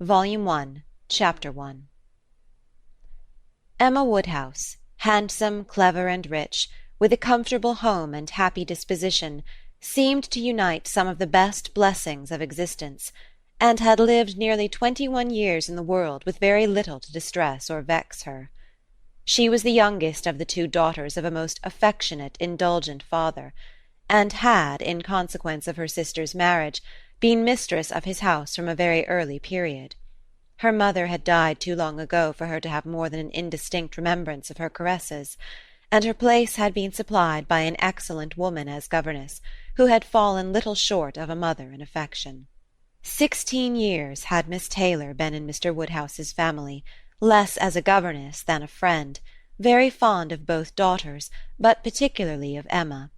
Volume 1, Chapter 1. Emma Woodhouse, handsome, clever, and rich, with a comfortable home and happy disposition, seemed to unite some of the best blessings of existence, and had lived nearly 21 years in the world with very little to distress or vex her. She was the youngest of the two daughters of a most affectionate, indulgent father, and had, in consequence of her sister's marriage, been mistress of his house from a very early period. Her mother had died too long ago for her to have more than an indistinct remembrance of her caresses, and her place had been supplied by an excellent woman as governess, who had fallen little short of a mother in affection. 16 years had Miss Taylor been in Mr. Woodhouse's family, less as a governess than a friend, very fond of both daughters, but particularly of Emma.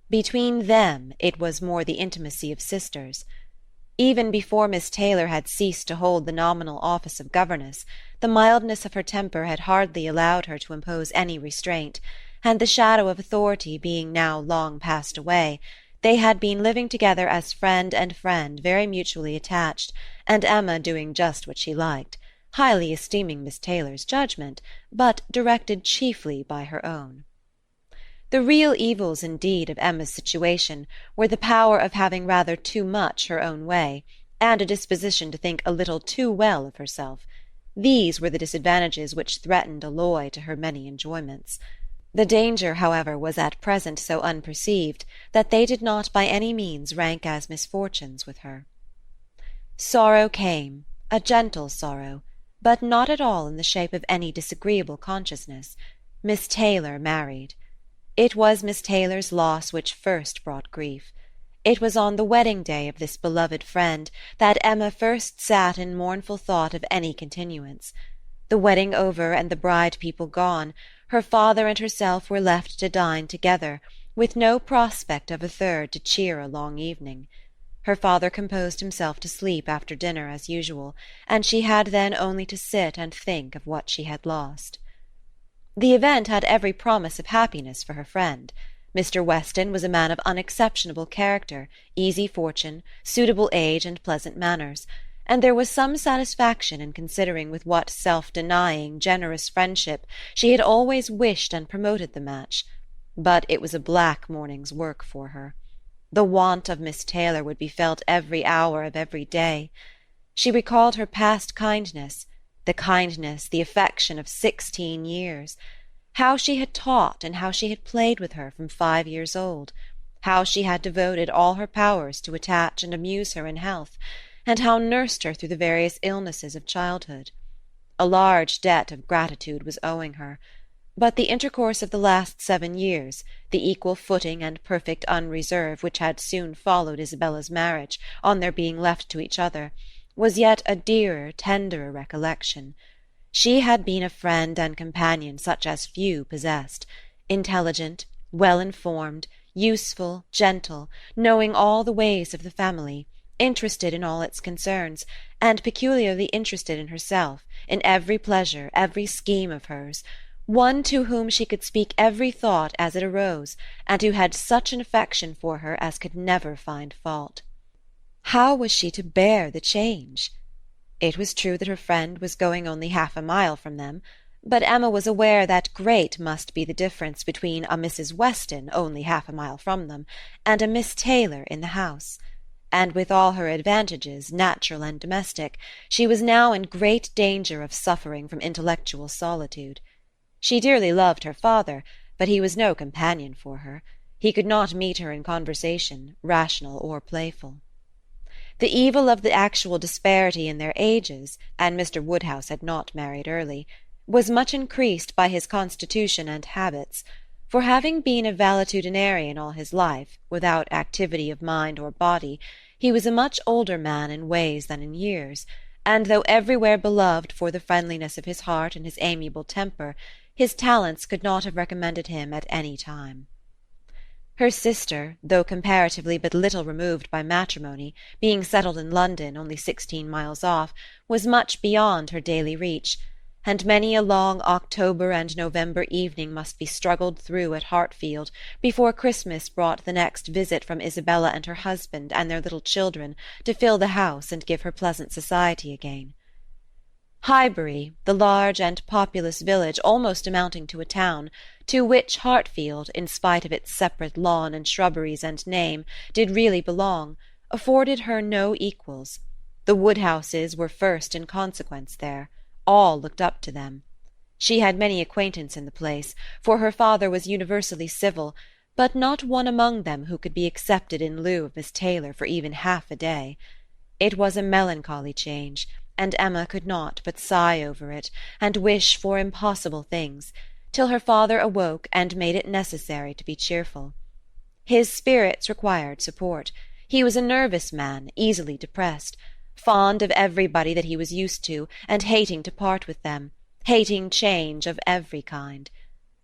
Between them it was more the intimacy of sisters. Even before Miss Taylor had ceased to hold the nominal office of governess, the mildness of her temper had hardly allowed her to impose any restraint, and the shadow of authority being now long passed away, they had been living together as friend and friend, very mutually attached, and Emma doing just what she liked, highly esteeming Miss Taylor's judgment, but directed chiefly by her own. The real evils, indeed, of Emma's situation were the power of having rather too much her own way, and a disposition to think a little too well of herself. These were the disadvantages which threatened alloy to her many enjoyments. The danger, however, was at present so unperceived that they did not by any means rank as misfortunes with her. Sorrow came, a gentle sorrow, but not at all in the shape of any disagreeable consciousness. Miss Taylor married. It was Miss Taylor's loss which first brought grief. It was on the wedding day of this beloved friend that Emma first sat in mournful thought of any continuance. The wedding over and the bride people gone, her father and herself were left to dine together, with no prospect of a third to cheer a long evening. Her father composed himself to sleep after dinner as usual, and she had then only to sit and think of what she had lost. The event had every promise of happiness for her friend. Mr. Weston was a man of unexceptionable character, easy fortune, suitable age, and pleasant manners, and there was some satisfaction in considering with what self-denying, generous friendship she had always wished and promoted the match. But it was a black morning's work for her. The want of Miss Taylor would be felt every hour of every day. She recalled her past kindness, the affection of 16 years, how she had taught and how she had played with her from 5 years old, how she had devoted all her powers to attach and amuse her in health, and how nursed her through the various illnesses of childhood. A large debt of gratitude was owing her, but the intercourse of the last 7 years, the equal footing and perfect unreserve which had soon followed Isabella's marriage, on their being left to each other, was yet a dearer, tenderer recollection. She had been a friend and companion such as few possessed, intelligent, well-informed, useful, gentle, knowing all the ways of the family, interested in all its concerns, and peculiarly interested in herself, in every pleasure, every scheme of hers, one to whom she could speak every thought as it arose, and who had such an affection for her as could never find fault. How was she to bear the change? It was true that her friend was going only half a mile from them, but Emma was aware that great must be the difference between a Mrs. Weston only half a mile from them, and a Miss Taylor in the house, and with all her advantages, natural and domestic, she was now in great danger of suffering from intellectual solitude. She dearly loved her father, but he was no companion for her. He could not meet her in conversation, rational or playful. The evil of the actual disparity in their ages, and Mr. Woodhouse had not married early, was much increased by his constitution and habits, for having been a valetudinarian all his life, without activity of mind or body, he was a much older man in ways than in years, and though everywhere beloved for the friendliness of his heart and his amiable temper, his talents could not have recommended him at any time. Her sister, though comparatively but little removed by matrimony, being settled in London, only 16 miles off, was much beyond her daily reach, and many a long October and November evening must be struggled through at Hartfield before Christmas brought the next visit from Isabella and her husband and their little children to fill the house and give her pleasant society again. Highbury, the large and populous village almost amounting to a town, to which Hartfield, in spite of its separate lawn and shrubberies and name, did really belong, afforded her no equals. The Woodhouses were first in consequence there. All looked up to them. She had many acquaintance in the place, for her father was universally civil, but not one among them who could be accepted in lieu of Miss Taylor for even half a day. It was a melancholy change, and Emma could not but sigh over it, and wish for impossible things, till her father awoke and made it necessary to be cheerful. His spirits required support. He was a nervous man, easily depressed, fond of everybody that he was used to, and hating to part with them, hating change of every kind.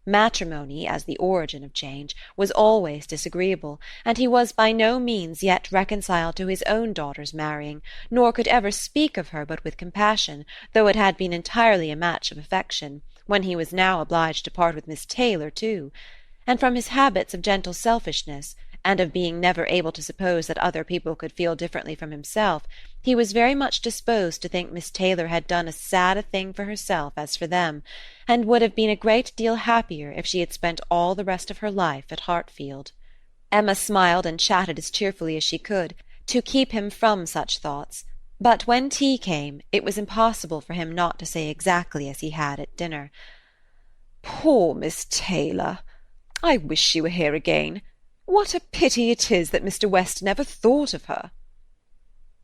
Matrimony, as the origin of change, was always disagreeable, and he was by no means yet reconciled to his own daughter's marrying, nor could ever speak of her but with compassion, though it had been entirely a match of affection, when he was now obliged to part with Miss Taylor too. And from his habits of gentle selfishness, and of being never able to suppose that other people could feel differently from himself, he was very much disposed to think Miss Taylor had done as sad a thing for herself as for them, and would have been a great deal happier if she had spent all the rest of her life at Hartfield. Emma smiled and chatted as cheerfully as she could, to keep him from such thoughts, but when tea came, it was impossible for him not to say exactly as he had at dinner. "Poor Miss Taylor! I wish she were here again. What a pity it is that Mr. Weston never thought of her."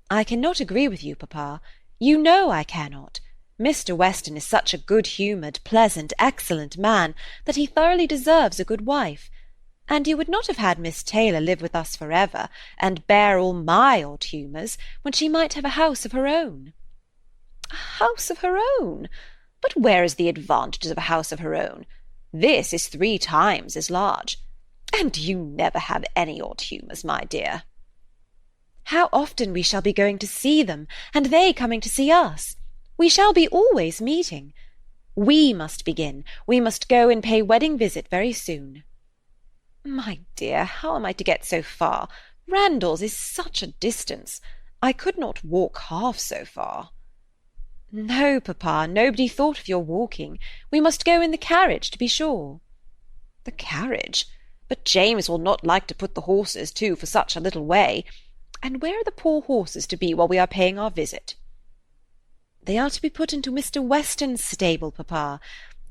"I cannot agree with you, papa. You know I cannot. Mr. Weston is such a good-humoured, pleasant, excellent man, that he thoroughly deserves a good wife. And you would not have had Miss Taylor live with us for ever, and bear all my odd humours, when she might have a house of her own." "A house of her own? But where is the advantages of a house of her own? This is 3 times as large. And you never have any odd humours, my dear." "How often we shall be going to see them, and they coming to see us! We shall be always meeting. We must begin. We must go and pay wedding visit very soon." "My dear, how am I to get so far? Randalls is such a distance. I could not walk half so far." "No, papa, nobody thought of your walking. We must go in the carriage, to be sure." "The carriage? But James will not like to put the horses to for such a little way. And where are the poor horses to be while we are paying our visit?" "They are to be put into Mr. Weston's stable, papa.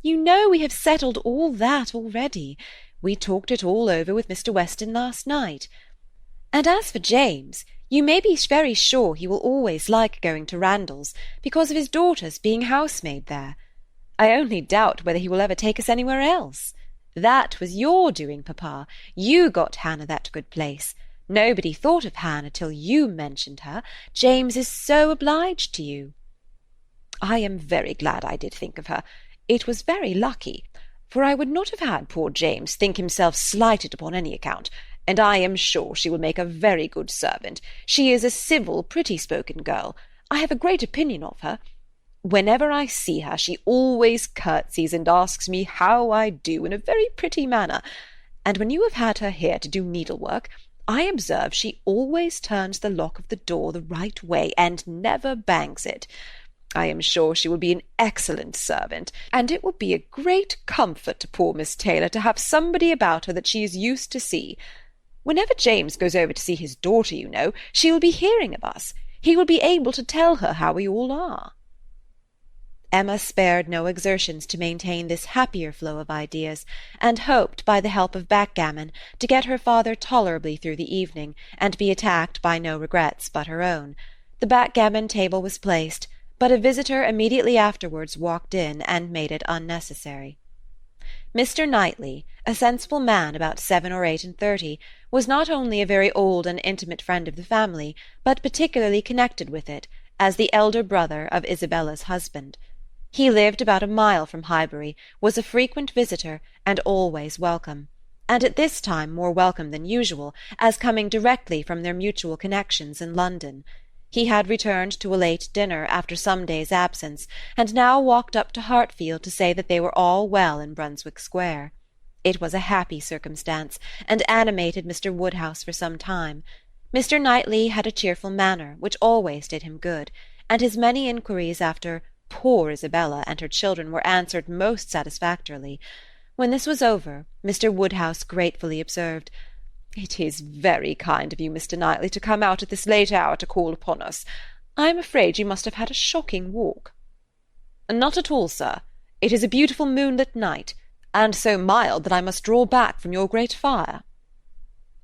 You know we have settled all that already. We talked it all over with Mr. Weston last night. And as for James, you may be very sure he will always like going to Randalls, because of his daughter's being housemaid there. I only doubt whether he will ever take us anywhere else. That was your doing, papa. You got Hannah that good place. Nobody thought of Hannah till you mentioned her. James is so obliged to you." "I am very glad I did think of her. It was very lucky, for I would not have had poor James think himself slighted upon any account, and I am sure she will make a very good servant. She is a civil, pretty-spoken girl. I have a great opinion of her. Whenever I see her, she always curtsies and asks me how I do in a very pretty manner, and when you have had her here to do needlework, I observe she always turns the lock of the door the right way, and never bangs it. I am sure she will be an excellent servant, and it will be a great comfort to poor Miss Taylor to have somebody about her that she is used to see. Whenever James goes over to see his daughter, you know, she will be hearing of us. He will be able to tell her how we all are." Emma spared no exertions to maintain this happier flow of ideas, and hoped, by the help of backgammon, to get her father tolerably through the evening, and be attacked by no regrets but her own. The backgammon table was placed, but a visitor immediately afterwards walked in and made it unnecessary. Mr. Knightley, a sensible man about 7 or 38, was not only a very old and intimate friend of the family, but particularly connected with it, as the elder brother of Isabella's husband. He lived about a mile from Highbury, was a frequent visitor, and always welcome, and at this time more welcome than usual, as coming directly from their mutual connections in London. He had returned to a late dinner after some days' absence, and now walked up to Hartfield to say that they were all well in Brunswick Square. It was a happy circumstance, and animated Mr. Woodhouse for some time. Mr. Knightley had a cheerful manner, which always did him good, and his many inquiries after poor Isabella and her children were answered most satisfactorily. When this was over, Mr. Woodhouse gratefully observed, "It is very kind of you, Mr. Knightley, to come out at this late hour to call upon us. I am afraid you must have had a shocking walk." "Not at all, sir. It is a beautiful moonlit night, and so mild that I must draw back from your great fire."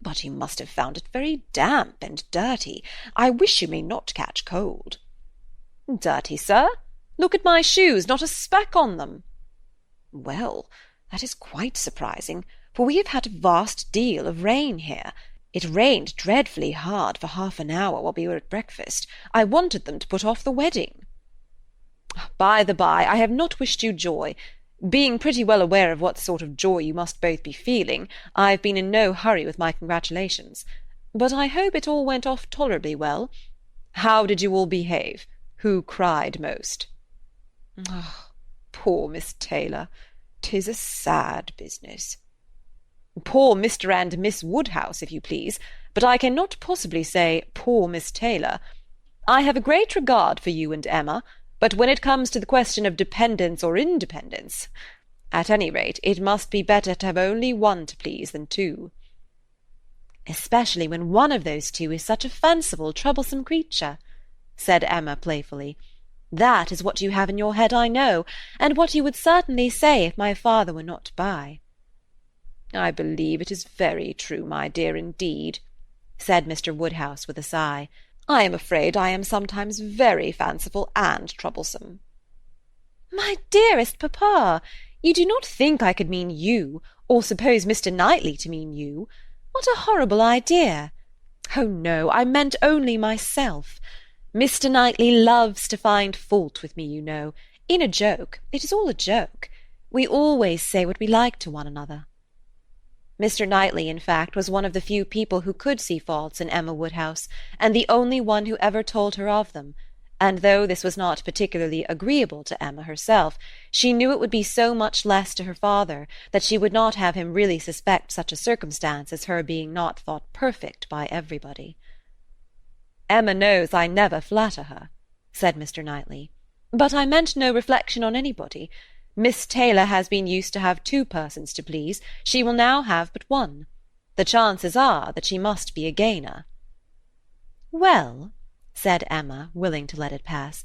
"But you must have found it very damp and dirty. I wish you may not catch cold." "Dirty, sir? Look at my shoes, not a speck on them." "Well, that is quite surprising, for we have had a vast deal of rain here. It rained dreadfully hard for half an hour while we were at breakfast. I wanted them to put off the wedding." "By the by, I have not wished you joy. Being pretty well aware of what sort of joy you must both be feeling, I have been in no hurry with my congratulations. But I hope it all went off tolerably well. How did you all behave? Who cried most?" "Oh, poor Miss Taylor! 'Tis a sad business." "Poor Mr. and Miss Woodhouse, if you please, but I cannot possibly say poor Miss Taylor. I have a great regard for you and Emma, but when it comes to the question of dependence or independence, at any rate, it must be better to have only one to please than two." "Especially when one of those two is such a fanciful, troublesome creature," said Emma playfully. "That is what you have in your head, I know, and what you would certainly say if my father were not by." "I believe it is very true, my dear, indeed," said Mr. Woodhouse with a sigh. "I am afraid I am sometimes very fanciful and troublesome." "My dearest papa, you do not think I could mean you, or suppose Mr. Knightley to mean you? What a horrible idea! Oh, no, I meant only myself. Mr. Knightley loves to find fault with me, you know, in a joke. It is all a joke. We always say what we like to one another." Mr. Knightley, in fact, was one of the few people who could see faults in Emma Woodhouse, and the only one who ever told her of them, and though this was not particularly agreeable to Emma herself, she knew it would be so much less to her father that she would not have him really suspect such a circumstance as her being not thought perfect by everybody. "Emma knows I never flatter her," said Mr. Knightley, "but I meant no reflection on anybody. Miss Taylor has been used to have two persons to please, she will now have but one. The chances are that she must be a gainer." "Well," said Emma, willing to let it pass,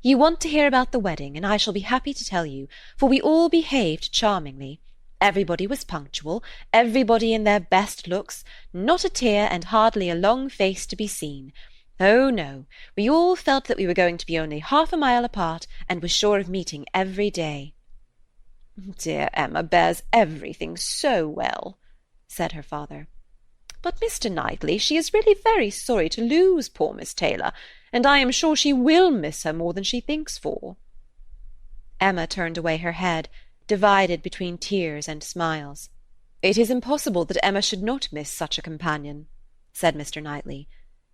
"you want to hear about the wedding, and I shall be happy to tell you, for we all behaved charmingly. Everybody was punctual, everybody in their best looks, not a tear and hardly a long face to be seen. Oh, no, we all felt that we were going to be only half a mile apart, and were sure of meeting every day." "Dear Emma bears everything so well," said her father. "But, Mr. Knightley, she is really very sorry to lose poor Miss Taylor, and I am sure she will miss her more than she thinks for." Emma turned away her head, divided between tears and smiles. "It is impossible that Emma should not miss such a companion," said Mr. Knightley.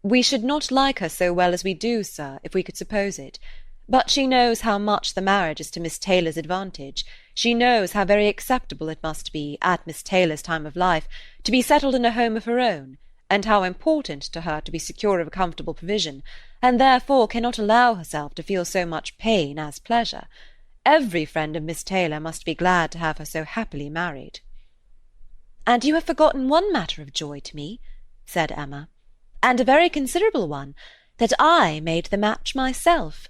"We should not like her so well as we do, sir, if we could suppose it. But she knows how much the marriage is to Miss Taylor's advantage. She knows how very acceptable it must be, at Miss Taylor's time of life, to be settled in a home of her own, and how important to her to be secure of a comfortable provision, and therefore cannot allow herself to feel so much pain as pleasure. Every friend of Miss Taylor must be glad to have her so happily married." "And you have forgotten one matter of joy to me," said Emma, "and a very considerable one, that I made the match myself.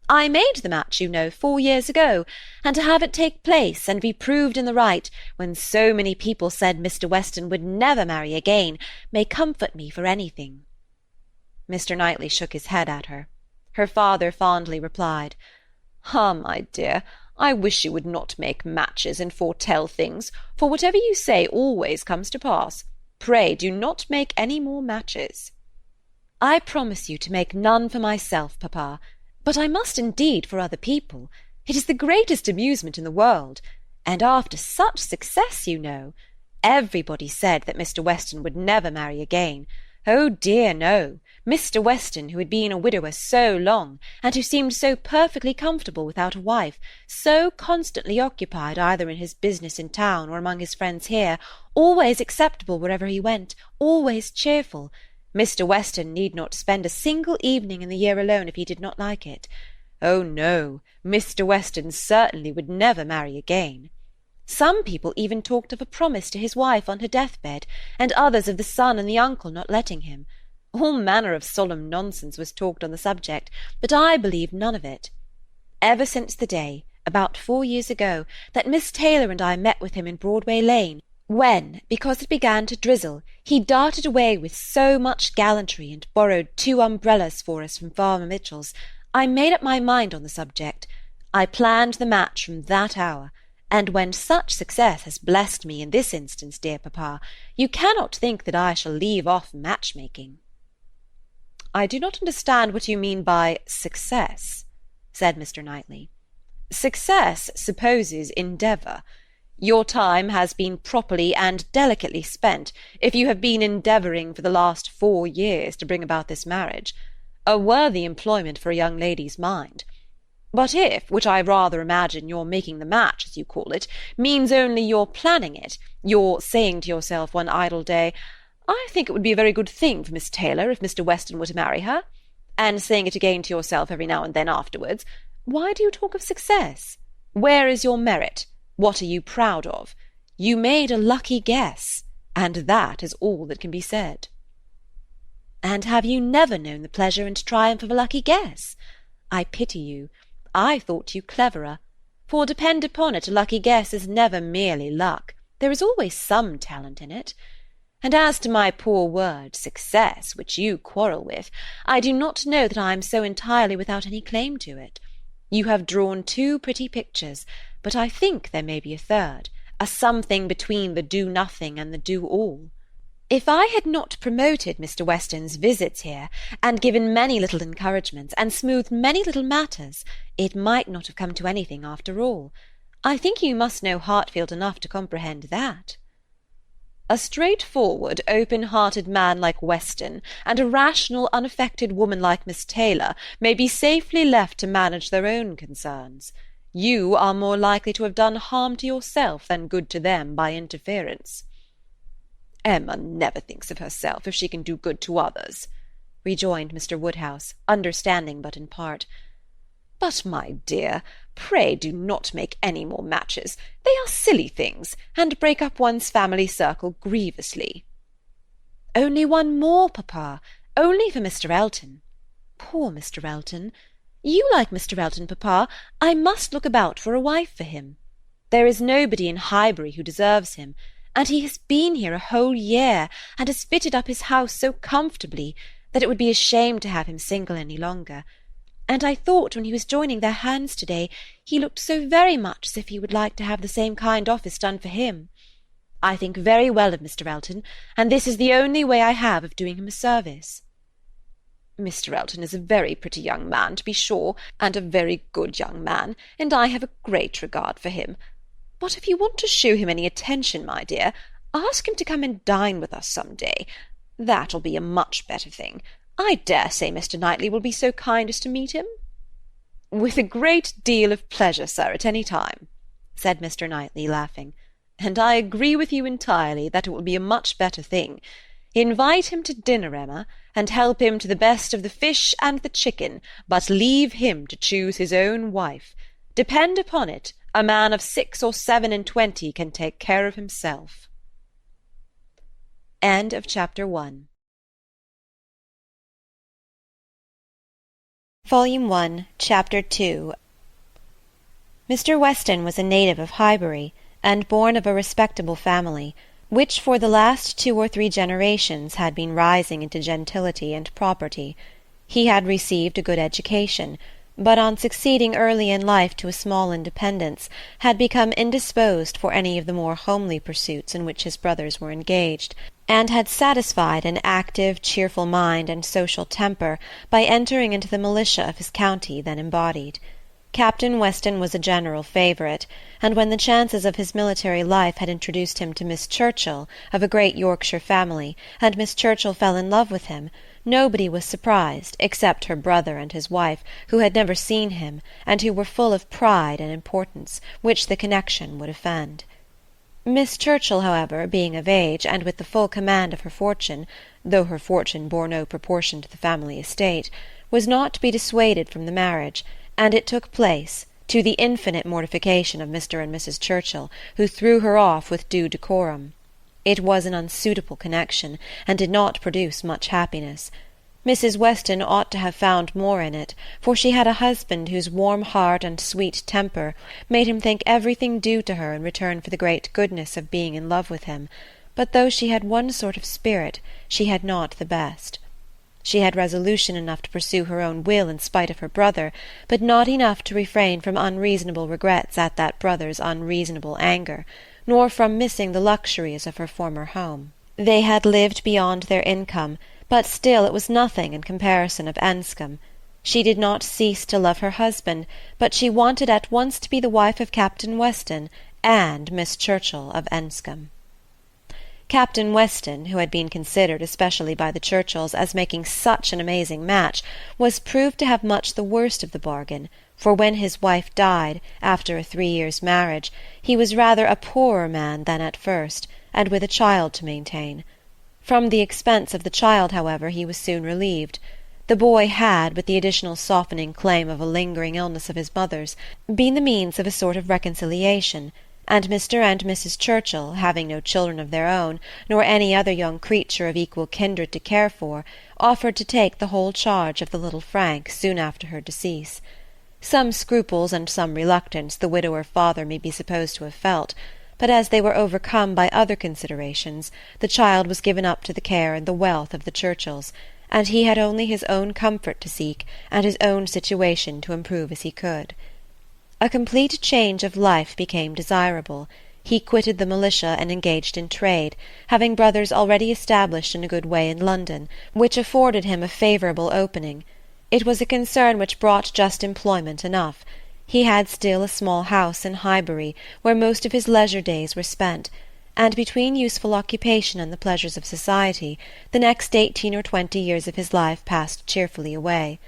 I made the match, you know, 4 years ago, and to have it take place and be proved in the right, when so many people said Mr. Weston would never marry again, may comfort me for anything." Mr. Knightley shook his head at her. Her father fondly replied, "Ah, my dear, I wish you would not make matches and foretell things, for whatever you say always comes to pass. Pray do not make any more matches." "I promise you to make none for myself, papa, but I must indeed for other people. It is the greatest amusement in the world, and after such success, you know. Everybody said that Mr. Weston would never marry again. Oh dear, no. Mr. Weston, who had been a widower so long, and who seemed so perfectly comfortable without a wife, so constantly occupied either in his business in town or among his friends here, always acceptable wherever he went, always cheerful. Mr. Weston need not spend a single evening in the year alone if he did not like it. Oh no, Mr. Weston certainly would never marry again. Some people even talked of a promise to his wife on her death-bed, and others of the son and the uncle not letting him. All manner of solemn nonsense was talked on the subject, but I believed none of it. Ever since the day, about 4 years ago, that Miss Taylor and I met with him in Broadway Lane, when, because it began to drizzle, he darted away with so much gallantry and borrowed 2 umbrellas for us from Farmer Mitchell's, I made up my mind on the subject. I planned the match from that hour, and when such success has blessed me in this instance, dear papa, you cannot think that I shall leave off match-making. I do not understand what you mean by success, said Mr. Knightley. Success supposes endeavour. Your time has been properly and delicately spent, if you have been endeavouring for the last 4 years to bring about this marriage. A worthy employment for a young lady's mind. But if, which I rather imagine, your making the match, as you call it, means only your planning it, your saying to yourself one idle day, I think it would be a very good thing for Miss Taylor if Mr. Weston were to marry her, and saying it again to yourself every now and then afterwards, why do you talk of success? Where is your merit? What are you proud of? You made a lucky guess, and that is all that can be said. And have you never known the pleasure and triumph of a lucky guess? I pity you. I thought you cleverer. For depend upon it, a lucky guess is never merely luck. There is always some talent in it. And as to my poor word, success, which you quarrel with, I do not know that I am so entirely without any claim to it. You have drawn 2 pretty pictures, but I think there may be a third, a something between the do-nothing and the do-all. If I had not promoted Mr. Weston's visits here, and given many little encouragements, and smoothed many little matters, it might not have come to anything after all. I think you must know Hartfield enough to comprehend that. A straightforward, open-hearted man like Weston, and a rational, unaffected woman like Miss Taylor, may be safely left to manage their own concerns. You are more likely to have done harm to yourself than good to them by interference. Emma never thinks of herself if she can do good to others, rejoined Mr. Woodhouse, understanding but in part. But, my dear, pray do not make any more matches. They are silly things, and break up one's family circle grievously. Only one more, papa, only for Mr. Elton. Poor Mr. Elton! You like Mr. Elton, papa. I must look about for a wife for him. There is nobody in Highbury who deserves him, and he has been here a whole year, and has fitted up his house so comfortably, that it would be a shame to have him single any longer. And I thought when he was joining their hands to-day, he looked so very much as if he would like to have the same kind office done for him. I think very well of Mr. Elton, and this is the only way I have of doing him a service. Mr. Elton is a very pretty young man, to be sure, and a very good young man, and I have a great regard for him. But if you want to show him any attention, my dear, ask him to come and dine with us some day. That'll be a much better thing. I dare say Mr. Knightley will be so kind as to meet him. With a great deal of pleasure, sir, at any time, said Mr. Knightley, laughing, and I agree with you entirely that it will be a much better thing. Invite him to dinner, Emma, and help him to the best of the fish and the chicken, but leave him to choose his own wife. Depend upon it, a man of 6 or 27 can take care of himself. End of chapter 1. Volume 1, Chapter 2. Mr. Weston was a native of Highbury, and born of a respectable family, which for the last 2 or 3 generations had been rising into gentility and property. He had received a good education, but on succeeding early in life to a small independence, had become indisposed for any of the more homely pursuits in which his brothers were engaged, and had satisfied an active, cheerful mind and social temper by entering into the militia of his county then embodied. Captain Weston was a general favourite, and when the chances of his military life had introduced him to Miss Churchill, of a great Yorkshire family, and Miss Churchill fell in love with him, nobody was surprised, except her brother and his wife, who had never seen him, and who were full of pride and importance, which the connection would offend. Miss Churchill, however, being of age, and with the full command of her fortune, though her fortune bore no proportion to the family estate, was not to be dissuaded from the marriage, and it took place, to the infinite mortification of Mr. and Mrs. Churchill, who threw her off with due decorum. It was an unsuitable connection, and did not produce much happiness. Mrs. Weston ought to have found more in it, for she had a husband whose warm heart and sweet temper made him think everything due to her in return for the great goodness of being in love with him, but though she had one sort of spirit, she had not the best. She had resolution enough to pursue her own will in spite of her brother, but not enough to refrain from unreasonable regrets at that brother's unreasonable anger, nor from missing the luxuries of her former home. They had lived beyond their income, but still it was nothing in comparison of Enscombe. She did not cease to love her husband, but she wanted at once to be the wife of Captain Weston and Miss Churchill of Enscombe. Captain Weston, who had been considered, especially by the Churchills, as making such an amazing match, was proved to have much the worst of the bargain, for when his wife died, after a 3 years' marriage, he was rather a poorer man than at first, and with a child to maintain. From the expense of the child, however, he was soon relieved. The boy had, with the additional softening claim of a lingering illness of his mother's, been the means of a sort of reconciliation, and Mr. and Mrs. Churchill, having no children of their own, nor any other young creature of equal kindred to care for, offered to take the whole charge of the little Frank soon after her decease. Some scruples and some reluctance the widower father may be supposed to have felt, but as they were overcome by other considerations, the child was given up to the care and the wealth of the Churchills, and he had only his own comfort to seek, and his own situation to improve as he could. A complete change of life became desirable. He quitted the militia and engaged in trade, having brothers already established in a good way in London, which afforded him a favourable opening. It was a concern which brought just employment enough. He had still a small house in Highbury, where most of his leisure days were spent, and between useful occupation and the pleasures of society, the next 18 or 20 years of his life passed cheerfully away.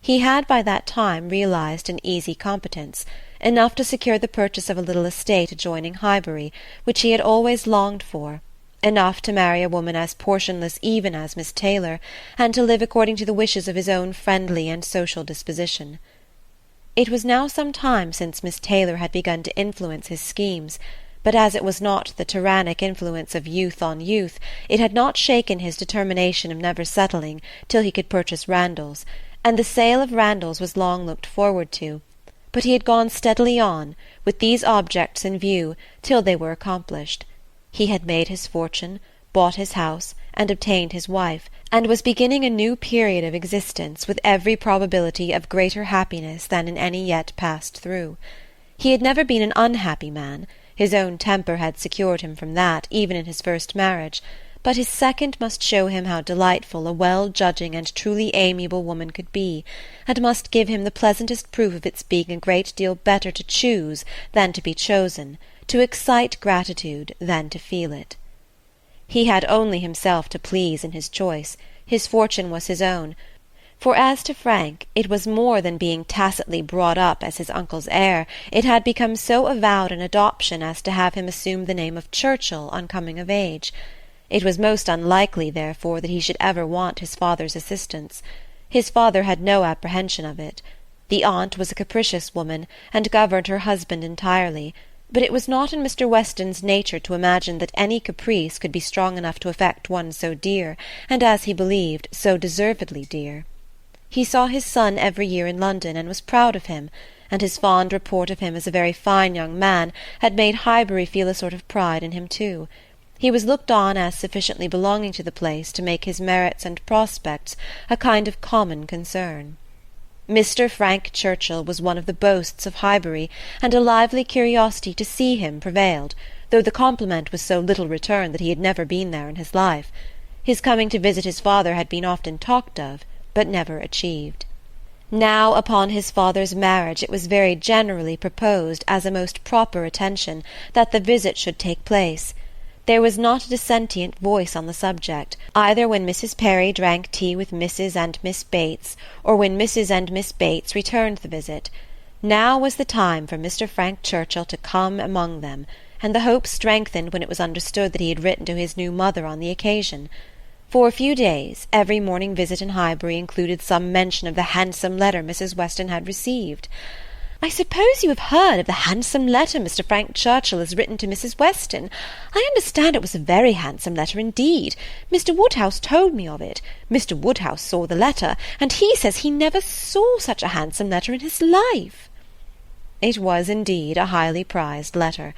He had by that time realized an easy competence, enough to secure the purchase of a little estate adjoining Highbury, which he had always longed for, enough to marry a woman as portionless even as Miss Taylor, and to live according to the wishes of his own friendly and social disposition. It was now some time since Miss Taylor had begun to influence his schemes, but as it was not the tyrannic influence of youth on youth, it had not shaken his determination of never settling till he could purchase Randalls, and the sale of Randalls was long looked forward to, but he had gone steadily on, with these objects in view, till they were accomplished. He had made his fortune, bought his house, and obtained his wife, and was beginning a new period of existence with every probability of greater happiness than in any yet passed through. He had never been an unhappy man. His own temper had secured him from that, even in his first marriage, but his second must show him how delightful a well-judging and truly amiable woman could be, and must give him the pleasantest proof of its being a great deal better to choose than to be chosen, to excite gratitude than to feel it. He had only himself to please in his choice. His fortune was his own, for as to Frank, it was more than being tacitly brought up as his uncle's heir, it had become so avowed an adoption as to have him assume the name of Churchill on coming of age. It was most unlikely, therefore, that he should ever want his father's assistance. His father had no apprehension of it. The aunt was a capricious woman, and governed her husband entirely, but it was not in Mr. Weston's nature to imagine that any caprice could be strong enough to affect one so dear, and, as he believed, so deservedly dear. He saw his son every year in London, and was proud of him, and his fond report of him as a very fine young man had made Highbury feel a sort of pride in him too. He was looked on as sufficiently belonging to the place to make his merits and prospects a kind of common concern. Mr. Frank Churchill was one of the boasts of Highbury, and a lively curiosity to see him prevailed, though the compliment was so little returned that he had never been there in his life. His coming to visit his father had been often talked of, but never achieved. Now, upon his father's marriage, it was very generally proposed as a most proper attention that the visit should take place. There was not a dissentient voice on the subject, either when Mrs. Perry drank tea with Mrs. and Miss Bates, or when Mrs. and Miss Bates returned the visit. Now was the time for Mr. Frank Churchill to come among them, and the hope strengthened when it was understood that he had written to his new mother on the occasion. For a few days every morning visit in Highbury included some mention of the handsome letter Mrs. Weston had received. "I suppose you have heard of the handsome letter Mr. Frank Churchill has written to Mrs. Weston? I understand it was a very handsome letter indeed. Mr. Woodhouse told me of it. Mr. Woodhouse saw the letter, and he says he never saw such a handsome letter in his life." It was indeed a highly prized letter.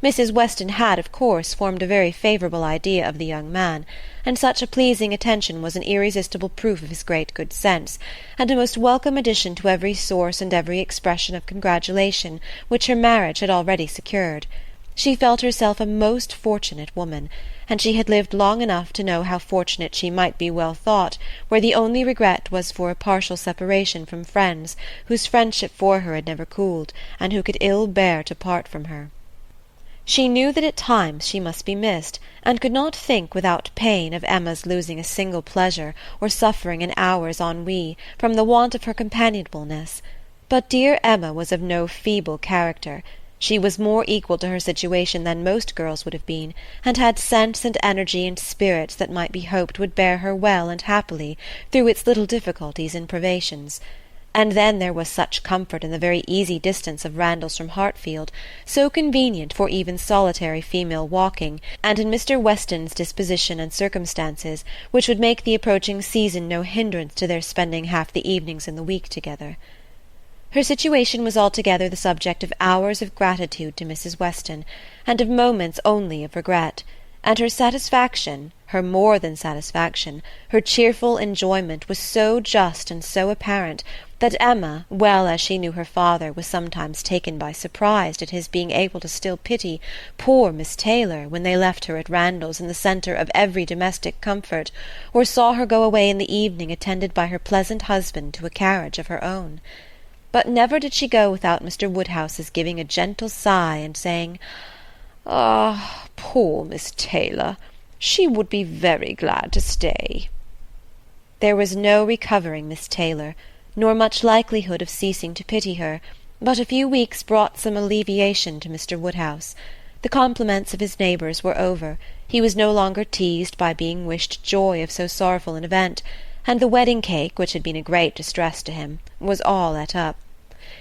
Mrs. Weston had, of course, formed a very favourable idea of the young man, and such a pleasing attention was an irresistible proof of his great good sense, and a most welcome addition to every source and every expression of congratulation which her marriage had already secured. She felt herself a most fortunate woman, and she had lived long enough to know how fortunate she might be well thought, where the only regret was for a partial separation from friends whose friendship for her had never cooled, and who could ill bear to part from her. She knew that at times she must be missed, and could not think without pain of Emma's losing a single pleasure, or suffering an hour's ennui, from the want of her companionableness. But dear Emma was of no feeble character. She was more equal to her situation than most girls would have been, and had sense and energy and spirits that might be hoped would bear her well and happily through its little difficulties and privations. And then there was such comfort in the very easy distance of Randalls from Hartfield, so convenient for even solitary female walking, and in Mr. Weston's disposition and circumstances, which would make the approaching season no hindrance to their spending half the evenings in the week together. Her situation was altogether the subject of hours of gratitude to Mrs. Weston, and of moments only of regret, and her satisfaction, her more than satisfaction, her cheerful enjoyment was so just and so apparent, that Emma, well as she knew her father was sometimes taken by surprise at his being able to still pity poor Miss Taylor when they left her at Randalls in the centre of every domestic comfort, or saw her go away in the evening attended by her pleasant husband to a carriage of her own. But never did she go without Mr. Woodhouse's giving a gentle sigh and saying, "Ah, poor Miss Taylor! She would be very glad to stay." There was no recovering Miss Taylor, nor much likelihood of ceasing to pity her, but a few weeks brought some alleviation to Mr. Woodhouse. The compliments of his neighbours were over, he was no longer teased by being wished joy of so sorrowful an event, and the wedding cake, which had been a great distress to him, was all ate up.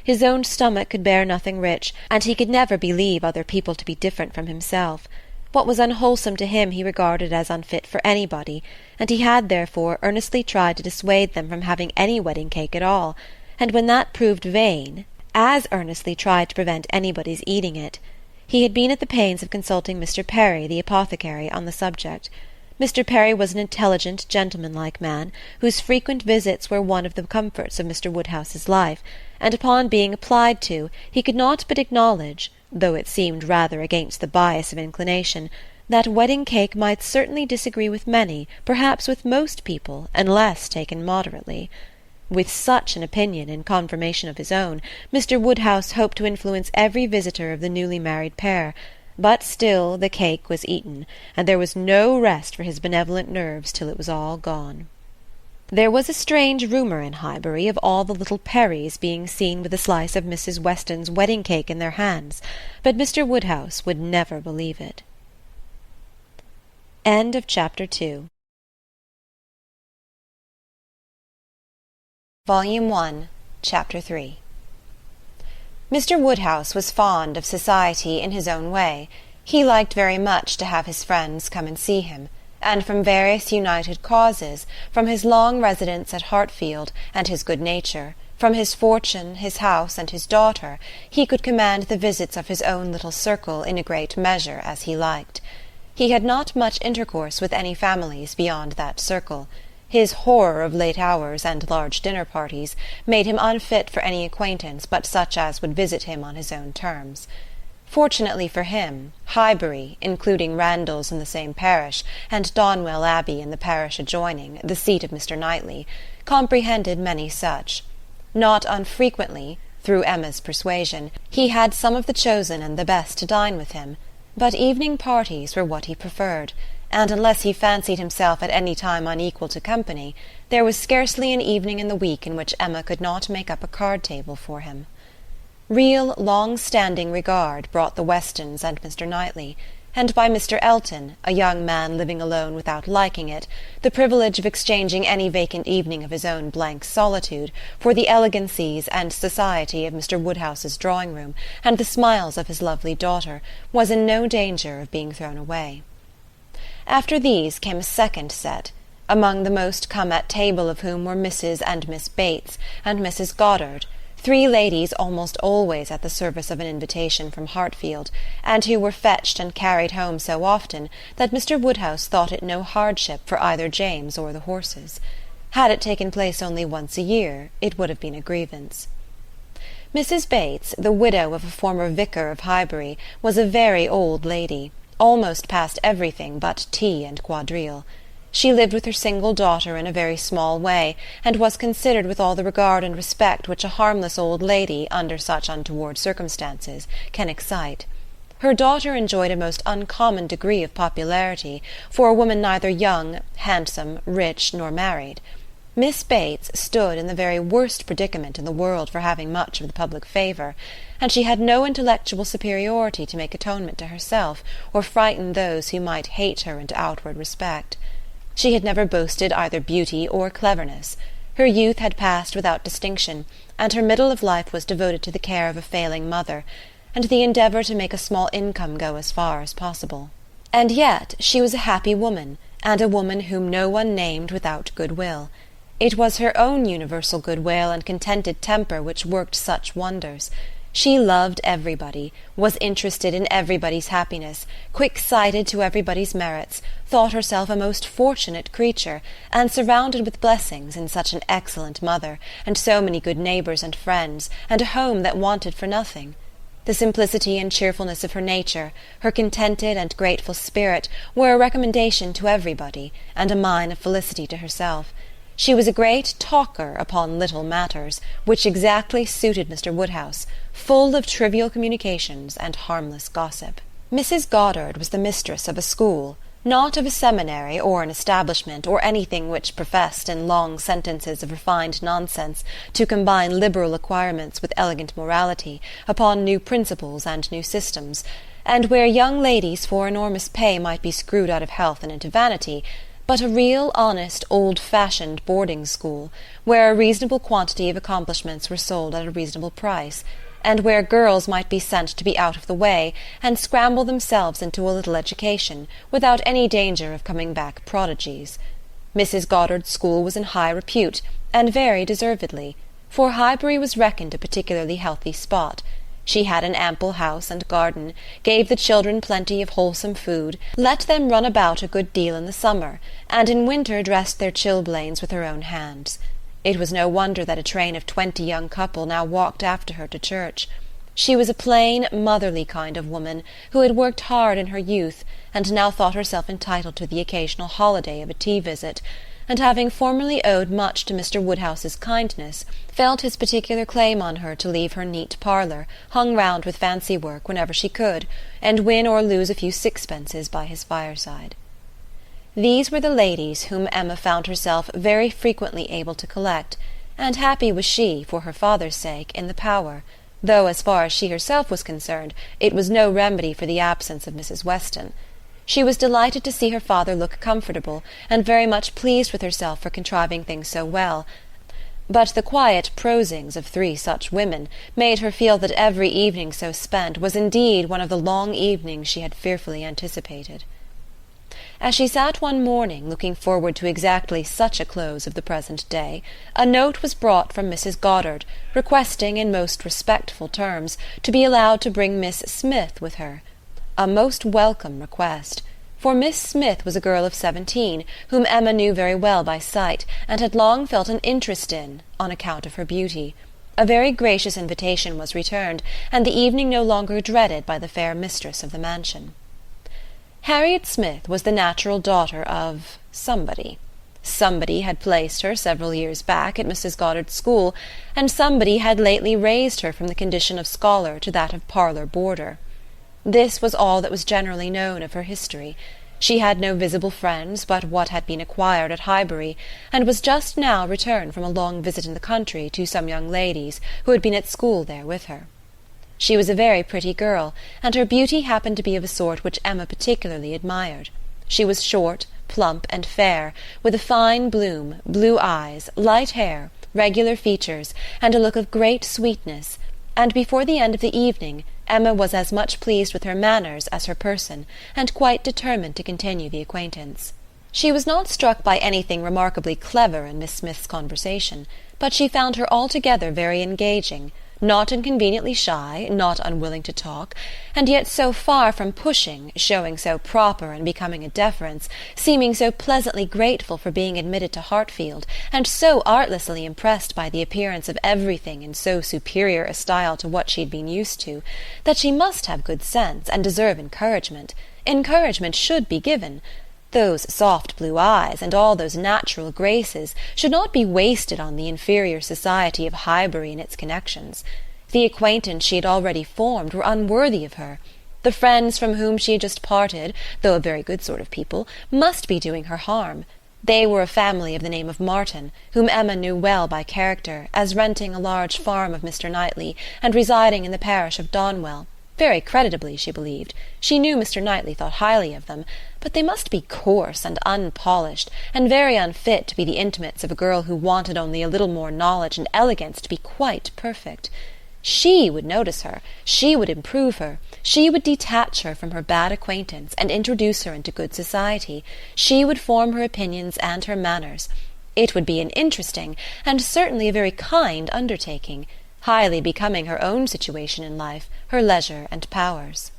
His own stomach could bear nothing rich, and he could never believe other people to be different from himself. What was unwholesome to him he regarded as unfit for anybody, and he had therefore earnestly tried to dissuade them from having any wedding cake at all, and when that proved vain, as earnestly tried to prevent anybody's eating it. He had been at the pains of consulting Mr. Perry, the apothecary, on the subject. Mr. Perry was an intelligent, gentlemanlike man, whose frequent visits were one of the comforts of Mr. Woodhouse's life, and upon being applied to, he could not but acknowledge, though it seemed rather against the bias of inclination, that wedding cake might certainly disagree with many, perhaps with most people, unless taken moderately. With such an opinion, in confirmation of his own, Mr. Woodhouse hoped to influence every visitor of the newly married pair, but still the cake was eaten, and there was no rest for his benevolent nerves till it was all gone. There was a strange rumour in Highbury of all the little Perrys being seen with a slice of Mrs. Weston's wedding cake in their hands, but Mr. Woodhouse would never believe it. End of Chapter 2. Volume 1, Chapter 3. Mr. Woodhouse was fond of society in his own way. He liked very much to have his friends come and see him, and from various united causes, from his long residence at Hartfield, and his good nature, from his fortune, his house, and his daughter, he could command the visits of his own little circle in a great measure as he liked. He had not much intercourse with any families beyond that circle. His horror of late hours and large dinner parties made him unfit for any acquaintance but such as would visit him on his own terms. Fortunately for him, Highbury, including Randalls in the same parish, and Donwell Abbey in the parish adjoining, the seat of Mr. Knightley, comprehended many such. Not unfrequently, through Emma's persuasion, he had some of the chosen and the best to dine with him, but evening parties were what he preferred, and unless he fancied himself at any time unequal to company, there was scarcely an evening in the week in which Emma could not make up a card-table for him. Real, long-standing regard brought the Westons and Mr. Knightley. and by Mr. Elton, a young man living alone without liking it, the privilege of exchanging any vacant evening of his own blank solitude for the elegancies and society of Mr. Woodhouse's drawing-room and the smiles of his lovely daughter, was in no danger of being thrown away. After these came a second set, among the most come at table of whom were Mrs. and Miss Bates and Mrs. Goddard, three ladies almost always at the service of an invitation from Hartfield, and who were fetched and carried home so often that Mr. Woodhouse thought it no hardship for either James or the horses. Had it taken place only once a year, it would have been a grievance. Mrs. Bates, the widow of a former vicar of Highbury, was a very old lady, almost past everything but tea and quadrille. She lived with her single daughter in a very small way, and was considered with all the regard and respect which a harmless old lady, under such untoward circumstances, can excite. Her daughter enjoyed a most uncommon degree of popularity for a woman neither young, handsome, rich, nor married. Miss Bates stood in the very worst predicament in the world for having much of the public favour, and she had no intellectual superiority to make atonement to herself, or frighten those who might hate her into outward respect. She had never boasted either beauty or cleverness. Her youth had passed without distinction, and her middle of life was devoted to the care of a failing mother, and the endeavour to make a small income go as far as possible. And yet she was a happy woman, and a woman whom no one named without good-will. It was her own universal good-will and contented temper which worked such wonders. She loved everybody, was interested in everybody's happiness, quick-sighted to everybody's merits, thought herself a most fortunate creature, and surrounded with blessings in such an excellent mother, and so many good neighbours and friends, and a home that wanted for nothing. The simplicity and cheerfulness of her nature, her contented and grateful spirit, were a recommendation to everybody, and a mine of felicity to herself. She was a great talker upon little matters, which exactly suited Mr. Woodhouse, full of trivial communications and harmless gossip. Mrs. Goddard was the mistress of a school, not of a seminary or an establishment or anything which professed in long sentences of refined nonsense to combine liberal acquirements with elegant morality, upon new principles and new systems, and where young ladies for enormous pay might be screwed out of health and into vanity, but a real, honest, old-fashioned boarding-school, where a reasonable quantity of accomplishments were sold at a reasonable price, and where girls might be sent to be out of the way, and scramble themselves into a little education, without any danger of coming back prodigies. Mrs. Goddard's school was in high repute, and very deservedly, for Highbury was reckoned a particularly healthy spot. She had an ample house and garden, gave the children plenty of wholesome food, let them run about a good deal in the summer, and in winter dressed their chilblains with her own hands. It was no wonder that a train of 20 young couple now walked after her to church. She was a plain, motherly kind of woman, who had worked hard in her youth, and now thought herself entitled to the occasional holiday of a tea visit, and having formerly owed much to Mr. Woodhouse's kindness, felt his particular claim on her to leave her neat parlour, hung round with fancy work, whenever she could, and win or lose a few sixpences by his fireside. These were the ladies whom Emma found herself very frequently able to collect, and happy was she, for her father's sake, in the power, though, as far as she herself was concerned, it was no remedy for the absence of Mrs. Weston. She was delighted to see her father look comfortable, and very much pleased with herself for contriving things so well, but the quiet prosings of 3 such women made her feel that every evening so spent was indeed one of the long evenings she had fearfully anticipated. As she sat one morning, looking forward to exactly such a close of the present day, a note was brought from Mrs. Goddard, requesting in most respectful terms to be allowed to bring Miss Smith with her. A most welcome request, for Miss Smith was a girl of 17, whom Emma knew very well by sight, and had long felt an interest in, on account of her beauty. A very gracious invitation was returned, and the evening no longer dreaded by the fair mistress of the mansion. Harriet Smith was the natural daughter of somebody. Somebody had placed her several years back at Mrs. Goddard's school, and somebody had lately raised her from the condition of scholar to that of parlour boarder. This was all that was generally known of her history. She had no visible friends but what had been acquired at Highbury, and was just now returned from a long visit in the country to some young ladies who had been at school there with her. She was a very pretty girl, and her beauty happened to be of a sort which Emma particularly admired. She was short, plump, and fair, with a fine bloom, blue eyes, light hair, regular features, and a look of great sweetness, and before the end of the evening Emma was as much pleased with her manners as her person, and quite determined to continue the acquaintance. She was not struck by anything remarkably clever in Miss Smith's conversation, but she found her altogether very engaging, not inconveniently shy, not unwilling to talk, and yet so far from pushing, showing so proper and becoming a deference, seeming so pleasantly grateful for being admitted to Hartfield, and so artlessly impressed by the appearance of everything in so superior a style to what she had been used to, that she must have good sense, and deserve encouragement. Encouragement should be given. Those soft blue eyes, and all those natural graces, should not be wasted on the inferior society of Highbury and its connections. The acquaintance she had already formed were unworthy of her. The friends from whom she had just parted, though a very good sort of people, must be doing her harm. They were a family of the name of Martin, whom Emma knew well by character, as renting a large farm of Mr. Knightley, and residing in the parish of Donwell. Very creditably, she believed. She knew Mr. Knightley thought highly of them, but they must be coarse and unpolished, and very unfit to be the intimates of a girl who wanted only a little more knowledge and elegance to be quite perfect. She would notice her, she would improve her, she would detach her from her bad acquaintance and introduce her into good society, she would form her opinions and her manners. It would be an interesting, and certainly a very kind undertaking, highly becoming her own situation in life, her leisure and powers.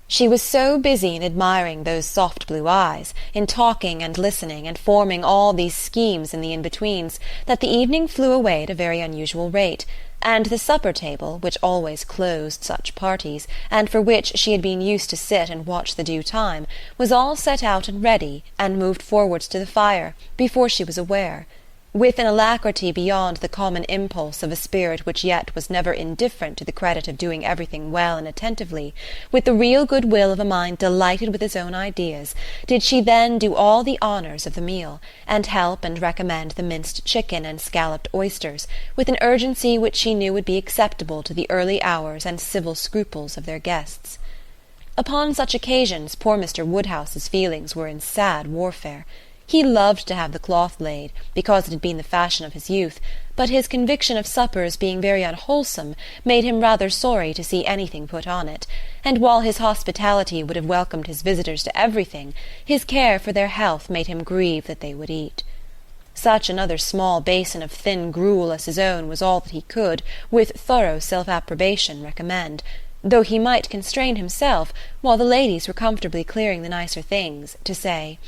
She was so busy in admiring those soft blue eyes, in talking and listening, and forming all these schemes in the in-betweens, that the evening flew away at a very unusual rate, and the supper-table, which always closed such parties, and for which she had been used to sit and watch the due time, was all set out and ready, and moved forwards to the fire, before she was aware. With an alacrity beyond the common impulse of a spirit which yet was never indifferent to the credit of doing everything well and attentively, with the real good will of a mind delighted with its own ideas, did she then do all the honours of the meal, and help and recommend the minced chicken and scalloped oysters, with an urgency which she knew would be acceptable to the early hours and civil scruples of their guests. Upon such occasions poor Mr. Woodhouse's feelings were in sad warfare. He loved to have the cloth laid, because it had been the fashion of his youth, but his conviction of suppers being very unwholesome made him rather sorry to see anything put on it, and while his hospitality would have welcomed his visitors to everything, his care for their health made him grieve that they would eat. Such another small basin of thin gruel as his own was all that he could, with thorough self-approbation, recommend, though he might constrain himself, while the ladies were comfortably clearing the nicer things, to say,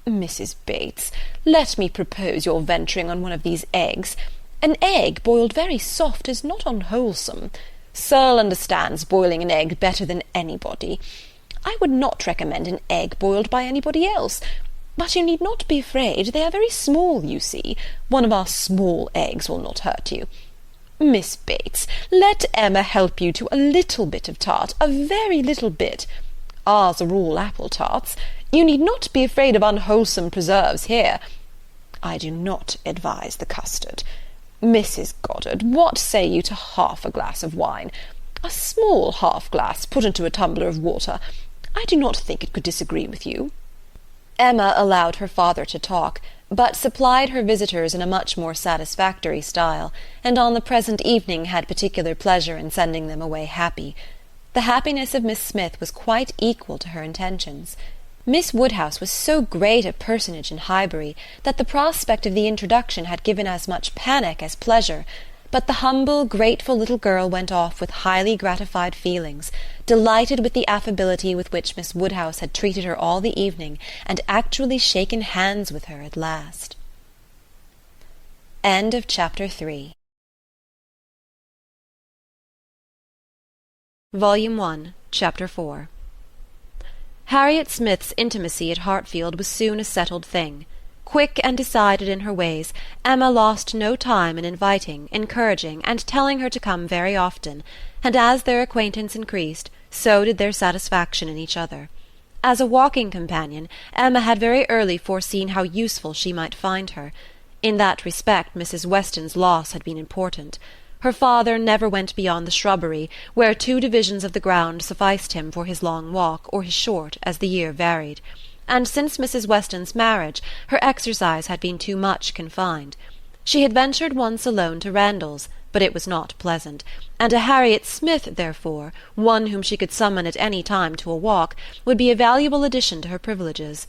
"Mrs. Bates, let me propose your venturing on one of these eggs. An egg boiled very soft is not unwholesome. Serle understands boiling an egg better than anybody. I would not recommend an egg boiled by anybody else. But you need not be afraid. They are very small, you see. One of our small eggs will not hurt you. Miss Bates, let Emma help you to a little bit of tart, a very little bit. Ours are all apple tarts. You need not be afraid of unwholesome preserves here. I do not advise the custard. Mrs. Goddard, what say you to half a glass of wine? A small half-glass put into a tumbler of water. I do not think it could disagree with you." Emma allowed her father to talk, but supplied her visitors in a much more satisfactory style, and on the present evening had particular pleasure in sending them away happy. The happiness of Miss Smith was quite equal to her intentions. Miss Woodhouse was so great a personage in Highbury that the prospect of the introduction had given as much panic as pleasure, but the humble, grateful little girl went off with highly gratified feelings, delighted with the affability with which Miss Woodhouse had treated her all the evening, and actually shaken hands with her at last. End of Chapter 3. Volume 1, Chapter 4. Harriet Smith's intimacy at Hartfield was soon a settled thing. Quick and decided in her ways, Emma lost no time in inviting, encouraging, and telling her to come very often, and as their acquaintance increased, so did their satisfaction in each other. As a walking companion, Emma had very early foreseen how useful she might find her. In that respect Mrs. Weston's loss had been important. Her father never went beyond the shrubbery, where 2 divisions of the ground sufficed him for his long walk, or his short, as the year varied. And since Mrs. Weston's marriage, her exercise had been too much confined. She had ventured once alone to Randalls, but it was not pleasant, and a Harriet Smith, therefore, one whom she could summon at any time to a walk, would be a valuable addition to her privileges.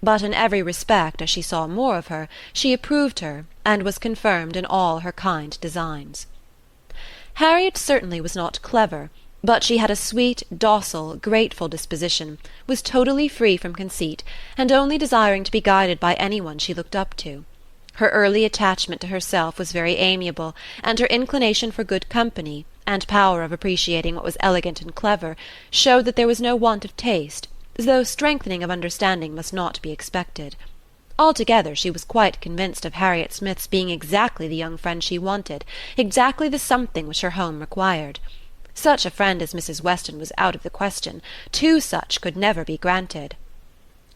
But in every respect, as she saw more of her, she approved her, and was confirmed in all her kind designs. Harriet certainly was not clever, but she had a sweet, docile, grateful disposition, was totally free from conceit, and only desiring to be guided by any one she looked up to. Her early attachment to herself was very amiable, and her inclination for good company, and power of appreciating what was elegant and clever, showed that there was no want of taste, though strengthening of understanding must not be expected. Altogether she was quite convinced of Harriet Smith's being exactly the young friend she wanted, exactly the something which her home required. Such a friend as Mrs. Weston was out of the question. 2 such could never be granted.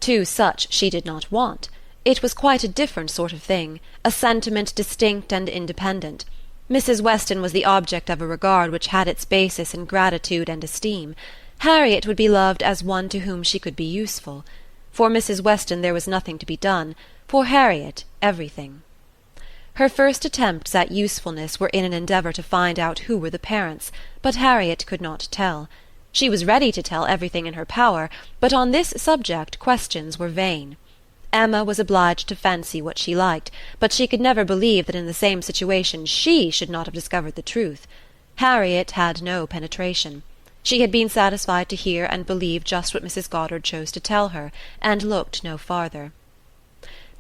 2 such she did not want. It was quite a different sort of thing, a sentiment distinct and independent. Mrs. Weston was the object of a regard which had its basis in gratitude and esteem. Harriet would be loved as one to whom she could be useful. For Mrs. Weston there was nothing to be done, for Harriet everything. Her first attempts at usefulness were in an endeavour to find out who were the parents, but Harriet could not tell. She was ready to tell everything in her power, but on this subject questions were vain. Emma was obliged to fancy what she liked, but she could never believe that in the same situation she should not have discovered the truth. Harriet had no penetration. She had been satisfied to hear and believe just what Mrs. Goddard chose to tell her, and looked no farther.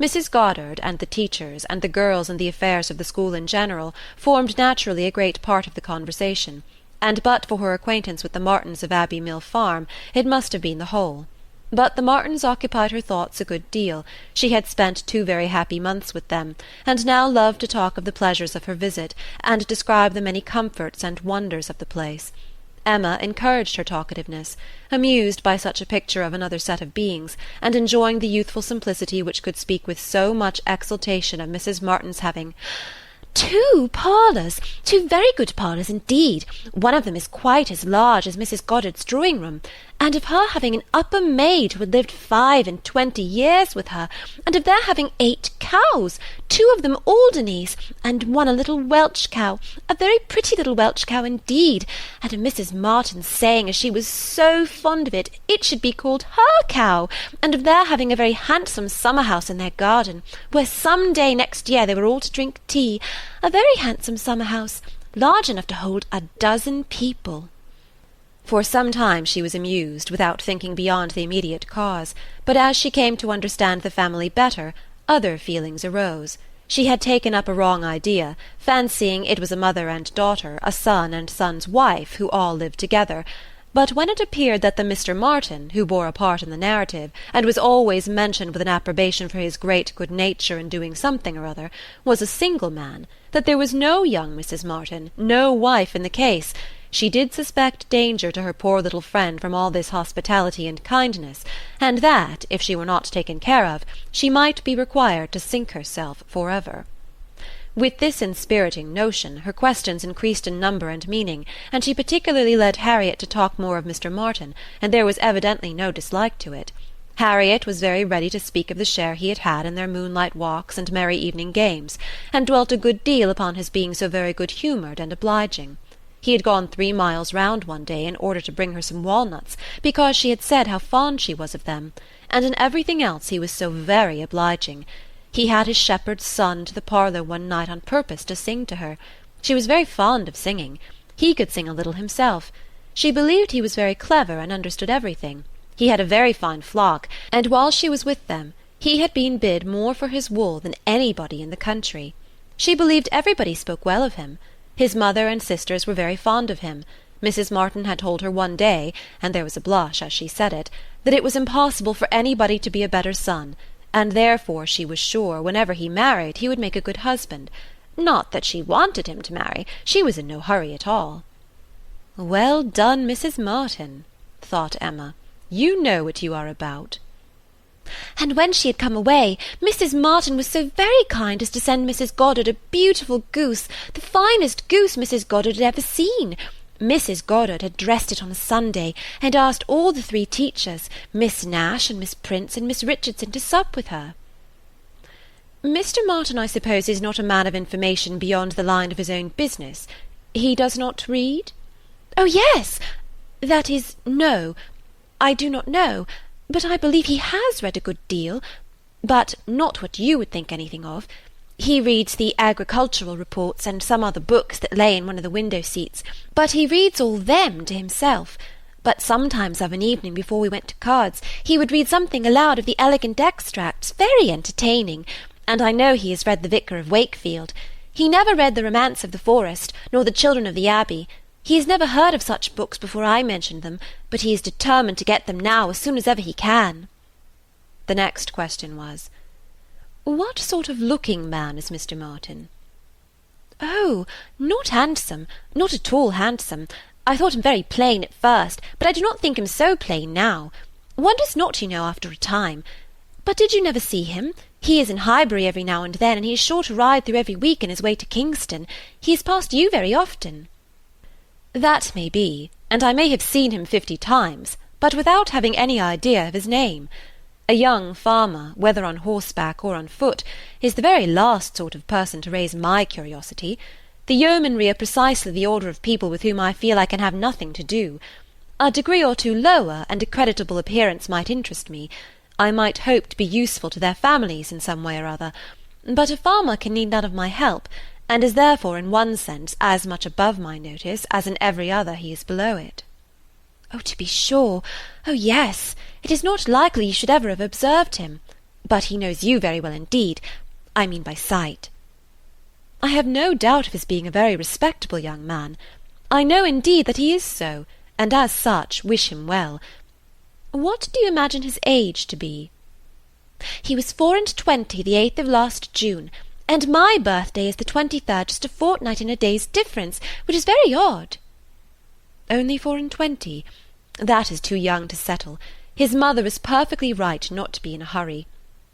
Mrs. Goddard, and the teachers, and the girls, and the affairs of the school in general, formed naturally a great part of the conversation, and but for her acquaintance with the Martins of Abbey Mill Farm, it must have been the whole. But the Martins occupied her thoughts a good deal. She had spent 2 very happy months with them, and now loved to talk of the pleasures of her visit, and describe the many comforts and wonders of the place. Emma encouraged her talkativeness, amused by such a picture of another set of beings, and enjoying the youthful simplicity which could speak with so much exultation of Mrs. Martin's having 2 parlours, 2 very good parlours indeed. One of them is quite as large as Mrs. Goddard's drawing-room, and of her having an upper maid who had lived 25 years with her, and of their having 8 cows, 2 of them Alderneys, and one a little Welch cow, a very pretty little Welch cow indeed, and of Mrs. Martin's saying, as she was so fond of it, it should be called her cow, and of their having a very handsome summer-house in their garden, where some day next year they were all to drink tea, a very handsome summer-house, large enough to hold 12 people. For some time she was amused, without thinking beyond the immediate cause, but as she came to understand the family better, other feelings arose. She had taken up a wrong idea, fancying it was a mother and daughter, a son and son's wife, who all lived together. But when it appeared that the Mr. Martin, who bore a part in the narrative, and was always mentioned with an approbation for his great good nature in doing something or other, was a single man, that there was no young Mrs. Martin, no wife in the case, she did suspect danger to her poor little friend from all this hospitality and kindness, and that, if she were not taken care of, she might be required to sink herself for ever. With this inspiriting notion, her questions increased in number and meaning, and she particularly led Harriet to talk more of Mr. Martin, and there was evidently no dislike to it. Harriet was very ready to speak of the share he had had in their moonlight walks and merry evening games, and dwelt a good deal upon his being so very good-humoured and obliging. He had gone 3 miles round one day in order to bring her some walnuts, because she had said how fond she was of them, and in everything else he was so very obliging. He had his shepherd's son to the parlour one night on purpose to sing to her. She was very fond of singing. He could sing a little himself. She believed he was very clever and understood everything. He had a very fine flock, and while she was with them, he had been bid more for his wool than anybody in the country. She believed everybody spoke well of him. His mother and sisters were very fond of him. Mrs. Martin had told her one day, and there was a blush as she said it, that it was impossible for anybody to be a better son, and therefore she was sure, whenever he married, he would make a good husband. Not that she wanted him to marry. She was in no hurry at all. "Well done, Mrs. Martin," thought Emma. "You know what you are about." And when she had come away, Mrs. Martin was so very kind as to send Mrs. Goddard a beautiful goose, the finest goose Mrs. Goddard had ever seen. Mrs. Goddard had dressed it on a Sunday, and asked all the 3 teachers, Miss Nash and Miss Prince and Miss Richardson, to sup with her. Mr. Martin, I suppose, is not a man of information beyond the line of his own business. He does not read? Oh, yes! That is, no. I do not know, but I believe he has read a good deal, but not what you would think anything of. He reads the agricultural reports and some other books that lay in one of the window-seats, but he reads all them to himself. But sometimes of an evening before we went to cards, he would read something aloud of the elegant extracts, very entertaining, and I know he has read the Vicar of Wakefield. He never read the Romance of the Forest, nor the Children of the Abbey. He has never heard of such books before I mentioned them, but he is determined to get them now as soon as ever he can. The next question was, what sort of looking man is Mr. Martin? Oh, not handsome, not at all handsome. I thought him very plain at first, but I do not think him so plain now. One does not, you know, after a time. But did you never see him? He is in Highbury every now and then, and he is sure to ride through every week in his way to Kingston. He has passed you very often. That may be, and I may have seen him 50 times, but without having any idea of his name. A young farmer, whether on horseback or on foot, is the very last sort of person to raise my curiosity. The yeomanry are precisely the order of people with whom I feel I can have nothing to do. A degree or 2 lower, and a creditable appearance might interest me. I might hope to be useful to their families in some way or other, but a farmer can need none of my help, and is therefore in one sense as much above my notice as in every other he is below it. Oh, to be sure! Oh, yes! It is not likely you should ever have observed him, but he knows you very well indeed, I mean by sight. I have no doubt of his being a very respectable young man. I know indeed that he is so, and as such wish him well. What do you imagine his age to be? He was 24 the 8th of last June, and my birthday is the 23rd, just a fortnight and a day's difference, which is very odd. Only 24? That is too young to settle. His mother is perfectly right not to be in a hurry.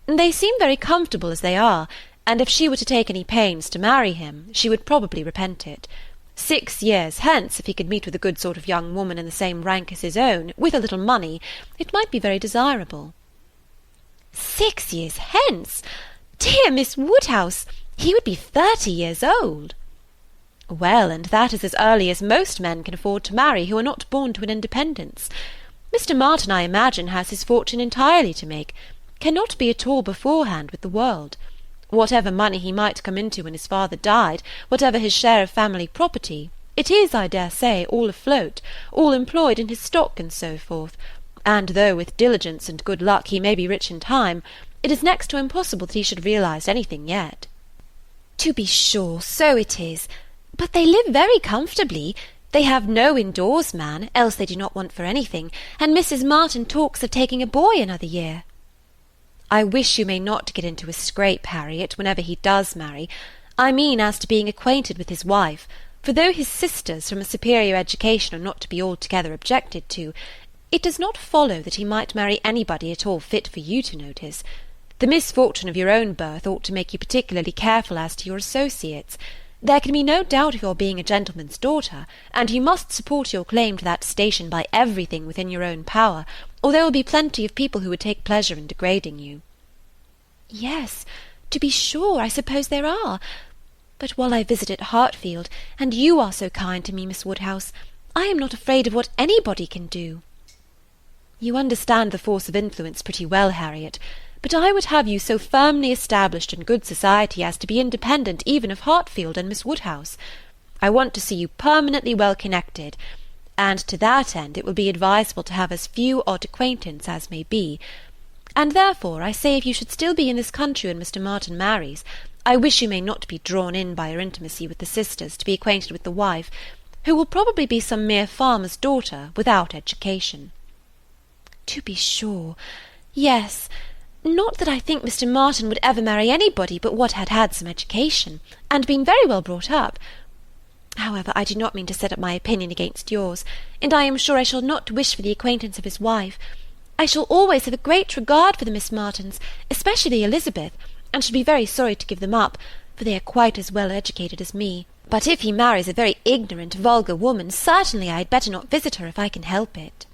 They seem very comfortable as they are, and if she were to take any pains to marry him, she would probably repent it. 6 years hence, if he could meet with a good sort of young woman in the same rank as his own, with a little money, it might be very desirable. 6 years hence? Dear Miss Woodhouse, he would be 30 years old. Well, and that is as early as most men can afford to marry who are not born to an independence. Mr. Martin, I imagine, has his fortune entirely to make, cannot be at all beforehand with the world. Whatever money he might come into when his father died, whatever his share of family property, it is, I dare say, all afloat, all employed in his stock and so forth, and though with diligence and good luck he may be rich in time, it is next to impossible that he should realize anything yet. To be sure, so it is. But they live very comfortably. They have no indoors man, else they do not want for anything, and Mrs. Martin talks of taking a boy another year. I wish you may not get into a scrape, Harriet, whenever he does marry. I mean as to being acquainted with his wife, for though his sisters from a superior education are not to be altogether objected to, it does not follow that he might marry anybody at all fit for you to notice. The misfortune of your own birth ought to make you particularly careful as to your associates. There can be no doubt of your being a gentleman's daughter, and you must support your claim to that station by everything within your own power, or there will be plenty of people who would take pleasure in degrading you. Yes, to be sure, I suppose there are. But while I visit at Hartfield, and you are so kind to me, Miss Woodhouse, I am not afraid of what anybody can do. You understand the force of influence pretty well, Harriet, but I would have you so firmly established in good society as to be independent even of Hartfield and Miss Woodhouse. I want to see you permanently well connected, and to that end it will be advisable to have as few odd acquaintance as may be. And therefore I say if you should still be in this country when Mr. Martin marries, I wish you may not be drawn in by your intimacy with the sisters to be acquainted with the wife, who will probably be some mere farmer's daughter without education. To be sure, yes. Not that I think Mr. Martin would ever marry anybody but what had had some education, and been very well brought up. However, I do not mean to set up my opinion against yours, and I am sure I shall not wish for the acquaintance of his wife. I shall always have a great regard for the Miss Martins, especially Elizabeth, and should be very sorry to give them up, for they are quite as well educated as me. But if he marries a very ignorant, vulgar woman, certainly I had better not visit her if I can help it."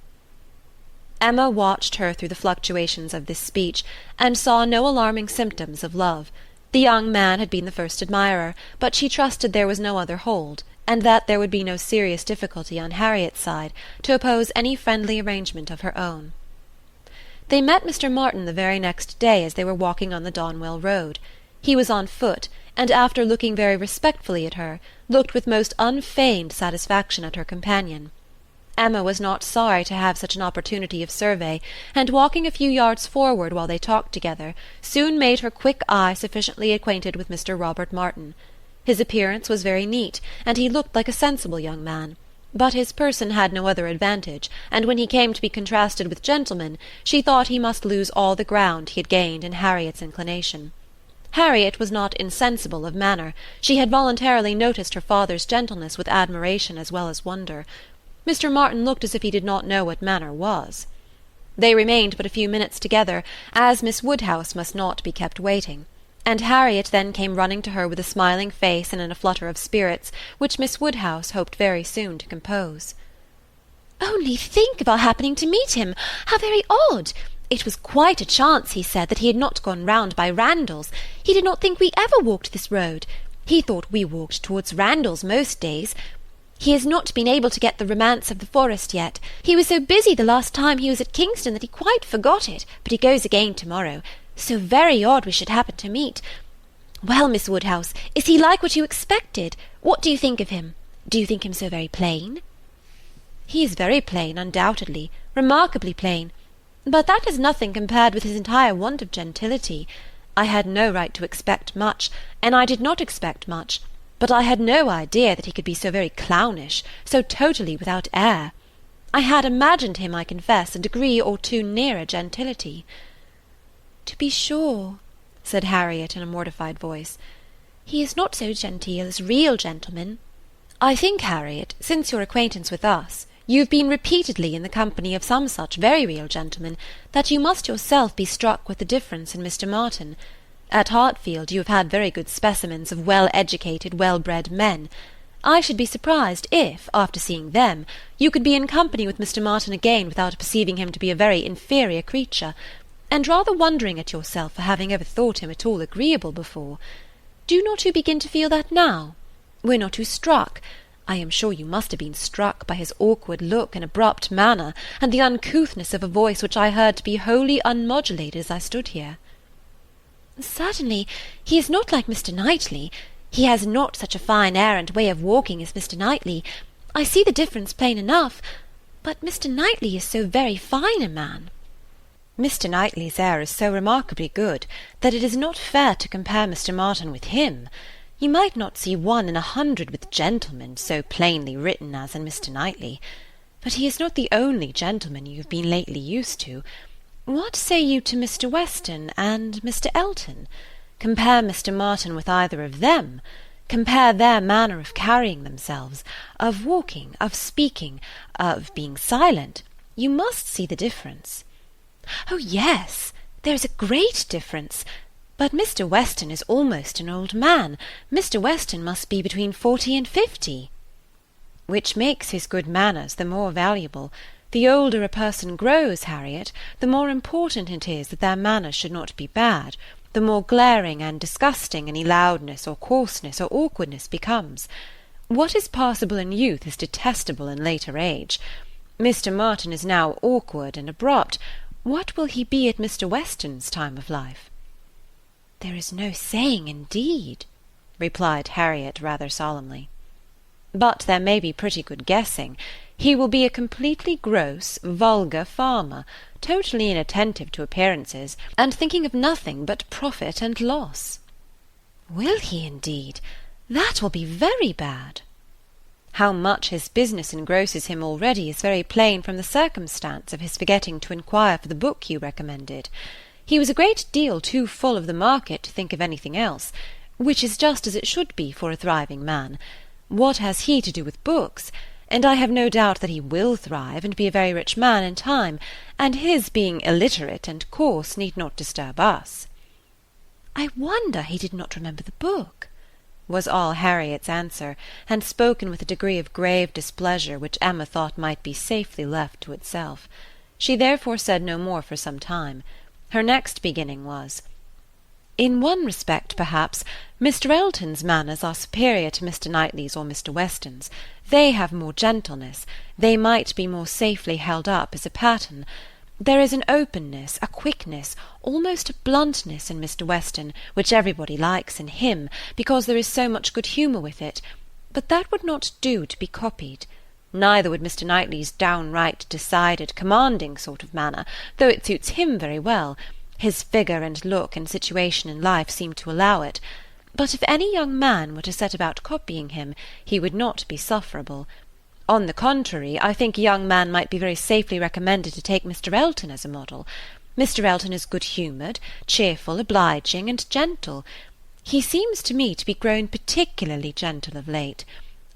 Emma watched her through the fluctuations of this speech, and saw no alarming symptoms of love. The young man had been the first admirer, but she trusted there was no other hold, and that there would be no serious difficulty on Harriet's side to oppose any friendly arrangement of her own. They met Mr. Martin the very next day as they were walking on the Donwell road. He was on foot, and after looking very respectfully at her, looked with most unfeigned satisfaction at her companion. Emma was not sorry to have such an opportunity of survey, and walking a few yards forward while they talked together, soon made her quick eye sufficiently acquainted with Mr. Robert Martin. His appearance was very neat, and he looked like a sensible young man. But his person had no other advantage, and when he came to be contrasted with gentlemen, she thought he must lose all the ground he had gained in Harriet's inclination. Harriet was not insensible of manner. She had voluntarily noticed her father's gentleness with admiration as well as wonder. Mr. Martin looked as if he did not know what manner was. They remained but a few minutes together, as Miss Woodhouse must not be kept waiting, and Harriet then came running to her with a smiling face and in a flutter of spirits, which Miss Woodhouse hoped very soon to compose. "Only think of our happening to meet him! How very odd! It was quite a chance, he said, that he had not gone round by Randalls. He did not think we ever walked this road. He thought we walked towards Randalls most days. He has not been able to get the romance of the forest yet. He was so busy the last time he was at Kingston that he quite forgot it, but he goes again to-morrow. So very odd we should happen to meet. Well, Miss Woodhouse, is he like what you expected? What do you think of him? Do you think him so very plain?" "He is very plain, undoubtedly, remarkably plain. But that is nothing compared with his entire want of gentility. I had no right to expect much, and I did not expect much, but I had no idea that he could be so very clownish, so totally without air. I had imagined him, I confess, a degree or two nearer gentility." "To be sure," said Harriet in a mortified voice, "he is not so genteel as real gentlemen." "I think, Harriet, since your acquaintance with us, you have been repeatedly in the company of some such very real gentlemen, that you must yourself be struck with the difference in Mr. Martin. At Hartfield you have had very good specimens of well-educated, well-bred men. I should be surprised if, after seeing them, you could be in company with Mr. Martin again without perceiving him to be a very inferior creature, and rather wondering at yourself for having ever thought him at all agreeable before. Do not you begin to feel that now? Were not you struck? I am sure you must have been struck by his awkward look and abrupt manner, and the uncouthness of a voice which I heard to be wholly unmodulated as I stood here." "Certainly, he is not like Mr. Knightley. He has not such a fine air and way of walking as Mr. Knightley. I see the difference plain enough. But Mr. Knightley is so very fine a man." "Mr. Knightley's air is so remarkably good, that it is not fair to compare Mr. Martin with him. You might not see one in 100 with gentlemen so plainly written as in Mr. Knightley. But he is not the only gentleman you have been lately used to. What say you to Mr. Weston and Mr. Elton? Compare Mr. Martin with either of them. Compare their manner of carrying themselves, of walking, of speaking, of being silent. You must see the difference." "Oh, yes, there is a great difference. But Mr. Weston is almost an old man. Mr. Weston must be between 40 and 50. "Which makes his good manners the more valuable. The older a person grows, Harriet, the more important it is that their manners should not be bad, the more glaring and disgusting any loudness or coarseness or awkwardness becomes. What is passable in youth is detestable in later age. Mr. Martin is now awkward and abrupt. What will he be at Mr. Weston's time of life?" "There is no saying, indeed," replied Harriet rather solemnly. "But there may be pretty good guessing. He will be a completely gross, vulgar farmer, totally inattentive to appearances, and thinking of nothing but profit and loss." "Will he, indeed? That will be very bad." "How much his business engrosses him already is very plain from the circumstance of his forgetting to inquire for the book you recommended. He was a great deal too full of the market to think of anything else, which is just as it should be for a thriving man. What has he to do with books? and I have no doubt that he will thrive and be a very rich man in time, and his being illiterate and coarse need not disturb us." "I wonder he did not remember the book," was all Harriet's answer, and spoken with a degree of grave displeasure which Emma thought might be safely left to itself. She therefore said no more for some time. Her next beginning was, "In one respect, perhaps, Mr. Elton's manners are superior to Mr. Knightley's or Mr. Weston's. They have more gentleness. They might be more safely held up as a pattern. There is an openness, a quickness, almost a bluntness in Mr. Weston, which everybody likes in him, because there is so much good humour with it. But that would not do to be copied. Neither would Mr. Knightley's downright, decided, commanding sort of manner, though it suits him very well. His figure and look and situation in life seem to allow it. But if any young man were to set about copying him, he would not be sufferable. On the contrary, I think a young man might be very safely recommended to take Mr. Elton as a model. Mr. Elton is good-humoured, cheerful, obliging, and gentle. He seems to me to be grown particularly gentle of late.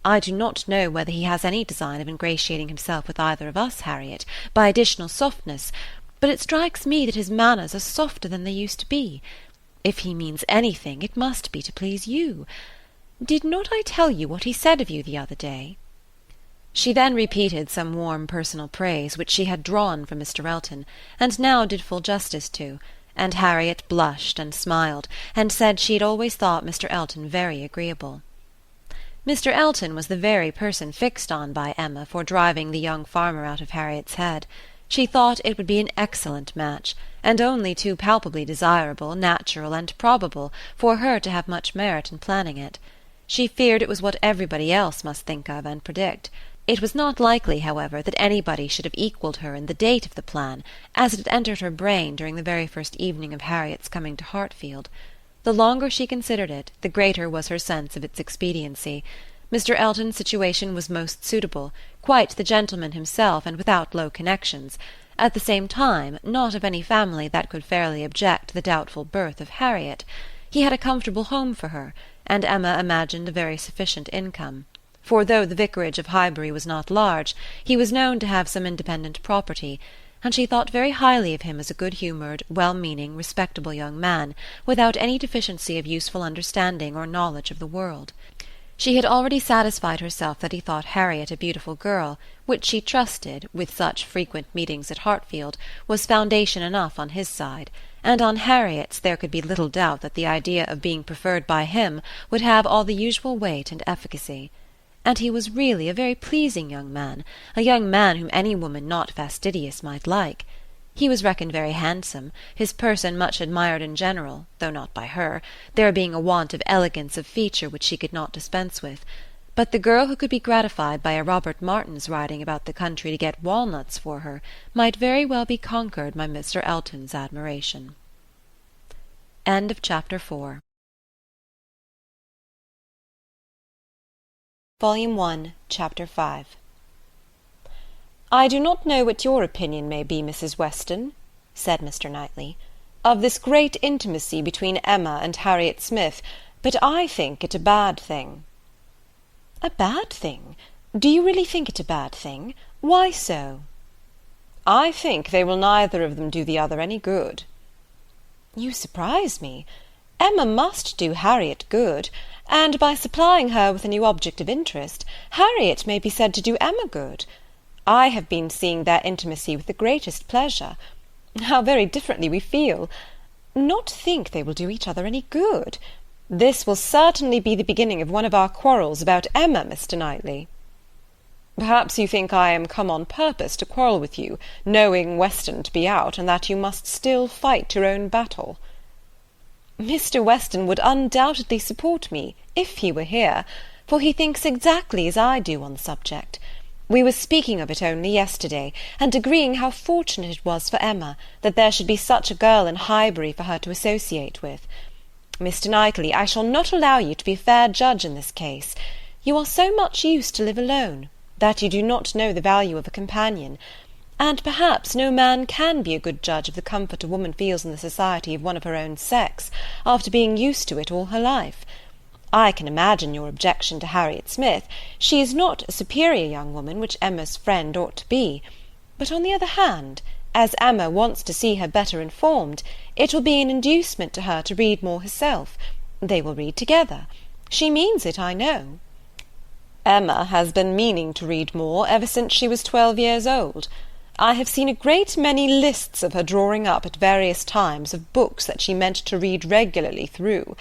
I do not know whether he has any design of ingratiating himself with either of us, Harriet, by additional softness, but it strikes me that his manners are softer than they used to be. If he means anything, it must be to please you. Did not I tell you what he said of you the other day?" She then repeated some warm personal praise which she had drawn from Mr. Elton, and now did full justice to, and Harriet blushed and smiled, and said she had always thought Mr. Elton very agreeable. Mr. Elton was the very person fixed on by Emma for driving the young farmer out of Harriet's head. She thought it would be an excellent match, and only too palpably desirable, natural, and probable for her to have much merit in planning it. She feared it was what everybody else must think of and predict. It was not likely, however, that anybody should have equalled her in the date of the plan, as it had entered her brain during the very first evening of Harriet's coming to Hartfield. The longer she considered it, the greater was her sense of its expediency. Mr. Elton's situation was most suitable, quite the gentleman himself, and without low connections. At the same time, not of any family that could fairly object to the doubtful birth of Harriet. He had a comfortable home for her, and Emma imagined a very sufficient income. For though the vicarage of Highbury was not large, he was known to have some independent property, and she thought very highly of him as a good-humoured, well-meaning, respectable young man, without any deficiency of useful understanding or knowledge of the world. She had already satisfied herself that he thought Harriet a beautiful girl, which she trusted, with such frequent meetings at Hartfield, was foundation enough on his side, and on Harriet's there could be little doubt that the idea of being preferred by him would have all the usual weight and efficacy. And he was really a very pleasing young man whom any woman not fastidious might like. He was reckoned very handsome, his person much admired in general, though not by her, there being a want of elegance of feature which she could not dispense with. But the girl who could be gratified by a Robert Martin's riding about the country to get walnuts for her might very well be conquered by Mr. Elton's admiration. End of Chapter 4. Volume 1, Chapter 5. "I do not know what your opinion may be, Mrs. Weston," said Mr. Knightley, "of this great intimacy between Emma and Harriet Smith, but I think it a bad thing." "A bad thing? Do you really think it a bad thing? Why so?" "I think they will neither of them do the other any good." "You surprise me. Emma must do Harriet good, and by supplying her with a new object of interest, Harriet may be said to do Emma good. I have been seeing their intimacy with the greatest pleasure. How very differently we feel! Not think they will do each other any good. This will certainly be the beginning of one of our quarrels about Emma, Mr. Knightley." "Perhaps you think I am come on purpose to quarrel with you, knowing Weston to be out, and that you must still fight your own battle." "Mr. Weston would undoubtedly support me, if he were here, for he thinks exactly as I do on the subject. We were speaking of it only yesterday, and agreeing how fortunate it was for Emma that there should be such a girl in Highbury for her to associate with. Mr. Knightley, I shall not allow you to be a fair judge in this case. You are so much used to live alone, that you do not know the value of a companion, and perhaps no man can be a good judge of the comfort a woman feels in the society of one of her own sex, after being used to it all her life. I can imagine your objection to Harriet Smith. She is not a superior young woman, which Emma's friend ought to be. But on the other hand, as Emma wants to see her better informed, it will be an inducement to her to read more herself. They will read together. She means it, I know. Emma has been meaning to read more ever since she was 12 years old. I have seen a great many lists of her drawing up at various times of books that she meant to read regularly through.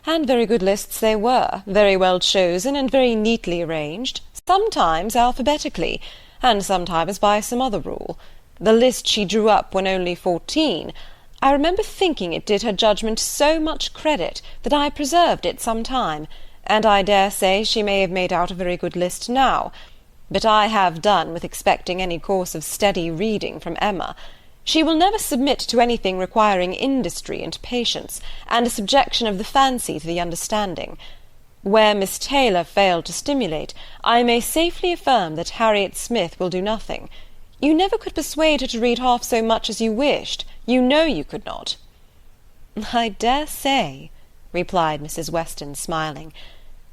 And very good lists they were, very well chosen and very neatly arranged, sometimes alphabetically, and sometimes by some other rule. The list she drew up when only 14, I remember thinking it did her judgment so much credit that I preserved it some time, and I dare say she may have made out a very good list now. But I have done with expecting any course of steady reading from Emma. She will never submit to anything requiring industry and patience, and a subjection of the fancy to the understanding. Where Miss Taylor failed to stimulate, I may safely affirm that Harriet Smith will do nothing. You never could persuade her to read half so much as you wished. You know you could not. I dare say, replied Mrs. Weston, smiling,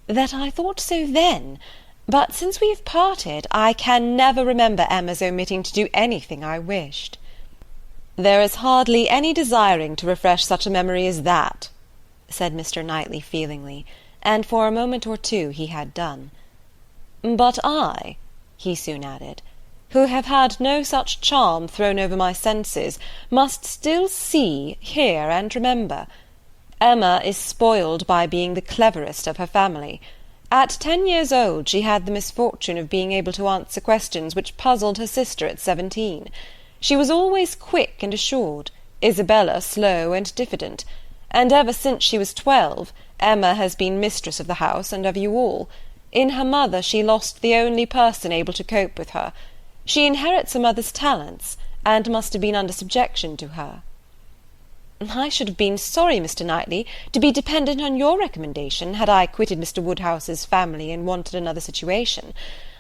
that I thought so then, but since we have parted, I can never remember Emma's omitting to do anything I wished. There is hardly any desiring to refresh such a memory as that, said Mr. Knightley feelingly, and for a moment or two he had done. But I, he soon added, who have had no such charm thrown over my senses, must still see, hear, and remember. Emma is spoiled by being the cleverest of her family. At 10 years old she had the misfortune of being able to answer questions which puzzled her sister at 17. She was always quick and assured, Isabella slow and diffident, and ever since she was 12, Emma has been mistress of the house and of you all. In her mother she lost the only person able to cope with her. She inherits her mother's talents, and must have been under subjection to her. I should have been sorry, Mr. Knightley, to be dependent on your recommendation, had I quitted Mr. Woodhouse's family and wanted another situation.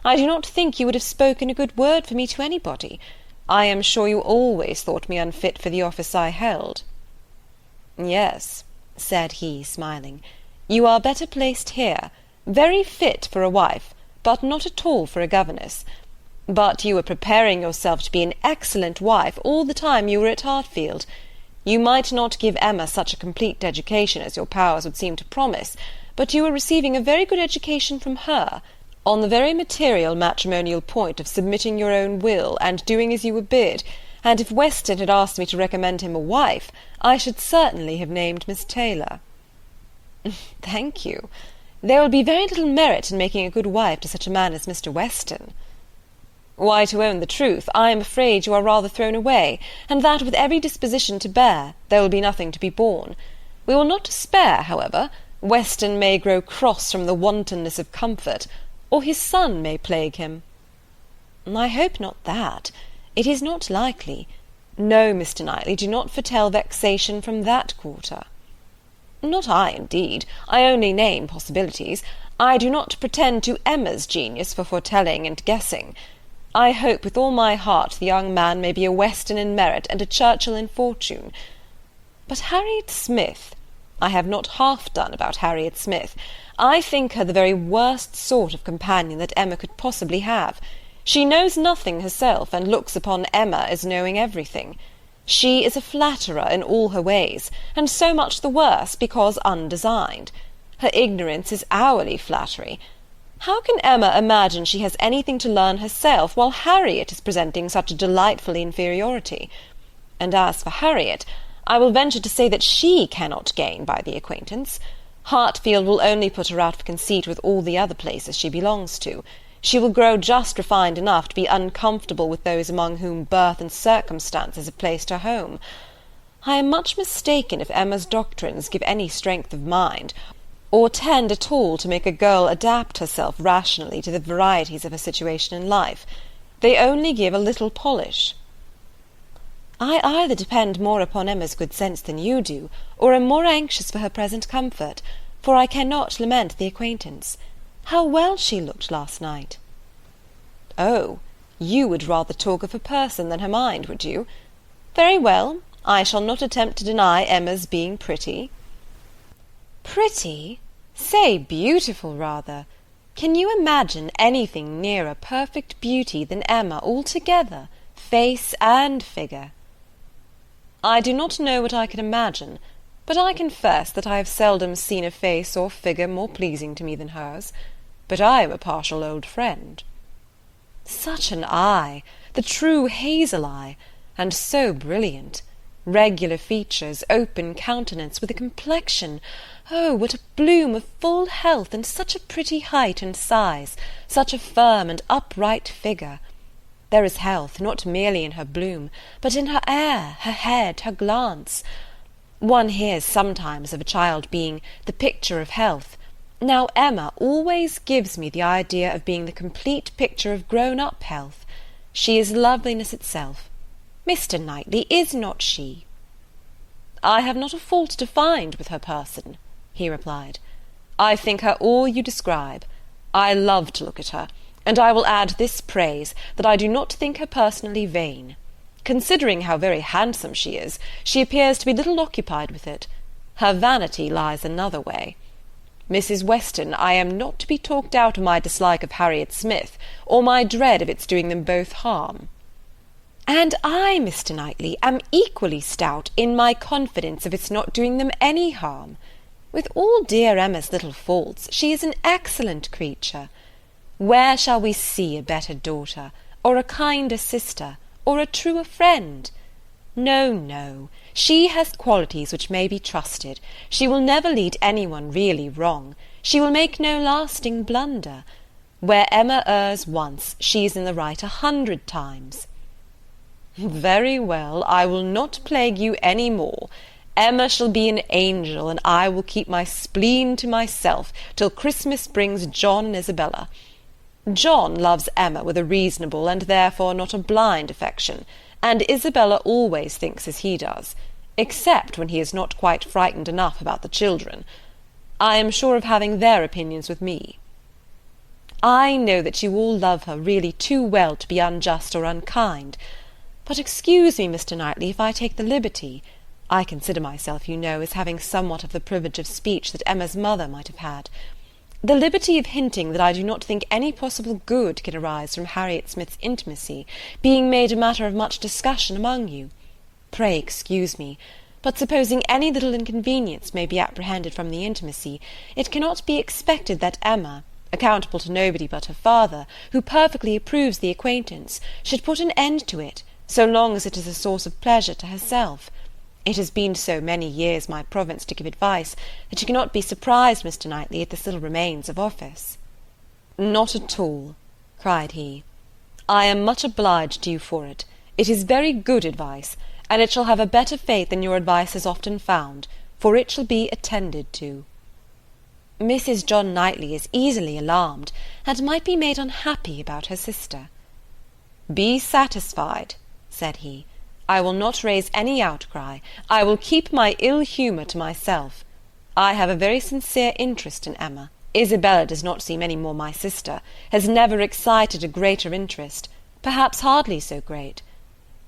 I do not think you would have spoken a good word for me to anybody. I am sure you always thought me unfit for the office I held. Yes, said he, smiling, you are better placed here, very fit for a wife, but not at all for a governess. But you were preparing yourself to be an excellent wife all the time you were at Hartfield. You might not give Emma such a complete education as your powers would seem to promise, but you were receiving a very good education from her, on the very material matrimonial point of submitting your own will, and doing as you were bid, and if Weston had asked me to recommend him a wife, I should certainly have named Miss Taylor. Thank you. There will be very little merit in making a good wife to such a man as Mr. Weston. Why, to own the truth, I am afraid you are rather thrown away, and that with every disposition to bear, there will be nothing to be borne. We will not despair, however. Weston may grow cross from the wantonness of comfort, or his son may plague him. I hope not that. It is not likely. No, Mr. Knightley, do not foretell vexation from that quarter. Not I, indeed. I only name possibilities. I do not pretend to Emma's genius for foretelling and guessing. I hope with all my heart the young man may be a Weston in merit and a Churchill in fortune. But Harriet Smith, I have not half done about Harriet Smith. I think her the very worst sort of companion that Emma could possibly have. She knows nothing herself, and looks upon Emma as knowing everything. She is a flatterer in all her ways, and so much the worse because undesigned. Her ignorance is hourly flattery. How can Emma imagine she has anything to learn herself, while Harriet is presenting such a delightful inferiority? And as for Harriet, I will venture to say that she cannot gain by the acquaintance. Hartfield will only put her out of conceit with all the other places she belongs to. She will grow just refined enough to be uncomfortable with those among whom birth and circumstances have placed her home. I am much mistaken if Emma's doctrines give any strength of mind, or tend at all to make a girl adapt herself rationally to the varieties of her situation in life. They only give a little polish. I either depend more upon Emma's good sense than you do, or am more anxious for her present comfort, for I cannot lament the acquaintance. How well she looked last night! Oh, you would rather talk of her person than her mind, would you? Very well, I shall not attempt to deny Emma's being pretty. Pretty? Say beautiful, rather. Can you imagine anything nearer perfect beauty than Emma altogether, face and figure? I do not know what I can imagine, but I confess that I have seldom seen a face or figure more pleasing to me than hers. But I am a partial old friend. Such an eye, the true hazel eye, and so brilliant! Regular features, open countenance, with a complexion, oh, what a bloom of full health, and such a pretty height and size, such a firm and upright figure! There is health, not merely in her bloom, but in her air, her head, her glance. One hears sometimes of a child being the picture of health. Now Emma always gives me the idea of being the complete picture of grown-up health. She is loveliness itself. Mr. Knightley, is not she? I have not a fault to find with her person, he replied. I think her all you describe. I love to look at her, and I will add this praise, that I do not think her personally vain. Considering how very handsome she is, she appears to be little occupied with it. Her vanity lies another way. Mrs. Weston, I am not to be talked out of my dislike of Harriet Smith, or my dread of its doing them both harm. And I, Mr. Knightley, am equally stout in my confidence of its not doing them any harm. With all dear Emma's little faults, she is an excellent creature. Where shall we see a better daughter, or a kinder sister, or a truer friend? No, no, she has qualities which may be trusted. She will never lead any one really wrong. She will make no lasting blunder. Where Emma errs once, she is in the right 100 times. Very well, I will not plague you any more. Emma shall be an angel, and I will keep my spleen to myself till Christmas brings John and Isabella. John loves Emma with a reasonable and therefore not a blind affection, and Isabella always thinks as he does, except when he is not quite frightened enough about the children. I am sure of having their opinions with me. I know that you all love her really too well to be unjust or unkind. But excuse me, Mr. Knightley, if I take the liberty. I consider myself, you know, as having somewhat of the privilege of speech that Emma's mother might have had. The liberty of hinting that I do not think any possible good can arise from Harriet Smith's intimacy being made a matter of much discussion among you. Pray excuse me, but supposing any little inconvenience may be apprehended from the intimacy, it cannot be expected that Emma, accountable to nobody but her father, who perfectly approves the acquaintance, should put an end to it, so long as it is a source of pleasure to herself. It has been so many years my province to give advice, that you cannot be surprised, Mr. Knightley, at the still remains of office. Not at all, cried he. I am much obliged to you for it. It is very good advice, and it shall have a better fate than your advice has often found, for it shall be attended to. Mrs. John Knightley is easily alarmed, and might be made unhappy about her sister. Be satisfied, said he. I will not raise any outcry. I will keep my ill humour to myself. I have a very sincere interest in Emma. Isabella does not seem any more my sister, has never excited a greater interest, perhaps hardly so great.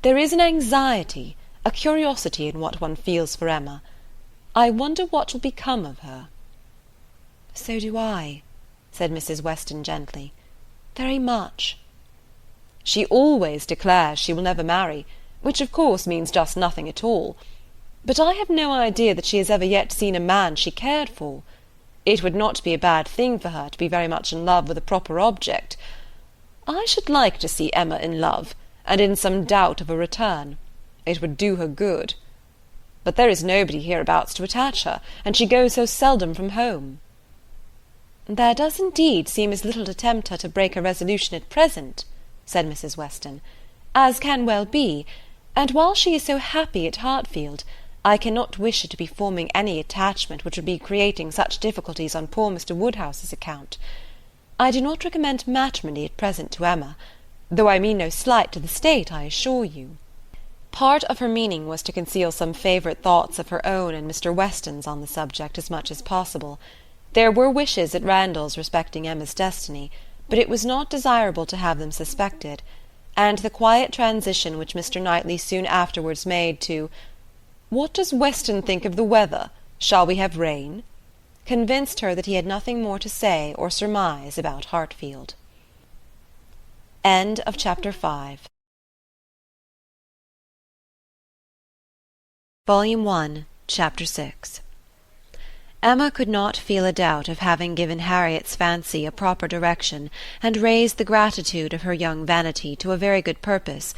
There is an anxiety, a curiosity in what one feels for Emma. I wonder what will become of her. So do I, said Mrs. Weston gently, very much. She always declares she will never marry, which of course means just nothing at all. But I have no idea that she has ever yet seen a man she cared for. It would not be a bad thing for her to be very much in love with a proper object. I should like to see Emma in love, and in some doubt of a return. It would do her good. But there is nobody hereabouts to attach her, and she goes so seldom from home. There does indeed seem as little to tempt her to break her resolution at present, said Mrs. Weston, as can well be, and while she is so happy at Hartfield, I cannot wish her to be forming any attachment which would be creating such difficulties on poor Mr. Woodhouse's account. I do not recommend matrimony at present to Emma, though I mean no slight to the state, I assure you. Part of her meaning was to conceal some favourite thoughts of her own and Mr. Weston's on the subject as much as possible. There were wishes at Randalls respecting Emma's destiny, but it was not desirable to have them suspected, and the quiet transition which Mr. Knightley soon afterwards made to "What does Weston think of the weather? Shall we have rain?" convinced her that he had nothing more to say or surmise about Hartfield. End of chapter 5. Volume 1, Chapter 6. Emma could not feel a doubt of having given Harriet's fancy a proper direction and raised the gratitude of her young vanity to a very good purpose,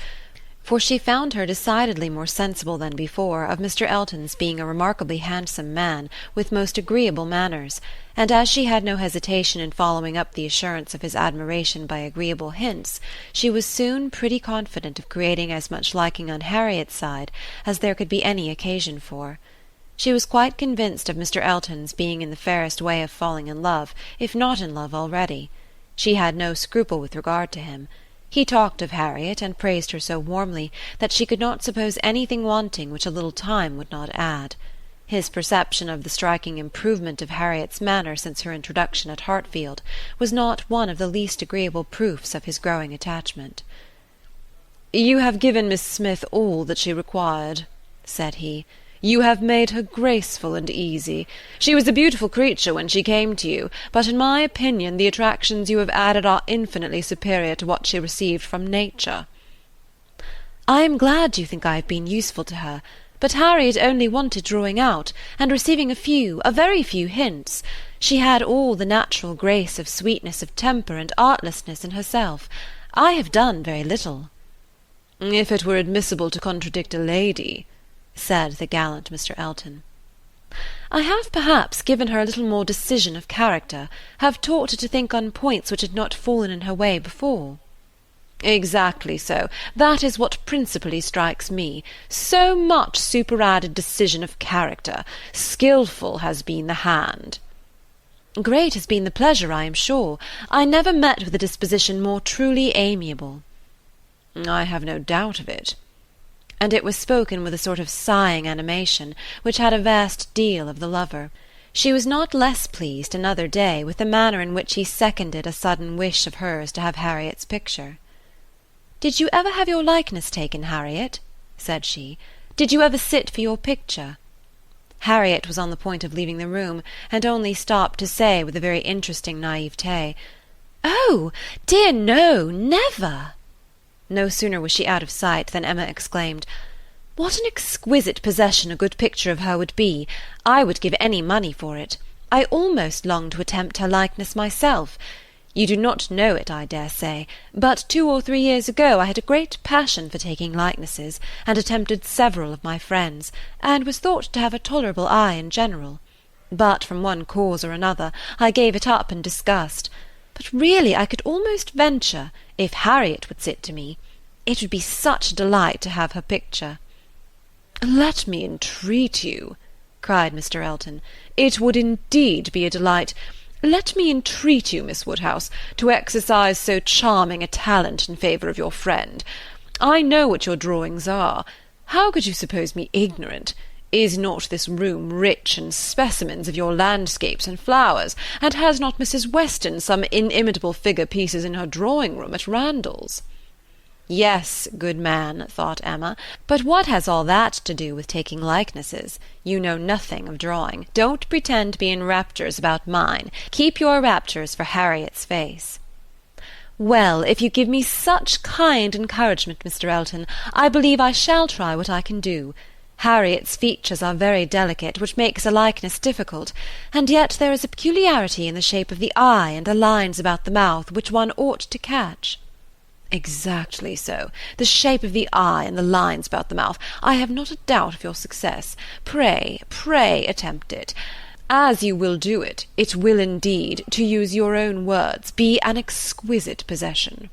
for she found her decidedly more sensible than before of Mr. Elton's being a remarkably handsome man with most agreeable manners, and as she had no hesitation in following up the assurance of his admiration by agreeable hints, she was soon pretty confident of creating as much liking on Harriet's side as there could be any occasion for. She was quite convinced of Mr. Elton's being in the fairest way of falling in love, if not in love already. She had no scruple with regard to him. He talked of Harriet, and praised her so warmly that she could not suppose anything wanting which a little time would not add. His perception of the striking improvement of Harriet's manner since her introduction at Hartfield was not one of the least agreeable proofs of his growing attachment. "You have given Miss Smith all that she required," said he. "You have made her graceful and easy. She was a beautiful creature when she came to you, but in my opinion the attractions you have added are infinitely superior to what she received from nature." "I am glad you think I have been useful to her, but Harriet only wanted drawing out, and receiving a very few hints. She had all the natural grace of sweetness of temper and artlessness in herself. I have done very little." "If it were admissible to contradict a lady," said the gallant Mr. Elton. "I have perhaps given her a little more decision of character, have taught her to think on points which had not fallen in her way before." "Exactly so. That is what principally strikes me. So much superadded decision of character. Skilful has been the hand." "Great has been the pleasure, I am sure. I never met with a disposition more truly amiable." "I have no doubt of it." And it was spoken with a sort of sighing animation, which had a vast deal of the lover. She was not less pleased another day with the manner in which he seconded a sudden wish of hers to have Harriet's picture. "Did you ever have your likeness taken, Harriet?" said she. "Did you ever sit for your picture?" Harriet was on the point of leaving the room, and only stopped to say with a very interesting naivete, "Oh, dear no, never!" No sooner was she out of sight than Emma exclaimed, "What an exquisite possession a good picture of her would be! I would give any money for it. I almost long to attempt her likeness myself. You do not know it, I dare say, but 2 or 3 years ago I had a great passion for taking likenesses, and attempted several of my friends, and was thought to have a tolerable eye in general. But from one cause or another I gave it up in disgust. But really I could almost venture, if Harriet would sit to me. It would be such a delight to have her picture." "Let me entreat you," cried Mr. Elton. "It would indeed be a delight. Let me entreat you, Miss Woodhouse, to exercise so charming a talent in favour of your friend. I know what your drawings are. How could you suppose me ignorant? Is not this room rich in specimens of your landscapes and flowers, and has not Mrs. Weston some inimitable figure pieces in her drawing-room at Randalls?" "Yes, good man," thought Emma, "but what has all that to do with taking likenesses? You know nothing of drawing. Don't pretend to be in raptures about mine. Keep your raptures for Harriet's face." "Well, if you give me such kind encouragement, Mr. Elton, I believe I shall try what I can do. Harriet's features are very delicate, which makes a likeness difficult, and yet there is a peculiarity in the shape of the eye and the lines about the mouth which one ought to catch." "Exactly so. The shape of the eye and the lines about the mouth. I have not a doubt of your success. Pray, pray attempt it. As you will do it, it will indeed, to use your own words, be an exquisite possession."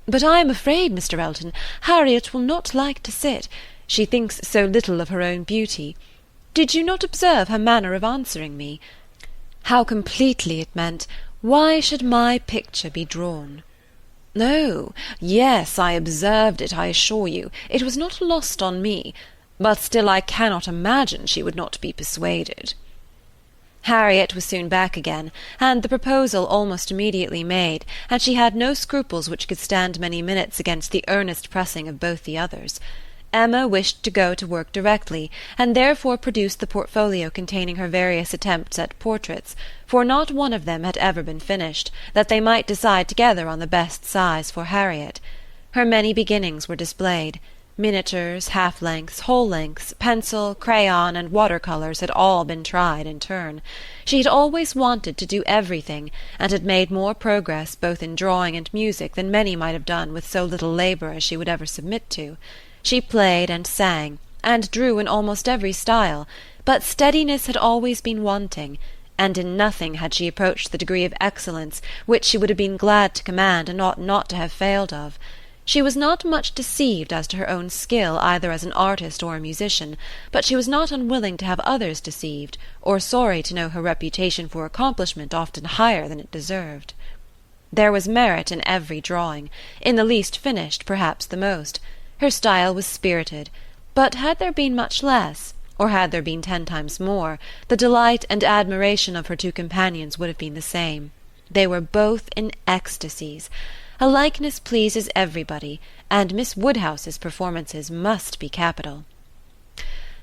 "But I am afraid, Mr. Elton, Harriet will not like to sit. She thinks so little of her own beauty. Did you not observe her manner of answering me? How completely it meant, 'Why should my picture be drawn?'" "Oh, yes, I observed it, I assure you. It was not lost on me. But still I cannot imagine she would not be persuaded." Harriet was soon back again, and the proposal almost immediately made, and she had no scruples which could stand many minutes against the earnest pressing of both the others. Emma wished to go to work directly, and therefore produced the portfolio containing her various attempts at portraits, for not one of them had ever been finished, that they might decide together on the best size for Harriet. Her many beginnings were displayed. Miniatures, half-lengths, whole-lengths, pencil, crayon, and water-colours had all been tried in turn. She had always wanted to do everything, and had made more progress both in drawing and music than many might have done with so little labour as she would ever submit to. She played and sang, and drew in almost every style, but steadiness had always been wanting, and in nothing had she approached the degree of excellence which she would have been glad to command and ought not to have failed of. She was not much deceived as to her own skill either as an artist or a musician, but she was not unwilling to have others deceived, or sorry to know her reputation for accomplishment often higher than it deserved. There was merit in every drawing, in the least finished perhaps the most. Her style was spirited, but had there been much less, or had there been 10 times more, the delight and admiration of her two companions would have been the same. They were both in ecstasies. A likeness pleases everybody, and Miss Woodhouse's performances must be capital.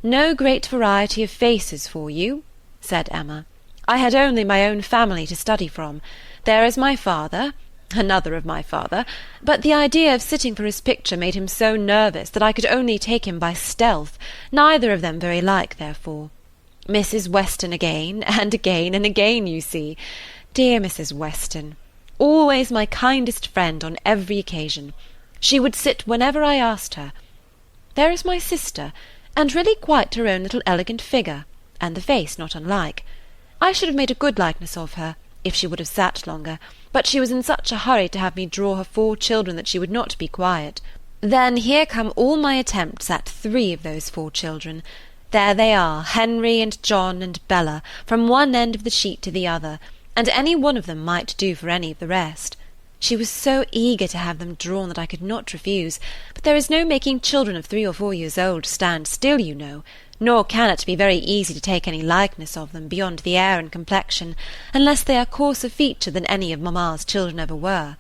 "No great variety of faces for you," said Emma. "I had only my own family to study from. There is my father, another of my father, but the idea of sitting for his picture made him so nervous that I could only take him by stealth, neither of them very like, therefore. Mrs. Weston again, and again, and again, you see. Dear Mrs. Weston! Always my kindest friend on every occasion. She would sit whenever I asked her. There is my sister, and really quite her own little elegant figure, and the face not unlike. I should have made a good likeness of her, if she would have sat longer, but she was in such a hurry to have me draw her 4 children that she would not be quiet. Then here come all my attempts at 3 of those 4 children. There they are, Henry and John and Bella, from one end of the sheet to the other, and any one of them might do for any of the rest. She was so eager to have them drawn that I could not refuse, but there is no making children of 3 or 4 years old stand still, you know, nor can it be very easy to take any likeness of them beyond the air and complexion, unless they are coarser feature than any of mamma's children ever were.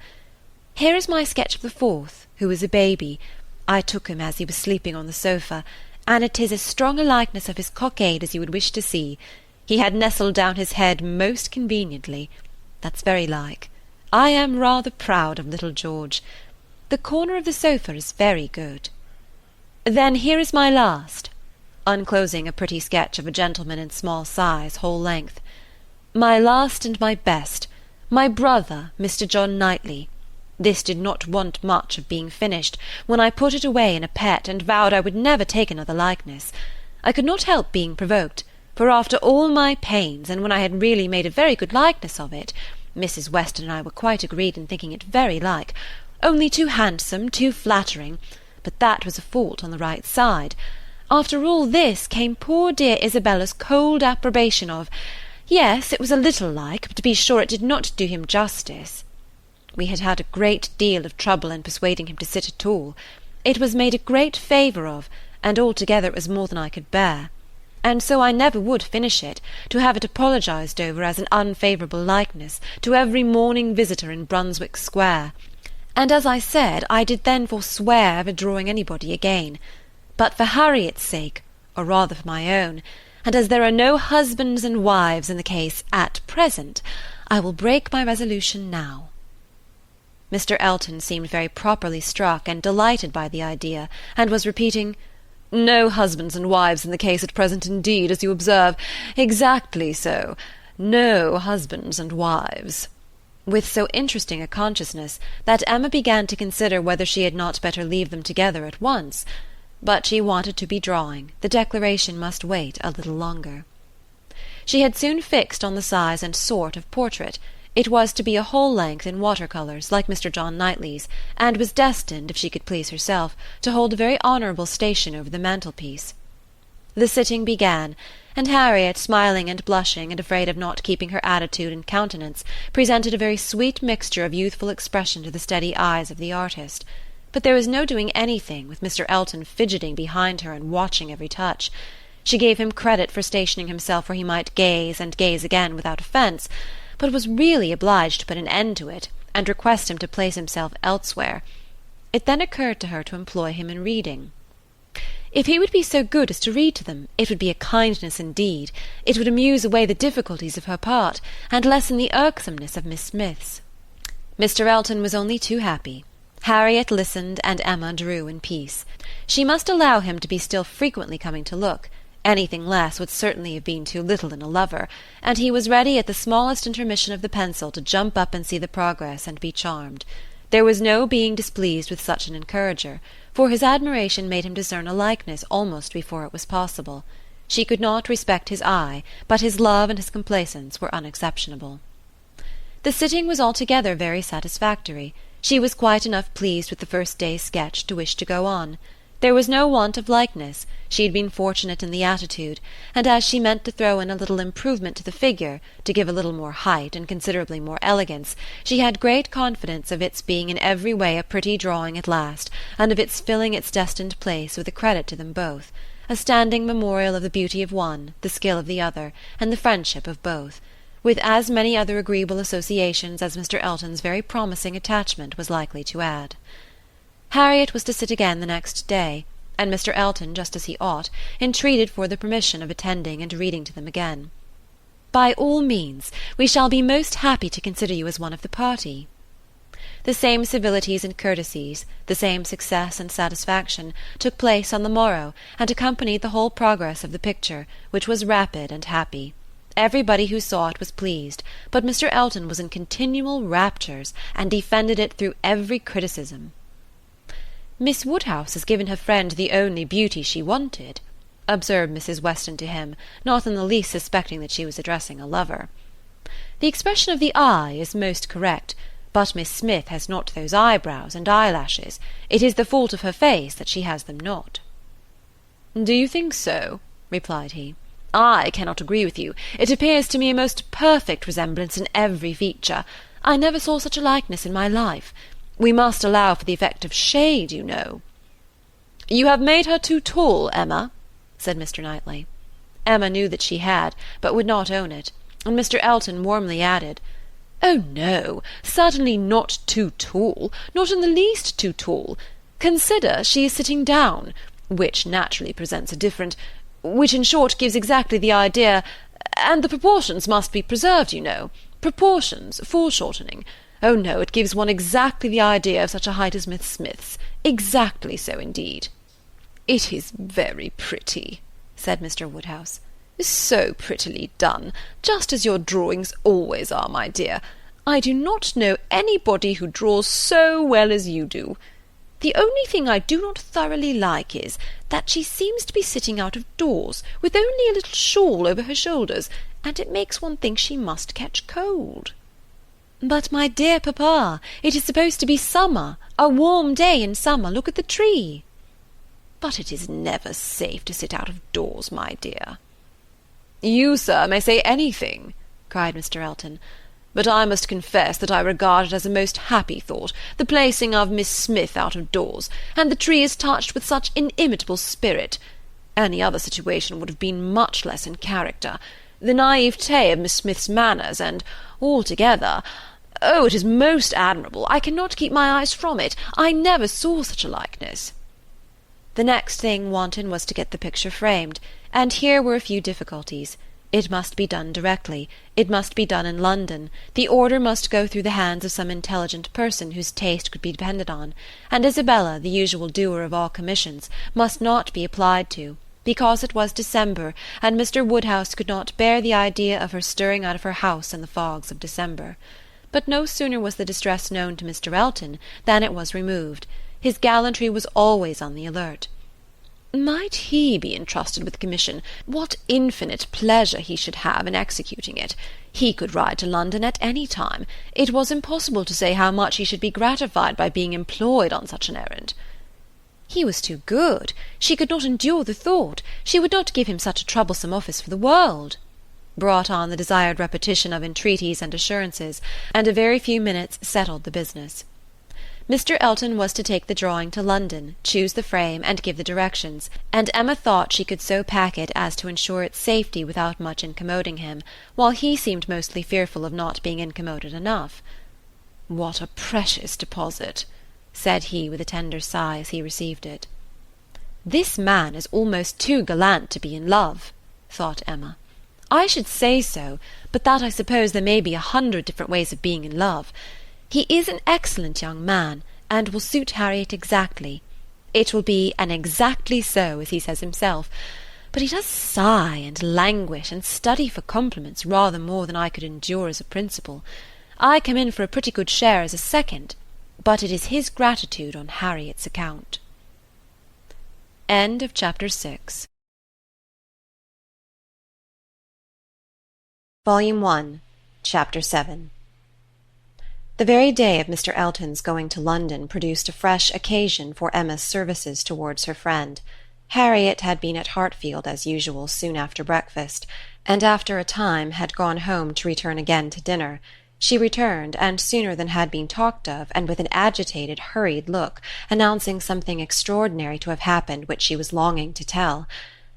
Here is my sketch of the 4th, who is a baby. I took him as he was sleeping on the sofa, and it is as strong a likeness of his cockade as you would wish to see. He had nestled down his head most conveniently. That's very like. I am rather proud of little George. The corner of the sofa is very good. Then here is my last, unclosing a pretty sketch of a gentleman in small size, whole length. My last and my best, my brother, Mr. John Knightley. This did not want much of being finished, when I put it away in a pet, and vowed I would never take another likeness. I could not help being provoked, for after all my pains, and when I had really made a very good likeness of it, Mrs. Weston and I were quite agreed in thinking it very like, only too handsome, too flattering, but that was a fault on the right side. After all this came poor dear Isabella's cold approbation of, yes, it was a little like, but to be sure it did not do him justice. We had had a great deal of trouble in persuading him to sit at all. It was made a great favour of, and altogether it was more than I could bear. And so I never would finish it, to have it apologized over as an unfavourable likeness to every morning visitor in Brunswick Square. And as I said, I did then forswear ever drawing anybody again. But for Harriet's sake, or rather for my own, and as there are no husbands and wives in the case at present, I will break my resolution now. Mr. Elton seemed very properly struck and delighted by the idea, and was repeating, "No husbands and wives in the case at present indeed, as you observe. Exactly so. No husbands and wives," with so interesting a consciousness that Emma began to consider whether she had not better leave them together at once. But she wanted to be drawing. The declaration must wait a little longer. She had soon fixed on the size and sort of portrait. It was to be a whole length in water-colours, like Mr. John Knightley's, and was destined, if she could please herself, to hold a very honourable station over the mantelpiece. The sitting began, and Harriet, smiling and blushing, and afraid of not keeping her attitude and countenance, presented a very sweet mixture of youthful expression to the steady eyes of the artist. But there was no doing anything, with Mr. Elton fidgeting behind her and watching every touch. She gave him credit for stationing himself where he might gaze and gaze again without offence, but was really obliged to put an end to it, and request him to place himself elsewhere. It then occurred to her to employ him in reading. If he would be so good as to read to them, it would be a kindness indeed. It would amuse away the difficulties of her part, and lessen the irksomeness of Miss Smith's. Mr. Elton was only too happy. Harriet listened, and Emma drew in peace. She must allow him to be still frequently coming to look. Anything less would certainly have been too little in a lover, and he was ready at the smallest intermission of the pencil to jump up and see the progress and be charmed. There was no being displeased with such an encourager, for his admiration made him discern a likeness almost before it was possible. She could not respect his eye, but his love and his complaisance were unexceptionable. The sitting was altogether very satisfactory. She was quite enough pleased with the first day's sketch to wish to go on. There was no want of likeness, she had been fortunate in the attitude, and as she meant to throw in a little improvement to the figure, to give a little more height and considerably more elegance, she had great confidence of its being in every way a pretty drawing at last, and of its filling its destined place with a credit to them both, a standing memorial of the beauty of one, the skill of the other, and the friendship of both, with as many other agreeable associations as Mr. Elton's very promising attachment was likely to add. Harriet was to sit again the next day, and Mr. Elton, just as he ought, entreated for the permission of attending and reading to them again. "By all means. We shall be most happy to consider you as one of the party." The same civilities and courtesies, the same success and satisfaction, took place on the morrow, and accompanied the whole progress of the picture, which was rapid and happy. Everybody who saw it was pleased, but Mr. Elton was in continual raptures, and defended it through every criticism. "Miss Woodhouse has given her friend the only beauty she wanted," observed Mrs. Weston to him, not in the least suspecting that she was addressing a lover. "The expression of the eye is most correct, but Miss Smith has not those eyebrows and eyelashes. It is the fault of her face that she has them not." "Do you think so?" replied he. "I cannot agree with you. It appears to me a most perfect resemblance in every feature. I never saw such a likeness in my life. We must allow for the effect of shade, you know." "You have made her too tall, Emma," said Mr. Knightley. Emma knew that she had, but would not own it, and Mr. Elton warmly added, "Oh no, certainly not too tall, not in the least too tall. Consider, she is sitting down, which naturally presents a different, which in short gives exactly the idea, and the proportions must be preserved, you know, proportions, foreshortening. Oh no, it gives one exactly the idea of such a height as Miss Smith's, exactly so indeed." "It is very pretty," said Mr. Woodhouse. "So prettily done, just as your drawings always are, my dear. I do not know anybody who draws so well as you do. The only thing I do not thoroughly like is, that she seems to be sitting out of doors, with only a little shawl over her shoulders, and it makes one think she must catch cold." "But, my dear papa, it is supposed to be summer, a warm day in summer. Look at the tree." "But it is never safe to sit out of doors, my dear." "You, sir, may say anything," cried Mr. Elton, "but I must confess that I regard it as a most happy thought, the placing of Miss Smith out of doors, and the tree is touched with such inimitable spirit. Any other situation would have been much less in character. The naivete of Miss Smith's manners, and altogether, oh, it is most admirable. I cannot keep my eyes from it. I never saw such a likeness." The next thing wanted was to get the picture framed, and here were a few difficulties. It must be done directly. It must be done in London. The order must go through the hands of some intelligent person whose taste could be depended on, and Isabella, the usual doer of all commissions, must not be applied to, because it was December, and Mr. Woodhouse could not bear the idea of her stirring out of her house in the fogs of December. But no sooner was the distress known to Mr. Elton than it was removed. His gallantry was always on the alert. Might he be entrusted with the commission, what infinite pleasure he should have in executing it! He could ride to London at any time. It was impossible to say how much he should be gratified by being employed on such an errand. He was too good. She could not endure the thought. She would not give him such a troublesome office for the world, brought on the desired repetition of entreaties and assurances, and a very few minutes settled the business. Mr. Elton was to take the drawing to London, choose the frame, and give the directions, and Emma thought she could so pack it as to ensure its safety without much incommoding him, while he seemed mostly fearful of not being incommoded enough. "What a precious deposit!" said he with a tender sigh as he received it. This man is almost too gallant to be in love, thought Emma. I should say so, but that I suppose there may be 100 different ways of being in love. He is an excellent young man, and will suit Harriet exactly. It will be an exactly so, as he says himself. But he does sigh and languish and study for compliments rather more than I could endure as a principal. I come in for a pretty good share as a second, but it is his gratitude on Harriet's account. End of chapter 6. Volume 1, Chapter 7. The very day of Mr. Elton's going to London produced a fresh occasion for Emma's services towards her friend. Harriet had been at Hartfield as usual soon after breakfast, and after a time had gone home to return again to dinner. She returned, and sooner than had been talked of, and with an agitated, hurried look, announcing something extraordinary to have happened which she was longing to tell.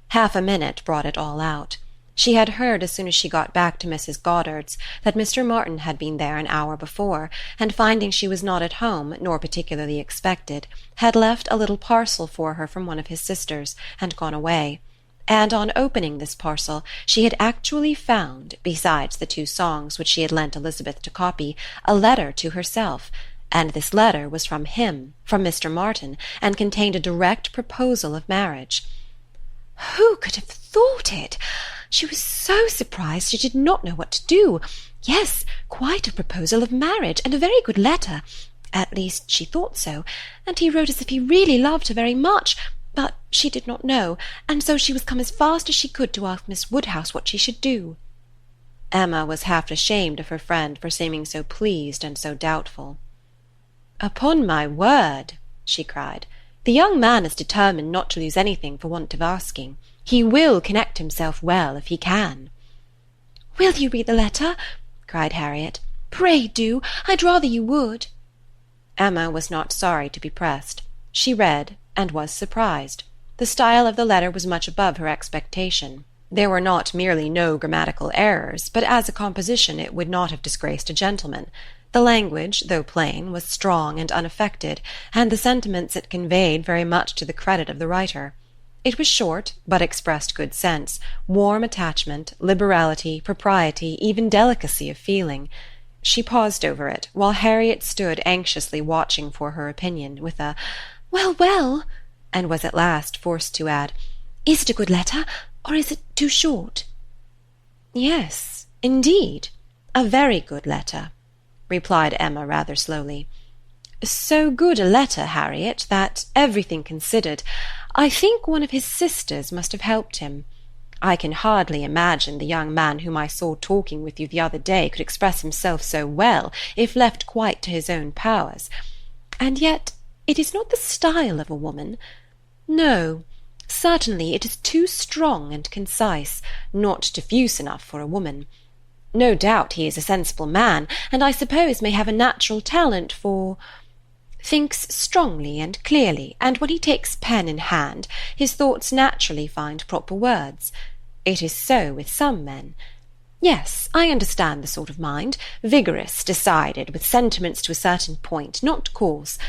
Half a minute brought it all out. She had heard as soon as she got back to Mrs. Goddard's that Mr. Martin had been there an hour before, and finding she was not at home, nor particularly expected, had left a little parcel for her from one of his sisters, and gone away. And on opening this parcel she had actually found, besides the 2 songs which she had lent Elizabeth to copy, a letter to herself, and this letter was from him, from Mr. Martin, and contained a direct proposal of marriage. Who could have thought it? She was so surprised she did not know what to do. Yes, quite a proposal of marriage, and a very good letter. At least she thought so, and he wrote as if he really loved her very much, but she did not know, and so she was come as fast as she could to ask Miss Woodhouse what she should do. Emma was half ashamed of her friend for seeming so pleased and so doubtful. "Upon my word," she cried, "the young man is determined not to lose anything for want of asking. He will connect himself well if he can." "Will you read the letter?" cried Harriet. "Pray do. I'd rather you would." Emma was not sorry to be pressed. She read, and was surprised. The style of the letter was much above her expectation. There were not merely no grammatical errors, but as a composition it would not have disgraced a gentleman. The language, though plain, was strong and unaffected, and the sentiments it conveyed very much to the credit of the writer. It was short, but expressed good sense, warm attachment, liberality, propriety, even delicacy of feeling. She paused over it, while Harriet stood anxiously watching for her opinion, with a "Well, well," and was at last forced to add, "Is it a good letter, or is it too short?" "Yes, indeed, a very good letter," replied Emma rather slowly. "So good a letter, Harriet, that, everything considered, I think one of his sisters must have helped him. I can hardly imagine the young man whom I saw talking with you the other day could express himself so well if left quite to his own powers. And yet it is not the style of a woman. No, certainly it is too strong and concise, not diffuse enough for a woman. No doubt he is a sensible man, and I suppose may have a natural talent for— thinks strongly and clearly, and when he takes pen in hand, his thoughts naturally find proper words. It is so with some men. Yes, I understand the sort of mind, vigorous, decided, with sentiments to a certain point, not coarse.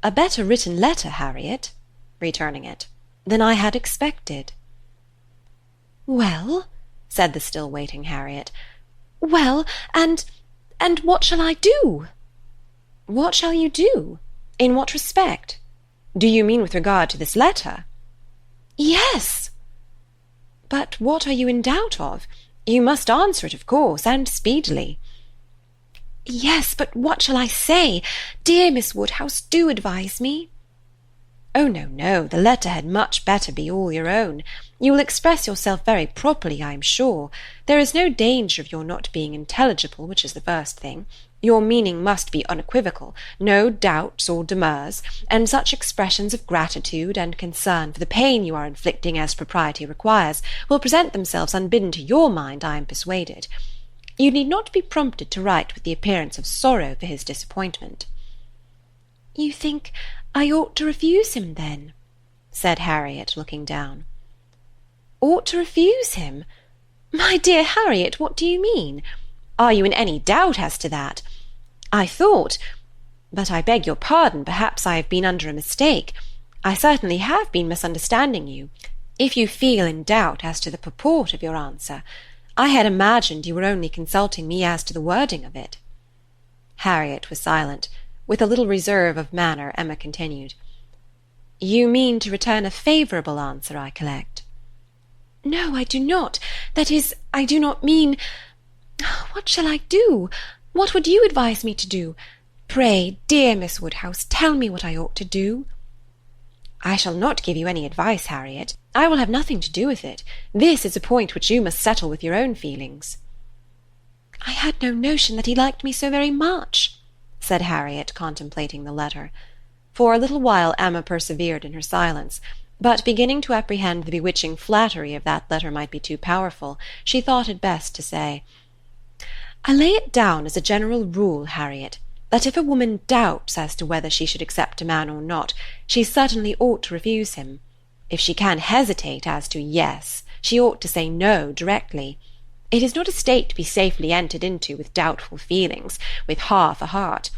A better written letter, Harriet," returning it, "than I had expected." "Well," said the still waiting Harriet, "well, and what shall I do?" "What shall you do? In what respect? Do you mean with regard to this letter?" "Yes." "But what are you in doubt of? You must answer it, of course, and speedily." "Yes, but what shall I say? Dear Miss Woodhouse, do advise me." "Oh, no, no, the letter had much better be all your own. You will express yourself very properly, I am sure. There is no danger of your not being intelligible, which is the first thing. Your meaning must be unequivocal, no doubts or demurs, and such expressions of gratitude and concern for the pain you are inflicting as propriety requires will present themselves unbidden to your mind, I am persuaded. You need not be prompted to write with the appearance of sorrow for his disappointment." "You think I ought to refuse him, then?" said Harriet, looking down. "Ought to refuse him? My dear Harriet, what do you mean? Are you in any doubt as to that? I thought— but I beg your pardon, perhaps I have been under a mistake. I certainly have been misunderstanding you, if you feel in doubt as to the purport of your answer. I had imagined you were only consulting me as to the wording of it." Harriet was silent. With a little reserve of manner, Emma continued, "You mean to return a favourable answer, I collect?" "No, I do not. That is, I do not mean— What shall I do? What would you advise me to do? Pray, dear Miss Woodhouse, tell me what I ought to do." "I shall not give you any advice, Harriet. I will have nothing to do with it. This is a point which you must settle with your own feelings." "I had no notion that he liked me so very much," said Harriet, contemplating the letter. For a little while Emma persevered in her silence, but beginning to apprehend the bewitching flattery of that letter might be too powerful, she thought it best to say, "I lay it down as a general rule, Harriet, that if a woman doubts as to whether she should accept a man or not, she certainly ought to refuse him. If she can hesitate as to yes, she ought to say no directly. It is not a state to be safely entered into with doubtful feelings, with half a heart.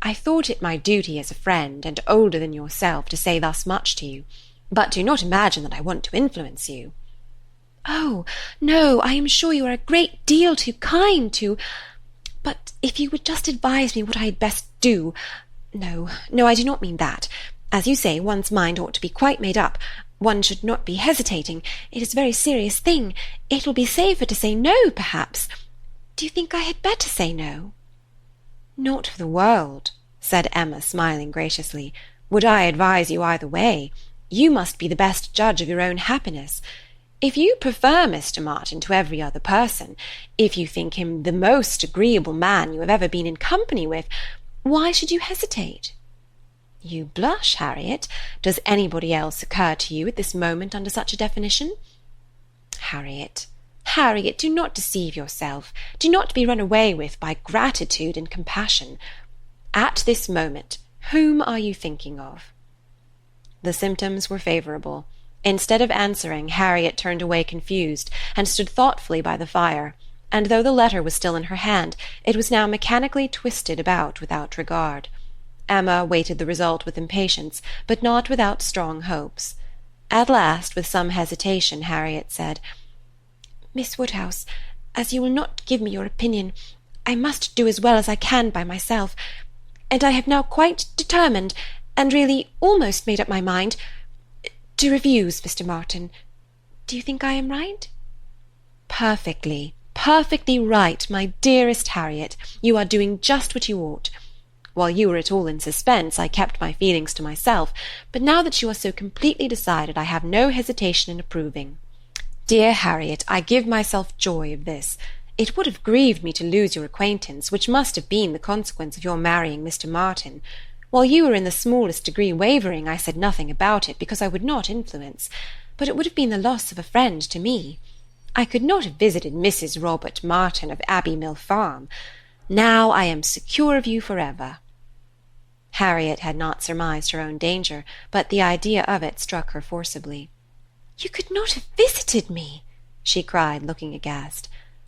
I thought it my duty as a friend, and older than yourself, to say thus much to you, but do not imagine that I want to influence you." "Oh, no, I am sure you are a great deal too kind to— But if you would just advise me what I had best do— No, I do not mean that. As you say, one's mind ought to be quite made up. One should not be hesitating. It is a very serious thing. It will be safer to say no, perhaps. Do you think I had better say no?" "Not for the world," said Emma, smiling graciously, "would I advise you either way. You must be the best judge of your own happiness. If you prefer Mr. Martin to every other person, if you think him the most agreeable man you have ever been in company with, why should you hesitate? You blush, Harriet. Does anybody else occur to you at this moment under such a definition? Harriet, do not deceive yourself. Do not be run away with by gratitude and compassion. At this moment, whom are you thinking of?" The symptoms were favourable. Instead of answering, Harriet turned away confused, and stood thoughtfully by the fire, and though the letter was still in her hand, it was now mechanically twisted about without regard. Emma waited the result with impatience, but not without strong hopes. At last, with some hesitation, Harriet said, "Miss Woodhouse, as you will not give me your opinion, I must do as well as I can by myself, and I have now quite determined, and really almost made up my mind, to refuse Mr. Martin. Do you think I am right?" "Perfectly, perfectly right, my dearest Harriet. You are doing just what you ought. While you were at all in suspense, I kept my feelings to myself, but now that you are so completely decided, I have no hesitation in approving. Dear Harriet, I give myself joy of this. It would have grieved me to lose your acquaintance, which must have been the consequence of your marrying Mr. Martin. While you were in the smallest degree wavering, I said nothing about it, because I would not influence, but it would have been the loss of a friend to me. I could not have visited Mrs. Robert Martin of Abbey Mill Farm. Now I am secure of you for ever." Harriet had not surmised her own danger, but the idea of it struck her forcibly. "You could not have visited me!" she cried, looking aghast.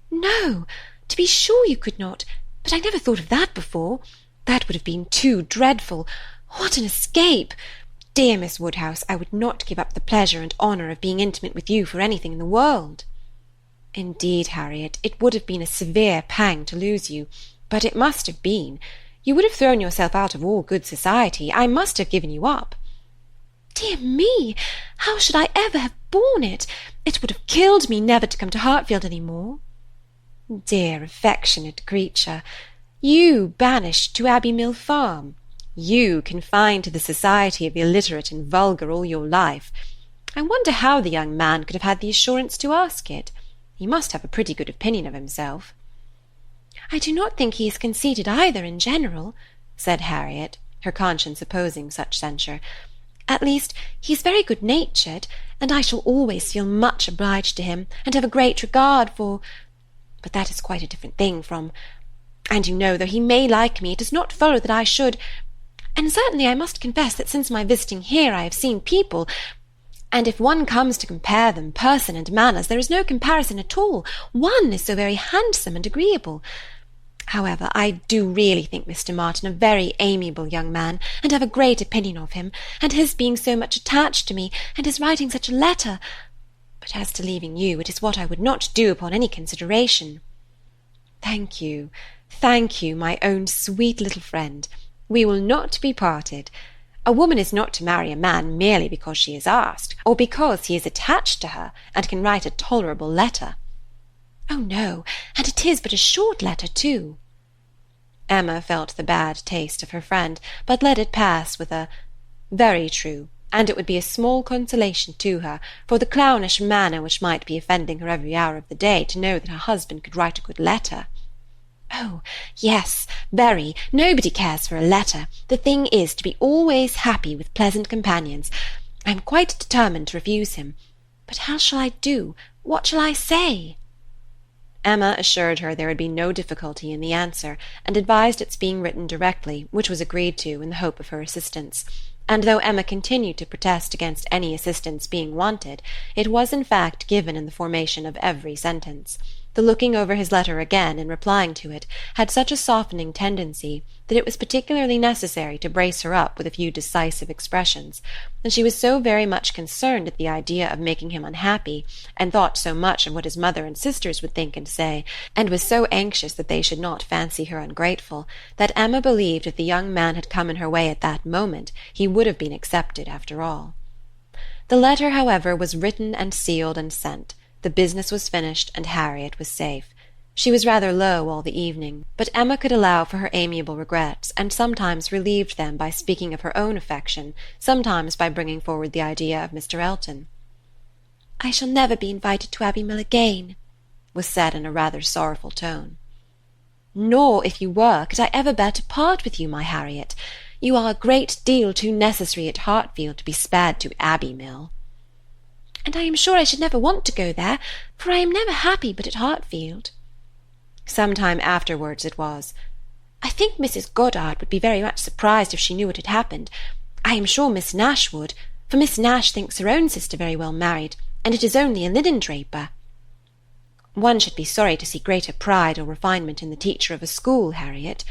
"No, to be sure you could not, but I never thought of that before. That would have been too dreadful. What an escape! Dear Miss Woodhouse, I would not give up the pleasure and honour of being intimate with you for anything in the world." "Indeed, Harriet, it would have been a severe pang to lose you, but it must have been. You would have thrown yourself out of all good society. I must have given you up." "Dear me! How should I ever have borne it? It would have killed me never to come to Hartfield any more." "Dear, affectionate creature! You banished to Abbey Mill Farm! You confined to the society of the illiterate and vulgar all your life! I wonder how the young man could have had the assurance to ask it. He must have a pretty good opinion of himself." "I do not think he is conceited either in general," said Harriet, her conscience opposing such censure. "At least, he is very good-natured, and I shall always feel much obliged to him, and have a great regard for— But that is quite a different thing from— And you know, though he may like me, it does not follow that I should— And certainly I must confess that since my visiting here I have seen people— And if one comes to compare them, person and manners, there is no comparison at all. One is so very handsome and agreeable. However, I do really think Mr. Martin a very amiable young man, and have a great opinion of him, and his being so much attached to me, and his writing such a letter. But as to leaving you, it is what I would not do upon any consideration. Thank you, my own sweet little friend. We will not be parted. A woman is not to marry a man merely because she is asked, or because he is attached to her, and can write a tolerable letter. Oh, no, and it is but a short letter, too. Emma felt the bad taste of her friend, but let it pass with a very true, and it would be a small consolation to her, for the clownish manner which might be offending her every hour of the day, to know that her husband could write a good letter. Oh, yes, very. Nobody cares for a letter. The thing is to be always happy with pleasant companions. I am quite determined to refuse him. But how shall I do? What shall I say? Emma assured her there would be no difficulty in the answer, and advised its being written directly, which was agreed to, in the hope of her assistance. And though Emma continued to protest against any assistance being wanted, it was in fact given in the formation of every sentence. The looking over his letter again, in replying to it, had such a softening tendency that it was particularly necessary to brace her up with a few decisive expressions, and she was so very much concerned at the idea of making him unhappy, and thought so much of what his mother and sisters would think and say, and was so anxious that they should not fancy her ungrateful, that Emma believed if the young man had come in her way at that moment, he would have been accepted after all. The letter, however, was written and sealed and sent. The business was finished, and Harriet was safe. She was rather low all the evening, but Emma could allow for her amiable regrets, and sometimes relieved them by speaking of her own affection, sometimes by bringing forward the idea of Mr. Elton. "I shall never be invited to Abbey Mill again," was said in a rather sorrowful tone. "Nor, if you were, could I ever bear to part with you, my Harriet. You are a great deal too necessary at Hartfield to be spared to Abbey Mill." "And I am sure I should never want to go there, for I am never happy but at Hartfield." Some time afterwards it was. "I think Mrs. Goddard would be very much surprised if she knew what had happened. I am sure Miss Nash would, for Miss Nash thinks her own sister very well married, and it is only a linen-draper." "One should be sorry to see greater pride or refinement in the teacher of a school, Harriet.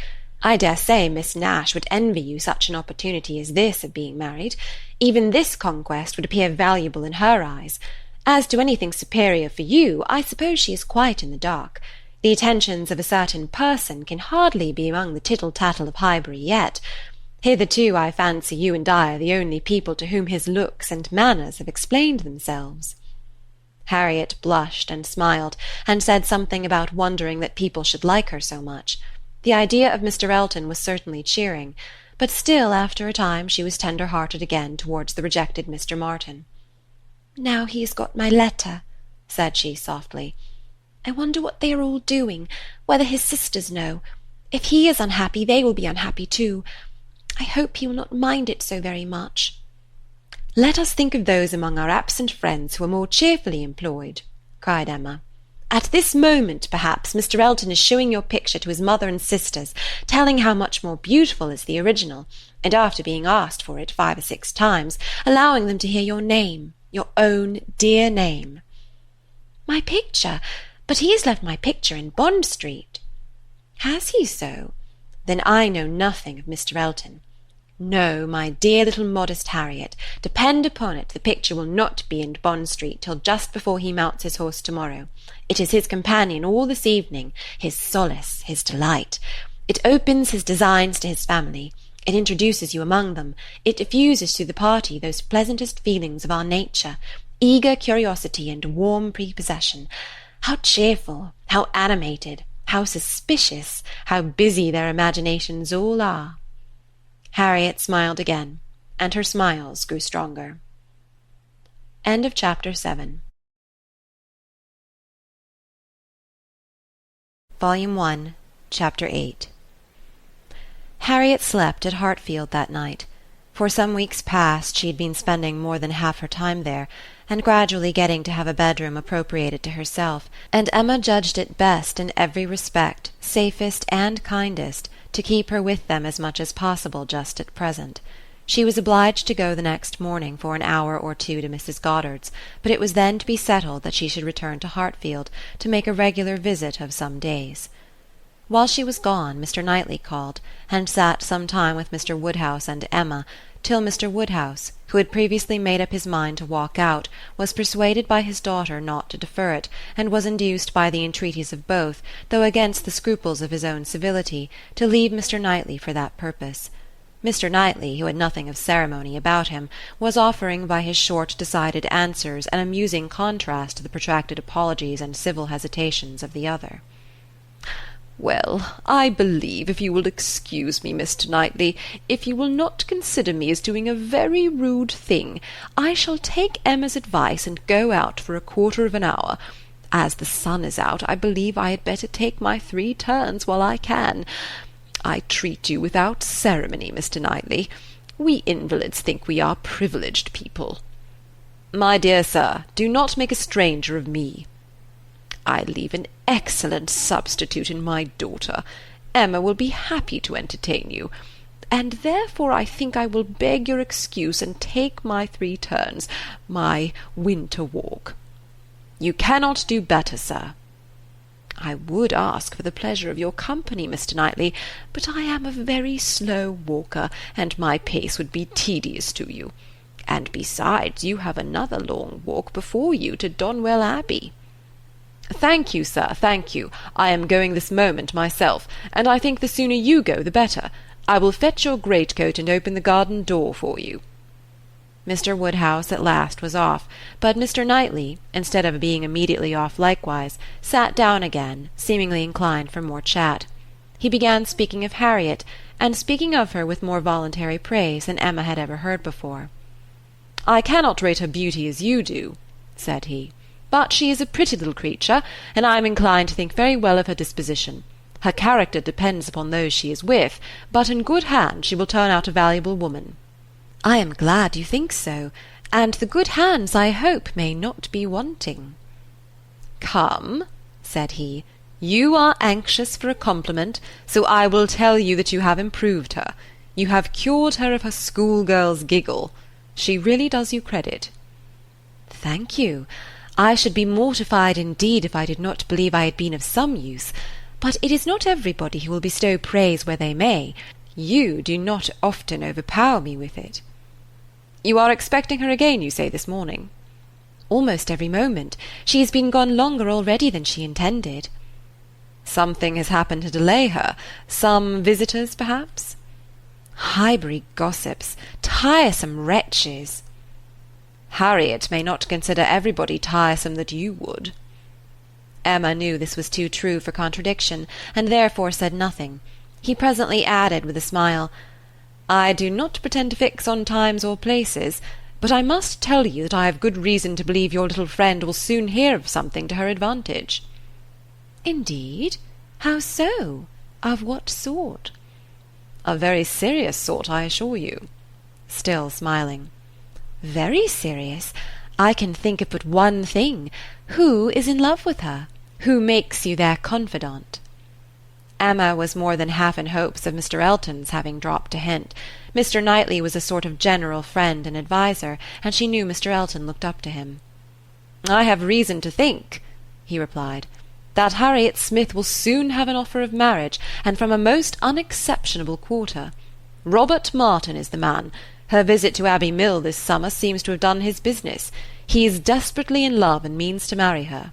I dare say Miss Nash would envy you such an opportunity as this of being married. Even this conquest would appear valuable in her eyes. As to anything superior for you, I suppose she is quite in the dark. The attentions of a certain person can hardly be among the tittle-tattle of Highbury yet. Hitherto I fancy you and I are the only people to whom his looks and manners have explained themselves." Harriet blushed and smiled, and said something about wondering that people should like her so much. The idea of Mr. Elton was certainly cheering, but still after a time she was tender-hearted again towards the rejected Mr. Martin. "Now he has got my letter," said she softly. "I wonder what they are all doing, whether his sisters know. If he is unhappy, they will be unhappy too. I hope he will not mind it so very much." "Let us think of those among our absent friends who are more cheerfully employed," cried Emma. "At this moment, perhaps, Mr. Elton is showing your picture to his mother and sisters, telling how much more beautiful is the original, and after being asked for it 5 or 6 times, allowing them to hear your name, your own dear name." "My picture? But he has left my picture in Bond Street." "Has he so? Then I know nothing of Mr. Elton. No, my dear little modest Harriet, depend upon it the picture will not be in Bond Street till just before he mounts his horse to-morrow. It is his companion all this evening, his solace, his delight. It opens his designs to his family. It introduces you among them. It diffuses through the party those pleasantest feelings of our nature, eager curiosity and warm prepossession. How cheerful, how animated, how suspicious, how busy their imaginations all are." Harriet smiled again, and her smiles grew stronger. Chapter 7. Volume 1, Chapter 8. Harriet slept at Hartfield that night. For some weeks past she had been spending more than half her time there, and gradually getting to have a bedroom appropriated to herself, and Emma judged it best in every respect, safest and kindest, to keep her with them as much as possible just at present. She was obliged to go the next morning for an hour or 2 to Mrs. Goddard's, but it was then to be settled that she should return to Hartfield, to make a regular visit of some days. While she was gone, Mr. Knightley called, and sat some time with Mr. Woodhouse and Emma, till Mr. Woodhouse, who had previously made up his mind to walk out, was persuaded by his daughter not to defer it, and was induced by the entreaties of both, though against the scruples of his own civility, to leave Mr. Knightley for that purpose. Mr. Knightley, who had nothing of ceremony about him, was offering by his short decided answers an amusing contrast to the protracted apologies and civil hesitations of the other. "Well, I believe, if you will excuse me, Mr. Knightley, if you will not consider me as doing a very rude thing, I shall take Emma's advice and go out for a quarter of an hour. As the sun is out, I believe I had better take my 3 turns while I can. I treat you without ceremony, Mr. Knightley. We invalids think we are privileged people." "My dear sir, do not make a stranger of me." "I leave an excellent substitute in my daughter. Emma will be happy to entertain you, and therefore I think I will beg your excuse and take my 3 turns, my winter walk." "You cannot do better, sir." "I would ask for the pleasure of your company, Mr. Knightley, but I am a very slow walker, and my pace would be tedious to you. And besides, you have another long walk before you to Donwell Abbey." "Thank you, sir, thank you. I am going this moment myself, and I think the sooner you go the better. I will fetch your greatcoat and open the garden door for you." Mr. Woodhouse at last was off, but Mr. Knightley, instead of being immediately off likewise, sat down again, seemingly inclined for more chat. He began speaking of Harriet, and speaking of her with more voluntary praise than Emma had ever heard before. "I cannot rate her beauty as you do," said he, "but she is a pretty little creature, and I am inclined to think very well of her disposition. Her character depends upon those she is with, but in good hands she will turn out a valuable woman." "I am glad you think so, and the good hands, I hope, may not be wanting." "Come," said he, "you are anxious for a compliment, so I will tell you that you have improved her. You have cured her of her schoolgirl's giggle. She really does you credit." "Thank you. I should be mortified indeed if I did not believe I had been of some use, but it is not everybody who will bestow praise where they may. You do not often overpower me with it." "You are expecting her again, you say, this morning?" "Almost every moment. She has been gone longer already than she intended." "Something has happened to delay her? Some visitors, perhaps?" "Highbury gossips, tiresome wretches." "Harriet may not consider everybody tiresome that you would." Emma knew this was too true for contradiction, and therefore said nothing. He presently added with a smile, "I do not pretend to fix on times or places, but I must tell you that I have good reason to believe your little friend will soon hear of something to her advantage." "Indeed? How so? Of what sort?" "A very serious sort, I assure you." Still smiling. "Very serious? I can think of but one thing. Who is in love with her? Who makes you their confidant?" Emma was more than half in hopes of Mr. Elton's having dropped a hint. Mr. Knightley was a sort of general friend and adviser, and she knew Mr. Elton looked up to him. "I have reason to think," he replied, "that Harriet Smith will soon have an offer of marriage, and from a most unexceptionable quarter. Robert Martin is the man. Her visit to Abbey Mill this summer seems to have done his business. He is desperately in love and means to marry her."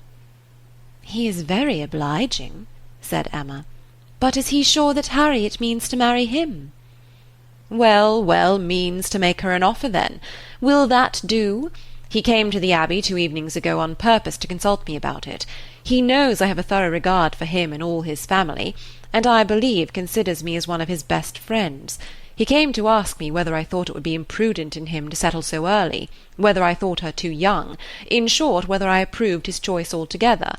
"He is very obliging," said Emma. "But is he sure that Harriet means to marry him?" "Well, well, means to make her an offer, then. Will that do? He came to the Abbey 2 evenings ago on purpose to consult me about it. He knows I have a thorough regard for him and all his family, and I believe considers me as one of his best friends. He came to ask me whether I thought it would be imprudent in him to settle so early, whether I thought her too young, in short, whether I approved his choice altogether,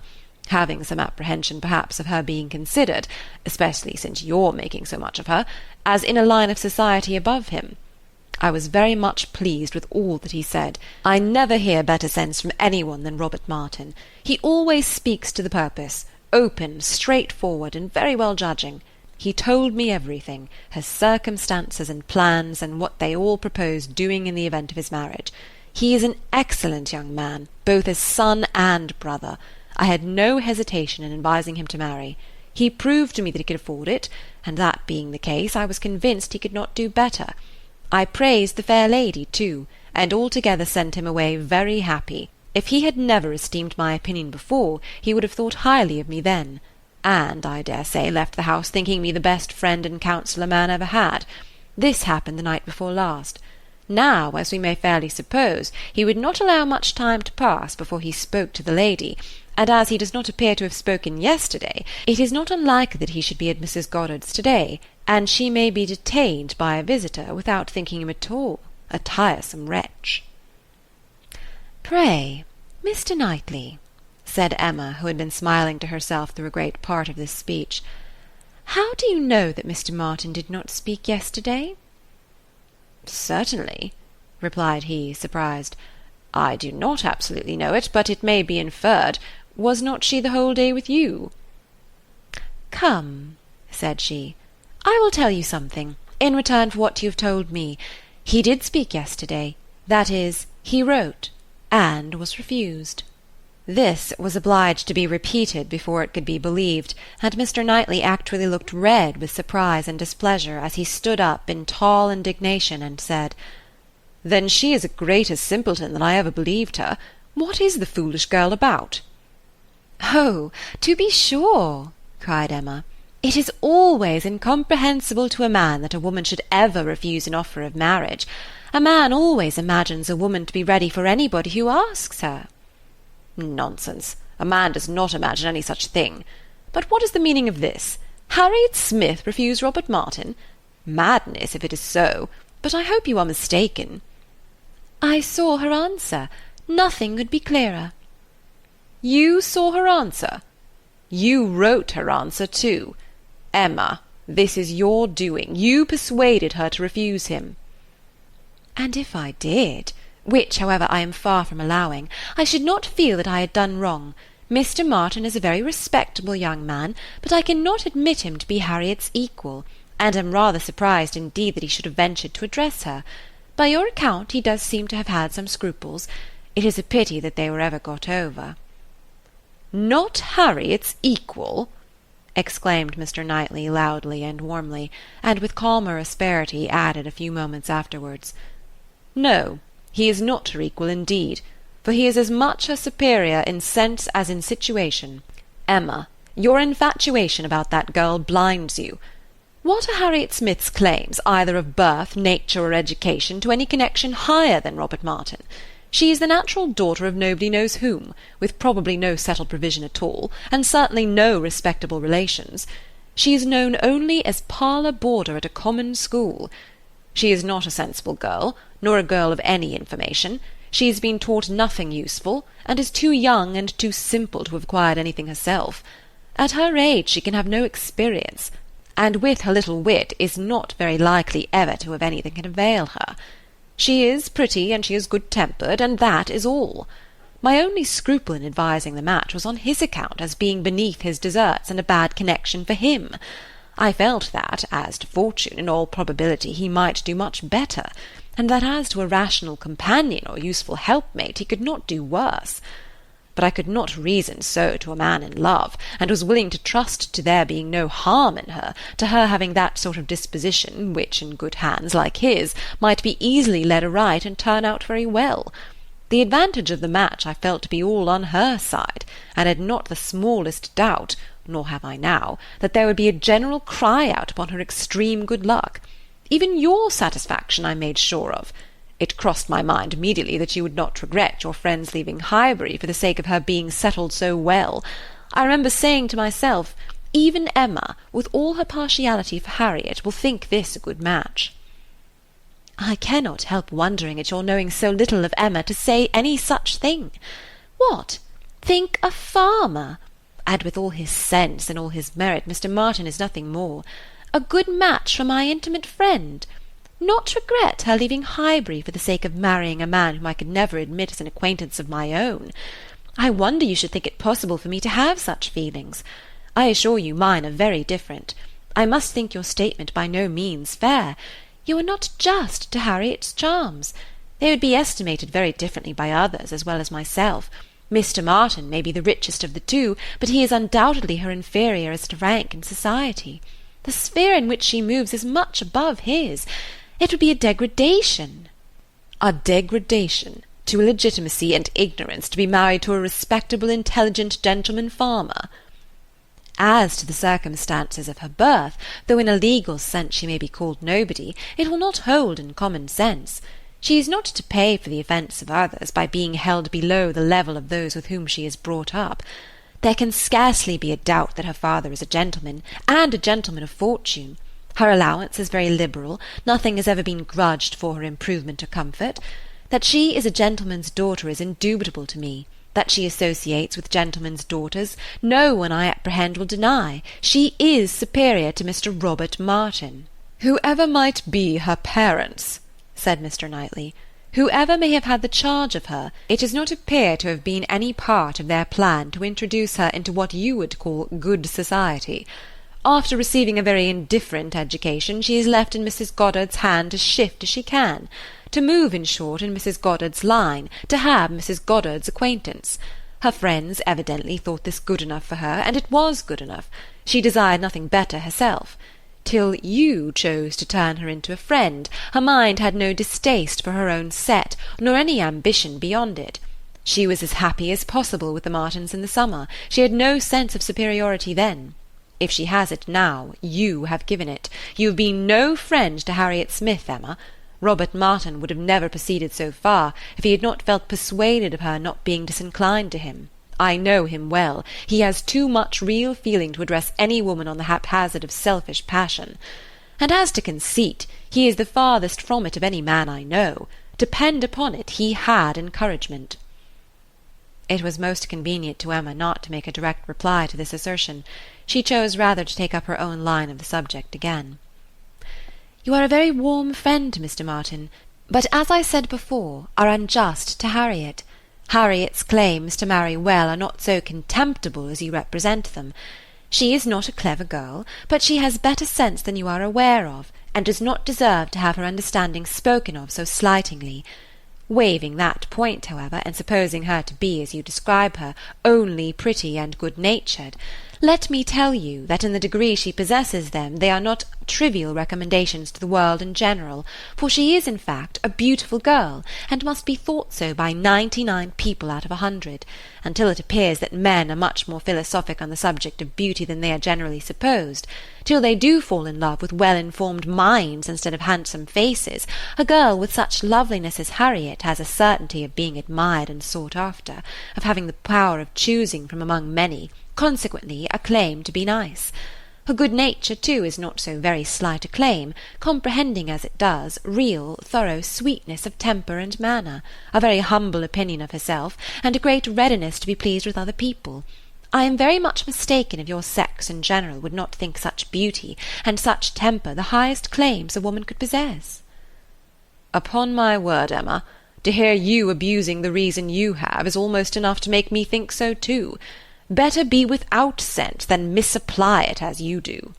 having some apprehension perhaps of her being considered, especially since you're making so much of her, as in a line of society above him. I was very much pleased with all that he said. I never hear better sense from anyone than Robert Martin. He always speaks to the purpose, open, straightforward, and very well judging. He told me everything, her circumstances and plans, and what they all proposed doing in the event of his marriage. He is an excellent young man, both as son and brother. I had no hesitation in advising him to marry. He proved to me that he could afford it, and that being the case, I was convinced he could not do better. I praised the fair lady, too, and altogether sent him away very happy. If he had never esteemed my opinion before, he would have thought highly of me then, and, I dare say, left the house thinking me the best friend and counsellor man ever had. This happened the night before last. Now, as we may fairly suppose, he would not allow much time to pass before he spoke to the lady, and as he does not appear to have spoken yesterday, it is not unlikely that he should be at Mrs. Goddard's to-day, and she may be detained by a visitor without thinking him at all a tiresome wretch. "Pray, Mr. Knightley," said Emma, who had been smiling to herself through a great part of this speech, "how do you know that Mr. Martin did not speak yesterday?" "Certainly," replied he, surprised. "I do not absolutely know it, but it may be inferred. Was not she the whole day with you?" "Come," said she, "I will tell you something, in return for what you have told me. He did speak yesterday, that is, he wrote, and was refused." This was obliged to be repeated before it could be believed, and Mr. Knightley actually looked red with surprise and displeasure as he stood up in tall indignation and said, "Then she is a greater simpleton than I ever believed her. What is the foolish girl about?" "Oh, to be sure," cried Emma. "It is always incomprehensible to a man that a woman should ever refuse an offer of marriage. A man always imagines a woman to be ready for anybody who asks her." "Nonsense. A man does not imagine any such thing. But what is the meaning of this? Harriet Smith refuse Robert Martin? Madness, if it is so. But I hope you are mistaken." "I saw her answer. Nothing could be clearer." "You saw her answer? You wrote her answer too. Emma, this is your doing. You persuaded her to refuse him." "And if I did, which, however, I am far from allowing, I should not feel that I had done wrong. Mr. Martin is a very respectable young man, but I cannot admit him to be Harriet's equal, and am rather surprised indeed that he should have ventured to address her. By your account he does seem to have had some scruples. It is a pity that they were ever got over." "Not Harriet's equal!" exclaimed Mr. Knightley loudly and warmly, and with calmer asperity added a few moments afterwards, "No, he is not her equal indeed, for he is as much her superior in sense as in situation. Emma, your infatuation about that girl blinds you. What are Harriet Smith's claims, either of birth, nature, or education, to any connection higher than Robert Martin? She is the natural daughter of nobody knows whom, with probably no settled provision at all, and certainly no respectable relations. She is known only as parlour boarder at a common school. She is not a sensible girl, nor a girl of any information. She has been taught nothing useful, and is too young and too simple to have acquired anything herself. At her age she can have no experience, and with her little wit is not very likely ever to have anything that can avail her. She is pretty, and she is good-tempered, and that is all. My only scruple in advising the match was on his account, as being beneath his deserts and a bad connection for him. I felt that, as to fortune, in all probability he might do much better, and that as to a rational companion or useful helpmate he could not do worse. But I could not reason so to a man in love, and was willing to trust to there being no harm in her, to her having that sort of disposition, which, in good hands like his, might be easily led aright and turn out very well. The advantage of the match I felt to be all on her side, and had not the smallest doubt, nor have I now, that there would be a general cry-out upon her extreme good luck. Even your satisfaction I made sure of. It crossed my mind immediately that you would not regret your friend's leaving Highbury for the sake of her being settled so well. I remember saying to myself, even Emma, with all her partiality for Harriet, will think this a good match." "I cannot help wondering at your knowing so little of Emma to say any such thing. What! Think a farmer! And with all his sense and all his merit, Mr. Martin is nothing more. A good match for my intimate friend. Not regret her leaving Highbury for the sake of marrying a man whom I could never admit as an acquaintance of my own. I wonder you should think it possible for me to have such feelings. I assure you mine are very different. I must think your statement by no means fair. You are not just to Harriet's charms. They would be estimated very differently by others as well as myself. Mr. Martin may be the richest of the two, but he is undoubtedly her inferior as to rank in society. The sphere in which she moves is much above his. It would be a degradation. A degradation to illegitimacy and ignorance to be married to a respectable, intelligent gentleman farmer. As to the circumstances of her birth, though in a legal sense she may be called nobody, it will not hold in common sense. She is not to pay for the offence of others by being held below the level of those with whom she is brought up. There can scarcely be a doubt that her father is a gentleman, and a gentleman of fortune. Her allowance is very liberal, nothing has ever been grudged for her improvement or comfort. That she is a gentleman's daughter is indubitable to me. That she associates with gentlemen's daughters, no one, I apprehend, will deny. She is superior to Mr. Robert Martin. Whoever might be her parents, said Mr. Knightley, whoever may have had the charge of her, it does not appear to have been any part of their plan to introduce her into what you would call good society. After receiving a very indifferent education, she is left in Mrs. Goddard's hand to shift as she can, to move, in short, in Mrs. Goddard's line, to have Mrs. Goddard's acquaintance. Her friends evidently thought this good enough for her, and it was good enough. She desired nothing better herself. Till you chose to turn her into a friend, her mind had no distaste for her own set, nor any ambition beyond it. She was as happy as possible with the Martins in the summer. She had no sense of superiority then. If she has it now, you have given it. You have been no friend to Harriet Smith, Emma. Robert Martin would have never proceeded so far if he had not felt persuaded of her not being disinclined to him. I know him well. He has too much real feeling to address any woman on the haphazard of selfish passion. And as to conceit, he is the farthest from it of any man I know. Depend upon it, he had encouragement. It was most convenient to Emma not to make a direct reply to this assertion. She chose rather to take up her own line of the subject again. You are a very warm friend to Mr. Martin, but, as I said before, are unjust to Harriet. Harriet's claims to marry well are not so contemptible as you represent them. She is not a clever girl, but she has better sense than you are aware of, and does not deserve to have her understanding spoken of so slightingly. Waiving that point, however, and supposing her to be, as you describe her, only pretty and good-natured, let me tell you that in the degree she possesses them they are not trivial recommendations to the world in general, for she is, in fact, a beautiful girl, and must be thought so by 99 people out of 100, until it appears that men are much more philosophic on the subject of beauty than they are generally supposed. Till they do fall in love with well-informed minds instead of handsome faces, a girl with such loveliness as Harriet has a certainty of being admired and sought after, of having the power of choosing from among many, consequently a claim to be nice. Her good nature, too, is not so very slight a claim, comprehending as it does real, thorough sweetness of temper and manner, a very humble opinion of herself, and a great readiness to be pleased with other people. I am very much mistaken if your sex in general would not think such beauty and such temper the highest claims a woman could possess. Upon my word, Emma, to hear you abusing the reason you have is almost enough to make me think so too. Better be without sense than misapply it as you do.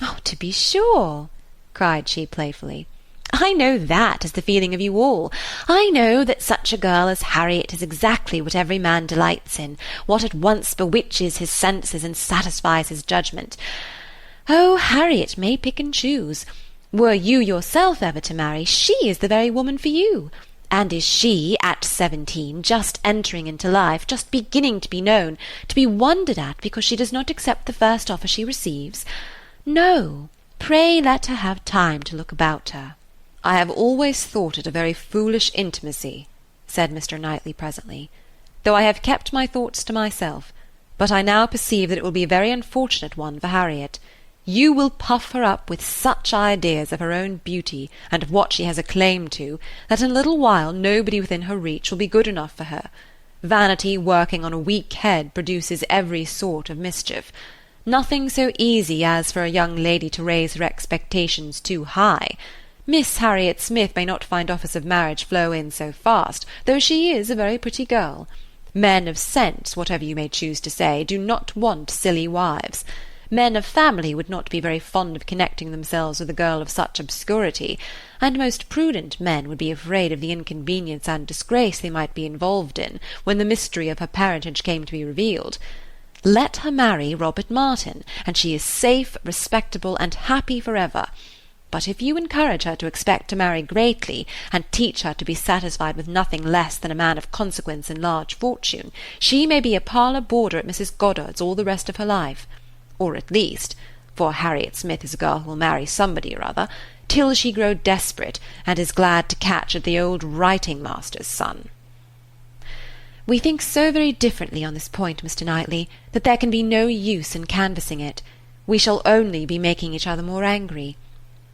Oh, to be sure, cried she playfully. I know that is the feeling of you all. I know that such a girl as Harriet is exactly what every man delights in, what at once bewitches his senses and satisfies his judgment. Oh, Harriet may pick and choose. Were you yourself ever to marry, she is the very woman for you. And is she, at 17, just entering into life, just beginning to be known, to be wondered at because she does not accept the first offer she receives? No, pray let her have time to look about her. I have always thought it a very foolish intimacy, said Mr. Knightley presently, though I have kept my thoughts to myself, but I now perceive that it will be a very unfortunate one for Harriet. You will puff her up with such ideas of her own beauty, and of what she has a claim to, that in a little while nobody within her reach will be good enough for her. Vanity working on a weak head produces every sort of mischief. Nothing so easy as for a young lady to raise her expectations too high. Miss Harriet Smith may not find offers of marriage flow in so fast, though she is a very pretty girl. Men of sense, whatever you may choose to say, do not want silly wives. Men of family would not be very fond of connecting themselves with a girl of such obscurity, and most prudent men would be afraid of the inconvenience and disgrace they might be involved in when the mystery of her parentage came to be revealed. Let her marry Robert Martin, and she is safe, respectable, and happy for ever. But if you encourage her to expect to marry greatly, and teach her to be satisfied with nothing less than a man of consequence and large fortune, she may be a parlour boarder at Mrs. Goddard's all the rest of her life, or at least, for Harriet Smith is a girl who will marry somebody or other, till she grow desperate, and is glad to catch at the old writing-master's son. We think so very differently on this point, Mr. Knightley, that there can be no use in canvassing it. We shall only be making each other more angry.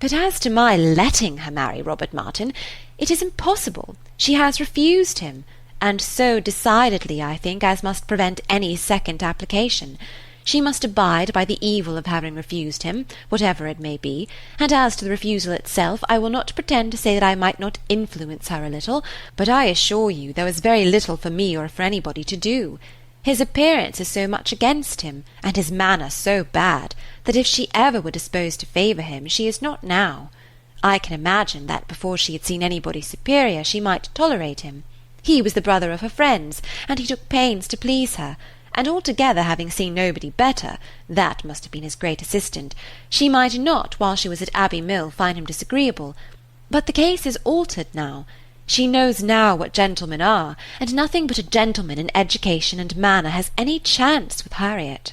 But as to my letting her marry Robert Martin, it is impossible. She has refused him, and so decidedly, I think, as must prevent any second application. She must abide by the evil of having refused him, whatever it may be, and as to the refusal itself, I will not pretend to say that I might not influence her a little, but I assure you there was very little for me or for anybody to do. His appearance is so much against him, and his manner so bad, that if she ever were disposed to favour him, she is not now. I can imagine that before she had seen anybody superior, she might tolerate him. He was the brother of her friends, and he took pains to please her, and altogether having seen nobody better, that must have been his great assistant, she might not, while she was at Abbey Mill, find him disagreeable. But the case is altered now. She knows now what gentlemen are, and nothing but a gentleman in education and manner has any chance with Harriet.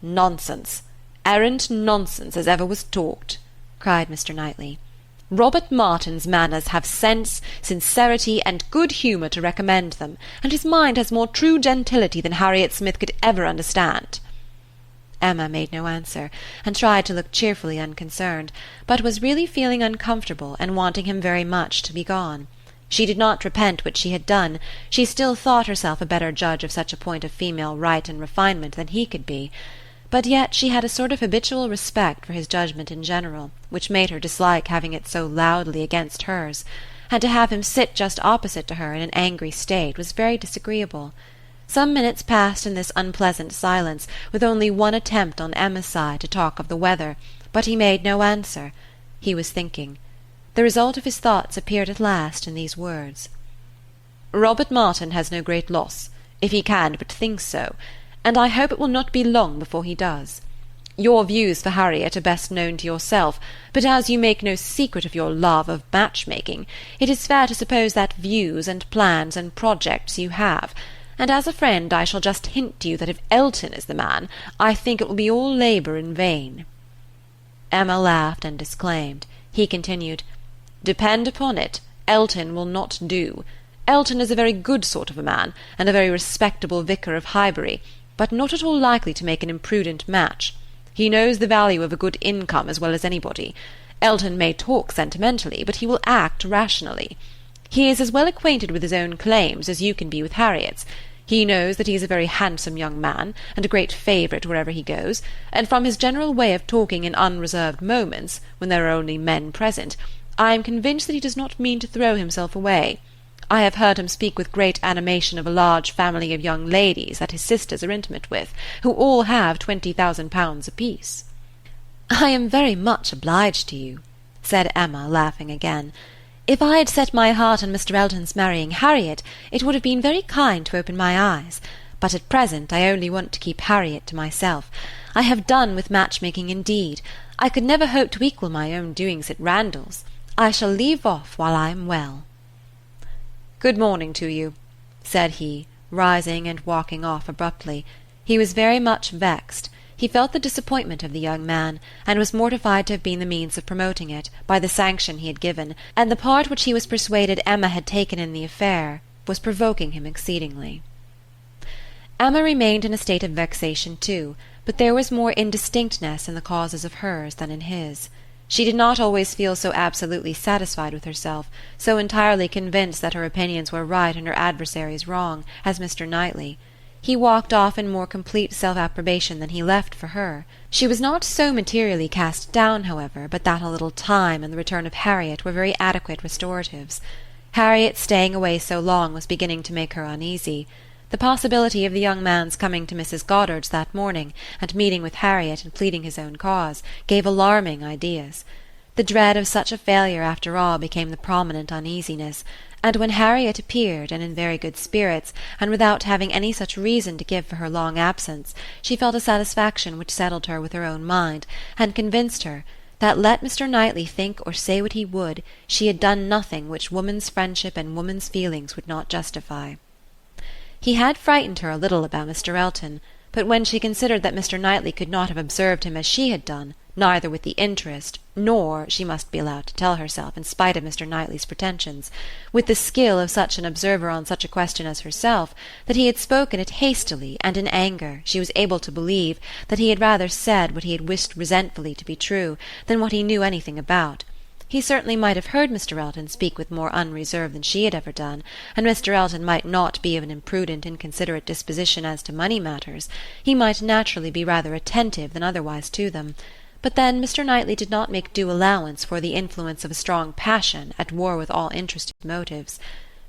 Nonsense, arrant nonsense as ever was talked, cried Mr. Knightley. Robert Martin's manners have sense, sincerity, and good humour to recommend them, and his mind has more true gentility than Harriet Smith could ever understand. Emma made no answer, and tried to look cheerfully unconcerned, but was really feeling uncomfortable and wanting him very much to be gone. She did not repent what she had done. She still thought herself a better judge of such a point of female right and refinement than he could be. But yet she had a sort of habitual respect for his judgment in general, which made her dislike having it so loudly against hers, and to have him sit just opposite to her in an angry state was very disagreeable. Some minutes passed in this unpleasant silence, with only one attempt on Emma's side to talk of the weather, but he made no answer. He was thinking. The result of his thoughts appeared at last in these words. Robert Martin has no great loss, if he can but think so, and I hope it will not be long before he does. Your views for Harriet are best known to yourself, but as you make no secret of your love of matchmaking, it is fair to suppose that views and plans and projects you have, and as a friend I shall just hint to you that if Elton is the man, I think it will be all labour in vain. Emma laughed and disclaimed. He continued, Depend upon it, Elton will not do. Elton is a very good sort of a man, and a very respectable vicar of Highbury, but not at all likely to make an imprudent match. He knows the value of a good income as well as anybody. Elton may talk sentimentally, but he will act rationally. He is as well acquainted with his own claims as you can be with Harriet's. He knows that he is a very handsome young man, and a great favourite wherever he goes, and from his general way of talking in unreserved moments, when there are only men present, I am convinced that he does not mean to throw himself away. I have heard him speak with great animation of a large family of young ladies that his sisters are intimate with, who all have 20,000 apiece. I am very much obliged to you, said Emma, laughing again. If I had set my heart on Mr. Elton's marrying Harriet, it would have been very kind to open my eyes, but at present I only want to keep Harriet to myself. I have done with matchmaking indeed. I could never hope to equal my own doings at Randalls. I shall leave off while I am well. Good morning to you, said he, rising and walking off abruptly. He was very much vexed. He felt the disappointment of the young man, and was mortified to have been the means of promoting it, by the sanction he had given, and the part which he was persuaded Emma had taken in the affair was provoking him exceedingly. Emma remained in a state of vexation too, but there was more indistinctness in the causes of hers than in his. She did not always feel so absolutely satisfied with herself, so entirely convinced that her opinions were right and her adversaries wrong, as Mr. Knightley. He walked off in more complete self-approbation than he left for her. She was not so materially cast down, however, but that a little time and the return of Harriet were very adequate restoratives. Harriet staying away so long was beginning to make her uneasy. The possibility of the young man's coming to Mrs. Goddard's that morning, and meeting with Harriet and pleading his own cause, gave alarming ideas. The dread of such a failure after all became the prominent uneasiness, and when Harriet appeared, and in very good spirits, and without having any such reason to give for her long absence, she felt a satisfaction which settled her with her own mind, and convinced her that, let Mr. Knightley think or say what he would, she had done nothing which woman's friendship and woman's feelings would not justify. He had frightened her a little about Mr. Elton, but when she considered that Mr. Knightley could not have observed him as she had done, neither with the interest, nor, she must be allowed to tell herself, in spite of Mr. Knightley's pretensions, with the skill of such an observer on such a question as herself, that he had spoken it hastily and in anger, she was able to believe that he had rather said what he had wished resentfully to be true than what he knew anything about. He certainly might have heard Mr. Elton speak with more unreserve than she had ever done, and Mr. Elton might not be of an imprudent, inconsiderate disposition as to money matters. He might naturally be rather attentive than otherwise to them. But then Mr. Knightley did not make due allowance for the influence of a strong passion at war with all interested motives.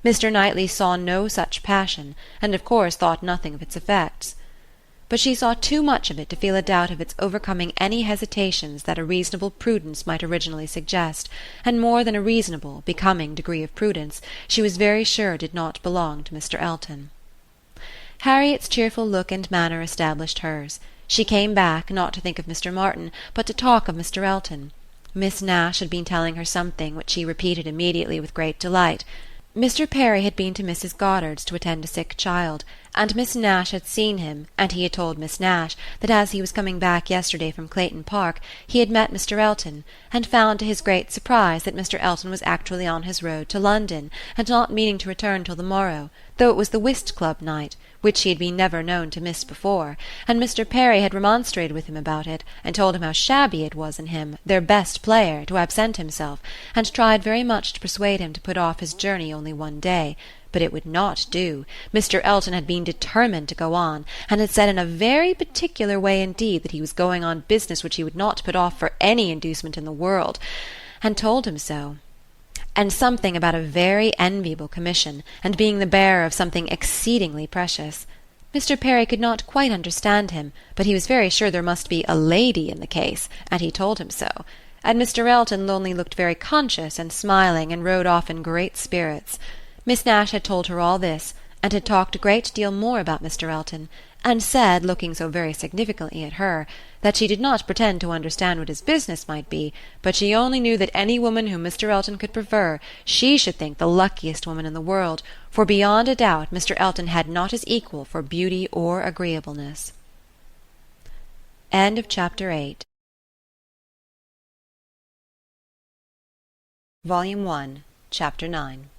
Mr. Knightley saw no such passion, and of course thought nothing of its effects. But she saw too much of it to feel a doubt of its overcoming any hesitations that a reasonable prudence might originally suggest, and more than a reasonable, becoming degree of prudence she was very sure did not belong to Mr. Elton. Harriet's cheerful look and manner established hers. She came back, not to think of Mr. Martin, but to talk of Mr. Elton. Miss Nash had been telling her something which she repeated immediately with great delight. Mr. Perry had been to Mrs. Goddard's to attend a sick child, and Miss Nash had seen him, and he had told Miss Nash that as he was coming back yesterday from Clayton Park he had met Mr. Elton, and found to his great surprise that Mr. Elton was actually on his road to London, and not meaning to return till the morrow, though it was the whist club night, which he had been never known to miss before, and Mr. Perry had remonstrated with him about it, and told him how shabby it was in him, their best player, to absent himself, and tried very much to persuade him to put off his journey only one day. But it would not do. Mr. Elton had been determined to go on, and had said in a very particular way indeed that he was going on business which he would not put off for any inducement in the world, and told him so. And something about a very enviable commission, and being the bearer of something exceedingly precious. Mr. Perry could not quite understand him, but he was very sure there must be a lady in the case, and he told him so. And Mr. Elton only looked very conscious and smiling, and rode off in great spirits. Miss Nash had told her all this, and had talked a great deal more about Mr. Elton, and said, looking so very significantly at her, that she did not pretend to understand what his business might be, but she only knew that any woman whom Mr. Elton could prefer, she should think the luckiest woman in the world, for beyond a doubt Mr. Elton had not his equal for beauty or agreeableness. End of Chapter 8. Volume 1, Chapter 9.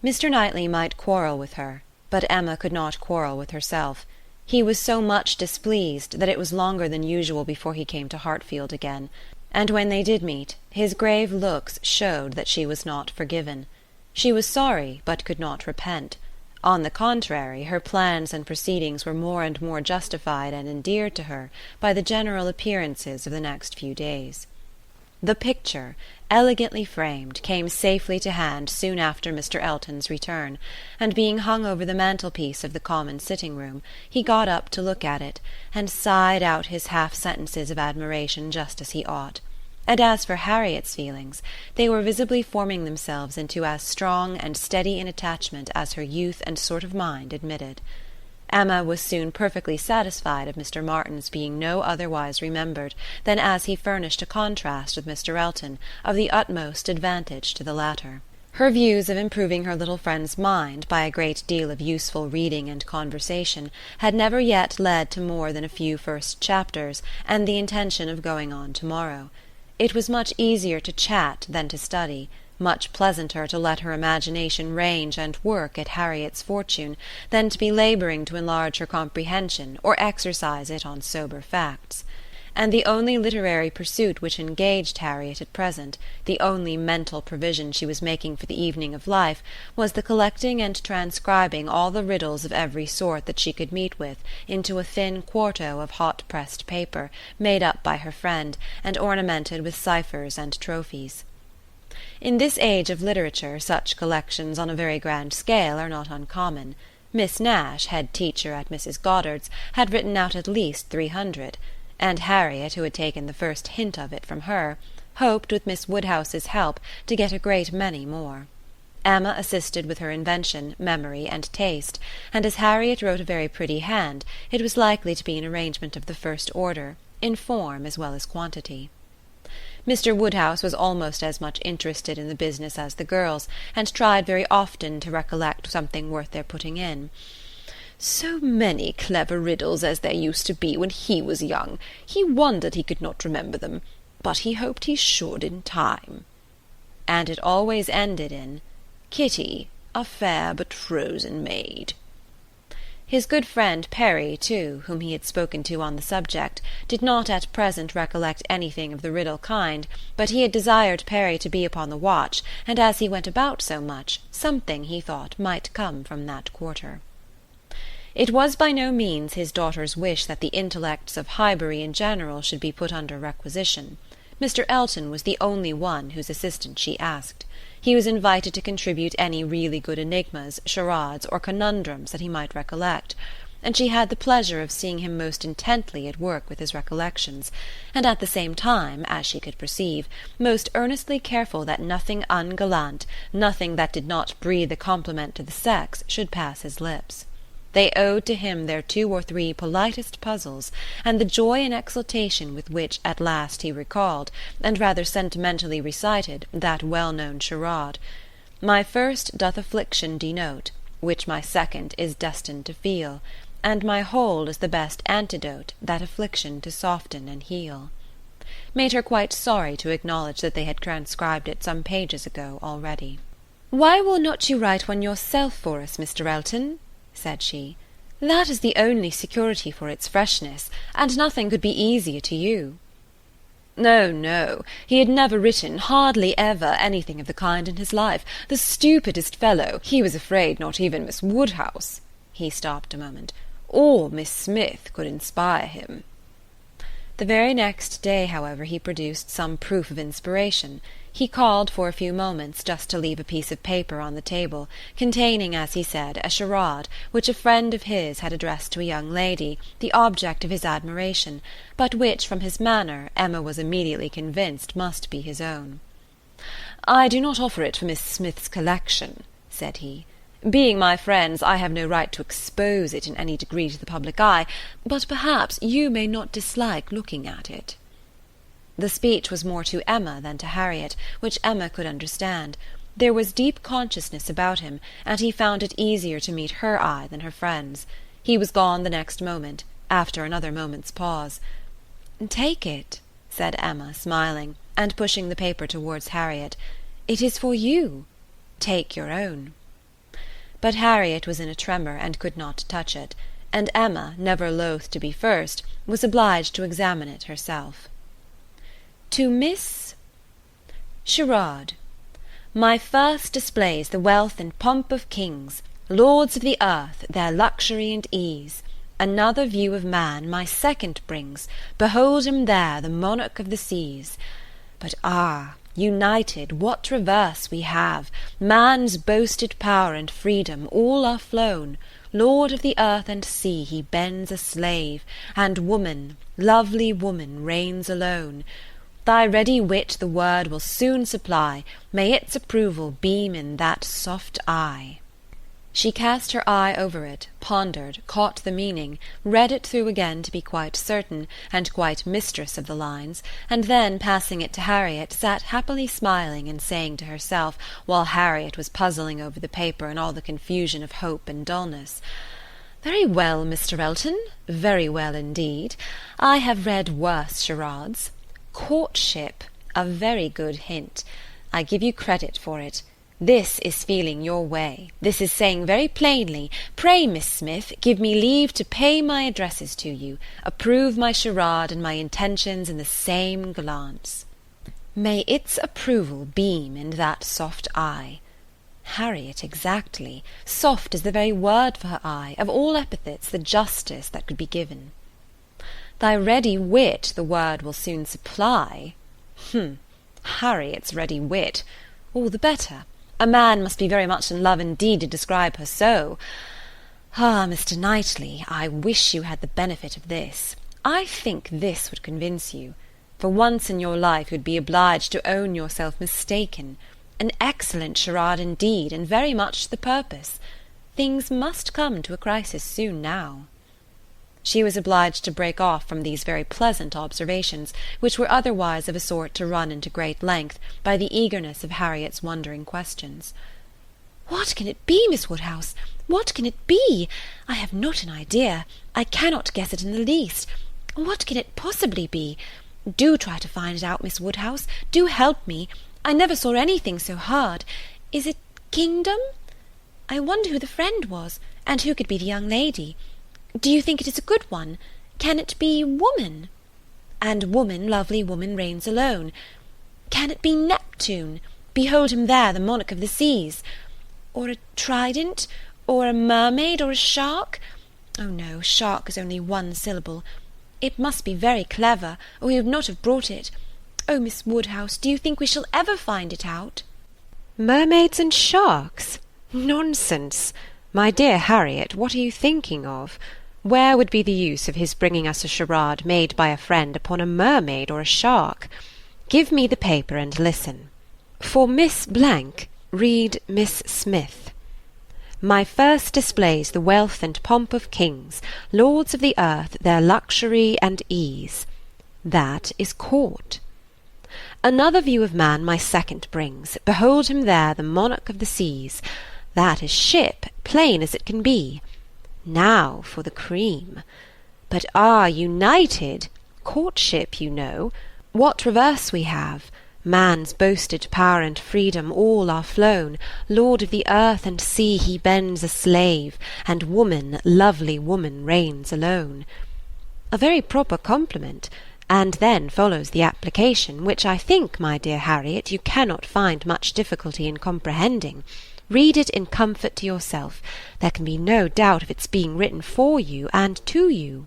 Mr. Knightley might quarrel with her, but Emma could not quarrel with herself. He was so much displeased that it was longer than usual before he came to Hartfield again, and when they did meet, his grave looks showed that she was not forgiven. She was sorry, but could not repent. On the contrary, her plans and proceedings were more and more justified and endeared to her by the general appearances of the next few days. The picture, elegantly framed, came safely to hand soon after Mr. Elton's return, and being hung over the mantelpiece of the common sitting-room, he got up to look at it, and sighed out his half-sentences of admiration just as he ought. And as for Harriet's feelings, they were visibly forming themselves into as strong and steady an attachment as her youth and sort of mind admitted. Emma was soon perfectly satisfied of Mr. Martin's being no otherwise remembered than as he furnished a contrast with Mr. Elton of the utmost advantage to the latter. Her views of improving her little friend's mind by a great deal of useful reading and conversation had never yet led to more than a few first chapters and the intention of going on to-morrow. It was much easier to chat than to study, much pleasanter to let her imagination range and work at Harriet's fortune than to be labouring to enlarge her comprehension or exercise it on sober facts. And the only literary pursuit which engaged Harriet at present, the only mental provision she was making for the evening of life, was the collecting and transcribing all the riddles of every sort that she could meet with into a thin quarto of hot-pressed paper made up by her friend, and ornamented with ciphers and trophies. In this age of literature such collections on a very grand scale are not uncommon. Miss Nash, head teacher at Mrs. Goddard's, had written out at least 300, and Harriet, who had taken the first hint of it from her, hoped with Miss Woodhouse's help to get a great many more. Emma assisted with her invention, memory, and taste, and as Harriet wrote a very pretty hand, it was likely to be an arrangement of the first order, in form as well as quantity. Mr. Woodhouse was almost as much interested in the business as the girls, and tried very often to recollect something worth their putting in. "So many clever riddles as there used to be when he was young. He wondered he could not remember them, but he hoped he should in time." And it always ended in, "Kitty, a fair but frozen maid." His good friend Perry, too, whom he had spoken to on the subject, did not at present recollect anything of the riddle kind, but he had desired Perry to be upon the watch, and as he went about so much, something, he thought, might come from that quarter. It was by no means his daughter's wish that the intellects of Highbury in general should be put under requisition. Mr. Elton was the only one whose assistance she asked. He was invited to contribute any really good enigmas, charades, or conundrums that he might recollect, and she had the pleasure of seeing him most intently at work with his recollections, and at the same time, as she could perceive, most earnestly careful that nothing ungallant, nothing that did not breathe a compliment to the sex, should pass his lips. They owed to him their 2 or 3 politest puzzles, and the joy and exultation with which at last he recalled, and rather sentimentally recited, that well-known charade, "My first doth affliction denote, which my second is destined to feel, and my whole is the best antidote that affliction to soften and heal," made her quite sorry to acknowledge that they had transcribed it some pages ago already. "Why will not you write one yourself for us, Mr. Elton?" said she. "That is the only security for its freshness, and nothing could be easier to you." "No, no, he had never written, hardly ever, anything of the kind in his life. The stupidest fellow! He was afraid not even Miss Woodhouse," he stopped a moment, "or Miss Smith could inspire him." The very next day, however, he produced some proof of inspiration. He called for a few moments, just to leave a piece of paper on the table, containing, as he said, a charade, which a friend of his had addressed to a young lady, the object of his admiration, but which, from his manner, Emma was immediately convinced must be his own. "I do not offer it for Miss Smith's collection," said he. "Being my friends, I have no right to expose it in any degree to the public eye, but perhaps you may not dislike looking at it." The speech was more to Emma than to Harriet, which Emma could understand. There was deep consciousness about him, and he found it easier to meet her eye than her friend's. He was gone the next moment, after another moment's pause. "Take it," said Emma, smiling, and pushing the paper towards Harriet. "It is for you. Take your own." But Harriet was in a tremor, and could not touch it, and Emma, never loath to be first, was obliged to examine it herself. To Miss Charade. My first displays the wealth and pomp of kings, lords of the earth, their luxury and ease. Another view of man my second brings, behold him there, the monarch of the seas. But united, what reverse we have! Man's boasted power and freedom all are flown. Lord of the earth and sea, he bends a slave, and woman, lovely woman, reigns alone. Thy ready wit the word will soon supply, may its approval beam in that soft eye. She cast her eye over it, pondered, caught the meaning, read it through again to be quite certain, and quite mistress of the lines, and then, passing it to Harriet, sat happily smiling and saying to herself, while Harriet was puzzling over the paper in all the confusion of hope and dulness, "Very well, Mr. Elton, very well indeed. I have read worse charades. Courtship, a very good hint. I give you credit for it. This is feeling your way. This is saying very plainly, pray, Miss Smith, give me leave to pay my addresses to you, approve my charade and my intentions in the same glance. May its approval beam in that soft eye. Harriet, exactly. Soft is the very word for her eye, of all epithets the justest that could be given. Thy ready wit the word will soon supply. Harriet's ready wit. All the better. A man must be very much in love indeed to describe her so. Ah, Mr. Knightley, I wish you had the benefit of this. I think this would convince you. For once in your life you would be obliged to own yourself mistaken. An excellent charade indeed, and very much to the purpose. Things must come to a crisis soon now. She was obliged to break off from these very pleasant observations, which were otherwise of a sort to run into great length, by the eagerness of Harriet's wondering questions. "What can it be, Miss Woodhouse? What can it be? I have not an idea. I cannot guess it in the least. What can it possibly be? Do try to find it out, Miss Woodhouse. Do help me. I never saw anything so hard. Is it kingdom? I wonder who the friend was, and who could be the young lady. Do you think it is a good one? Can it be woman? And woman, lovely woman, reigns alone. Can it be Neptune? Behold him there, the monarch of the seas. Or a trident, or a mermaid, or a shark? Oh no, shark is only one syllable. It must be very clever, or we would not have brought it. Oh, Miss Woodhouse, do you think we shall ever find it out? Mermaids and sharks? Nonsense! My dear Harriet, what are you thinking of? Where would be the use of his bringing us a charade made by a friend upon a mermaid or a shark? Give me the paper and listen. For Miss Blank, read Miss Smith. My first displays the wealth and pomp of kings, lords of the earth, their luxury and ease. That is court. Another view of man my second brings. Behold him there, the monarch of the seas. That is ship, plain as it can be. Now for the cream. But united, courtship, you know, what reverse we have? Man's boasted power and freedom all are flown. Lord of the earth and sea, he bends a slave, and woman, lovely woman, reigns alone. A very proper compliment, and then follows the application, which I think, my dear Harriet, you cannot find much difficulty in comprehending. Read it in comfort to yourself. There can be no doubt of its being written for you and to you.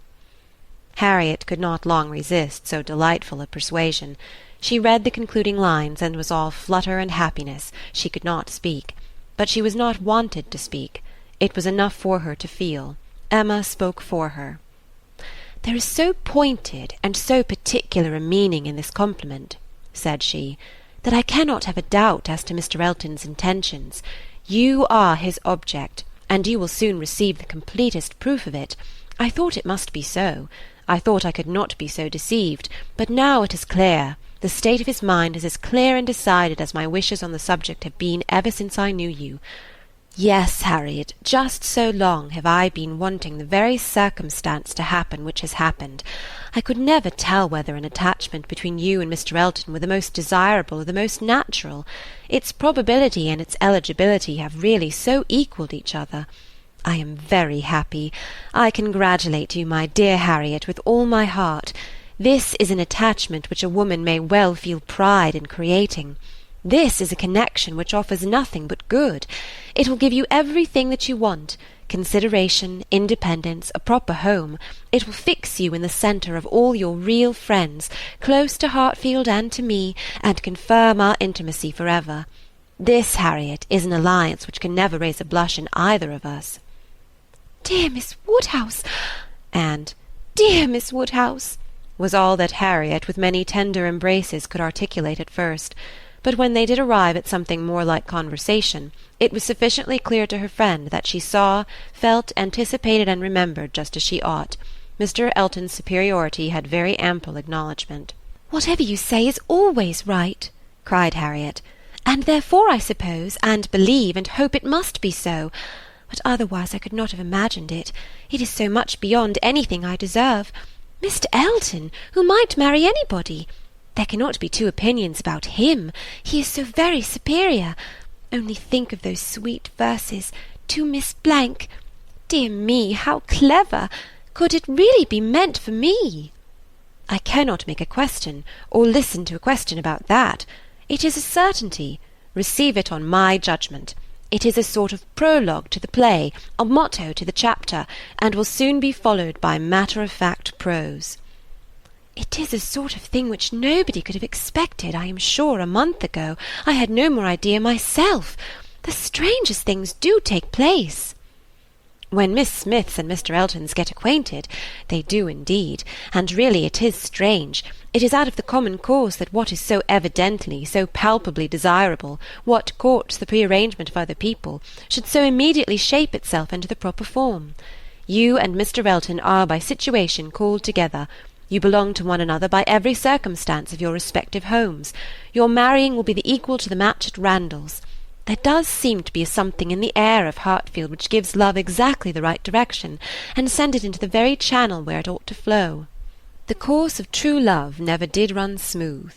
Harriet could not long resist so delightful a persuasion. She read the concluding lines, and was all flutter and happiness. She could not speak. But she was not wanted to speak. It was enough for her to feel. Emma spoke for her. "There is so pointed and so particular a meaning in this compliment," said she, "that I cannot have a doubt as to Mr. Elton's intentions. You are his object, and you will soon receive the completest proof of it. I thought it must be so. I thought I could not be so deceived, but now it is clear. The state of his mind is as clear and decided as my wishes on the subject have been ever since I knew you. Yes, Harriet, just so long have I been wanting the very circumstance to happen which has happened. I could never tell whether an attachment between you and Mr. Elton were the most desirable or the most natural. Its probability and its eligibility have really so equalled each other. I am very happy. I congratulate you, my dear Harriet, with all my heart. This is an attachment which a woman may well feel pride in creating. This is a connection which offers nothing but good. It will give you everything that you want, consideration, independence, a proper home. It will fix you in the centre of all your real friends, close to Hartfield and to me, and confirm our intimacy for ever. This, Harriet, is an alliance which can never raise a blush in either of us." "Dear Miss Woodhouse," and "Dear Miss Woodhouse," was all that Harriet, with many tender embraces, could articulate at first. But when they did arrive at something more like conversation, it was sufficiently clear to her friend that she saw, felt, anticipated, and remembered just as she ought. Mr. Elton's superiority had very ample acknowledgment. "Whatever you say is always right," cried Harriet, "and therefore I suppose, and believe, and hope it must be so. But otherwise I could not have imagined it. It is so much beyond anything I deserve. Mr. Elton, who might marry anybody. There cannot be two opinions about him. He is so very superior. Only think of those sweet verses, to Miss Blank. Dear me, how clever! Could it really be meant for me? I cannot make a question, or listen to a question about that. It is a certainty. Receive it on my judgment. It is a sort of prologue to the play, a motto to the chapter, and will soon be followed by matter-of-fact prose. It is a sort of thing which nobody could have expected, I am sure, a month ago. I had no more idea myself. The strangest things do take place." When Miss Smiths and Mr. Eltons get acquainted, they do indeed, and really it is strange. It is out of the common course that what is so evidently, so palpably desirable, what courts the prearrangement of other people, should so immediately shape itself into the proper form. You and Mr. Elton are by situation called together. You belong to one another by every circumstance of your respective homes. Your marrying will be the equal to the match at Randalls. There does seem to be a something in the air of Hartfield which gives love exactly the right direction, and sends it into the very channel where it ought to flow. The course of true love never did run smooth.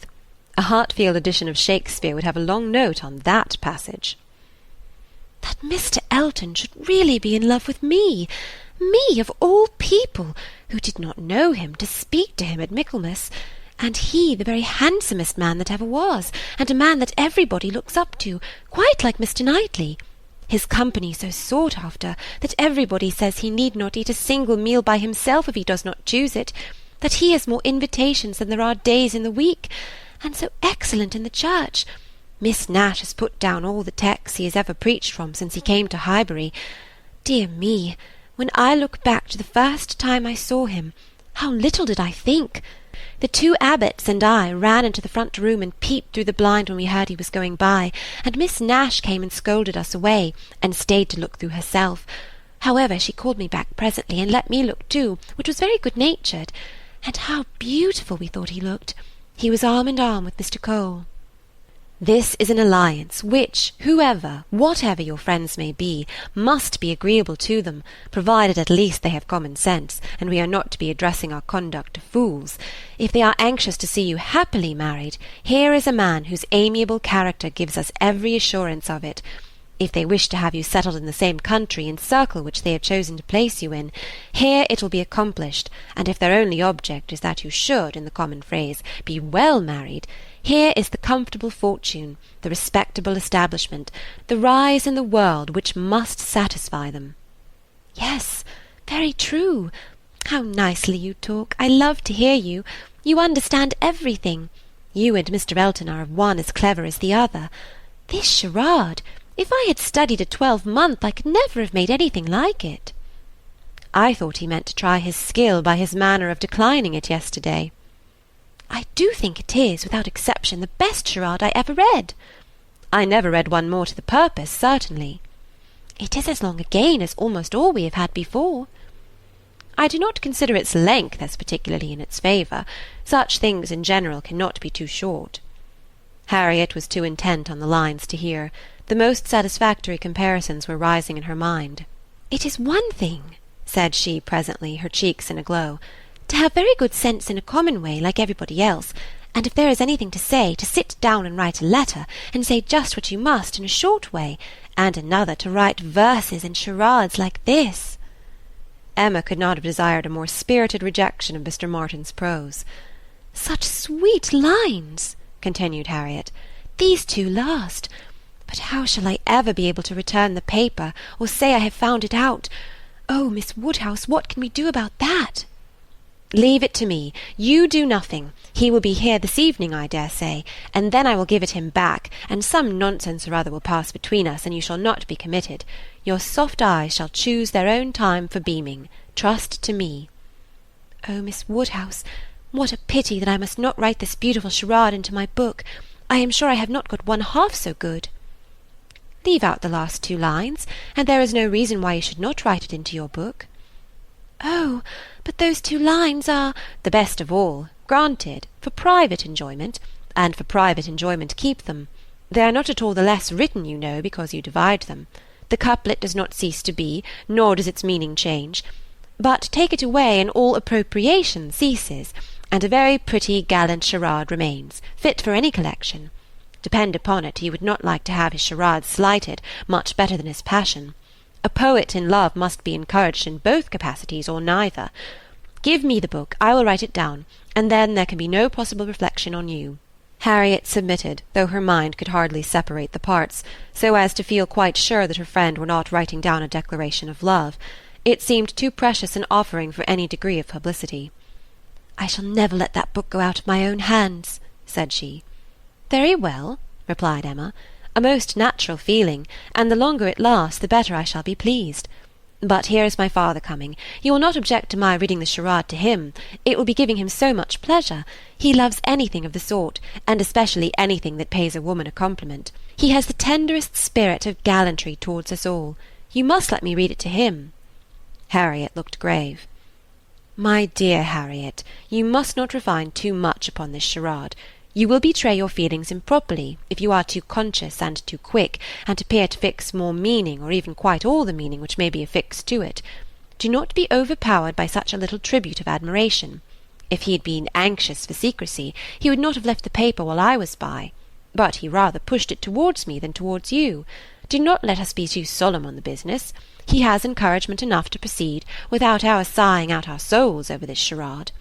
A Hartfield edition of Shakespeare would have a long note on that passage. That Mr. Elton should really be in love with me of all people, who did not know him, to speak to him at Michaelmas, and he the very handsomest man that ever was, and a man that everybody looks up to, quite like Mr. Knightley. His company so sought after, that everybody says he need not eat a single meal by himself if he does not choose it, that he has more invitations than there are days in the week, and so excellent in the church. Miss Nash has put down all the texts he has ever preached from since he came to Highbury. Dear me, when I look back to the first time I saw him, how little did I think! The two abbots and I ran into the front room and peeped through the blind when we heard he was going by, and Miss Nash came and scolded us away, and stayed to look through herself. However, she called me back presently, and let me look too, which was very good-natured. And how beautiful we thought he looked! He was arm in arm with Mr. Cole. This is an alliance which, whoever, whatever your friends may be, must be agreeable to them, provided at least they have common sense, and we are not to be addressing our conduct to fools. If they are anxious to see you happily married, here is a man whose amiable character gives us every assurance of it. If they wish to have you settled in the same country and circle which they have chosen to place you in, here it will be accomplished, and if their only object is that you should, in the common phrase, be well married, here is the comfortable fortune, the respectable establishment, the rise in the world which must satisfy them. Yes, very true. How nicely you talk. I love to hear you. You understand everything. You and Mr. Elton are one as clever as the other. This charade, if I had studied a 12-month, I could never have made anything like it. I thought he meant to try his skill by his manner of declining it yesterday. I do think it is, without exception, the best charade I ever read. I never read one more to the purpose, certainly. It is as long again as almost all we have had before. I do not consider its length as particularly in its favour. Such things in general cannot be too short. Harriet was too intent on the lines to hear. The most satisfactory comparisons were rising in her mind. It is one thing, said she presently, her cheeks in a glow, to have very good sense in a common way, like everybody else, and if there is anything to say, to sit down and write a letter, and say just what you must in a short way, and another to write verses and charades like this. Emma could not have desired a more spirited rejection of Mr. Martin's prose. Such sweet lines, continued Harriet, these two last. But how shall I ever be able to return the paper, or say I have found it out? Oh, Miss Woodhouse, what can we do about that? Leave it to me. You do nothing. He will be here this evening, I dare say, and then I will give it him back, and some nonsense or other will pass between us, and you shall not be committed. Your soft eyes shall choose their own time for beaming. Trust to me. Oh, Miss Woodhouse, what a pity that I must not write this beautiful charade into my book. I am sure I have not got one half so good. Leave out the last two lines, and there is no reason why you should not write it into your book. Oh, but those two lines are the best of all. Granted, for private enjoyment, and for private enjoyment keep them. They are not at all the less written, you know, because you divide them. The couplet does not cease to be, nor does its meaning change. But take it away, and all appropriation ceases, and a very pretty gallant charade remains, fit for any collection. Depend upon it, he would not like to have his charades slighted, much better than his passion. A poet in love must be encouraged in both capacities, or neither. Give me the book, I will write it down, and then there can be no possible reflection on you. Harriet submitted, though her mind could hardly separate the parts, so as to feel quite sure that her friend were not writing down a declaration of love. It seemed too precious an offering for any degree of publicity. I shall never let that book go out of my own hands, said she. Very well, replied Emma. A most natural feeling, and the longer it lasts, the better I shall be pleased. But here is my father coming. You will not object to my reading the charade to him. It will be giving him so much pleasure. He loves anything of the sort, and especially anything that pays a woman a compliment. He has the tenderest spirit of gallantry towards us all. You must let me read it to him." Harriet looked grave. "My dear Harriet, you must not refine too much upon this charade. You will betray your feelings improperly if you are too conscious and too quick, and appear to fix more meaning, or even quite all the meaning which may be affixed to it. Do not be overpowered by such a little tribute of admiration. If he had been anxious for secrecy, he would not have left the paper while I was by, but he rather pushed it towards me than towards you. Do not let us be too solemn on the business. He has encouragement enough to proceed, without our sighing out our souls over this charade."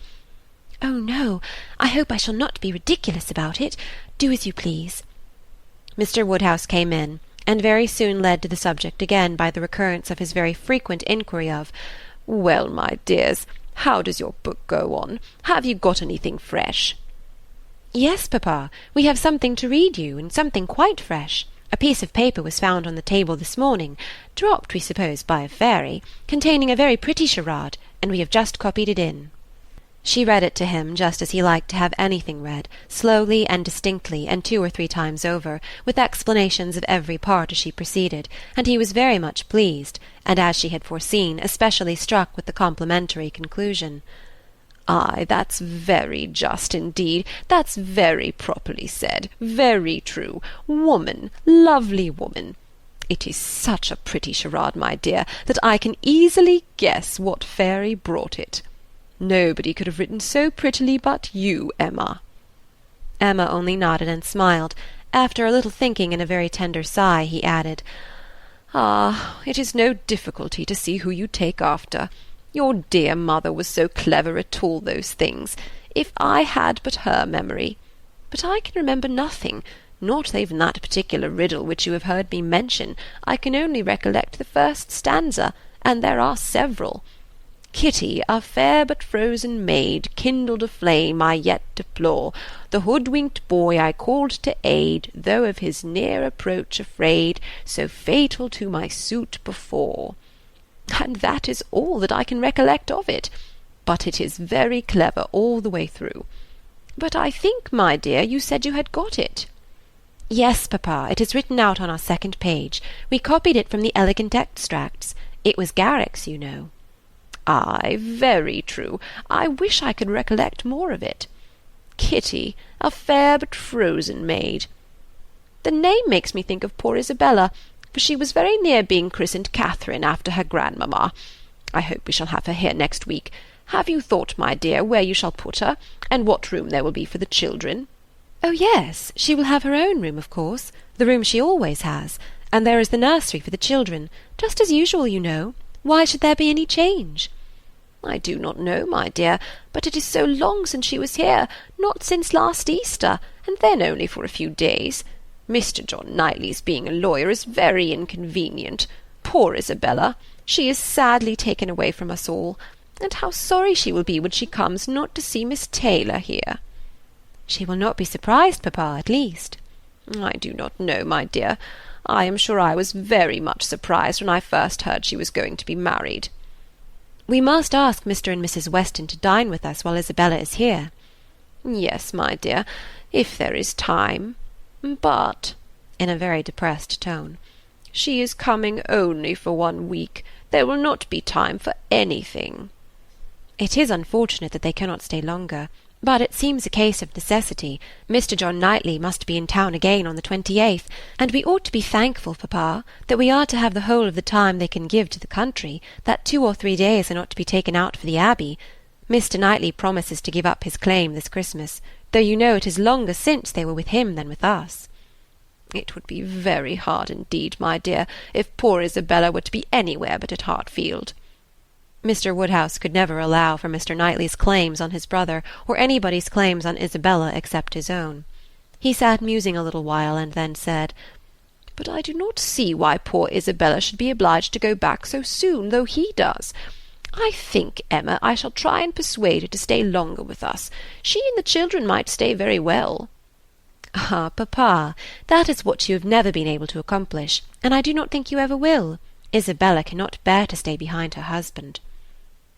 "Oh, no, I hope I shall not be ridiculous about it. Do as you please." Mr. Woodhouse came in, and very soon led to the subject again by the recurrence of his very frequent inquiry of, "Well, my dears, how does your book go on? Have you got anything fresh?" "Yes, papa, we have something to read you, and something quite fresh. A piece of paper was found on the table this morning, dropped, we suppose, by a fairy, containing a very pretty charade, and we have just copied it in." She read it to him just as he liked to have anything read, slowly and distinctly, and 2 or 3 times over, with explanations of every part as she proceeded, and he was very much pleased, and, as she had foreseen, especially struck with the complimentary conclusion. "Ay, that's very just indeed. That's very properly said. Very true. Woman, lovely woman. It is such a pretty charade, my dear, that I can easily guess what fairy brought it. Nobody could have written so prettily but you, Emma." Emma only nodded and smiled. After a little thinking and a very tender sigh, he added, "Ah, it is no difficulty to see who you take after. Your dear mother was so clever at all those things. If I had but her memory. But I can remember nothing, not even that particular riddle which you have heard me mention. I can only recollect the first stanza, and there are several. Kitty, a fair but frozen maid, kindled a flame I yet deplore. The hoodwinked boy I called to aid, though of his near approach afraid, so fatal to my suit before. And that is all that I can recollect of it. But it is very clever all the way through. But I think, my dear, you said you had got it." "Yes, papa, it is written out on our 2nd page. We copied it from the Elegant Extracts. It was Garrick's, you know." "Ay, very true. I wish I could recollect more of it. Kitty, a fair but frozen maid. The name makes me think of poor Isabella, for she was very near being christened Catherine after her grandmamma. I hope we shall have her here next week. Have you thought, my dear, where you shall put her, and what room there will be for the children?" "Oh, yes, she will have her own room, of course, the room she always has, and there is the nursery for the children, just as usual, you know. Why should there be any change?" "I do not know, my dear, but it is so long since she was here, not since last Easter, and then only for a few days. Mr. John Knightley's being a lawyer is very inconvenient. Poor Isabella! She is sadly taken away from us all, and how sorry she will be when she comes not to see Miss Taylor here." "She will not be surprised, papa, at least." "I do not know, my dear. I am sure I was very much surprised when I first heard she was going to be married." "We must ask Mr. and Mrs. Weston to dine with us while Isabella is here." "Yes, my dear, if there is time. But," in a very depressed tone, "she is coming only for 1 week. There will not be time for anything." "It is unfortunate that they cannot stay longer, but it seems a case of necessity. Mr. John Knightley must be in town again on the 28th, and we ought to be thankful, papa, that we are to have the whole of the time they can give to the country, that 2 or 3 days are not to be taken out for the Abbey. Mr. Knightley promises to give up his claim this Christmas, though you know it is longer since they were with him than with us." "It would be very hard indeed, my dear, if poor Isabella were to be anywhere but at Hartfield." Mr. Woodhouse could never allow for Mr. Knightley's claims on his brother, or anybody's claims on Isabella except his own. He sat musing a little while, and then said, "But I do not see why poor Isabella should be obliged to go back so soon, though he does. I think, Emma, I shall try and persuade her to stay longer with us. She and the children might stay very well." "Ah, papa, that is what you have never been able to accomplish, and I do not think you ever will. Isabella cannot bear to stay behind her husband."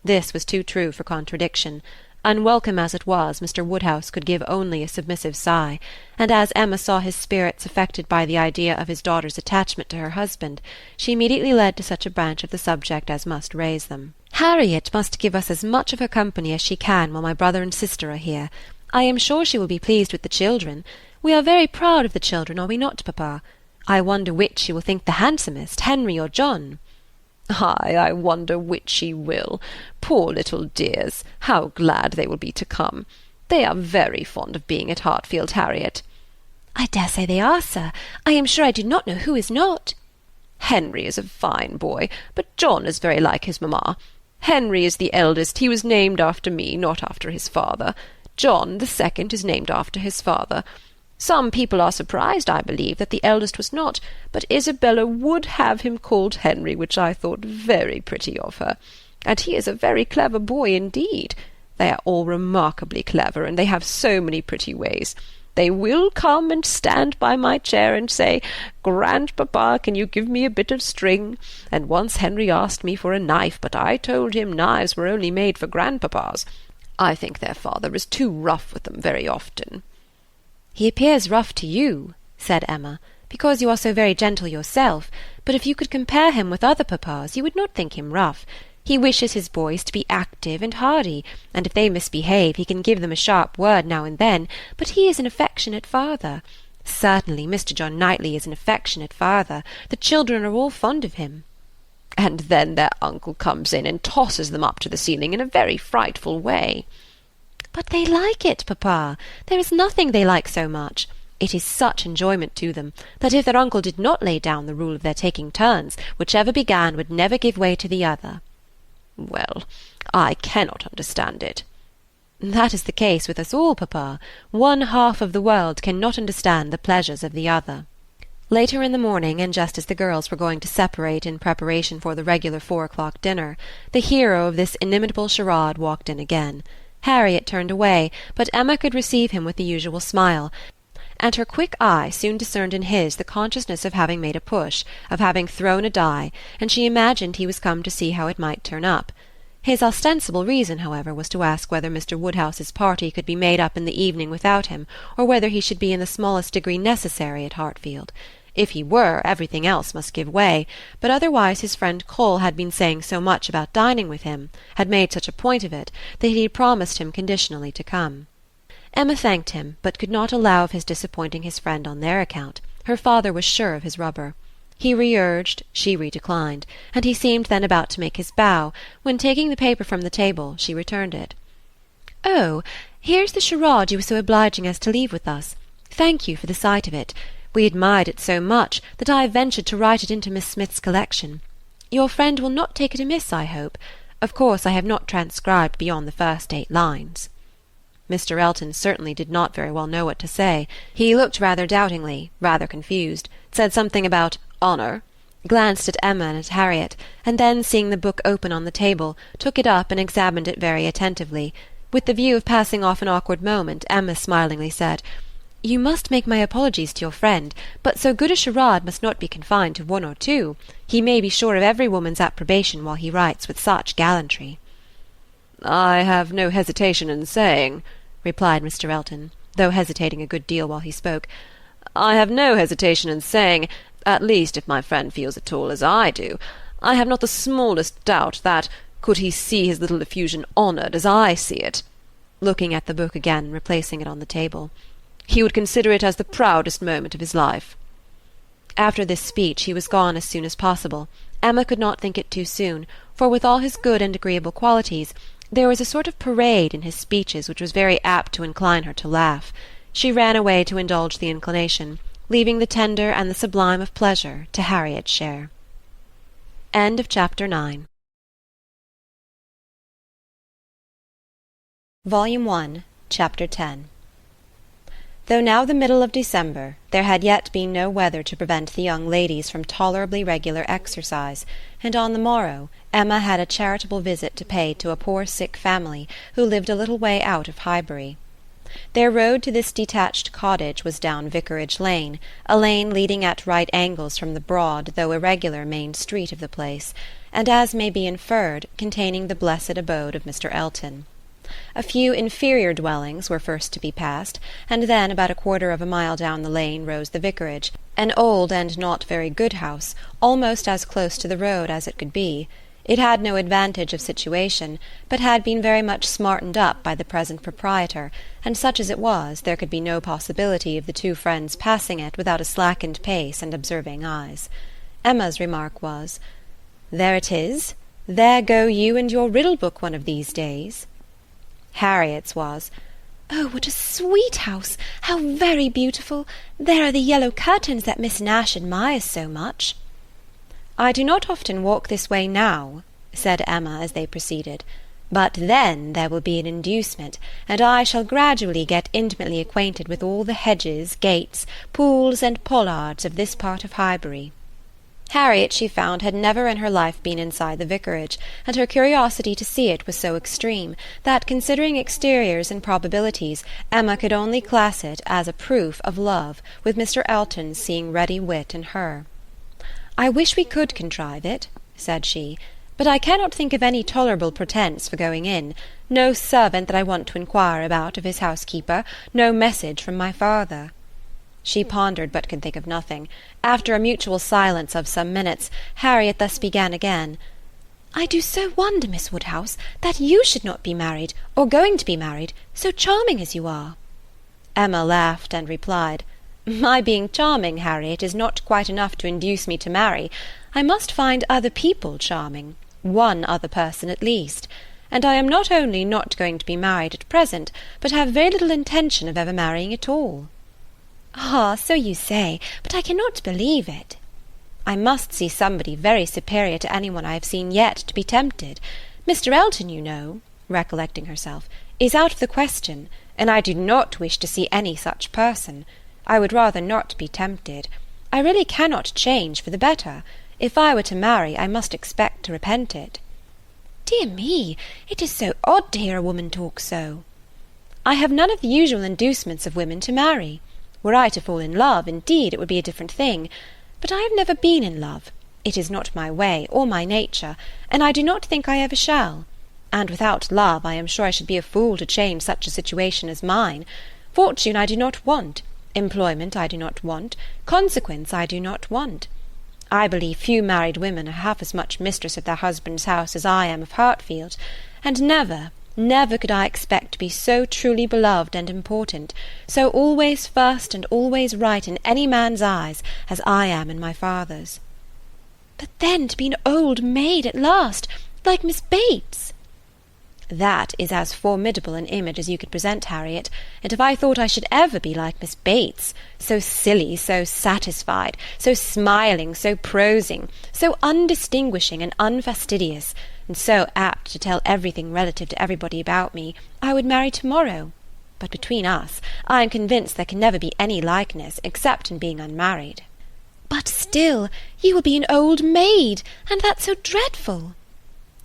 This was too true for contradiction. Unwelcome as it was, Mr. Woodhouse could give only a submissive sigh, and as Emma saw his spirits affected by the idea of his daughter's attachment to her husband, she immediately led to such a branch of the subject as must raise them. "Harriet must give us as much of her company as she can while my brother and sister are here. I am sure she will be pleased with the children. We are very proud of the children, are we not, papa? I wonder which she will think the handsomest, Henry or John?" "Ay, I wonder which she will. Poor little dears, how glad they will be to come. They are very fond of being at Hartfield, Harriet." "I dare say they are, sir. I am sure I do not know who is not." "Henry is a fine boy, but John is very like his mamma. Henry is the eldest. He was named after me, not after his father. John, the second, is named after his father. Some people are surprised, I believe, that the eldest was not, but Isabella would have him called Henry, which I thought very pretty of her. And he is a very clever boy indeed. They are all remarkably clever, and they have so many pretty ways. They will come and stand by my chair and say, 'Grandpapa, can you give me a bit of string?' And once Henry asked me for a knife, but I told him knives were only made for grandpapas. I think their father is too rough with them very often." "He appears rough to you," said Emma, "because you are so very gentle yourself, but if you could compare him with other papas, you would not think him rough. He wishes his boys to be active and hardy, and if they misbehave he can give them a sharp word now and then, but he is an affectionate father. Certainly Mr. John Knightley is an affectionate father. The children are all fond of him." "And then their uncle comes in and tosses them up to the ceiling in a very frightful way." "But they like it, papa. There is nothing they like so much. It is such enjoyment to them, that if their uncle did not lay down the rule of their taking turns, whichever began would never give way to the other." "Well, I cannot understand it." "That is the case with us all, papa. One half of the world cannot understand the pleasures of the other." Later in the morning, and just as the girls were going to separate in preparation for the regular 4 o'clock dinner, the hero of this inimitable charade walked in again. Harriet turned away, but Emma could receive him with the usual smile, and her quick eye soon discerned in his the consciousness of having made a push, of having thrown a die, and she imagined he was come to see how it might turn up. His ostensible reason, however, was to ask whether Mr. Woodhouse's party could be made up in the evening without him, or whether he should be in the smallest degree necessary at Hartfield. If he were, everything else must give way, but otherwise his friend Cole had been saying so much about dining with him, had made such a point of it, that he had promised him conditionally to come. Emma thanked him, but could not allow of his disappointing his friend on their account. Her father was sure of his rubber. He re-urged, she re-declined, and he seemed then about to make his bow, when, taking the paper from the table, she returned it. "Oh, here's the charade you were so obliging as to leave with us. Thank you for the sight of it. We admired it so much that I have ventured to write it into Miss Smith's collection. Your friend will not take it amiss, I hope. Of course I have not transcribed beyond the first 8 lines." Mr. Elton certainly did not very well know what to say. He looked rather doubtingly, rather confused, said something about honour, glanced at Emma and at Harriet, and then, seeing the book open on the table, took it up and examined it very attentively. With the view of passing off an awkward moment, Emma smilingly said, "You must make my apologies to your friend, but so good a charade must not be confined to 1 or 2. He may be sure of every woman's approbation while he writes with such gallantry." "I have no hesitation in saying," replied Mr. Elton, though hesitating a good deal while he spoke, "I have no hesitation in saying, at least if my friend feels at all as I do, I have not the smallest doubt that, could he see his little effusion honoured as I see it," looking at the book again and replacing it on the table, "he would consider it as the proudest moment of his life." After this speech he was gone as soon as possible. Emma could not think it too soon, for with all his good and agreeable qualities, there was a sort of parade in his speeches which was very apt to incline her to laugh. She ran away to indulge the inclination, leaving the tender and the sublime of pleasure to Harriet's share. End of Chapter 9. Volume 1, Chapter 10. Though now the middle of December, there had yet been no weather to prevent the young ladies from tolerably regular exercise, and on the morrow Emma had a charitable visit to pay to a poor sick family who lived a little way out of Highbury. Their road to this detached cottage was down Vicarage Lane, a lane leading at right angles from the broad, though irregular, main street of the place, and, as may be inferred, containing the blessed abode of Mr. Elton. A few inferior dwellings were first to be passed, and then about a quarter of a mile down the lane rose the vicarage, an old and not very good house, almost as close to the road as it could be. It had no advantage of situation, but had been very much smartened up by the present proprietor, and such as it was, there could be no possibility of the two friends passing it without a slackened pace and observing eyes. Emma's remark was, "There it is. There go you and your riddle book one of these days." Harriet's was, "Oh, what a sweet house! How very beautiful! There are the yellow curtains that Miss Nash admires so much." "I do not often walk this way now," said Emma as they proceeded, "but then there will be an inducement, and I shall gradually get intimately acquainted with all the hedges, gates, pools, and pollards of this part of Highbury." Harriet, she found, had never in her life been inside the vicarage, and her curiosity to see it was so extreme, that, considering exteriors and probabilities, Emma could only class it as a proof of love, with Mr. Elton's seeing ready wit in her. "I wish we could contrive it," said she, "but I cannot think of any tolerable pretence for going in. No servant that I want to inquire about of his housekeeper, no message from my father." She pondered, but could think of nothing. After a mutual silence of some minutes, Harriet thus began again. "I do so wonder, Miss Woodhouse, that you should not be married, or going to be married, so charming as you are." Emma laughed and replied, "My being charming, Harriet, is not quite enough to induce me to marry. I must find other people charming, one other person at least. And I am not only not going to be married at present, but have very little intention of ever marrying at all." "Ah, so you say, but I cannot believe it." "I must see somebody very superior to any one I have seen yet to be tempted. Mr. Elton, you know," recollecting herself, "is out of the question, and I do not wish to see any such person. I would rather not be tempted. I really cannot change for the better. If I were to marry, I must expect to repent it." "Dear me, it is so odd to hear a woman talk so." "I have none of the usual inducements of women to marry. Were I to fall in love, indeed, it would be a different thing. But I have never been in love. It is not my way, or my nature, and I do not think I ever shall. And without love, I am sure I should be a fool to change such a situation as mine. Fortune I do not want. Employment I do not want. Consequence I do not want. I believe few married women are half as much mistress of their husband's house as I am of Hartfield, and never, never could I expect to be so truly beloved and important, so always first and always right in any man's eyes, as I am in my father's." "But then to be an old maid at last, like Miss Bates!" "That is as formidable an image as you could present, Harriet, and if I thought I should ever be like Miss Bates, so silly, so satisfied, so smiling, so prosing, so undistinguishing and unfastidious, and so apt to tell everything relative to everybody about me, I would marry to-morrow. But between us, I am convinced there can never be any likeness, except in being unmarried." "But still, you will be an old maid, and that's so dreadful."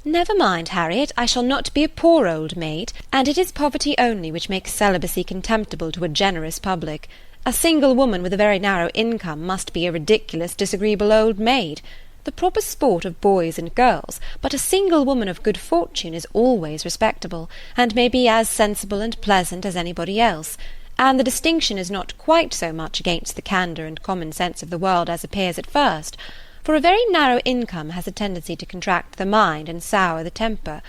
"Never mind, Harriet, I shall not be a poor old maid, and it is poverty only which makes celibacy contemptible to a generous public. A single woman with a very narrow income must be a ridiculous, disagreeable old maid. The proper sport of boys and girls, but a single woman of good fortune is always respectable, and may be as sensible and pleasant as anybody else, and the distinction is not quite so much against the candour and common sense of the world as appears at first, for a very narrow income has a tendency to contract the mind and sour the temper.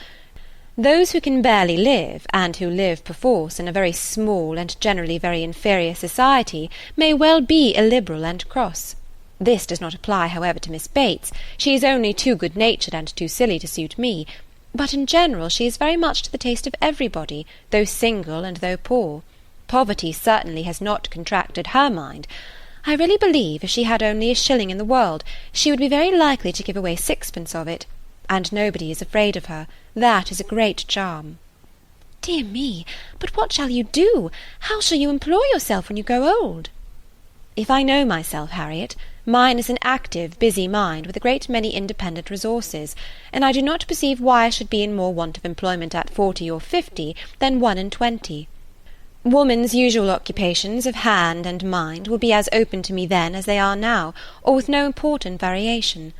Those who can barely live, and who live perforce in a very small and generally very inferior society, may well be illiberal and cross. This does not apply, however, to Miss Bates. She is only too good-natured and too silly to suit me, but in general she is very much to the taste of everybody, though single and though poor. Poverty certainly has not contracted her mind. I really believe if she had only a shilling in the world, she would be very likely to give away sixpence of it, and nobody is afraid of her. That is a great charm." "Dear me, but what shall you do? How shall you employ yourself when you grow old?" "If I know myself, Harriet, mine is an active, busy mind, with a great many independent resources, and I do not perceive why I should be in more want of employment at 40 or 50 than 1 and 20. Woman's usual occupations of hand and mind will be as open to me then as they are now, or with no important variation.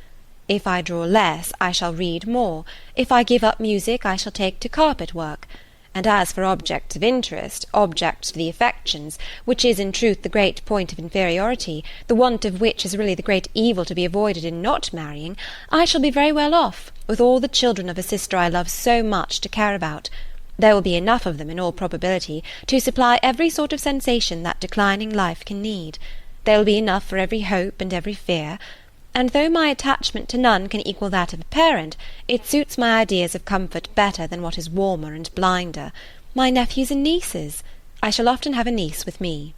If I draw less, I shall read more. If I give up music, I shall take to carpet work. And as for objects of interest, objects to the affections, which is in truth the great point of inferiority, the want of which is really the great evil to be avoided in not marrying, I shall be very well off, with all the children of a sister I love so much to care about. There will be enough of them, in all probability, to supply every sort of sensation that declining life can need. There will be enough for every hope and every fear, and though my attachment to none can equal that of a parent, it suits my ideas of comfort better than what is warmer and blinder. My nephews and nieces. I shall often have a niece with me.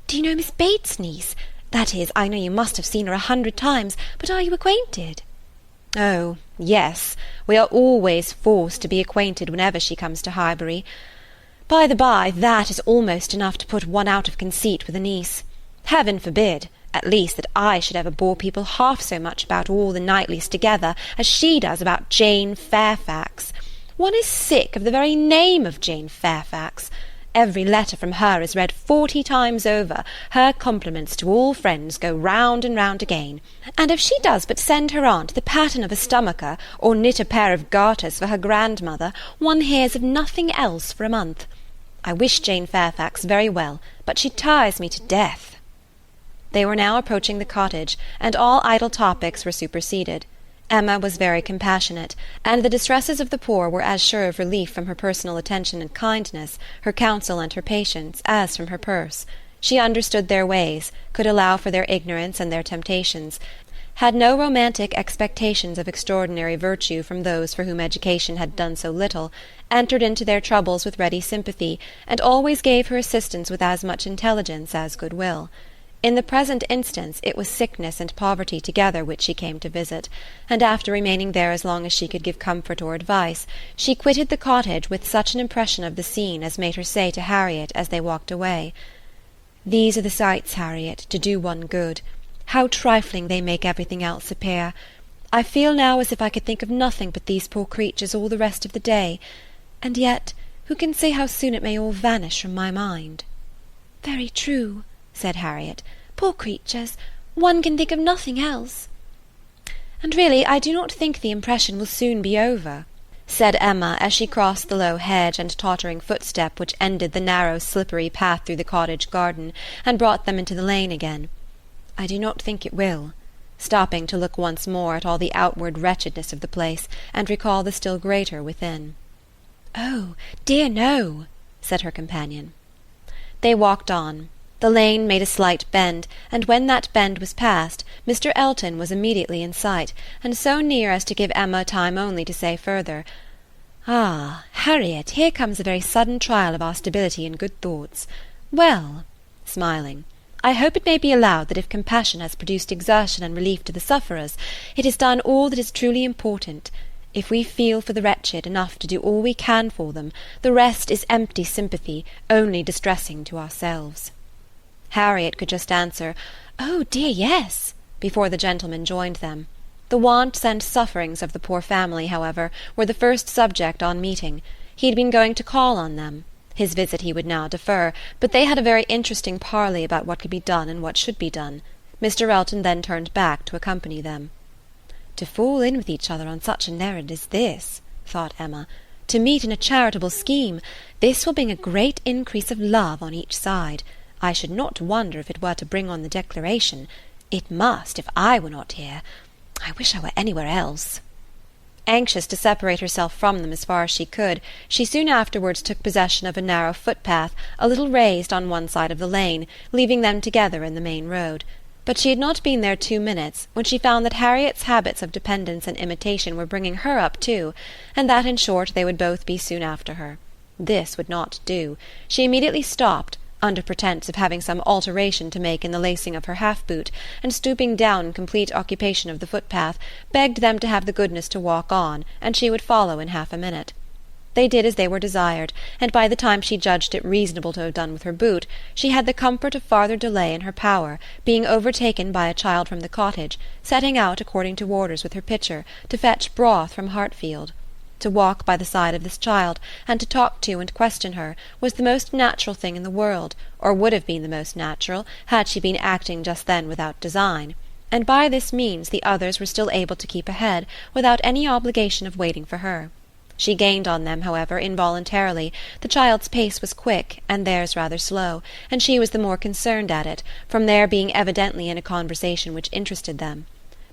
Do you know Miss Bates's niece? That is, I know you must have seen her 100 times, but are you acquainted? Oh, yes, we are always forced to be acquainted whenever she comes to Highbury. By the by, that is almost enough to put one out of conceit with a niece. Heaven forbid, at least, that I should ever bore people half so much about all the Knightleys together as she does about Jane Fairfax. One is sick of the very name of Jane Fairfax. Every letter from her is read 40 times over, her compliments to all friends go round and round again, and if she does but send her aunt the pattern of a stomacher, or knit a pair of garters for her grandmother, one hears of nothing else for a month. I wish Jane Fairfax very well, but she tires me to death. They were now approaching the cottage, and all idle topics were superseded. Emma was very compassionate, and the distresses of the poor were as sure of relief from her personal attention and kindness, her counsel and her patience, as from her purse. She understood their ways, could allow for their ignorance and their temptations, had no romantic expectations of extraordinary virtue from those for whom education had done so little, entered into their troubles with ready sympathy, and always gave her assistance with as much intelligence as good-will. In the present instance it was sickness and poverty together which she came to visit, and after remaining there as long as she could give comfort or advice, she quitted the cottage with such an impression of the scene as made her say to Harriet as they walked away, "These are the sights, Harriet, to do one good. How trifling they make everything else appear! I feel now as if I could think of nothing but these poor creatures all the rest of the day, and yet who can say how soon it may all vanish from my mind?" "Very true," said Harriet. "Poor creatures! One can think of nothing else." "And really I do not think the impression will soon be over," said Emma as she crossed the low hedge and tottering footstep which ended the narrow slippery path through the cottage garden, and brought them into the lane again. "I do not think it will," stopping to look once more at all the outward wretchedness of the place, and recall the still greater within. "Oh, dear no," said her companion. They walked on. The lane made a slight bend, and when that bend was passed, Mr. Elton was immediately in sight, and so near as to give Emma time only to say further, "Ah, Harriet, here comes a very sudden trial of our stability and good thoughts. Well," smiling, "I hope it may be allowed that if compassion has produced exertion and relief to the sufferers, it has done all that is truly important. If we feel for the wretched enough to do all we can for them, the rest is empty sympathy, only distressing to ourselves." Harriet could just answer, "Oh, dear, yes," before the gentleman joined them. The wants and sufferings of the poor family, however, were the first subject on meeting. He had been going to call on them. His visit he would now defer, but they had a very interesting parley about what could be done and what should be done. Mr. Elton then turned back to accompany them. "To fall in with each other on such an errand as this," thought Emma, "to meet in a charitable scheme, this will bring a great increase of love on each side. I should not wonder if it were to bring on the Declaration. It must, if I were not here. I wish I were anywhere else." Anxious to separate herself from them as far as she could, she soon afterwards took possession of a narrow footpath, a little raised on one side of the lane, leaving them together in the main road. But she had not been there 2 minutes, when she found that Harriet's habits of dependence and imitation were bringing her up too, and that, in short, they would both be soon after her. This would not do. She immediately stopped, under pretence of having some alteration to make in the lacing of her half-boot, and stooping down in complete occupation of the footpath, begged them to have the goodness to walk on, and she would follow in half a minute. They did as they were desired, and by the time she judged it reasonable to have done with her boot, she had the comfort of farther delay in her power, being overtaken by a child from the cottage, setting out according to orders with her pitcher, to fetch broth from Hartfield. To walk by the side of this child, and to talk to and question her, was the most natural thing in the world, or would have been the most natural, had she been acting just then without design. And by this means the others were still able to keep ahead, without any obligation of waiting for her. She gained on them, however, involuntarily. The child's pace was quick, and theirs rather slow, and she was the more concerned at it, from their being evidently in a conversation which interested them.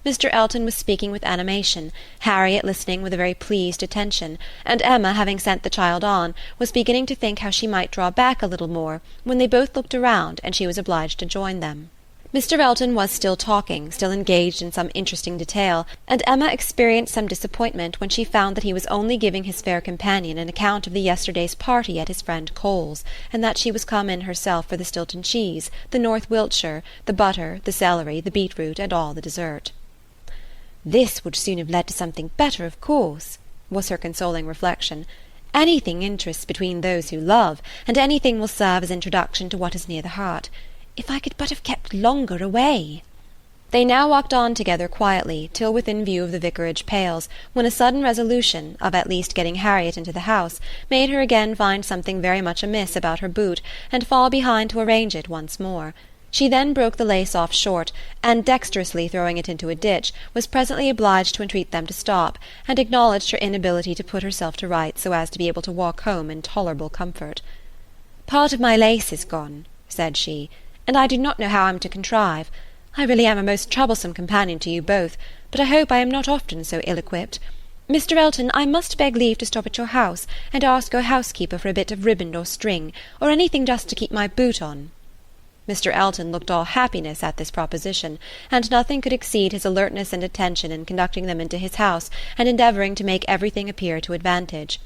Mr. Elton was speaking with animation, Harriet listening with a very pleased attention, and Emma, having sent the child on, was beginning to think how she might draw back a little more, when they both looked around, and she was obliged to join them. Mr. Elton was still talking, still engaged in some interesting detail, and Emma experienced some disappointment when she found that he was only giving his fair companion an account of the yesterday's party at his friend Cole's, and that she was come in herself for the Stilton cheese, the North Wiltshire, the butter, the celery, the beetroot, and all the dessert. "This would soon have led to something better, of course," was her consoling reflection. "Anything interests between those who love, and anything will serve as introduction to what is near the heart. If I could but have kept longer away!" They now walked on together quietly, till within view of the vicarage pales, when a sudden resolution, of at least getting Harriet into the house, made her again find something very much amiss about her boot, and fall behind to arrange it once more. She then broke the lace off short, and, dexterously throwing it into a ditch, was presently obliged to entreat them to stop, and acknowledged her inability to put herself to rights so as to be able to walk home in tolerable comfort. "Part of my lace is gone," said she, "and I do not know how I am to contrive. I really am a most troublesome companion to you both, but I hope I am not often so ill-equipped. Mr. Elton, I must beg leave to stop at your house, and ask your housekeeper for a bit of riband or string, or anything just to keep my boot on." Mr. Elton looked all happiness at this proposition, and nothing could exceed his alertness and attention in conducting them into his house, and endeavouring to make everything appear to advantage.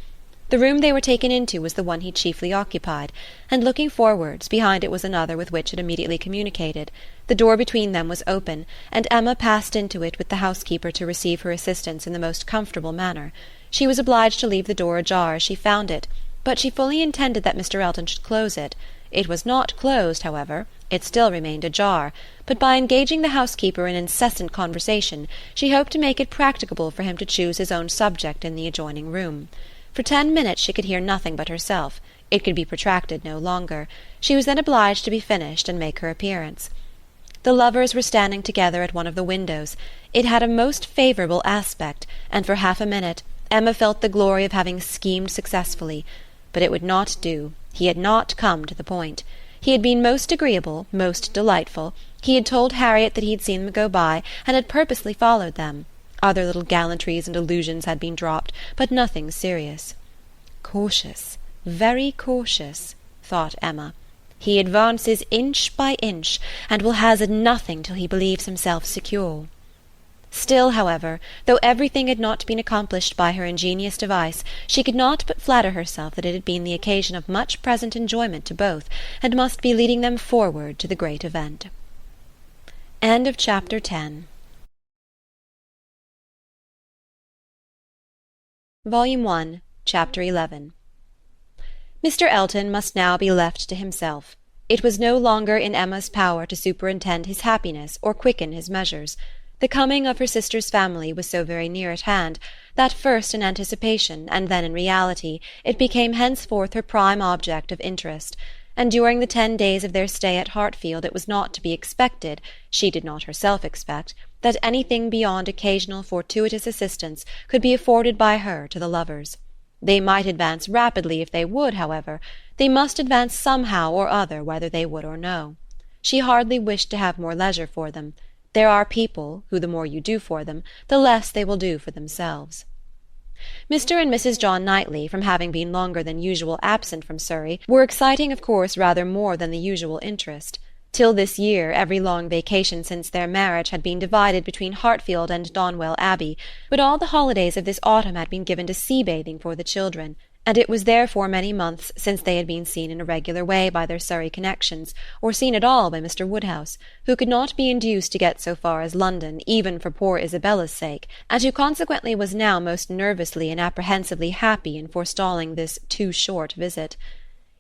The room they were taken into was the one he chiefly occupied, and looking forwards, behind it was another with which it immediately communicated. The door between them was open, and Emma passed into it with the housekeeper to receive her assistance in the most comfortable manner. She was obliged to leave the door ajar as she found it, but she fully intended that Mr. Elton should close it. It was not closed, however, it still remained ajar, but by engaging the housekeeper in incessant conversation, she hoped to make it practicable for him to choose his own subject in the adjoining room. For 10 minutes she could hear nothing but herself. It could be protracted no longer. She was then obliged to be finished and make her appearance. The lovers were standing together at one of the windows. It had a most favourable aspect, and for half a minute Emma felt the glory of having schemed successfully. But it would not do. He had not come to the point. He had been most agreeable, most delightful. He had told Harriet that he had seen them go by, and had purposely followed them. Other little gallantries and allusions had been dropped, but nothing serious. "Cautious, very cautious," thought Emma. "He advances inch by inch, and will hazard nothing till he believes himself secure." Still, however, though everything had not been accomplished by her ingenious device, she could not but flatter herself that it had been the occasion of much present enjoyment to both, and must be leading them forward to the great event. End of Chapter 10. Volume 1, Chapter 11. Mr. Elton must now be left to himself. It was no longer in Emma's power to superintend his happiness or quicken his measures. The coming of her sister's family was so very near at hand, that first in anticipation, and then in reality, it became henceforth her prime object of interest, and during the 10 days of their stay at Hartfield it was not to be expected, she did not herself expect, that anything beyond occasional fortuitous assistance could be afforded by her to the lovers. They might advance rapidly if they would, however. They must advance somehow or other, whether they would or no. She hardly wished to have more leisure for them. There are people who, the more you do for them, the less they will do for themselves. Mr. and Mrs. John Knightley, from having been longer than usual absent from Surrey, were exciting of course rather more than the usual interest. Till this year every long vacation since their marriage had been divided between Hartfield and Donwell Abbey, but all the holidays of this autumn had been given to sea-bathing for the children, and it was therefore many months since they had been seen in a regular way by their Surrey connections, or seen at all by Mr. Woodhouse, who could not be induced to get so far as London, even for poor Isabella's sake, and who consequently was now most nervously and apprehensively happy in forestalling this too short visit.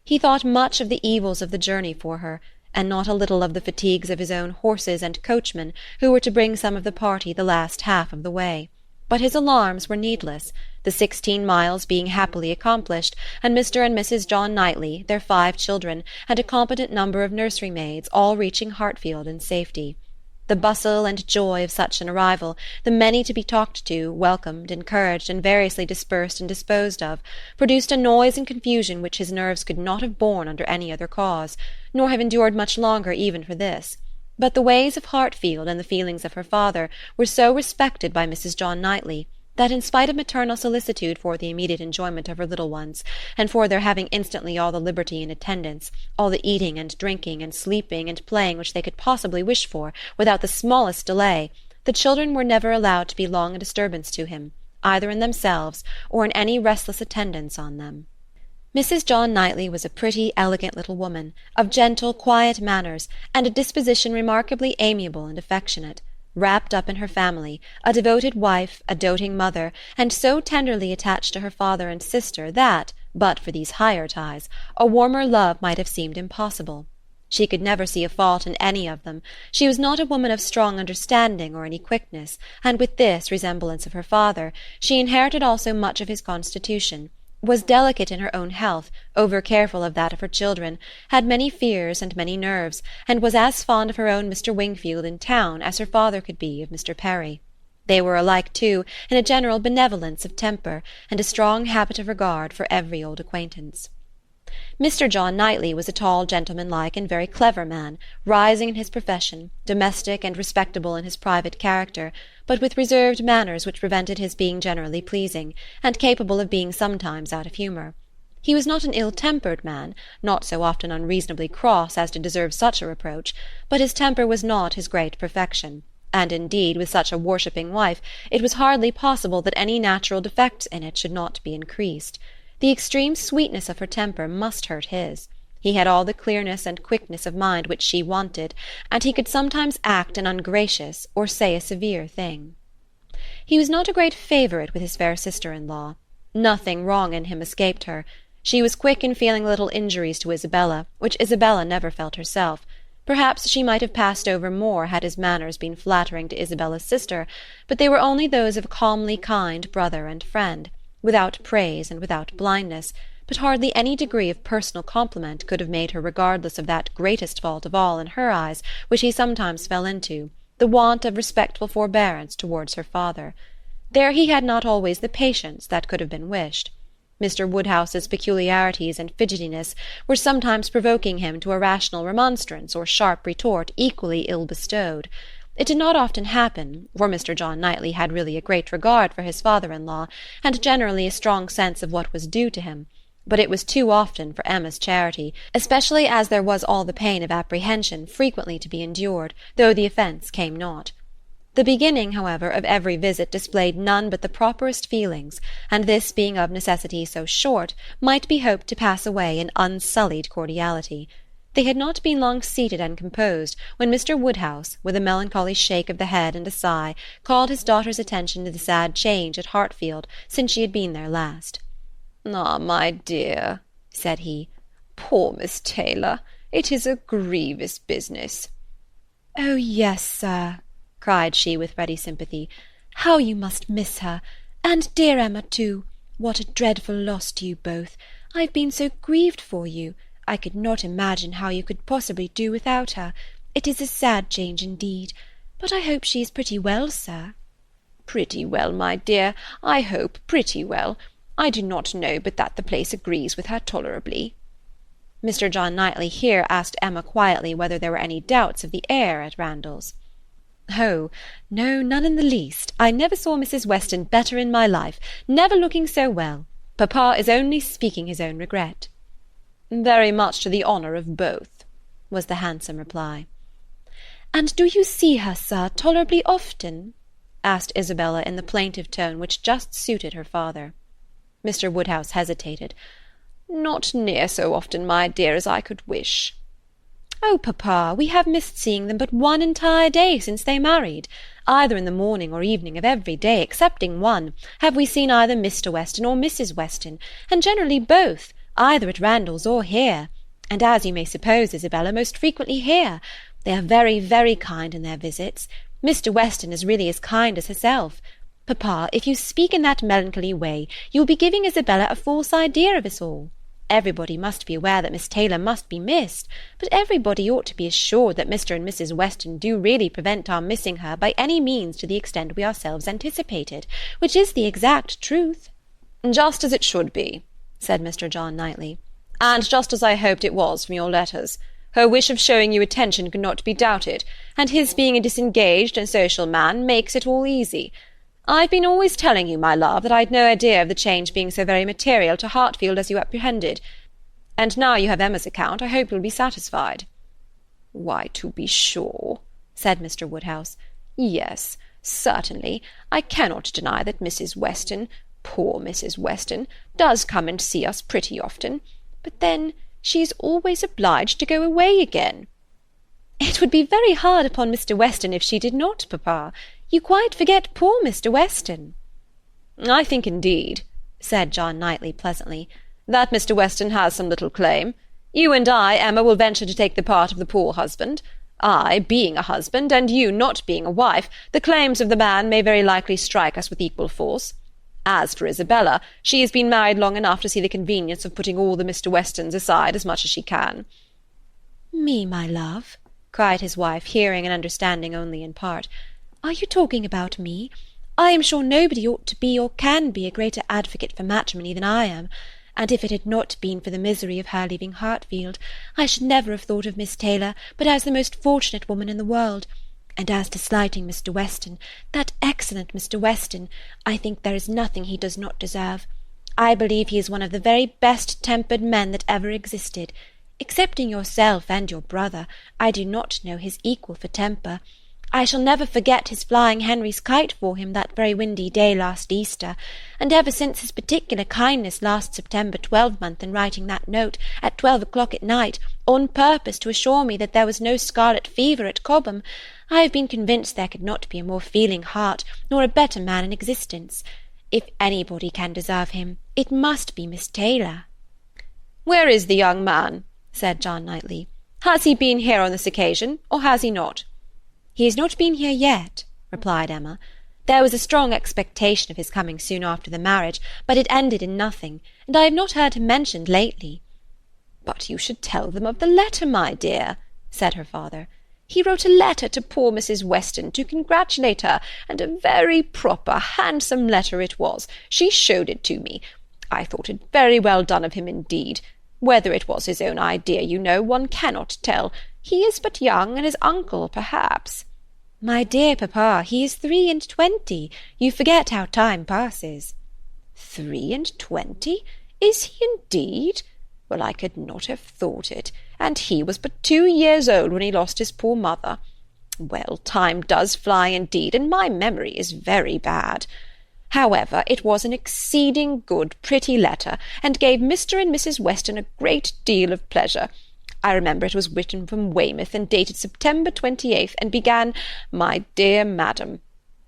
He thought much of the evils of the journey for her, and not a little of the fatigues of his own horses and coachman, who were to bring some of the party the last half of the way. But his alarms were needless, the 16 miles being happily accomplished, and Mr. and Mrs. John Knightley, their 5 children, and a competent number of nursery-maids, all reaching Hartfield in safety. The bustle and joy of such an arrival, the many to be talked to, welcomed, encouraged, and variously dispersed and disposed of, produced a noise and confusion which his nerves could not have borne under any other cause, nor have endured much longer even for this. But the ways of Hartfield and the feelings of her father were so respected by Mrs. John Knightley, that in spite of maternal solicitude for the immediate enjoyment of her little ones, and for their having instantly all the liberty and attendance, all the eating and drinking and sleeping and playing which they could possibly wish for, without the smallest delay, the children were never allowed to be long a disturbance to him, either in themselves or in any restless attendance on them. Mrs. John Knightley was a pretty, elegant little woman, of gentle, quiet manners, and a disposition remarkably amiable and affectionate, wrapped up in her family, a devoted wife, a doting mother, and so tenderly attached to her father and sister that, but for these higher ties, a warmer love might have seemed impossible. She could never see a fault in any of them. She was not a woman of strong understanding or any quickness, and with this resemblance of her father, she inherited also much of his constitution, was delicate in her own health, over-careful of that of her children, had many fears and many nerves, and was as fond of her own Mr. Wingfield in town as her father could be of Mr. Perry. They were alike, too, in a general benevolence of temper, and a strong habit of regard for every old acquaintance. Mr. John Knightley was a tall, gentlemanlike, and very clever man, rising in his profession, domestic and respectable in his private character, but with reserved manners which prevented his being generally pleasing, and capable of being sometimes out of humour. He was not an ill-tempered man, not so often unreasonably cross as to deserve such a reproach, but his temper was not his great perfection, and indeed with such a worshipping wife it was hardly possible that any natural defects in it should not be increased. The extreme sweetness of her temper must hurt his. He had all the clearness and quickness of mind which she wanted, and he could sometimes act an ungracious or say a severe thing. He was not a great favourite with his fair sister-in-law. Nothing wrong in him escaped her. She was quick in feeling little injuries to Isabella, which Isabella never felt herself. Perhaps she might have passed over more had his manners been flattering to Isabella's sister, but they were only those of a calmly kind brother and friend, without praise and without blindness, but hardly any degree of personal compliment could have made her regardless of that greatest fault of all in her eyes which he sometimes fell into, the want of respectful forbearance towards her father. There he had not always the patience that could have been wished. Mr. Woodhouse's peculiarities and fidgetiness were sometimes provoking him to a rational remonstrance or sharp retort equally ill bestowed. It did not often happen, for Mr. John Knightley had really a great regard for his father-in-law, and generally a strong sense of what was due to him, but it was too often for Emma's charity, especially as there was all the pain of apprehension frequently to be endured, though the offence came not. The beginning, however, of every visit displayed none but the properest feelings, and this being of necessity so short, might be hoped to pass away in unsullied cordiality. They had not been long seated and composed when Mr. Woodhouse, with a melancholy shake of the head and a sigh, called his daughter's attention to the sad change at Hartfield since she had been there last. "Ah, my dear," said he, "poor Miss Taylor, it is a grievous business." "Oh, yes, sir," cried she with ready sympathy. "How you must miss her! And dear Emma, too. What a dreadful loss to you both! I've been so grieved for you. I could not imagine how you could possibly do without her. It is a sad change indeed. But I hope she is pretty well, sir." "Pretty well, my dear. I hope pretty well. I do not know but that the place agrees with her tolerably." Mr. John Knightley here asked Emma quietly whether there were any doubts of the air at Randalls. "Oh, no, none in the least. I never saw Mrs. Weston better in my life, never looking so well. Papa is only speaking his own regret." "Very much to the honour of both," was the handsome reply. "And do you see her, sir, tolerably often?" asked Isabella in the plaintive tone which just suited her father. Mr. Woodhouse hesitated. "Not near so often, my dear, as I could wish." "Oh, papa, we have missed seeing them but one entire day since they married. Either in the morning or evening of every day, excepting one, have we seen either Mr. Weston or Mrs. Weston, and generally both, either at Randalls or here, and as you may suppose, Isabella, most frequently here. They are very, very kind in their visits. Mr. Weston is really as kind as herself. Papa, if you speak in that melancholy way, you will be giving Isabella a false idea of us all. Everybody must be aware that Miss Taylor must be missed, but everybody ought to be assured that Mr. and Mrs. Weston do really prevent our missing her by any means to the extent we ourselves anticipated, which is the exact truth." "Just as it should be," said Mr. John Knightley, "and just as I hoped it was from your letters. Her wish of showing you attention could not be doubted, and his being a disengaged and social man makes it all easy. I've been always telling you, my love, that I'd no idea of the change being so very material to Hartfield as you apprehended, and now you have Emma's account, I hope you'll be satisfied." "Why, to be sure," said Mr. Woodhouse. "Yes, certainly, I cannot deny that Mrs. Weston, poor Mrs. Weston, does come and see us pretty often, but then she is always obliged to go away again." "It would be very hard upon Mr. Weston if she did not, papa. You quite forget poor Mr. Weston." "I think, indeed," said John Knightley pleasantly, "that Mr. Weston has some little claim. You and I, Emma, will venture to take the part of the poor husband. I, being a husband, and you not being a wife, the claims of the man may very likely strike us with equal force. As for Isabella, she has been married long enough to see the convenience of putting all the Mr. Westons aside as much as she can." "Me, my love?" cried his wife, hearing and understanding only in part. "Are you talking about me? I am sure nobody ought to be or can be a greater advocate for matrimony than I am, and if it had not been for the misery of her leaving Hartfield, I should never have thought of Miss Taylor but as the most fortunate woman in the world. And as to slighting Mr. Weston, that excellent Mr. Weston, I think there is nothing he does not deserve. I believe he is one of the very best-tempered men that ever existed. Excepting yourself and your brother, I do not know his equal for temper. I shall never forget his flying Henry's kite for him that very windy day last Easter, and ever since his particular kindness last September 12-month in writing that note at 12 o'clock at night, on purpose to assure me that there was no scarlet fever at Cobham, I have been convinced there could not be a more feeling heart nor a better man in existence. If anybody can deserve him, it must be Miss Taylor." "Where is the young man?" said John Knightley. "Has he been here on this occasion, or has he not?" "He has not been here yet," replied Emma. "There was a strong expectation of his coming soon after the marriage, but it ended in nothing, and I have not heard him mentioned lately." "But you should tell them of the letter, my dear," said her father. "He wrote a letter to poor Mrs. Weston to congratulate her, and a very proper, handsome letter it was. She showed it to me. I thought it very well done of him indeed. Whether it was his own idea, you know, one cannot tell. He is but young, and his uncle, perhaps—" "My dear papa, he is 23. You forget how time passes." 23? Is he indeed? Well, I could not have thought it, and he was but 2 years old when he lost his poor mother. Well, time does fly indeed, and my memory is very bad. However, it was an exceeding good, pretty letter, and gave Mr. and Mrs. Weston a great deal of pleasure. I remember it was written from Weymouth, and dated September 28th, and began, "My dear Madam,"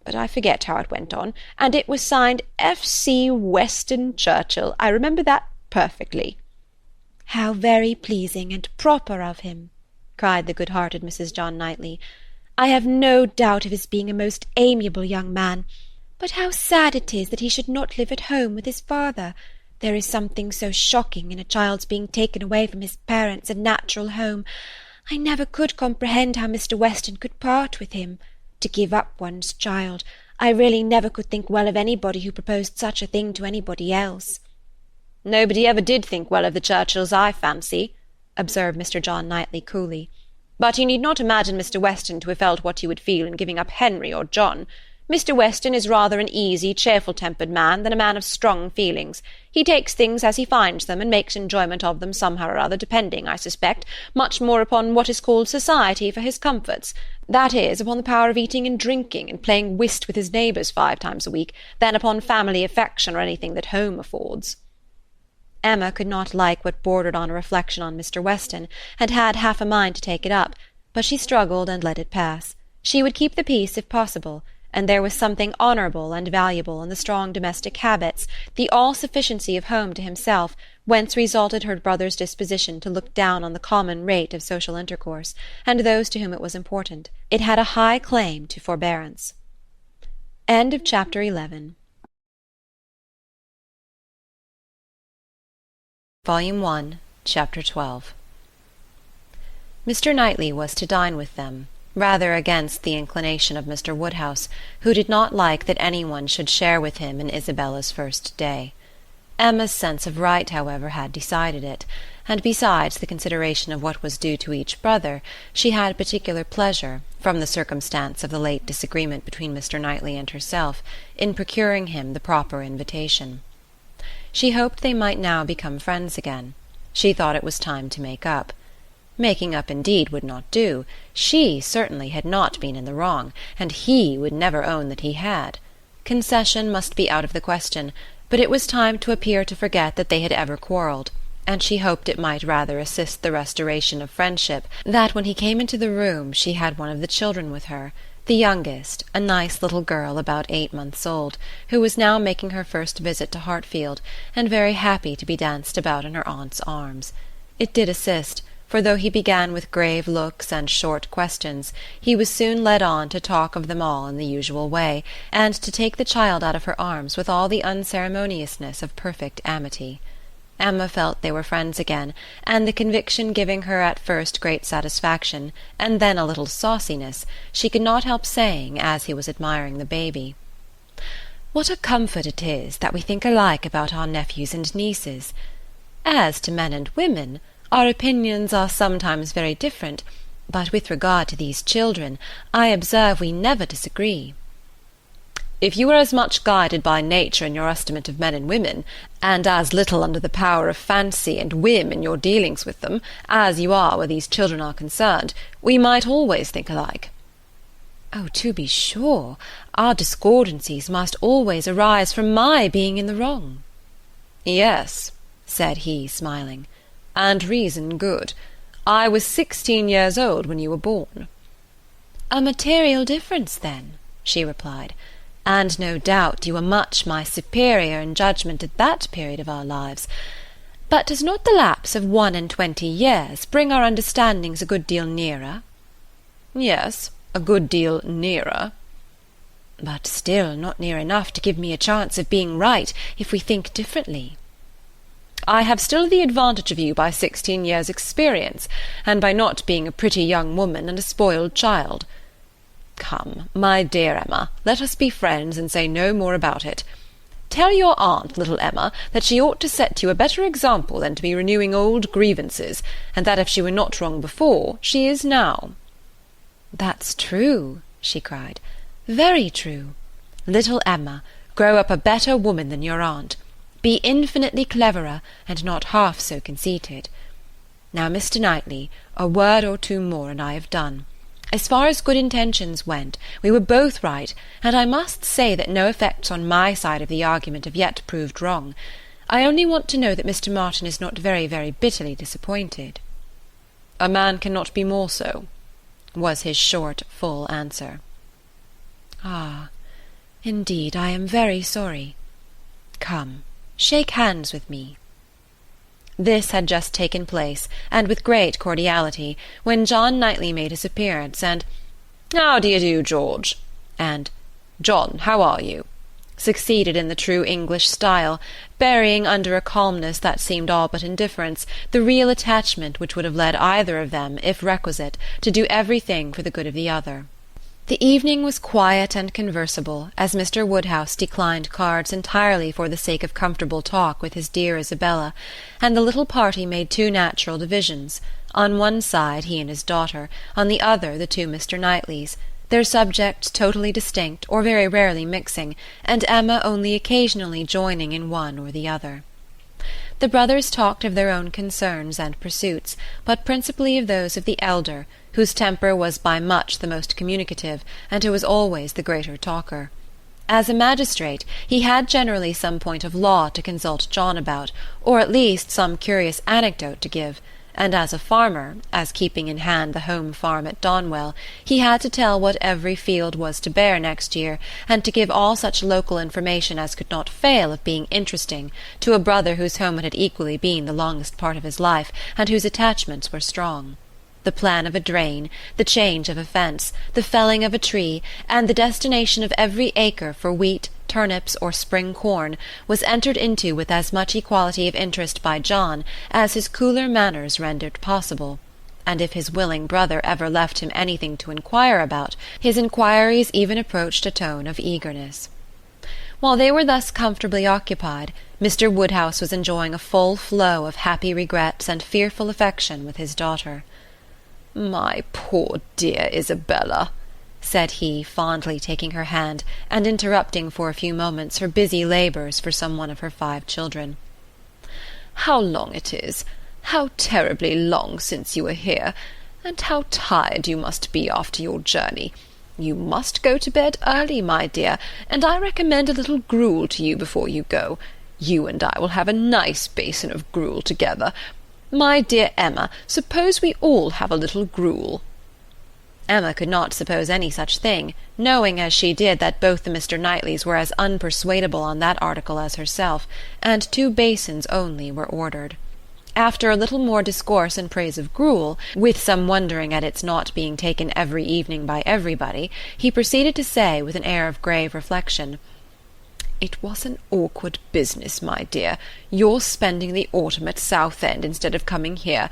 but I forget how it went on, and it was signed F.C. Weston Churchill. I remember that perfectly. "How very pleasing and proper of him!" cried the good-hearted Mrs. John Knightley. "I have no doubt of his being a most amiable young man. But how sad it is that he should not live at home with his father! There is something so shocking in a child's being taken away from his parents and natural home. I never could comprehend how Mr. Weston could part with him. To give up one's child, I really never could think well of anybody who proposed such a thing to anybody else." "Nobody ever did think well of the Churchills, I fancy," observed Mr. John Knightley coolly. "But you need not imagine Mr. Weston to have felt what you would feel in giving up Henry or John. Mr. Weston is rather an easy, cheerful-tempered man than a man of strong feelings. He takes things as he finds them, and makes enjoyment of them somehow or other, depending, I suspect, much more upon what is called society for his comforts, that is, upon the power of eating and drinking, and playing whist with his neighbours 5 times a week, than upon family affection or anything that home affords." Emma could not like what bordered on a reflection on Mr. Weston, and had half a mind to take it up, but she struggled and let it pass. She would keep the peace if possible, and there was something honourable and valuable in the strong domestic habits, the all-sufficiency of home to himself, whence resulted her brother's disposition to look down on the common rate of social intercourse, and those to whom it was important. It had a high claim to forbearance. End of chapter 11. Volume 1, Chapter 12. Mr. Knightley was to dine with them, rather against the inclination of Mr. Woodhouse, who did not like that any one should share with him in Isabella's first day. Emma's sense of right, however, had decided it, and besides the consideration of what was due to each brother, she had particular pleasure, from the circumstance of the late disagreement between Mr. Knightley and herself, in procuring him the proper invitation. She hoped they might now become friends again. She thought it was time to make up. Making up indeed would not do. She certainly had not been in the wrong, and he would never own that he had. Concession must be out of the question, but it was time to appear to forget that they had ever quarrelled, and she hoped it might rather assist the restoration of friendship that when he came into the room she had one of the children with her, the youngest, a nice little girl about 8 months old, who was now making her first visit to Hartfield, and very happy to be danced about in her aunt's arms. It did assist, for though he began with grave looks and short questions, he was soon led on to talk of them all in the usual way, and to take the child out of her arms with all the unceremoniousness of perfect amity. Emma felt they were friends again, and the conviction giving her at first great satisfaction, and then a little sauciness, she could not help saying, as he was admiring the baby, "What a comfort it is that we think alike about our nephews and nieces. As to men and women, our opinions are sometimes very different, but with regard to these children, I observe we never disagree." "If you were as much guided by nature in your estimate of men and women, and as little under the power of fancy and whim in your dealings with them, as you are where these children are concerned, we might always think alike." "Oh, to be sure, our discordancies must always arise from my being in the wrong." "Yes," said he, smiling, "and reason good. I was 16 years old when you were born." "A material difference, then," she replied, "and no doubt you were much my superior in judgment at that period of our lives. But does not the lapse of 21 years bring our understandings a good deal nearer?" "Yes, a good deal nearer." "But still not near enough to give me a chance of being right if we think differently." "I have still the advantage of you by 16 years' experience, and by not being a pretty young woman and a spoiled child. Come, my dear Emma, let us be friends and say no more about it. Tell your aunt, little Emma, that she ought to set you a better example than to be renewing old grievances, and that if she were not wrong before, she is now." "That's true," she cried, "very true. Little Emma, grow up a better woman than your aunt. Be infinitely cleverer, and not half so conceited. Now, Mr. Knightley, a word or two more, and I have done. As far as good intentions went, we were both right, and I must say that no effects on my side of the argument have yet proved wrong. I only want to know that Mr. Martin is not very, very bitterly disappointed." "A man cannot be more so," was his short, full answer. "Ah, indeed, I am very sorry. Come, shake hands with me." This had just taken place, and with great cordiality, when John Knightley made his appearance, and "How do you do, George?" and "John, how are you?" succeeded in the true English style, burying under a calmness that seemed all but indifference the real attachment which would have led either of them, if requisite, to do everything for the good of the other. The evening was quiet and conversable, as Mr. Woodhouse declined cards entirely for the sake of comfortable talk with his dear Isabella, and the little party made two natural divisions, on one side he and his daughter, on the other the two Mr. Knightleys, their subjects totally distinct or very rarely mixing, and Emma only occasionally joining in one or the other. The brothers talked of their own concerns and pursuits, but principally of those of the elder, whose temper was by much the most communicative, and who was always the greater talker. As a magistrate, he had generally some point of law to consult John about, or at least some curious anecdote to give, and as a farmer, as keeping in hand the home farm at Donwell, he had to tell what every field was to bear next year, and to give all such local information as could not fail of being interesting to a brother whose home it had equally been the longest part of his life, and whose attachments were strong. The plan of a drain, the change of a fence, the felling of a tree, and the destination of every acre for wheat, turnips, or spring corn, was entered into with as much equality of interest by John as his cooler manners rendered possible, and if his willing brother ever left him anything to inquire about, his inquiries even approached a tone of eagerness. While they were thus comfortably occupied, Mr. Woodhouse was enjoying a full flow of happy regrets and fearful affection with his daughter. "My poor dear Isabella," said he, fondly taking her hand, and interrupting for a few moments her busy labours for some one of her 5 children. "How long it is, how terribly long since you were here, and how tired you must be after your journey. You must go to bed early, my dear, and I recommend a little gruel to you before you go. You and I will have a nice basin of gruel together. My dear Emma, suppose we all have a little gruel." Emma could not suppose any such thing, knowing as she did that both the Mr. Knightleys were as unpersuadable on that article as herself, and 2 basins only were ordered. After a little more discourse in praise of gruel, with some wondering at its not being taken every evening by everybody, he proceeded to say, with an air of grave reflection, "It was an awkward business, my dear, your spending the autumn at Southend instead of coming here.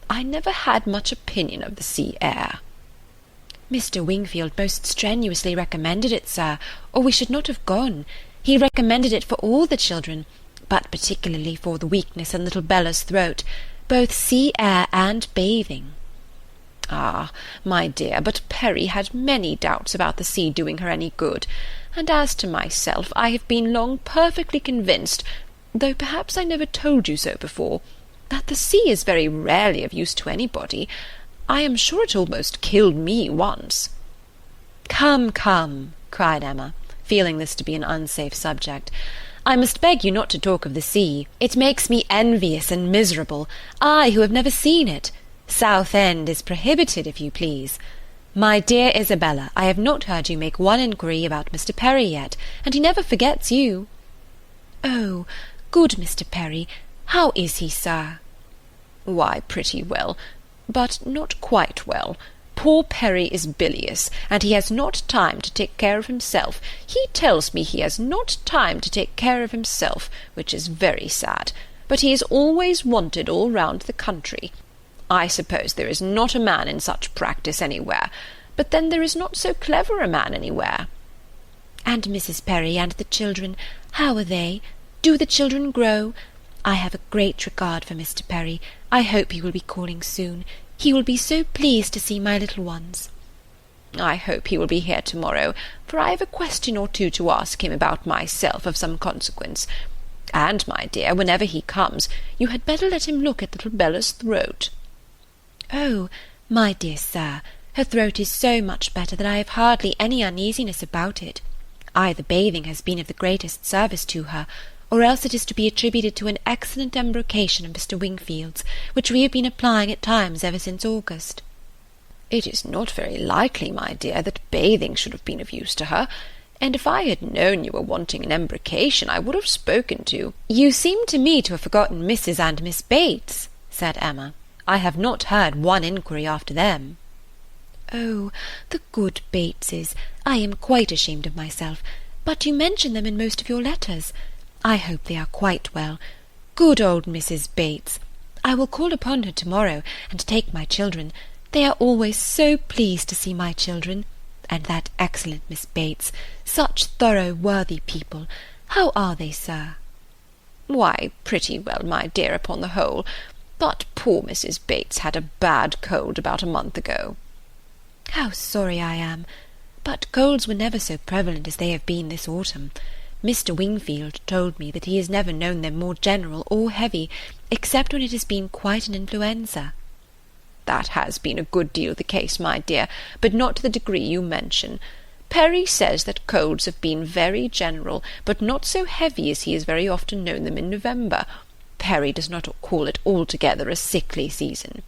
I never had much opinion of the sea air." "Mr. Wingfield most strenuously recommended it, sir, or we should not have gone. He recommended it for all the children, but particularly for the weakness in little Bella's throat, both sea air and bathing." "Ah, my dear, but Perry had many doubts about the sea doing her any good, and as to myself, I have been long perfectly convinced, though perhaps I never told you so before, that the sea is very rarely of use to anybody. I am sure it almost killed me once." "Come, come," cried Emma, feeling this to be an unsafe subject, "I must beg you not to talk of the sea. It makes me envious and miserable, I who have never seen it. Southend is prohibited, if you please. My dear Isabella, I have not heard you make one inquiry about Mr. Perry yet, and he never forgets you." "Oh, good Mr. Perry, how is he, sir?" "Why, pretty well, but not quite well. Poor Perry is bilious, and he has not time to take care of himself. He tells me he has not time to take care of himself, which is very sad, but he is always wanted all round the country. I suppose there is not a man in such practice anywhere, but then there is not so clever a man anywhere." "And Mrs. Perry and the children, how are they? Do the children grow? I have a great regard for Mr. Perry. I hope he will be calling soon. He will be so pleased to see my little ones." "I hope he will be here to-morrow, for I have a question or 2 to ask him about myself of some consequence. And, my dear, whenever he comes, you had better let him look at little Bella's throat." "Oh, my dear sir, her throat is so much better that I have hardly any uneasiness about it. Either bathing has been of the greatest service to her, or else it is to be attributed to an excellent embrocation of Mr. Wingfield's, which we have been applying at times ever since August." "It is not very likely, my dear, that bathing should have been of use to her, and if I had known you were wanting an embrocation, I would have spoken to—" "You seem to me to have forgotten Mrs. and Miss Bates," said Emma. "I have not heard one inquiry after them." "Oh, the good Bateses! I am quite ashamed of myself, but you mention them in most of your letters. I hope they are quite well. Good old Mrs. Bates! I will call upon her to-morrow, and take my children. They are always so pleased to see my children. And that excellent Miss Bates, such thorough, worthy people. How are they, sir?" "Why, pretty well, my dear, upon the whole, but poor Mrs. Bates had a bad cold about a month ago." "How sorry I am! But colds were never so prevalent as they have been this autumn. Mr. Wingfield told me that he has never known them more general or heavy, except when it has been quite an influenza." "That has been a good deal the case, my dear, but not to the degree you mention. Perry says that colds have been very general, but not so heavy as he has very often known them in November. Perry does not call it altogether a sickly season."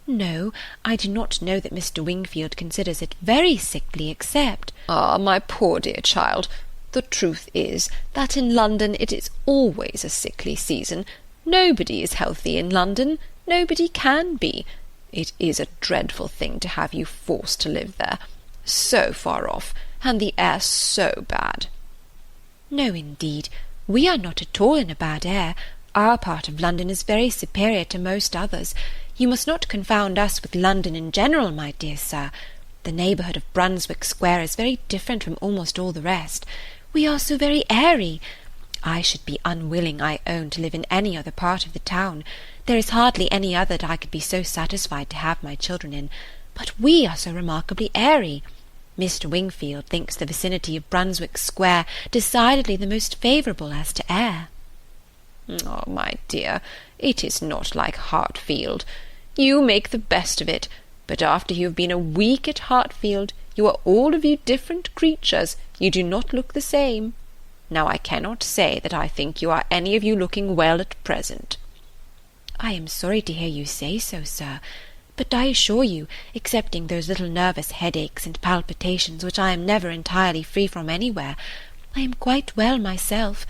"No, I do not know that Mr. Wingfield considers it very sickly, except—" "Ah, my poor dear child, the truth is that in London it is always a sickly season. Nobody is healthy in London. Nobody can be. It is a dreadful thing to have you forced to live there, so far off, and the air so bad." "No, indeed, we are not at all in a bad air. Our part of London is very superior to most others. You must not confound us with London in general, my dear sir. The neighbourhood of Brunswick Square is very different from almost all the rest. We are so very airy. I should be unwilling, I own, to live in any other part of the town. There is hardly any other that I could be so satisfied to have my children in. But we are so remarkably airy. Mr. Wingfield thinks the vicinity of Brunswick Square decidedly the most favourable as to air." "Oh, my dear, it is not like Hartfield. You make the best of it, but after you have been a week at Hartfield, you are all of you different creatures. You do not look the same. Now I cannot say that I think you are any of you looking well at present." "I am sorry to hear you say so, sir. But I assure you, excepting those little nervous headaches and palpitations which I am never entirely free from anywhere, I am quite well myself,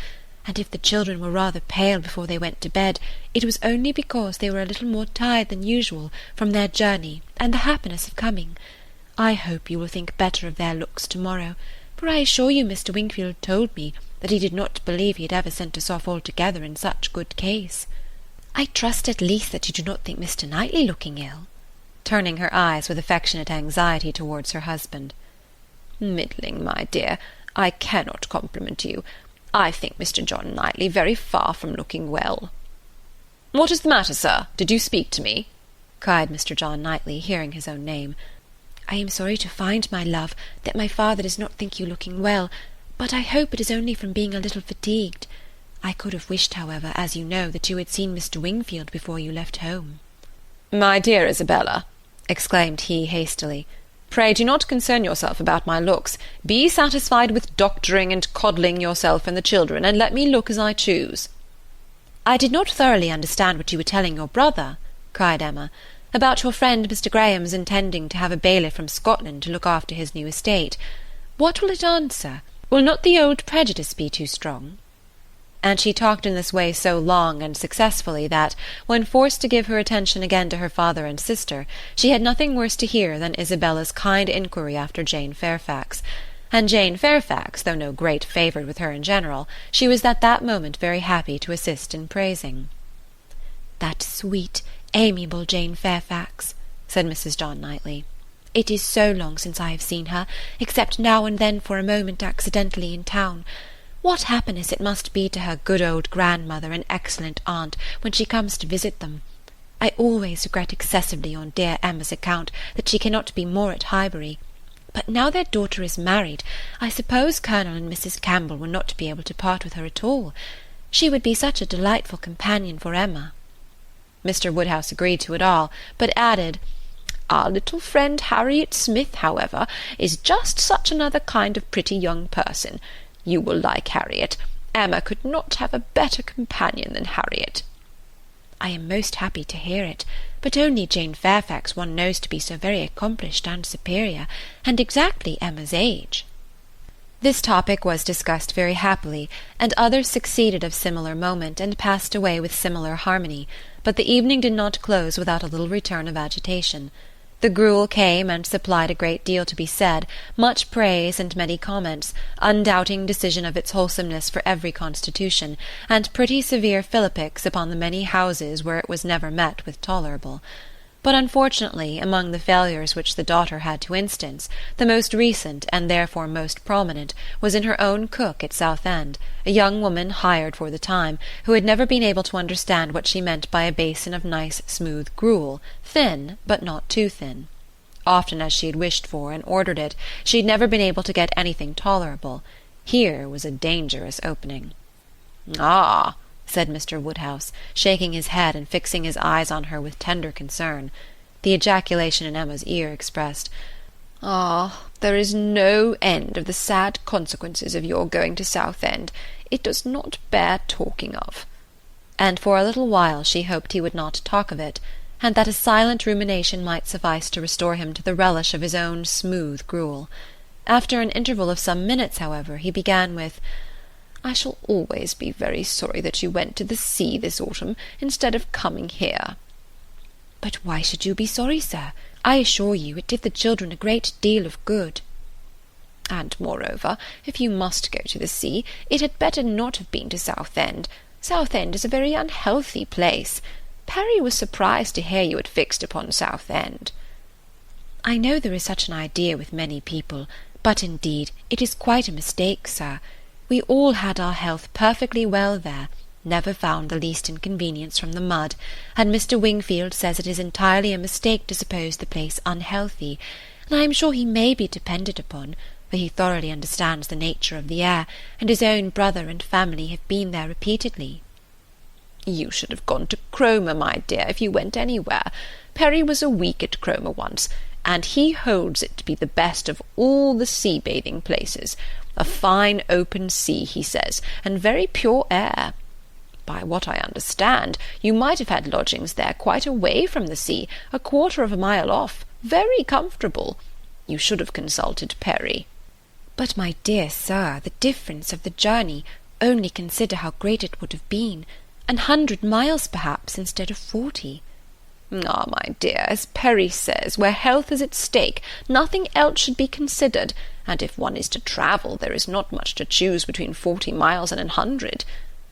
and if the children were rather pale before they went to bed, it was only because they were a little more tired than usual from their journey and the happiness of coming. I hope you will think better of their looks to-morrow, for I assure you Mr. Wingfield told me that he did not believe he had ever sent us off altogether in such good case. I trust at least that you do not think Mr. Knightley looking ill?" turning her eyes with affectionate anxiety towards her husband. "Middling, my dear. I cannot compliment you. I think Mr. John Knightley very far from looking well." "What is the matter, sir? Did you speak to me?" cried Mr. John Knightley, hearing his own name. "I am sorry to find, my love, that my father does not think you looking well, but I hope it is only from being a little fatigued. I could have wished, however, as you know, that you had seen Mr. Wingfield before you left home." "My dear Isabella," exclaimed he hastily, "pray do not concern yourself about my looks. Be satisfied with doctoring and coddling yourself and the children, and let me look as I choose." "I did not thoroughly understand what you were telling your brother," cried Emma, "about your friend Mr. Graham's intending to have a bailiff from Scotland to look after his new estate. What will it answer? Will not the old prejudice be too strong?" And she talked in this way so long and successfully that, when forced to give her attention again to her father and sister, she had nothing worse to hear than Isabella's kind inquiry after Jane Fairfax. And Jane Fairfax, though no great favourite with her in general, she was at that moment very happy to assist in praising. "That sweet, amiable Jane Fairfax," said Mrs. John Knightley. "It is so long since I have seen her, except now and then for a moment accidentally in town. What happiness it must be to her good old grandmother and excellent aunt when she comes to visit them. I always regret excessively on dear Emma's account that she cannot be more at Highbury. But now their daughter is married, I suppose Colonel and Mrs. Campbell will not be able to part with her at all. She would be such a delightful companion for Emma." Mr. Woodhouse agreed to it all, but added, "Our little friend Harriet Smith, however, is just such another kind of pretty young person. You will like Harriet. Emma could not have a better companion than Harriet." "I am most happy to hear it, but only Jane Fairfax one knows to be so very accomplished and superior, and exactly Emma's age." This topic was discussed very happily, and others succeeded of similar moment, and passed away with similar harmony, but the evening did not close without a little return of agitation. The gruel came and supplied a great deal to be said, much praise and many comments, undoubting decision of its wholesomeness for every constitution, and pretty severe philippics upon the many houses where it was never met with tolerable. But unfortunately, among the failures which the daughter had to instance, the most recent, and therefore most prominent, was in her own cook at Southend, a young woman hired for the time, who had never been able to understand what she meant by a basin of nice smooth gruel, thin, but not too thin. Often as she had wished for and ordered it, she had never been able to get anything tolerable. Here was a dangerous opening. "Ah!" said Mr. Woodhouse, shaking his head and fixing his eyes on her with tender concern. The ejaculation in Emma's ear expressed, "Ah, there is no end of the sad consequences of your going to Southend. It does not bear talking of." And for a little while she hoped he would not talk of it, and that a silent rumination might suffice to restore him to the relish of his own smooth gruel. After an interval of some minutes, however, he began with, "I shall always be very sorry that you went to the sea this autumn instead of coming here." But why should you be sorry, sir? I assure you it did the children a great deal of good. And, moreover, if you must go to the sea, it had better not have been to Southend. Southend is a very unhealthy place. Perry was surprised to hear you had fixed upon Southend. I know there is such an idea with many people, but indeed it is quite a mistake, sir. We all had our health perfectly well there, never found the least inconvenience from the mud, and Mr. Wingfield says it is entirely a mistake to suppose the place unhealthy, and I am sure he may be depended upon, for he thoroughly understands the nature of the air, and his own brother and family have been there repeatedly. You should have gone to Cromer, my dear, if you went anywhere. Perry was a week at Cromer once, and he holds it to be the best of all the sea-bathing places. A fine open sea, he says, and very pure air. By what I understand, you might have had lodgings there quite away from the sea, 1/4 of a mile off, very comfortable. You should have consulted Perry. But, my dear sir, the difference of the journey, only consider how great it would have been, 100 miles perhaps instead of 40. Ah, my dear, as Perry says, where health is at stake, nothing else should be considered, and if one is to travel, there is not much to choose between 40 miles and 100.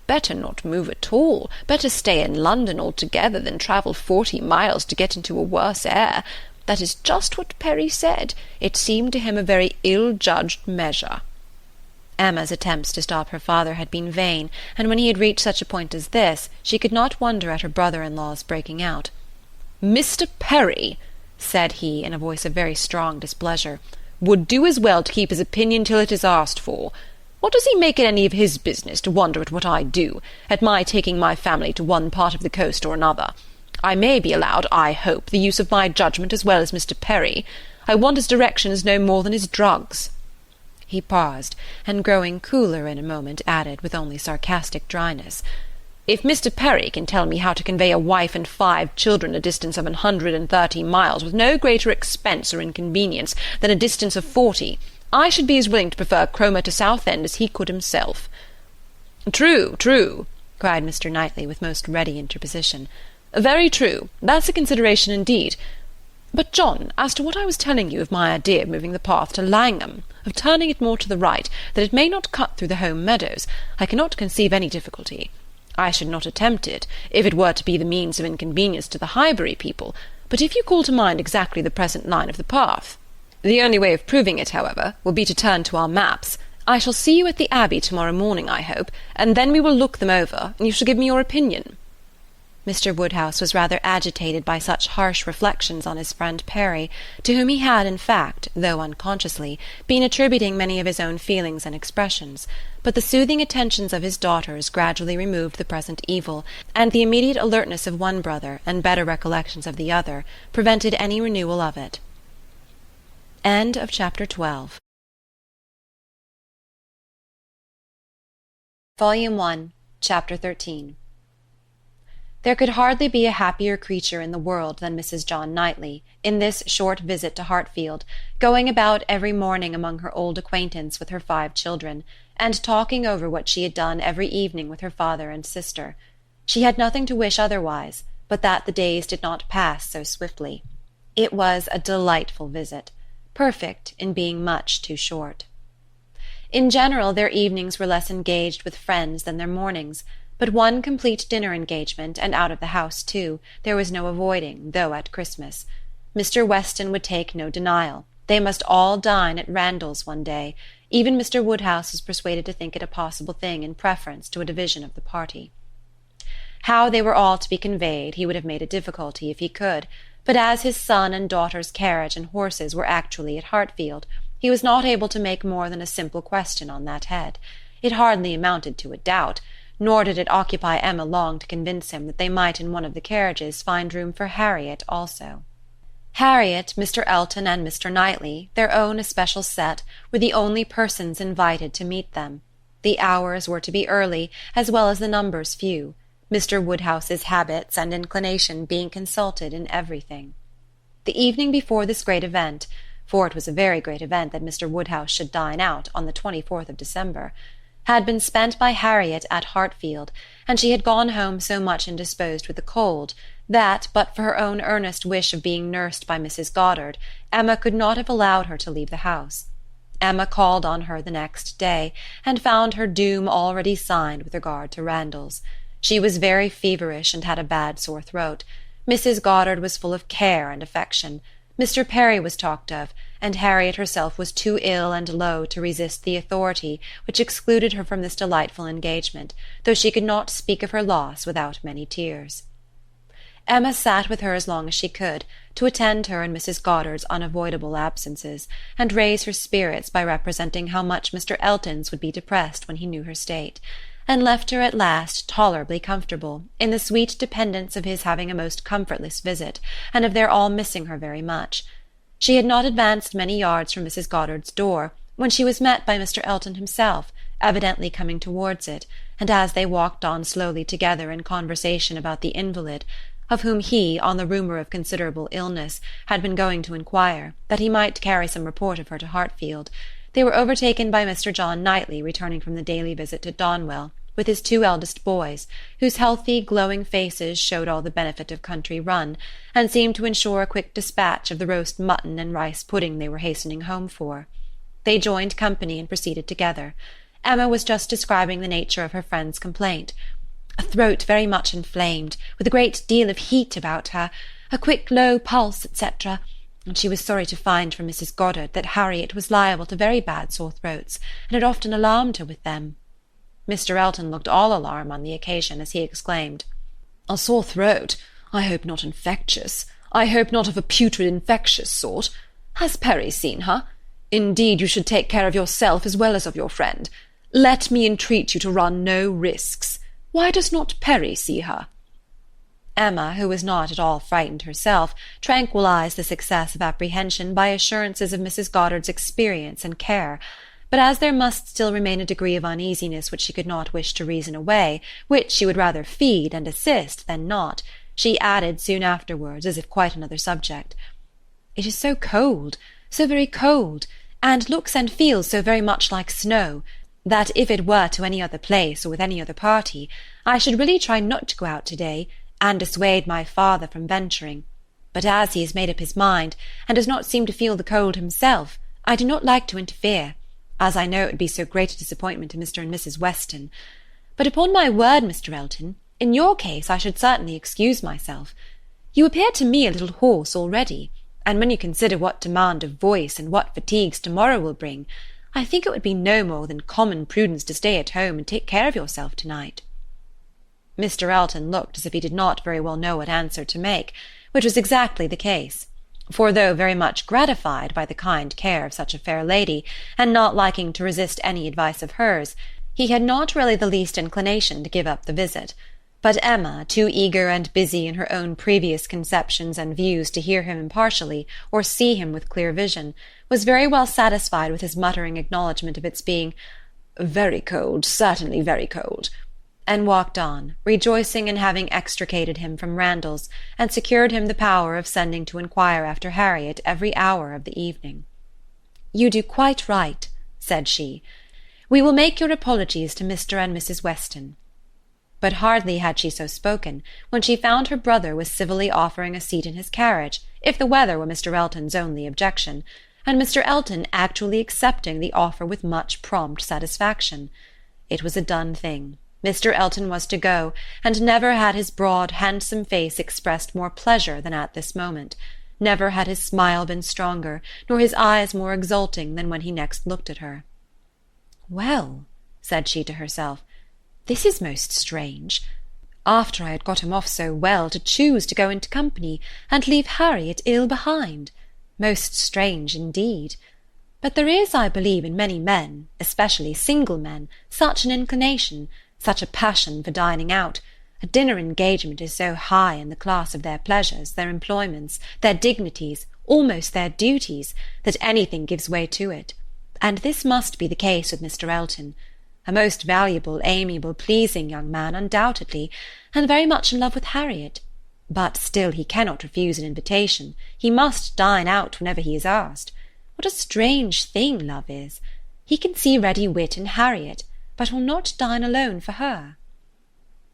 Better not move at all, better stay in London altogether than travel 40 miles to get into a worse air. That is just what Perry said. It seemed to him a very ill-judged measure. Emma's attempts to stop her father had been vain, and when he had reached such a point as this, she could not wonder at her brother-in-law's breaking out. Mr. Perry, said he, in a voice of very strong displeasure, would do as well to keep his opinion till it is asked for. What does he make it any of his business to wonder at what I do, at my taking my family to one part of the coast or another? I may be allowed, I hope, the use of my judgment as well as Mr. Perry. I want his directions no more than his drugs. He paused, and growing cooler in a moment, added, with only sarcastic dryness, If Mr. Perry can tell me how to convey a wife and 5 children a distance of 130 miles with no greater expense or inconvenience than a distance of 40, I should be as willing to prefer Cromer to Southend as he could himself. True, true, cried Mr. Knightley with most ready interposition. Very true. That's a consideration indeed. But, John, as to what I was telling you of my idea of moving the path to Langham, of turning it more to the right, that it may not cut through the home meadows, I cannot conceive any difficulty. I should not attempt it, if it were to be the means of inconvenience to the Highbury people, but if you call to mind exactly the present line of the path. The only way of proving it, however, will be to turn to our maps. I shall see you at the Abbey to-morrow morning, I hope, and then we will look them over, and you shall give me your opinion. Mr. Woodhouse was rather agitated by such harsh reflections on his friend Perry, to whom he had, in fact, though unconsciously, been attributing many of his own feelings and expressions, but the soothing attentions of his daughters gradually removed the present evil, and the immediate alertness of one brother, and better recollections of the other, prevented any renewal of it. End of chapter 12. Volume 1, Chapter 13. There could hardly be a happier creature in the world than Mrs. John Knightley, in this short visit to Hartfield, going about every morning among her old acquaintance with her 5 children, and talking over what she had done every evening with her father and sister. She had nothing to wish otherwise, but that the days did not pass so swiftly. It was a delightful visit, perfect in being much too short. In general, their evenings were less engaged with friends than their mornings, but one complete dinner engagement, and out of the house too, there was no avoiding, though at Christmas. Mr. Weston would take no denial. They must all dine at Randall's one day. Even Mr. Woodhouse was persuaded to think it a possible thing in preference to a division of the party. How they were all to be conveyed he would have made a difficulty if he could, but as his son and daughter's carriage and horses were actually at Hartfield, he was not able to make more than a simple question on that head. It hardly amounted to a doubt, nor did it occupy Emma long to convince him that they might in one of the carriages find room for Harriet also. Harriet, Mr. Elton, and Mr. Knightley, their own especial set, were the only persons invited to meet them. The hours were to be early, as well as the numbers few, Mr. Woodhouse's habits and inclination being consulted in everything. The evening before this great event, for it was a very great event that Mr. Woodhouse should dine out on the 24th of December, had been spent by Harriet at Hartfield, and she had gone home so much indisposed with the cold, that, but for her own earnest wish of being nursed by Mrs. Goddard, Emma could not have allowed her to leave the house. Emma called on her the next day, and found her doom already signed with regard to Randalls. She was very feverish, and had a bad sore throat. Mrs. Goddard was full of care and affection. Mr. Perry was talked of, and Harriet herself was too ill and low to resist the authority which excluded her from this delightful engagement, though she could not speak of her loss without many tears. Emma sat with her as long as she could, to attend her in Mrs. Goddard's unavoidable absences, and raise her spirits by representing how much Mr. Elton's would be depressed when he knew her state, and left her at last tolerably comfortable in the sweet dependence of his having a most comfortless visit, and of their all missing her very much. She had not advanced many yards from Mrs. Goddard's door, when she was met by Mr. Elton himself, evidently coming towards it, and as they walked on slowly together in conversation about the invalid, of whom he, on the rumour of considerable illness, had been going to inquire, that he might carry some report of her to Hartfield, they were overtaken by Mr. John Knightley returning from the daily visit to Donwell, with his two eldest boys, whose healthy, glowing faces showed all the benefit of country run, and seemed to ensure a quick dispatch of the roast mutton and rice pudding they were hastening home for. They joined company and proceeded together. Emma was just describing the nature of her friend's complaint. A throat very much inflamed, with a great deal of heat about her, a quick low pulse, etc., and she was sorry to find from Mrs. Goddard that Harriet was liable to very bad sore throats, and had often alarmed her with them. Mr. Elton looked all alarm on the occasion, as he exclaimed, "A sore throat! I hope not infectious. I hope not of a putrid infectious sort. Has Perry seen her? Indeed, you should take care of yourself as well as of your friend. Let me entreat you to run no risks. Why does not Perry see her?" Emma, who was not at all frightened herself, tranquillized this excess of apprehension by assurances of Mrs. Goddard's experience and care, but as there must still remain a degree of uneasiness which she could not wish to reason away, which she would rather feed and assist than not, she added soon afterwards, as if quite another subject, "It is so cold, so very cold, and looks and feels so very much like snow, that if it were to any other place or with any other party, I should really try not to go out to-day, and dissuade my father from venturing. But as he has made up his mind, and does not seem to feel the cold himself, I do not like to interfere, as I know it would be so great a disappointment to Mr. and Mrs. Weston. But upon my word, Mr. Elton, in your case I should certainly excuse myself. You appear to me a little hoarse already, and when you consider what demand of voice and what fatigues to-morrow will bring, I think it would be no more than common prudence to stay at home and take care of yourself to-night." Mr. Elton looked as if he did not very well know what answer to make, which was exactly the case, for though very much gratified by the kind care of such a fair lady, and not liking to resist any advice of hers, he had not really the least inclination to give up the visit. But Emma, too eager and busy in her own previous conceptions and views to hear him impartially, or see him with clear vision, was very well satisfied with his muttering acknowledgment of its being "very cold, certainly very cold," and walked on, rejoicing in having extricated him from Randalls, and secured him the power of sending to inquire after Harriet every hour of the evening. "You do quite right," said she. "We will make your apologies to Mr. and Mrs. Weston." But hardly had she so spoken, when she found her brother was civilly offering a seat in his carriage, if the weather were Mr. Elton's only objection, and Mr. Elton actually accepting the offer with much prompt satisfaction. It was a done thing. Mr. Elton was to go, and never had his broad, handsome face expressed more pleasure than at this moment. Never had his smile been stronger, nor his eyes more exulting than when he next looked at her. "Well," said she to herself, "this is most strange. After I had got him off so well, to choose to go into company, and leave Harriet ill behind. Most strange indeed. But there is, I believe, in many men, especially single men, such an inclination, such a passion for dining out. A dinner engagement is so high in the class of their pleasures, their employments, their dignities, almost their duties, that anything gives way to it. And this must be the case with Mr. Elton. A most valuable, amiable, pleasing young man, undoubtedly, and very much in love with Harriet. But still he cannot refuse an invitation. He must dine out whenever he is asked. What a strange thing love is! He can see ready wit in Harriet, but will not dine alone for her.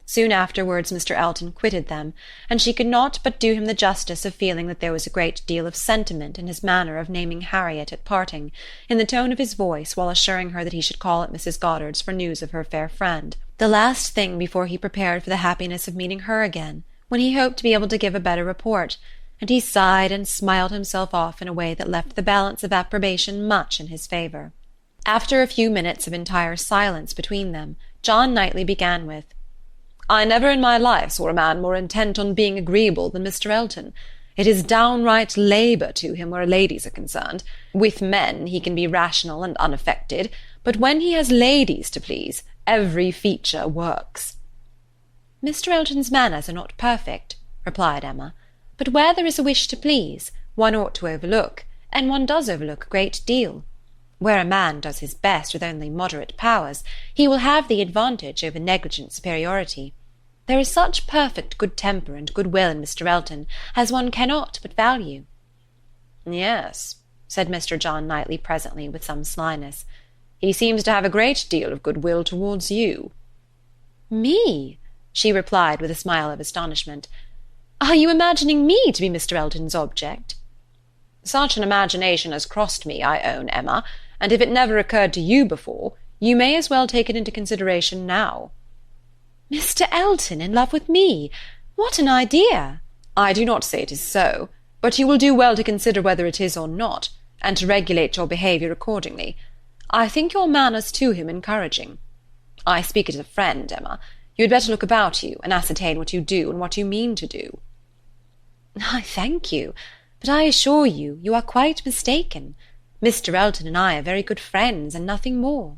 Soon afterwards Mr. Elton quitted them, and she could not but do him the justice of feeling that there was a great deal of sentiment in his manner of naming Harriet at parting, in the tone of his voice while assuring her that he should call at Mrs. Goddard's for news of her fair friend, the last thing before he prepared for the happiness of meeting her again, when he hoped to be able to give a better report, and he sighed and smiled himself off in a way that left the balance of approbation much in his favour. After a few minutes of entire silence between them, John Knightley began with, "I never in my life saw a man more intent on being agreeable than Mr. Elton. It is downright labour to him where ladies are concerned. With men he can be rational and unaffected, but when he has ladies to please, every feature works." "Mr. Elton's manners are not perfect," replied Emma, "but where there is a wish to please, one ought to overlook, and one does overlook a great deal. Where a man does his best with only moderate powers, he will have the advantage over negligent superiority. There is such perfect good temper and good will in Mr. Elton as one cannot but value." "Yes," said Mr. John Knightley presently, with some slyness, "he seems to have a great deal of good will towards you." "Me?" she replied with a smile of astonishment. "Are you imagining me to be Mr. Elton's object?" "Such an imagination has crossed me, I own, Emma, and if it never occurred to you before, you may as well take it into consideration now." "Mr. Elton in love with me? What an idea!" "I do not say it is so, but you will do well to consider whether it is or not, and to regulate your behaviour accordingly. I think your manners to him encouraging. I speak as a friend, Emma. You had better look about you, and ascertain what you do and what you mean to do." "I thank you, but I assure you, you are quite mistaken. Mr. Elton and I are very good friends, and nothing more."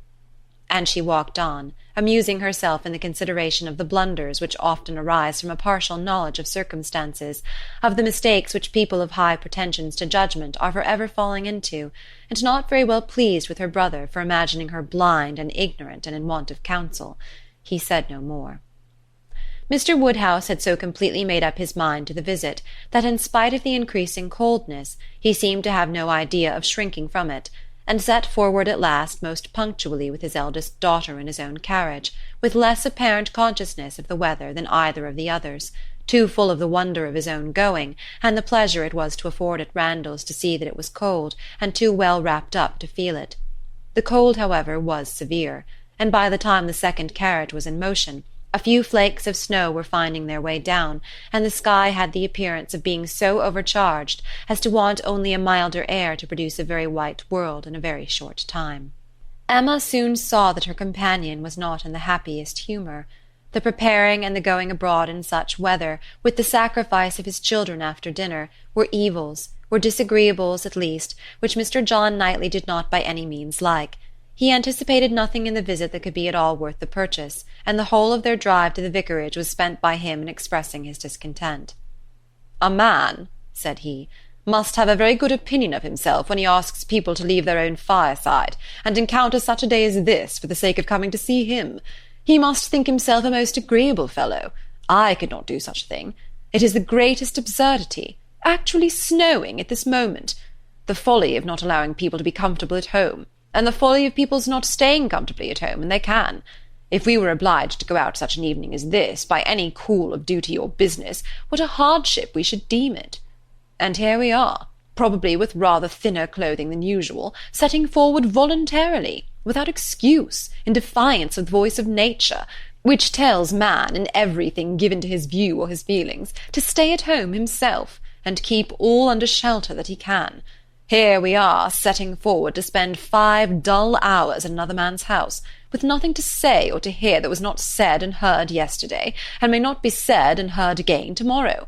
And she walked on, amusing herself in the consideration of the blunders which often arise from a partial knowledge of circumstances, of the mistakes which people of high pretensions to judgment are for ever falling into, and not very well pleased with her brother for imagining her blind and ignorant and in want of counsel. He said no more. Mr. Woodhouse had so completely made up his mind to the visit that, in spite of the increasing coldness, he seemed to have no idea of shrinking from it, and set forward at last most punctually with his eldest daughter in his own carriage, with less apparent consciousness of the weather than either of the others, too full of the wonder of his own going, and the pleasure it was to afford at Randalls to see that it was cold, and too well wrapped up to feel it. The cold, however, was severe, and by the time the second carriage was in motion, a few flakes of snow were finding their way down, and the sky had the appearance of being so overcharged as to want only a milder air to produce a very white world in a very short time. Emma soon saw that her companion was not in the happiest humour. The preparing and the going abroad in such weather, with the sacrifice of his children after dinner, were evils, were disagreeables at least, which Mr. John Knightley did not by any means like. He anticipated nothing in the visit that could be at all worth the purchase, and the whole of their drive to the vicarage was spent by him in expressing his discontent. "A man," said he, "must have a very good opinion of himself when he asks people to leave their own fireside, and encounter such a day as this for the sake of coming to see him. He must think himself a most agreeable fellow. I could not do such a thing. It is the greatest absurdity. Actually snowing at this moment. The folly of not allowing people to be comfortable at home, and the folly of people's not staying comfortably at home when they can. If we were obliged to go out such an evening as this, by any call of duty or business, what a hardship we should deem it. And here we are, probably with rather thinner clothing than usual, setting forward voluntarily, without excuse, in defiance of the voice of nature, which tells man, in everything given to his view or his feelings, to stay at home himself, and keep all under shelter that he can. Here we are, setting forward to spend 5 dull hours in another man's house, with nothing to say or to hear that was not said and heard yesterday, and may not be said and heard again to-morrow.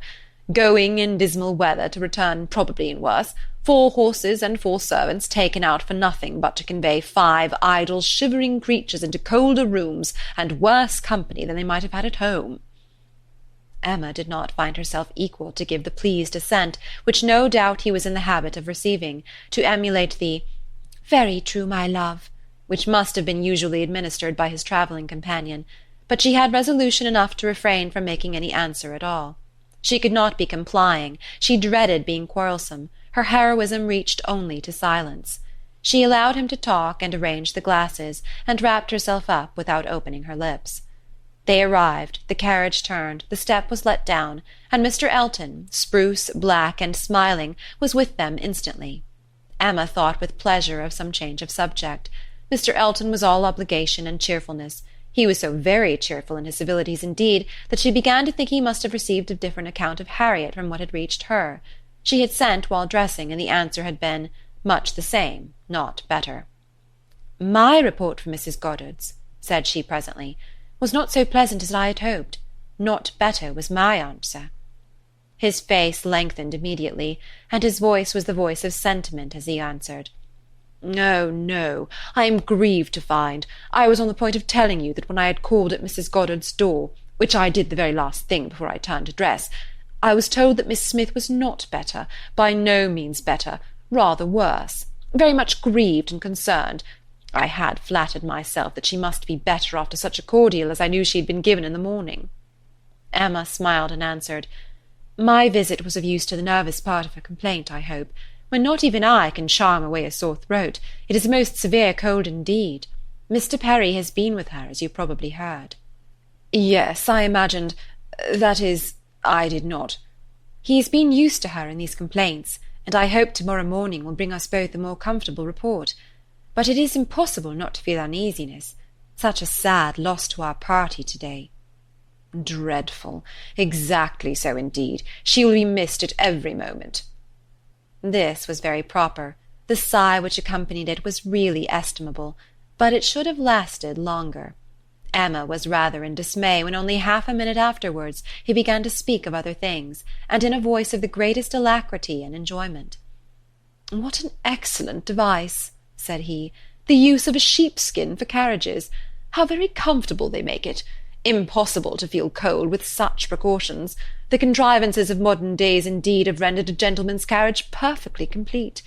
Going in dismal weather, to return probably in worse, 4 horses and 4 servants taken out for nothing but to convey 5 idle, shivering creatures into colder rooms and worse company than they might have had at home." Emma did not find herself equal to give the pleased assent which no doubt he was in the habit of receiving, to emulate the "Very true, my love," which must have been usually administered by his travelling companion, but she had resolution enough to refrain from making any answer at all. She could not be complying, she dreaded being quarrelsome, her heroism reached only to silence. She allowed him to talk and arrange the glasses, and wrapped herself up without opening her lips. They arrived, the carriage turned, the step was let down, and Mr. Elton, spruce, black, and smiling, was with them instantly. Emma thought with pleasure of some change of subject. Mr. Elton was all obligation and cheerfulness. He was so very cheerful in his civilities indeed that she began to think he must have received a different account of Harriet from what had reached her. She had sent while dressing, and the answer had been much the same, not better. "My report from Mrs. Goddard's," said she presently, "was not so pleasant as I had hoped. Not better was my answer." His face lengthened immediately, and his voice was the voice of sentiment as he answered, "No, no, I am grieved to find. I was on the point of telling you that when I had called at Mrs. Goddard's door, which I did the very last thing before I turned to dress, I was told that Miss Smith was not better, by no means better, rather worse, very much grieved and concerned. I had flattered myself that she must be better after such a cordial as I knew she had been given in the morning." Emma smiled and answered, "My visit was of use to the nervous part of her complaint, I hope. When not even I can charm away a sore throat, it is a most severe cold indeed. Mr. Perry has been with her, as you probably heard." "Yes, I imagined, that is, I did not. He has been used to her in these complaints, and I hope to-morrow morning will bring us both a more comfortable report. But it is impossible not to feel uneasiness. Such a sad loss to our party to-day." "Dreadful. Exactly so indeed. She will be missed at every moment." This was very proper. The sigh which accompanied it was really estimable, but it should have lasted longer. Emma was rather in dismay when only half a minute afterwards he began to speak of other things, and in a voice of the greatest alacrity and enjoyment. "What an excellent device," said he, "the use of a sheepskin for carriages! How very comfortable they make it! Impossible to feel cold with such precautions. The contrivances of modern days indeed have rendered a gentleman's carriage perfectly complete.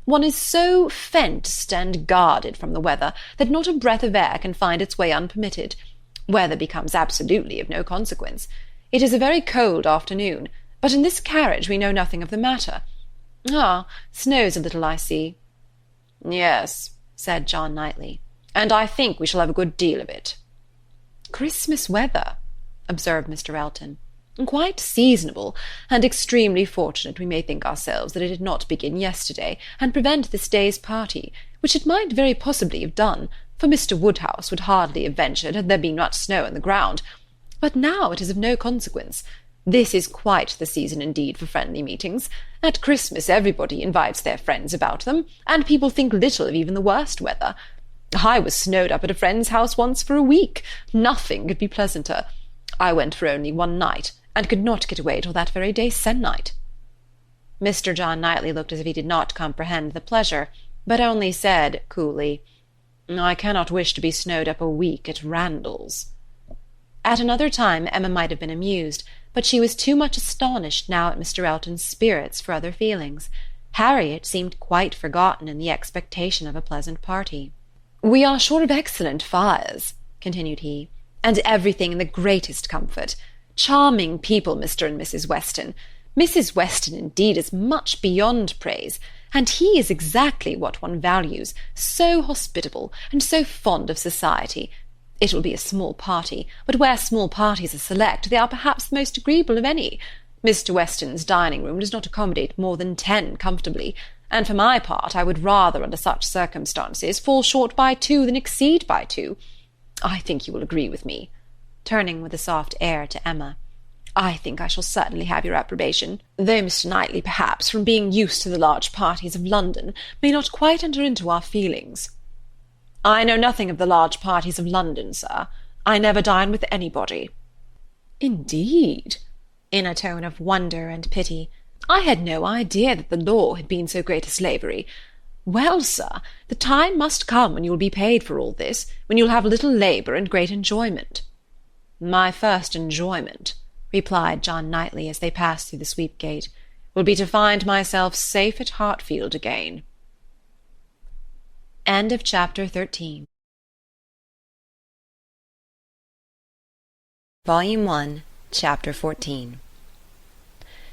One is so fenced and guarded from the weather that not a breath of air can find its way unpermitted. Weather becomes absolutely of no consequence. It is a very cold afternoon, but in this carriage we know nothing of the matter. Ah, snows a little, I see." "Yes," said John Knightley, "and I think we shall have a good deal of it." "Christmas weather," observed Mr. Elton. "Quite seasonable, and extremely fortunate we may think ourselves that it did not begin yesterday, and prevent this day's party, which it might very possibly have done, for Mr. Woodhouse would hardly have ventured had there been much snow on the ground. But now it is of no consequence. This is quite the season indeed for friendly meetings. At Christmas everybody invites their friends about them, and people think little of even the worst weather. I was snowed up at a friend's house once for a week. Nothing could be pleasanter. I went for only one night, and could not get away till that very day se'nnight." Mr. John Knightley looked as if he did not comprehend the pleasure, but only said, coolly, "I cannot wish to be snowed up a week at Randall's." At another time Emma might have been amused, but she was too much astonished now at Mr. Elton's spirits for other feelings. Harriet seemed quite forgotten in the expectation of a pleasant party. "We are sure of excellent fires," continued he, "and everything in the greatest comfort. Charming people, Mr. and Mrs. Weston. Mrs. Weston, indeed, is much beyond praise, and he is exactly what one values, so hospitable, and so fond of society. It will be a small party, but where small parties are select, they are perhaps the most agreeable of any. Mr. Weston's dining-room does not accommodate more than 10 comfortably, and for my part I would rather, under such circumstances, fall short by 2 than exceed by 2. I think you will agree with me," turning with a soft air to Emma. "I think I shall certainly have your approbation, though Mr. Knightley, perhaps, from being used to the large parties of London, may not quite enter into our feelings." "I know nothing of the large parties of London, sir. I never dine with anybody." "Indeed?" in a tone of wonder and pity. "I had no idea that the law had been so great a slavery. Well, sir, the time must come when you will be paid for all this, when you will have little labour and great enjoyment." "My first enjoyment," replied John Knightley as they passed through the sweep-gate, "will be to find myself safe at Hartfield again." End of chapter 13. Volume 1, Chapter 14.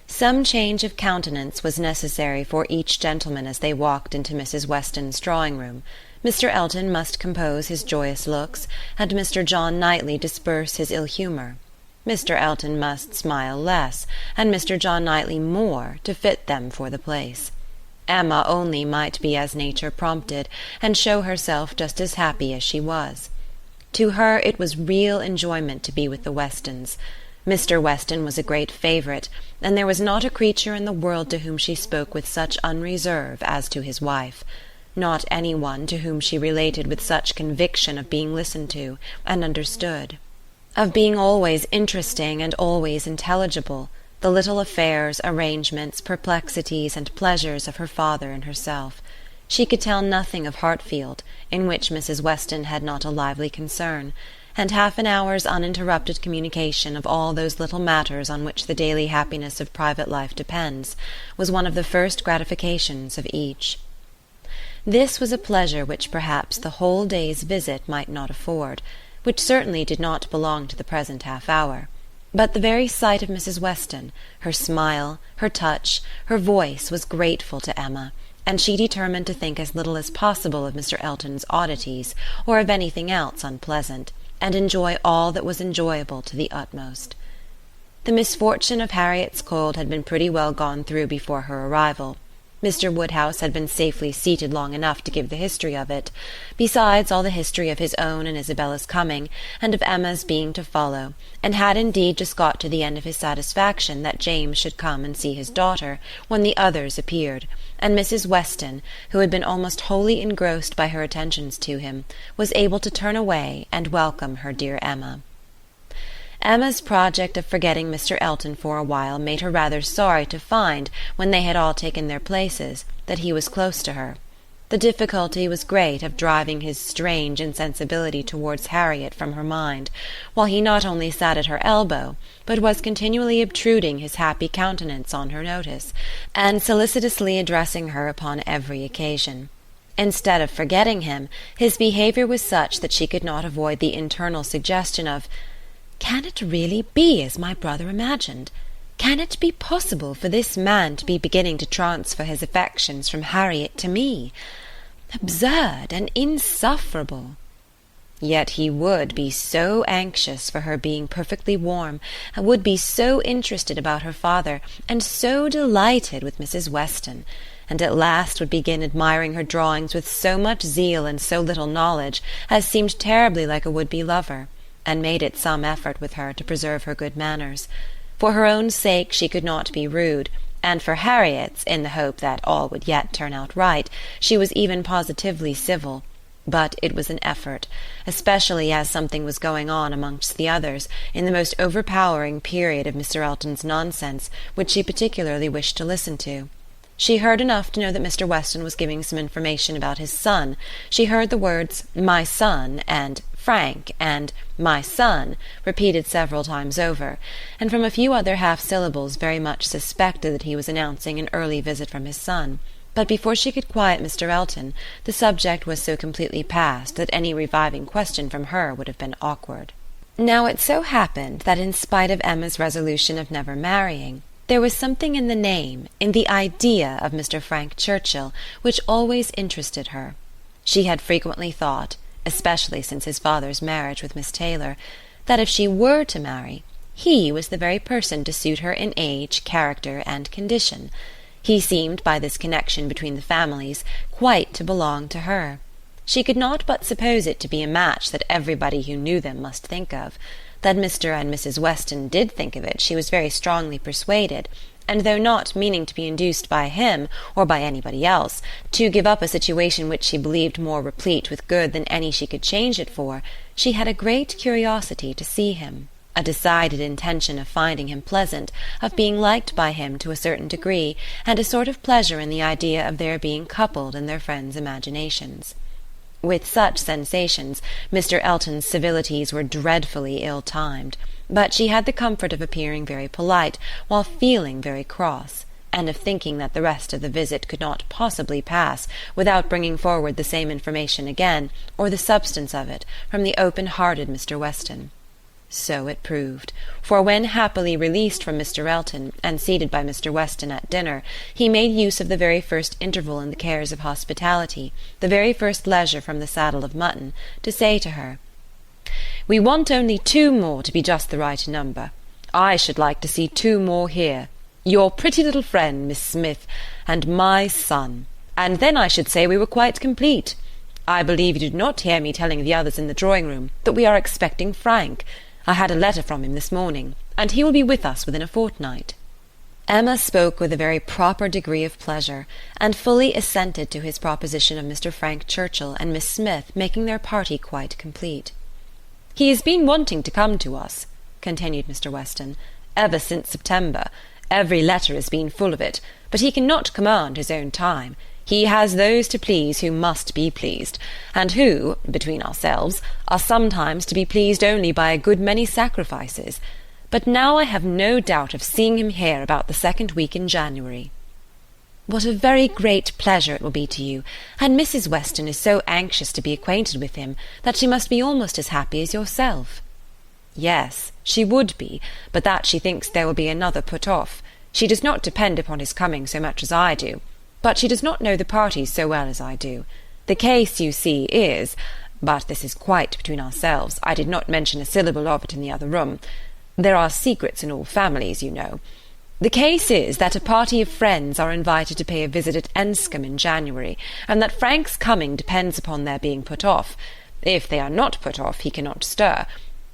Some change of countenance was necessary for each gentleman as they walked into Mrs. Weston's drawing-room. Mr. Elton must compose his joyous looks, and Mr. John Knightley disperse his ill humour. Mr. Elton must smile less, and Mr. John Knightley more, to fit them for the place. Emma only might be as nature prompted, and show herself just as happy as she was. To her it was real enjoyment to be with the Westons. Mr. Weston was a great favourite, and there was not a creature in the world to whom she spoke with such unreserve as to his wife. Not any one to whom she related with such conviction of being listened to and understood, of being always interesting and always intelligible, the little affairs, arrangements, perplexities, and pleasures of her father and herself. She could tell nothing of Hartfield, in which Mrs. Weston had not a lively concern, and half an hour's uninterrupted communication of all those little matters on which the daily happiness of private life depends, was one of the first gratifications of each. This was a pleasure which perhaps the whole day's visit might not afford, which certainly did not belong to the present half-hour. But the very sight of Mrs. Weston, her smile, her touch, her voice, was grateful to Emma, and she determined to think as little as possible of Mr. Elton's oddities, or of anything else unpleasant, and enjoy all that was enjoyable to the utmost. The misfortune of Harriet's cold had been pretty well gone through before her arrival. Mr. Woodhouse had been safely seated long enough to give the history of it, besides all the history of his own and Isabella's coming, and of Emma's being to follow, and had indeed just got to the end of his satisfaction that James should come and see his daughter, when the others appeared, and Mrs. Weston, who had been almost wholly engrossed by her attentions to him, was able to turn away and welcome her dear Emma. Emma's project of forgetting Mr. Elton for a while made her rather sorry to find, when they had all taken their places, that he was close to her. The difficulty was great of driving his strange insensibility towards Harriet from her mind, while he not only sat at her elbow, but was continually obtruding his happy countenance on her notice, and solicitously addressing her upon every occasion. Instead of forgetting him, his behaviour was such that she could not avoid the internal suggestion of, "Can it really be as my brother imagined? Can it be possible for this man to be beginning to transfer his affections from Harriet to me? Absurd and insufferable! Yet he would be so anxious for her being perfectly warm, and would be so interested about her father, and so delighted with Mrs. Weston, and at last would begin admiring her drawings with so much zeal and so little knowledge as seemed terribly like a would-be lover, and made it some effort with her to preserve her good manners. For her own sake she could not be rude, and for Harriet's, in the hope that all would yet turn out right, she was even positively civil. But it was an effort, especially as something was going on amongst the others, in the most overpowering period of Mr. Elton's nonsense, which she particularly wished to listen to. She heard enough to know that Mr. Weston was giving some information about his son. She heard the words "my son" and "Frank" and "my son" repeated several times over, and from a few other half-syllables very much suspected that he was announcing an early visit from his son. But before she could quiet Mr. Elton, the subject was so completely past that any reviving question from her would have been awkward. Now it so happened that in spite of Emma's resolution of never marrying, there was something in the name, in the idea of Mr. Frank Churchill, which always interested her. She had frequently thought, especially since his father's marriage with Miss Taylor, that if she were to marry, he was the very person to suit her in age, character, and condition. He seemed, by this connection between the families, quite to belong to her. She could not but suppose it to be a match that everybody who knew them must think of. That Mr. and Mrs. Weston did think of it she was very strongly persuaded, and though not meaning to be induced by him, or by anybody else, to give up a situation which she believed more replete with good than any she could change it for, she had a great curiosity to see him, a decided intention of finding him pleasant, of being liked by him to a certain degree, and a sort of pleasure in the idea of their being coupled in their friends' imaginations. With such sensations, Mr. Elton's civilities were dreadfully ill-timed, but she had the comfort of appearing very polite, while feeling very cross, and of thinking that the rest of the visit could not possibly pass without bringing forward the same information again, or the substance of it, from the open-hearted Mr. Weston. So it proved, for when happily released from Mr. Elton, and seated by Mr. Weston at dinner, he made use of the very first interval in the cares of hospitality, the very first leisure from the saddle of mutton, to say to her, "We want only 2 more to be just the right number. I should like to see 2 more here, your pretty little friend, Miss Smith, and my son, and then I should say we were quite complete. I believe you did not hear me telling the others in the drawing-room that we are expecting Frank. I had a letter from him this morning, and he will be with us within a fortnight." Emma spoke with a very proper degree of pleasure, and fully assented to his proposition of Mr. Frank Churchill and Miss Smith making their party quite complete. "He has been wanting to come to us," continued Mr. Weston, "ever since September. Every letter has been full of it, but he cannot command his own time. He has those to please who must be pleased, and who, between ourselves, are sometimes to be pleased only by a good many sacrifices. But now I have no doubt of seeing him here about the 2nd week in January." "What a very great pleasure it will be to you, and Mrs. Weston is so anxious to be acquainted with him that she must be almost as happy as yourself." "Yes, she would be, but that she thinks there will be another put off. She does not depend upon his coming so much as I do, but she does not know the parties so well as I do. The case, you see, is, but this is quite between ourselves, I did not mention a syllable of it in the other room. There are secrets in all families, you know. The case is that a party of friends are invited to pay a visit at Enscombe in January, and that Frank's coming depends upon their being put off. If they are not put off, he cannot stir.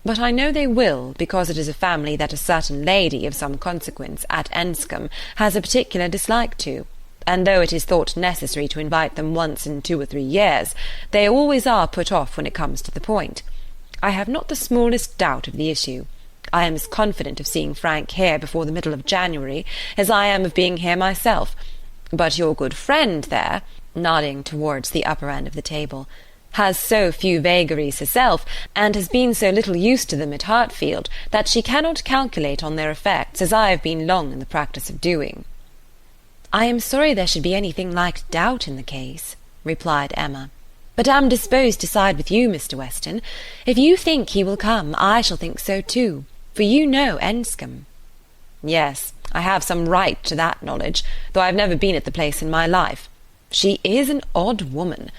But I know they will, because it is a family that a certain lady of some consequence at Enscombe has a particular dislike to, and though it is thought necessary to invite them once in 2 or 3 years, they always are put off when it comes to the point. I have not the smallest doubt of the issue. I am as confident of seeing Frank here before the middle of January as I am of being here myself. But your good friend there," nodding towards the upper end of the table, "has so few vagaries herself, and has been so little used to them at Hartfield, that she cannot calculate on their effects as I have been long in the practice of doing." "I am sorry there should be anything like doubt in the case," replied Emma, "but am disposed to side with you, Mr. Weston. If you think he will come, I shall think so too, for you know Enscombe." "Yes, I have some right to that knowledge, though I have never been at the place in my life. She is an odd woman.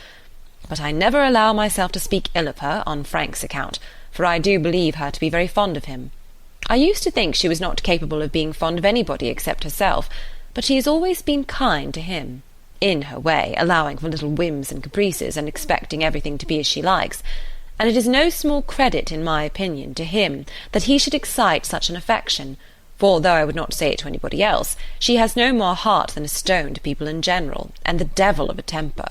But I never allow myself to speak ill of her on Frank's account, for I do believe her to be very fond of him. I used to think she was not capable of being fond of anybody except herself, but she has always been kind to him, in her way, allowing for little whims and caprices, and expecting everything to be as she likes, and it is no small credit, in my opinion, to him that he should excite such an affection, for though I would not say it to anybody else, she has no more heart than a stone to people in general, and the devil of a temper."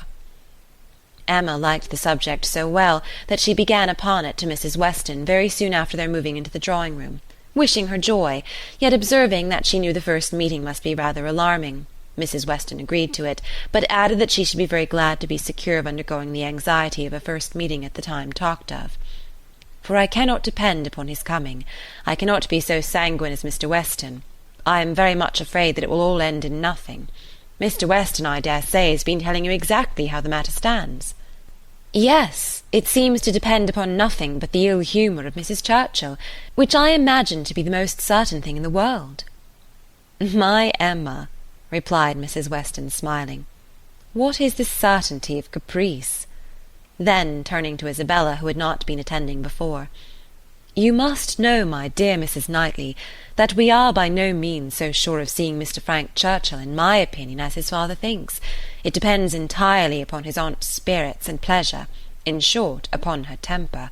Emma liked the subject so well that she began upon it to Mrs. Weston very soon after their moving into the drawing-room, wishing her joy, yet observing that she knew the first meeting must be rather alarming. Mrs. Weston agreed to it, but added that she should be very glad to be secure of undergoing the anxiety of a first meeting at the time talked of. "For I cannot depend upon his coming. I cannot be so sanguine as Mr. Weston. I am very much afraid that it will all end in nothing. Mr. Weston, I dare say, has been telling you exactly how the matter stands." "Yes, it seems to depend upon nothing but the ill humour of Mrs. Churchill, which I imagine to be the most certain thing in the world." "My Emma," replied Mrs. Weston, smiling, "what is the certainty of caprice?" Then, turning to Isabella, who had not been attending before, "You must know, my dear Mrs. Knightley, that we are by no means so sure of seeing Mr. Frank Churchill, in my opinion, as his father thinks. It depends entirely upon his aunt's spirits and pleasure, in short, upon her temper.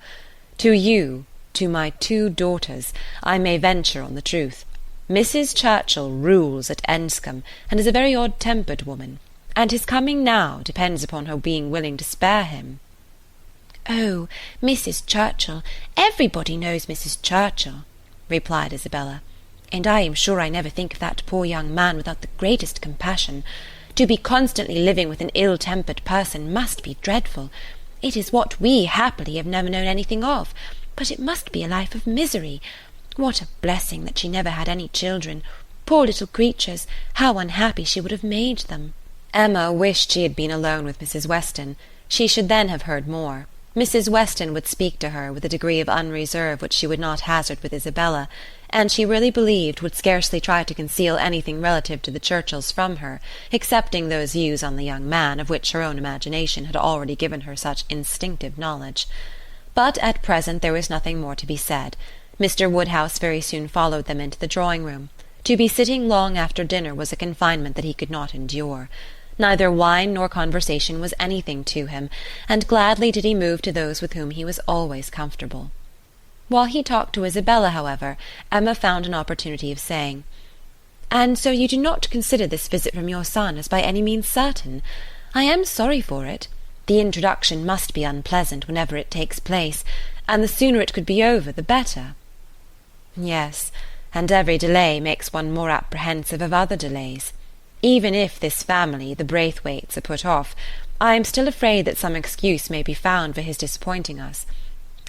To you, to my 2 daughters, I may venture on the truth. Mrs. Churchill rules at Enscombe, and is a very odd-tempered woman, and his coming now depends upon her being willing to spare him." "Oh, Mrs. Churchill, everybody knows Mrs. Churchill," replied Isabella, "and I am sure I never think of that poor young man without the greatest compassion. To be constantly living with an ill-tempered person must be dreadful. It is what we, happily, have never known anything of, but it must be a life of misery. What a blessing that she never had any children. Poor little creatures, how unhappy she would have made them." Emma wished she had been alone with Mrs. Weston. She should then have heard more. Mrs. Weston would speak to her with a degree of unreserve which she would not hazard with Isabella, and she really believed would scarcely try to conceal anything relative to the Churchills from her, excepting those views on the young man of which her own imagination had already given her such instinctive knowledge. But at present there was nothing more to be said. Mr. Woodhouse very soon followed them into the drawing-room. To be sitting long after dinner was a confinement that he could not endure. Neither wine nor conversation was anything to him, and gladly did he move to those with whom he was always comfortable. While he talked to Isabella, however, Emma found an opportunity of saying, "And so you do not consider this visit from your son as by any means certain? I am sorry for it. The introduction must be unpleasant whenever it takes place, and the sooner it could be over the better." "Yes, and every delay makes one more apprehensive of other delays. Even if this family, the Braithwaites, are put off, I am still afraid that some excuse may be found for his disappointing us.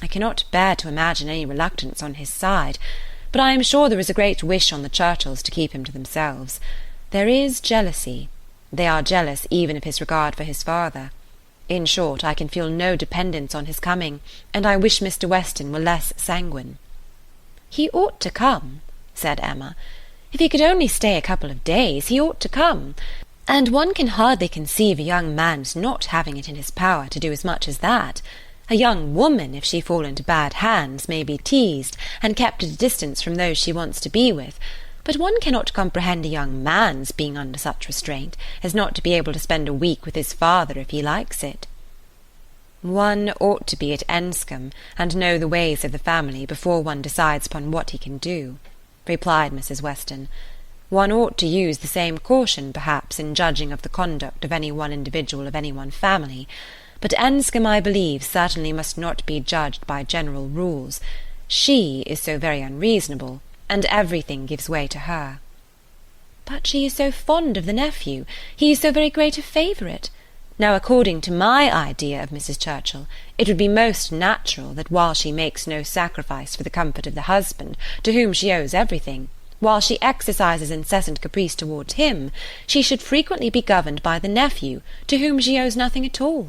I cannot bear to imagine any reluctance on his side, but I am sure there is a great wish on the Churchills to keep him to themselves. There is jealousy. They are jealous even of his regard for his father. In short, I can feel no dependence on his coming, and I wish Mr. Weston were less sanguine." "He ought to come," said Emma. "If he could only stay a couple of days, he ought to come. And one can hardly conceive a young man's not having it in his power to do as much as that. A young woman, if she fall into bad hands, may be teased, and kept at a distance from those she wants to be with, but one cannot comprehend a young man's being under such restraint as not to be able to spend a week with his father if he likes it." "One ought to be at Enscombe, and know the ways of the family, before one decides upon what he can do," replied Mrs. Weston. "One ought to use the same caution, perhaps, in judging of the conduct of any one individual of any one family. But Enscombe, I believe, certainly must not be judged by general rules. She is so very unreasonable, and everything gives way to her." "But she is so fond of the nephew. He is so very great a favourite. Now, according to my idea of Mrs. Churchill, it would be most natural that while she makes no sacrifice for the comfort of the husband, to whom she owes everything, while she exercises incessant caprice towards him, she should frequently be governed by the nephew, to whom she owes nothing at all."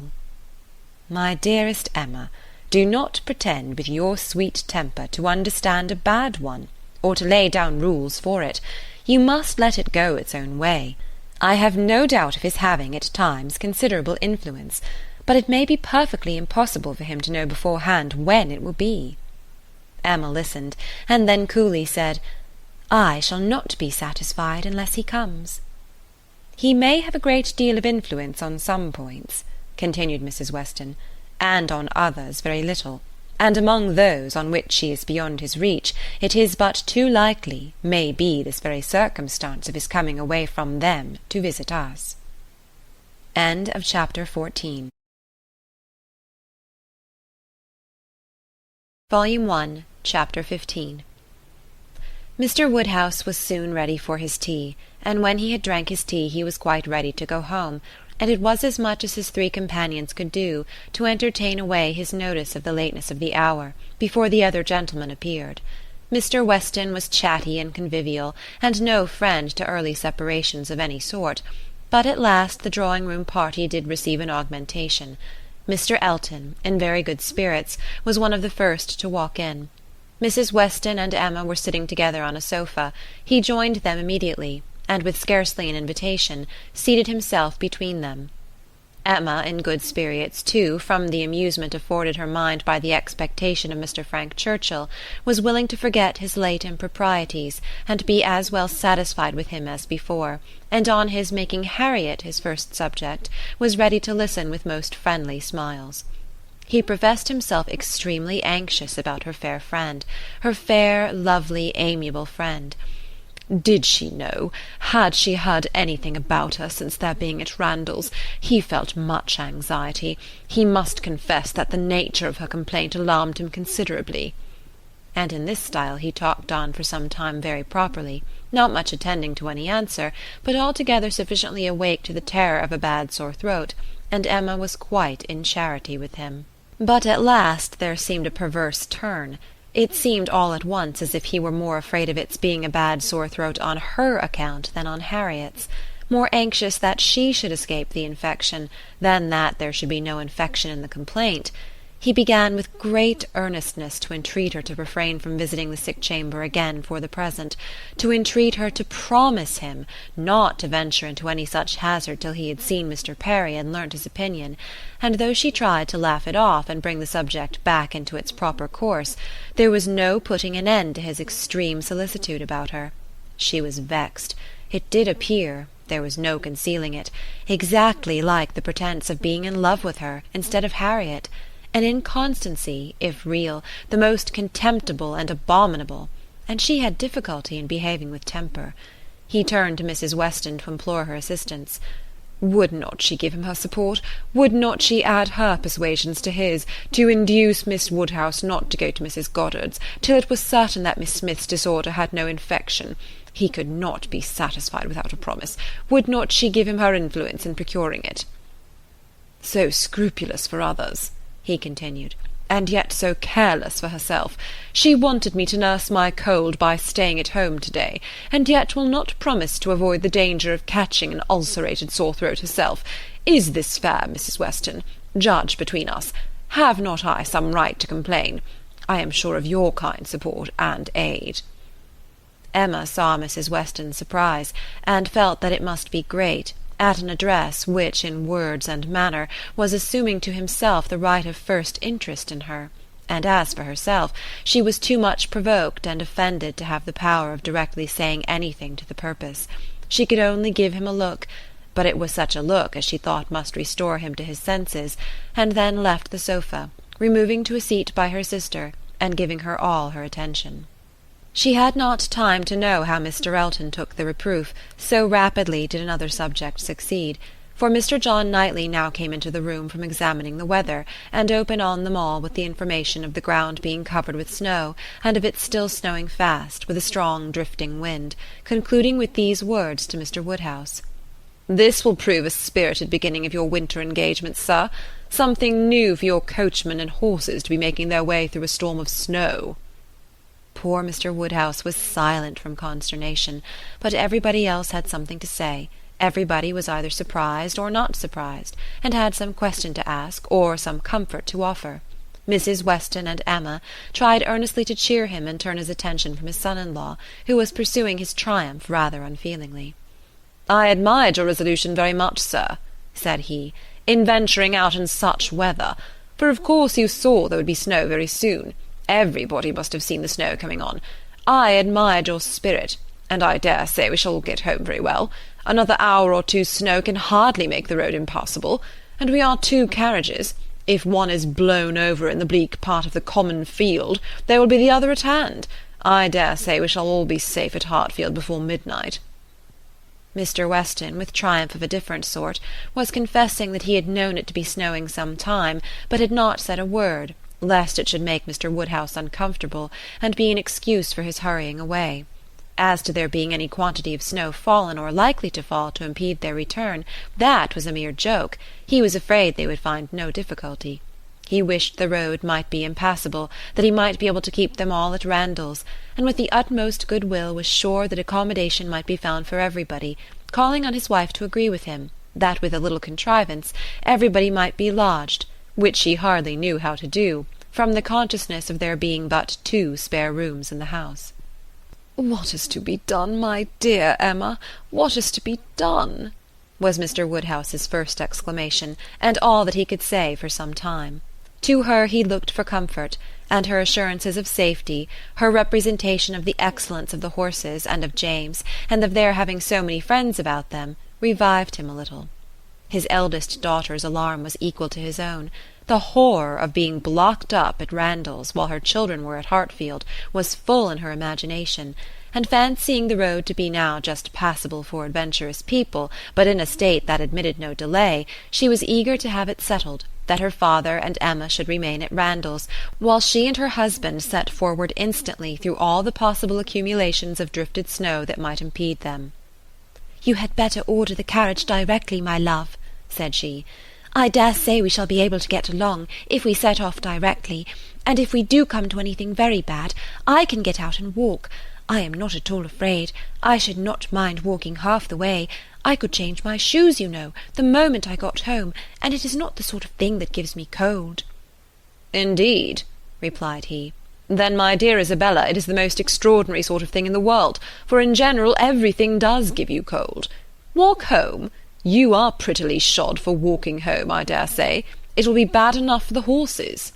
"My dearest Emma, do not pretend with your sweet temper to understand a bad one, or to lay down rules for it. You must let it go its own way. I have no doubt of his having at times considerable influence, but it may be perfectly impossible for him to know beforehand when it will be." Emma listened, and then coolly said, "I shall not be satisfied unless he comes." "He may have a great deal of influence on some points," continued Mrs. Weston, "and on others very little, and among those on which she is beyond his reach, it is but too likely may be this very circumstance of his coming away from them to visit us." End of chapter 14. Volume 1, Chapter 15. Mr. Woodhouse was soon ready for his tea, and when he had drank his tea he was quite ready to go home, and it was as much as his three companions could do to entertain away his notice of the lateness of the hour, before the other gentlemen appeared. Mr. Weston was chatty and convivial, and no friend to early separations of any sort, but at last the drawing-room party did receive an augmentation. Mr. Elton, in very good spirits, was one of the first to walk in. Mrs. Weston and Emma were sitting together on a sofa. He joined them immediately, and with scarcely an invitation, seated himself between them. Emma, in good spirits too, from the amusement afforded her mind by the expectation of Mr. Frank Churchill, was willing to forget his late improprieties, and be as well satisfied with him as before, and on his making Harriet his first subject, was ready to listen with most friendly smiles. He professed himself extremely anxious about her fair friend, her fair, lovely, amiable friend. Did she know? Had she heard anything about her since their being at Randalls? He felt much anxiety. He must confess that the nature of her complaint alarmed him considerably. And in this style he talked on for some time very properly, not much attending to any answer, but altogether sufficiently awake to the terror of a bad sore throat, and Emma was quite in charity with him. But at last there seemed a perverse turn. It seemed all at once as if he were more afraid of its being a bad sore throat on her account than on Harriet's, more anxious that she should escape the infection than that there should be no infection in the complaint. He began with great earnestness to entreat her to refrain from visiting the sick-chamber again for the present, to entreat her to promise him not to venture into any such hazard till he had seen Mr. Perry and learnt his opinion, and though she tried to laugh it off and bring the subject back into its proper course, there was no putting an end to his extreme solicitude about her. She was vexed. It did appear, there was no concealing it, exactly like the pretence of being in love with her instead of Harriet, an inconstancy, if real, the most contemptible and abominable, and she had difficulty in behaving with temper. He turned to Mrs. Weston to implore her assistance. Would not she give him her support? Would not she add her persuasions to his, to induce Miss Woodhouse not to go to Mrs. Goddard's, till it was certain that Miss Smith's disorder had no infection? He could not be satisfied without a promise. Would not she give him her influence in procuring it? So scrupulous for others, he continued, and yet so careless for herself. She wanted me to nurse my cold by staying at home to-day, and yet will not promise to avoid the danger of catching an ulcerated sore throat herself. Is this fair, Mrs. Weston? Judge between us. Have not I some right to complain? I am sure of your kind support and aid. Emma saw Mrs. Weston's surprise, and felt that it must be great, at an address which, in words and manner, was assuming to himself the right of first interest in her, and as for herself, she was too much provoked and offended to have the power of directly saying anything to the purpose. She could only give him a look, but it was such a look as she thought must restore him to his senses, and then left the sofa, removing to a seat by her sister, and giving her all her attention. She had not time to know how Mr. Elton took the reproof, so rapidly did another subject succeed, for Mr. John Knightley now came into the room from examining the weather, and opened on them all with the information of the ground being covered with snow, and of its still snowing fast, with a strong drifting wind, concluding with these words to Mr. Woodhouse. "This will prove a spirited beginning of your winter engagements, sir. Something new for your coachman and horses to be making their way through a storm of snow." Poor Mr. Woodhouse was silent from consternation, but everybody else had something to say. Everybody was either surprised or not surprised, and had some question to ask, or some comfort to offer. Mrs. Weston and Emma tried earnestly to cheer him and turn his attention from his son-in-law, who was pursuing his triumph rather unfeelingly. "I admired your resolution very much, sir," said he, "in venturing out in such weather, for of course you saw there would be snow very soon. Everybody must have seen the snow coming on. I admired your spirit, and I dare say we shall all get home very well. Another hour or two's snow can hardly make the road impassable, and we are 2 carriages. If one is blown over in the bleak part of the common field, there will be the other at hand. I dare say we shall all be safe at Hartfield before midnight." Mr. Weston, with triumph of a different sort, was confessing that he had known it to be snowing some time, but had not said a word, lest it should make Mr. Woodhouse uncomfortable, and be an excuse for his hurrying away. As to there being any quantity of snow fallen or likely to fall to impede their return, that was a mere joke. He was afraid they would find no difficulty. He wished the road might be impassable, that he might be able to keep them all at Randalls, and with the utmost good-will was sure that accommodation might be found for everybody, calling on his wife to agree with him, that with a little contrivance everybody might be lodged, which she hardly knew how to do, from the consciousness of there being but 2 spare rooms in the house. "What is to be done, my dear Emma? What is to be done?" was Mr. Woodhouse's first exclamation, and all that he could say for some time. To her he looked for comfort, and her assurances of safety, her representation of the excellence of the horses and of James, and of their having so many friends about them, revived him a little. His eldest daughter's alarm was equal to his own. The horror of being blocked up at Randalls while her children were at Hartfield was full in her imagination, and fancying the road to be now just passable for adventurous people, but in a state that admitted no delay, she was eager to have it settled that her father and Emma should remain at Randalls, while she and her husband set forward instantly through all the possible accumulations of drifted snow that might impede them. "You had better order the carriage directly, my love," said she. "I dare say we shall be able to get along, if we set off directly, and if we do come to anything very bad, I can get out and walk. I am not at all afraid. I should not mind walking half the way. I could change my shoes, you know, the moment I got home, and it is not the sort of thing that gives me cold." "Indeed," replied he. "Then, my dear Isabella, it is the most extraordinary sort of thing in the world, for in general everything does give you cold. Walk home? You are prettily shod for walking home, I dare say. It will be bad enough for the horses."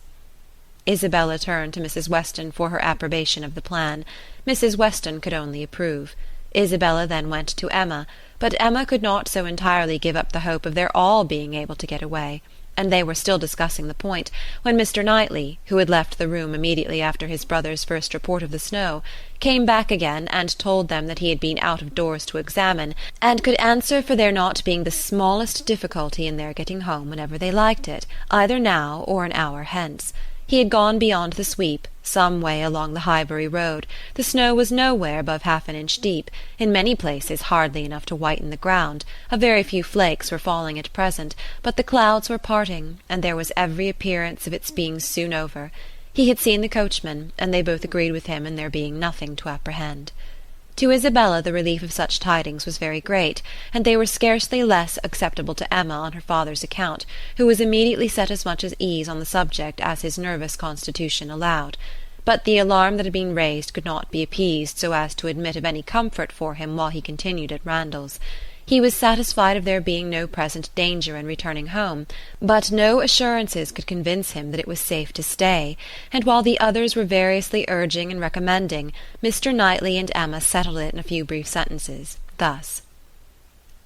Isabella turned to Mrs. Weston for her approbation of the plan. Mrs. Weston could only approve. Isabella then went to Emma, but Emma could not so entirely give up the hope of their all being able to get away, and they were still discussing the point, when Mr. Knightley, who had left the room immediately after his brother's first report of the snow, came back again and told them that he had been out of doors to examine, and could answer for there not being the smallest difficulty in their getting home whenever they liked it, either now or an hour hence. He had gone beyond the sweep, some way along the Highbury road. The snow was nowhere above half an inch deep, in many places hardly enough to whiten the ground. A very few flakes were falling at present, but the clouds were parting, and there was every appearance of its being soon over. He had seen the coachman, and they both agreed with him in there being nothing to apprehend. To Isabella the relief of such tidings was very great, and they were scarcely less acceptable to Emma on her father's account, who was immediately set as much at ease on the subject as his nervous constitution allowed. But the alarm that had been raised could not be appeased so as to admit of any comfort for him while he continued at Randalls. He was satisfied of there being no present danger in returning home, but no assurances could convince him that it was safe to stay, and while the others were variously urging and recommending, Mr. Knightley and Emma settled it in a few brief sentences, thus: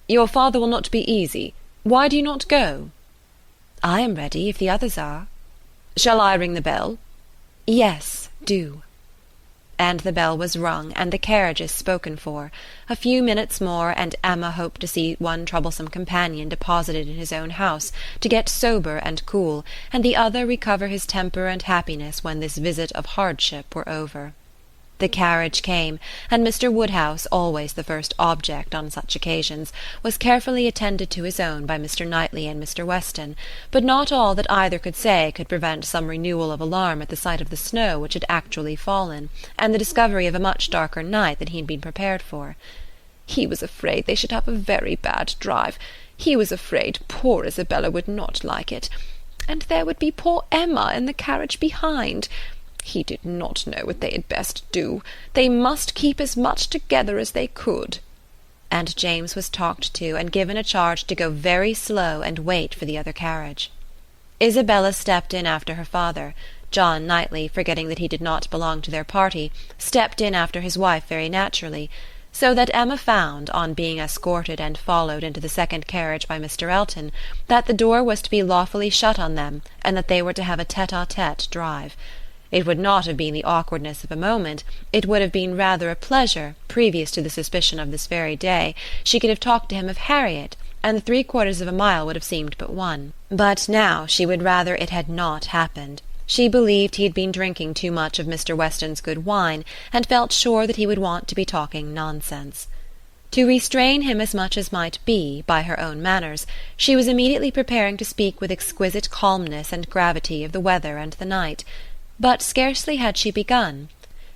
"Your father will not be easy. Why do you not go?" "I am ready, if the others are." "Shall I ring the bell?" "Yes, do." And the bell was rung, and the carriages spoken for. A few minutes more, and Emma hoped to see one troublesome companion deposited in his own house, to get sober and cool, and the other recover his temper and happiness when this visit of hardship were over. The carriage came, and Mr. Woodhouse, always the first object on such occasions, was carefully attended to his own by Mr. Knightley and Mr. Weston, but not all that either could say could prevent some renewal of alarm at the sight of the snow which had actually fallen, and the discovery of a much darker night than he had been prepared for. "He was afraid they should have a very bad drive. He was afraid poor Isabella would not like it. And there would be poor Emma in the carriage behind. He did not know what they had best do. They must keep as much together as they could." And James was talked to, and given a charge to go very slow and wait for the other carriage. Isabella stepped in after her father. John Knightley, forgetting that he did not belong to their party, stepped in after his wife very naturally, so that Emma found, on being escorted and followed into the second carriage by Mr. Elton, that the door was to be lawfully shut on them, and that they were to have a tete-a-tete drive. It would not have been the awkwardness of a moment, it would have been rather a pleasure, previous to the suspicion of this very day, she could have talked to him of Harriet, and the 3/4 of a mile would have seemed but one. But now she would rather it had not happened. She believed he had been drinking too much of Mr. Weston's good wine, and felt sure that he would want to be talking nonsense. To restrain him as much as might be, by her own manners, she was immediately preparing to speak with exquisite calmness and gravity of the weather and the night. But scarcely had she begun,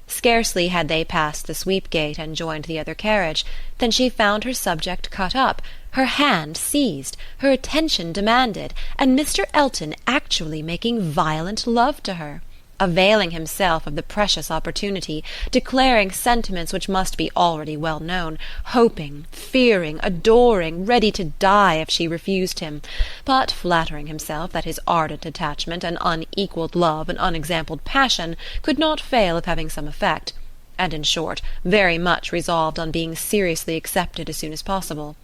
scarcely had they passed the sweep-gate and joined the other carriage, than she found her subject cut up, her hand seized, her attention demanded, and Mr. Elton actually making violent love to her, availing himself of the precious opportunity, declaring sentiments which must be already well known, hoping, fearing, adoring, ready to die if she refused him, but flattering himself that his ardent attachment and unequalled love and unexampled passion could not fail of having some effect, and in short, very much resolved on being seriously accepted as soon as possible.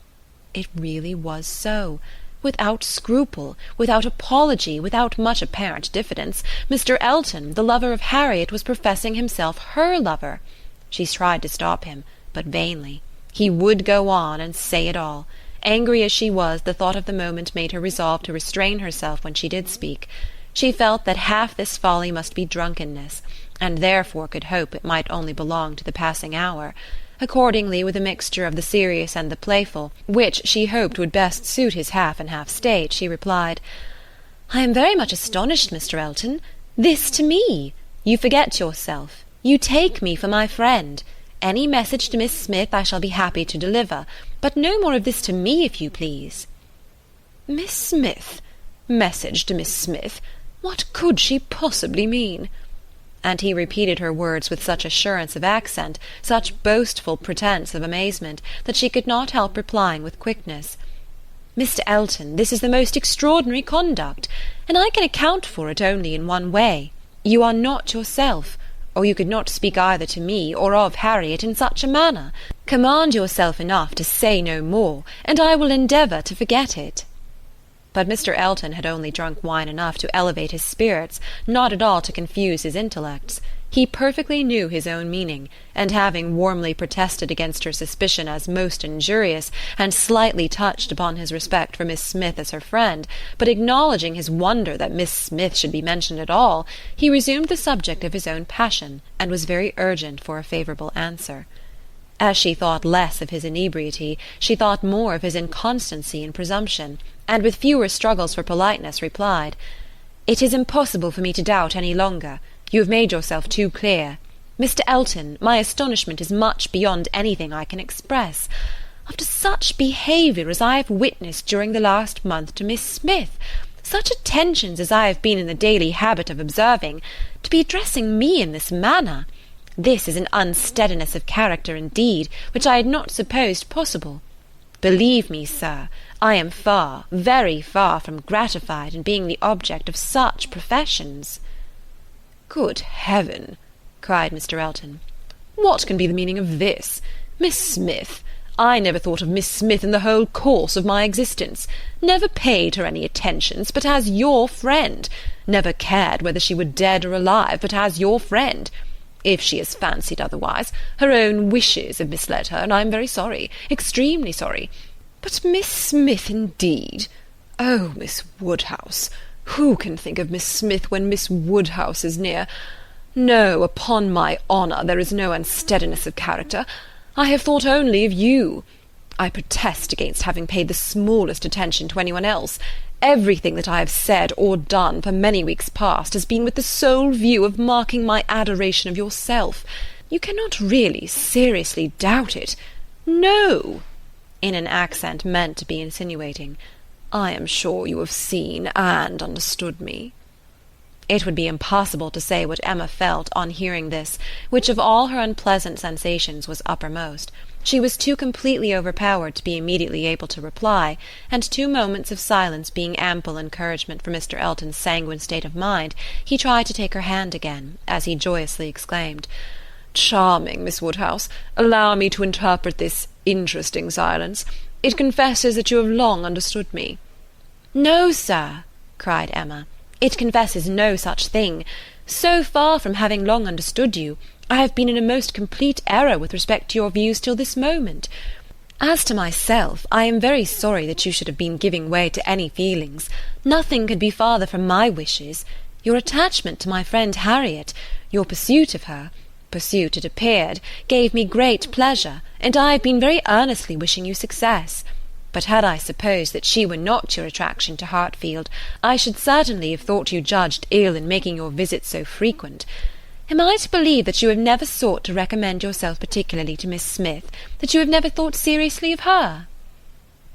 It really was so. Without scruple, without apology, without much apparent diffidence, Mr. Elton, the lover of Harriet, was professing himself her lover. She tried to stop him, but vainly. He would go on and say it all. Angry as she was, the thought of the moment made her resolve to restrain herself when she did speak. She felt that half this folly must be drunkenness, and therefore could hope it might only belong to the passing hour. Accordingly, with a mixture of the serious and the playful, which she hoped would best suit his half and half state, she replied, "I am very much astonished, Mr. Elton. This to me! You forget yourself. You take me for my friend. Any message to Miss Smith I shall be happy to deliver, but no more of this to me, if you please." "Miss Smith? Message to Miss Smith? What could she possibly mean? And he repeated her words with such assurance of accent, such boastful pretence of amazement, that she could not help replying with quickness, "Mr. Elton, this is the most extraordinary conduct, and I can account for it only in one way. You are not yourself, or you could not speak either to me or of Harriet in such a manner. Command yourself enough to say no more, and I will endeavour to forget it." But Mr. Elton had only drunk wine enough to elevate his spirits, not at all to confuse his intellects. He perfectly knew his own meaning, and having warmly protested against her suspicion as most injurious, and slightly touched upon his respect for Miss Smith as her friend, but acknowledging his wonder that Miss Smith should be mentioned at all, he resumed the subject of his own passion, and was very urgent for a favourable answer. As she thought less of his inebriety, she thought more of his inconstancy and presumption, and with fewer struggles for politeness replied, "It is impossible for me to doubt any longer. You have made yourself too clear. Mr. Elton, my astonishment is much beyond anything I can express. After such behaviour as I have witnessed during the last month to Miss Smith, such attentions as I have been in the daily habit of observing, to be addressing me in this manner, this is an unsteadiness of character indeed, which I had not supposed possible. Believe me, sir, I am far, very far from gratified in being the object of such professions." "Good heaven!" cried Mr. Elton. "What can be the meaning of this? Miss Smith! I never thought of Miss Smith in the whole course of my existence, never paid her any attentions but as your friend, never cared whether she were dead or alive but as your friend. If she has fancied otherwise, her own wishes have misled her, and I am very sorry, extremely sorry. But Miss Smith, indeed! Oh, Miss Woodhouse! Who can think of Miss Smith when Miss Woodhouse is near? No, upon my honour, there is no unsteadiness of character. I have thought only of you. I protest against having paid the smallest attention to anyone else. Everything that I have said or done for many weeks past has been with the sole view of marking my adoration of yourself. You cannot really seriously doubt it. No," in an accent meant to be insinuating, "I am sure you have seen and understood me." It would be impossible to say what Emma felt on hearing this, which of all her unpleasant sensations was uppermost. She was too completely overpowered to be immediately able to reply, and 2 moments of silence being ample encouragement for Mr. Elton's sanguine state of mind, he tried to take her hand again, as he joyously exclaimed, "Charming Miss Woodhouse, allow me to interpret this interesting silence. It confesses that you have long understood me." "No, sir," cried Emma, "it confesses no such thing. So far from having long understood you, I have been in a most complete error with respect to your views till this moment. As to myself, I am very sorry that you should have been giving way to any feelings. Nothing could be farther from my wishes. Your attachment to my friend Harriet, your pursuit of her, pursuit it appeared, gave me great pleasure, and I have been very earnestly wishing you success. But had I supposed that she were not your attraction to Hartfield, I should certainly have thought you judged ill in making your visits so frequent. Am I to believe that you have never sought to recommend yourself particularly to Miss Smith, that you have never thought seriously of her?"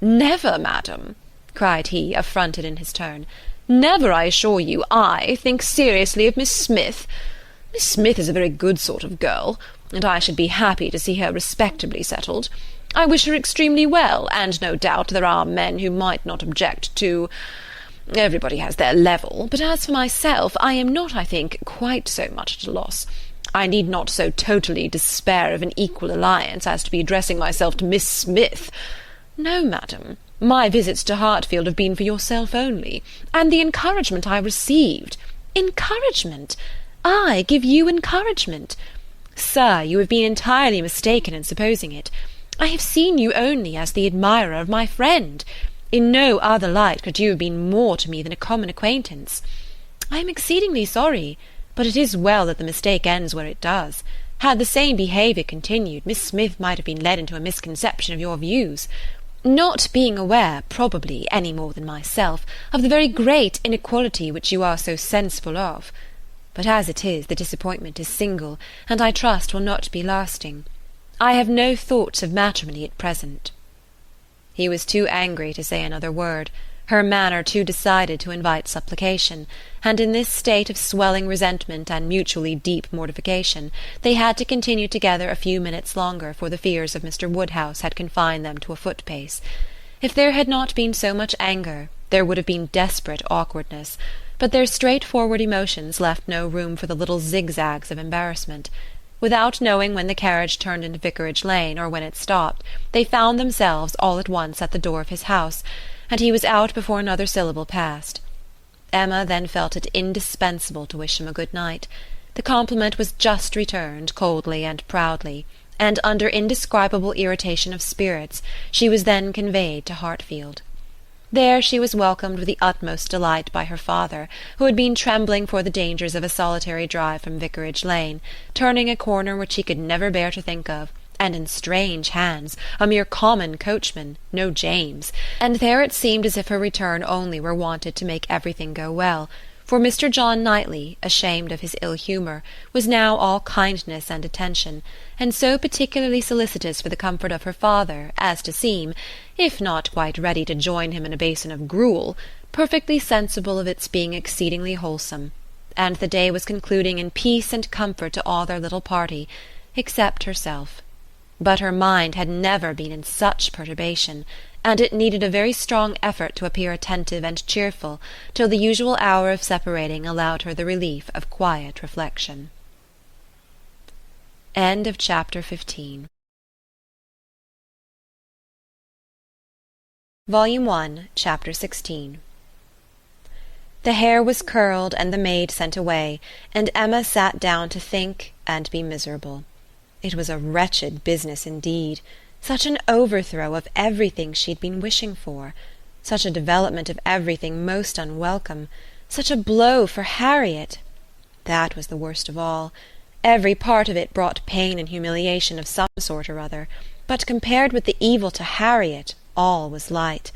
"Never, madam," cried he, affronted in his turn. "Never, I assure you, I think seriously of Miss Smith. Miss Smith is a very good sort of girl, and I should be happy to see her respectably settled. I wish her extremely well, and no doubt there are men who might not object to... Everybody has their level, but as for myself, I am not, I think, quite so much at a loss. I need not so totally despair of an equal alliance as to be addressing myself to Miss Smith. No, madam, my visits to Hartfield have been for yourself only, and the encouragement I received— Encouragement! I give you encouragement! Sir, you have been entirely mistaken in supposing it. I have seen you only as the admirer of my friend. In no other light could you have been more to me than a common acquaintance. I am exceedingly sorry, but it is well that the mistake ends where it does. Had the same behaviour continued, Miss Smith might have been led into a misconception of your views, not being aware, probably, any more than myself, of the very great inequality which you are so sensible of. But as it is, the disappointment is single, and I trust will not be lasting. I have no thoughts of matrimony at present." He was too angry to say another word. her manner too decided to invite supplication, and in this state of swelling resentment and mutually deep mortification they had to continue together a few minutes longer, for the fears of Mr. Woodhouse had confined them to a foot-pace. If there had not been so much anger, there would have been desperate awkwardness, but their straightforward emotions left no room for the little zigzags of embarrassment. Without knowing when the carriage turned into Vicarage Lane, or when it stopped, they found themselves all at once at the door of his house, and he was out before another syllable passed. Emma then felt it indispensable to wish him a good night. The compliment was just returned, coldly and proudly, and under indescribable irritation of spirits she was then conveyed to Hartfield. There she was welcomed with the utmost delight by her father, who had been trembling for the dangers of a solitary drive from Vicarage Lane, turning a corner which he could never bear to think of, and in strange hands, a mere common coachman, no James, and there it seemed as if her return only were wanted to make everything go well, for Mr. John Knightley, ashamed of his ill humour, was now all kindness and attention, and so particularly solicitous for the comfort of her father as to seem, if not quite ready to join him in a basin of gruel, perfectly sensible of its being exceedingly wholesome, and the day was concluding in peace and comfort to all their little party, except herself. But her mind had never been in such perturbation, and it needed a very strong effort to appear attentive and cheerful till the usual hour of separating allowed her the relief of quiet reflection. End of chapter 15. Volume 1, Chapter 16. The hair was curled and the maid sent away, and Emma sat down to think and be miserable. It was a wretched business indeed. Such an overthrow of everything she had been wishing for, such a development of everything most unwelcome, such a blow for Harriet. That was the worst of all. Every part of it brought pain and humiliation of some sort or other, but compared with the evil to Harriet, all was light,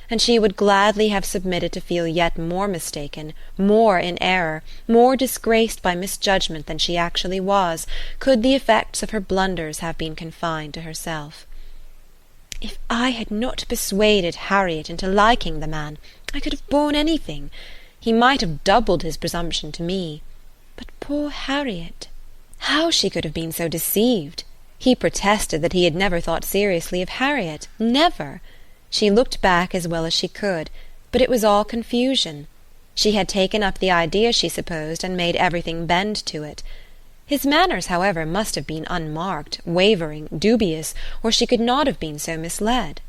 and she would gladly have submitted to feel yet more mistaken, more in error, more disgraced by misjudgment than she actually was, could the effects of her blunders have been confined to herself. If I had not persuaded Harriet into liking the man, I could have borne anything. He might have doubled his presumption to me. But poor Harriet! How she could have been so deceived! He protested that he had never thought seriously of Harriet, never. She looked back as well as she could, but it was all confusion. She had taken up the idea, she supposed, and made everything bend to it. His manners, however, must have been unmarked, wavering, dubious, or she could not have been so misled.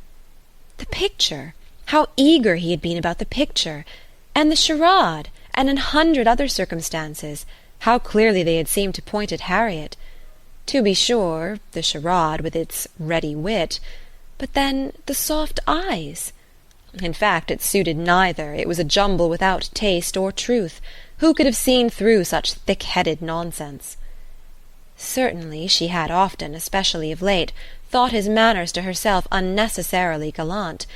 The picture! How eager he had been about the picture! And the charade! And 100 other circumstances! How clearly they had seemed to point at Harriet! To be sure, the charade, with its ready wit, but then the soft eyes! In fact, it suited neither. It was a jumble without taste or truth. Who could have seen through such thick-headed nonsense? Certainly she had often, especially of late, thought his manners to herself unnecessarily gallant.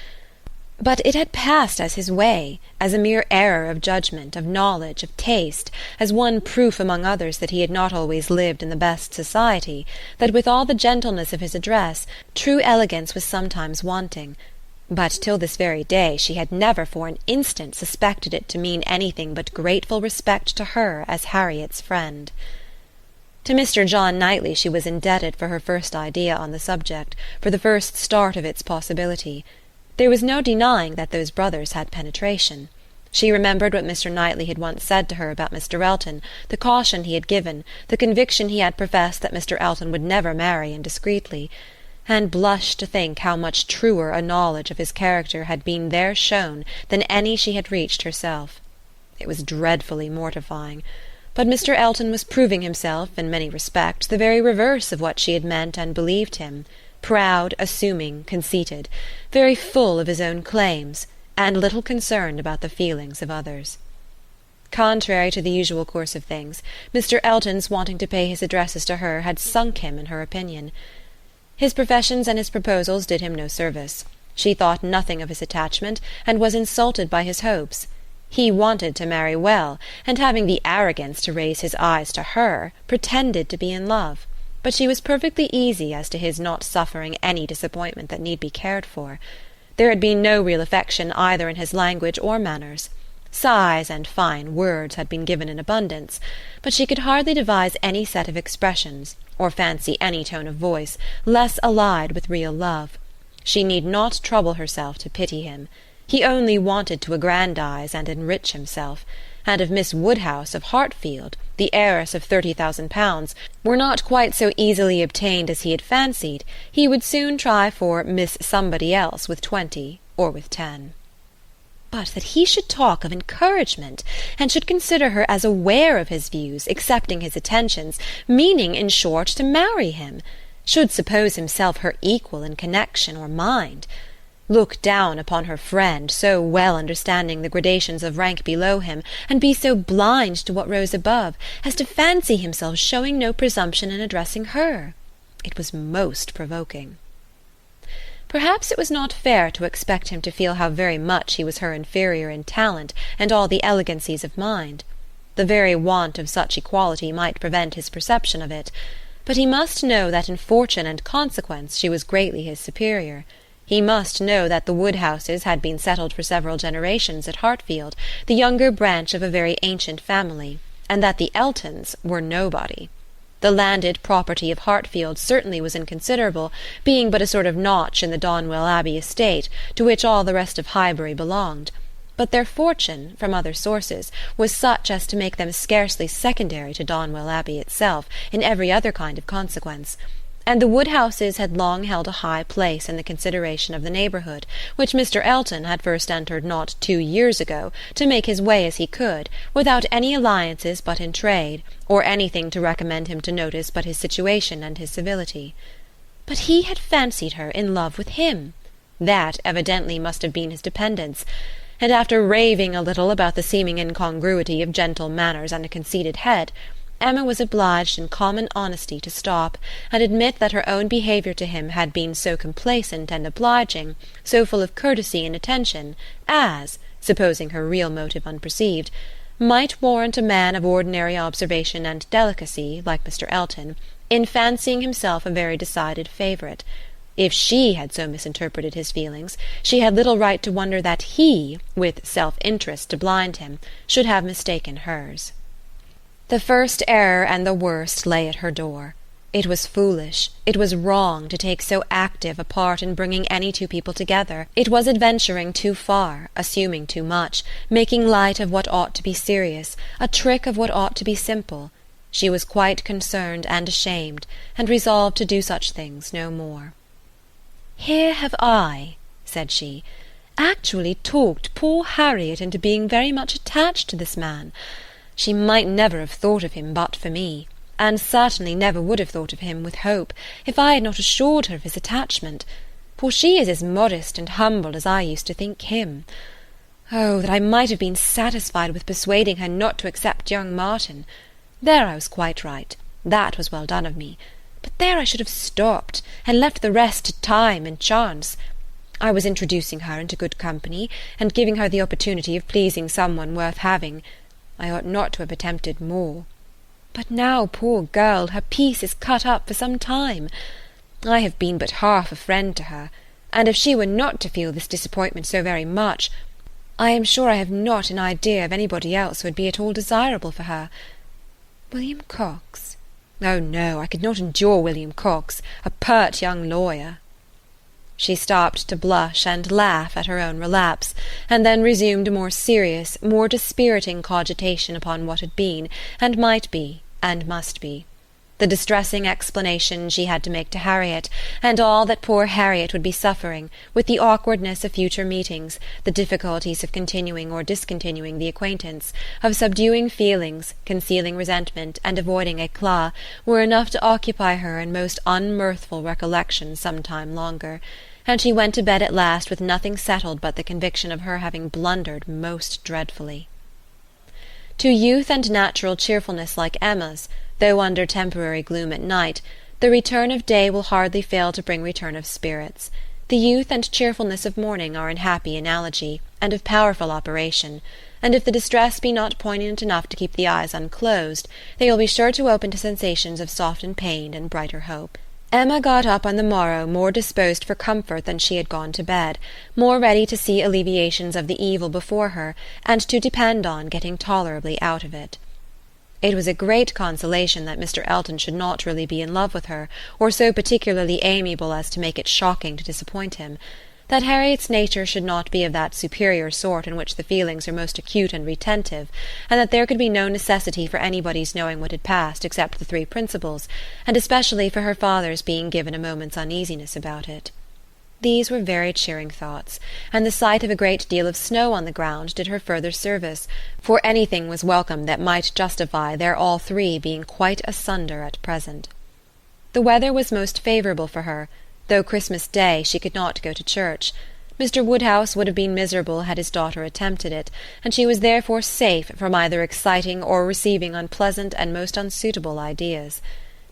But it had passed as his way, as a mere error of judgment, of knowledge, of taste, as one proof among others that he had not always lived in the best society, that with all the gentleness of his address, true elegance was sometimes wanting. But till this very day she had never for an instant suspected it to mean anything but grateful respect to her as Harriet's friend. To Mr. John Knightley she was indebted for her first idea on the subject, for the first start of its possibility. There was no denying that those brothers had penetration. She remembered what Mr. Knightley had once said to her about Mr. Elton, the caution he had given, the conviction he had professed that Mr. Elton would never marry indiscreetly, and blushed to think how much truer a knowledge of his character had been there shown than any she had reached herself. It was dreadfully mortifying. But Mr. Elton was proving himself, in many respects, the very reverse of what she had meant and believed him, proud, assuming, conceited, very full of his own claims, and little concerned about the feelings of others. Contrary to the usual course of things, Mr. Elton's wanting to pay his addresses to her had sunk him in her opinion. His professions and his proposals did him no service. She thought nothing of his attachment, and was insulted by his hopes. He wanted to marry well, and having the arrogance to raise his eyes to her, pretended to be in love, but she was perfectly easy as to his not suffering any disappointment that need be cared for. There had been no real affection either in his language or manners. Sighs and fine words had been given in abundance, but she could hardly devise any set of expressions, or fancy any tone of voice, less allied with real love. She need not trouble herself to pity him. He only wanted to aggrandize and enrich himself, and if Miss Woodhouse of Hartfield, the heiress of £30,000, were not quite so easily obtained as he had fancied, he would soon try for Miss Somebody else with 20 or with 10. But that he should talk of encouragement, and should consider her as aware of his views, accepting his attentions, meaning, in short, to marry him, should suppose himself her equal in connection or mind, look down upon her friend, so well understanding the gradations of rank below him, and be so blind to what rose above, as to fancy himself showing no presumption in addressing her. It was most provoking. Perhaps it was not fair to expect him to feel how very much he was her inferior in talent and all the elegancies of mind. The very want of such equality might prevent his perception of it, but he must know that in fortune and consequence she was greatly his superior. He must know that the Woodhouses had been settled for several generations at Hartfield, the younger branch of a very ancient family, and that the Eltons were nobody. The landed property of Hartfield certainly was inconsiderable, being but a sort of notch in the Donwell Abbey estate, to which all the rest of Highbury belonged. But their fortune, from other sources, was such as to make them scarcely secondary to Donwell Abbey itself, in every other kind of consequence. And the Woodhouses had long held a high place in the consideration of the neighbourhood, which Mr. Elton had first entered not 2 years ago, to make his way as he could, without any alliances but in trade, or anything to recommend him to notice but his situation and his civility. But he had fancied her in love with him. That evidently must have been his dependence, and after raving a little about the seeming incongruity of gentle manners and a conceited head, Emma was obliged in common honesty to stop, and admit that her own behaviour to him had been so complacent and obliging, so full of courtesy and attention, as, supposing her real motive unperceived, might warrant a man of ordinary observation and delicacy, like Mr. Elton, in fancying himself a very decided favourite. If she had so misinterpreted his feelings, she had little right to wonder that he, with self-interest to blind him, should have mistaken hers. The first error and the worst lay at her door. It was foolish, it was wrong to take so active a part in bringing any two people together. It was adventuring too far, assuming too much, making light of what ought to be serious, a trick of what ought to be simple. She was quite concerned and ashamed, and resolved to do such things no more. "Here have I," said she, "actually talked poor Harriet into being very much attached to this man. She might never have thought of him but for me, and certainly never would have thought of him with hope, if I had not assured her of his attachment, for she is as modest and humble as I used to think him. Oh, that I might have been satisfied with persuading her not to accept young Martin! There I was quite right, that was well done of me, but there I should have stopped, and left the rest to time and chance. I was introducing her into good company, and giving her the opportunity of pleasing someone worth having. I ought not to have attempted more. But now, poor girl, her peace is cut up for some time. I have been but half a friend to her, and if she were not to feel this disappointment so very much, I am sure I have not an idea of anybody else who would be at all desirable for her. William Cox? Oh, no, I could not endure William Cox, a pert young lawyer." She stopped to blush and laugh at her own relapse, and then resumed a more serious, more dispiriting cogitation upon what had been, and might be, and must be. The distressing explanation she had to make to Harriet, and all that poor Harriet would be suffering, with the awkwardness of future meetings, the difficulties of continuing or discontinuing the acquaintance, of subduing feelings, concealing resentment, and avoiding éclat, were enough to occupy her in most unmirthful recollection some time longer, and she went to bed at last with nothing settled but the conviction of her having blundered most dreadfully. To youth and natural cheerfulness like Emma's, though under temporary gloom at night, the return of day will hardly fail to bring return of spirits. The youth and cheerfulness of morning are in happy analogy, and of powerful operation, and if the distress be not poignant enough to keep the eyes unclosed, they will be sure to open to sensations of softened pain and brighter hope. Emma got up on the morrow more disposed for comfort than she had gone to bed, more ready to see alleviations of the evil before her, and to depend on getting tolerably out of it. It was a great consolation that Mr. Elton should not really be in love with her, or so particularly amiable as to make it shocking to disappoint him; that Harriet's nature should not be of that superior sort in which the feelings are most acute and retentive, and that there could be no necessity for anybody's knowing what had passed except the three principals, and especially for her father's being given a moment's uneasiness about it. These were very cheering thoughts, and the sight of a great deal of snow on the ground did her further service, for anything was welcome that might justify their all three being quite asunder at present. The weather was most favourable for her, though Christmas Day she could not go to church. Mr. Woodhouse would have been miserable had his daughter attempted it, and she was therefore safe from either exciting or receiving unpleasant and most unsuitable ideas.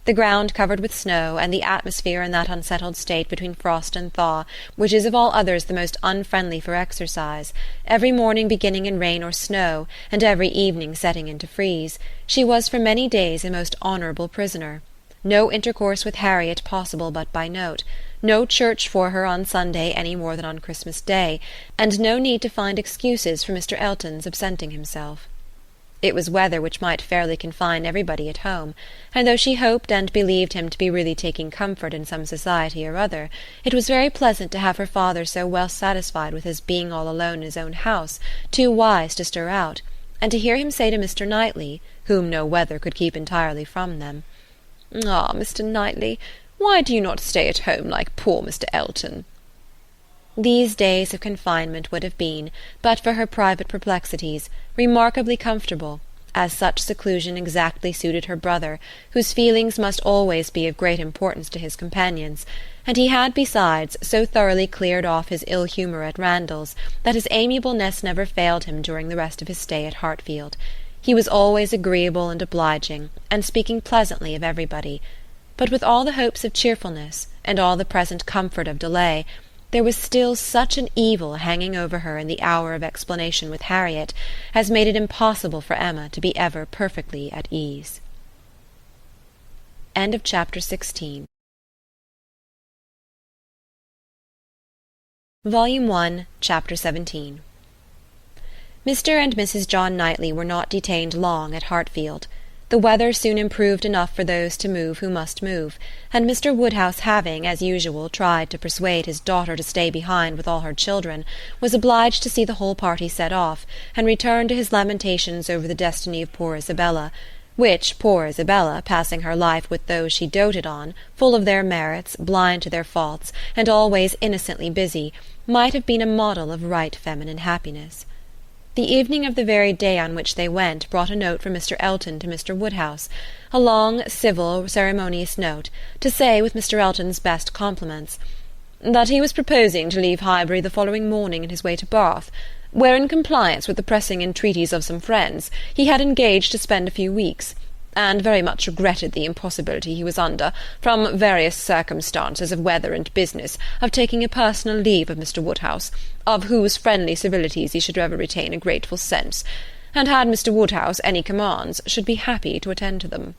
The ground covered with snow, and the atmosphere in that unsettled state between frost and thaw, which is of all others the most unfriendly for exercise, every morning beginning in rain or snow, and every evening setting in to freeze, she was for many days a most honourable prisoner. No intercourse with Harriet possible but by note, no church for her on Sunday any more than on Christmas Day, and no need to find excuses for Mr. Elton's absenting himself. It was weather which might fairly confine everybody at home, and though she hoped and believed him to be really taking comfort in some society or other, it was very pleasant to have her father so well satisfied with his being all alone in his own house, too wise to stir out, and to hear him say to Mr. Knightley, whom no weather could keep entirely from them, "Ah, Mr. Knightley, why do you not stay at home like poor Mr. Elton?" These days of confinement would have been, but for her private perplexities, remarkably comfortable, as such seclusion exactly suited her brother, whose feelings must always be of great importance to his companions, and he had besides so thoroughly cleared off his ill humour at Randalls that his amiableness never failed him during the rest of his stay at Hartfield. He was always agreeable and obliging, and speaking pleasantly of everybody; but with all the hopes of cheerfulness, and all the present comfort of delay, there was still such an evil hanging over her in the hour of explanation with Harriet as made it impossible for Emma to be ever perfectly at ease. End of chapter 16. Volume 1, Chapter 17. Mr. and Mrs. John Knightley were not detained long at Hartfield. The weather soon improved enough for those to move who must move, and Mr. Woodhouse having, as usual, tried to persuade his daughter to stay behind with all her children, was obliged to see the whole party set off, and return to his lamentations over the destiny of poor Isabella, which poor Isabella, passing her life with those she doted on, full of their merits, blind to their faults, and always innocently busy, might have been a model of right feminine happiness. The evening of the very day on which they went brought a note from Mr. Elton to Mr. Woodhouse, a long, civil, ceremonious note, to say, with Mr. Elton's best compliments, that he was proposing to leave Highbury the following morning in his way to Bath, where, in compliance with the pressing entreaties of some friends, he had engaged to spend a few weeks, and very much regretted the impossibility he was under, from various circumstances of weather and business, of taking a personal leave of Mr. Woodhouse, of whose friendly civilities he should ever retain a grateful sense, and had Mr. Woodhouse any commands, should be happy to attend to them.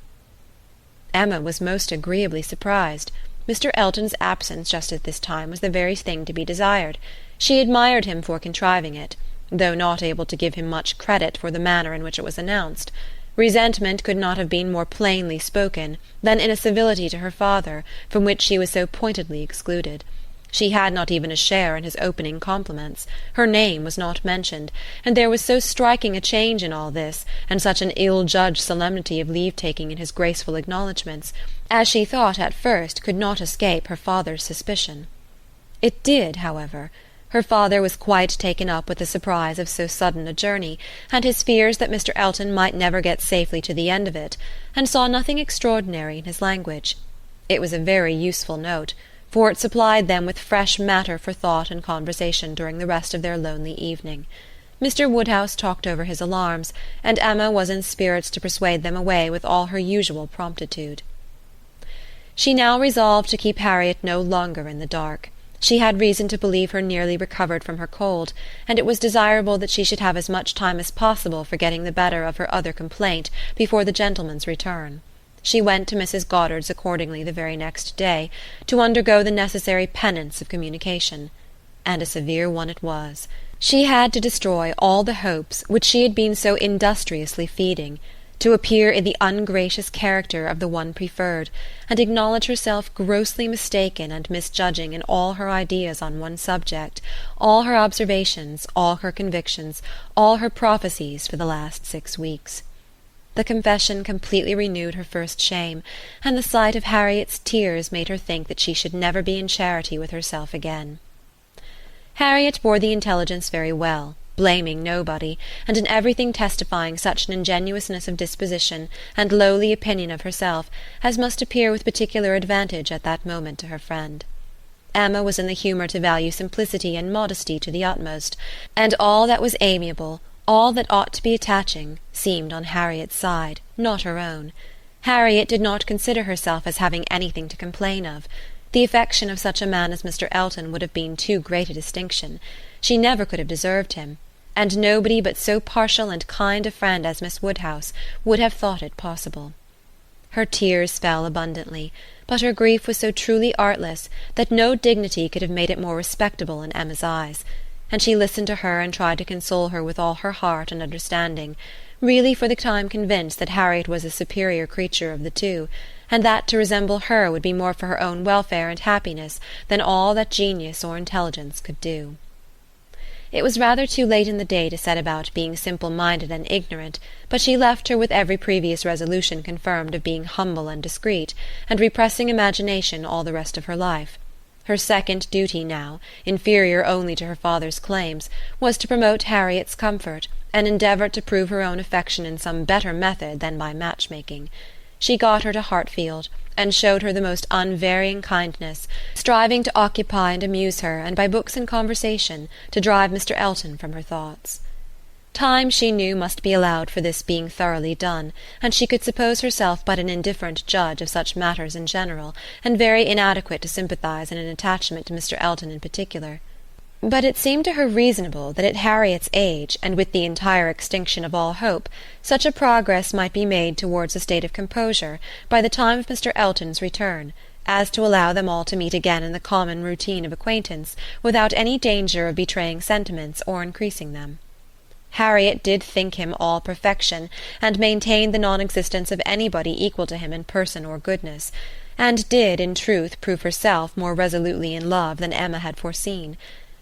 Emma was most agreeably surprised. Mr. Elton's absence just at this time was the very thing to be desired. She admired him for contriving it, though not able to give him much credit for the manner in which it was announced. Resentment could not have been more plainly spoken than in a civility to her father, from which she was so pointedly excluded. She had not even a share in his opening compliments. Her name was not mentioned, and there was so striking a change in all this, and such an ill-judged solemnity of leave-taking in his graceful acknowledgments, as she thought at first could not escape her father's suspicion. It did, however. Her father was quite taken up with the surprise of so sudden a journey, and his fears that Mr. Elton might never get safely to the end of it, and saw nothing extraordinary in his language. It was a very useful note, for it supplied them with fresh matter for thought and conversation during the rest of their lonely evening. Mr. Woodhouse talked over his alarms, and Emma was in spirits to persuade them away with all her usual promptitude. She now resolved to keep Harriet no longer in the dark. She had reason to believe her nearly recovered from her cold, and it was desirable that she should have as much time as possible for getting the better of her other complaint before the gentleman's return. She went to Mrs. Goddard's accordingly the very next day, to undergo the necessary penance of communication. And a severe one it was. She had to destroy all the hopes which she had been so industriously feeding, to appear in the ungracious character of the one preferred, and acknowledge herself grossly mistaken and misjudging in all her ideas on one subject, all her observations, all her convictions, all her prophecies for the last 6 weeks. The confession completely renewed her first shame, and the sight of Harriet's tears made her think that she should never be in charity with herself again. Harriet bore the intelligence very well, blaming nobody, and in everything testifying such an ingenuousness of disposition and lowly opinion of herself as must appear with particular advantage at that moment to her friend. Emma was in the humour to value simplicity and modesty to the utmost, and all that was amiable, all that ought to be attaching, seemed on Harriet's side, not her own. Harriet did not consider herself as having anything to complain of. The affection of such a man as Mr. Elton would have been too great a distinction. She never could have deserved him, and nobody but so partial and kind a friend as Miss Woodhouse would have thought it possible. Her tears fell abundantly, but her grief was so truly artless that no dignity could have made it more respectable in Emma's eyes, and she listened to her and tried to console her with all her heart and understanding, really for the time convinced that Harriet was the superior creature of the two, and that to resemble her would be more for her own welfare and happiness than all that genius or intelligence could do. It was rather too late in the day to set about being simple-minded and ignorant, but she left her with every previous resolution confirmed of being humble and discreet, and repressing imagination all the rest of her life. Her second duty now, inferior only to her father's claims, was to promote Harriet's comfort, and endeavour to prove her own affection in some better method than by matchmaking. She got her to Hartfield, and showed her the most unvarying kindness, striving to occupy and amuse her, and by books and conversation to drive Mr. Elton from her thoughts. Time, she knew, must be allowed for this being thoroughly done, and she could suppose herself but an indifferent judge of such matters in general, and very inadequate to sympathize in an attachment to Mr. Elton in particular. But it seemed to her reasonable that at Harriet's age, and with the entire extinction of all hope, such a progress might be made towards a state of composure by the time of Mr. Elton's return, as to allow them all to meet again in the common routine of acquaintance, without any danger of betraying sentiments or increasing them. Harriet did think him all perfection, and maintained the non-existence of anybody equal to him in person or goodness, and did, in truth, prove herself more resolutely in love than Emma had foreseen.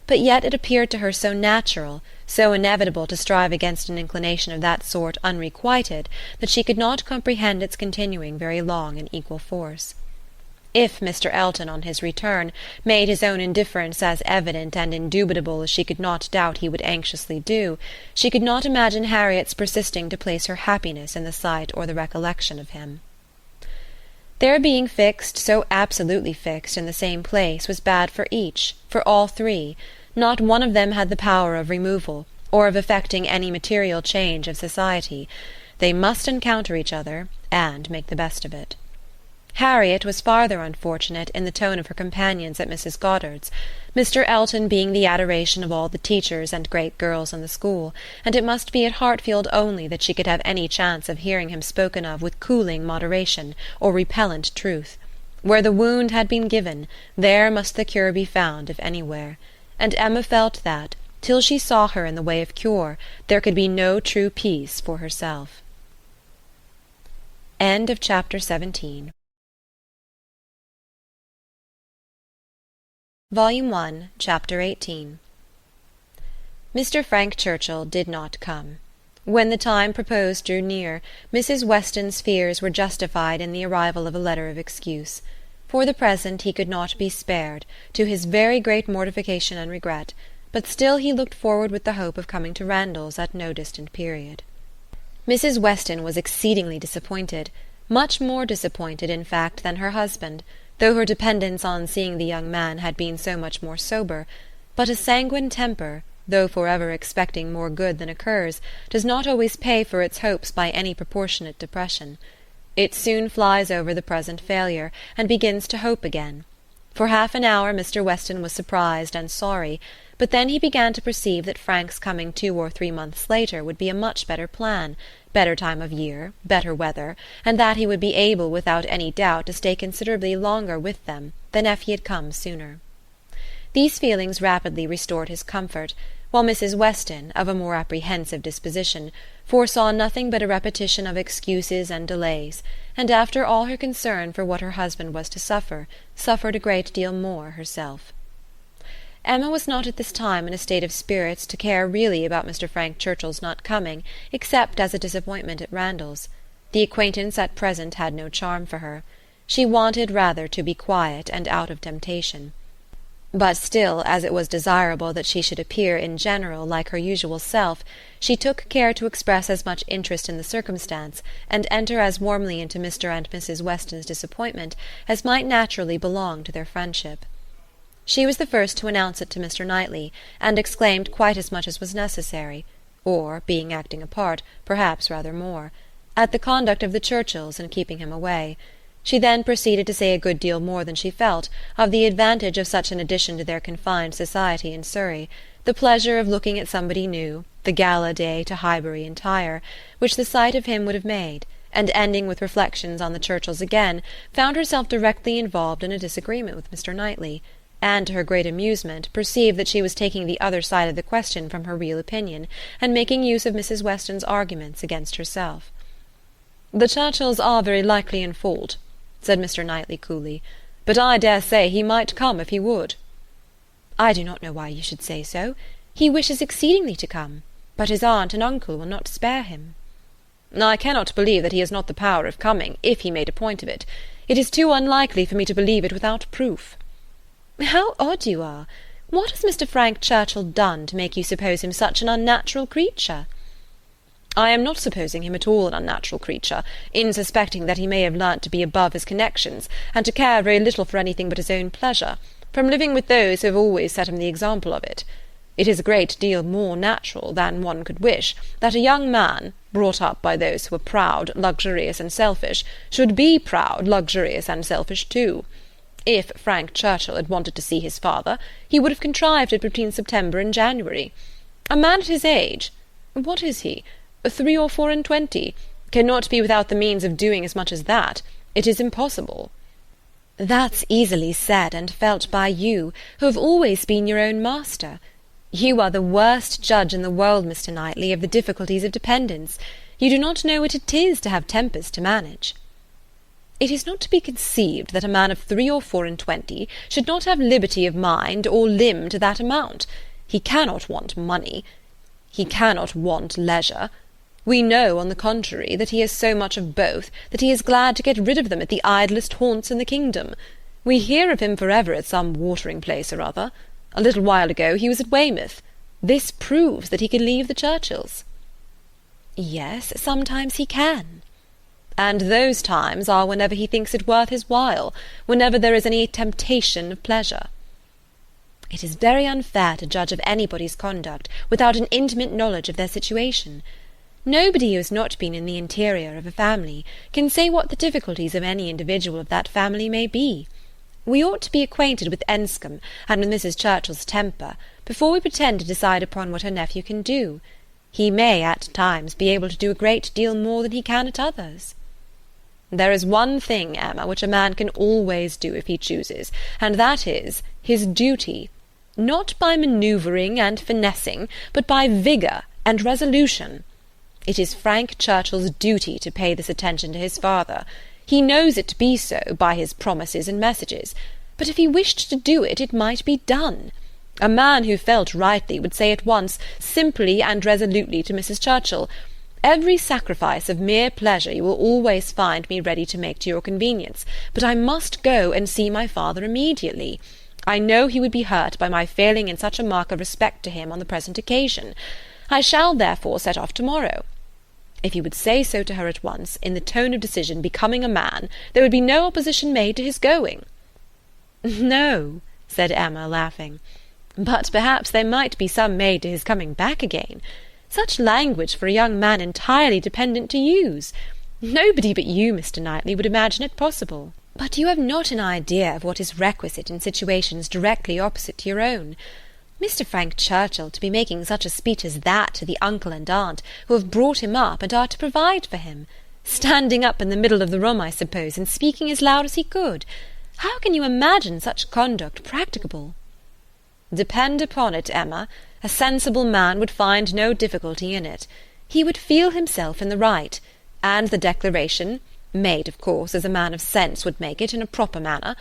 But yet it appeared to her so natural, so inevitable to strive against an inclination of that sort unrequited, that she could not comprehend its continuing very long in equal force. If Mr. Elton, on his return, made his own indifference as evident and indubitable as she could not doubt he would anxiously do, she could not imagine Harriet's persisting to place her happiness in the sight or the recollection of him. Their being fixed, so absolutely fixed, in the same place was bad for each, for all three. Not one of them had the power of removal, or of effecting any material change of society. They must encounter each other, and make the best of it. Harriet was farther unfortunate in the tone of her companions at Mrs. Goddard's, Mr. Elton being the adoration of all the teachers and great girls in the school, and it must be at Hartfield only that she could have any chance of hearing him spoken of with cooling moderation or repellent truth. Where the wound had been given, there must the cure be found, if anywhere, and Emma felt that, till she saw her in the way of cure, there could be no true peace for herself. End of chapter 17. Volume 1, Chapter 18. Mr. Frank Churchill did not come. When the time proposed drew near, Mrs. Weston's fears were justified in the arrival of a letter of excuse. For the present he could not be spared, to his very great mortification and regret, but still he looked forward with the hope of coming to Randalls at no distant period. Mrs. Weston was exceedingly disappointed, much more disappointed, in fact, than her husband, though her dependence on seeing the young man had been so much more sober, but a sanguine temper, though forever expecting more good than occurs, does not always pay for its hopes by any proportionate depression. It soon flies over the present failure, and begins to hope again. For half an hour Mr. Weston was surprised and sorry, but then he began to perceive that Frank's coming 2 or 3 months later would be a much better plan, better time of year, better weather, and that he would be able without any doubt to stay considerably longer with them than if he had come sooner. These feelings rapidly restored his comfort, while Mrs. Weston, of a more apprehensive disposition, foresaw nothing but a repetition of excuses and delays, and after all her concern for what her husband was to suffer, suffered a great deal more herself. Emma was not at this time in a state of spirits to care really about Mr. Frank Churchill's not coming, except as a disappointment at Randalls. The acquaintance at present had no charm for her. She wanted rather to be quiet and out of temptation. But still, as it was desirable that she should appear in general like her usual self, she took care to express as much interest in the circumstance, and enter as warmly into Mr. and Mrs. Weston's disappointment, as might naturally belong to their friendship. She was the first to announce it to Mr. Knightley, and exclaimed quite as much as was necessary, or, being acting a part, perhaps rather more, at the conduct of the Churchills in keeping him away. She then proceeded to say a good deal more than she felt, of the advantage of such an addition to their confined society in Surrey, the pleasure of looking at somebody new, the gala day to Highbury entire, which the sight of him would have made, and ending with reflections on the Churchills again, found herself directly involved in a disagreement with Mr. Knightley, and to her great amusement perceived that she was taking the other side of the question from her real opinion, and making use of Mrs. Weston's arguments against herself. "The Churchills are very likely in fault," said Mr. Knightley coolly, "but I dare say he might come if he would." "I do not know why you should say so. He wishes exceedingly to come, but his aunt and uncle will not spare him." "I cannot believe that he has not the power of coming, if he made a point of it. It is too unlikely for me to believe it without proof." "How odd you are! What has Mr. Frank Churchill done to make you suppose him such an unnatural creature?" "I am not supposing him at all an unnatural creature, in suspecting that he may have learnt to be above his connections, and to care very little for anything but his own pleasure, from living with those who have always set him the example of it. It is a great deal more natural than one could wish, that a young man, brought up by those who are proud, luxurious, and selfish, should be proud, luxurious, and selfish too. If Frank Churchill had wanted to see his father, he would have contrived it between September and January. A man at his age—what is he? 3 or 24 cannot be without the means of doing as much as that. It is impossible." "That's easily said and felt by you, who have always been your own master. You are the worst judge in the world, Mr. Knightley, of the difficulties of dependence. You do not know what it is to have tempers to manage." "It is not to be conceived that a man of 3 or 24 should not have liberty of mind or limb to that amount. He cannot want money. He cannot want leisure. We know, on the contrary, that he has so much of both, that he is glad to get rid of them at the idlest haunts in the kingdom. We hear of him for ever at some watering place or other. A little while ago he was at Weymouth. This proves that he can leave the Churchills." "Yes, sometimes he can." "And those times are whenever he thinks it worth his while, whenever there is any temptation of pleasure." "It is very unfair to judge of anybody's conduct without an intimate knowledge of their situation. Nobody who has not been in the interior of a family can say what the difficulties of any individual of that family may be. We ought to be acquainted with Enscombe and with Mrs. Churchill's temper before we pretend to decide upon what her nephew can do. He may at times be able to do a great deal more than he can at others." "There is one thing, Emma, which a man can always do if he chooses, and that is his duty. Not by manoeuvring and finessing, but by vigour and resolution. It is Frank Churchill's duty to pay this attention to his father. He knows it to be so by his promises and messages, but if he wished to do it, it might be done. A man who felt rightly would say at once, simply and resolutely to Mrs. Churchill, 'Every sacrifice of mere pleasure you will always find me ready to make to your convenience, but I must go and see my father immediately. I know he would be hurt by my failing in such a mark of respect to him on the present occasion. I shall therefore set off to-morrow.' If he would say so to her at once, in the tone of decision becoming a man, there would be no opposition made to his going." "No," said Emma, laughing, "but perhaps there might be some made to his coming back again. Such language for a young man entirely dependent to use! Nobody but you, Mr. Knightley, would imagine it possible. But you have not an idea of what is requisite in situations directly opposite to your own. Mr. Frank Churchill to be making such a speech as that to the uncle and aunt who have brought him up and are to provide for him! Standing up in the middle of the room, I suppose, and speaking as loud as he could! How can you imagine such conduct practicable?" "Depend upon it, Emma, a sensible man would find no difficulty in it. He would feel himself in the right, and the declaration, made, of course, as a man of sense would make it, in a proper manner,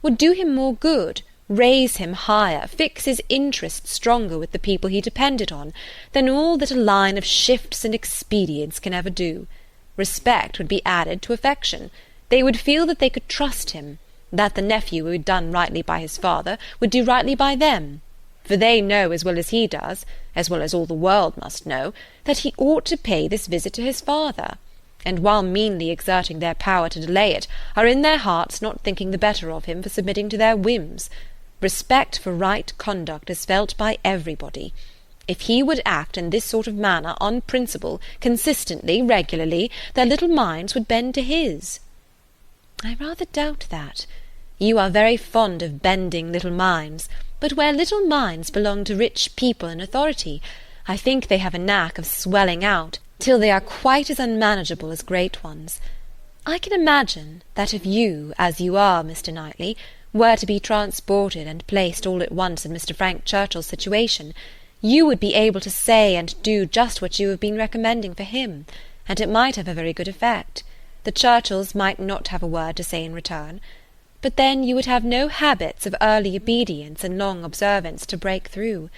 would do him more good, raise him higher, fix his interest stronger with the people he depended on, than all that a line of shifts and expedients can ever do. Respect would be added to affection. They would feel that they could trust him, that the nephew who had done rightly by his father would do rightly by them, for they know as well as he does, as well as all the world must know, that he ought to pay this visit to his father, and while meanly exerting their power to delay it, are in their hearts not thinking the better of him for submitting to their whims. Respect for right conduct is felt by everybody. If he would act in this sort of manner on principle, consistently, regularly, their little minds would bend to his." "I rather doubt that. You are very fond of bending little minds, but where little minds belong to rich people in authority, I think they have a knack of swelling out till they are quite as unmanageable as great ones. I can imagine that if you, as you are, Mr. Knightley, were to be transported and placed all at once in Mr. Frank Churchill's situation, you would be able to say and do just what you have been recommending for him, and it might have a very good effect. The Churchills might not have a word to say in return, but then you would have no habits of early obedience and long observance to break through.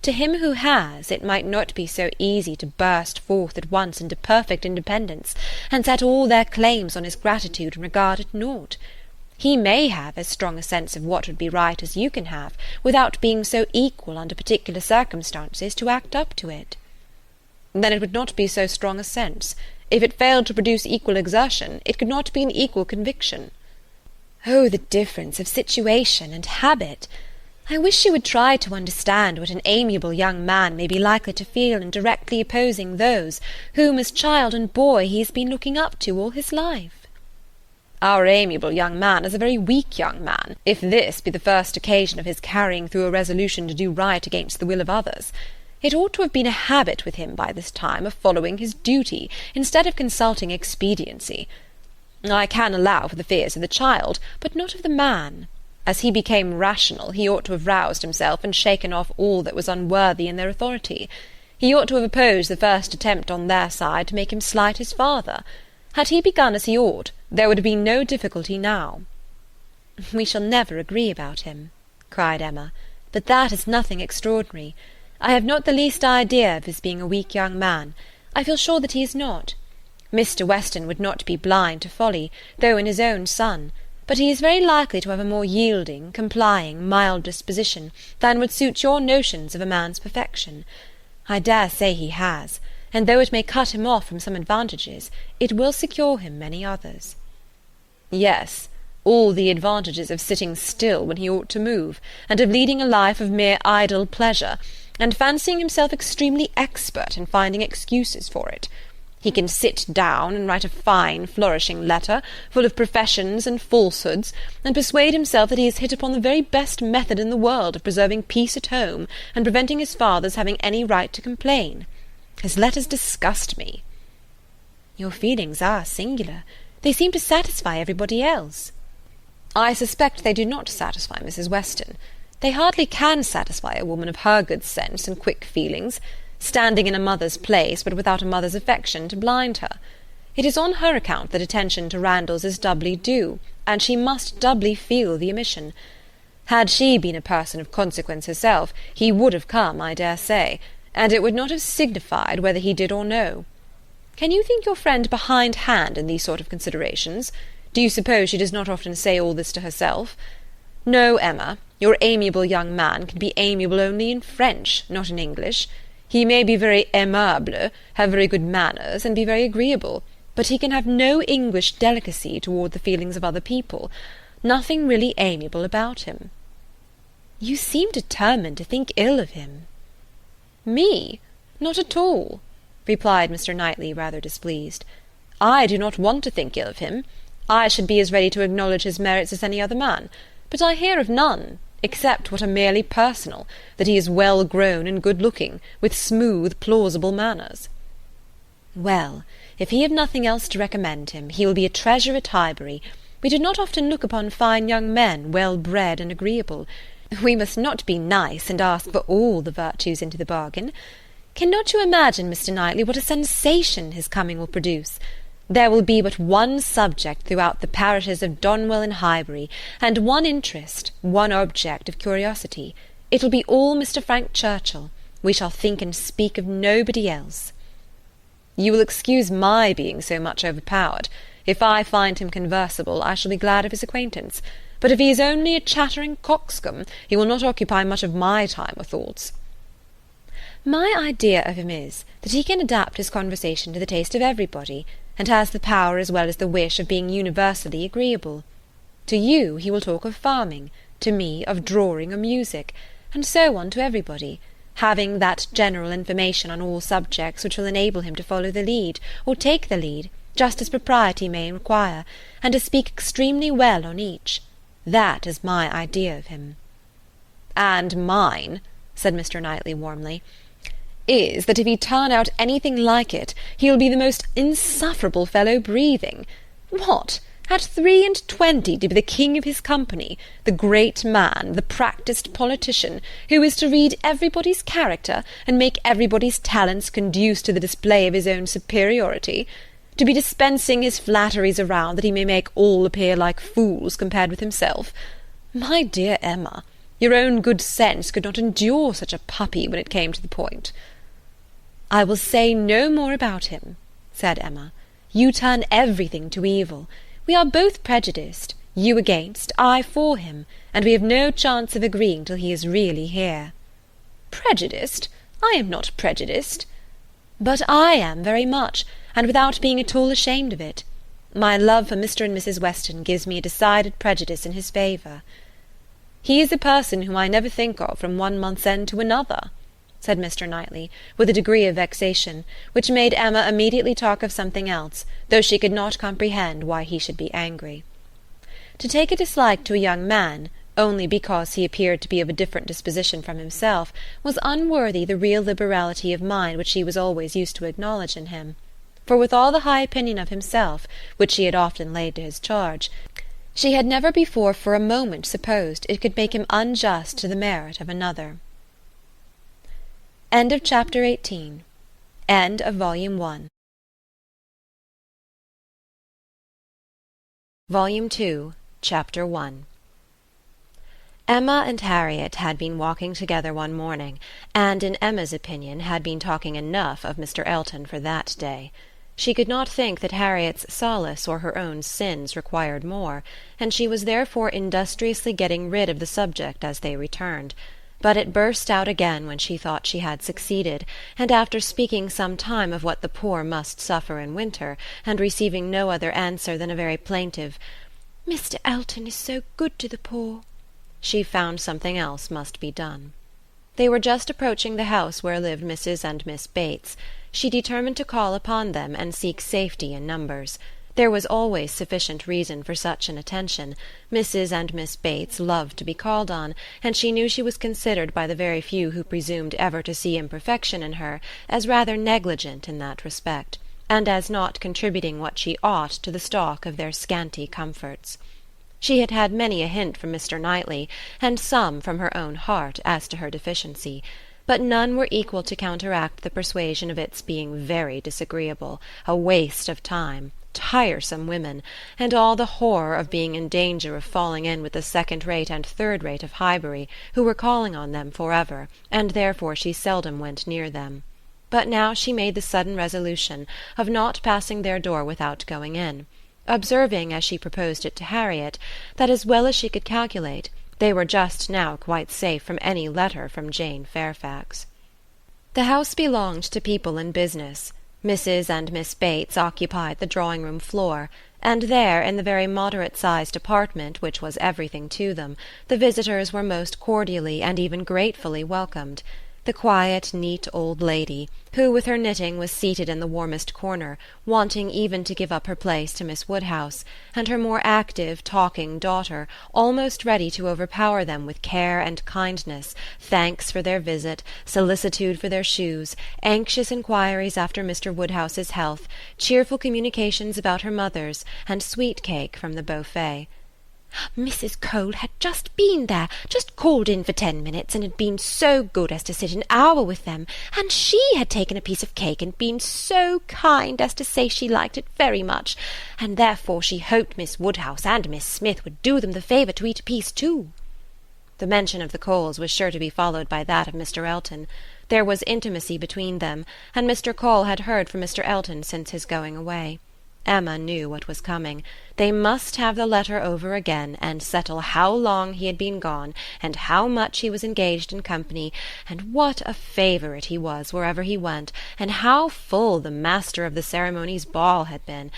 To him who has, it might not be so easy to burst forth at once into perfect independence, and set all their claims on his gratitude and regard at naught. He may have as strong a sense of what would be right as you can have, without being so equal under particular circumstances to act up to it." "Then it would not be so strong a sense. If it failed to produce equal exertion, it could not be an equal conviction." "Oh, the difference of situation and habit! I wish you would try to understand what an amiable young man may be likely to feel in directly opposing those whom as child and boy he has been looking up to all his life." "Our amiable young man is a very weak young man, if this be the first occasion of his carrying through a resolution to do right against the will of others. It ought to have been a habit with him by this time of following his duty, instead of consulting expediency. I can allow for the fears of the child, but not of the man. As he became rational, he ought to have roused himself and shaken off all that was unworthy in their authority. He ought to have opposed the first attempt on their side to make him slight his father. Had he begun as he ought, there would have been no difficulty now." "We shall never agree about him," cried Emma, "but that is nothing extraordinary. I have not the least idea of his being a weak young man. I feel sure that he is not. Mr. Weston would not be blind to folly, though in his own son, but he is very likely to have a more yielding, complying, mild disposition than would suit your notions of a man's perfection. I dare say he has, and though it may cut him off from some advantages, it will secure him many others." "Yes, all the advantages of sitting still when he ought to move, and of leading a life of mere idle pleasure, and fancying himself extremely expert in finding excuses for it. He can sit down and write a fine flourishing letter, full of professions and falsehoods, and persuade himself that he has hit upon the very best method in the world of preserving peace at home, and preventing his father's having any right to complain. His letters disgust me." "Your feelings are singular. They seem to satisfy everybody else." "I suspect they do not satisfy Mrs. Weston. They hardly can satisfy a woman of her good sense and quick feelings, standing in a mother's place, but without a mother's affection to blind her. It is on her account that attention to Randalls is doubly due, and she must doubly feel the omission. Had she been a person of consequence herself, he would have come, I dare say, and it would not have signified whether he did or no. Can you think your friend behindhand in these sort of considerations? Do you suppose she does not often say all this to herself? No, Emma, your amiable young man can be amiable only in French, not in English. He may be very aimable, have very good manners, and be very agreeable, but he can have no English delicacy toward the feelings of other people, nothing really amiable about him." "You seem determined to think ill of him." "Me? Not at all," replied Mr. Knightley, rather displeased. "I do not want to think ill of him. I should be as ready to acknowledge his merits as any other man, but I hear of none. except what are merely personal, that he is well-grown and good-looking, with smooth, plausible manners. Well, if he have nothing else to recommend him, he will be a treasure at Highbury. We do not often look upon fine young men, well-bred and agreeable. We must not be nice, and ask for all the virtues into the bargain. Cannot you imagine, Mr. Knightley, what a sensation his coming will produce? There will be but one subject throughout the parishes of Donwell and Highbury, and one interest, one object of curiosity. It will be all Mr. Frank Churchill. We shall think and speak of nobody else. You will excuse my being so much overpowered. If I find him conversable, I shall be glad of his acquaintance. But if he is only a chattering coxcomb, he will not occupy much of my time or thoughts. My idea of him is, that he can adapt his conversation to the taste of everybody, and has the power as well as the wish of being universally agreeable. To you he will talk of farming, to me of drawing or music, and so on to everybody, having that general information on all subjects which will enable him to follow the lead, or take the lead, just as propriety may require, and to speak extremely well on each. That is my idea of him. And mine, said Mr. Knightley warmly, is that if he turn out anything like it, he will be the most insufferable fellow breathing. What! At 23 to be the king of his company, the great man, the practised politician, who is to read everybody's character, and make everybody's talents conduce to the display of his own superiority, to be dispensing his flatteries around, that he may make all appear like fools compared with himself. My dear Emma, your own good sense could not endure such a puppy when it came to the point. I will say no more about him, said Emma. You turn everything to evil. We are both prejudiced, you against, I for him, and we have no chance of agreeing till he is really here. Prejudiced? I am not prejudiced. But I am very much, and without being at all ashamed of it. My love for Mr. and Mrs. Weston gives me a decided prejudice in his favour. He is a person whom I never think of from one month's end to another, said Mr. Knightley, with a degree of vexation, which made Emma immediately talk of something else, though she could not comprehend why he should be angry. To take a dislike to a young man, only because he appeared to be of a different disposition from himself, was unworthy the real liberality of mind which she was always used to acknowledge in him. For with all the high opinion of himself, which she had often laid to his charge, she had never before for a moment supposed it could make him unjust to the merit of another. End of Chapter 18. End of Volume 1. Volume 2, Chapter 1. Emma and Harriet had been walking together one morning, and in Emma's opinion had been talking enough of Mr. Elton for that day. She could not think that Harriet's solace or her own sins required more, and she was therefore industriously getting rid of the subject as they returned. But it burst out again when she thought she had succeeded, and after speaking some time of what the poor must suffer in winter, and receiving no other answer than a very plaintive "Mr. Elton is so good to the poor," she found something else must be done. They were just approaching the house where lived Mrs. and Miss Bates. She determined to call upon them and seek safety in numbers. There was always sufficient reason for such an attention. Mrs. and Miss Bates loved to be called on, and she knew she was considered by the very few who presumed ever to see imperfection in her as rather negligent in that respect, and as not contributing what she ought to the stock of their scanty comforts. She had had many a hint from Mr. Knightley, and some from her own heart, as to her deficiency, but none were equal to counteract the persuasion of its being very disagreeable, a waste of time, tiresome women, and all the horror of being in danger of falling in with the second-rate and third-rate of Highbury, who were calling on them for ever, and therefore she seldom went near them. But now she made the sudden resolution of not passing their door without going in, observing, as she proposed it to Harriet, that as well as she could calculate, they were just now quite safe from any letter from Jane Fairfax. The house belonged to people in business. Mrs. and Miss Bates occupied the drawing-room floor, and there, in the very moderate-sized apartment which was everything to them, the visitors were most cordially and even gratefully welcomed. the quiet, neat old lady, who with her knitting was seated in the warmest corner, wanting even to give up her place to Miss Woodhouse, and her more active, talking daughter, almost ready to overpower them with care and kindness, thanks for their visit, solicitude for their shoes, anxious inquiries after Mr. Woodhouse's health, cheerful communications about her mother's, and sweet cake from the buffet. Mrs. Cole had just been there, just called in for 10 minutes, and had been so good as to sit an hour with them, and she had taken a piece of cake and been so kind as to say she liked it very much, and therefore she hoped Miss Woodhouse and Miss Smith would do them the favour to eat a piece too. The mention of the Coles was sure to be followed by that of Mr. Elton. There was intimacy between them, and Mr. Cole had heard from Mr. Elton since his going away. Emma knew what was coming. They must have the letter over again, and settle how long he had been gone, and how much he was engaged in company, and what a favourite he was wherever he went, and how full the master of the ceremonies ball had been.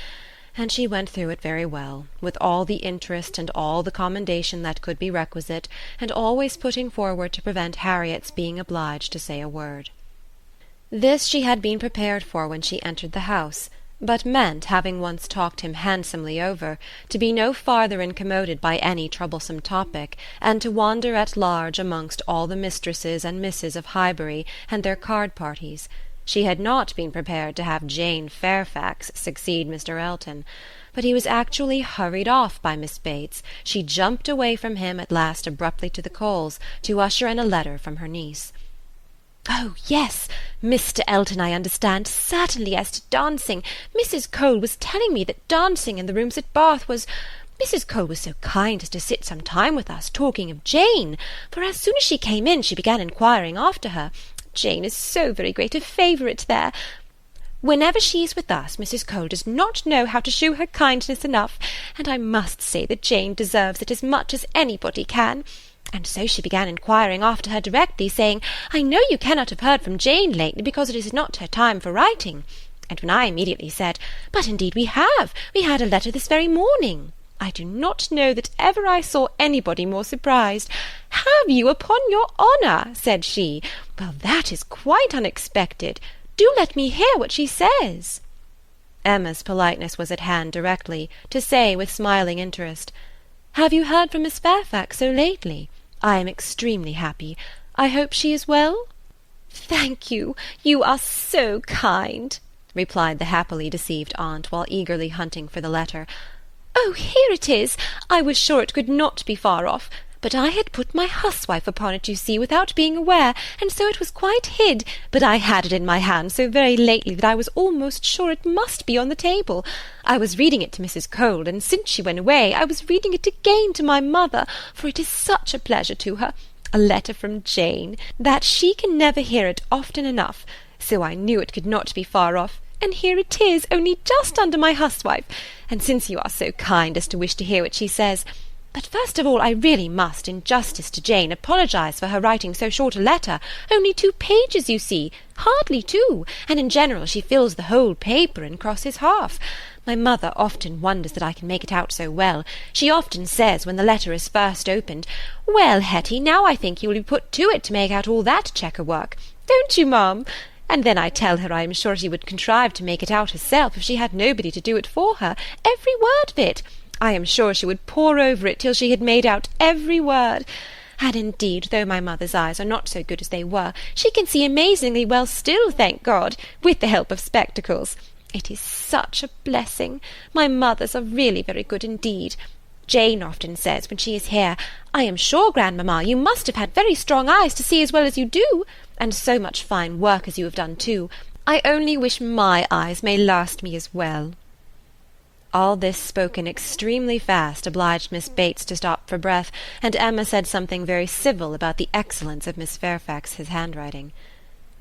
And she went through it very well, with all the interest and all the commendation that could be requisite, and always putting forward to prevent Harriet's being obliged to say a word. This she had been prepared for when she entered the house, but meant, having once talked him handsomely over, to be no farther incommoded by any troublesome topic, and to wander at large amongst all the mistresses and misses of Highbury and their card-parties. She had not been prepared to have Jane Fairfax succeed Mr. Elton. But he was actually hurried off by Miss Bates. She jumped away from him at last abruptly to the Coles, to usher in a letter from her niece. "Oh, yes, Mr. Elton, I understand, certainly, as to dancing. Mrs. Cole was telling me that dancing in the rooms at Bath was— Mrs. Cole was so kind as to sit some time with us, talking of Jane, for as soon as she came in she began inquiring after her. Jane is so very great a favourite there. Whenever she is with us, Mrs. Cole does not know how to shew her kindness enough, and I must say that Jane deserves it as much as anybody can. And so she began inquiring after her directly, saying, 'I know you cannot have heard from Jane lately, because it is not her time for writing.' And when I immediately said, 'But indeed we have. We had a letter this very morning,' I do not know that ever I saw anybody more surprised. 'Have you, upon your honour?' said she. 'Well, that is quite unexpected. Do let me hear what she says.' Emma's politeness was at hand directly, to say with smiling interest, 'Have you heard from Miss Fairfax so lately? I am extremely happy. I hope she is well?' 'Thank you. You are so kind,' replied the happily deceived aunt, while eagerly hunting for the letter. 'Oh, here it is. I was sure it could not be far off. But I had put my huswife upon it, you see, without being aware, and so it was quite hid, but I had it in my hand so very lately that I was almost sure it must be on the table. I was reading it to Mrs. Cole, and since she went away, I was reading it again to my mother, for it is such a pleasure to her. A letter from Jane, that she can never hear it often enough, so I knew it could not be far off. And here it is, only just under my huswife, and since you are so kind as to wish to hear what she says— But first of all I really must, in justice to Jane, apologize for her writing so short a letter. Only 2 pages, you see, hardly 2, and in general she fills the whole paper and crosses half. My mother often wonders that I can make it out so well. She often says, when the letter is first opened, 'Well, Hetty, now I think you will be put to it to make out all that checker work. Don't you, ma'am?' And then I tell her I am sure she would contrive to make it out herself if she had nobody to do it for her, every word of it. I am sure she would pore over it till she had made out every word. And indeed, though my mother's eyes are not so good as they were, she can see amazingly well still, thank God, with the help of spectacles. It is such a blessing. My mothers are really very good indeed. Jane often says, when she is here, 'I am sure, grandmamma, you must have had very strong eyes to see as well as you do, and so much fine work as you have done too. I only wish my eyes may last me as well.' All this spoken extremely fast obliged Miss Bates to stop for breath, and Emma said something very civil about the excellence of Miss Fairfax's handwriting.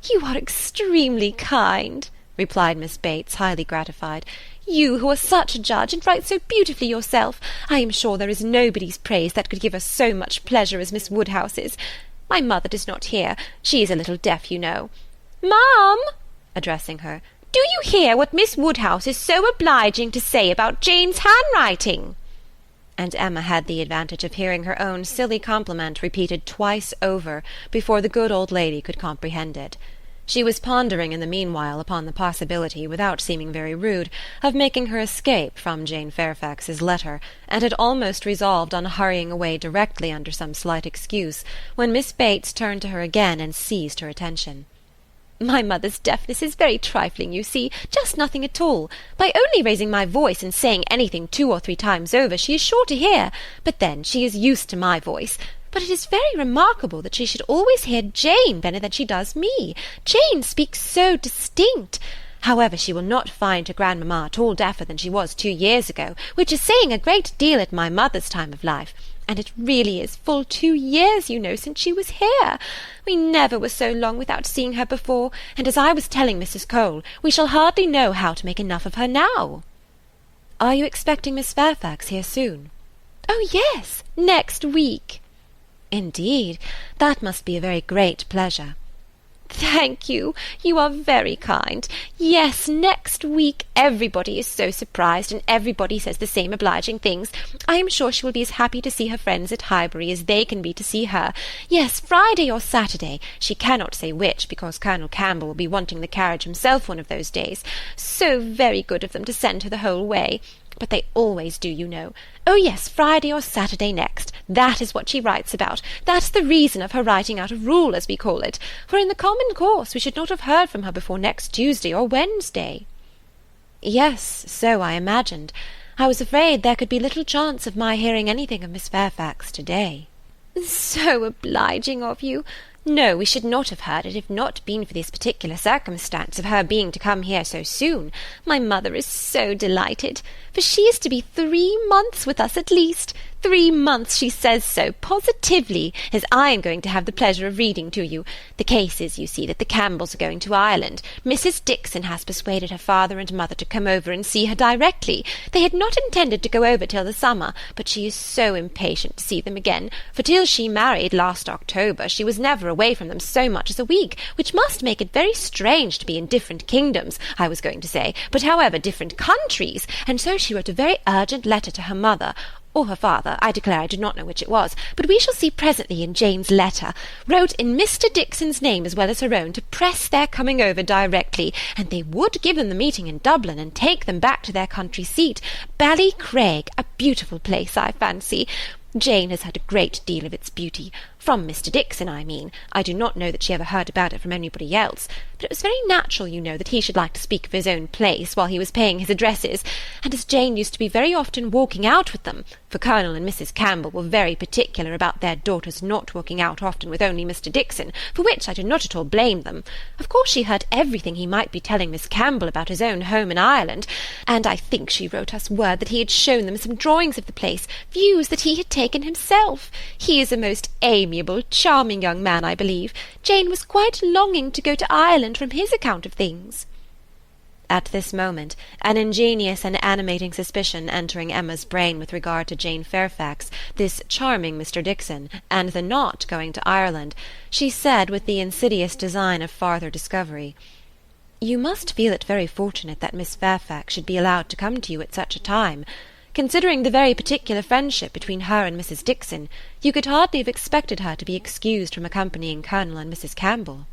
'You are extremely kind,' replied Miss Bates, highly gratified. 'You, who are such a judge, and write so beautifully yourself. I am sure there is nobody's praise that could give us so much pleasure as Miss Woodhouse's. My mother does not hear. She is a little deaf, you know. Ma'am,' addressing her, 'do you hear what Miss Woodhouse is so obliging to say about Jane's handwriting?' and Emma had the advantage of hearing her own silly compliment repeated twice over before the good old lady could comprehend it. She was pondering in the meanwhile upon the possibility, without seeming very rude, of making her escape from Jane Fairfax's letter, and had almost resolved on hurrying away directly under some slight excuse, when Miss Bates turned to her again and seized her attention. My mother's deafness is very trifling, you see, just nothing at all. By only raising my voice and saying anything 2 or 3 times over, she is sure to hear, but then she is used to my voice. But it is very remarkable that she should always hear Jane better than she does me. Jane speaks so distinct. However, she will not find her grandmamma at all deafer than she was 2 years ago, which is saying a great deal at my mother's time of life. And it really is full 2 years, you know, since she was here. We never were so long without seeing her before, and as I was telling Mrs. Cole, we shall hardly know how to make enough of her now. Are you expecting Miss Fairfax here soon? Oh, yes, next week. Indeed, that must be a very great pleasure. Thank you. You are very kind. Yes, next week. Everybody is so surprised, and everybody says the same obliging things. I am sure she will be as happy to see her friends at Highbury as they can be to see her. Yes, Friday or Saturday. She cannot say which, because Colonel Campbell will be wanting the carriage himself one of those days. So very good of them to send her the whole way. But they always do, you know. Oh, yes, Friday or Saturday next. That is what she writes about. That's the reason of her writing out a rule, as we call it. For in the common course we should not have heard from her before next Tuesday or Wednesday. Yes, so I imagined. I was afraid there could be little chance of my hearing anything of Miss Fairfax to-day. So obliging of you. No, we should not have heard it if not been for this particular circumstance of her being to come here so soon. My mother is so delighted, for she is to be 3 months with us at least. 3 months, she says so, positively, as I am going to have the pleasure of reading to you. The case is, you see, that the Campbells are going to Ireland. Mrs. Dixon has persuaded her father and mother to come over and see her directly. They had not intended to go over till the summer, but she is so impatient to see them again, for till she married last October she was never away from them so much as a week, which must make it very strange to be in different kingdoms, I was going to say, but however different countries, and so she wrote a very urgent letter to her mother, or her father, I declare I do not know which it was, but we shall see presently in Jane's letter, wrote in Mr. Dixon's name as well as her own, to press their coming over directly, and they would give them the meeting in Dublin, and take them back to their country seat, Ballycraig, a beautiful place, I fancy. Jane has had a great deal of its beauty, from Mr. Dixon, I mean. I do not know that she ever heard about it from anybody else, but it was very natural, you know, that he should like to speak of his own place while he was paying his addresses, and as Jane used to be very often walking out with them, for Colonel and Mrs. Campbell were very particular about their daughters not walking out often with only Mr. Dixon, for which I do not at all blame them. Of course she heard everything he might be telling Miss Campbell about his own home in Ireland, and I think she wrote us word that he had shown them some drawings of the place, views that he had taken himself. He is a most amiable, charming young man, I believe. Jane was quite longing to go to Ireland from his account of things. At this moment, an ingenious and animating suspicion entering Emma's brain with regard to Jane Fairfax, this charming Mr. Dixon, and the not going to Ireland, she said with the insidious design of farther discovery, "You must feel it very fortunate that Miss Fairfax should be allowed to come to you at such a time. Considering the very particular friendship between her and Mrs. Dixon, you could hardly have expected her to be excused from accompanying Colonel and Mrs. Campbell."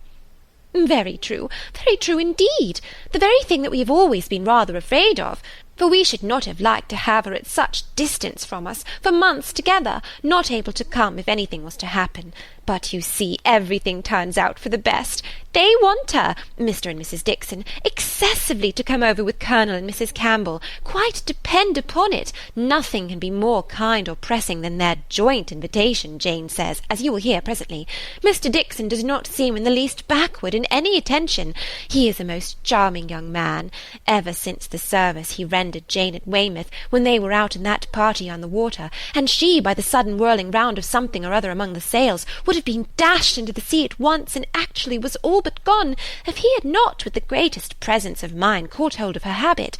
Very true indeed. The very thing that we have always been rather afraid of, for we should not have liked to have her at such distance from us, for months together, not able to come if anything was to happen. But you see, everything turns out for the best. They want her, Mr. and Mrs. Dixon, excessively to come over with Colonel and Mrs. Campbell. Quite depend upon it, nothing can be more kind or pressing than their joint invitation, Jane says, as you will hear presently. Mr. Dixon does not seem in the least backward in any attention. He is a most charming young man. Ever since the service he rendered Jane at Weymouth, when they were out in that party on the water, and she, by the sudden whirling round of something or other among the sails, would have been dashed into the sea at once, and actually was all but gone, if he had not, with the greatest presence of mind, caught hold of her habit.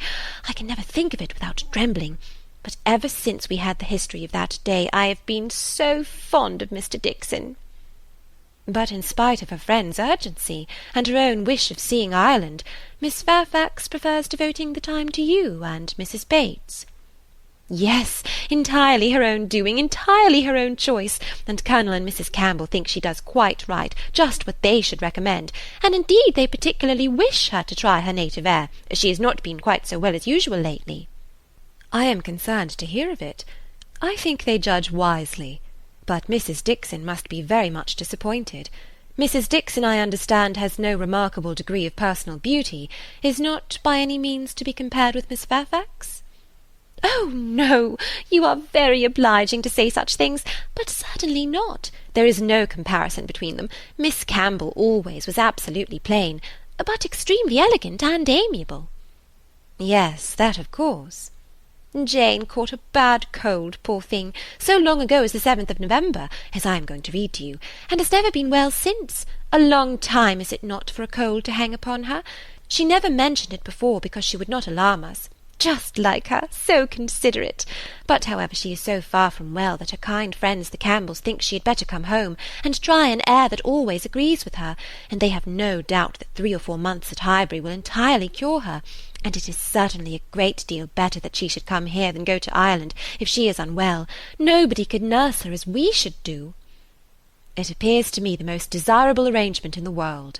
I can never think of it without trembling. But ever since we had the history of that day, I have been so fond of Mr. Dixon. But in spite of her friend's urgency, and her own wish of seeing Ireland, Miss Fairfax prefers devoting the time to you and Mrs. Bates. Yes, entirely her own doing, entirely her own choice, and Colonel and Mrs. Campbell think she does quite right, just what they should recommend, and indeed they particularly wish her to try her native air, as she has not been quite so well as usual lately. I am concerned to hear of it. I think they judge wisely, but Mrs. Dixon must be very much disappointed. Mrs. Dixon, I understand, has no remarkable degree of personal beauty, is not by any means to be compared with Miss Fairfax? Oh, no, you are very obliging to say such things, but certainly not. There is no comparison between them. Miss Campbell always was absolutely plain, but extremely elegant and amiable. Yes, that of course. Jane caught a bad cold, poor thing, so long ago as the 7th of November, as I am going to read to you, and has never been well since. A long time, is it not, for a cold to hang upon her? She never mentioned it before, because she would not alarm us. Just like her, so considerate. But, however, she is so far from well that her kind friends the Campbells think she had better come home, and try an air that always agrees with her, and they have no doubt that 3 or 4 months at Highbury will entirely cure her, and it is certainly a great deal better that she should come here than go to Ireland, if she is unwell. Nobody could nurse her as we should do. It appears to me the most desirable arrangement in the world.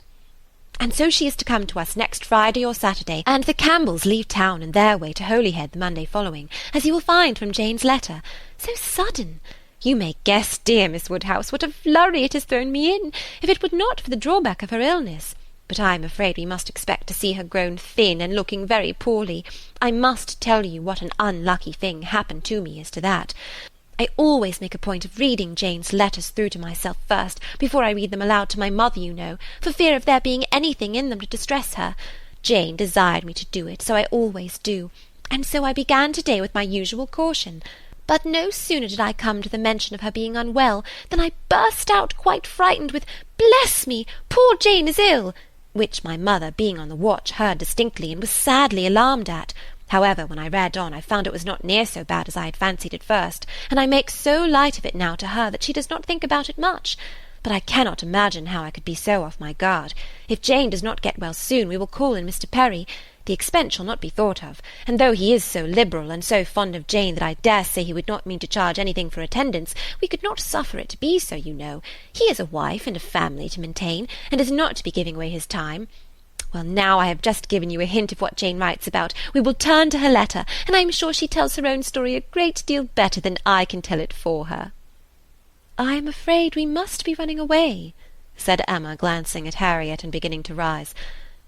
And so she is to come to us next Friday or Saturday, and the Campbells leave town and their way to Holyhead the Monday following, as you will find from Jane's letter. So sudden! You may guess, dear Miss Woodhouse, what a flurry it has thrown me in, if it were not for the drawback of her illness. But I am afraid we must expect to see her grown thin and looking very poorly. I must tell you what an unlucky thing happened to me as to that. I always make a point of reading Jane's letters through to myself first, before I read them aloud to my mother, you know, for fear of there being anything in them to distress her. Jane desired me to do it, so I always do, and so I began to-day with my usual caution. But no sooner did I come to the mention of her being unwell, than I burst out quite frightened with, "Bless me, poor Jane is ill," which my mother, being on the watch, heard distinctly, and was sadly alarmed at. However, when I read on, I found it was not near so bad as I had fancied at first, and I make so light of it now to her that she does not think about it much. But I cannot imagine how I could be so off my guard. If Jane does not get well soon, we will call in Mr. Perry. The expense shall not be thought of, and though he is so liberal and so fond of Jane that I dare say he would not mean to charge anything for attendance, we could not suffer it to be so, you know. He has a wife and a family to maintain, and is not to be giving away his time. Well, now I have just given you a hint of what Jane writes about. We will turn to her letter, and I am sure she tells her own story a great deal better than I can tell it for her. I am afraid we must be running away, said Emma, glancing at Harriet and beginning to rise.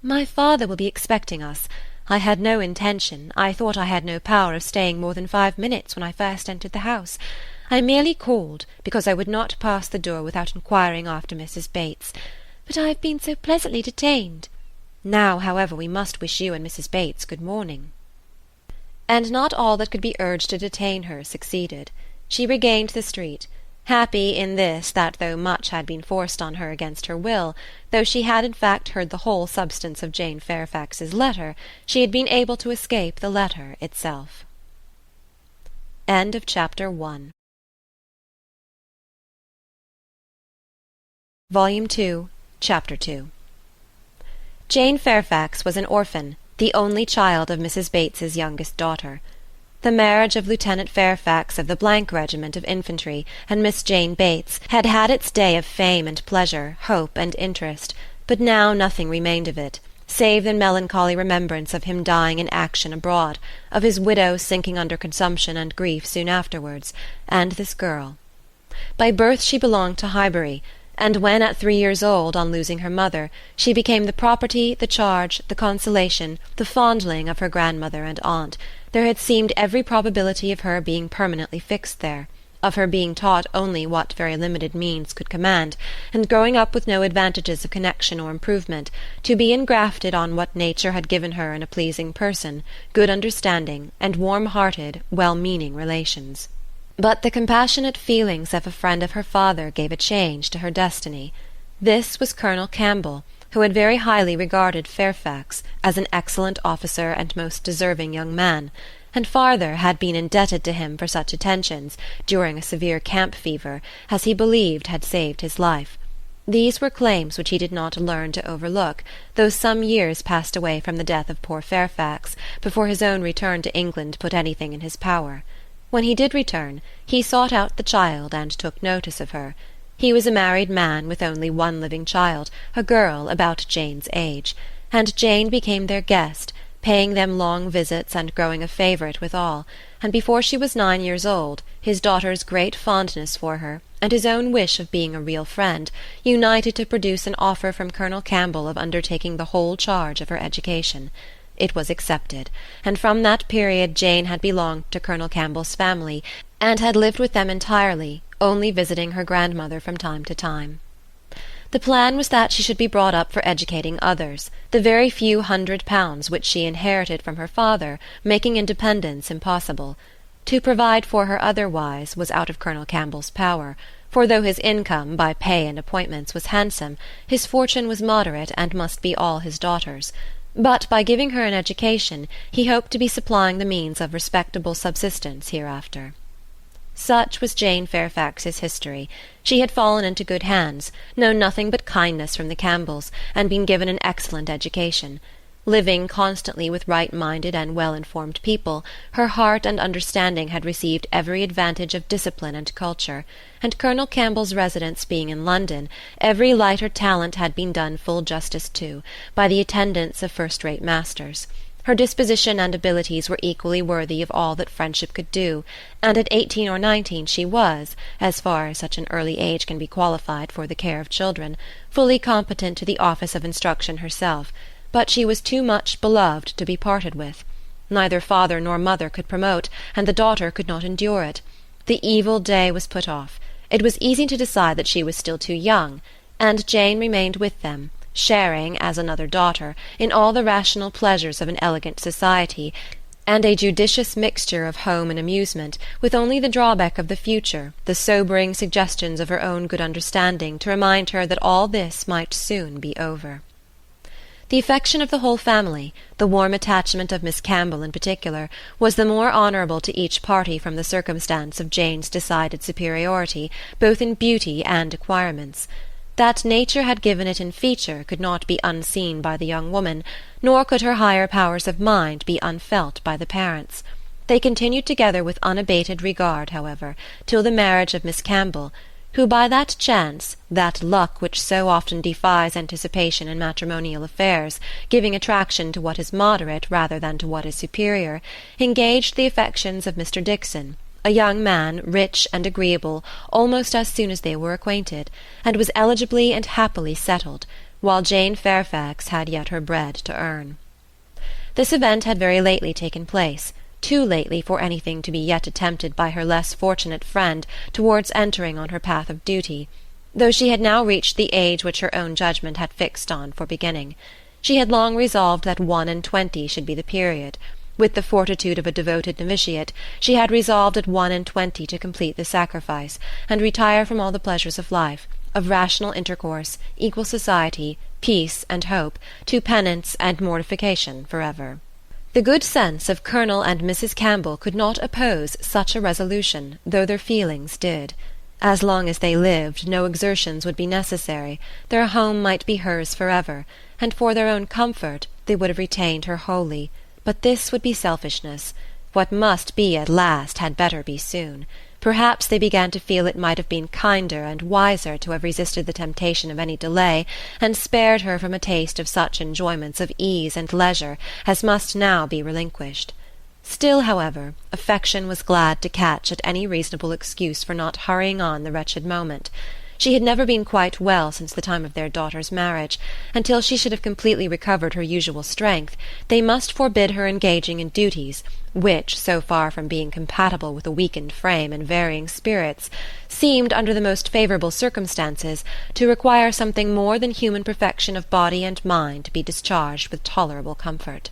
My father will be expecting us. I had no intention, I thought I had no power of staying more than 5 minutes when I first entered the house. I merely called, because I would not pass the door without inquiring after Mrs. Bates. But I have been so pleasantly detained. Now, however, we must wish you and Mrs. Bates good morning. And not all that could be urged to detain her succeeded. She regained the street, happy in this that though much had been forced on her against her will, though she had in fact heard the whole substance of Jane Fairfax's letter, she had been able to escape the letter itself. End of Chapter 1. Volume 2, Chapter 2. Jane Fairfax was an orphan, the only child of Mrs. Bates's youngest daughter. The marriage of Lieutenant Fairfax of the Regiment of Infantry and Miss Jane Bates had had its day of fame and pleasure, hope and interest, but now nothing remained of it, save the melancholy remembrance of him dying in action abroad, of his widow sinking under consumption and grief soon afterwards, and this girl. By birth she belonged to Highbury, and when at 3 years old, on losing her mother, she became the property, the charge, the consolation, the fondling of her grandmother and aunt, there had seemed every probability of her being permanently fixed there, of her being taught only what very limited means could command, and growing up with no advantages of connection or improvement, to be engrafted on what nature had given her in a pleasing person, good understanding, and warm-hearted, well-meaning relations. But the compassionate feelings of a friend of her father gave a change to her destiny. This was Colonel Campbell, who had very highly regarded Fairfax as an excellent officer and most deserving young man, and farther had been indebted to him for such attentions, during a severe camp fever, as he believed had saved his life. These were claims which he did not learn to overlook, though some years passed away from the death of poor Fairfax, before his own return to England put anything in his power. When he did return, he sought out the child and took notice of her. He was a married man with only one living child, a girl about Jane's age, and Jane became their guest, paying them long visits and growing a favourite with all, and before she was 9 years old, his daughter's great fondness for her, and his own wish of being a real friend, united to produce an offer from Colonel Campbell of undertaking the whole charge of her education. It was accepted, and from that period Jane had belonged to Colonel Campbell's family, and had lived with them entirely, only visiting her grandmother from time to time. The plan was that she should be brought up for educating others, the very few £100 which she inherited from her father making independence impossible. To provide for her otherwise was out of Colonel Campbell's power, for though his income, by pay and appointments, was handsome, his fortune was moderate and must be all his daughter's. But by giving her an education, he hoped to be supplying the means of respectable subsistence hereafter. Such was Jane Fairfax's history. She had fallen into good hands, known nothing but kindness from the Campbells, and been given an excellent education. Living constantly with right-minded and well-informed people, her heart and understanding had received every advantage of discipline and culture, and Colonel Campbell's residence being in London, every lighter talent had been done full justice to, by the attendance of first-rate masters. Her disposition and abilities were equally worthy of all that friendship could do, and at 18 or 19 she was, as far as such an early age can be qualified for the care of children, fully competent to the office of instruction herself, but she was too much beloved to be parted with. Neither father nor mother could promote, and the daughter could not endure it. The evil day was put off. It was easy to decide that she was still too young, and Jane remained with them, sharing, as another daughter, in all the rational pleasures of an elegant society, and a judicious mixture of home and amusement, with only the drawback of the future, the sobering suggestions of her own good understanding, to remind her that all this might soon be over. The affection of the whole family, the warm attachment of Miss Campbell in particular, was the more honourable to each party from the circumstance of Jane's decided superiority, both in beauty and acquirements. That nature had given it in feature could not be unseen by the young woman, nor could her higher powers of mind be unfelt by the parents. They continued together with unabated regard, however, till the marriage of Miss Campbell, who by that chance, that luck which so often defies anticipation in matrimonial affairs, giving attraction to what is moderate rather than to what is superior, engaged the affections of Mr. Dixon, a young man, rich and agreeable, almost as soon as they were acquainted, and was eligibly and happily settled, while Jane Fairfax had yet her bread to earn. This event had very lately taken place, too lately for anything to be yet attempted by her less fortunate friend towards entering on her path of duty, though she had now reached the age which her own judgment had fixed on for beginning. She had long resolved that 21 should be the period. With the fortitude of a devoted novitiate, she had resolved at 21 to complete the sacrifice, and retire from all the pleasures of life, of rational intercourse, equal society, peace and hope, to penance and mortification for ever. The good sense of Colonel and Mrs. Campbell could not oppose such a resolution, though their feelings did. As long as they lived, no exertions would be necessary, their home might be hers for ever, and for their own comfort they would have retained her wholly. But this would be selfishness. What must be at last had better be soon. Perhaps they began to feel it might have been kinder and wiser to have resisted the temptation of any delay, and spared her from a taste of such enjoyments of ease and leisure as must now be relinquished. Still, however, affection was glad to catch at any reasonable excuse for not hurrying on the wretched moment. She had never been quite well since the time of their daughter's marriage, and till she should have completely recovered her usual strength, they must forbid her engaging in duties, which, so far from being compatible with a weakened frame and varying spirits, seemed, under the most favourable circumstances, to require something more than human perfection of body and mind to be discharged with tolerable comfort.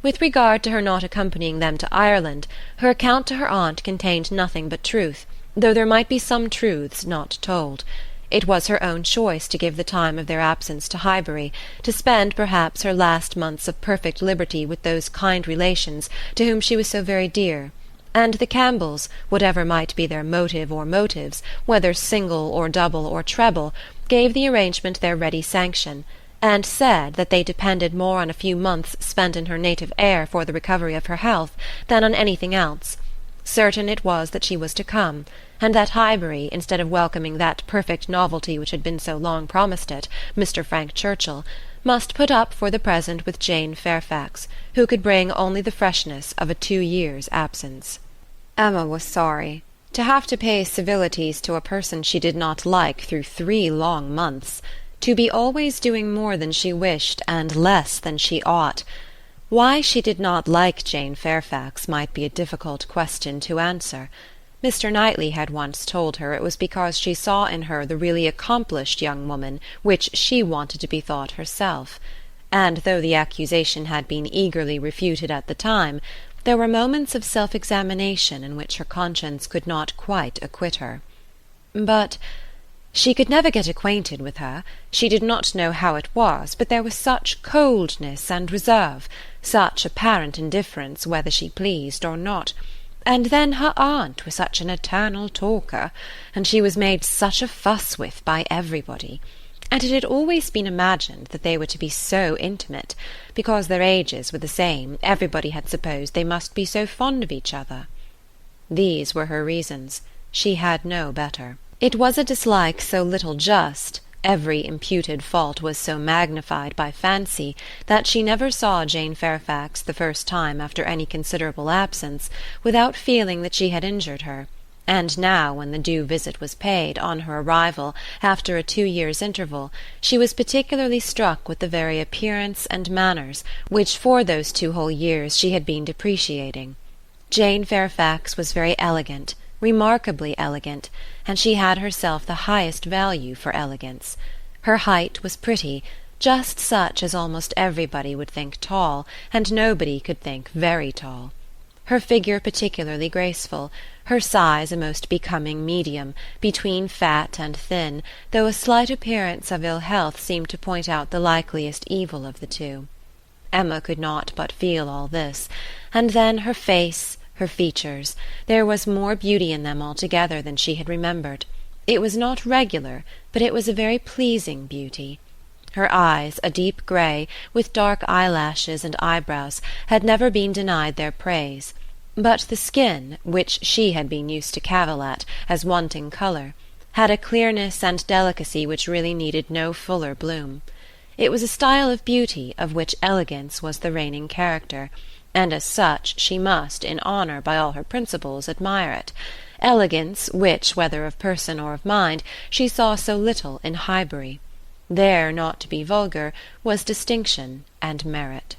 With regard to her not accompanying them to Ireland, her account to her aunt contained nothing but truth, though there might be some truths not told. It was her own choice to give the time of their absence to Highbury, to spend perhaps her last months of perfect liberty with those kind relations to whom she was so very dear, and the Campbells, whatever might be their motive or motives, whether single or double or treble, gave the arrangement their ready sanction, and said that they depended more on a few months spent in her native air for the recovery of her health than on anything else. Certain it was that she was to come, and that Highbury, instead of welcoming that perfect novelty which had been so long promised it, Mr. Frank Churchill, must put up for the present with Jane Fairfax, who could bring only the freshness of a 2 years' absence. Emma was sorry. To have to pay civilities to a person she did not like through 3 long months, to be always doing more than she wished and less than she ought. Why she did not like Jane Fairfax might be a difficult question to answer. Mr. Knightley had once told her it was because she saw in her the really accomplished young woman which she wanted to be thought herself, and though the accusation had been eagerly refuted at the time, there were moments of self-examination in which her conscience could not quite acquit her. But she could never get acquainted with her. She did not know how it was, but there was such coldness and reserve, such apparent indifference whether she pleased or not. And then her aunt was such an eternal talker, and she was made such a fuss with by everybody. And it had always been imagined that they were to be so intimate. Because their ages were the same, everybody had supposed they must be so fond of each other. These were her reasons. She had no better. It was a dislike so little just, every imputed fault was so magnified by fancy, that she never saw Jane Fairfax the first time after any considerable absence, without feeling that she had injured her, and now, when the due visit was paid, on her arrival, after a 2 years' interval, she was particularly struck with the very appearance and manners which for those 2 whole years she had been depreciating. Jane Fairfax was very elegant, remarkably elegant, and she had herself the highest value for elegance. Her height was pretty, just such as almost everybody would think tall, and nobody could think very tall. Her figure particularly graceful, her size a most becoming medium, between fat and thin, though a slight appearance of ill health seemed to point out the likeliest evil of the two. Emma could not but feel all this, and then her face, her features, there was more beauty in them altogether than she had remembered. It was not regular, but it was a very pleasing beauty. Her eyes, a deep grey, with dark eyelashes and eyebrows, had never been denied their praise, but the skin, which she had been used to cavil at, as wanting colour, had a clearness and delicacy which really needed no fuller bloom. It was a style of beauty of which elegance was the reigning character, and as such she must, in honour by all her principles, admire it. Elegance, which, whether of person or of mind, she saw so little in Highbury. There, not to be vulgar, was distinction and merit.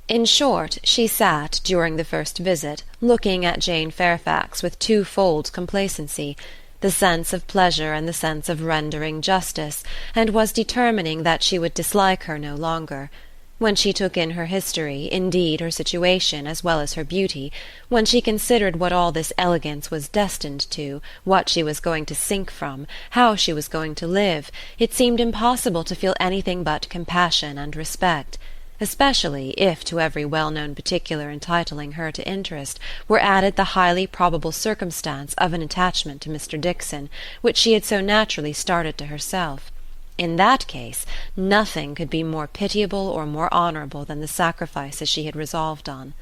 In short, she sat, during the first visit, looking at Jane Fairfax with twofold complacency, the sense of pleasure and the sense of rendering justice, and was determining that she would dislike her no longer. When she took in her history, indeed her situation, as well as her beauty, when she considered what all this elegance was destined to, what she was going to sink from, how she was going to live, it seemed impossible to feel anything but compassion and respect, especially if to every well-known particular entitling her to interest were added the highly probable circumstance of an attachment to Mr. Dixon, which she had so naturally started to herself. In that case, nothing could be more pitiable or more honourable than the sacrifices she had resolved on.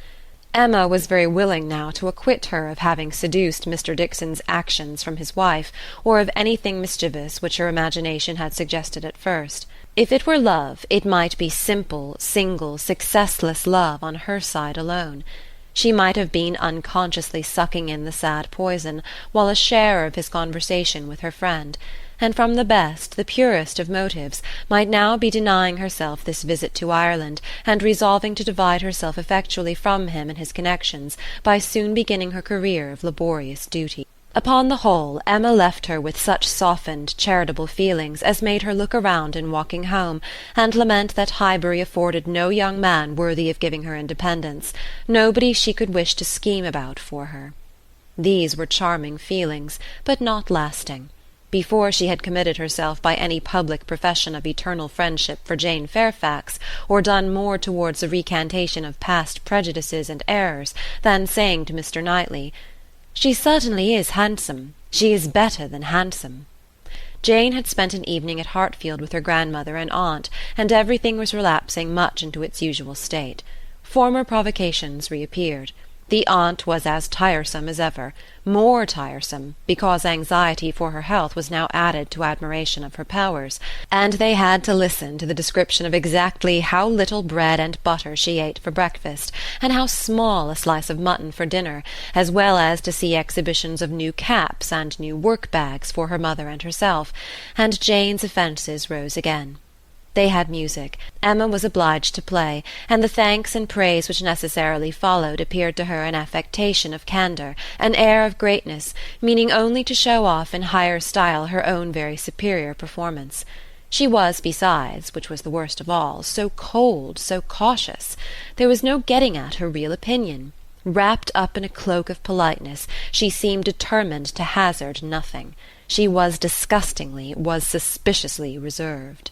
Emma was very willing now to acquit her of having seduced Mr. Dixon's actions from his wife, or of anything mischievous which her imagination had suggested at first. If it were love, it might be simple, single, successless love on her side alone. She might have been unconsciously sucking in the sad poison, while a sharer of his conversation with her friend, and from the best, the purest of motives, might now be denying herself this visit to Ireland, and resolving to divide herself effectually from him and his connections, by soon beginning her career of laborious duty. Upon the whole, Emma left her with such softened, charitable feelings as made her look around in walking home, and lament that Highbury afforded no young man worthy of giving her independence, nobody she could wish to scheme about for her. These were charming feelings, but not lasting. Before she had committed herself by any public profession of eternal friendship for Jane Fairfax, or done more towards a recantation of past prejudices and errors, than saying to Mr. Knightley, "She certainly is handsome. She is better than handsome." Jane had spent an evening at Hartfield with her grandmother and aunt, and everything was relapsing much into its usual state. Former provocations reappeared. The aunt was as tiresome as ever, more tiresome, because anxiety for her health was now added to admiration of her powers, and they had to listen to the description of exactly how little bread and butter she ate for breakfast, and how small a slice of mutton for dinner, as well as to see exhibitions of new caps and new work-bags for her mother and herself, and Jane's offences rose again. They had music. Emma was obliged to play, and the thanks and praise which necessarily followed appeared to her an affectation of candour, an air of greatness, meaning only to show off in higher style her own very superior performance. She was, besides, which was the worst of all, so cold, so cautious. There was no getting at her real opinion. Wrapped up in a cloak of politeness, she seemed determined to hazard nothing. She was disgustingly, was suspiciously reserved.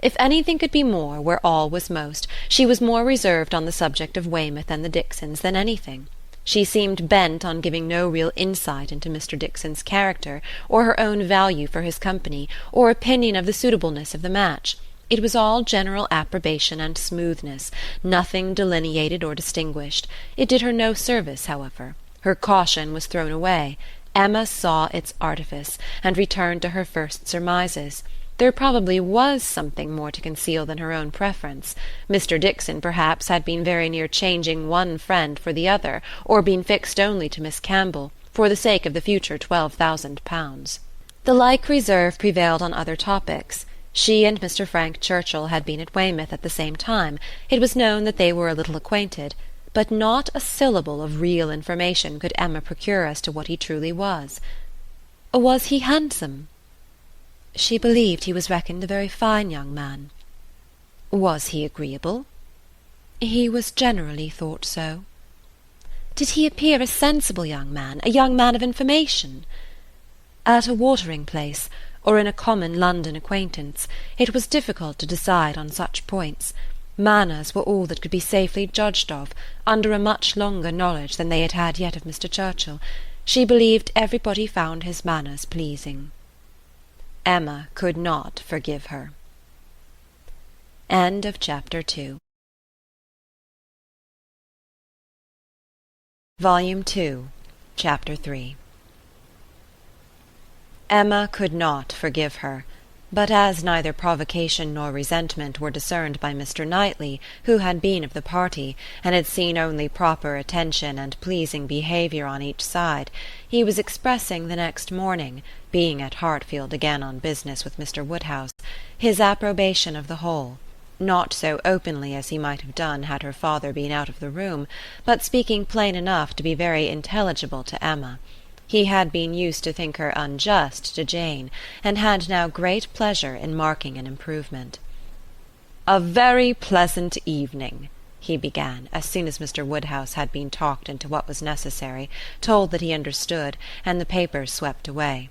If anything could be more where all was most, she was more reserved on the subject of Weymouth and the Dixons than anything. She seemed bent on giving no real insight into Mr. Dixon's character, or her own value for his company, or opinion of the suitableness of the match. It was all general approbation and smoothness, nothing delineated or distinguished. It did her no service, however. Her caution was thrown away. Emma saw its artifice, and returned to her first surmises. There probably was something more to conceal than her own preference. Mr. Dixon, perhaps, had been very near changing one friend for the other, or been fixed only to Miss Campbell, for the sake of the future £12,000. The like reserve prevailed on other topics. She and Mr. Frank Churchill had been at Weymouth at the same time. It was known that they were a little acquainted, but not a syllable of real information could Emma procure as to what he truly was. Was he handsome? She believed he was reckoned a very fine young man. Was he agreeable? He was generally thought so. Did he appear a sensible young man, a young man of information? At a watering-place, or in a common London acquaintance, it was difficult to decide on such points. Manners were all that could be safely judged of, under a much longer knowledge than they had had yet of Mr. Churchill. She believed everybody found his manners pleasing. Emma could not forgive her. End of Chapter 2. Volume 2, Chapter 3. Emma could not forgive her, but as neither provocation nor resentment were discerned by Mr. Knightley, who had been of the party, and had seen only proper attention and pleasing behaviour on each side, he was expressing the next morning, being at Hartfield again on business with Mr. Woodhouse, his approbation of the whole, not so openly as he might have done had her father been out of the room, but speaking plain enough to be very intelligible to Emma. He had been used to think her unjust to Jane, and had now great pleasure in marking an improvement. "A very pleasant evening," he began, as soon as Mr. Woodhouse had been talked into what was necessary, told that he understood, and the papers swept away.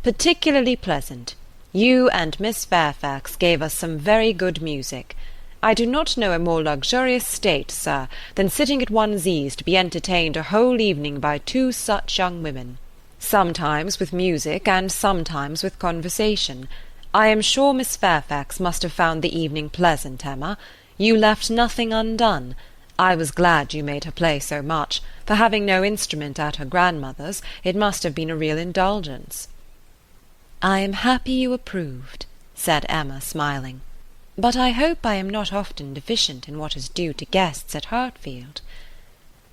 "Particularly pleasant. You and Miss Fairfax gave us some very good music. I do not know a more luxurious state, sir, than sitting at one's ease to be entertained a whole evening by two such young women, sometimes with music and sometimes with conversation. I am sure Miss Fairfax must have found the evening pleasant, Emma. You left nothing undone. I was glad you made her play so much, for having no instrument at her grandmother's, it must have been a real indulgence." "I am happy you approved," said Emma, smiling. "But I hope I am not often deficient in what is due to guests at Hartfield."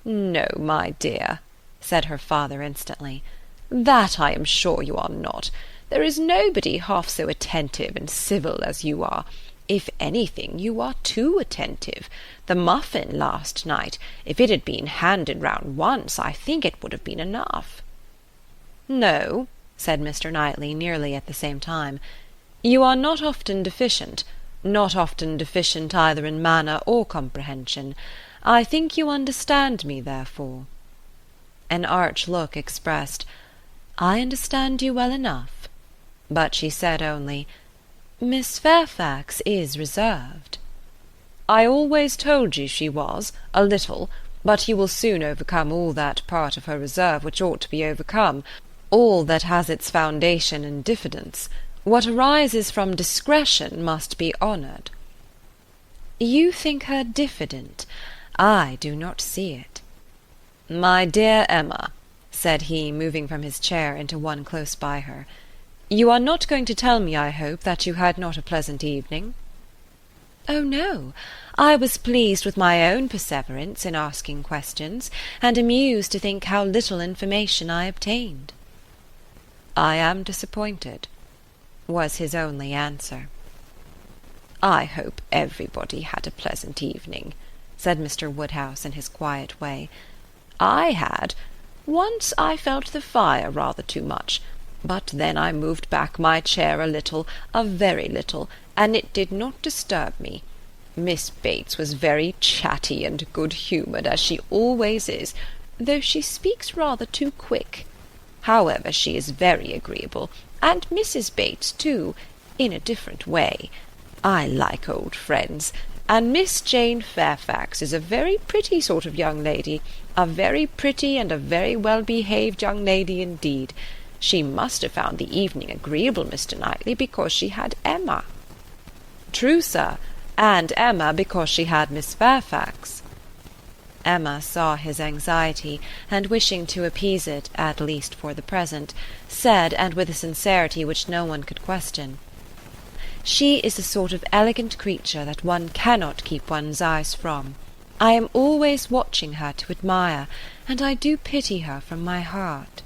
"No, my dear," said her father instantly, "that I am sure you are not. There is nobody half so attentive and civil as you are. If anything, you are too attentive. The muffin last night, if it had been handed round once, I think it would have been enough." "No," said Mr. Knightley nearly at the same time, "you are not often deficient, not often deficient either in manner or comprehension. I think you understand me, therefore." An arch look expressed, "I understand you well enough," but she said only, "Miss Fairfax is reserved." "I always told you she was, a little, but you will soon overcome all that part of her reserve which ought to be overcome, all that has its foundation in diffidence. What arises from discretion must be honoured." "You think her diffident? I do not see it." "My dear Emma," said he, moving from his chair into one close by her, "you are not going to tell me, I hope, that you had not a pleasant evening?" "Oh, no. I was pleased with my own perseverance in asking questions, and amused to think how little information I obtained." "I am disappointed," was his only answer. "I hope everybody had a pleasant evening," said Mr. Woodhouse in his quiet way. "I had. Once I felt the fire rather too much, but then I moved back my chair a little, a very little, and it did not disturb me. Miss Bates was very chatty and good-humoured, as she always is, though she speaks rather too quick. However, she is very agreeable, and Mrs. Bates too, in a different way. I like old friends, and Miss Jane Fairfax is a very pretty sort of young lady, a very pretty and a very well-behaved young lady indeed. She must have found the evening agreeable, Mr. Knightley, because she had Emma." "True, sir, and Emma because she had Miss Fairfax." Emma saw his anxiety, and wishing to appease it, at least for the present, said, and with a sincerity which no one could question, "She is a sort of elegant creature that one cannot keep one's eyes from. I am always watching her to admire, and I do pity her from my heart."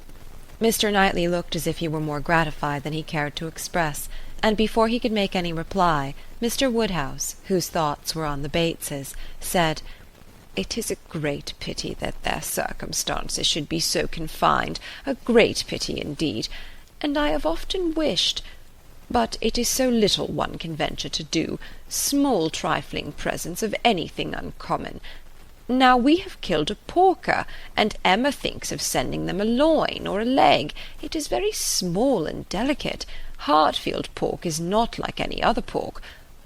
Mr. Knightley looked as if he were more gratified than he cared to express, and before he could make any reply, Mr. Woodhouse, whose thoughts were on the Bateses, said, "It is a great pity that their circumstances should be so confined, a great pity indeed, and I have often wished, but it is so little one can venture to do, small trifling presents of anything uncommon. Now we have killed a porker, and Emma thinks of sending them a loin or a leg. It is very small and delicate. Hartfield pork is not like any other pork,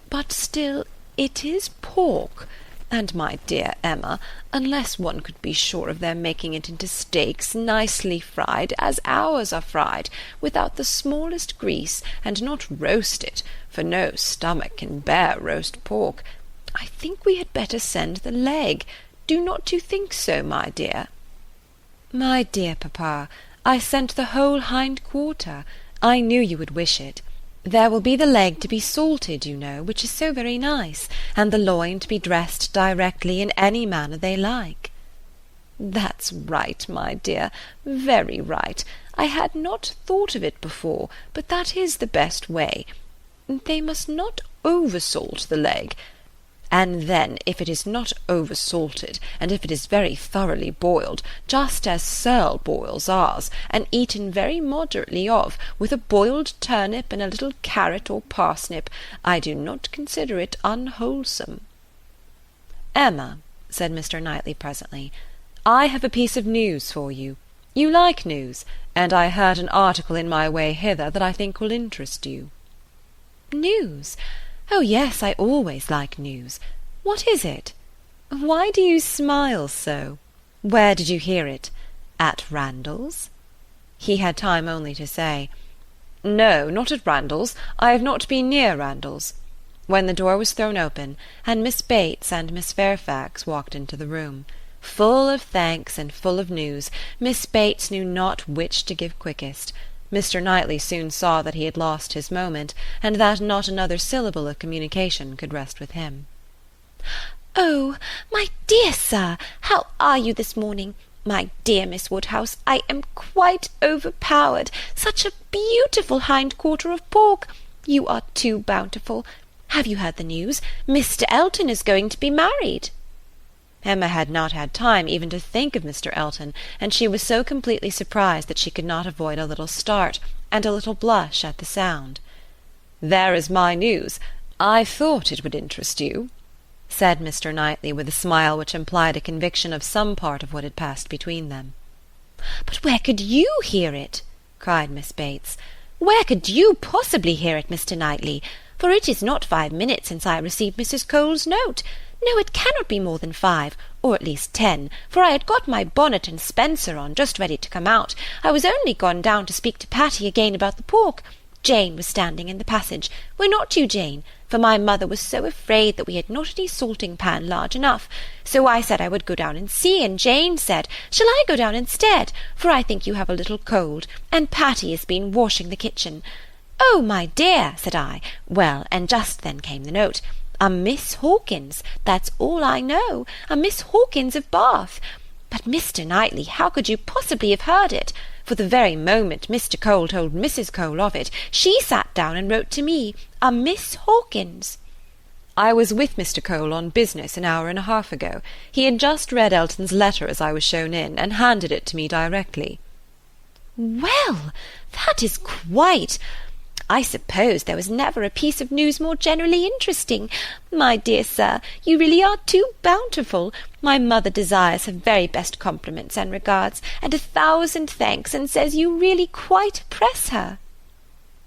but still it is pork, and, my dear Emma, unless one could be sure of their making it into steaks nicely fried, as ours are fried, without the smallest grease, and not roast it, for no stomach can bear roast pork, I think we had better send the leg. Do not you think so, my dear?" "My dear papa, I sent the whole hind quarter. I knew you would wish it. There will be the leg to be salted, you know, which is so very nice, and the loin to be dressed directly in any manner they like." "That's right, my dear, very right. I had not thought of it before, but that is the best way. They must not over-salt the leg. And then, if it is not over-salted, and if it is very thoroughly boiled, just as Searle boils ours, and eaten very moderately of, with a boiled turnip and a little carrot or parsnip, I do not consider it unwholesome." "Emma," said Mr. Knightley presently, "I have a piece of news for you. You like news, and I heard an article in my way hither that I think will interest you." "News? Oh, yes, I always like news. What is it? Why do you smile so? Where did you hear it? At Randall's?" He had time only to say, "No, not at Randall's. I have not been near Randall's," when the door was thrown open, and Miss Bates and Miss Fairfax walked into the room. Full of thanks and full of news, Miss Bates knew not which to give quickest. Mr. Knightley soon saw that he had lost his moment, and that not another syllable of communication could rest with him. "Oh, my dear sir, how are you this morning? My dear Miss Woodhouse, I am quite overpowered. Such a beautiful hind quarter of pork. You are too bountiful. Have you heard the news? Mr. Elton is going to be married." Emma had not had time even to think of Mr. Elton, and she was so completely surprised that she could not avoid a little start, and a little blush at the sound. "There is my news. I thought it would interest you," said Mr. Knightley, with a smile which implied a conviction of some part of what had passed between them. "But where could you hear it?" cried Miss Bates. "Where could you possibly hear it, Mr. Knightley? For it is not 5 minutes since I received Mrs. Cole's note. No, it cannot be more than 5, or at least 10, for I had got my bonnet and spencer on, just ready to come out. I was only gone down to speak to Patty again about the pork. Jane was standing in the passage. Were not you, Jane? For my mother was so afraid that we had not any salting-pan large enough. So I said I would go down and see, and Jane said, shall I go down instead? For I think you have a little cold, and Patty has been washing the kitchen. Oh, my dear, said I. Well, and just then came the note. A Miss Hawkins, that's all I know, a Miss Hawkins of Bath. But, Mr. Knightley, how could you possibly have heard it? For the very moment Mr. Cole told Mrs. Cole of it, she sat down and wrote to me, a Miss Hawkins. I was with Mr. Cole on business an hour and a half ago. He had just read Elton's letter as I was shown in, and handed it to me directly. Well, that is quite... I suppose there was never a piece of news more generally interesting. My dear sir, you really are too bountiful. My mother desires her very best compliments and regards, and 1,000 thanks, and says you really quite oppress her.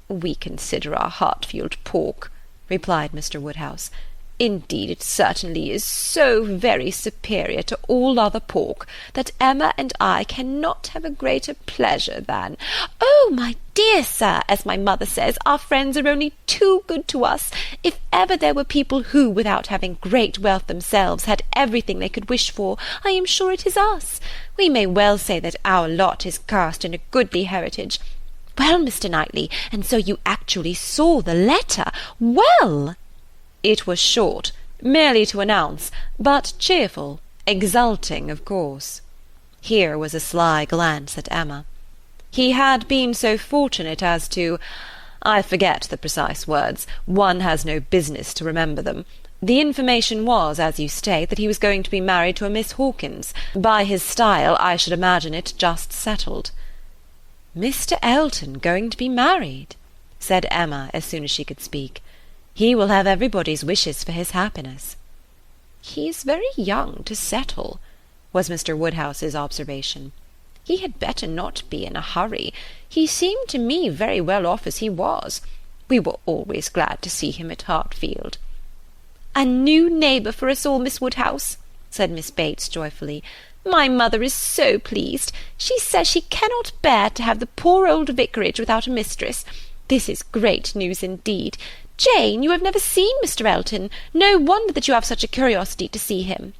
We consider our Hartfield pork, replied Mr. Woodhouse. Indeed, it certainly is so very superior to all other pork, that Emma and I cannot have a greater pleasure than— Oh, my dear sir, as my mother says, our friends are only too good to us. If ever there were people who, without having great wealth themselves, had everything they could wish for, I am sure it is us. We may well say that our lot is cast in a goodly heritage. Well, Mr. Knightley, and so you actually saw the letter? Well! It was short, merely to announce, but cheerful, exulting, of course. Here was a sly glance at Emma. He had been so fortunate as to—I forget the precise words, one has no business to remember them. The information was, as you state, that he was going to be married to a Miss Hawkins. By his style, I should imagine it just settled. "Mr. Elton going to be married?" said Emma as soon as she could speak. "He will have everybody's wishes for his happiness." "He is very young to settle," was Mr. Woodhouse's observation. "He had better not be in a hurry. He seemed to me very well off as he was. We were always glad to see him at Hartfield." "A new neighbour for us all, Miss Woodhouse," said Miss Bates joyfully. "My mother is so pleased. She says she cannot bear to have the poor old vicarage without a mistress. This is great news indeed. Jane, you have never seen Mr. Elton. No wonder that you have such a curiosity to see him."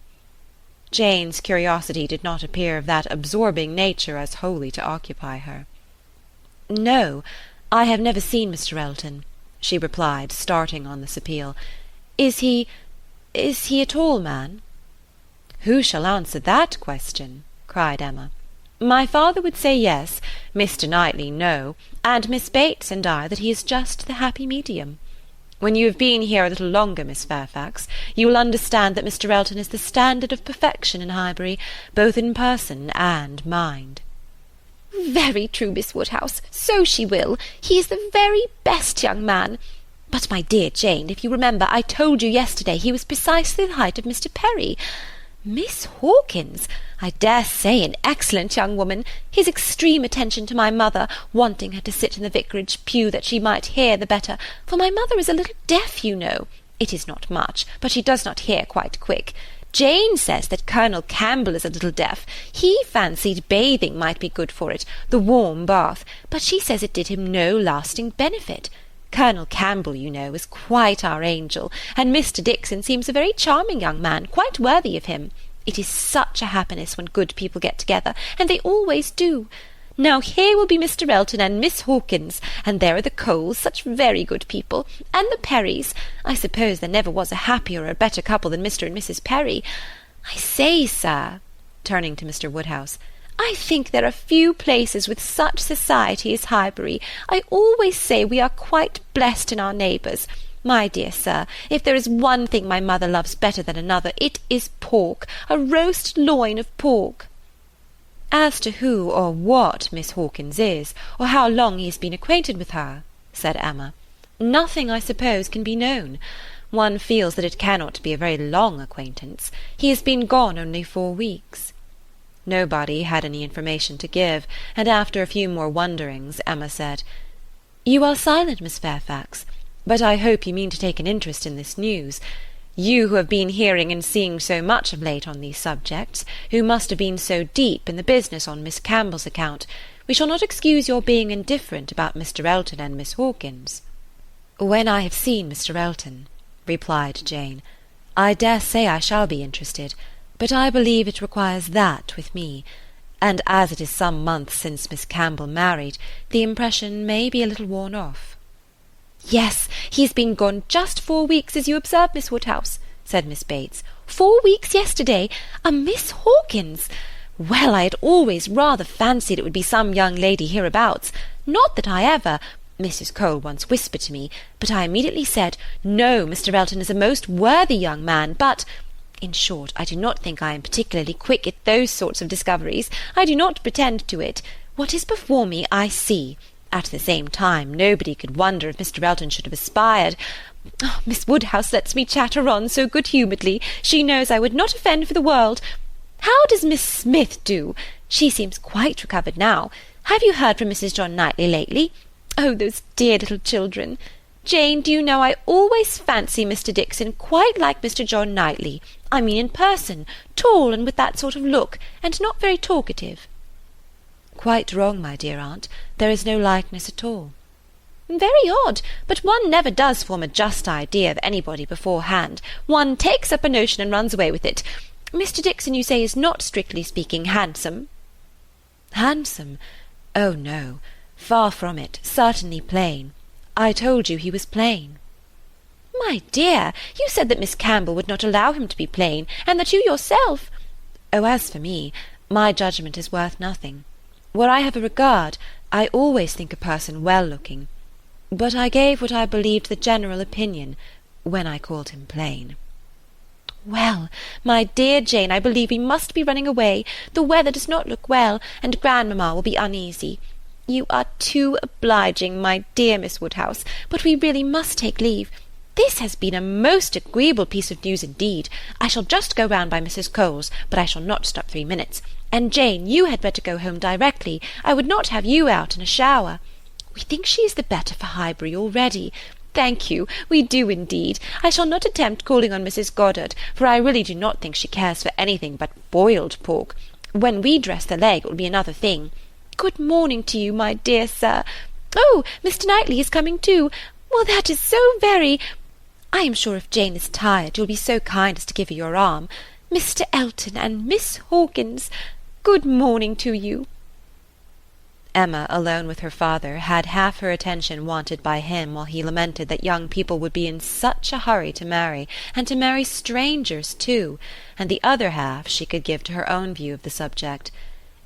Jane's curiosity did not appear of that absorbing nature as wholly to occupy her. "No, I have never seen Mr. Elton," she replied, starting on this appeal. Is he a tall man?" "Who shall answer that question?" cried Emma. "My father would say yes, Mr. Knightley no, and Miss Bates and I that he is just the happy medium. When you have been here a little longer, Miss Fairfax, you will understand that Mr. Elton is the standard of perfection in Highbury, both in person and mind." "Very true, Miss Woodhouse, so she will. He is the very best young man. But, my dear Jane, if you remember, I told you yesterday he was precisely the height of Mr. Perry. Miss Hawkins, I dare say an excellent young woman. His extreme attention to my mother, wanting her to sit in the vicarage pew that she might hear the better, for my mother is a little deaf, you know. It is not much, but she does not hear quite quick. Jane says that Colonel Campbell is a little deaf. He fancied bathing might be good for it, the warm bath, but she says it did him no lasting benefit. Colonel Campbell, you know, is quite our angel, and Mr. Dixon seems a very charming young man, quite worthy of him. It is such a happiness when good people get together, and they always do. Now here will be Mr. Elton and Miss Hawkins, and there are the Coles, such very good people, and the Perrys. I suppose there never was a happier or a better couple than Mr. and Mrs. Perry. I say, sir," turning to Mr. Woodhouse, "I think there are few places with such society as Highbury. I always say we are quite blessed in our neighbours. My dear sir, if there is one thing my mother loves better than another, it is pork, a roast loin of pork." "As to who or what Miss Hawkins is, or how long he has been acquainted with her," said Emma, "nothing, I suppose, can be known. One feels that it cannot be a very long acquaintance. He has been gone only 4 weeks." Nobody had any information to give, and after a few more wonderings, Emma said, "You are silent, Miss Fairfax, but I hope you mean to take an interest in this news. You who have been hearing and seeing so much of late on these subjects, who must have been so deep in the business on Miss Campbell's account, We shall not excuse your being indifferent about Mr. Elton and Miss Hawkins." "When I have seen Mr. Elton," replied Jane, "I dare say I shall be interested, but I believe it requires that with me, and as it is some months since Miss Campbell married, the impression may be a little worn off." "Yes, he has been gone just 4 weeks, as you observe, Miss Woodhouse," said Miss Bates. 4 weeks yesterday. A Miss Hawkins! Well, I had always rather fancied it would be some young lady hereabouts. Not that I ever— Mrs. Cole once whispered to me, but I immediately said, "No, Mr. Elton is a most worthy young man, but—" In short, I do not think I am particularly quick at those sorts of discoveries. I do not pretend to it. What is before me, I see. At the same time, nobody could wonder if Mr. Elton should have aspired— Oh, Miss Woodhouse lets me chatter on so good-humouredly. She knows I would not offend for the world. How does Miss Smith do? She seems quite recovered now. Have you heard from Mrs. John Knightley lately? Oh, those dear little children! Jane, do you know I always fancy Mr. Dixon quite like Mr. John Knightley. I mean in person, tall and with that sort of look, and not very talkative." "Quite wrong, my dear aunt. There is no likeness at all." "Very odd, but one never does form a just idea of anybody beforehand. One takes up a notion and runs away with it. Mr. Dixon, you say, is not, strictly speaking, handsome?" "Handsome? Oh, no. Far from it. Certainly plain. I told you he was plain." "My dear, you said that Miss Campbell would not allow him to be plain, and that you yourself—" "Oh, as for me, my judgment is worth nothing. Where I have a regard, I always think a person well-looking. But I gave what I believed the general opinion when I called him plain." "Well, my dear Jane, I believe we must be running away. The weather does not look well, and grandmamma will be uneasy. You are too obliging, my dear Miss Woodhouse, but we really must take leave. This has been a most agreeable piece of news indeed. I shall just go round by Mrs. Cole's, but I shall not stop 3 minutes. And Jane, you had better go home directly. I would not have you out in a shower. We think she is the better for Highbury already. Thank you, we do indeed. I shall not attempt calling on Mrs. Goddard, for I really do not think she cares for anything but boiled pork. When we dress the leg, it will be another thing. Good morning to you, my dear sir. Oh, Mr. Knightley is coming too. Well, that is so very— I am sure if Jane is tired, you'll be so kind as to give her your arm. Mr. Elton and Miss Hawkins, good morning to you." Emma, alone with her father, had half her attention wanted by him while he lamented that young people would be in such a hurry to marry, and to marry strangers too, and the other half she could give to her own view of the subject.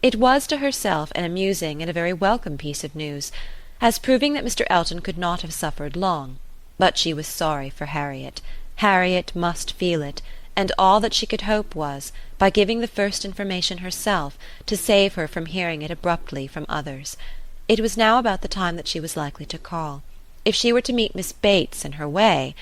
It was to herself an amusing and a very welcome piece of news, as proving that Mr. Elton could not have suffered long, but she was sorry for Harriet. Harriet must feel it, and all that she could hope was, by giving the first information herself, to save her from hearing it abruptly from others. It was now about the time that she was likely to call. If she were to meet Miss Bates in her way—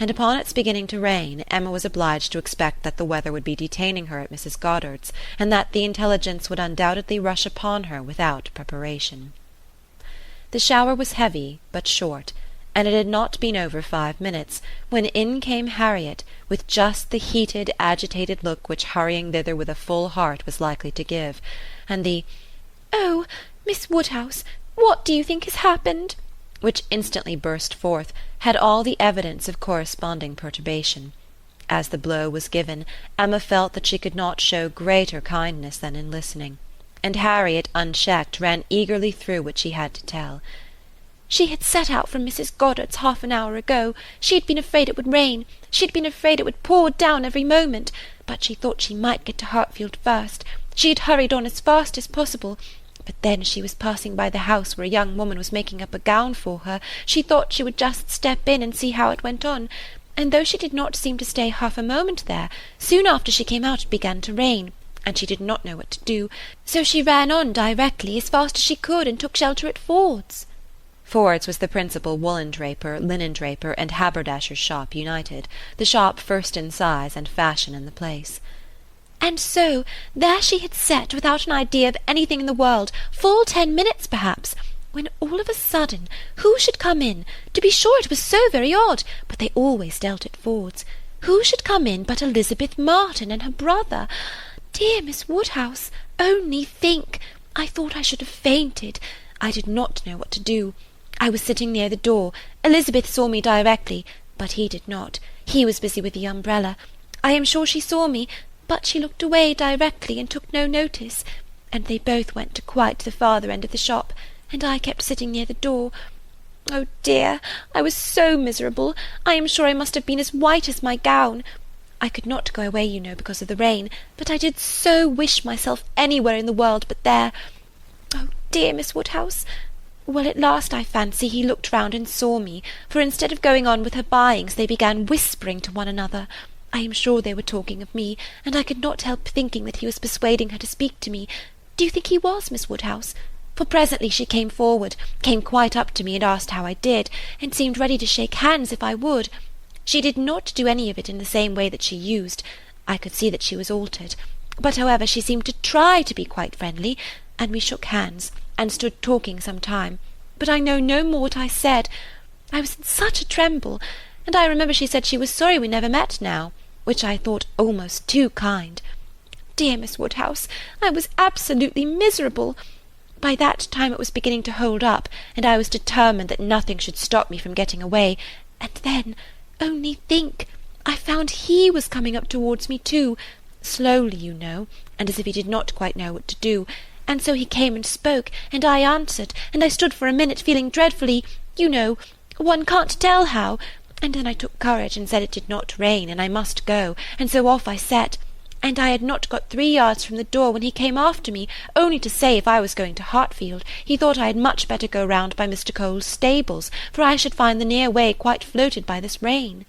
and upon its beginning to rain, Emma was obliged to expect that the weather would be detaining her at Mrs. Goddard's, and that the intelligence would undoubtedly rush upon her without preparation. The shower was heavy, but short, and it had not been over 5 minutes, when in came Harriet, with just the heated, agitated look which hurrying thither with a full heart was likely to give, and the "Oh, Miss Woodhouse, what do you think has happened?" which instantly burst forth, had all the evidence of corresponding perturbation. As the blow was given, Emma felt that she could not show greater kindness than in listening, and Harriet, unchecked, ran eagerly through what she had to tell. She had set out from Mrs. Goddard's half an hour ago. She had been afraid it would rain. She had been afraid it would pour down every moment. But she thought she might get to Hartfield first. She had hurried on as fast as possible. But then, as she was passing by the house where a young woman was making up a gown for her, she thought she would just step in and see how it went on. And though she did not seem to stay half a moment there, soon after she came out it began to rain, and she did not know what to do. So she ran on directly, as fast as she could, and took shelter at Ford's. Ford's was the principal woollen-draper, linen-draper, and haberdasher's shop united, the shop first in size and fashion in the place. And so there she had sat, without an idea of anything in the world, full 10 minutes perhaps, when all of a sudden who should come in? To be sure it was so very odd, but they always dealt at Ford's. Who should come in but Elizabeth Martin and her brother? Dear Miss Woodhouse, only think! I thought I should have fainted. I did not know what to do. I was sitting near the door. Elizabeth saw me directly, but he did not. He was busy with the umbrella. I am sure she saw me, but she looked away directly and took no notice, and they both went to quite the farther end of the shop, and I kept sitting near the door. Oh dear, I was so miserable. I am sure I must have been as white as my gown. I could not go away, you know, because of the rain, but I did so wish myself anywhere in the world but there. Oh dear, Miss Woodhouse! Well, at last I fancy he looked round and saw me, for instead of going on with her buyings, they began whispering to one another. I am sure they were talking of me, and I could not help thinking that he was persuading her to speak to me. Do you think he was, Miss Woodhouse? For presently she came forward, came quite up to me and asked how I did, and seemed ready to shake hands if I would. She did not do any of it in the same way that she used. I could see that she was altered. But, however, she seemed to try to be quite friendly, and we shook hands, and stood talking some time. But I know no more what I said. I was in such a tremble, and I remember she said she was sorry we never met now, which I thought almost too kind. Dear Miss Woodhouse, I was absolutely miserable. By that time it was beginning to hold up, and I was determined that nothing should stop me from getting away, and then, only think, I found he was coming up towards me too, slowly, you know, and as if he did not quite know what to do, and so he came and spoke, and I answered, and I stood for a minute feeling dreadfully, you know, one can't tell how, and then I took courage and said it did not rain, and I must go, and so off I set. And I had not got 3 yards from the door when he came after me, only to say if I was going to Hartfield, he thought I had much better go round by Mr. Cole's stables, for I should find the near way quite floated by this rain.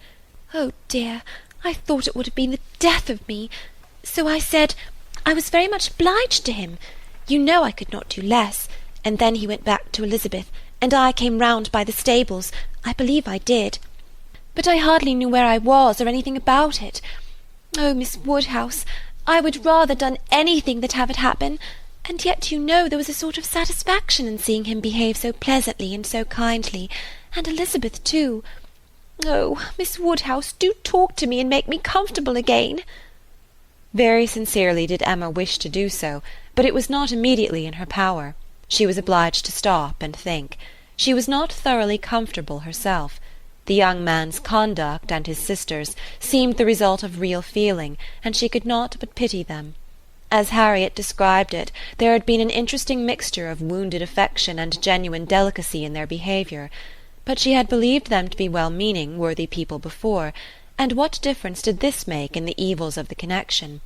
Oh dear, I thought it would have been the death of me. So I said I was very much obliged to him. You know I could not do less. And then he went back to Elizabeth, and I came round by the stables. I believe I did. But I hardly knew where I was or anything about it. Oh, Miss Woodhouse, I would rather done anything that have it happen, and yet you know there was a sort of satisfaction in seeing him behave so pleasantly and so kindly, and Elizabeth too. Oh, Miss Woodhouse, do talk to me and make me comfortable again. Very sincerely did Emma wish to do so, but it was not immediately in her power. She was obliged to stop and think. She was not thoroughly comfortable herself. The young man's conduct and his sister's seemed the result of real feeling, and she could not but pity them. As Harriet described it, there had been an interesting mixture of wounded affection and genuine delicacy in their behaviour, but she had believed them to be well-meaning, worthy people before, and what difference did this make in the evils of the connection?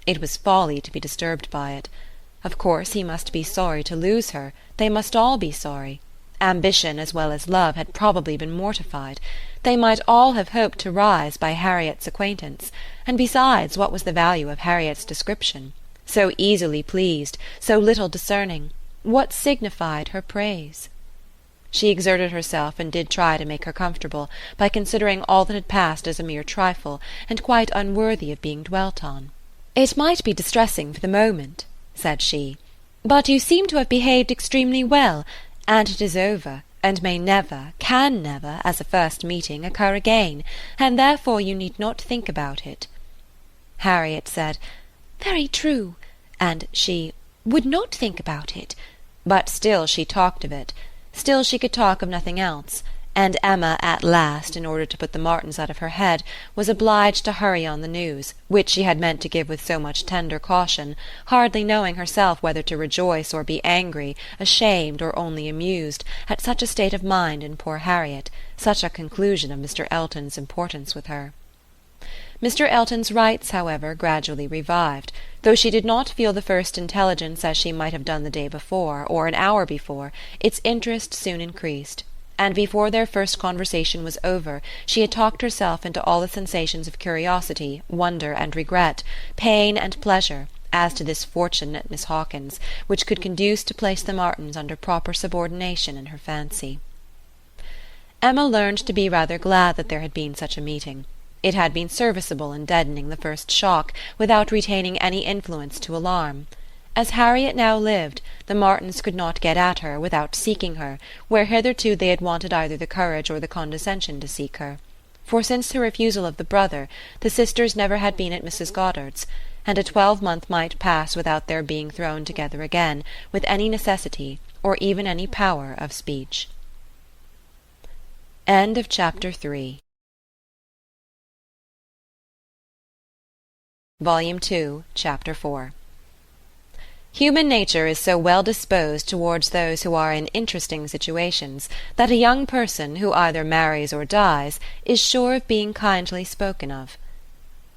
It was folly to be disturbed by it. Of course he must be sorry to lose her, they must all be sorry. Ambition as well as love had probably been mortified. They might all have hoped to rise by Harriet's acquaintance, and besides, what was the value of Harriet's description? So easily pleased, so little discerning, what signified her praise? She exerted herself and did try to make her comfortable, by considering all that had passed as a mere trifle, and quite unworthy of being dwelt on. "It might be distressing for the moment," said she, "but you seem to have behaved extremely well, and it is over, and may never, can never, as a first meeting, occur again, and therefore you need not think about it." Harriet said, "Very true," and she "would not think about it," but still she talked of it. Still she could talk of nothing else, and Emma at last, in order to put the Martins out of her head, was obliged to hurry on the news, which she had meant to give with so much tender caution, hardly knowing herself whether to rejoice or be angry, ashamed or only amused, at such a state of mind in poor Harriet, such a conclusion of Mr. Elton's importance with her. Mr. Elton's rights, however, gradually revived. Though she did not feel the first intelligence as she might have done the day before, or an hour before, its interest soon increased, and before their first conversation was over, she had talked herself into all the sensations of curiosity, wonder, and regret, pain and pleasure, as to this fortune at Miss Hawkins's, which could conduce to place the Martins under proper subordination in her fancy. Emma learned to be rather glad that there had been such a meeting. It had been serviceable in deadening the first shock, without retaining any influence to alarm. As Harriet now lived, the Martins could not get at her without seeking her, where hitherto they had wanted either the courage or the condescension to seek her. For since the refusal of the brother, the sisters never had been at Mrs. Goddard's, and a 12-month might pass without their being thrown together again, with any necessity, or even any power of speech. End of chapter 3. Volume 2, Chapter 4. Human nature is so well disposed towards those who are in interesting situations that a young person who either marries or dies is sure of being kindly spoken of.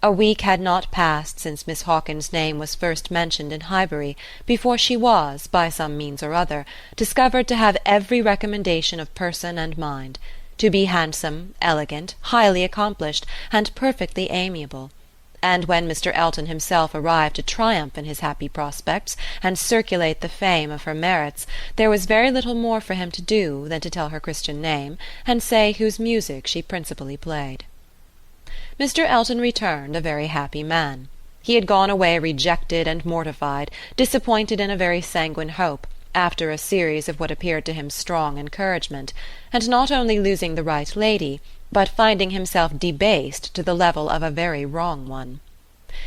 A week had not passed since Miss Hawkins's name was first mentioned in Highbury before she was, by some means or other, discovered to have every recommendation of person and mind, to be handsome, elegant, highly accomplished, and perfectly amiable. And when Mr. Elton himself arrived to triumph in his happy prospects, and circulate the fame of her merits, there was very little more for him to do than to tell her Christian name, and say whose music she principally played. Mr. Elton returned a very happy man. He had gone away rejected and mortified, disappointed in a very sanguine hope, after a series of what appeared to him strong encouragement, and not only losing the right lady, but finding himself debased to the level of a very wrong one.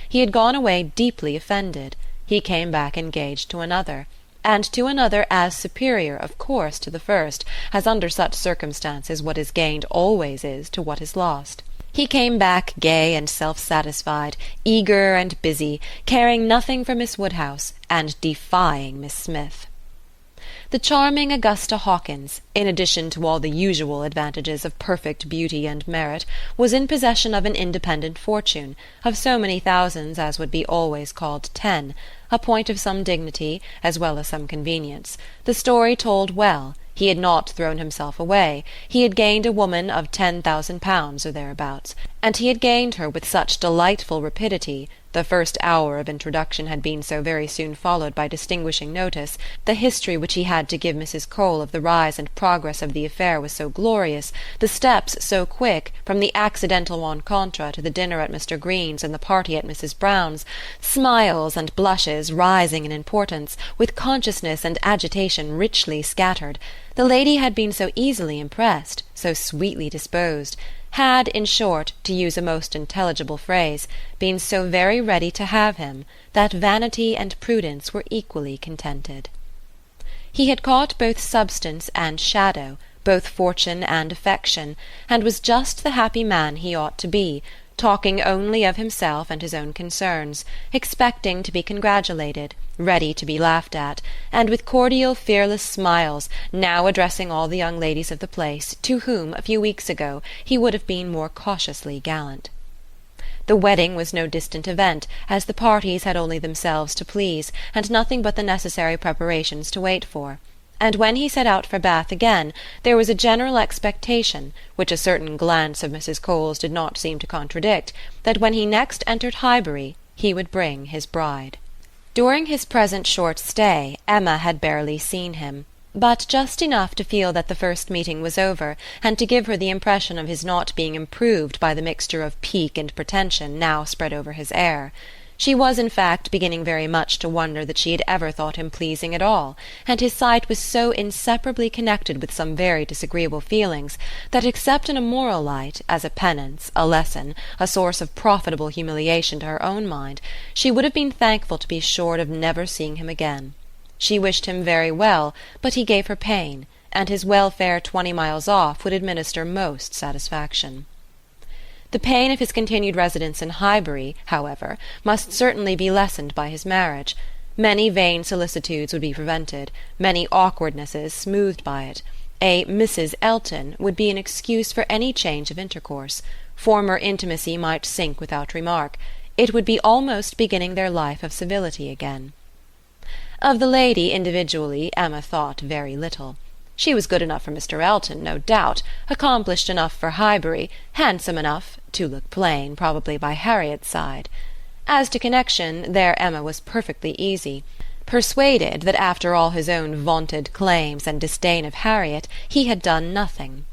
He had gone away deeply offended. He came back engaged to another, and to another as superior, of course, to the first, as under such circumstances what is gained always is to what is lost. He came back gay and self-satisfied, eager and busy, caring nothing for Miss Woodhouse, and defying Miss Smith. The charming Augusta Hawkins, in addition to all the usual advantages of perfect beauty and merit, was in possession of an independent fortune, of so many thousands as would be always called 10, a point of some dignity, as well as some convenience. The story told well. He had not thrown himself away. He had gained a woman of £10,000 or thereabouts, and he had gained her with such delightful rapidity. The first hour of introduction had been so very soon followed by distinguishing notice, the history which he had to give Mrs. Cole of the rise and progress of the affair was so glorious, the steps so quick, from the accidental rencontre to the dinner at Mr. Green's and the party at Mrs. Brown's, smiles and blushes rising in importance, with consciousness and agitation richly scattered. The lady had been so easily impressed, so sweetly disposed, had, in short, to use a most intelligible phrase, been so very ready to have him, that vanity and prudence were equally contented. He had caught both substance and shadow, both fortune and affection, and was just the happy man he ought to be, talking only of himself and his own concerns, expecting to be congratulated, ready to be laughed at, and with cordial fearless smiles, now addressing all the young ladies of the place, to whom, a few weeks ago, he would have been more cautiously gallant. The wedding was no distant event, as the parties had only themselves to please, and nothing but the necessary preparations to wait for. And when he set out for Bath again, there was a general expectation, which a certain glance of Mrs. Cole's did not seem to contradict, that when he next entered Highbury he would bring his bride. During his present short stay Emma had barely seen him, but just enough to feel that the first meeting was over, and to give her the impression of his not being improved by the mixture of pique and pretension now spread over his air. She was, in fact, beginning very much to wonder that she had ever thought him pleasing at all, and his sight was so inseparably connected with some very disagreeable feelings, that except in a moral light, as a penance, a lesson, a source of profitable humiliation to her own mind, she would have been thankful to be assured of never seeing him again. She wished him very well, but he gave her pain, and his welfare 20 miles off would administer most satisfaction. The pain of his continued residence in Highbury, however, must certainly be lessened by his marriage. Many vain solicitudes would be prevented, many awkwardnesses smoothed by it. A Mrs. Elton would be an excuse for any change of intercourse. Former intimacy might sink without remark. It would be almost beginning their life of civility again. Of the lady individually Emma thought very little. She was good enough for Mr. Elton, no doubt, accomplished enough for Highbury, handsome enough, to look plain, probably by Harriet's side. As to connection, there Emma was perfectly easy, persuaded that after all his own vaunted claims and disdain of Harriet, he had done nothing.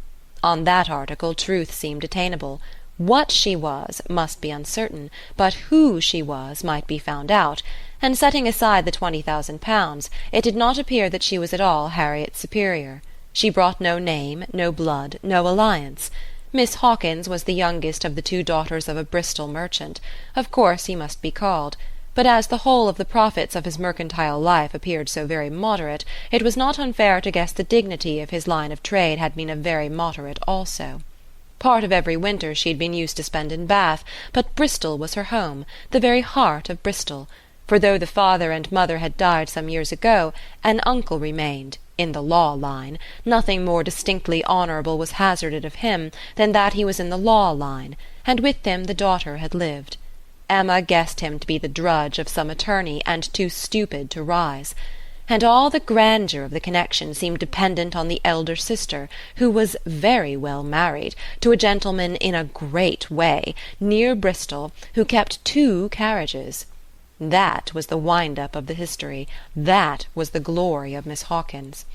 On that article truth seemed attainable. What she was must be uncertain, but who she was might be found out, and setting aside the £20,000, it did not appear that she was at all Harriet's superior. She brought no name, no blood, no alliance. Miss Hawkins was the youngest of the 2 daughters of a Bristol merchant. Of course he must be called. but as the whole of the profits of his mercantile life appeared so very moderate, it was not unfair to guess the dignity of his line of trade had been very moderate also. Part of every winter she had been used to spend in Bath, but Bristol was her home, the very heart of Bristol, for though the father and mother had died some years ago, an uncle remained. In the law line, nothing more distinctly honourable was hazarded of him than that he was in the law line, and with him the daughter had lived. Emma guessed him to be the drudge of some attorney and too stupid to rise, and all the grandeur of the connection seemed dependent on the elder sister, who was very well married to a gentleman in a great way, near Bristol, who kept 2 carriages. That was the wind-up of the history. That was the glory of Miss Hawkins.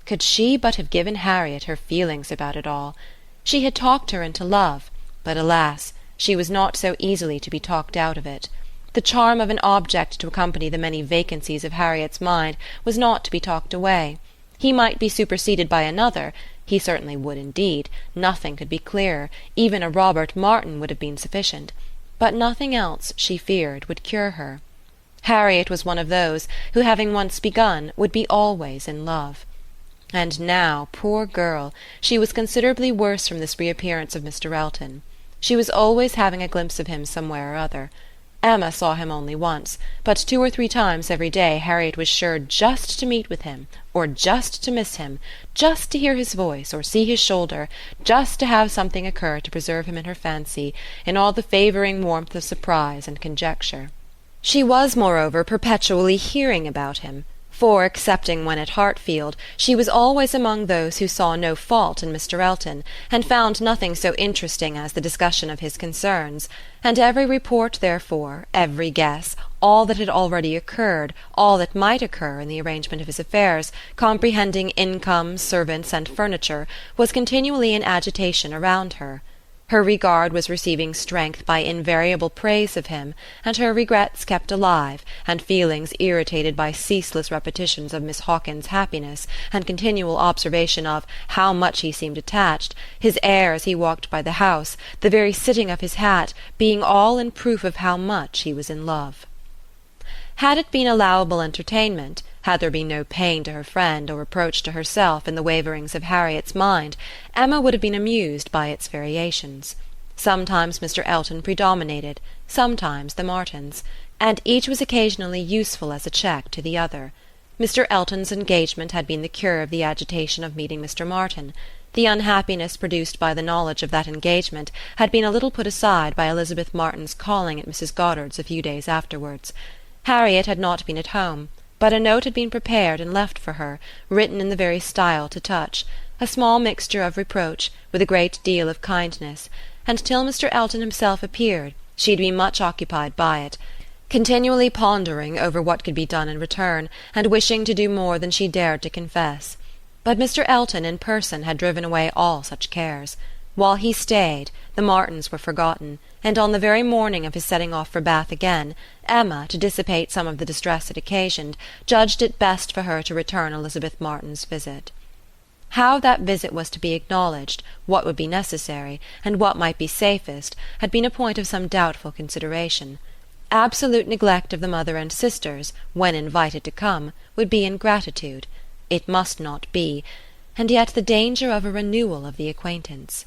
Could she but have given Harriet her feelings about it all! She had talked her into love, but alas, she was not so easily to be talked out of it. The charm of an object to accompany the many vacancies of Harriet's mind was not to be talked away. He might be superseded by another, he certainly would indeed, nothing could be clearer, even a Robert Martin would have been sufficient. But nothing else, she feared, would cure her. Harriet was one of those who, having once begun, would be always in love. And now, poor girl, she was considerably worse from this reappearance of Mr. Elton. She was always having a glimpse of him somewhere or other. Emma saw him only once, but 2 or 3 times every day Harriet was sure just to meet with him, or just to miss him, just to hear his voice or see his shoulder, just to have something occur to preserve him in her fancy, in all the favouring warmth of surprise and conjecture. She was, moreover, perpetually hearing about him, for, excepting when at Hartfield, she was always among those who saw no fault in Mr. Elton, and found nothing so interesting as the discussion of his concerns, and every report, therefore, every guess, all that had already occurred, all that might occur in the arrangement of his affairs, comprehending income, servants, and furniture, was continually in agitation around her. Her regard was receiving strength by invariable praise of him, and her regrets kept alive, and feelings irritated by ceaseless repetitions of Miss Hawkins's happiness, and continual observation of how much he seemed attached, his air as he walked by the house, the very sitting of his hat, being all in proof of how much he was in love. Had it been allowable entertainment, had there been no pain to her friend or reproach to herself in the waverings of Harriet's mind, Emma would have been amused by its variations. Sometimes Mr. Elton predominated, sometimes the Martins, and each was occasionally useful as a check to the other. Mr. Elton's engagement had been the cure of the agitation of meeting Mr. Martin. The unhappiness produced by the knowledge of that engagement had been a little put aside by Elizabeth Martin's calling at Mrs. Goddard's a few days afterwards. Harriet had not been at home, but a note had been prepared and left for her, written in the very style to touch, a small mixture of reproach, with a great deal of kindness, and till Mr. Elton himself appeared, she had been much occupied by it, continually pondering over what could be done in return, and wishing to do more than she dared to confess. But Mr. Elton in person had driven away all such cares. While he stayed, the Martins were forgotten, and on the very morning of his setting off for Bath again, Emma, to dissipate some of the distress it occasioned, judged it best for her to return Elizabeth Martin's visit. How that visit was to be acknowledged, what would be necessary, and what might be safest, had been a point of some doubtful consideration. Absolute neglect of the mother and sisters, when invited to come, would be ingratitude. It must not be, and yet the danger of a renewal of the acquaintance.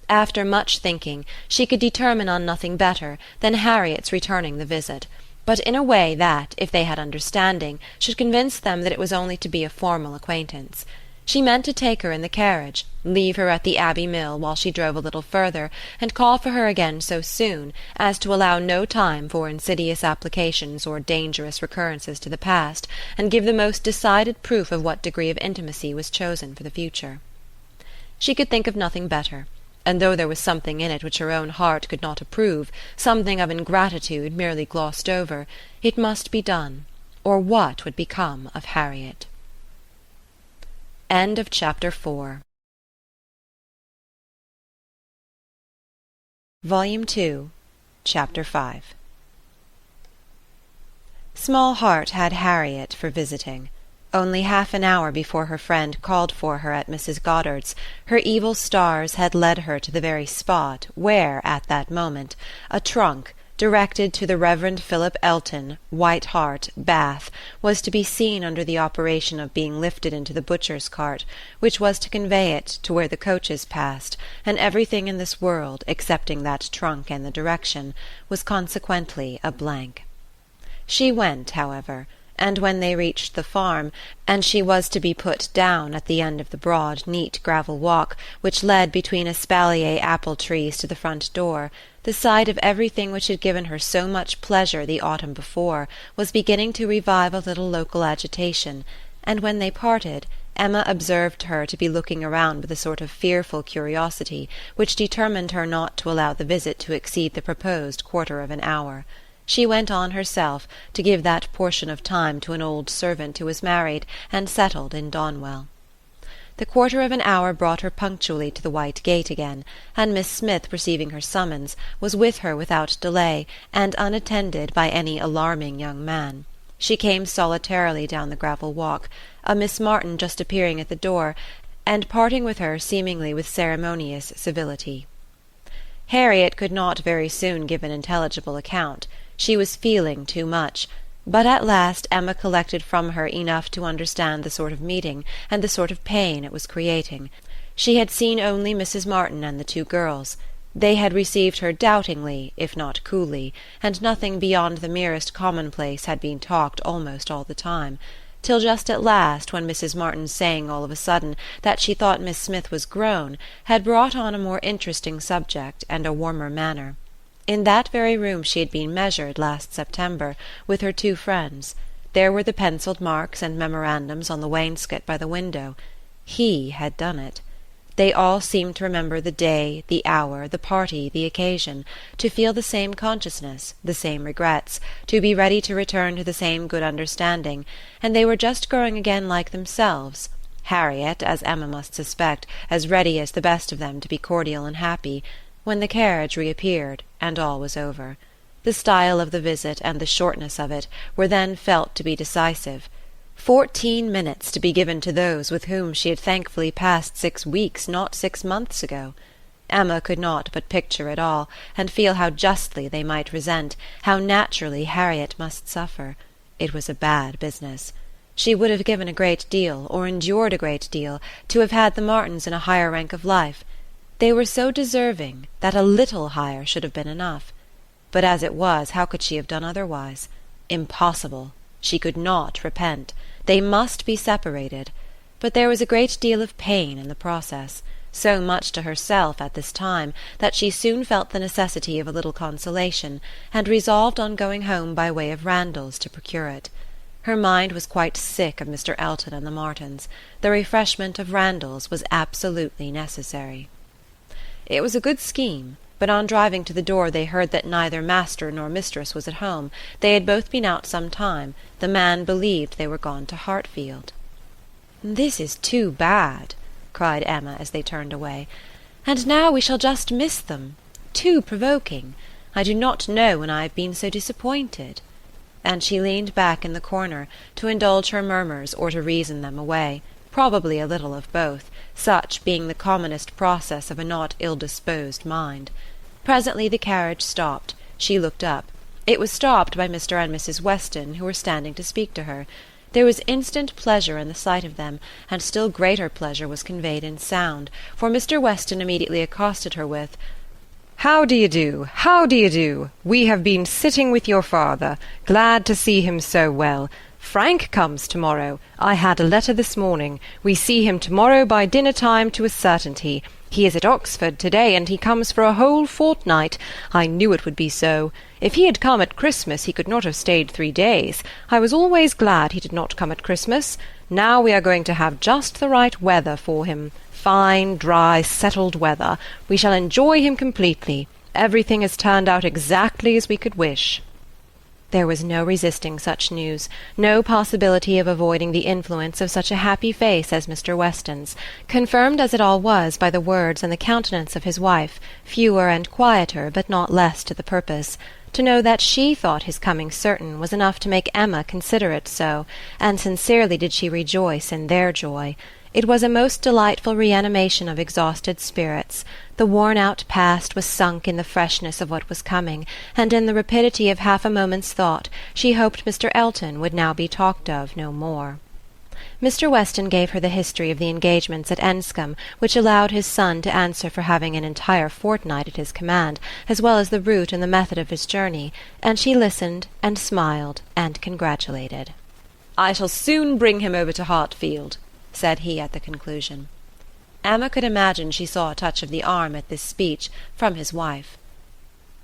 After much thinking, she could determine on nothing better than Harriet's returning the visit, but in a way that, if they had understanding, should convince them that it was only to be a formal acquaintance. She meant to take her in the carriage, leave her at the Abbey Mill while she drove a little further, and call for her again so soon as to allow no time for insidious applications or dangerous recurrences to the past, and give the most decided proof of what degree of intimacy was chosen for the future. She could think of nothing better, and though there was something in it which her own heart could not approve, something of ingratitude merely glossed over, it must be done, or what would become of Harriet? End of Chapter 4. Volume 2, Chapter 5. Small heart had Harriet for visiting. Only half an hour before her friend called for her at Mrs. Goddard's, her evil stars had led her to the very spot where, at that moment, a trunk, directed to the Reverend Philip Elton, White Hart, Bath, was to be seen under the operation of being lifted into the butcher's cart, which was to convey it to where the coaches passed, and everything in this world, excepting that trunk and the direction, was consequently a blank. She went, however, and when they reached the farm, and she was to be put down at the end of the broad, neat gravel walk which led between espalier apple trees to the front door, the sight of everything which had given her so much pleasure the autumn before was beginning to revive a little local agitation, and when they parted, Emma observed her to be looking around with a sort of fearful curiosity, which determined her not to allow the visit to exceed the proposed quarter of an hour. She went on herself, to give that portion of time to an old servant who was married and settled in Donwell. The quarter of an hour brought her punctually to the white gate again, and Miss Smith, receiving her summons, was with her without delay, and unattended by any alarming young man. She came solitarily down the gravel walk, a Miss Martin just appearing at the door, and parting with her seemingly with ceremonious civility. Harriet could not very soon give an intelligible account. She was feeling too much, but at last Emma collected from her enough to understand the sort of meeting and the sort of pain it was creating. She had seen only Mrs. Martin and the two girls. They had received her doubtingly, if not coolly, and nothing beyond the merest commonplace had been talked almost all the time, till just at last, when Mrs. Martin saying all of a sudden that she thought Miss Smith was grown, had brought on a more interesting subject and a warmer manner. In that very room she had been measured last September, with her two friends. There were the pencilled marks and memorandums on the wainscot by the window. He had done it. They all seemed to remember the day, the hour, the party, the occasion, to feel the same consciousness, the same regrets, to be ready to return to the same good understanding, and they were just growing again like themselves. Harriet, as Emma must suspect, as ready as the best of them to be cordial and happy, when the carriage reappeared, and all was over. The style of the visit and the shortness of it were then felt to be decisive. 14 minutes to be given to those with whom she had thankfully passed 6 weeks, not 6 months ago. Emma could not but picture it all, and feel how justly they might resent, how naturally Harriet must suffer. It was a bad business. She would have given a great deal, or endured a great deal, to have had the Martins in a higher rank of life. They were so deserving that a little higher should have been enough. But as it was, how could she have done otherwise? Impossible. She could not repent. They must be separated. But there was a great deal of pain in the process, so much to herself at this time, that she soon felt the necessity of a little consolation, and resolved on going home by way of Randalls to procure it. Her mind was quite sick of Mr. Elton and the Martins. The refreshment of Randalls was absolutely necessary. It was a good scheme, but on driving to the door they heard that neither master nor mistress was at home. They had both been out some time. The man believed they were gone to Hartfield. "This is too bad," cried Emma as they turned away. "And now we shall just miss them. Too provoking. I do not know when I have been so disappointed." And she leaned back in the corner, to indulge her murmurs or to reason them away, probably a little of both, such being the commonest process of a not ill-disposed mind. Presently the carriage stopped. She looked up. It was stopped by Mr. and Mrs. Weston, who were standing to speak to her. There was instant pleasure in the sight of them, and still greater pleasure was conveyed in sound, for Mr. Weston immediately accosted her with, "How do you do? How do you do? We have been sitting with your father. Glad to see him so well. Frank comes tomorrow. I had a letter this morning. We see him tomorrow by dinner-time to a certainty. He is at Oxford to-day, and he comes for a whole fortnight. I knew it would be so. If he had come at Christmas he could not have stayed 3 days. I was always glad he did not come at Christmas. Now we are going to have just the right weather for him. Fine, dry, settled weather. We shall enjoy him completely. Everything has turned out exactly as we could wish." There was no resisting such news, no possibility of avoiding the influence of such a happy face as Mr. Weston's, confirmed as it all was by the words and the countenance of his wife, fewer and quieter, but not less to the purpose. To know that she thought his coming certain was enough to make Emma consider it so, and sincerely did she rejoice in their joy. It was a most delightful reanimation of exhausted spirits. The worn-out past was sunk in the freshness of what was coming, and in the rapidity of half a moment's thought she hoped Mr. Elton would now be talked of no more. Mr. Weston gave her the history of the engagements at Enscombe, which allowed his son to answer for having an entire fortnight at his command, as well as the route and the method of his journey, and she listened and smiled and congratulated. "I shall soon bring him over to Hartfield," said he at the conclusion. Emma could imagine she saw a touch of the arm at this speech from his wife.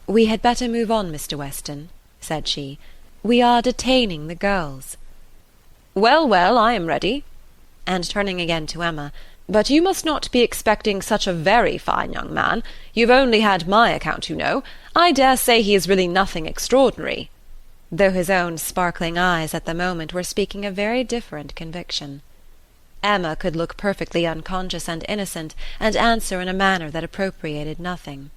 "We had better move on, Mr. Weston," said she. "We are detaining the girls." "Well, well, I am ready." And turning again to Emma, "But you must not be expecting such a very fine young man. You've only had my account, you know. I dare say he is really nothing extraordinary," though his own sparkling eyes at the moment were speaking a very different conviction. Emma could look perfectly unconscious and innocent, and answer in a manner that appropriated nothing.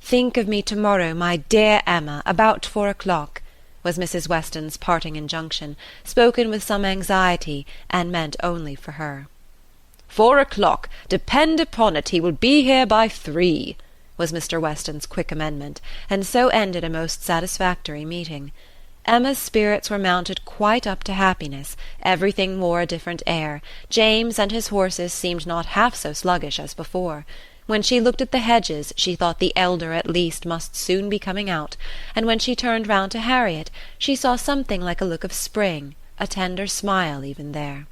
"Think of me tomorrow, my dear Emma, about 4 o'clock," was Mrs. Weston's parting injunction, spoken with some anxiety, and meant only for her. 4 o'clock! Depend upon it he will be here by 3, was Mr. Weston's quick amendment, and so ended a most satisfactory meeting. Emma's spirits were mounted quite up to happiness, everything wore a different air, James and his horses seemed not half so sluggish as before. When she looked at the hedges, she thought the elder at least must soon be coming out, and when she turned round to Harriet, she saw something like a look of spring, a tender smile even there.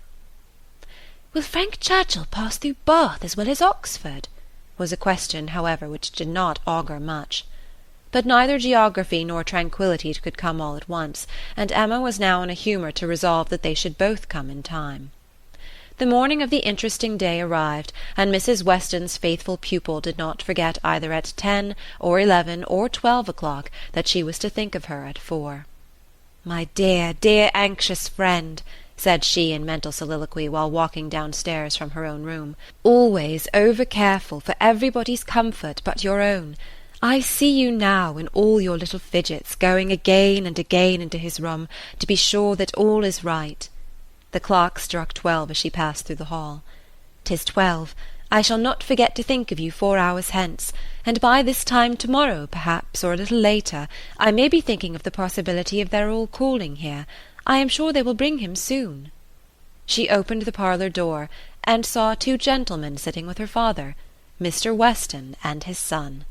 "Will Frank Churchill pass through Bath as well as Oxford?" was a question, however, which did not augur much. But neither geography nor tranquillity could come all at once, and Emma was now in a humour to resolve that they should both come in time. The morning of the interesting day arrived, and Mrs. Weston's faithful pupil did not forget either at 10 or 11 or 12 o'clock that she was to think of her at 4. "My dear, dear anxious friend," said she in mental soliloquy while walking downstairs from her own room, "always over-careful for everybody's comfort but your own. I see you now in all your little fidgets, going again and again into his room, to be sure that all is right." The clock struck 12 as she passed through the hall. "'Tis 12. I shall not forget to think of you 4 hours hence, and by this time to-morrow, perhaps, or a little later, I may be thinking of the possibility of their all calling here. I am sure they will bring him soon." She opened the parlour door, and saw 2 gentlemen sitting with her father, Mr. Weston and his son.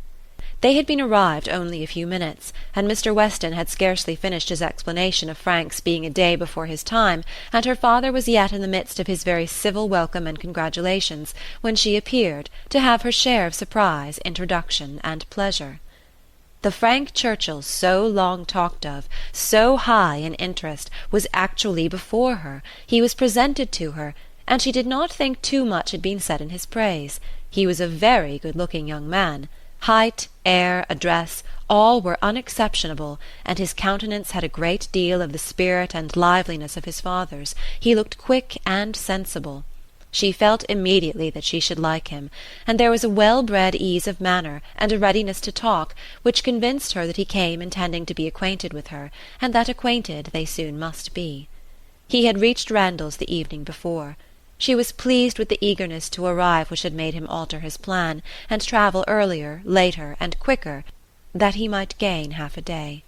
They had been arrived only a few minutes, and Mr. Weston had scarcely finished his explanation of Frank's being a day before his time, and her father was yet in the midst of his very civil welcome and congratulations, when she appeared, to have her share of surprise, introduction, and pleasure. The Frank Churchill so long talked of, so high in interest, was actually before her. He was presented to her, and she did not think too much had been said in his praise. He was a very good-looking young man. Height, air, address, all were unexceptionable, and his countenance had a great deal of the spirit and liveliness of his father's. He looked quick and sensible. She felt immediately that she should like him, and there was a well-bred ease of manner, and a readiness to talk, which convinced her that he came intending to be acquainted with her, and that acquainted they soon must be. He had reached Randalls the evening before. She was pleased with the eagerness to arrive which had made him alter his plan, and travel earlier, later, and quicker, that he might gain half a day.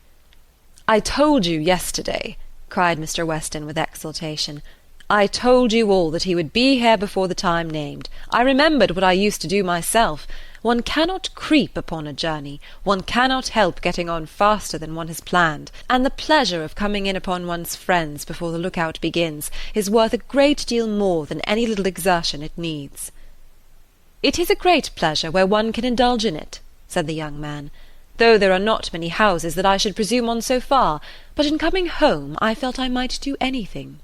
"I told you yesterday," cried Mr. Weston with exultation, "I told you all that he would be here before the time named. I remembered what I used to do myself. One cannot creep upon a journey. One cannot help getting on faster than one has planned, and the pleasure of coming in upon one's friends before the look-out begins is worth a great deal more than any little exertion it needs." "It is a great pleasure where one can indulge in it," said the young man, "though there are not many houses that I should presume on so far, but in coming home I felt I might do anything."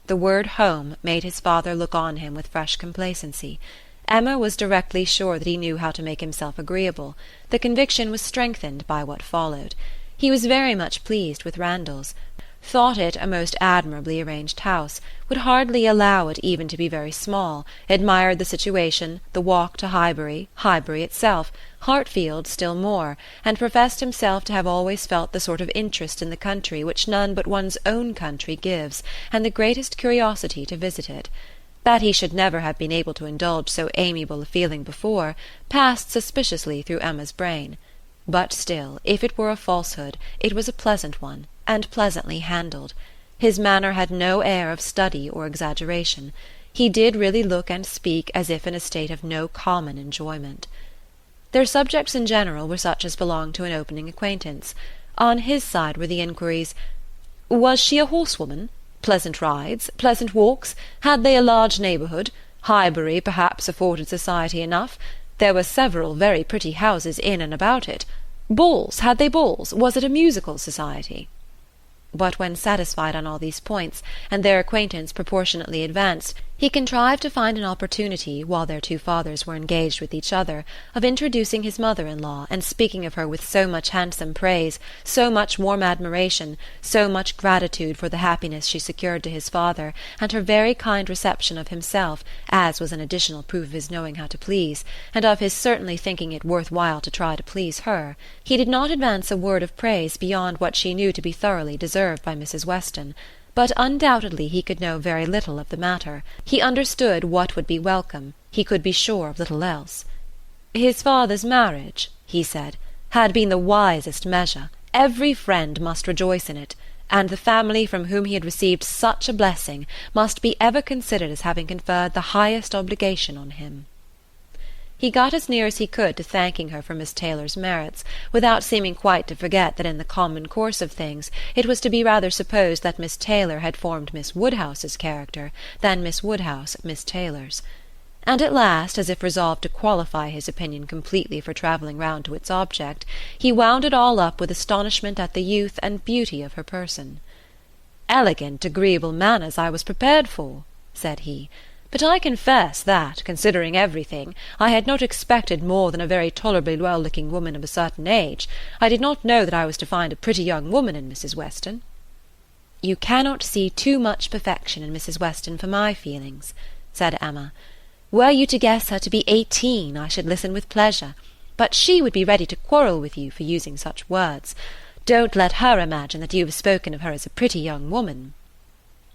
The word home made his father look on him with fresh complacency. Emma was directly sure that he knew how to make himself agreeable. The conviction was strengthened by what followed. He was very much pleased with Randalls, thought it a most admirably arranged house, would hardly allow it even to be very small, admired the situation, the walk to Highbury, Highbury itself, Hartfield still more, and professed himself to have always felt the sort of interest in the country which none but one's own country gives, and the greatest curiosity to visit it. That he should never have been able to indulge so amiable a feeling before passed suspiciously through Emma's brain. But still, if it were a falsehood, it was a pleasant one, and pleasantly handled. His manner had no air of study or exaggeration. He did really look and speak as if in a state of no common enjoyment. Their subjects in general were such as belonged to an opening acquaintance. On his side were the inquiries, was she a horsewoman? Pleasant rides, pleasant walks, had they a large neighbourhood? Highbury perhaps afforded society enough. There were several very pretty houses in and about it. Balls, had they balls? Was it a musical society? But when satisfied on all these points, and their acquaintance proportionately advanced, he contrived to find an opportunity, while their two fathers were engaged with each other, of introducing his mother-in-law, and speaking of her with so much handsome praise, so much warm admiration, so much gratitude for the happiness she secured to his father, and her very kind reception of himself, as was an additional proof of his knowing how to please, and of his certainly thinking it worth while to try to please her. He did not advance a word of praise beyond what she knew to be thoroughly deserved by Mrs. Weston, but undoubtedly he could know very little of the matter. He understood what would be welcome, he could be sure of little else. His father's marriage, he said, had been the wisest measure. Every friend must rejoice in it, and the family from whom he had received such a blessing must be ever considered as having conferred the highest obligation on him. He got as near as he could to thanking her for Miss Taylor's merits, without seeming quite to forget that in the common course of things it was to be rather supposed that Miss Taylor had formed Miss Woodhouse's character than Miss Woodhouse Miss Taylor's. And at last, as if resolved to qualify his opinion completely for travelling round to its object, he wound it all up with astonishment at the youth and beauty of her person. "Elegant, agreeable manners I was prepared for," said he. "But I confess that, considering everything, I had not expected more than a very tolerably well-looking woman of a certain age. I did not know that I was to find a pretty young woman in Mrs. Weston." "You cannot see too much perfection in Mrs. Weston for my feelings," said Emma. "Were you to guess her to be 18, I should listen with pleasure, but she would be ready to quarrel with you for using such words. Don't let her imagine that you have spoken of her as a pretty young woman."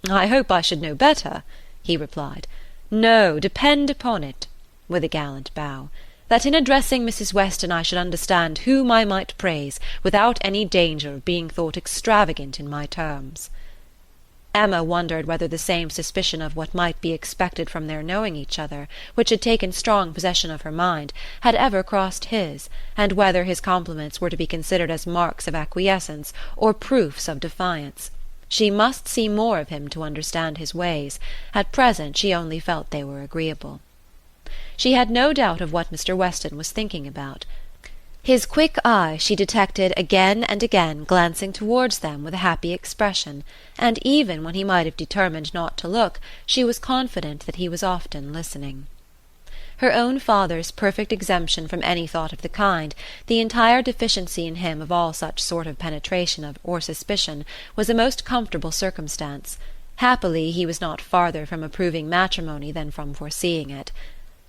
"I hope I should know better," he replied. "No, depend upon it," with a gallant bow, "that in addressing Mrs. Weston I should understand whom I might praise, without any danger of being thought extravagant in my terms." Emma wondered whether the same suspicion of what might be expected from their knowing each other, which had taken strong possession of her mind, had ever crossed his, and whether his compliments were to be considered as marks of acquiescence or proofs of defiance. She must see more of him to understand his ways. At present she only felt they were agreeable. She had no doubt of what Mr. Weston was thinking about. His quick eye she detected again and again glancing towards them with a happy expression, and even when he might have determined not to look, she was confident that he was often listening. Her own father's perfect exemption from any thought of the kind, the entire deficiency in him of all such sort of penetration or suspicion, was a most comfortable circumstance. Happily he was not farther from approving matrimony than from foreseeing it.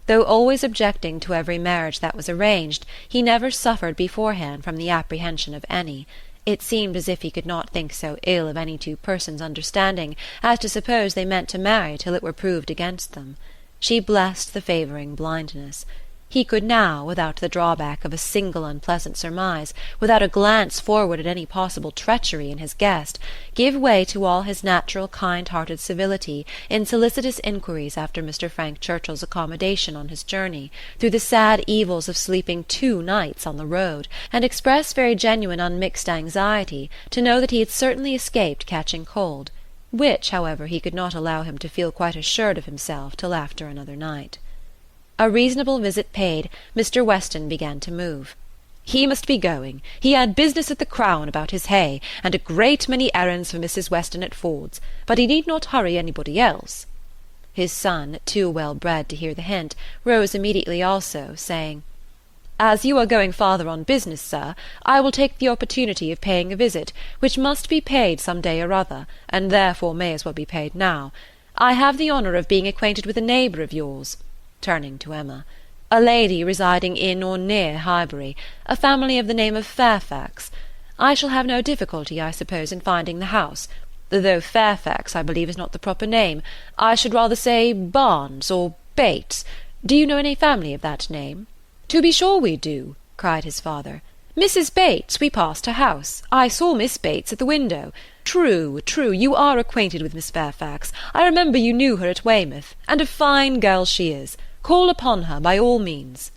Though always objecting to every marriage that was arranged, he never suffered beforehand from the apprehension of any. It seemed as if he could not think so ill of any two persons understanding as to suppose they meant to marry till it were proved against them. She blessed the favouring blindness. He could now, without the drawback of a single unpleasant surmise, without a glance forward at any possible treachery in his guest, give way to all his natural kind-hearted civility in solicitous inquiries after Mr. Frank Churchill's accommodation on his journey, through the sad evils of sleeping 2 nights on the road, and express very genuine unmixed anxiety to know that he had certainly escaped catching cold, which, however, he could not allow him to feel quite assured of himself till after another night. A reasonable visit paid, Mr. Weston began to move. He must be going. He had business at the Crown about his hay, and a great many errands for Mrs. Weston at Ford's, but he need not hurry anybody else. His son, too well bred to hear the hint, rose immediately also, saying, "As you are going farther on business, sir, I will take the opportunity of paying a visit, which must be paid some day or other, and therefore may as well be paid now. I have the honour of being acquainted with a neighbour of yours," turning to Emma, "a lady residing in or near Highbury, a family of the name of Fairfax. I shall have no difficulty, I suppose, in finding the house. though Fairfax, I believe, is not the proper name. I should rather say Barnes or Bates. Do you know any family of that name?" "To be sure we do," cried his father. "Mrs. Bates, we passed her house. I saw Miss Bates at the window. True, true, you are acquainted with Miss Fairfax. I remember you knew her at Weymouth, and a fine girl she is. Call upon her by all means."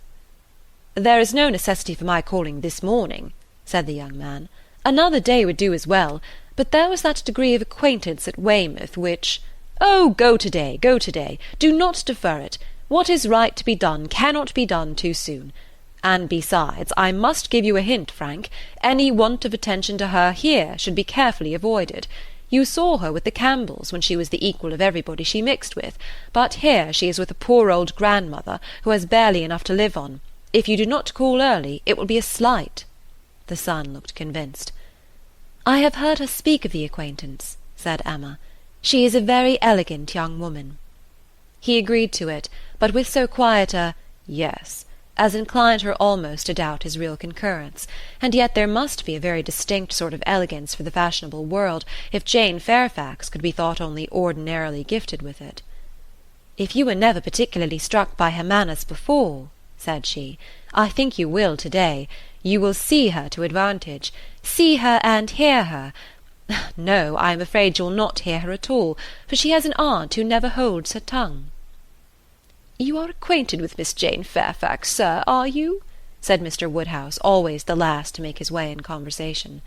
"There is no necessity for my calling this morning," said the young man. "Another day would do as well, but there was that degree of acquaintance at Weymouth which—" "Oh, go to-day, go to-day. Do not defer it. What is right to be done cannot be done too soon. And besides, I must give you a hint, Frank. Any want of attention to her here should be carefully avoided. You saw her with the Campbells when she was the equal of everybody she mixed with, but here she is with a poor old grandmother who has barely enough to live on. If you do not call early, it will be a slight." The son looked convinced. "I have heard her speak of the acquaintance," said Emma. "She is a very elegant young woman." He agreed to it, but with so quiet a "yes," as inclined her almost to doubt his real concurrence, and yet there must be a very distinct sort of elegance for the fashionable world if Jane Fairfax could be thought only ordinarily gifted with it. "If you were never particularly struck by her manners before," said she, "I think you will to-day. You will see her to advantage. See her and hear her. No, I am afraid you will not hear her at all, for she has an aunt who never holds her tongue." "You are acquainted with Miss Jane Fairfax, sir, are you?" said Mr. Woodhouse, always the last to make his way in conversation.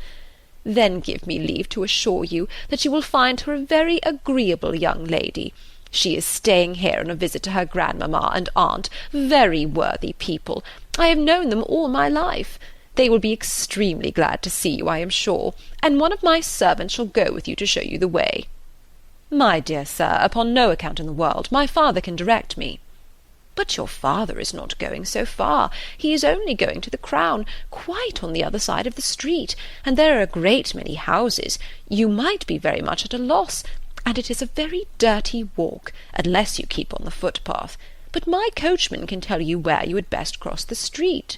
"Then give me leave to assure you that you will find her a very agreeable young lady. She is staying here on a visit to her grandmamma and aunt, very worthy people. I have known them all my life. They will be extremely glad to see you, I am sure, and one of my servants shall go with you to show you the way." "My dear sir, upon no account in the world. My father can direct me." "But your father is not going so far. He is only going to the Crown, quite on the other side of the street, and there are a great many houses. You might be very much at a loss, and it is a very dirty walk, unless you keep on the footpath. But my coachman can tell you where you had best cross the street."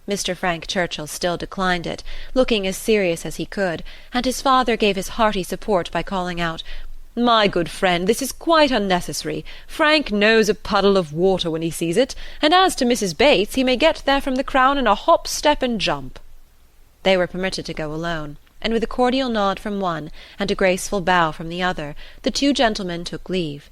Mr. Frank Churchill still declined it, looking as serious as he could, and his father gave his hearty support by calling out, "My good friend, this is quite unnecessary. Frank knows a puddle of water when he sees it, and as to Mrs. Bates, he may get there from the Crown in a hop, step, and jump." They were permitted to go alone, and with a cordial nod from one, and a graceful bow from the other, the two gentlemen took leave.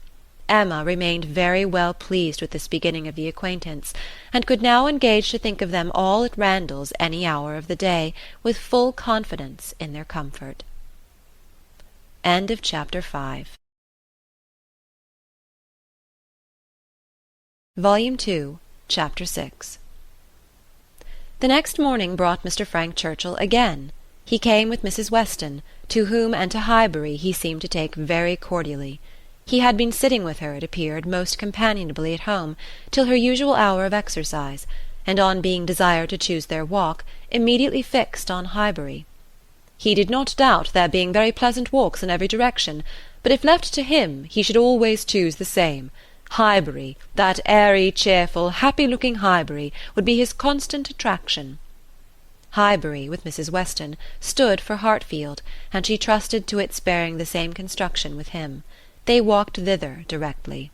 Emma remained very well pleased with this beginning of the acquaintance, and could now engage to think of them all at Randalls any hour of the day, with full confidence in their comfort. End of chapter 5. Volume 2, Chapter 6. The next morning brought Mr. Frank Churchill again. He came with Mrs. Weston, to whom and to Highbury he seemed to take very cordially. He had been sitting with her, it appeared, most companionably at home, till her usual hour of exercise, and on being desired to choose their walk, immediately fixed on Highbury. He did not doubt there being very pleasant walks in every direction, but if left to him, he should always choose the same. Highbury, that airy, cheerful, happy-looking Highbury, would be his constant attraction. Highbury, with Mrs. Weston, stood for Hartfield, and she trusted to its bearing the same construction with him. They walked thither directly.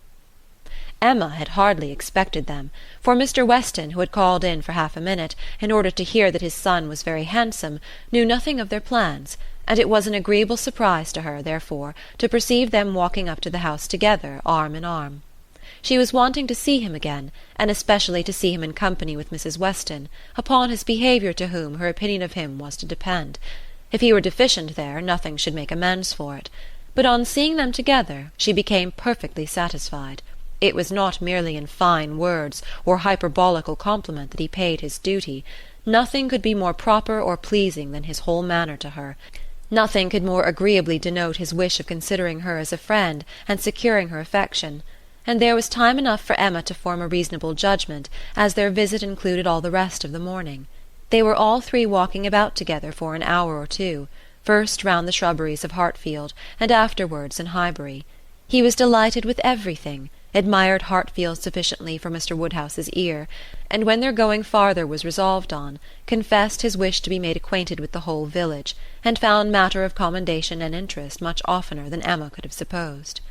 Emma had hardly expected them, for Mr. Weston, who had called in for half a minute, in order to hear that his son was very handsome, knew nothing of their plans, and it was an agreeable surprise to her, therefore, to perceive them walking up to the house together, arm in arm. She was wanting to see him again, and especially to see him in company with Mrs. Weston, upon his behaviour to whom her opinion of him was to depend. If he were deficient there, nothing should make amends for it. But on seeing them together, she became perfectly satisfied. It was not merely in fine words or hyperbolical compliment that he paid his duty. Nothing could be more proper or pleasing than his whole manner to her. Nothing could more agreeably denote his wish of considering her as a friend and securing her affection. And there was time enough for Emma to form a reasonable judgment, as their visit included all the rest of the morning. They were all three walking about together for an hour or two, first round the shrubberies of Hartfield, and afterwards in Highbury. He was delighted with everything, admired Hartfield sufficiently for Mr. Woodhouse's ear, and when their going farther was resolved on, confessed his wish to be made acquainted with the whole village, and found matter of commendation and interest much oftener than Emma could have supposed.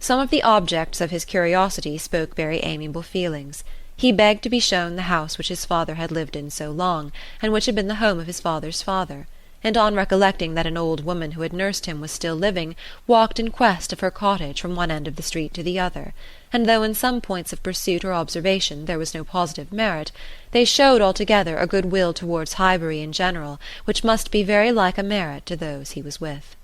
Some of the objects of his curiosity spoke very amiable feelings. He begged to be shown the house which his father had lived in so long, and which had been the home of his father's father, and on recollecting that an old woman who had nursed him was still living, walked in quest of her cottage from one end of the street to the other, and though in some points of pursuit or observation there was no positive merit, they showed altogether a good will towards Highbury in general, which must be very like a merit to those he was with.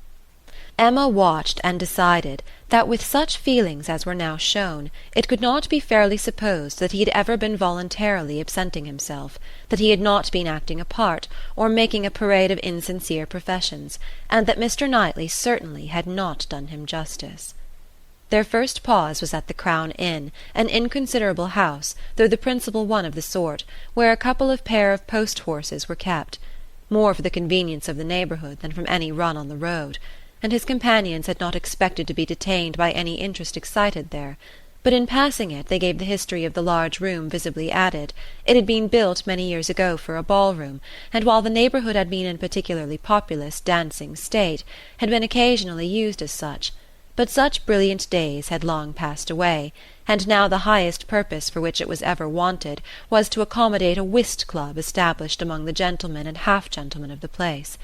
Emma watched and decided that with such feelings as were now shown, it could not be fairly supposed that he had ever been voluntarily absenting himself, that he had not been acting a part, or making a parade of insincere professions, and that Mr. Knightley certainly had not done him justice. Their first pause was at the Crown Inn, an inconsiderable house, though the principal one of the sort, where a couple of pair of post-horses were kept, more for the convenience of the neighbourhood than from any run on the road, and his companions had not expected to be detained by any interest excited there, but in passing it they gave the history of the large room visibly added. It had been built many years ago for a ball-room, and while the neighbourhood had been in a particularly populous dancing state, had been occasionally used as such, but such brilliant days had long passed away, and now the highest purpose for which it was ever wanted was to accommodate a whist-club established among the gentlemen and half-gentlemen of the place.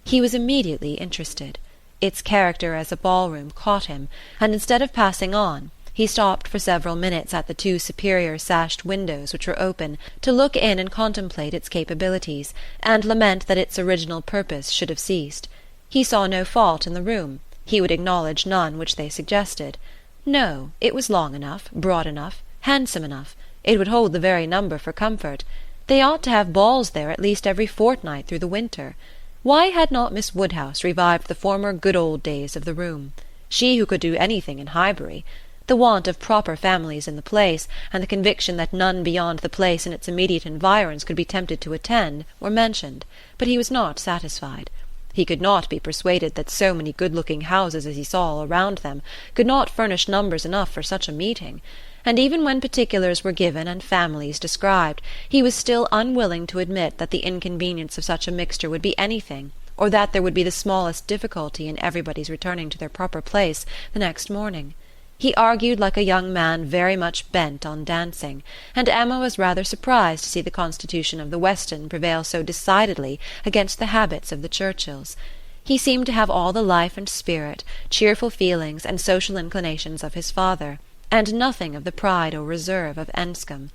He was immediately interested. Its character as a ball-room caught him, and instead of passing on, he stopped for several minutes at the two superior sashed windows which were open, to look in and contemplate its capabilities, and lament that its original purpose should have ceased. He saw no fault in the room. He would acknowledge none which they suggested. No, it was long enough, broad enough, handsome enough. It would hold the very number for comfort. They ought to have balls there at least every fortnight through the winter. Why had not Miss Woodhouse revived the former good old days of the room? She who could do anything in Highbury. The want of proper families in the place, and the conviction that none beyond the place and its immediate environs could be tempted to attend, were mentioned, but he was not satisfied. He could not be persuaded that so many good-looking houses as he saw all around them could not furnish numbers enough for such a meeting, and even when particulars were given and families described, he was still unwilling to admit that the inconvenience of such a mixture would be anything, or that there would be the smallest difficulty in everybody's returning to their proper place the next morning. He argued like a young man very much bent on dancing, and Emma was rather surprised to see the constitution of the Weston prevail so decidedly against the habits of the Churchills. He seemed to have all the life and spirit, cheerful feelings, and social inclinations of his father, and nothing of the pride or reserve of Enscombe.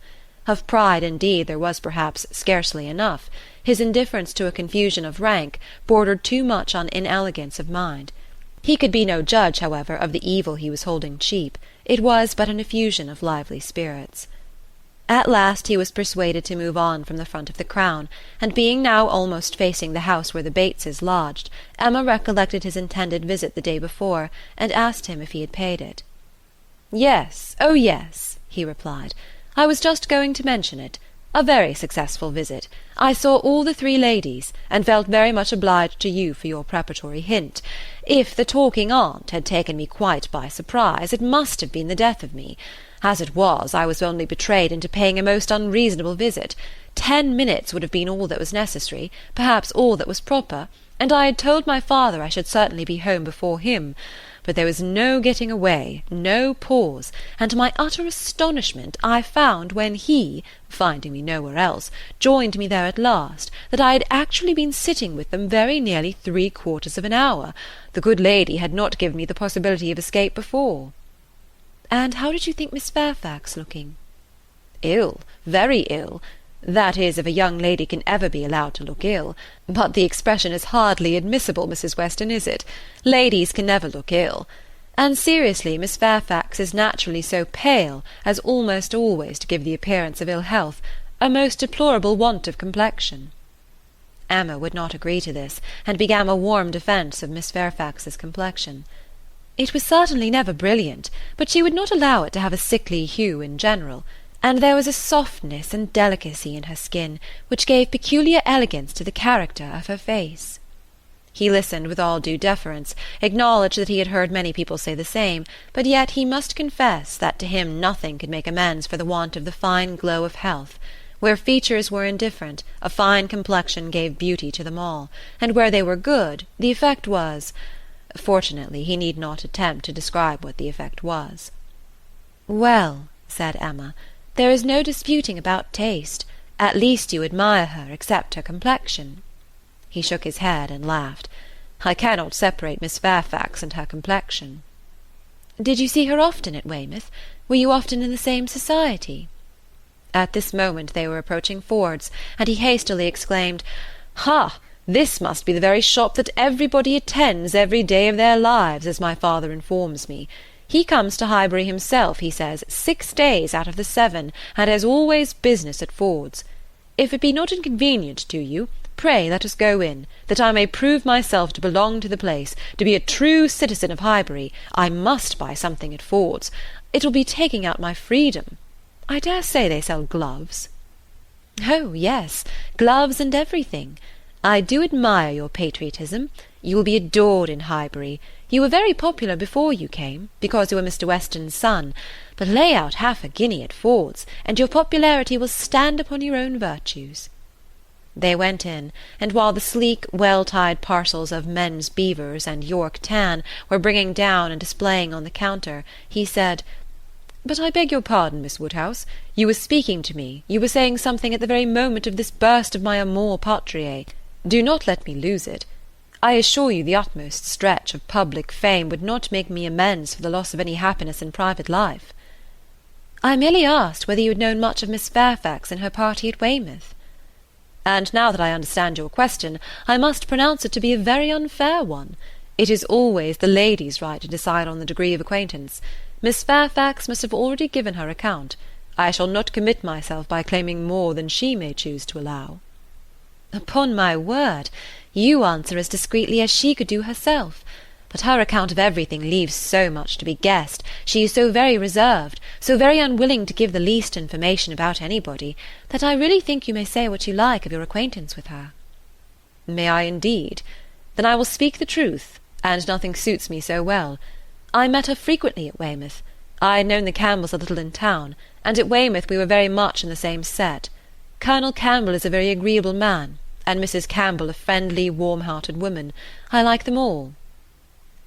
Of pride, indeed, there was perhaps scarcely enough. His indifference to a confusion of rank bordered too much on inelegance of mind. He could be no judge, however, of the evil he was holding cheap. It was but an effusion of lively spirits. At last he was persuaded to move on from the front of the Crown, and being now almost facing the house where the Bateses lodged, Emma recollected his intended visit the day before, and asked him if he had paid it. "Yes, oh yes," he replied. "I was just going to mention it. A very successful visit. I saw all the three ladies, and felt very much obliged to you for your preparatory hint. If the talking aunt had taken me quite by surprise, it must have been the death of me. As it was, I was only betrayed into paying a most unreasonable visit. 10 minutes would have been all that was necessary, perhaps all that was proper, and I had told my father I should certainly be home before him. But there was no getting away, no pause, and to my utter astonishment I found when he, finding me nowhere else, joined me there at last, that I had actually been sitting with them very nearly 3/4 of an hour. The good lady had not given me the possibility of escape before." "And how did you think Miss Fairfax looking?" "Ill, very ill. That is, if a young lady can ever be allowed to look ill. But the expression is hardly admissible, Mrs. Weston, is it? Ladies can never look ill. And seriously, Miss Fairfax is naturally so pale as almost always to give the appearance of ill health, a most deplorable want of complexion." Emma would not agree to this, and began a warm defence of Miss Fairfax's complexion. It was certainly never brilliant, but she would not allow it to have a sickly hue in general, and there was a softness and delicacy in her skin which gave peculiar elegance to the character of her face. He listened with all due deference, acknowledged that he had heard many people say the same, but yet he must confess that to him nothing could make amends for the want of the fine glow of health. Where features were indifferent, a fine complexion gave beauty to them all, and where they were good, the effect was— Fortunately, he need not attempt to describe what the effect was. "Well," said Emma, "there is no disputing about taste. At least you admire her, except her complexion." He shook his head and laughed. "I cannot separate Miss Fairfax and her complexion." "Did you see her often at Weymouth? Were you often in the same society?" At this moment they were approaching Ford's, and he hastily exclaimed, "Ha! This must be the very shop that everybody attends every day of their lives, as my father informs me. He comes to Highbury himself, he says, 6 days out of the 7, and has always business at Ford's. If it be not inconvenient to you, pray let us go in, that I may prove myself to belong to the place, to be a true citizen of Highbury. I must buy something at Ford's. It will be taking out my freedom. I dare say they sell gloves." "Oh, yes, gloves and everything. I do admire your patriotism. You will be adored in Highbury. You were very popular before you came, because you were Mr. Weston's son, but lay out half a guinea at Ford's, and your popularity will stand upon your own virtues." They went in, and while the sleek, well-tied parcels of men's beavers and York tan were bringing down and displaying on the counter, he said, "But I beg your pardon, Miss Woodhouse. You were speaking to me. You were saying something at the very moment of this burst of my amour patriae. Do not let me lose it. I assure you the utmost stretch of public fame would not make me amends for the loss of any happiness in private life." "I merely asked whether you had known much of Miss Fairfax and her party at Weymouth." "And now that I understand your question, I must pronounce it to be a very unfair one. It is always the lady's right to decide on the degree of acquaintance. Miss Fairfax must have already given her account. I shall not commit myself by claiming more than she may choose to allow." "Upon my word, you answer as discreetly as she could do herself. But her account of everything leaves so much to be guessed, she is so very reserved, so very unwilling to give the least information about anybody, that I really think you may say what you like of your acquaintance with her." "May I indeed? Then I will speak the truth, and nothing suits me so well. I met her frequently at Weymouth. I had known the Campbells a little in town, and at Weymouth we were very much in the same set. Colonel Campbell is a very agreeable man, and Mrs. Campbell a friendly, warm-hearted woman. I like them all."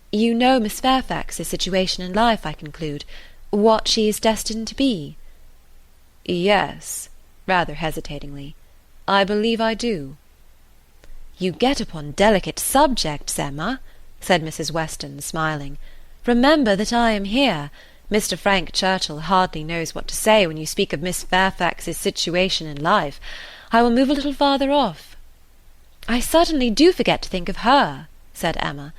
"You know Miss Fairfax's situation in life, I conclude, what she is destined to be?" "Yes," rather hesitatingly, "I believe I do." "You get upon delicate subjects, Emma," said Mrs. Weston, smiling. "Remember that I am here. Mr. Frank Churchill hardly knows what to say when you speak of Miss Fairfax's situation in life. I will move a little farther off." "I certainly do forget to think of her," said Emma,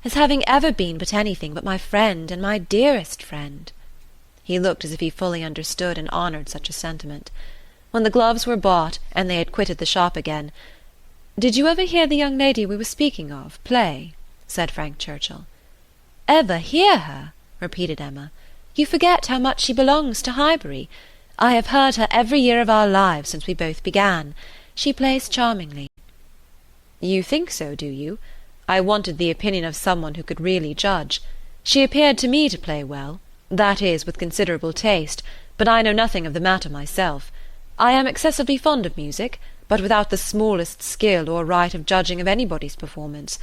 "as having ever been but anything but my friend and my dearest friend." He looked as if he fully understood and honoured such a sentiment. When the gloves were bought, and they had quitted the shop again, "Did you ever hear the young lady we were speaking of play?" said Frank Churchill. "Ever hear her?" repeated Emma. "You forget how much she belongs to Highbury. I have heard her every year of our lives since we both began. She plays charmingly." "You think so, do you? I wanted the opinion of someone who could really judge. She appeared to me to play well, that is, with considerable taste, but I know nothing of the matter myself. I am excessively fond of music, but without the smallest skill or right of judging of anybody's performance.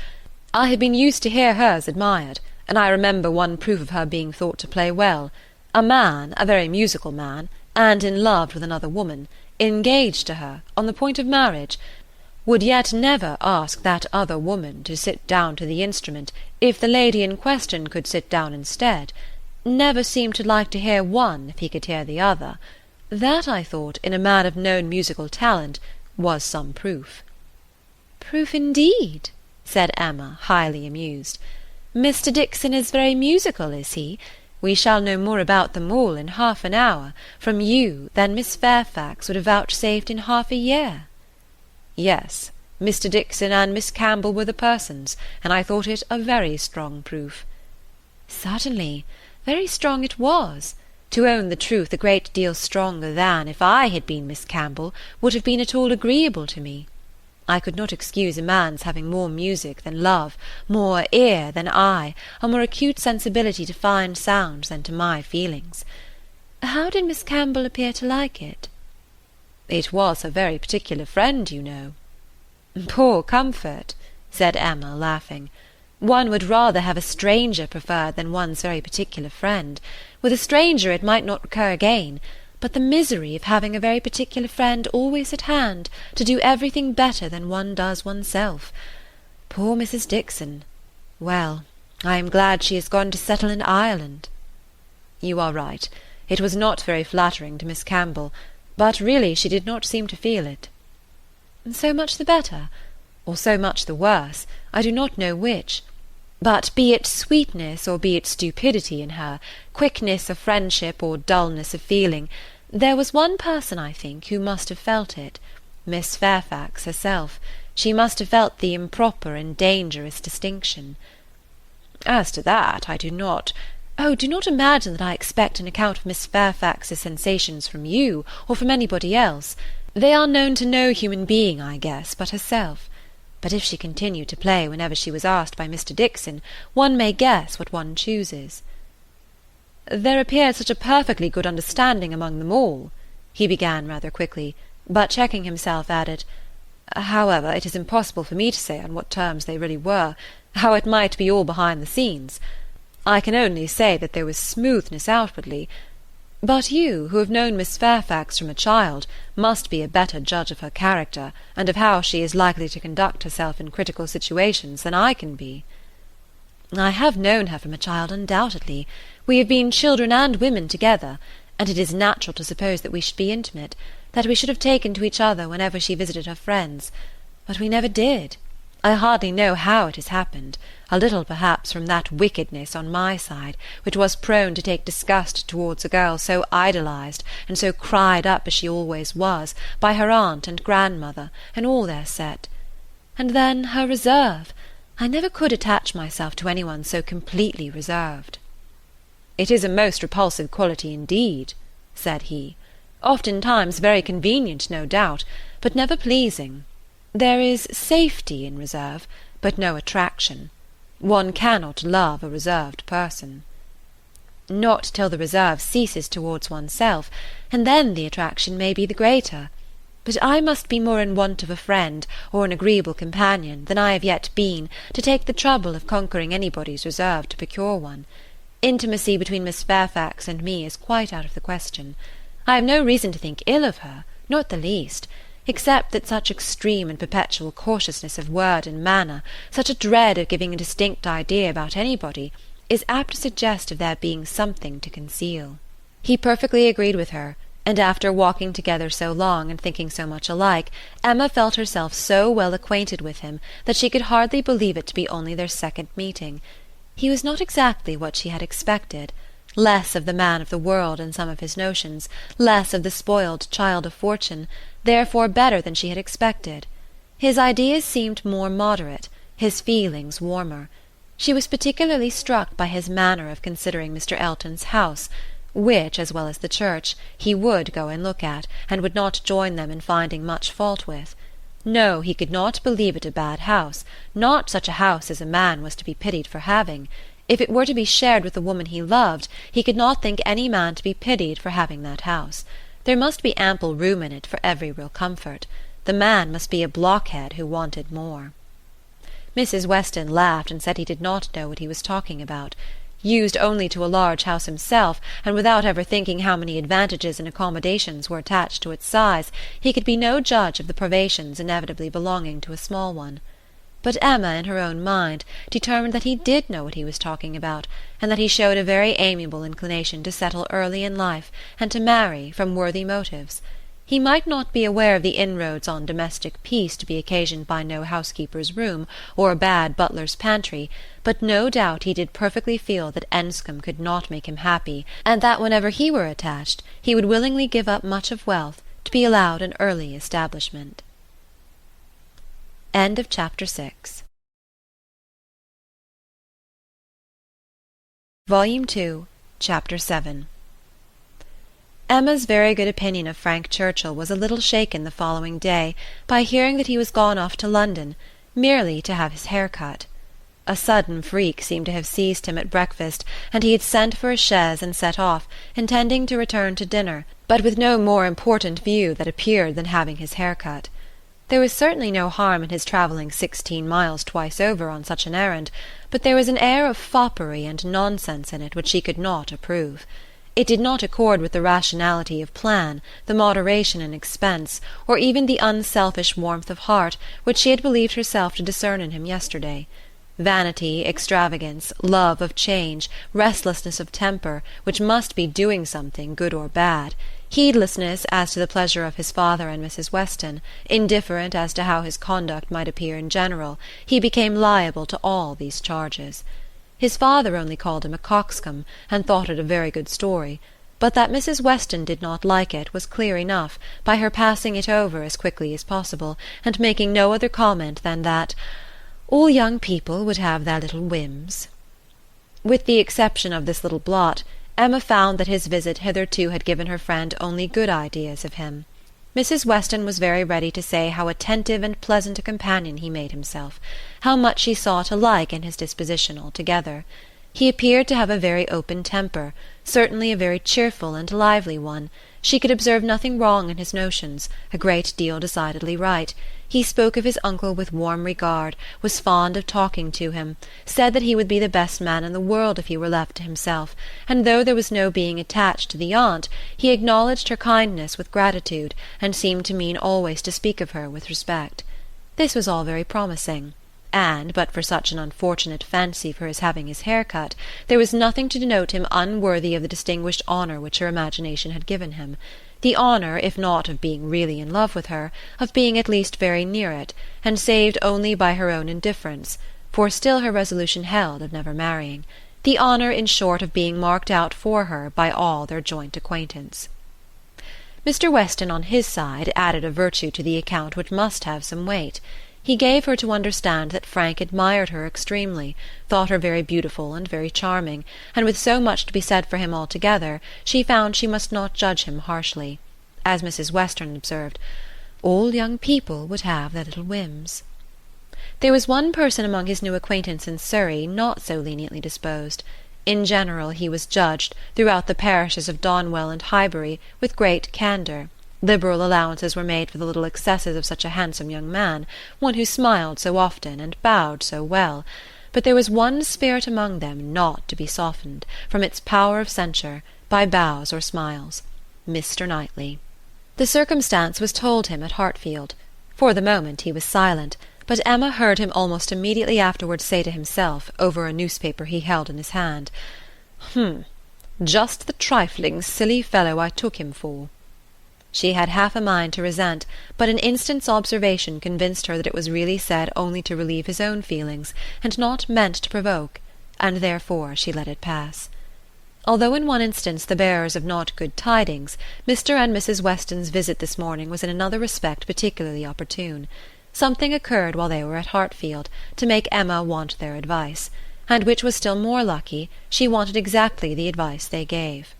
I had been used to hear hers admired, and I remember one proof of her being thought to play well. A man, a very musical man, and in love with another woman, engaged to her, on the point of marriage, would yet never ask that other woman to sit down to the instrument if the lady in question could sit down instead, never seemed to like to hear one if he could hear the other. That, I thought, in a man of known musical talent, was some proof." "Proof indeed," said Emma, highly amused. "Mr. Dixon is very musical, is he? We shall know more about them all in half an hour, from you, than Miss Fairfax would have vouchsafed in half a year." "Yes, Mr. Dixon and Miss Campbell were the persons, and I thought it a very strong proof." "Certainly, very strong it was. To own the truth, a great deal stronger than, if I had been Miss Campbell, would have been at all agreeable to me. I could not excuse a man's having more music than love, more ear than eye, a more acute sensibility to fine sounds than to my feelings. How did Miss Campbell appear to like it? It was her very particular friend, you know. Poor comfort, said Emma, laughing. One would rather have a stranger preferred than one's very particular friend. With a stranger it might not recur again, but the misery of having a very particular friend always at hand to do everything better than one does oneself. Poor Mrs. Dixon! Well, I am glad she has gone to settle in Ireland. You are right. It was not very flattering to Miss Campbell, but really she did not seem to feel it. So much the better, or so much the worse, I do not know which. But be it sweetness or be it stupidity in her, quickness of friendship or dullness of feeling, there was one person, I think, who must have felt it, Miss Fairfax herself. She must have felt the improper and dangerous distinction. As to that, I do not— Oh, do not imagine that I expect an account of Miss Fairfax's sensations from you, or from anybody else. They are known to no human being, I guess, but herself. But if she continued to play whenever she was asked by Mr. Dixon, one may guess what one chooses. There appeared such a perfectly good understanding among them all, he began rather quickly, but checking himself added, however, it is impossible for me to say on what terms they really were, how it might be all behind the scenes. I can only say that there was smoothness outwardly. But you, who have known Miss Fairfax from a child, must be a better judge of her character, and of how she is likely to conduct herself in critical situations than I can be. I have known her from a child, undoubtedly. We have been children and women together, and it is natural to suppose that we should be intimate, that we should have taken to each other whenever she visited her friends. But we never did. I hardly know how it has happened, a little perhaps from that wickedness on my side, which was prone to take disgust towards a girl so idolized and so cried up as she always was, by her aunt and grandmother, and all their set. And then her reserve. I never could attach myself to anyone so completely reserved. It is a most repulsive quality indeed, said he. Oftentimes very convenient, no doubt, but never pleasing. There is safety in reserve, but no attraction. One cannot love a reserved person. Not till the reserve ceases towards oneself, and then the attraction may be the greater. But I must be more in want of a friend or an agreeable companion than I have yet been to take the trouble of conquering anybody's reserve to procure one. Intimacy between Miss Fairfax and me is quite out of the question. I have no reason to think ill of her, not the least, except that such extreme and perpetual cautiousness of word and manner, such a dread of giving a distinct idea about anybody, is apt to suggest of there being something to conceal. He perfectly agreed with her, and after walking together so long and thinking so much alike, Emma felt herself so well acquainted with him that she could hardly believe it to be only their second meeting. He was not exactly what she had expected, less of the man of the world in some of his notions, less of the spoiled child of fortune, therefore better than she had expected. His ideas seemed more moderate, his feelings warmer. She was particularly struck by his manner of considering Mr. Elton's house, which, as well as the church, he would go and look at, and would not join them in finding much fault with. No, he could not believe it a bad house, not such a house as a man was to be pitied for having. If it were to be shared with the woman he loved, he could not think any man to be pitied for having that house. There must be ample room in it for every real comfort. The man must be a blockhead who wanted more. Mrs. Weston laughed and said he did not know what he was talking about. Used only to a large house himself, and without ever thinking how many advantages and accommodations were attached to its size, he could be no judge of the privations inevitably belonging to a small one. But Emma, in her own mind, determined that he did know what he was talking about, and that he showed a very amiable inclination to settle early in life, and to marry, from worthy motives. He might not be aware of the inroads on domestic peace to be occasioned by no housekeeper's room, or a bad butler's pantry, but no doubt he did perfectly feel that Enscombe could not make him happy, and that whenever he were attached, he would willingly give up much of wealth to be allowed an early establishment. End of chapter 6. Volume 2, Chapter 7. Emma's very good opinion of Frank Churchill was a little shaken the following day by hearing that he was gone off to London, merely to have his hair cut. A sudden freak seemed to have seized him at breakfast, and he had sent for a chaise and set off, intending to return to dinner, but with no more important view that appeared than having his hair cut. There was certainly no harm in his travelling 16 miles twice over on such an errand, but there was an air of foppery and nonsense in it which she could not approve. It did not accord with the rationality of plan, the moderation in expense, or even the unselfish warmth of heart which she had believed herself to discern in him yesterday. Vanity, extravagance, love of change, restlessness of temper, which must be doing something, good or bad, heedlessness as to the pleasure of his father and Mrs. Weston, indifferent as to how his conduct might appear in general, he became liable to all these charges. His father only called him a coxcomb, and thought it a very good story, but that Mrs. Weston did not like it was clear enough by her passing it over as quickly as possible, and making no other comment than that all young people would have their little whims. With the exception of this little blot, Emma found that his visit hitherto had given her friend only good ideas of him. Mrs. Weston was very ready to say how attentive and pleasant a companion he made himself, how much she saw to like in his disposition altogether. He appeared to have a very open temper, certainly a very cheerful and lively one. She could observe nothing wrong in his notions, a great deal decidedly right. He spoke of his uncle with warm regard, was fond of talking to him, said that he would be the best man in the world if he were left to himself, and though there was no being attached to the aunt, he acknowledged her kindness with gratitude, and seemed to mean always to speak of her with respect. This was all very promising, and, but for such an unfortunate fancy for his having his hair cut, there was nothing to denote him unworthy of the distinguished honour which her imagination had given him. The honour, if not of being really in love with her, of being at least very near it, and saved only by her own indifference, for still her resolution held of never marrying. The honour, in short, of being marked out for her by all their joint acquaintance. Mr. Weston, on his side, added a virtue to the account which must have some weight. He gave her to understand that Frank admired her extremely, thought her very beautiful and very charming, and with so much to be said for him altogether, she found she must not judge him harshly. As Mrs. Weston observed, all young people would have their little whims. There was one person among his new acquaintance in Surrey not so leniently disposed. In general he was judged, throughout the parishes of Donwell and Highbury, with great candour. Liberal allowances were made for the little excesses of such a handsome young man, one who smiled so often and bowed so well, but there was one spirit among them not to be softened, from its power of censure, by bows or smiles: Mr. Knightley. The circumstance was told him at Hartfield. For the moment he was silent, but Emma heard him almost immediately afterwards say to himself, over a newspaper he held in his hand, just the trifling, silly fellow I took him for. She had half a mind to resent, but an instant's observation convinced her that it was really said only to relieve his own feelings, and not meant to provoke, and therefore she let it pass. Although in one instance the bearers of not good tidings, Mr. and Mrs. Weston's visit this morning was in another respect particularly opportune. Something occurred while they were at Hartfield, to make Emma want their advice, and which was still more lucky, she wanted exactly the advice they gave.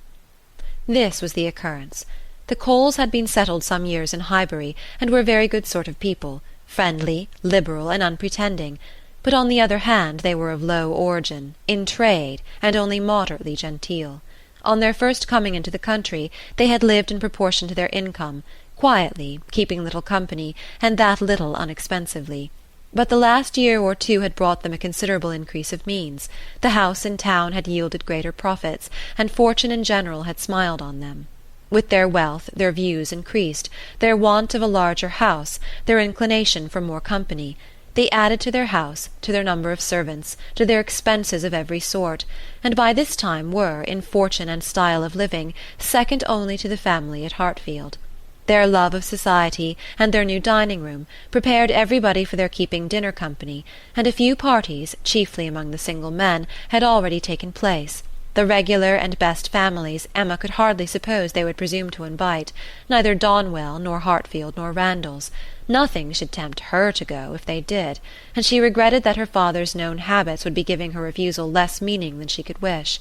This was the occurrence. The Coles had been settled some years in Highbury, and were a very good sort of people, friendly, liberal, and unpretending, but on the other hand they were of low origin, in trade, and only moderately genteel. On their first coming into the country, they had lived in proportion to their income, quietly, keeping little company, and that little unexpensively. But the last year or two had brought them a considerable increase of means. The house in town had yielded greater profits, and fortune in general had smiled on them. With their wealth, their views increased, their want of a larger house, their inclination for more company. They added to their house, to their number of servants, to their expenses of every sort, and by this time were, in fortune and style of living, second only to the family at Hartfield. Their love of society, and their new dining-room, prepared everybody for their keeping dinner company, and a few parties, chiefly among the single men, had already taken place. The regular and best families Emma could hardly suppose they would presume to invite, neither Donwell, nor Hartfield, nor Randalls. Nothing should tempt her to go, if they did, and she regretted that her father's known habits would be giving her refusal less meaning than she could wish.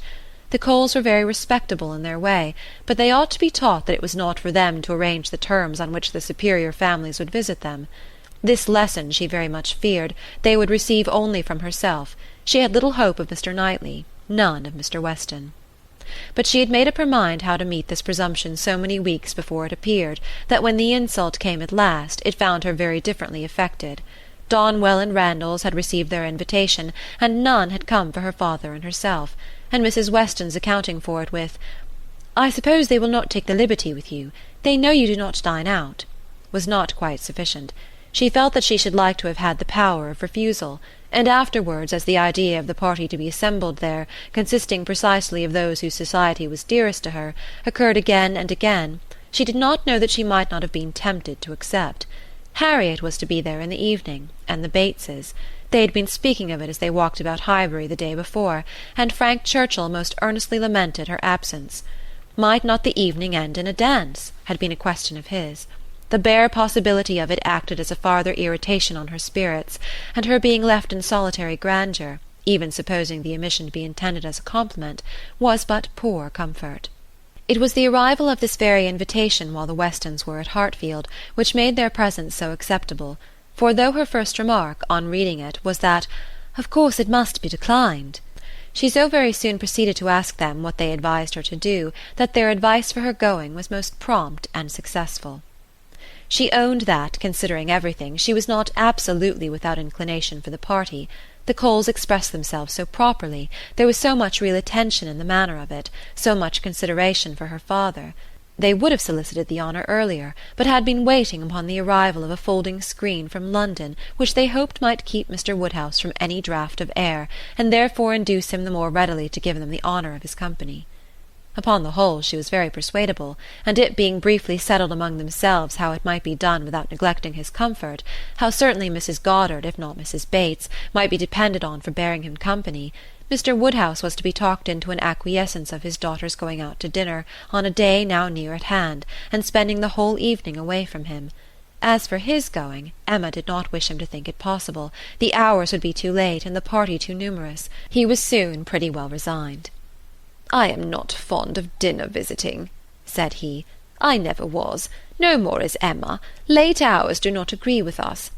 The Coles were very respectable in their way, but they ought to be taught that it was not for them to arrange the terms on which the superior families would visit them. This lesson, she very much feared, they would receive only from herself. She had little hope of Mr. Knightley, none of Mr. Weston. But she had made up her mind how to meet this presumption so many weeks before it appeared, that when the insult came at last, it found her very differently affected. Donwell and Randalls had received their invitation, and none had come for her father and herself, and Mrs. Weston's accounting for it with, "I suppose they will not take the liberty with you. They know you do not dine out," was not quite sufficient. She felt that she should like to have had the power of refusal, and afterwards, as the idea of the party to be assembled there, consisting precisely of those whose society was dearest to her, occurred again and again, she did not know that she might not have been tempted to accept. Harriet was to be there in the evening, and the Bateses. They had been speaking of it as they walked about Highbury the day before, and Frank Churchill most earnestly lamented her absence. Might not the evening end in a dance? Had been a question of his. The bare possibility of it acted as a farther irritation on her spirits, and her being left in solitary grandeur, even supposing the omission to be intended as a compliment, was but poor comfort. It was the arrival of this very invitation while the Westons were at Hartfield which made their presence so acceptable, for though her first remark, on reading it, was that "of course it must be declined," she so very soon proceeded to ask them what they advised her to do, that their advice for her going was most prompt and successful. She owned that, considering everything, she was not absolutely without inclination for the party. The Coles expressed themselves so properly, there was so much real attention in the manner of it, so much consideration for her father. They would have solicited the honour earlier, but had been waiting upon the arrival of a folding screen from London, which they hoped might keep Mr. Woodhouse from any draught of air, and therefore induce him the more readily to give them the honour of his company. Upon the whole, she was very persuadable, and it being briefly settled among themselves how it might be done without neglecting his comfort, how certainly Mrs. Goddard, if not Mrs. Bates, might be depended on for bearing him company, Mr. Woodhouse was to be talked into an acquiescence of his daughter's going out to dinner on a day now near at hand, and spending the whole evening away from him. As for his going, Emma did not wish him to think it possible. The hours would be too late, and the party too numerous. He was soon pretty well resigned. "I am not fond of dinner visiting," said he. "I never was. No more is Emma. Late hours do not agree with us.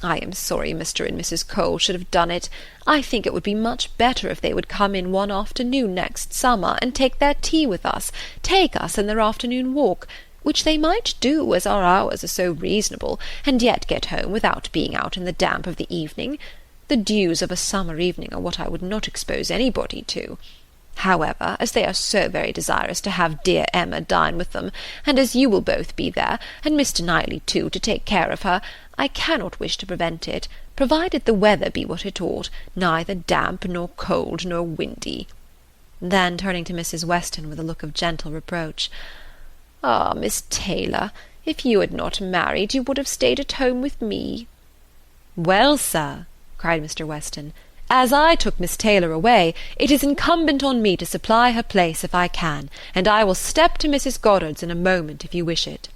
I am sorry Mr. and Mrs. Cole should have done it. I think it would be much better if they would come in one afternoon next summer, and take their tea with us, take us in their afternoon walk, which they might do, as our hours are so reasonable, and yet get home without being out in the damp of the evening. The dews of a summer evening are what I would not expose anybody to. However, as they are so very desirous to have dear Emma dine with them, and as you will both be there, and Mr. Knightley too, to take care of her, I cannot wish to prevent it, provided the weather be what it ought, neither damp, nor cold, nor windy." Then, turning to Mrs. Weston with a look of gentle reproach, "Ah, Miss Taylor, if you had not married, you would have stayed at home with me." "Well, sir," cried Mr. Weston, "as I took Miss Taylor away, it is incumbent on me to supply her place if I can, and I will step to Mrs. Goddard's in a moment if you wish it."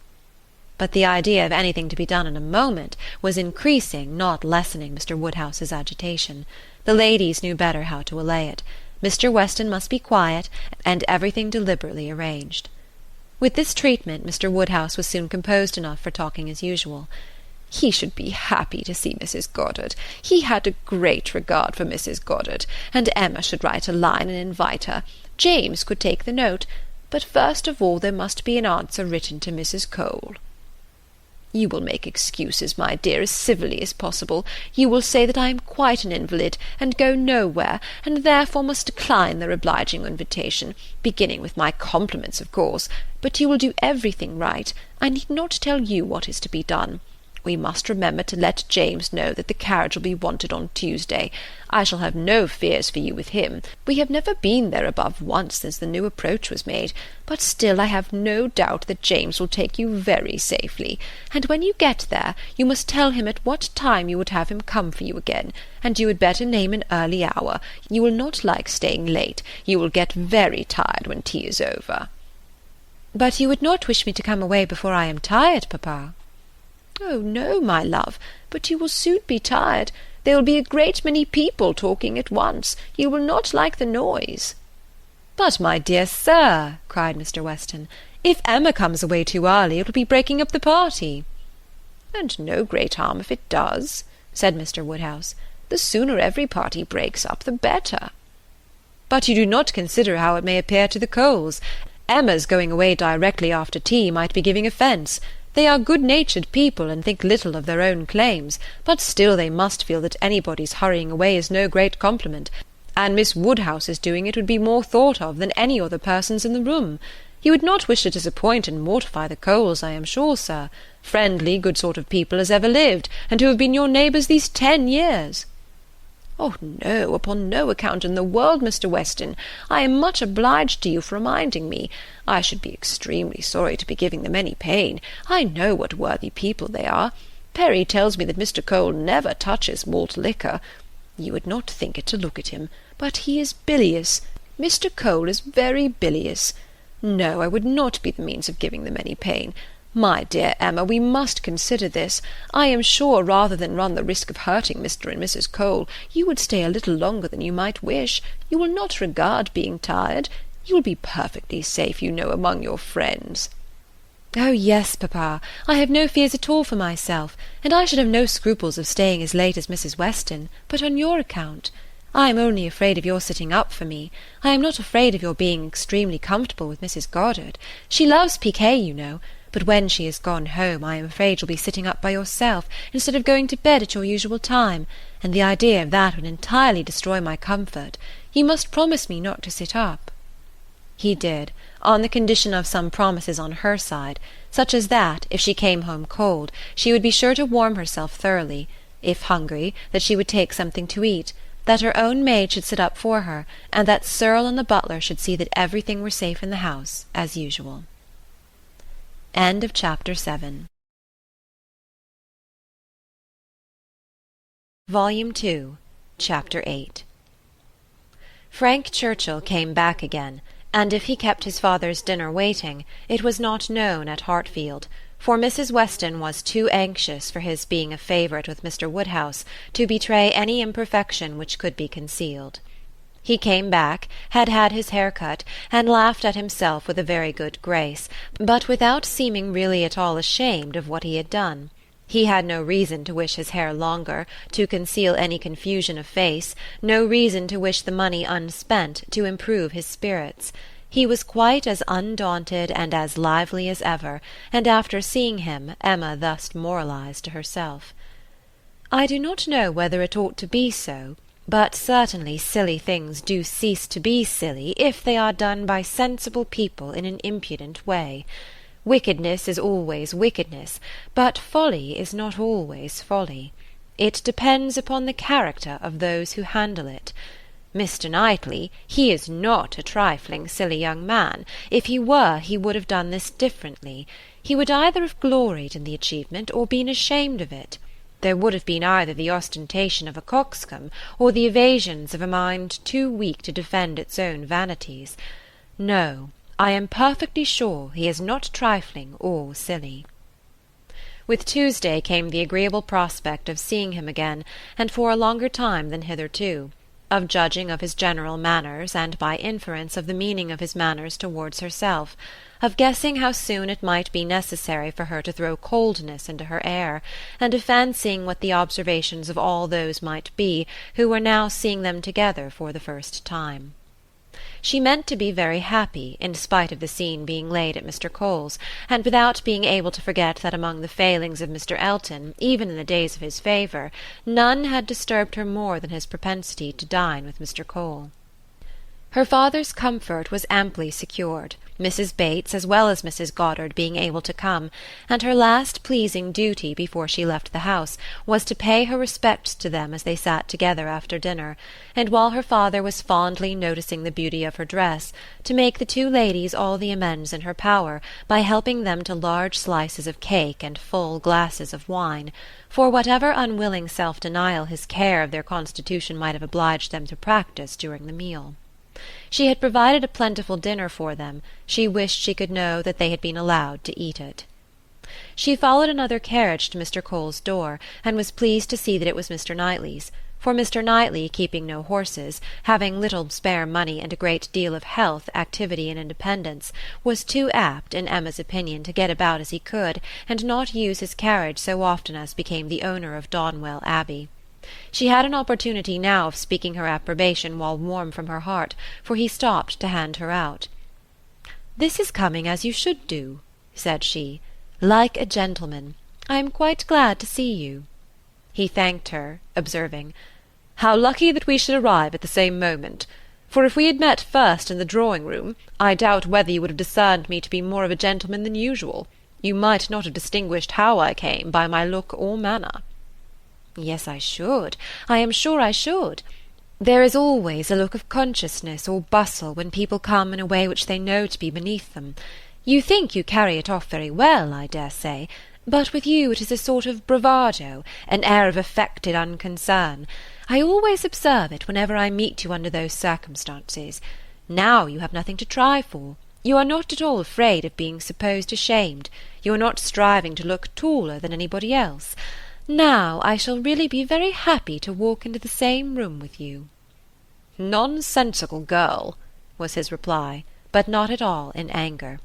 But the idea of anything to be done in a moment was increasing, not lessening, Mr. Woodhouse's agitation. The ladies knew better how to allay it. Mr. Weston must be quiet, and everything deliberately arranged. With this treatment Mr. Woodhouse was soon composed enough for talking as usual. "He should be happy to see Mrs. Goddard. He had a great regard for Mrs. Goddard, and Emma should write a line and invite her. James could take the note, but first of all there must be an answer written to Mrs. Cole. You will make excuses, my dear, as civilly as possible. You will say that I am quite an invalid, and go nowhere, and therefore must decline their obliging invitation, beginning with my compliments, of course. But you will do everything right. I need not tell you what is to be done. We must remember to let James know that the carriage will be wanted on Tuesday. I shall have no fears for you with him. We have never been there above once since the new approach was made, but still I have no doubt that James will take you very safely, and when you get there you must tell him at what time you would have him come for you again, and you had better name an early hour. You will not like staying late. You will get very tired when tea is over." "But you would not wish me to come away before I am tired, papa?" "Oh, no, my love, but you will soon be tired. There will be a great many people talking at once. You will not like the noise." "But, my dear sir," cried Mr. Weston, "if Emma comes away too early, it will be breaking up the party." "And no great harm if it does," said Mr. Woodhouse. "The sooner every party breaks up, the better." "But you do not consider how it may appear to the Coles. Emma's going away directly after tea might be giving offence. They are good-natured people, and think little of their own claims, but still they must feel that anybody's hurrying away is no great compliment, and Miss Woodhouse's doing it would be more thought of than any other person's in the room. You would not wish to disappoint and mortify the Coles, I am sure, sir. Friendly, good sort of people as ever lived, and who have been your neighbours these 10 years. "Oh, no, upon no account in the world, Mr. Weston. I am much obliged to you for reminding me. I should be extremely sorry to be giving them any pain. I know what worthy people they are. Perry tells me that Mr. Cole never touches malt liquor. You would not think it to look at him, but he is bilious. Mr. Cole is very bilious. No, I would not be the means of giving them any pain. My dear Emma, we must consider this. I am sure, rather than run the risk of hurting Mr. and Mrs. Cole, you would stay a little longer than you might wish. You will not regard being tired. You will be perfectly safe, you know, among your friends." "Oh, yes, papa, I have no fears at all for myself, and I should have no scruples of staying as late as Mrs. Weston, but on your account. I am only afraid of your sitting up for me. I am not afraid of your being extremely comfortable with Mrs. Goddard. She loves piquet, you know, but when she is gone home I am afraid you'll be sitting up by yourself, instead of going to bed at your usual time, and the idea of that would entirely destroy my comfort. You must promise me not to sit up." He did, on the condition of some promises on her side, such as that, if she came home cold, she would be sure to warm herself thoroughly; if hungry, that she would take something to eat; that her own maid should sit up for her, and that Searle and the butler should see that everything were safe in the house, as usual. End of Chapter 7. Volume 2, Chapter 8. Frank Churchill came back again, and if he kept his father's dinner waiting, it was not known at Hartfield, for Mrs. Weston was too anxious for his being a favourite with Mr. Woodhouse to betray any imperfection which could be concealed. He came back, had had his hair cut, and laughed at himself with a very good grace, but without seeming really at all ashamed of what he had done. He had no reason to wish his hair longer, to conceal any confusion of face, no reason to wish the money unspent, to improve his spirits. He was quite as undaunted and as lively as ever, and after seeing him, Emma thus moralized to herself. "I do not know whether it ought to be so, but certainly silly things do cease to be silly if they are done by sensible people in an impudent way. Wickedness is always wickedness, but folly is not always folly. It depends upon the character of those who handle it. Mr. Knightley, he is not a trifling, silly young man. If he were, he would have done this differently. He would either have gloried in the achievement or been ashamed of it. There would have been either the ostentation of a coxcomb, or the evasions of a mind too weak to defend its own vanities. No, I am perfectly sure he is not trifling or silly." With Tuesday came the agreeable prospect of seeing him again, and for a longer time than hitherto, of judging of his general manners, and by inference of the meaning of his manners towards herself, of guessing how soon it might be necessary for her to throw coldness into her air, and of fancying what the observations of all those might be who were now seeing them together for the first time. She meant to be very happy, in spite of the scene being laid at Mr. Cole's, and without being able to forget that among the failings of Mr. Elton, even in the days of his favour, none had disturbed her more than his propensity to dine with Mr. Cole. Her father's comfort was amply secured, Mrs. Bates as well as Mrs. Goddard being able to come, and her last pleasing duty before she left the house was to pay her respects to them as they sat together after dinner, and while her father was fondly noticing the beauty of her dress, to make the two ladies all the amends in her power by helping them to large slices of cake and full glasses of wine, for whatever unwilling self-denial his care of their constitution might have obliged them to practise during the meal. She had provided a plentiful dinner for them. She wished she could know that they had been allowed to eat it. She followed another carriage to Mr. Cole's door, and was pleased to see that it was Mr. Knightley's, for Mr. Knightley, keeping no horses, having little spare money and a great deal of health, activity, and independence, was too apt, in Emma's opinion, to get about as he could, and not use his carriage so often as became the owner of Donwell Abbey. She had an opportunity now of speaking her approbation while warm from her heart, for he stopped to hand her out. "This is coming as you should do," said she, "like a gentleman. I am quite glad to see you." He thanked her, observing, "How lucky that we should arrive at the same moment! For if we had met first in the drawing-room, I doubt whether you would have discerned me to be more of a gentleman than usual. You might not have distinguished how I came by my look or manner." "Yes, I should. I am sure I should. There is always a look of consciousness or bustle when people come in a way which they know to be beneath them. You think you carry it off very well, I dare say, but with you it is a sort of bravado, an air of affected unconcern. I always observe it whenever I meet you under those circumstances. Now you have nothing to try for. You are not at all afraid of being supposed ashamed. You are not striving to look taller than anybody else. Now I shall really be very happy to walk into the same room with you." "Nonsensical girl," was his reply, but not at all in anger.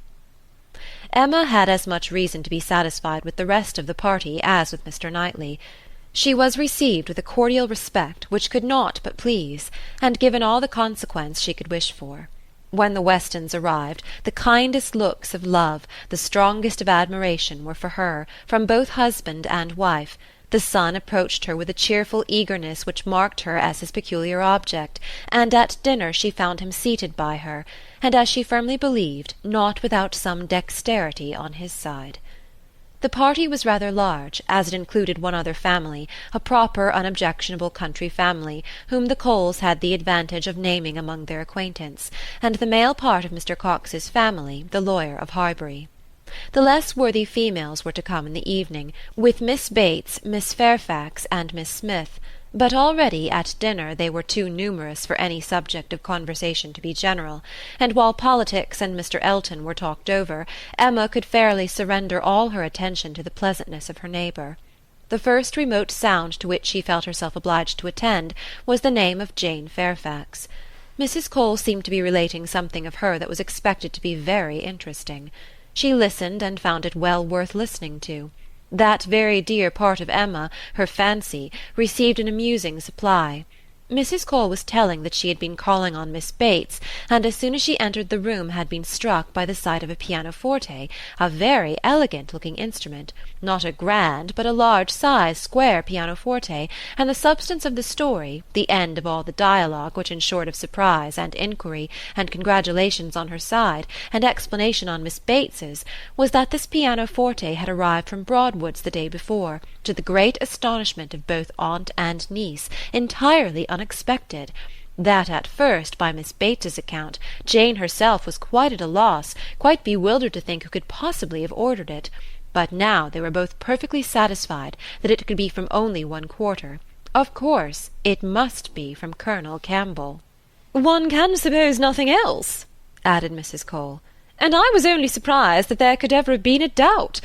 Emma had as much reason to be satisfied with the rest of the party as with Mr. Knightley. She was received with a cordial respect which could not but please, and given all the consequence she could wish for. When the Westons arrived, the kindest looks of love, the strongest of admiration, were for her, from both husband and wife. The son approached her with a cheerful eagerness which marked her as his peculiar object, and at dinner she found him seated by her, and, as she firmly believed, not without some dexterity on his side. The party was rather large, as it included one other family, a proper unobjectionable country family, whom the Coles had the advantage of naming among their acquaintance, and the male part of Mr. Cox's family, the lawyer of Highbury. The less worthy females were to come in the evening, with Miss Bates, Miss Fairfax, and Miss Smith, but already at dinner they were too numerous for any subject of conversation to be general, and while politics and Mr. Elton were talked over, Emma could fairly surrender all her attention to the pleasantness of her neighbour. The first remote sound to which she felt herself obliged to attend was the name of Jane Fairfax. Mrs. Cole seemed to be relating something of her that was expected to be very interesting. She listened, and found it well worth listening to. That very dear part of Emma, her fancy, received an amusing supply. Mrs. Cole was telling that she had been calling on Miss Bates, and as soon as she entered the room had been struck by the sight of a pianoforte, a very elegant-looking instrument, not a grand, but a large-sized square pianoforte, and the substance of the story, the end of all the dialogue, which ensured of surprise and inquiry, and congratulations on her side, and explanation on Miss Bates's, was that this pianoforte had arrived from Broadwood's the day before, to the great astonishment of both aunt and niece, entirely unexpected; that at first, by Miss Bates's account, Jane herself was quite at a loss, quite bewildered to think who could possibly have ordered it; but now they were both perfectly satisfied that it could be from only one quarter. Of course, it must be from Colonel Campbell. "One can suppose nothing else," added Mrs. Cole, "and I was only surprised that there could ever have been a doubt.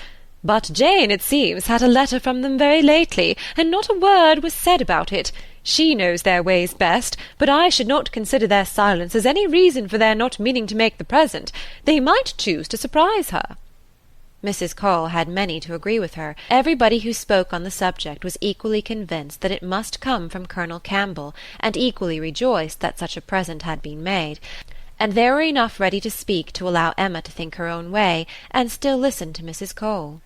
But Jane, it seems, had a letter from them very lately, and not a word was said about it. She knows their ways best, but I should not consider their silence as any reason for their not meaning to make the present. They might choose to surprise her." Mrs. Cole had many to agree with her. Everybody who spoke on the subject was equally convinced that it must come from Colonel Campbell, and equally rejoiced that such a present had been made, and there were enough ready to speak to allow Emma to think her own way, and still listen to Mrs. Cole.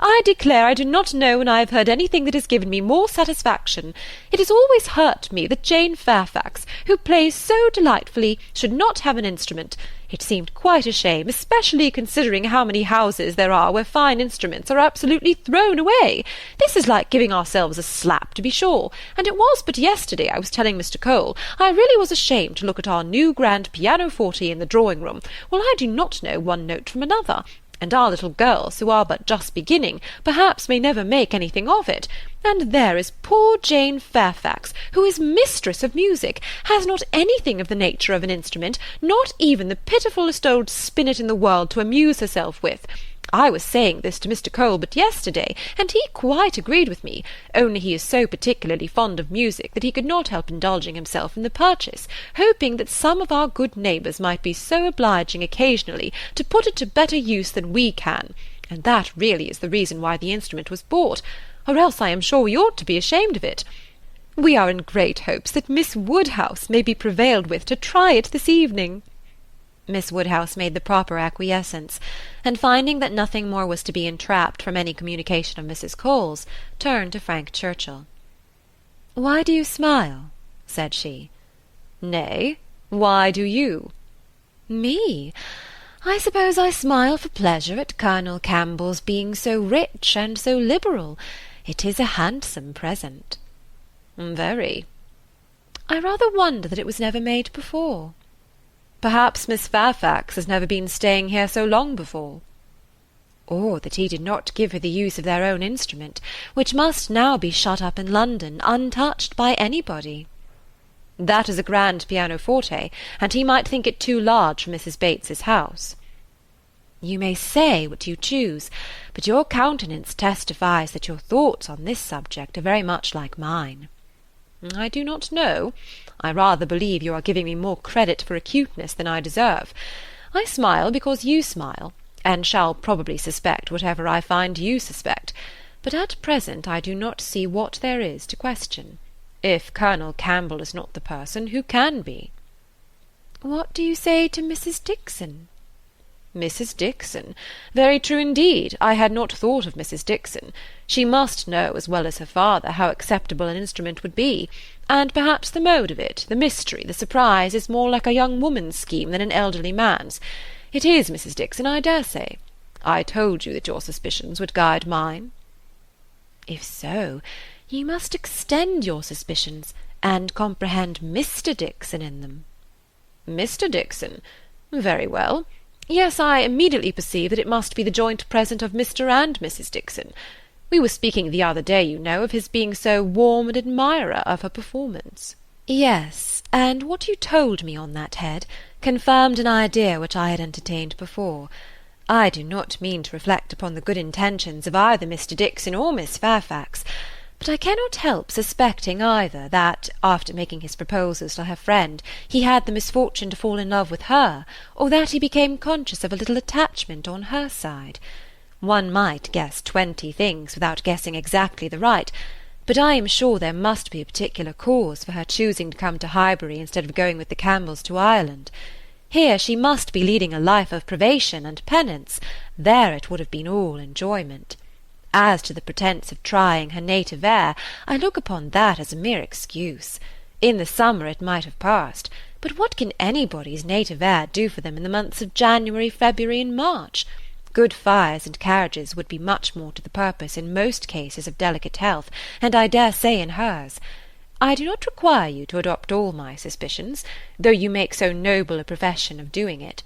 "I declare I do not know when I have heard anything that has given me more satisfaction. It has always hurt me that Jane Fairfax, who plays so delightfully, should not have an instrument. It seemed quite a shame, especially considering how many houses there are where fine instruments are absolutely thrown away. This is like giving ourselves a slap, to be sure, and it was but yesterday I was telling Mr. Cole I really was ashamed to look at our new grand pianoforte in the drawing-room, while I do not know one note from another, and our little girls, who are but just beginning, perhaps may never make anything of it. And there is poor Jane Fairfax, who is mistress of music, has not anything of the nature of an instrument, not even the pitifullest old spinnet in the world to amuse herself with. I was saying this to Mr. Cole but yesterday, and he quite agreed with me, only he is so particularly fond of music that he could not help indulging himself in the purchase, hoping that some of our good neighbours might be so obliging occasionally to put it to better use than we can, and that really is the reason why the instrument was bought, or else I am sure we ought to be ashamed of it. We are in great hopes that Miss Woodhouse may be prevailed with to try it this evening." Miss Woodhouse made the proper acquiescence, and finding that nothing more was to be entrapped from any communication of Mrs. Cole's, turned to Frank Churchill. "Why do you smile?" said she. "Nay, why do you?" "Me? I suppose I smile for pleasure at Colonel Campbell's being so rich and so liberal. It is a handsome present." "Very." "I rather wonder that it was never made before." "Perhaps Miss Fairfax has never been staying here so long before." "Or that he did not give her the use of their own instrument, which must now be shut up in London, untouched by anybody." "That is a grand pianoforte, and he might think it too large for Mrs. Bates's house." "You may say what you choose, but your countenance testifies that your thoughts on this subject are very much like mine." "I do not know. I rather believe you are giving me more credit for acuteness than I deserve. I smile because you smile, and shall probably suspect whatever I find you suspect, but at present I do not see what there is to question. If Colonel Campbell is not the person, who can be?" "What do you say to Mrs. Dixon?" "Mrs. Dixon? Very true indeed. I had not thought of Mrs. Dixon. She must know, as well as her father, how acceptable an instrument would be, and perhaps the mode of it, the mystery, the surprise, is more like a young woman's scheme than an elderly man's. It is Mrs. Dixon, I dare say. I told you that your suspicions would guide mine." "If so, you must extend your suspicions, and comprehend Mr. Dixon in them." "Mr. Dixon? Very well. Yes, I immediately perceive that it must be the joint present of Mr. and Mrs. Dixon. We were speaking the other day, you know, of his being so warm an admirer of her performance." "Yes, and what you told me on that head confirmed an idea which I had entertained before. I do not mean to reflect upon the good intentions of either Mr. Dixon or Miss Fairfax, but I cannot help suspecting either that, after making his proposals to her friend, he had the misfortune to fall in love with her, or that he became conscious of a little attachment on her side. One might guess 20 things without guessing exactly the right, but I am sure there must be a particular cause for her choosing to come to Highbury instead of going with the Campbells to Ireland. Here she must be leading a life of privation and penance, there it would have been all enjoyment. As to the pretence of trying her native air, I look upon that as a mere excuse. In the summer it might have passed, but what can anybody's native air do for them in the months of January, February, and March? Good fires and carriages would be much more to the purpose in most cases of delicate health, and I dare say in hers. I do not require you to adopt all my suspicions, though you make so noble a profession of doing it,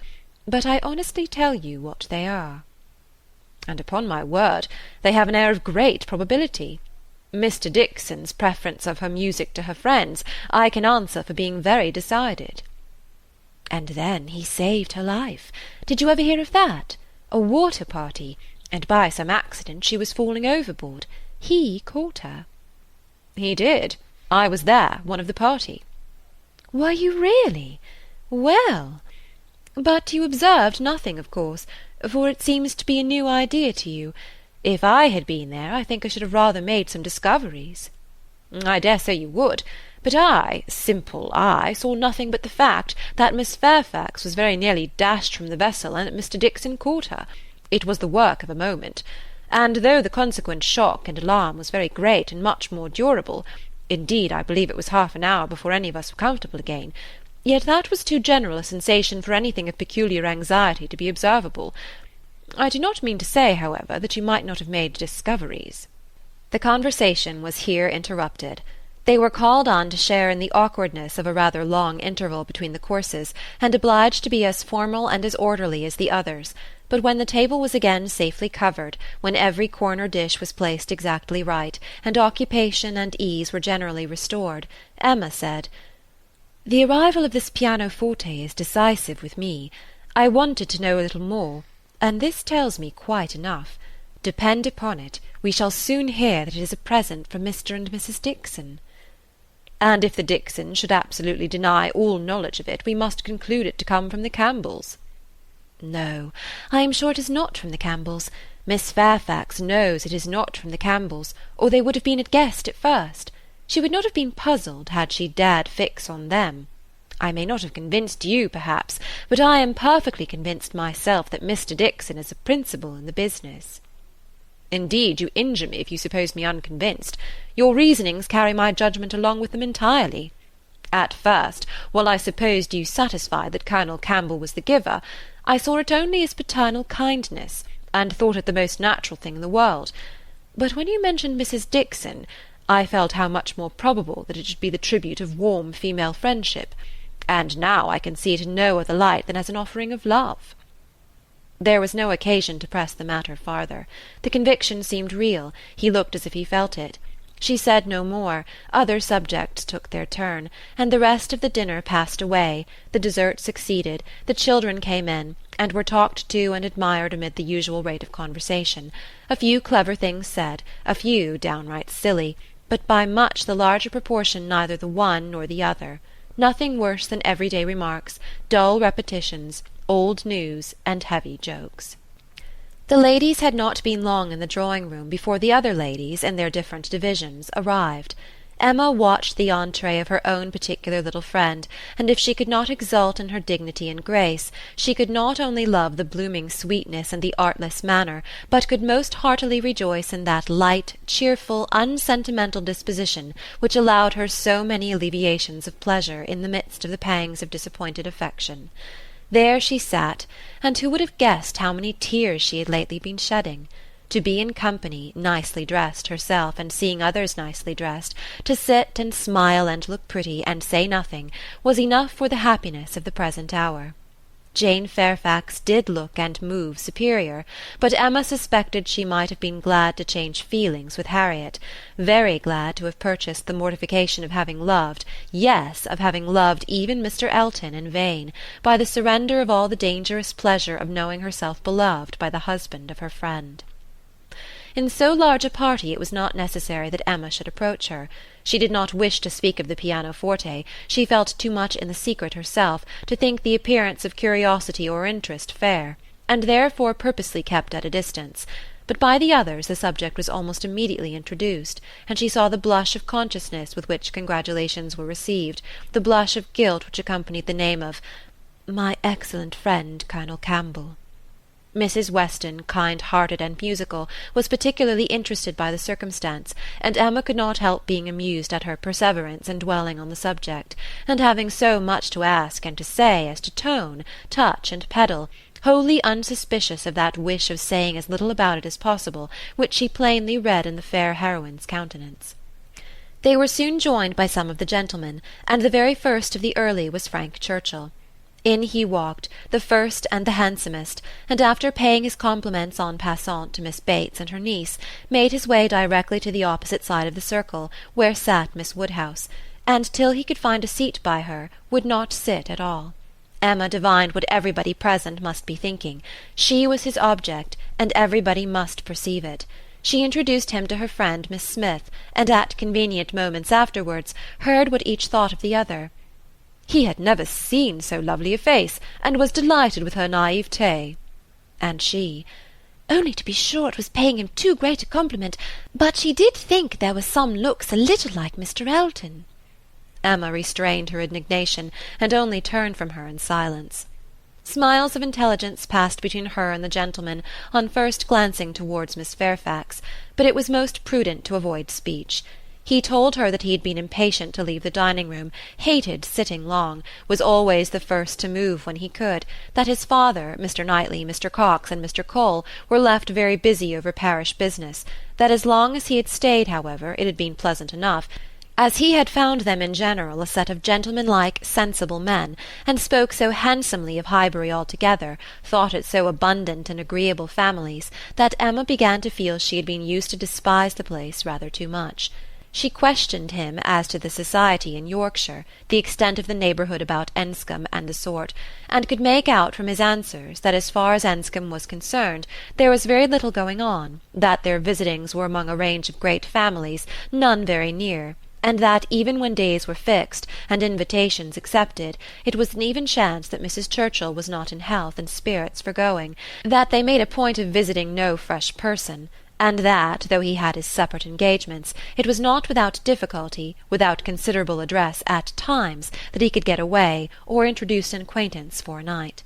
but I honestly tell you what they are." "And upon my word, they have an air of great probability. Mr. Dixon's preference of her music to her friends I can answer for being very decided." "And then he saved her life. Did you ever hear of that? A water party, and by some accident she was falling overboard. He caught her." "He did. I was there, one of the party." "Were you really? Well, but you observed nothing, of course, for it seems to be a new idea to you. If I had been there, I think I should have rather made some discoveries." "I dare say you would, but I, simple I, saw nothing but the fact that Miss Fairfax was very nearly dashed from the vessel and that Mr. Dixon caught her. It was the work of a moment, and though the consequent shock and alarm was very great and much more durable, indeed I believe it was half an hour before any of us were comfortable again, yet that was too general a sensation for anything of peculiar anxiety to be observable. I do not mean to say, however, that you might not have made discoveries." The conversation was here interrupted. They were called on to share in the awkwardness of a rather long interval between the courses, and obliged to be as formal and as orderly as the others, but when the table was again safely covered, when every corner dish was placed exactly right, and occupation and ease were generally restored, Emma said, "The arrival of this pianoforte is decisive with me. I wanted to know a little more, and this tells me quite enough. Depend upon it, we shall soon hear that it is a present from Mr. and Mrs. Dixon. And if the Dixons should absolutely deny all knowledge of it, we must conclude it to come from the Campbells. No, I am sure it is not from the Campbells. Miss Fairfax knows it is not from the Campbells, or they would have been guessed at first. She would not have been puzzled had she dared fix on them. I may not have convinced you, perhaps, but I am perfectly convinced myself that Mr. Dixon is a principal in the business. Indeed, you injure me if you suppose me unconvinced. Your reasonings carry my judgment along with them entirely. At first, while I supposed you satisfied that Colonel Campbell was the giver, I saw it only as paternal kindness, and thought it the most natural thing in the world. But when you mentioned Mrs. Dixon, I felt how much more probable that it should be the tribute of warm female friendship, and now I can see it in no other light than as an offering of love. There was no occasion to press the matter farther. The conviction seemed real. He looked as if he felt it. She said no more. Other subjects took their turn, and the rest of the dinner passed away. The dessert succeeded, the children came in, and were talked to and admired amid the usual rate of conversation. A few clever things said, a few downright silly, but by much the larger proportion neither the one nor the other. Nothing worse than everyday remarks, dull repetitions, old news, and heavy jokes. The ladies had not been long in the drawing-room before the other ladies, in their different divisions, arrived. Emma watched the entree of her own particular little friend, and if she could not exult in her dignity and grace, she could not only love the blooming sweetness and the artless manner, but could most heartily rejoice in that light, cheerful, unsentimental disposition which allowed her so many alleviations of pleasure in the midst of the pangs of disappointed affection. There she sat, and who would have guessed how many tears she had lately been shedding? To be in company, nicely dressed herself, and seeing others nicely dressed, to sit and smile and look pretty, and say nothing, was enough for the happiness of the present hour. Jane Fairfax did look and move superior, but Emma suspected she might have been glad to change feelings with Harriet, very glad to have purchased the mortification of having loved, yes, of having loved even Mr. Elton in vain, by the surrender of all the dangerous pleasure of knowing herself beloved by the husband of her friend. In so large a party it was not necessary that Emma should approach her. She did not wish to speak of the pianoforte. She felt too much in the secret herself to think the appearance of curiosity or interest fair, and therefore purposely kept at a distance. But by the others the subject was almost immediately introduced, and she saw the blush of consciousness with which congratulations were received, the blush of guilt which accompanied the name of "my excellent friend Colonel Campbell." Mrs. Weston, kind-hearted and musical, was particularly interested by the circumstance, and Emma could not help being amused at her perseverance in dwelling on the subject, and having so much to ask and to say as to tone, touch, and pedal, wholly unsuspicious of that wish of saying as little about it as possible, which she plainly read in the fair heroine's countenance. They were soon joined by some of the gentlemen, and the very first of the early was Frank Churchill. In he walked, the first and the handsomest, and after paying his compliments en passant to Miss Bates and her niece, made his way directly to the opposite side of the circle, where sat Miss Woodhouse, and till he could find a seat by her, would not sit at all. Emma divined what everybody present must be thinking. She was his object, and everybody must perceive it. She introduced him to her friend Miss Smith, and at convenient moments afterwards heard what each thought of the other. He had never seen so lovely a face, and was delighted with her naivete. And she, "Only to be sure it was paying him too great a compliment, but she did think there were some looks a little like Mr. Elton." Emma restrained her indignation, and only turned from her in silence. Smiles of intelligence passed between her and the gentleman on first glancing towards Miss Fairfax, but it was most prudent to avoid speech. He told her that he had been impatient to leave the dining-room, hated sitting long, was always the first to move when he could, that his father, Mr. Knightley, Mr. Cox, and Mr. Cole were left very busy over parish business, that as long as he had stayed, however, it had been pleasant enough, as he had found them in general a set of gentlemanlike, sensible men, and spoke so handsomely of Highbury altogether, thought it so abundant in agreeable families, that Emma began to feel she had been used to despise the place rather too much. She questioned him as to the society in Yorkshire, the extent of the neighbourhood about Enscombe and the sort, and could make out from his answers that as far as Enscombe was concerned there was very little going on, that their visitings were among a range of great families, none very near, and that even when days were fixed and invitations accepted it was an even chance that Mrs. Churchill was not in health and spirits for going, that they made a point of visiting no fresh person, and that, though he had his separate engagements, it was not without difficulty, without considerable address at times, that he could get away or introduce an acquaintance for a night.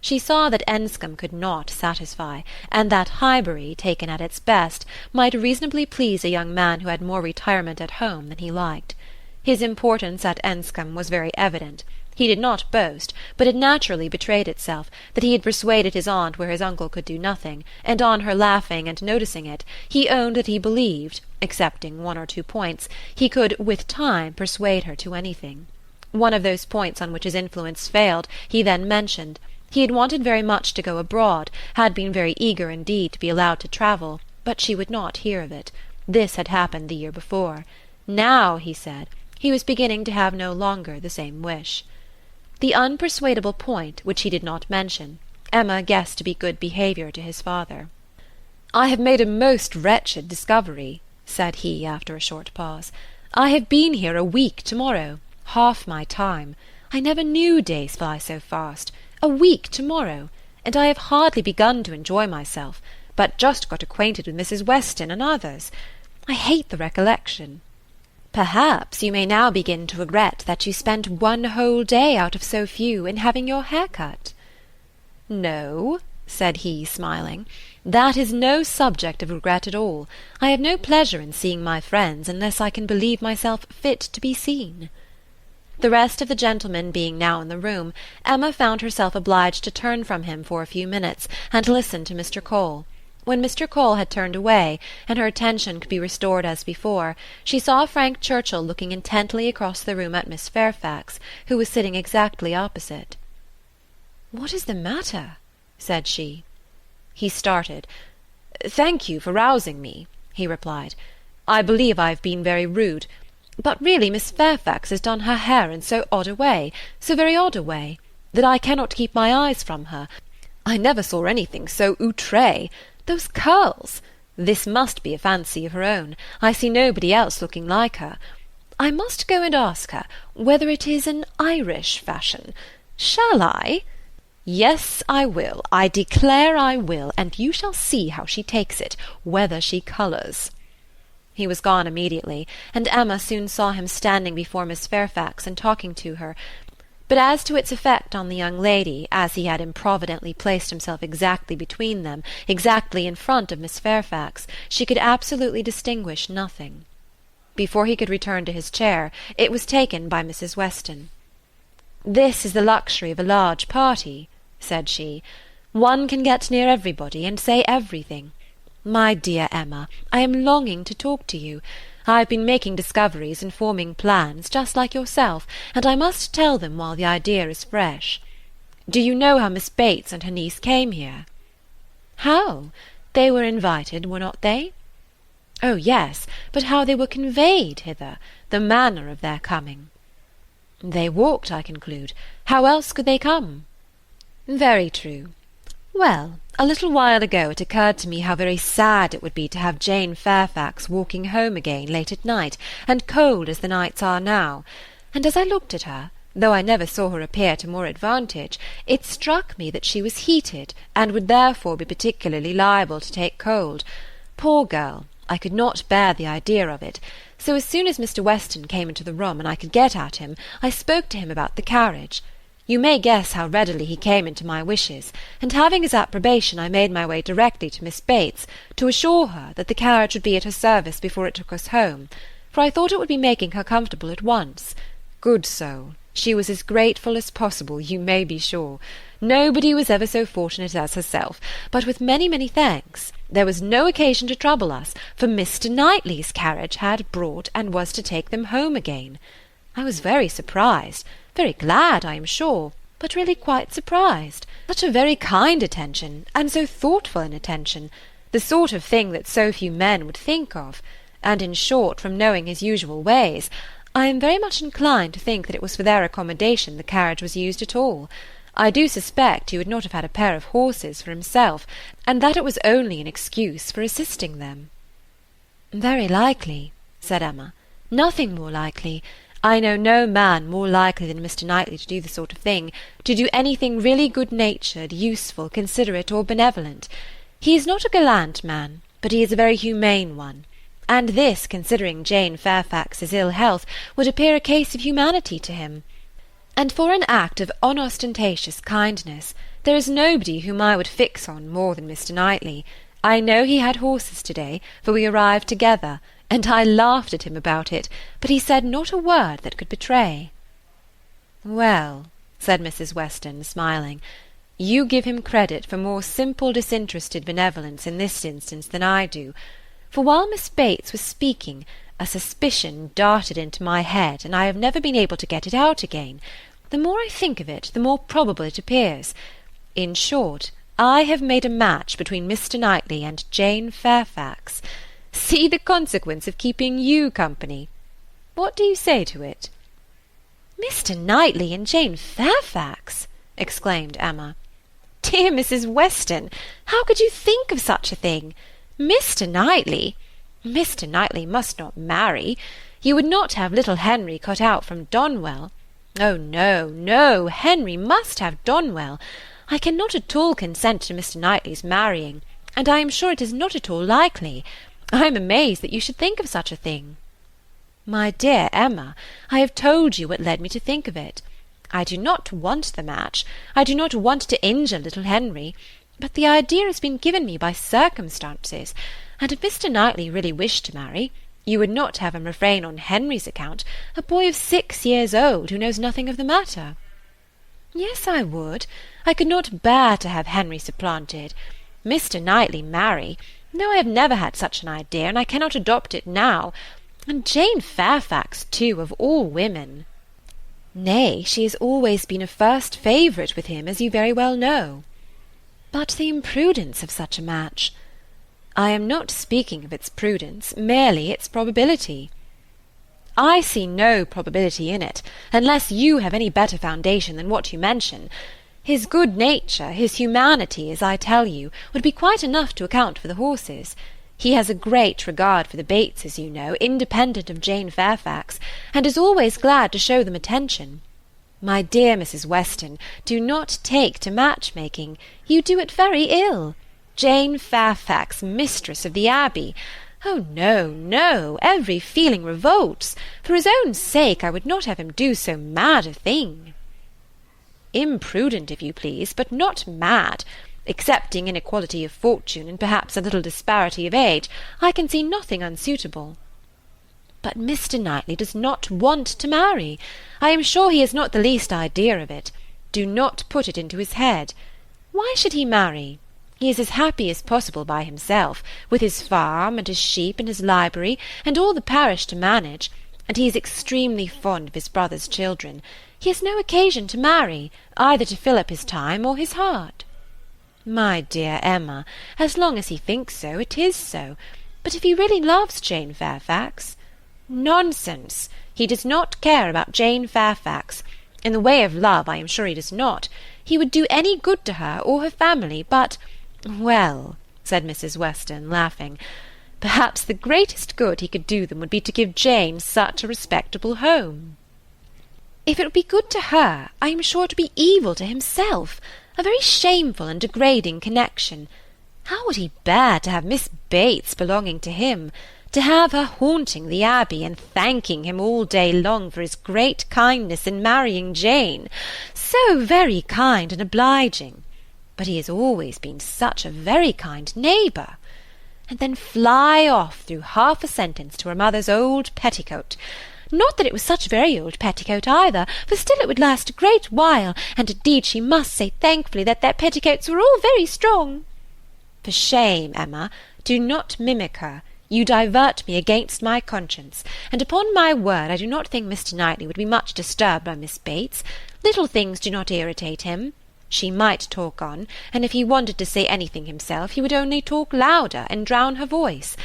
She saw that Enscombe could not satisfy, and that Highbury, taken at its best, might reasonably please a young man who had more retirement at home than he liked. His importance at Enscombe was very evident. He did not boast, but it naturally betrayed itself, that he had persuaded his aunt where his uncle could do nothing, and on her laughing and noticing it, he owned that he believed, excepting one or two points, he could with time persuade her to anything. One of those points on which his influence failed he then mentioned. He had wanted very much to go abroad, had been very eager indeed to be allowed to travel, but she would not hear of it. This had happened the year before. Now, he said, he was beginning to have no longer the same wish. The unpersuadable point, which he did not mention, Emma guessed to be good behaviour to his father. "I have made a most wretched discovery," said he, after a short pause. "I have been here a week to-morrow, half my time. I never knew days fly so fast. A week to-morrow, and I have hardly begun to enjoy myself, but just got acquainted with Mrs. Weston and others. I hate the recollection." "Perhaps you may now begin to regret that you spent one whole day out of so few in having your hair cut." "No," said he, smiling, "that is no subject of regret at all. I have no pleasure in seeing my friends unless I can believe myself fit to be seen." The rest of the gentlemen being now in the room, Emma found herself obliged to turn from him for a few minutes and listen to Mr. Cole. When Mr. Cole had turned away, and her attention could be restored as before, she saw Frank Churchill looking intently across the room at Miss Fairfax, who was sitting exactly opposite. "What is the matter?" said she. He started. "Thank you for rousing me," he replied. "I believe I have been very rude. But really Miss Fairfax has done her hair in so odd a way, so very odd a way, that I cannot keep my eyes from her. I never saw anything so outré. Those curls! This must be a fancy of her own. I see nobody else looking like her. I must go and ask her whether it is an Irish fashion. Shall I? Yes, I will. I declare I will, and you shall see how she takes it, whether she colours." He was gone immediately, and Emma soon saw him standing before Miss Fairfax and talking to her. But as to its effect on the young lady, as he had improvidently placed himself exactly between them, exactly in front of Miss Fairfax, she could absolutely distinguish nothing. Before he could return to his chair, it was taken by Mrs. Weston. "This is the luxury of a large party," said she. "One can get near everybody and say everything. My dear Emma, I am longing to talk to you. I have been making discoveries and forming plans, just like yourself, and I must tell them while the idea is fresh. Do you know how Miss Bates and her niece came here?" "How? They were invited, were not they?" "Oh, yes, but how they were conveyed hither, the manner of their coming." "They walked, I conclude. How else could they come?" "Very true. Well, a little while ago it occurred to me how very sad it would be to have Jane Fairfax walking home again late at night, and cold as the nights are now, and as I looked at her, though I never saw her appear to more advantage, it struck me that she was heated, and would therefore be particularly liable to take cold. Poor girl! I could not bear the idea of it, so as soon as Mr. Weston came into the room and I could get at him, I spoke to him about the carriage. You may guess how readily he came into my wishes, and having his approbation I made my way directly to Miss Bates, to assure her that the carriage would be at her service before it took us home, for I thought it would be making her comfortable at once. Good soul! She was as grateful as possible, you may be sure. Nobody was ever so fortunate as herself, but with many, many thanks. There was no occasion to trouble us, for Mr. Knightley's carriage had brought and was to take them home again. I was very surprised, very glad, I am sure, but really quite surprised. Such a very kind attention, and so thoughtful an attention, the sort of thing that so few men would think of, and in short, from knowing his usual ways, I am very much inclined to think that it was for their accommodation the carriage was used at all. I do suspect he would not have had a pair of horses for himself, and that it was only an excuse for assisting them." "Very likely," said Emma. "Nothing more likely. I know no man more likely than Mr. Knightley to do the sort of thing, to do anything really good-natured, useful, considerate, or benevolent. He is not a gallant man, but he is a very humane one, and this, considering Jane Fairfax's ill health, would appear a case of humanity to him. And for an act of unostentatious kindness, there is nobody whom I would fix on more than Mr. Knightley. I know he had horses to-day, for we arrived together, and I laughed at him about it, but he said not a word that could betray." "Well," said Mrs. Weston, smiling, "you give him credit for more simple disinterested benevolence in this instance than I do, for while Miss Bates was speaking, a suspicion darted into my head, and I have never been able to get it out again. The more I think of it, the more probable it appears. In short, I have made a match between Mr. Knightley and Jane Fairfax. See the consequence of keeping you company. What do you say to it?" "Mr. Knightley and Jane Fairfax!" exclaimed Emma. "Dear Mrs. Weston, how could you think of such a thing? Mr. Knightley! Mr. Knightley must not marry. You would not have little Henry cut out from Donwell. Oh, no, no, Henry must have Donwell. I cannot at all consent to Mr. Knightley's marrying, and I am sure it is not at all likely. I am amazed that you should think of such a thing." "My dear Emma, I have told you what led me to think of it. I do not want the match. I do not want to injure little Henry, but the idea has been given me by circumstances, and if Mr. Knightley really wished to marry, you would not have him refrain on Henry's account, a boy of 6 years old who knows nothing of the matter." "Yes, I would. I could not bear to have Henry supplanted. Mr. Knightley marry! No, I have never had such an idea, and I cannot adopt it now. And Jane Fairfax, too, of all women." "Nay, she has always been a first favourite with him, as you very well know." "But the imprudence of such a match!" "I am not speaking of its prudence, merely its probability." "I see no probability in it, unless you have any better foundation than what you mention. His good nature, his humanity, as I tell you, would be quite enough to account for the horses. He has a great regard for the Bateses, you know, independent of Jane Fairfax, and is always glad to show them attention. My dear Mrs. Weston, do not take to match-making. You do it very ill. Jane Fairfax, mistress of the Abbey! Oh, no, no, every feeling revolts. For his own sake I would not have him do so mad a thing." "Imprudent, if you please, but not mad. Excepting inequality of fortune, and perhaps a little disparity of age, I can see nothing unsuitable." "But Mr. Knightley does not want to marry. I am sure he has not the least idea of it. Do not put it into his head. Why should he marry? He is as happy as possible by himself, with his farm, and his sheep, and his library, and all the parish to manage, and he is extremely fond of his brother's children. He has no occasion to marry, either to fill up his time or his heart." "My dear Emma, as long as he thinks so, it is so. But if he really loves Jane Fairfax—" "Nonsense! He does not care about Jane Fairfax. In the way of love, I am sure he does not. He would do any good to her or her family, but—" "Well," said Mrs. Weston, laughing, "perhaps the greatest good he could do them would be to give Jane such a respectable home." "If it would be good to her, I am sure it would be evil to himself. A very shameful and degrading connection. How would he bear to have Miss Bates belonging to him, to have her haunting the Abbey and thanking him all day long for his great kindness in marrying Jane? So very kind and obliging. But he has always been such a very kind neighbour. And then fly off through half a sentence to her mother's old petticoat. Not that it was such a very old petticoat either, for still it would last a great while, and indeed she must say thankfully that their petticoats were all very strong." "For shame, Emma! Do not mimic her. You divert me against my conscience, and upon my word I do not think Mr. Knightley would be much disturbed by Miss Bates. Little things do not irritate him. She might talk on, and if he wanted to say anything himself, he would only talk louder and drown her voice.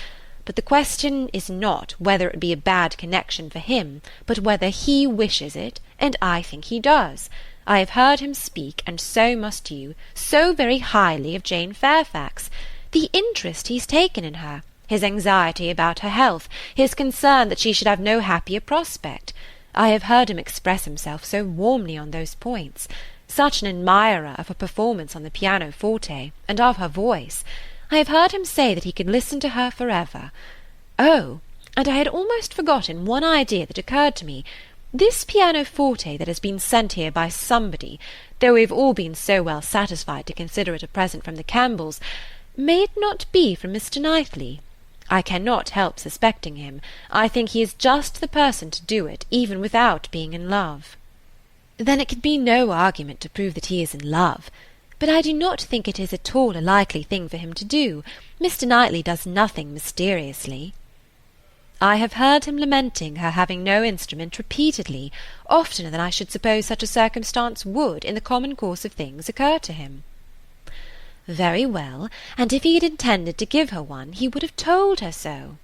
but the question is not whether it would be a bad connection for him, but whether he wishes it, and I think he does. I have heard him speak, and so must you, so very highly of Jane Fairfax. The interest he's taken in her, his anxiety about her health, his concern that she should have no happier prospect. I have heard him express himself so warmly on those points, such an admirer of her performance on the pianoforte, and of her voice. I have heard him say that he could listen to her forever. Oh, and I had almost forgotten one idea that occurred to me. This pianoforte that has been sent here by somebody, though we have all been so well satisfied to consider it a present from the Campbells, may it not be from Mr. Knightley? I cannot help suspecting him. I think he is just the person to do it, even without being in love. Then it can be no argument to prove that he is in love. But I do not think it is at all a likely thing for him to do. Mr. Knightley does nothing mysteriously. I have heard him lamenting her having no instrument repeatedly, oftener than I should suppose such a circumstance would, in the common course of things, occur to him. Very well, and if he had intended to give her one, he would have told her so.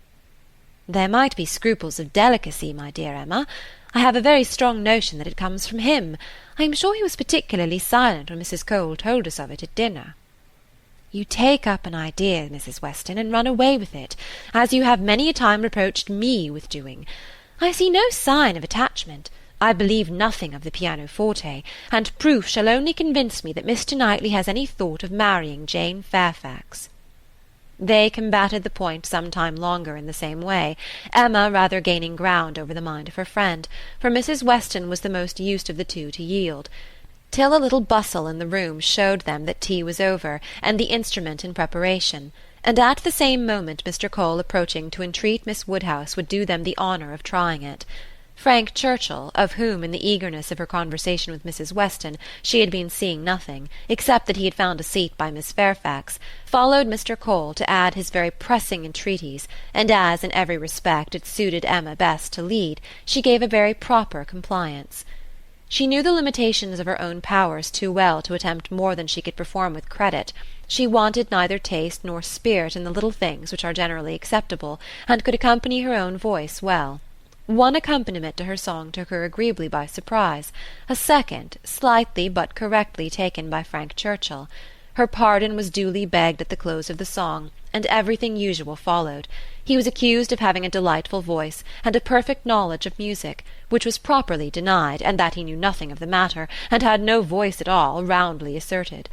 There might be scruples of delicacy, my dear Emma. I have a very strong notion that it comes from him. I am sure he was particularly silent when Mrs. Cole told us of it at dinner. You take up an idea, Mrs. Weston, and run away with it, as you have many a time reproached me with doing. I see no sign of attachment. I believe nothing of the pianoforte, and proof shall only convince me that Mr. Knightley has any thought of marrying Jane Fairfax. They combated the point some time longer in the same way, Emma rather gaining ground over the mind of her friend, for Mrs. Weston was the most used of the two to yield, till a little bustle in the room showed them that tea was over, and the instrument in preparation, and at the same moment Mr. Cole approaching to entreat Miss Woodhouse would do them the honour of trying it. Frank Churchill, of whom, in the eagerness of her conversation with Mrs. Weston, she had been seeing nothing, except that he had found a seat by Miss Fairfax, followed Mr. Cole to add his very pressing entreaties, and as in every respect it suited Emma best to lead, she gave a very proper compliance. She knew the limitations of her own powers too well to attempt more than she could perform with credit. She wanted neither taste nor spirit in the little things which are generally acceptable, and could accompany her own voice well. One accompaniment to her song took her agreeably by surprise, a second, slightly but correctly taken by Frank Churchill. Her pardon was duly begged at the close of the song, and everything usual followed. He was accused of having a delightful voice, and a perfect knowledge of music, which was properly denied, and that he knew nothing of the matter, and had no voice at all, roundly asserted.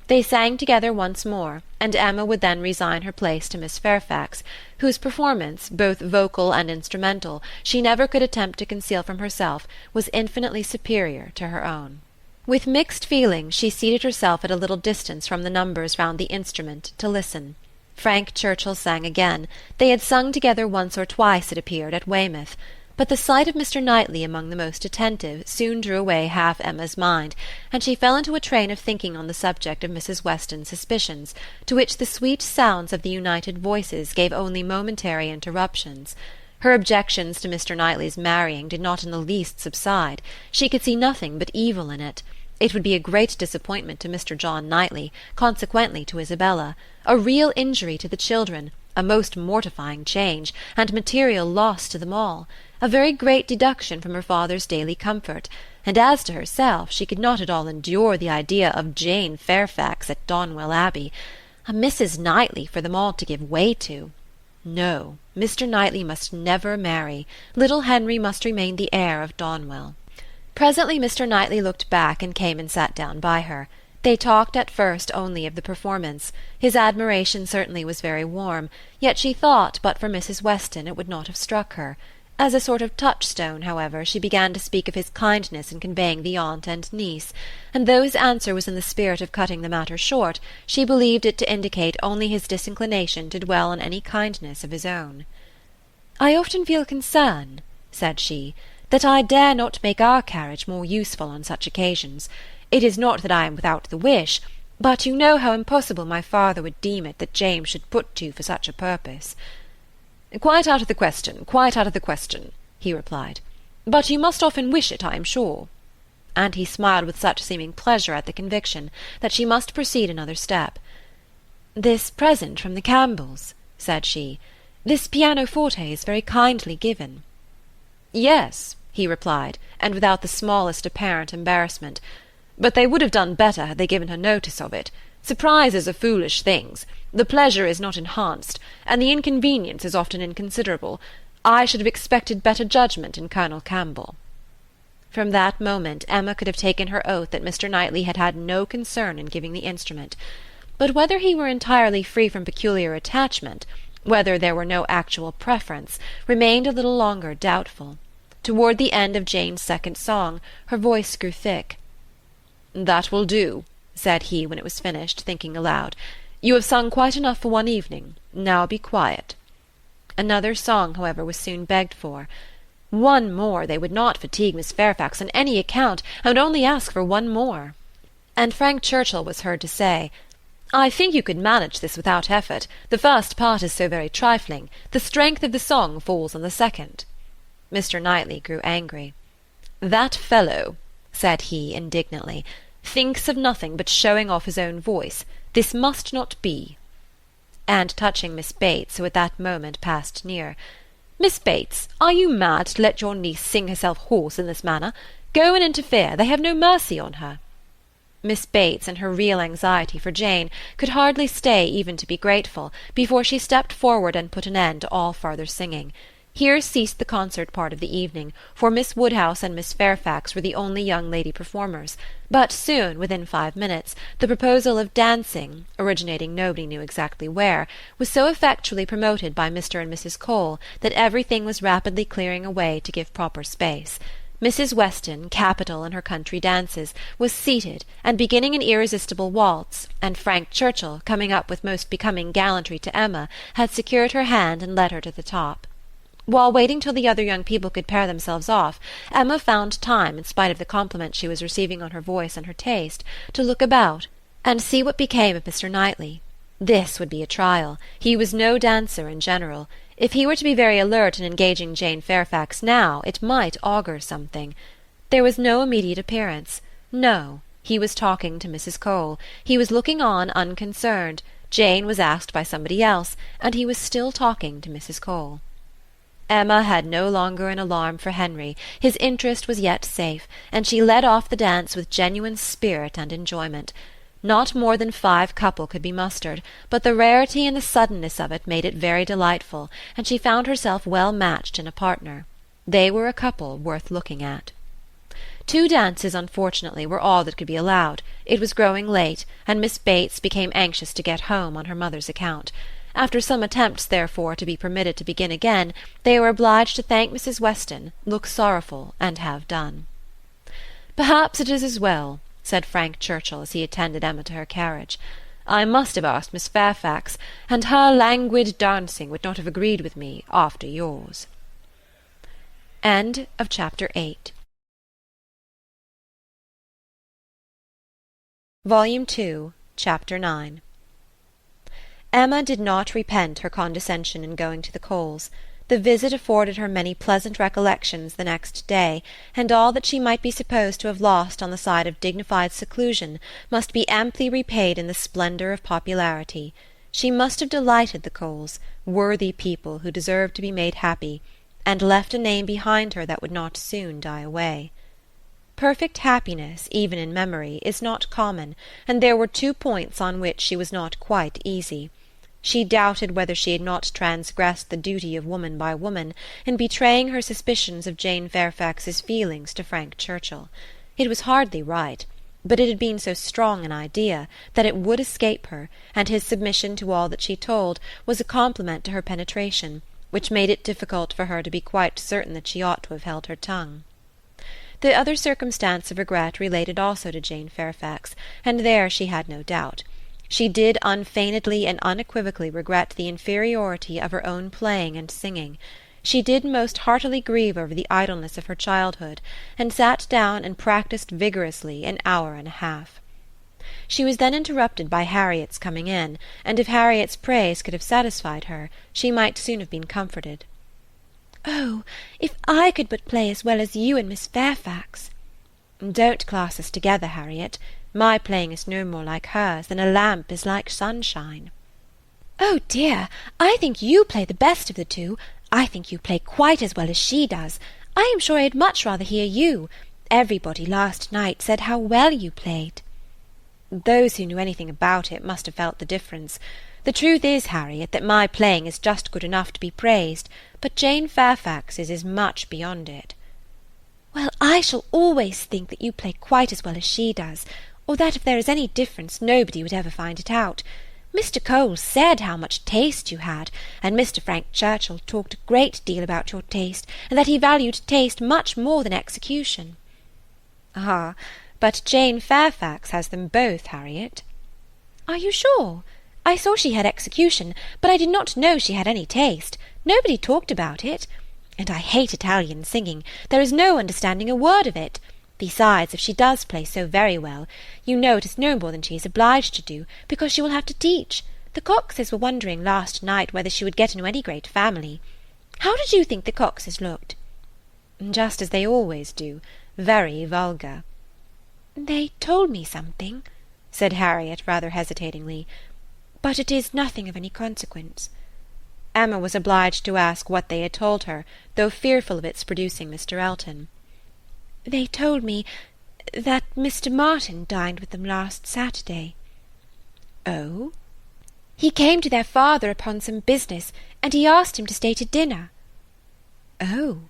They sang together once more, and Emma would then resign her place to Miss Fairfax, whose performance, both vocal and instrumental, she never could attempt to conceal from herself, was infinitely superior to her own. With mixed feelings she seated herself at a little distance from the numbers round the instrument to listen. Frank Churchill sang again. They had sung together once or twice, it appeared, at Weymouth. But the sight of Mr. Knightley among the most attentive soon drew away half Emma's mind, and she fell into a train of thinking on the subject of Mrs. Weston's suspicions, to which the sweet sounds of the united voices gave only momentary interruptions. Her objections to Mr. Knightley's marrying did not in the least subside. She could see nothing but evil in it. It would be a great disappointment to Mr. John Knightley, consequently to Isabella, a real injury to the children, a most mortifying change, and material loss to them all, a very great deduction from her father's daily comfort, and as to herself, she could not at all endure the idea of Jane Fairfax at Donwell Abbey, a Mrs. Knightley for them all to give way to. No, Mr. Knightley must never marry. Little Henry must remain the heir of Donwell. Presently Mr. Knightley looked back and came and sat down by her. They talked at first only of the performance. His admiration certainly was very warm, yet she thought but for Mrs. Weston it would not have struck her. As a sort of touchstone, however, she began to speak of his kindness in conveying the aunt and niece, and though his answer was in the spirit of cutting the matter short, she believed it to indicate only his disinclination to dwell on any kindness of his own. "I often feel concern," said she, "that I dare not make our carriage more useful on such occasions. It is not that I am without the wish, but you know how impossible my father would deem it that James should put to for such a purpose." "Quite out of the question, quite out of the question," he replied. "But you must often wish it, I am sure." And he smiled with such seeming pleasure at the conviction, that she must proceed another step. "This present from the Campbells," said she, This pianoforte is very kindly given." "Yes," he replied, and without the smallest apparent embarrassment. "But they would have done better had they given her notice of it. Surprises are foolish things. The pleasure is not enhanced, and the inconvenience is often inconsiderable. I should have expected better judgment in Colonel Campbell." From that moment Emma could have taken her oath that Mr. Knightley had had no concern in giving the instrument. But whether he were entirely free from peculiar attachment, whether there were no actual preference, remained a little longer doubtful. Toward the end of Jane's second song her voice grew thick. "That will do," said he when it was finished, thinking aloud. "You have sung quite enough for one evening. Now be quiet." Another song, however, was soon begged for. One more! They would not fatigue Miss Fairfax on any account, and would only ask for one more. And Frank Churchill was heard to say, "I think you could manage this without effort. The first part is so very trifling. The strength of the song falls on the second." Mr. Knightley grew angry. "That fellow," said he indignantly, "thinks of nothing but showing off his own voice. This must not be." And touching Miss Bates, who at that moment passed near, "Miss Bates, are you mad to let your niece sing herself hoarse in this manner? Go and interfere. They have no mercy on her." Miss Bates, in her real anxiety for Jane, could hardly stay even to be grateful, before she stepped forward and put an end to all farther singing. Here ceased the concert part of the evening, for Miss Woodhouse and Miss Fairfax were the only young lady performers, but soon, within 5 minutes, the proposal of dancing, originating nobody knew exactly where, was so effectually promoted by Mr. and Mrs. Cole that everything was rapidly clearing away to give proper space. Mrs. Weston, capital in her country dances, was seated, and beginning an irresistible waltz, and Frank Churchill, coming up with most becoming gallantry to Emma, had secured her hand and led her to the top. While waiting till the other young people could pair themselves off, Emma found time, in spite of the compliment she was receiving on her voice and her taste, to look about, and see what became of Mr. Knightley. This would be a trial. He was no dancer in general. If he were to be very alert in engaging Jane Fairfax now, it might augur something. There was no immediate appearance. No, he was talking to Mrs. Cole. He was looking on unconcerned. Jane was asked by somebody else, and he was still talking to Mrs. Cole. Emma had no longer an alarm for Henry. His interest was yet safe, and she led off the dance with genuine spirit and enjoyment. Not more than 5 couple could be mustered, but the rarity and the suddenness of it made it very delightful, and she found herself well matched in a partner. They were a couple worth looking at. 2 dances, unfortunately, were all that could be allowed. It was growing late, and Miss Bates became anxious to get home on her mother's account. After some attempts, therefore, to be permitted to begin again, they were obliged to thank Mrs. Weston, look sorrowful, and have done. "Perhaps it is as well," said Frank Churchill as he attended Emma to her carriage. "I must have asked Miss Fairfax, and her languid dancing would not have agreed with me after yours." End of chapter 8. Volume 2, Chapter 9. Emma did not repent her condescension in going to the Coles. The visit afforded her many pleasant recollections the next day, and all that she might be supposed to have lost on the side of dignified seclusion must be amply repaid in the splendour of popularity. She must have delighted the Coles, worthy people who deserved to be made happy, and left a name behind her that would not soon die away. Perfect happiness, even in memory, is not common, and there were 2 points on which she was not quite easy. She doubted whether she had not transgressed the duty of woman by woman in betraying her suspicions of Jane Fairfax's feelings to Frank Churchill. It was hardly right, but it had been so strong an idea that it would escape her, and his submission to all that she told was a compliment to her penetration, which made it difficult for her to be quite certain that she ought to have held her tongue. The other circumstance of regret related also to Jane Fairfax, and there she had no doubt. She did unfeignedly and unequivocally regret the inferiority of her own playing and singing. She did most heartily grieve over the idleness of her childhood, and sat down and practised vigorously an hour and a half. She was then interrupted by Harriet's coming in, and if Harriet's praise could have satisfied her, she might soon have been comforted. "Oh, if I could but play as well as you and Miss Fairfax!" "Don't class us together, Harriet. My playing is no more like hers than a lamp is like sunshine." Oh dear, I think you play the best of the two. I think you play quite as well as she does. I am sure I'd much rather hear you. Everybody last night said how well you played. Those who knew anything about it must have felt the difference. The truth is, Harriet, that my playing is just good enough to be praised, but Jane Fairfax's is much beyond it. Well, I shall always think that you play quite as well as she does, or that if there is any difference nobody would ever find it out. Mr. Cole said how much taste you had, and Mr. Frank Churchill talked a great deal about your taste, and that he valued taste much more than execution. Ah, but Jane Fairfax has them both, Harriet. Are you sure? I saw she had execution, but I did not know she had any taste. Nobody talked about it. And I hate Italian singing. There is no understanding a word of it. Besides, if she does play so very well, you know it is no more than she is obliged to do, because she will have to teach. The Coxes were wondering last night whether she would get into any great family. How did you think the Coxes looked? Just as they always do, very vulgar. They told me something, said Harriet rather hesitatingly, but it is nothing of any consequence. Emma was obliged to ask what they had told her, though fearful of its producing Mr. Elton. They told me that Mr. Martin dined with them last Saturday. Oh? He came to their father upon some business, and he asked him to stay to dinner. Oh.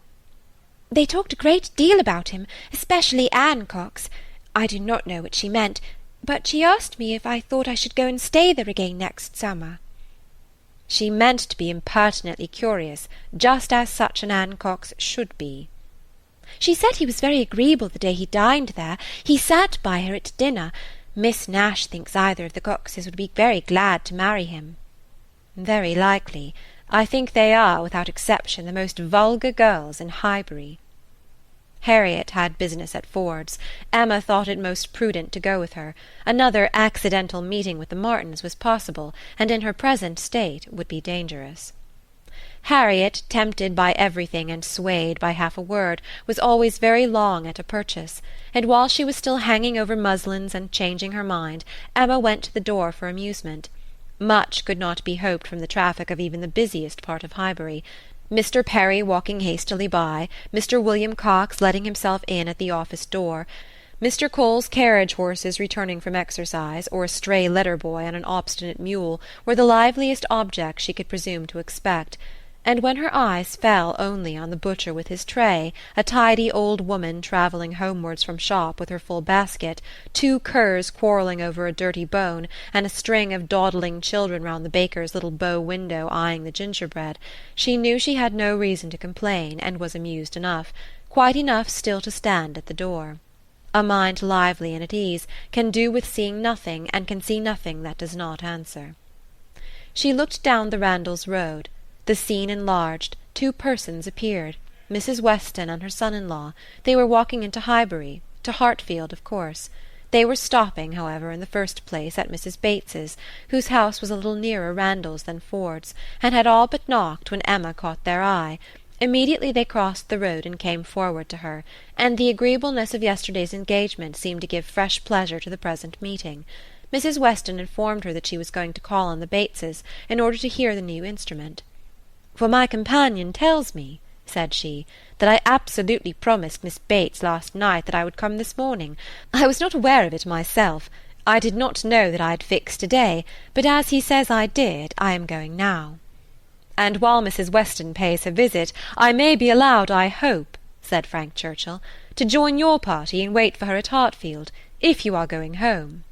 They talked a great deal about him, especially Anne Cox. I do not know what she meant, but she asked me if I thought I should go and stay there again next summer. She meant to be impertinently curious, just as such an Anne Cox should be. She said he was very agreeable the day he dined there. He sat by her at dinner. Miss Nash thinks either of the Coxes would be very glad to marry him. Very likely. I think they are, without exception, the most vulgar girls in Highbury. Harriet had business at Ford's. Emma thought it most prudent to go with her. Another accidental meeting with the Martins was possible, and in her present state would be dangerous. Harriet, tempted by everything and swayed by half a word, was always very long at a purchase, and while she was still hanging over muslins and changing her mind, Emma went to the door for amusement. Much could not be hoped from the traffic of even the busiest part of Highbury. Mr. Perry walking hastily by, Mr. William Cox letting himself in at the office door, Mr. Cole's carriage-horses returning from exercise, or a stray letter-boy on an obstinate mule, were the liveliest objects she could presume to expect, and when her eyes fell only on the butcher with his tray, a tidy old woman travelling homewards from shop with her full basket, 2 curs quarrelling over a dirty bone, and a string of dawdling children round the baker's little bow window eyeing the gingerbread, she knew she had no reason to complain, and was amused enough, quite enough still to stand at the door. A mind lively and at ease can do with seeing nothing, and can see nothing that does not answer. She looked down the Randalls road. The scene enlarged. 2 persons appeared. Mrs. Weston and her son-in-law. They were walking into Highbury, to Hartfield, of course. They were stopping, however, in the first place at Mrs. Bates's, whose house was a little nearer Randalls than Ford's, and had all but knocked when Emma caught their eye. Immediately they crossed the road and came forward to her, and the agreeableness of yesterday's engagement seemed to give fresh pleasure to the present meeting. Mrs. Weston informed her that she was going to call on the Bateses, in order to hear the new instrument. "For my companion tells me," said she, "that I absolutely promised Miss Bates last night that I would come this morning. I was not aware of it myself. I did not know that I had fixed a day, but as he says I did, I am going now." "And while Mrs. Weston pays her visit, I may be allowed, I hope," said Frank Churchill, "to join your party and wait for her at Hartfield, if you are going home."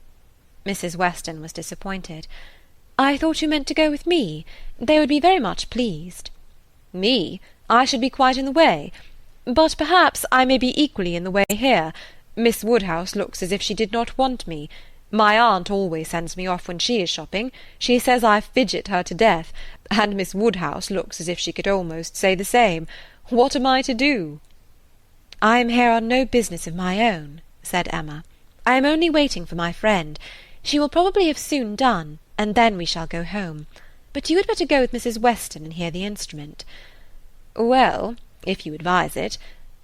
Mrs. Weston was disappointed. "I thought you meant to go with me. They would be very much pleased." "Me? I should be quite in the way. But perhaps I may be equally in the way here. Miss Woodhouse looks as if she did not want me. My aunt always sends me off when she is shopping. She says I fidget her to death, and Miss Woodhouse looks as if she could almost say the same. What am I to do?" "I am here on no business of my own," said Emma. "I am only waiting for my friend. She will probably have soon done, and then we shall go home. But you had better go with Mrs. Weston and hear the instrument." "Well, if you advise it.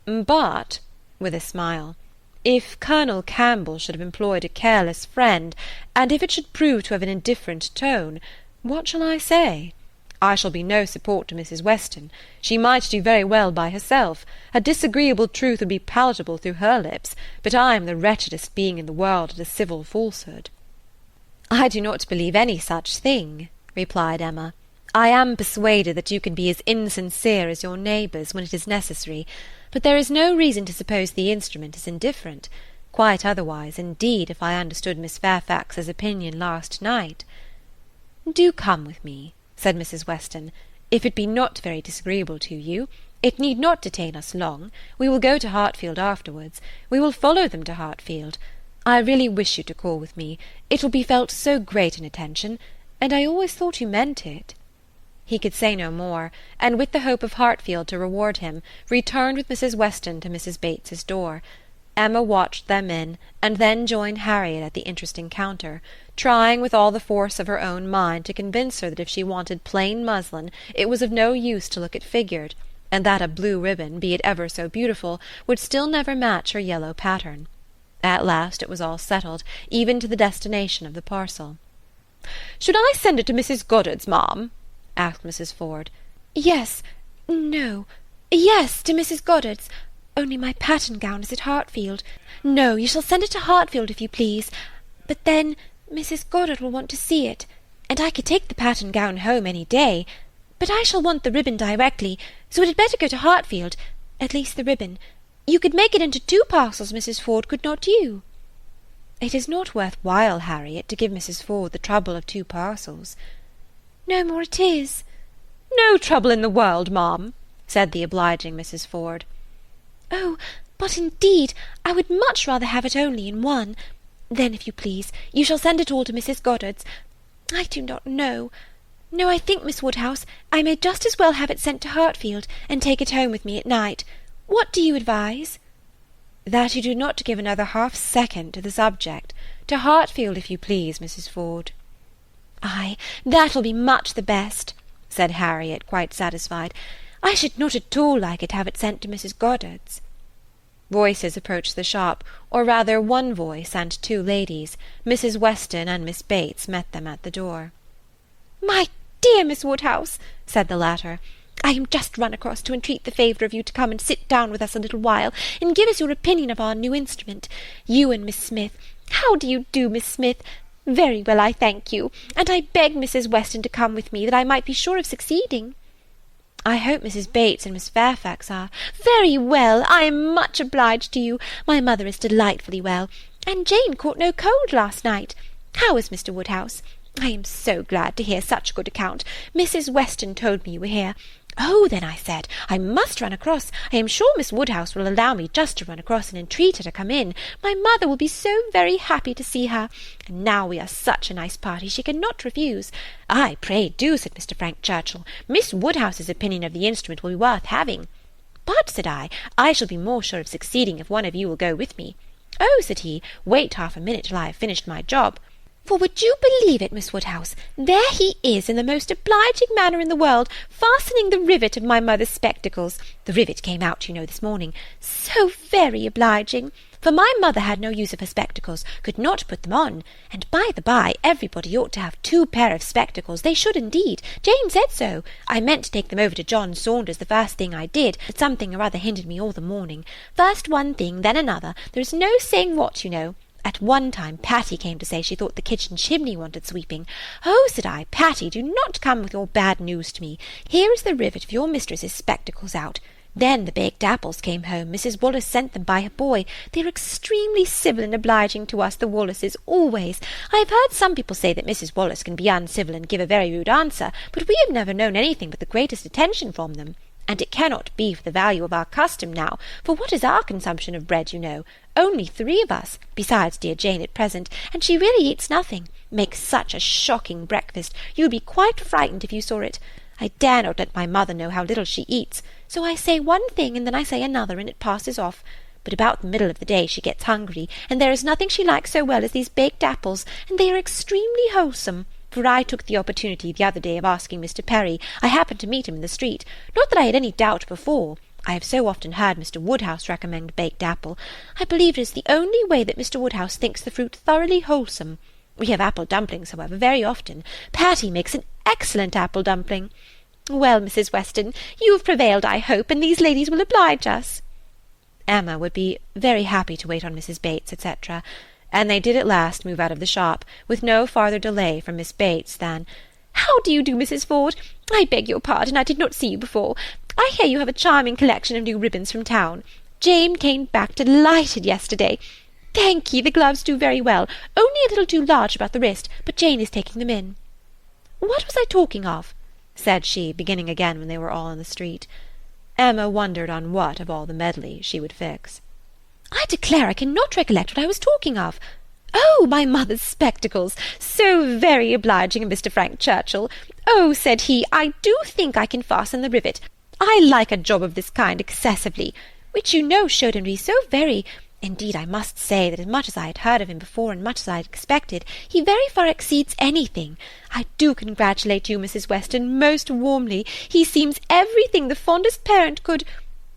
But," with a smile, "if Colonel Campbell should have employed a careless friend, and if it should prove to have an indifferent tone, What shall I say? I shall be no support to Mrs. Weston. She might do very well by herself. A disagreeable truth would be palatable through her lips, but I am the wretchedest being in the world at a civil falsehood. I do not believe any such thing, replied Emma. I am persuaded that you can be as insincere as your neighbours when it is necessary, but there is no reason to suppose the instrument is indifferent. Quite otherwise, indeed, if I understood Miss Fairfax's opinion last night. Do come with me, said Mrs. Weston, if it be not very disagreeable to you. It need not detain us long. We will go to Hartfield afterwards. We will follow them to Hartfield. I really wish you to call with me. It will be felt so great an attention, and I always thought you meant it. He could say no more, and with the hope of Hartfield to reward him, returned with Mrs. Weston to Mrs. Bates's door. Emma watched them in, and then joined Harriet at the interesting counter, trying with all the force of her own mind to convince her that if she wanted plain muslin it was of no use to look at figured, and that a blue ribbon, be it ever so beautiful, would still never match her yellow pattern. At last it was all settled, even to the destination of the parcel. "Should I send it to Mrs. Goddard's, ma'am?" asked Mrs. Ford. Yes, to Mrs. Goddard's. Only my pattern gown is at Hartfield. No, you shall send it to Hartfield if you please. But then Mrs. Goddard will want to see it, and I could take the pattern gown home any day. But I shall want the ribbon directly, so it had better go to Hartfield, at least the ribbon. You could make it into 2 parcels, Mrs. Ford, could not you? It is not worth while, Harriet, to give Mrs. Ford the trouble of 2 parcels. No more it is. No trouble in the world, ma'am, said the obliging Mrs. Ford. Oh, but indeed, I would much rather have it only in 1. Then, if you please, you shall send it all to Mrs. Goddard's. I do not know. No, I think, Miss Woodhouse, I may just as well have it sent to Hartfield, and take it home with me at night. What do you advise? That you do not give another half-second to the subject. To Hartfield, if you please, Mrs. Ford. Ay, that will be much the best, said Harriet, quite satisfied. I should not at all like it to have it sent to Mrs. Goddard's. Voices approached the shop, or rather 1 voice and 2 ladies. Mrs. Weston and Miss Bates met them at the door. My dear Miss Woodhouse, said the latter, I am just run across to entreat the favour of you to come and sit down with us a little while, and give us your opinion of our new instrument. You and Miss Smith. How do you do, Miss Smith? Very well, I thank you, and I beg Mrs. Weston to come with me, that I might be sure of succeeding. I hope Mrs. Bates and Miss Fairfax are. Very well, I am much obliged to you. My mother is delightfully well, and Jane caught no cold last night. How is Mr. Woodhouse? I am so glad to hear such a good account. Mrs. Weston told me you were here. Oh, then, I said, I must run across. I am sure Miss Woodhouse will allow me just to run across and entreat her to come in. My mother will be so very happy to see her. And now we are such a nice party, she cannot refuse. Ay, pray do, said Mr. Frank Churchill. Miss Woodhouse's opinion of the instrument will be worth having. But, said I shall be more sure of succeeding if one of you will go with me. Oh, said he, wait half a minute till I have finished my job. For would you believe it, Miss Woodhouse, there he is in the most obliging manner in the world, fastening the rivet of my mother's spectacles. The rivet came out, you know, this morning. So very obliging. For my mother had no use of her spectacles, could not put them on. And by the by, everybody ought to have 2 pair of spectacles. They should indeed. Jane said so. I meant to take them over to John Saunders the first thing I did, but something or other hindered me all the morning. First one thing, then another. There is no saying what, you know. At one time Patty came to say she thought the kitchen chimney wanted sweeping. Oh, said I, Patty, do not come with your bad news to me. Here is the rivet of your mistress's spectacles out. Then the baked apples came home. Mrs. Wallace sent them by her boy. They are extremely civil and obliging to us, the Wallaces, always. I have heard some people say that Mrs. Wallace can be uncivil and give a very rude answer, but we have never known anything but the greatest attention from them. And it cannot be for the value of our custom now, for what is our consumption of bread, you know? Only 3 of us, besides dear Jane at present, and she really eats nothing. Makes such a shocking breakfast, you would be quite frightened if you saw it. I dare not let my mother know how little she eats, so I say one thing and then I say another, and it passes off. But about the middle of the day she gets hungry, and there is nothing she likes so well as these baked apples, and they are extremely wholesome. For I took the opportunity the other day of asking Mr. Perry. I happened to meet him in the street. Not that I had any doubt before. I have so often heard Mr. Woodhouse recommend baked apple. I believe it is the only way that Mr. Woodhouse thinks the fruit thoroughly wholesome. We have apple dumplings, however, very often. Patty makes an excellent apple dumpling. Well, Mrs. Weston, you have prevailed, I hope, and these ladies will oblige us. Emma would be very happy to wait on Mrs. Bates, etc., and they did at last move out of the shop, with no farther delay from Miss Bates than, "How do you do, Mrs. Ford? I beg your pardon, I did not see you before. I hear you have a charming collection of new ribbons from town. Jane came back delighted yesterday. Thank ye, the gloves do very well, only a little too large about the wrist, but Jane is taking them in." "What was I talking of?" said she, beginning again when they were all in the street. Emma wondered on what, of all the medley, she would fix. "I declare I cannot recollect what I was talking of. Oh, my mother's spectacles! So very obliging of Mr. Frank Churchill. Oh, said he, I do think I can fasten the rivet. I like a job of this kind excessively, which you know showed him to be so very— Indeed, I must say that as much as I had heard of him before and much as I had expected, he very far exceeds anything. I do congratulate you, Mrs. Weston, most warmly. He seems everything the fondest parent could—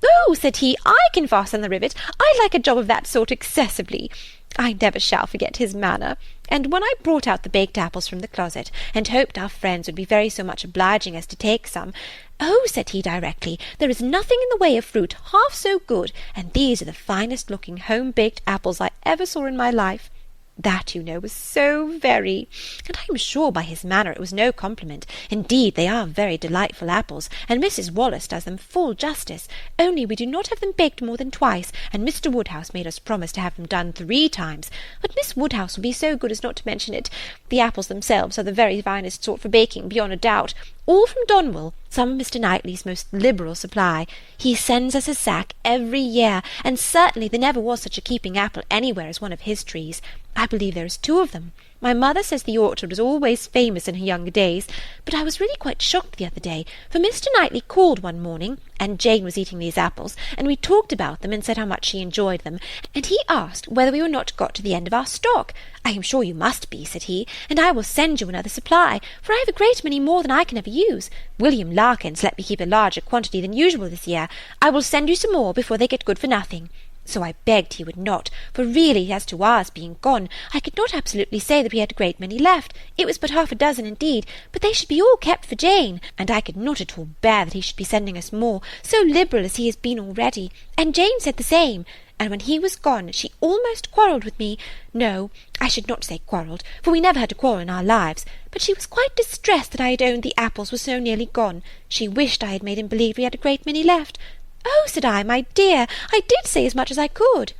Oh, said he, I can fasten the rivet. I like a job of that sort excessively. I never shall forget his manner. And when I brought out the baked apples from the closet, and hoped our friends would be very so much obliging as to take some, "Oh," said he directly, "there is nothing in the way of fruit half so good, and these are the finest-looking home-baked apples I ever saw in my life." That, you know, was so very— And I am sure by his manner it was no compliment. Indeed, they are very delightful apples, and Mrs. Wallace does them full justice, only we do not have them baked more than twice, and Mr. Woodhouse made us promise to have them done 3 times. But Miss Woodhouse will be so good as not to mention it. The apples themselves are the very finest sort for baking, beyond a doubt. All from Donwell, some of Mr. Knightley's most liberal supply. He sends us a sack every year, and certainly there never was such a keeping apple anywhere as one of his trees. I believe there is 2 of them. My mother says the orchard was always famous in her younger days, but I was really quite shocked the other day, for Mr. Knightley called one morning, and Jane was eating these apples, and we talked about them and said how much she enjoyed them, and he asked whether we were not got to the end of our stock. "I am sure you must be," said he, "and I will send you another supply, for I have a great many more than I can ever use. William Larkins let me keep a larger quantity than usual this year. I will send you some more before they get good for nothing." So I begged he would not, for really, as to ours being gone, I could not absolutely say that we had a great many left. It was but 6 indeed, but they should be all kept for Jane, and I could not at all bear that he should be sending us more, so liberal as he has been already, and Jane said the same. And when he was gone, she almost quarrelled with me. No, I should not say quarrelled, for we never had a quarrel in our lives, but she was quite distressed that I had owned the apples were so nearly gone. She wished I had made him believe we had a great many left. "Oh," said I, "my dear, I did say as much as I could."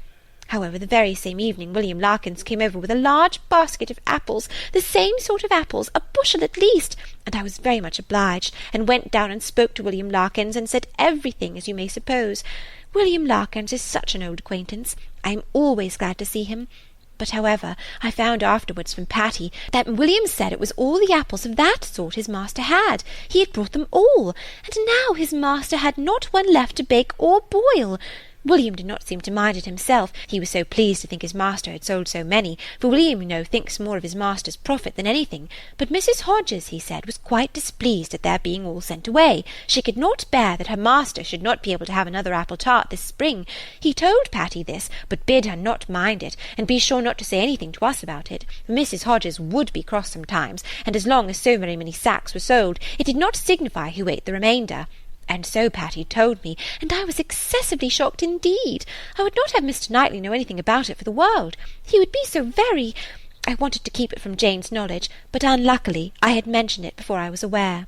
However, the very same evening William Larkins came over with a large basket of apples, the same sort of apples, a bushel at least, and I was very much obliged, and went down and spoke to William Larkins, and said everything, as you may suppose. William Larkins is such an old acquaintance. I am always glad to see him. But, however, I found afterwards from Patty that William said it was all the apples of that sort his master had. He had brought them all, and now his master had not one left to bake or boil. William did not seem to mind it himself, he was so pleased to think his master had sold so many, for William, you know, thinks more of his master's profit than anything. But Mrs. Hodges, he said, was quite displeased at their being all sent away. She could not bear that her master should not be able to have another apple tart this spring. He told Patty this, but bid her not mind it, and be sure not to say anything to us about it, for Mrs. Hodges would be cross sometimes, and as long as so very many sacks were sold, it did not signify who ate the remainder. And so Patty told me, and I was excessively shocked indeed. I would not have Mr. Knightley know anything about it for the world. He would be so very— I wanted to keep it from Jane's knowledge, but unluckily I had mentioned it before I was aware.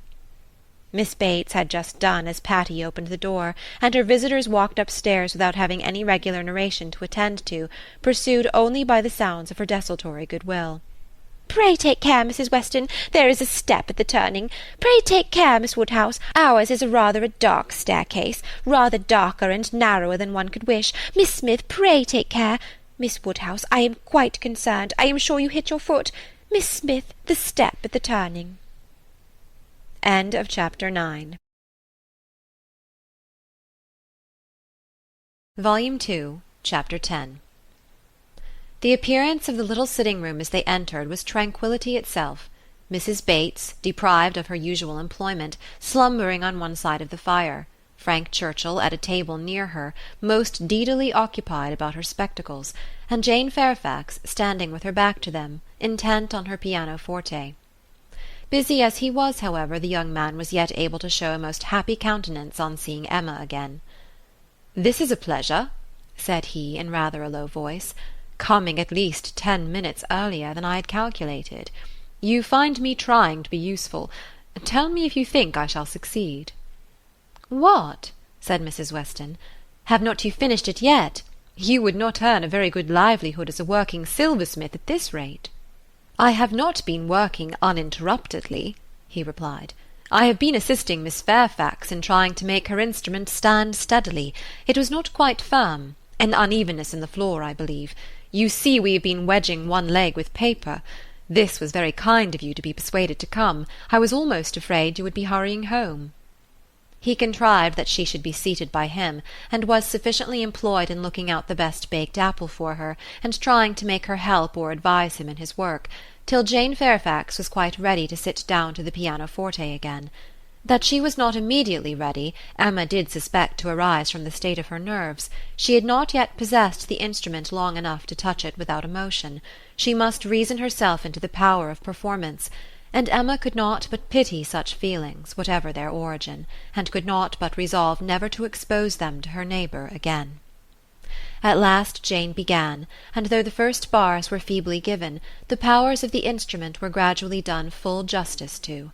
Miss Bates had just done as Patty opened the door, and her visitors walked upstairs without having any regular narration to attend to, pursued only by the sounds of her desultory goodwill. "Pray take care, Mrs. Weston, there is a step at the turning. Pray take care, Miss Woodhouse, ours is rather a dark staircase, rather darker and narrower than one could wish. Miss Smith, pray take care. Miss Woodhouse, I am quite concerned. I am sure you hit your foot. Miss Smith, the step at the turning." End of chapter 9. Volume 2, Chapter 10. The appearance of the little sitting-room as they entered was tranquillity itself. Mrs. Bates, deprived of her usual employment, slumbering on one side of the fire. Frank Churchill at a table near her, most deedily occupied about her spectacles, and Jane Fairfax standing with her back to them, intent on her pianoforte. Busy as he was, however, the young man was yet able to show a most happy countenance on seeing Emma again. "This is a pleasure," said he, in rather a low voice, "coming at least 10 minutes earlier than I had calculated. You find me trying to be useful. Tell me if you think I shall succeed." "What?" said Mrs. Weston. "Have not you finished it yet? You would not earn a very good livelihood as a working silversmith at this rate." "I have not been working uninterruptedly," he replied. "I have been assisting Miss Fairfax in trying to make her instrument stand steadily. It was not quite firm. An unevenness in the floor, I believe. You see we have been wedging one leg with paper. This was very kind of you to be persuaded to come. I was almost afraid you would be hurrying home." He contrived that she should be seated by him, and was sufficiently employed in looking out the best baked apple for her, and trying to make her help or advise him in his work, till Jane Fairfax was quite ready to sit down to the pianoforte again. That she was not immediately ready, Emma did suspect to arise from the state of her nerves. She had not yet possessed the instrument long enough to touch it without emotion. She must reason herself into the power of performance, and Emma could not but pity such feelings, whatever their origin, and could not but resolve never to expose them to her neighbour again. At last Jane began, and though the first bars were feebly given, the powers of the instrument were gradually done full justice to.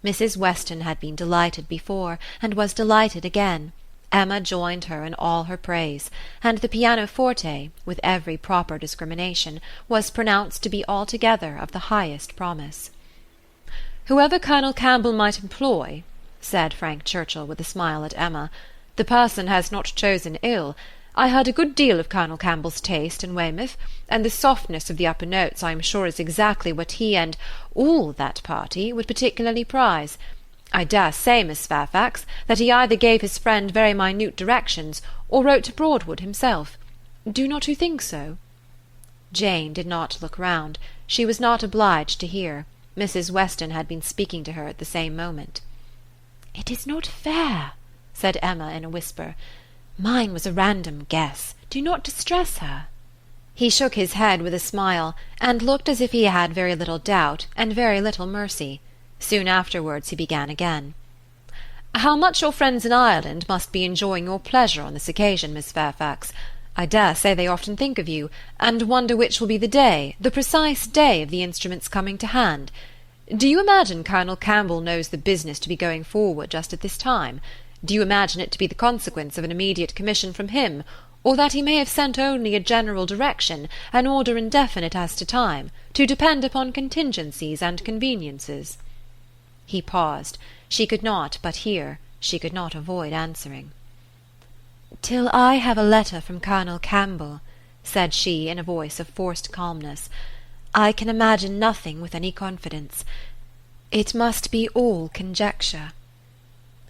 Mrs. Weston had been delighted before, and was delighted again. Emma joined her in all her praise, and the pianoforte, with every proper discrimination, was pronounced to be altogether of the highest promise. "Whoever Colonel Campbell might employ," said Frank Churchill with a smile at Emma, "the person has not chosen ill. I heard a good deal of Colonel Campbell's taste in Weymouth, and the softness of the upper notes I am sure is exactly what he and all that party would particularly prize. I dare say, Miss Fairfax, that he either gave his friend very minute directions, or wrote to Broadwood himself. Do not you think so?" Jane did not look round. She was not obliged to hear. Mrs. Weston had been speaking to her at the same moment. "It is not fair," said Emma in a whisper. "Mine was a random guess. Do not distress her." He shook his head with a smile, and looked as if he had very little doubt and very little mercy. Soon afterwards he began again. "How much your friends in Ireland must be enjoying your pleasure on this occasion, Miss Fairfax. I dare say they often think of you, and wonder which will be the day, the precise day of the instrument's coming to hand. Do you imagine Colonel Campbell knows the business to be going forward just at this time? Do you imagine it to be the consequence of an immediate commission from him, or that he may have sent only a general direction, an order indefinite as to time, to depend upon contingencies and conveniences?" He paused. She could not but hear. She could not avoid answering. "Till I have a letter from Colonel Campbell," said she in a voice of forced calmness, "I can imagine nothing with any confidence. It must be all conjecture."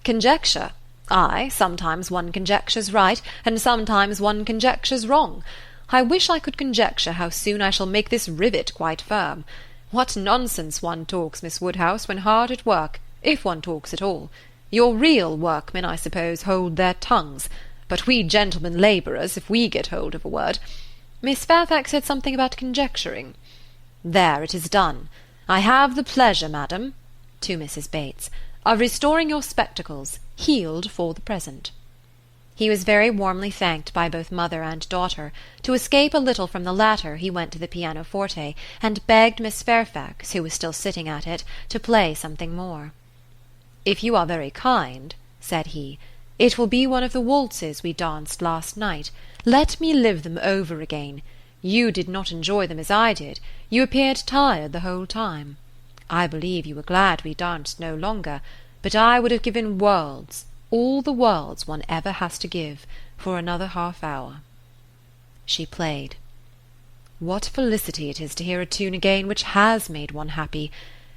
"Conjecture? Ay, sometimes one conjectures right, and sometimes one conjectures wrong. I wish I could conjecture how soon I shall make this rivet quite firm. What nonsense one talks, Miss Woodhouse, when hard at work, if one talks at all. Your real workmen, I suppose, hold their tongues, but we gentlemen labourers, if we get hold of a word— Miss Fairfax said something about conjecturing. There, it is done. I have the pleasure, madam," to Mrs. Bates, "of restoring your spectacles, healed for the present." He was very warmly thanked by both mother and daughter. To escape a little from the latter, he went to the pianoforte, and begged Miss Fairfax, who was still sitting at it, to play something more. "If you are very kind," said he, "it will be one of the waltzes we danced last night. Let me live them over again. You did not enjoy them as I did. You appeared tired the whole time. I believe you were glad we danced no longer, but I would have given worlds, all the worlds one ever has to give, for another half-hour." She played. What felicity it is to hear a tune again which has made one happy!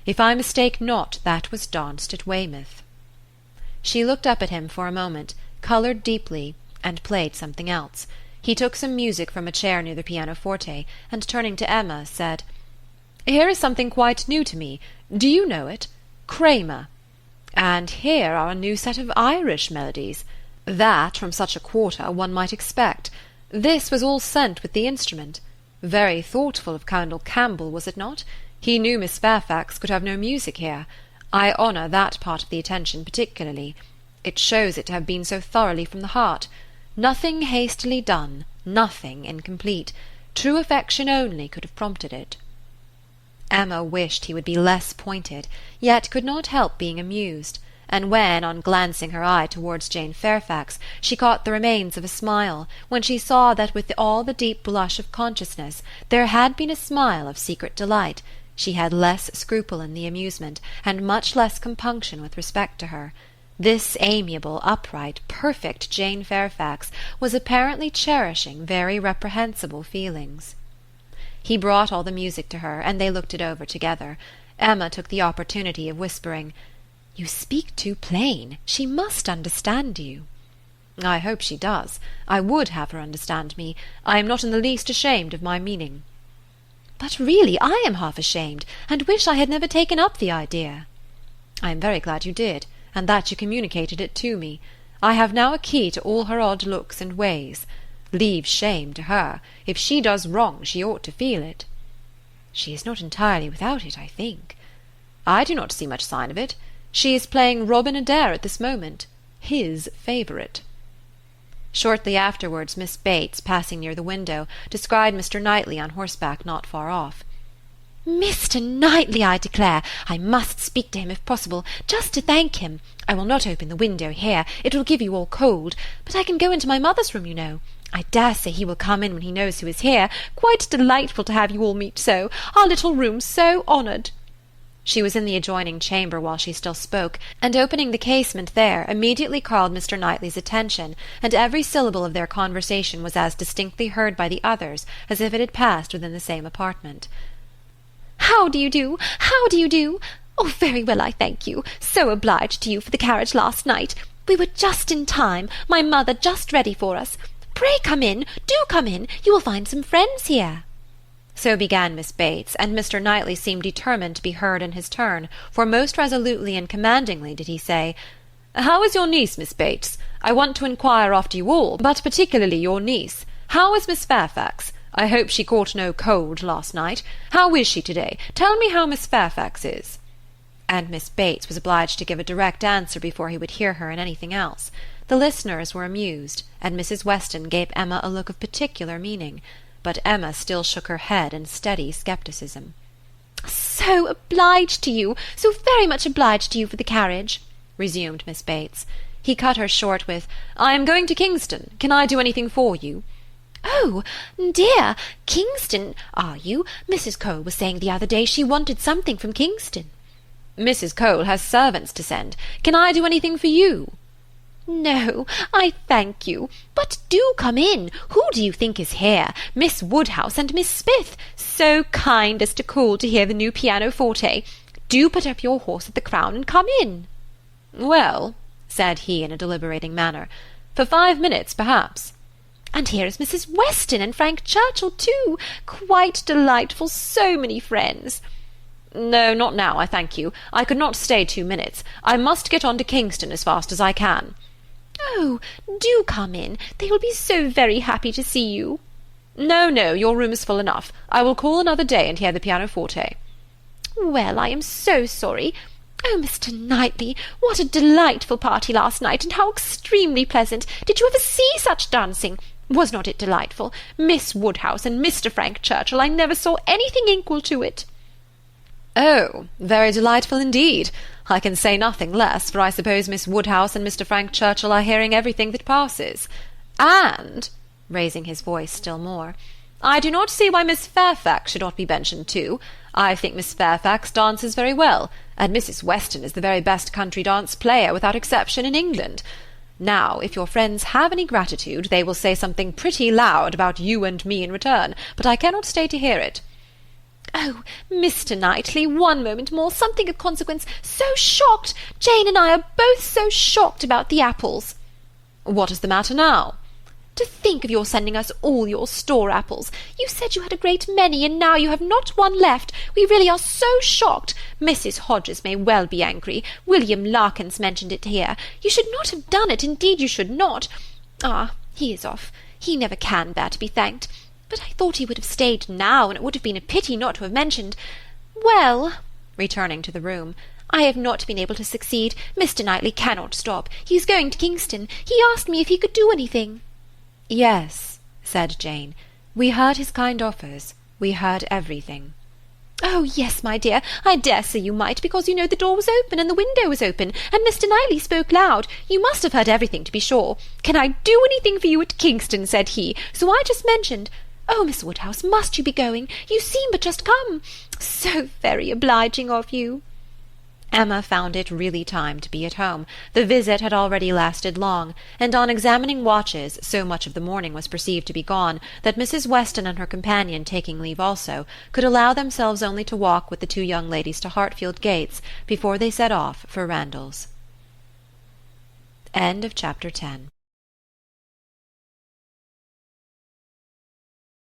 If I mistake not, that was danced at Weymouth. She looked up at him for a moment, coloured deeply, and played something else. He took some music from a chair near the pianoforte, and turning to Emma, said, "Here is something quite new to me. Do you know it? Kramer. And here are a new set of Irish melodies. That, from such a quarter, one might expect. This was all sent with the instrument. Very thoughtful of Colonel Campbell, was it not? He knew Miss Fairfax could have no music here. I honour that part of the attention particularly. It shows it to have been so thoroughly from the heart. Nothing hastily done, nothing incomplete. True affection only could have prompted it. Emma wished he would be less pointed, yet could not help being amused, and when, on glancing her eye towards Jane Fairfax, she caught the remains of a smile, when she saw that with all the deep blush of consciousness there had been a smile of secret delight, she had less scruple in the amusement, and much less compunction with respect to her. This amiable, upright, perfect Jane Fairfax was apparently cherishing very reprehensible feelings. He brought all the music to her, and they looked it over together. Emma took the opportunity of whispering, "You speak too plain. She must understand you." "I hope she does. I would have her understand me. I am not in the least ashamed of my meaning." "But really I am half ashamed, and wish I had never taken up the idea." "I am very glad you did, and that you communicated it to me. I have now a key to all her odd looks and ways. Leave shame to her. If she does wrong, she ought to feel it." "She is not entirely without it, I think." "I do not see much sign of it. She is playing Robin Adair at this moment, his favourite." Shortly afterwards Miss Bates, passing near the window, descried Mr. Knightley on horseback not far off. "Mr. Knightley, I declare! I must speak to him if possible, just to thank him. I will not open the window here, it will give you all cold, but I can go into my mother's room, you know. I dare say he will come in when he knows who is here. Quite delightful to have you all meet so. Our little room so honoured." She was in the adjoining chamber while she still spoke, and opening the casement there, immediately called Mr. Knightley's attention, and every syllable of their conversation was as distinctly heard by the others as if it had passed within the same apartment. "How do you do? How do you do? Oh, very well, I thank you. So obliged to you for the carriage last night. We were just in time, my mother just ready for us. Pray come in, do come in, you will find some friends here." So began Miss Bates, and Mr. Knightley seemed determined to be heard in his turn, for most resolutely and commandingly did he say, "How is your niece, Miss Bates? I want to inquire after you all, but particularly your niece. How is Miss Fairfax? I hope she caught no cold last night. How is she to-day? Tell me how Miss Fairfax is." And Miss Bates was obliged to give a direct answer before he would hear her in anything else. The listeners were amused, and Mrs. Weston gave Emma a look of particular meaning, but Emma still shook her head in steady scepticism. "So obliged to you, so very much obliged to you for the carriage," resumed Miss Bates. He cut her short with, "I am going to Kingston. Can I do anything for you?" "Oh, dear, Kingston, are you? Mrs. Cole was saying the other day she wanted something from Kingston." "Mrs. Cole has servants to send. Can I do anything for you?" "No, I thank you. But do come in. Who do you think is here? Miss Woodhouse and Miss Smith, so kind as to call to hear the new pianoforte. Do put up your horse at the Crown and come in." "Well," said he in a deliberating manner, "for 5 minutes, perhaps." "And here is Mrs. Weston and Frank Churchill too. Quite delightful, so many friends." "No, not now, I thank you. I could not stay 2 minutes. I must get on to Kingston as fast as I can." "Oh, do come in. They will be so very happy to see you." "No, no, your room is full enough. I will call another day and hear the pianoforte." "Well, I am so sorry. Oh, Mr. Knightley, what a delightful party last night, and how extremely pleasant. Did you ever see such dancing? Was not it delightful? Miss Woodhouse and Mr. Frank Churchill, I never saw anything equal to it." "Oh, very delightful indeed. I can say nothing less, for I suppose Miss Woodhouse and Mr. Frank Churchill are hearing everything that passes. And," raising his voice still more, "I do not see why Miss Fairfax should not be mentioned too. I think Miss Fairfax dances very well, and Mrs. Weston is the very best country dance player without exception in England. Now, if your friends have any gratitude, they will say something pretty loud about you and me in return, but I cannot stay to hear it." "Oh, Mr. Knightley, one moment more, something of consequence. So shocked! Jane and I are both so shocked about the apples." "What is the matter now?" To think of your sending us all your store apples! You said you had a great many, and now you have not one left. We really are so shocked. Mrs. Hodges may well be angry. William Larkins mentioned it here. You should not have done it, indeed you should not. Ah, he is off. He never can bear to be thanked. But I thought he would have stayed now, and it would have been a pity not to have mentioned. Well," returning to the room, "I have not been able to succeed. Mr. Knightley cannot stop. He is going to Kingston. He asked me if he could do anything." "Yes," said Jane. "We heard his kind offers. We heard everything." "Oh, yes, my dear, I dare say you might, because you know the door was open and the window was open, and Mr. Knightley spoke loud. You must have heard everything, to be sure. 'Can I do anything for you at Kingston?' said he. So I just mentioned, 'Oh, Miss Woodhouse, must you be going? You seem but just come.' So very obliging of you." Emma found it really time to be at home. The visit had already lasted long, and on examining watches so much of the morning was perceived to be gone that Mrs. Weston and her companion, taking leave also, could allow themselves only to walk with the two young ladies to Hartfield gates before they set off for Randalls. End of chapter 10.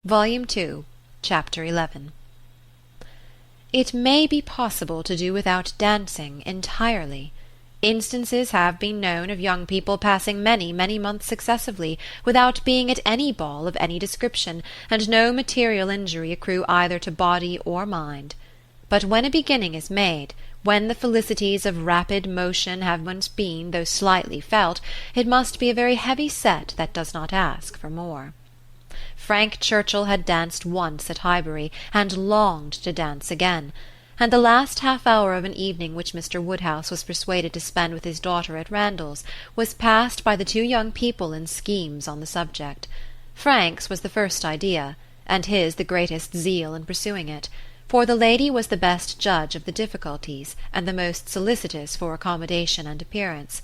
Volume 2, Chapter 11. It may be possible to do without dancing entirely. Instances have been known of young people passing many, many months successively without being at any ball of any description, and no material injury accrue either to body or mind. But when a beginning is made, when the felicities of rapid motion have once been, though slightly felt, it must be a very heavy set that does not ask for more. Frank Churchill had danced once at Highbury, and longed to dance again, and the last half-hour of an evening which Mr. Woodhouse was persuaded to spend with his daughter at Randalls was passed by the two young people in schemes on the subject. Frank's was the first idea, and his the greatest zeal in pursuing it, for the lady was the best judge of the difficulties, and the most solicitous for accommodation and appearance.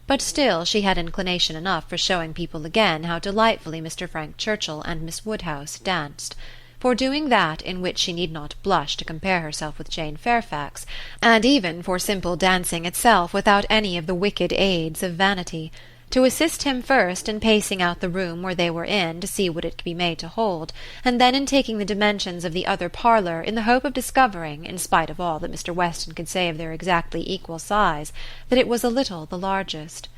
But still she had inclination enough for showing people again how delightfully Mr. Frank Churchill and Miss Woodhouse danced, for doing that in which she need not blush to compare herself with Jane Fairfax, and even for simple dancing itself without any of the wicked aids of vanity, to assist him first in pacing out the room where they were in to see what it could be made to hold, and then in taking the dimensions of the other parlour in the hope of discovering, in spite of all that Mr. Weston could say of their exactly equal size, that it was a little the largest.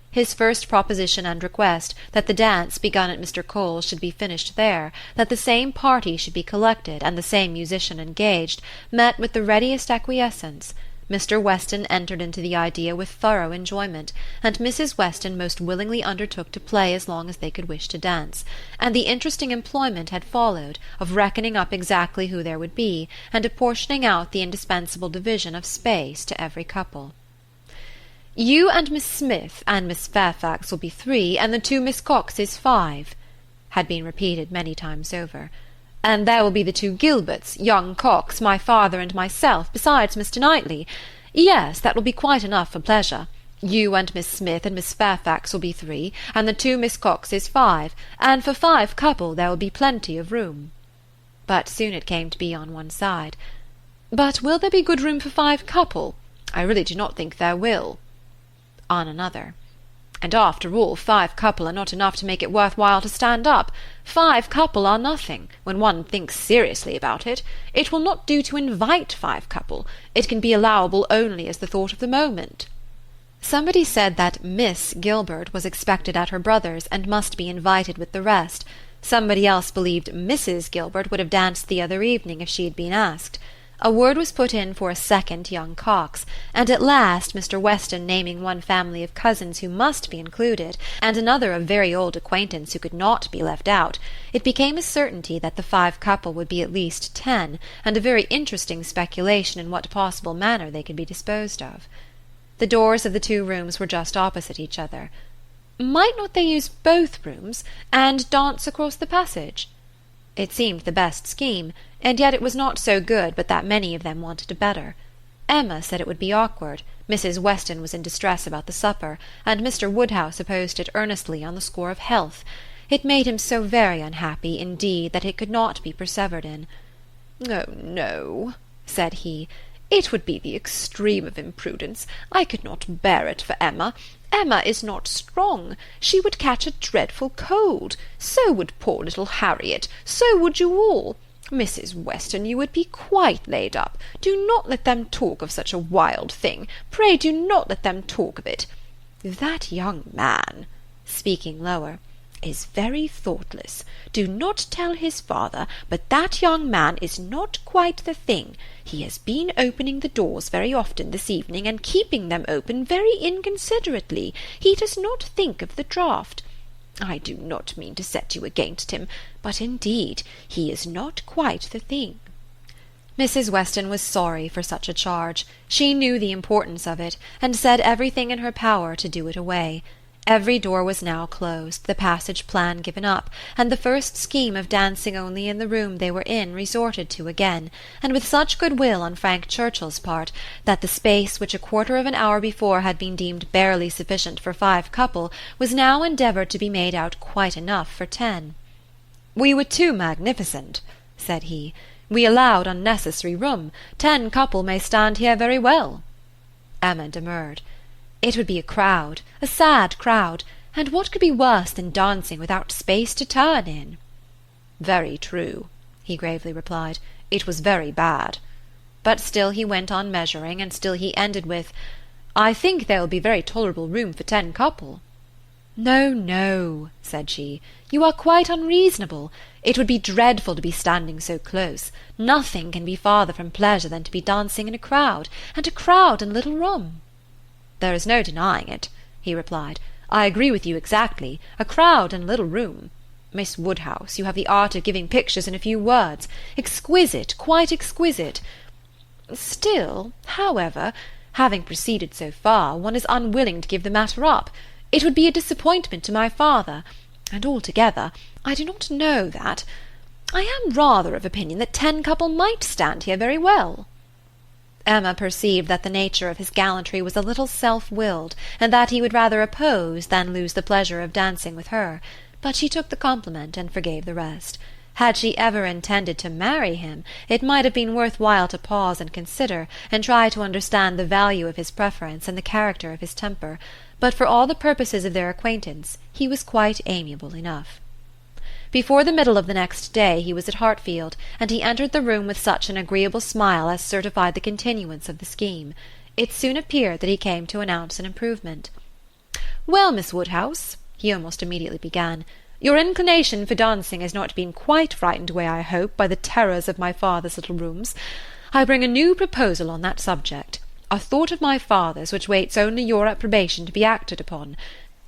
His first proposition and request, that the dance begun at Mr. Cole's should be finished there, that the same party should be collected, and the same musician engaged, met with the readiest acquiescence. Mr. Weston entered into the idea with thorough enjoyment, and Mrs. Weston most willingly undertook to play as long as they could wish to dance, and the interesting employment had followed, of reckoning up exactly who there would be, and apportioning out the indispensable division of space to every couple. "You and Miss Smith and Miss Fairfax will be 3, and the 2 Miss Coxes 5, had been repeated many times over. "And there will be the 2 Gilberts, young Cox, my father, and myself, besides Mr. Knightley. Yes, that will be quite enough for pleasure. You and Miss Smith and Miss Fairfax will be 3, and the 2 Miss Coxes 5, and for 5 couple there will be plenty of room." But soon it came to be on one side. "But will there be good room for 5 couple? I really do not think there will." On another. "And after all, 5 couple are not enough to make it worth while to stand up. 5 couple are nothing, when one thinks seriously about it. It will not do to invite 5 couple. It can be allowable only as the thought of the moment." Somebody said that Miss Gilbert was expected at her brother's, and must be invited with the rest. Somebody else believed Mrs. Gilbert would have danced the other evening if she had been asked. A word was put in for a second young Cox, and at last Mr. Weston naming one family of cousins who must be included, and another of very old acquaintance who could not be left out, it became a certainty that the 5 couple would be at least 10, and a very interesting speculation in what possible manner they could be disposed of. The doors of the 2 rooms were just opposite each other. Might not they use both rooms, and dance across the passage? It seemed the best scheme, and yet it was not so good but that many of them wanted a better. Emma said it would be awkward, Mrs. Weston was in distress about the supper, and Mr. Woodhouse opposed it earnestly on the score of health. It made him so very unhappy, indeed, that it could not be persevered in. "Oh, no," said he, It would be the extreme of imprudence. I could not bear it for Emma. Emma is not strong. She would catch a dreadful cold. So would poor little Harriet. So would you all. Mrs. Weston, you would be quite laid up. Do not let them talk of such a wild thing. Pray do not let them talk of it. That young man," speaking lower, "is very thoughtless. Do not tell his father, but that young man is not quite the thing. He has been opening the doors very often this evening, and keeping them open very inconsiderately. He does not think of the draught. I do not mean to set you against him, but indeed he is not quite the thing." Mrs. Weston was sorry for such a charge. She knew the importance of it, and said everything in her power to do it away. Every door was now closed, the passage plan given up, and the first scheme of dancing only in the room they were in resorted to again, and with such good-will on Frank Churchill's part, that the space which a quarter of an hour before had been deemed barely sufficient for 5 couple was now endeavoured to be made out quite enough for 10. "We were too magnificent," said he. "We allowed unnecessary room. 10 couple may stand here very well." Emma demurred. "It would be a crowd, a sad crowd, and what could be worse than dancing without space to turn in?" "Very true," he gravely replied. "It was very bad." But still he went on measuring, and still he ended with, "I think there will be very tolerable room for 10 couple." "No, no," said she, "you are quite unreasonable. It would be dreadful to be standing so close. Nothing can be farther from pleasure than to be dancing in a crowd, and a crowd in a little room." "There is no denying it," he replied. "I agree with you exactly. A crowd in a little room. Miss Woodhouse, you have the art of giving pictures in a few words. Exquisite, quite exquisite. Still, however, having proceeded so far, one is unwilling to give the matter up. It would be a disappointment to my father, and altogether, I do not know that. I am rather of opinion that 10 couple might stand here very well." Emma perceived that the nature of his gallantry was a little self-willed, and that he would rather oppose than lose the pleasure of dancing with her, but she took the compliment and forgave the rest. Had she ever intended to marry him, it might have been worth while to pause and consider, and try to understand the value of his preference and the character of his temper, but for all the purposes of their acquaintance he was quite amiable enough. Before the middle of the next day he was at Hartfield, and he entered the room with such an agreeable smile as certified the continuance of the scheme. It soon appeared that he came to announce an improvement. "Well, Miss Woodhouse," he almost immediately began, "your inclination for dancing has not been quite frightened away, I hope, by the terrors of my father's little rooms. I bring a new proposal on that subject, a thought of my father's which waits only your approbation to be acted upon.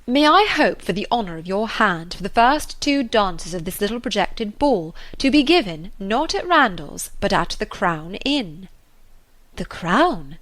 May I hope for the honour of your hand for the first 2 dances of this little projected ball, to be given, not at Randall's, but at the Crown Inn?" "The Crown?"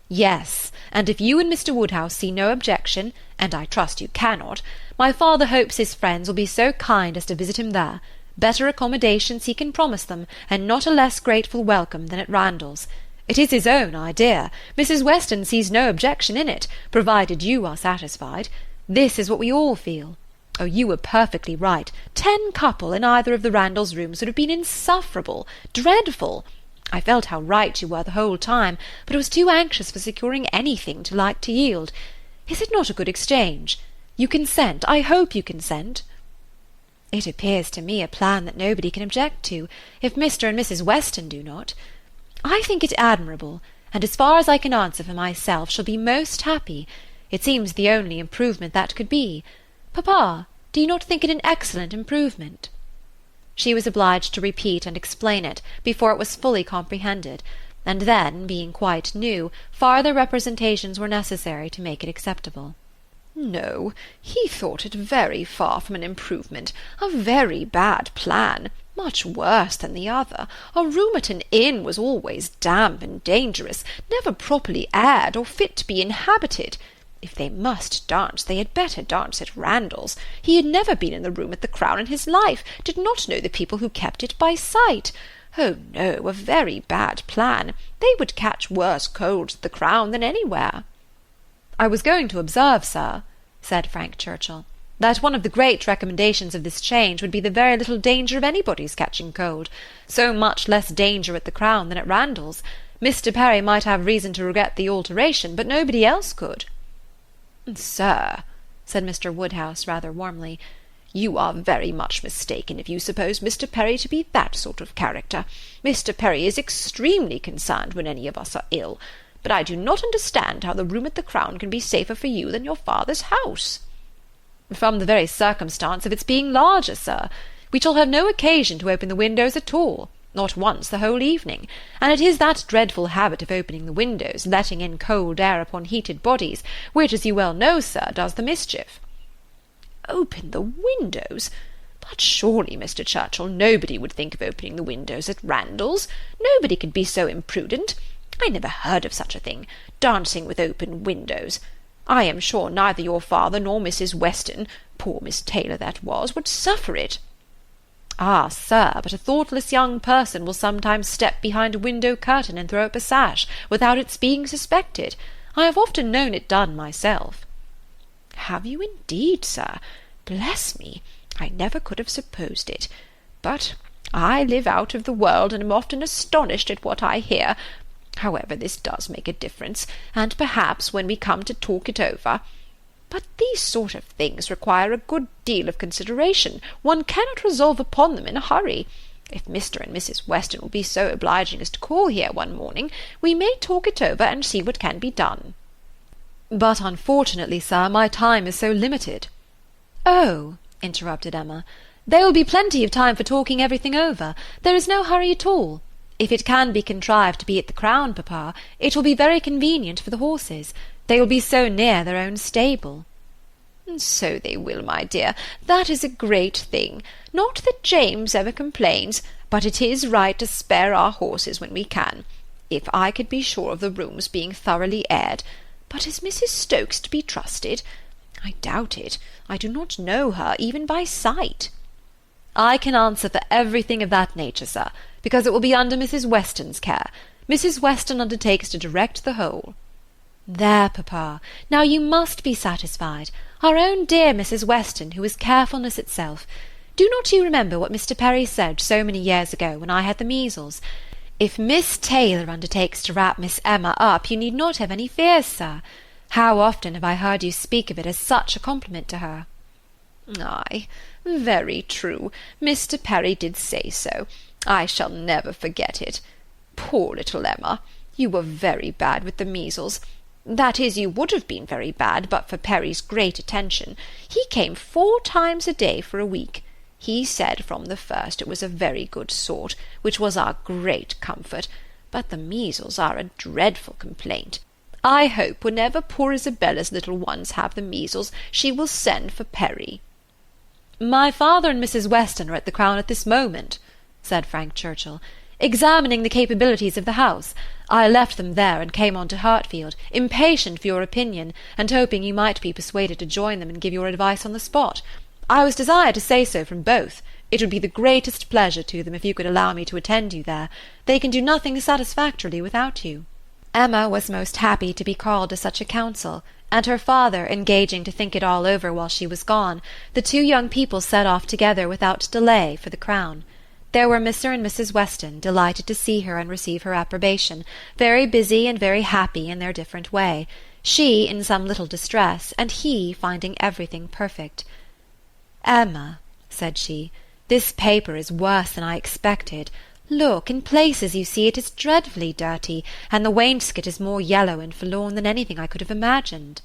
"Yes, and if you and Mr. Woodhouse see no objection, and I trust you cannot, my father hopes his friends will be so kind as to visit him there. Better accommodations he can promise them, and not a less grateful welcome than at Randall's. It is his own idea. Mrs. Weston sees no objection in it, provided you are satisfied. This is what we all feel. Oh, you were perfectly right. 10 couple in either of the Randalls' rooms would have been insufferable, dreadful. I felt how right you were the whole time, but I was too anxious for securing anything to like to yield. Is it not a good exchange? You consent? I hope you consent." "It appears to me a plan that nobody can object to, if Mr. and Mrs. Weston do not. I think it admirable, and as far as I can answer for myself, shall be most happy. It seems the only improvement that could be. Papa, do you not think it an excellent improvement?" She was obliged to repeat and explain it before it was fully comprehended, and then, being quite new, farther representations were necessary to make it acceptable. "No, he thought it very far from an improvement, a very bad plan, much worse than the other. A room at an inn was always damp and dangerous, never properly aired or fit to be inhabited. If they must dance, they had better dance at Randall's. He had never been in the room at the Crown in his life, did not know the people who kept it by sight. Oh, no, a very bad plan. They would catch worse colds at the Crown than anywhere." "I was going to observe, sir," said Frank Churchill, "that one of the great recommendations of this change would be the very little danger of anybody's catching cold. So much less danger at the Crown than at Randall's. Mr. Perry might have reason to regret the alteration, but nobody else could." "Sir," said Mr. Woodhouse rather warmly, "you are very much mistaken if you suppose Mr. Perry to be that sort of character. Mr. Perry is extremely concerned when any of us are ill, but I do not understand how the room at the Crown can be safer for you than your father's house." "From the very circumstance of its being larger, sir. We shall have no occasion to open the windows at all, not once the whole evening, and it is that dreadful habit of opening the windows, letting in cold air upon heated bodies, which, as you well know, sir, does the mischief." "Open the windows! But surely, Mr. Churchill, nobody would think of opening the windows at Randalls. Nobody could be so imprudent. I never heard of such a thing, dancing with open windows. I am sure neither your father nor Mrs. Weston, poor Miss Taylor that was, would suffer it." "Ah, sir, but a thoughtless young person will sometimes step behind a window curtain and throw up a sash, without its being suspected. I have often known it done myself." "Have you indeed, sir? Bless me, I never could have supposed it. But I live out of the world, and am often astonished at what I hear. However, this does make a difference, and perhaps when we come to talk it over. But these sort of things require a good deal of consideration. One cannot resolve upon them in a hurry. If Mr. and Mrs. Weston will be so obliging as to call here one morning, we may talk it over and see what can be done." "But unfortunately, sir, my time is so limited." "Oh," interrupted Emma, "there will be plenty of time for talking everything over. There is no hurry at all. If it can be contrived to be at the Crown, papa, it will be very convenient for the horses. They will be so near their own stable." "So they will, my dear. That is a great thing. Not that James ever complains, but it is right to spare our horses when we can. If I could be sure of the rooms being thoroughly aired. But is Mrs. Stokes to be trusted? I doubt it. I do not know her, even by sight." "I can answer for everything of that nature, sir, because it will be under Mrs. Weston's care. Mrs. Weston undertakes to direct the whole." "There, papa, now you must be satisfied. Our own dear Mrs. Weston, who is carefulness itself. Do not you remember what Mr. Perry said so many years ago, when I had the measles? If Miss Taylor undertakes to wrap Miss Emma up, you need not have any fears, sir. How often have I heard you speak of it as such a compliment to her?" "Ay, very true. Mr. Perry did say so. I shall never forget it. Poor little Emma! You were very bad with the measles. That is, you would have been very bad but for Perry's great attention. He came 4 times a day for a week. He said from the first it was a very good sort, which was our great comfort, but the measles are a dreadful complaint. I hope whenever poor Isabella's little ones have the measles, she will send for Perry." "My father and Mrs. Weston are at the Crown at this moment," said Frank Churchill, "examining the capabilities of the house. I left them there and came on to Hartfield, impatient for your opinion, and hoping you might be persuaded to join them and give your advice on the spot. I was desired to say so from both. It would be the greatest pleasure to them if you could allow me to attend you there. They can do nothing satisfactorily without you." Emma was most happy to be called to such a council, and her father engaging to think it all over while she was gone, the 2 young people set off together without delay for the Crown. There were Mr. and Mrs. Weston, delighted to see her and receive her approbation, very busy and very happy in their different way, she in some little distress, and he finding everything perfect. "Emma," said she, "this paper is worse than I expected. Look, in places you see it is dreadfully dirty, and the wainscot is more yellow and forlorn than anything I could have imagined."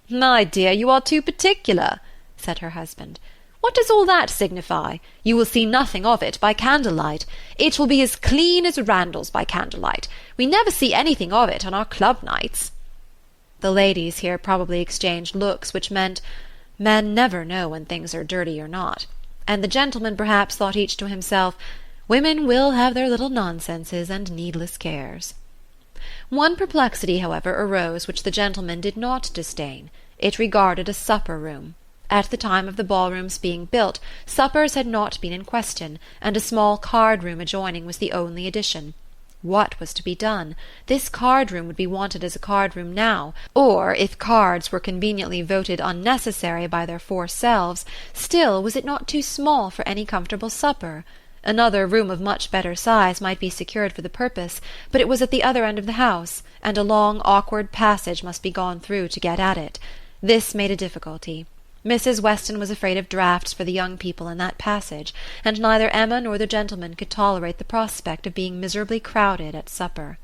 "My dear, you are too particular," said her husband. "What does all that signify? You will see nothing of it by candlelight. It will be as clean as Randalls by candlelight. We never see anything of it on our club nights." The ladies here probably exchanged looks which meant, "Men never know when things are dirty or not," and the gentlemen perhaps thought each to himself, "Women will have their little nonsenses and needless cares." One perplexity, however, arose which the gentlemen did not disdain. It regarded a supper-room. At the time of the ballroom's being built, suppers had not been in question, and a small card-room adjoining was the only addition. What was to be done? This card-room would be wanted as a card-room now, or, if cards were conveniently voted unnecessary by their 4 selves, still was it not too small for any comfortable supper? Another room of much better size might be secured for the purpose, but it was at the other end of the house, and a long awkward passage must be gone through to get at it. This made a difficulty. Mrs. Weston was afraid of draughts for the young people in that passage, and neither Emma nor the gentlemen could tolerate the prospect of being miserably crowded at supper.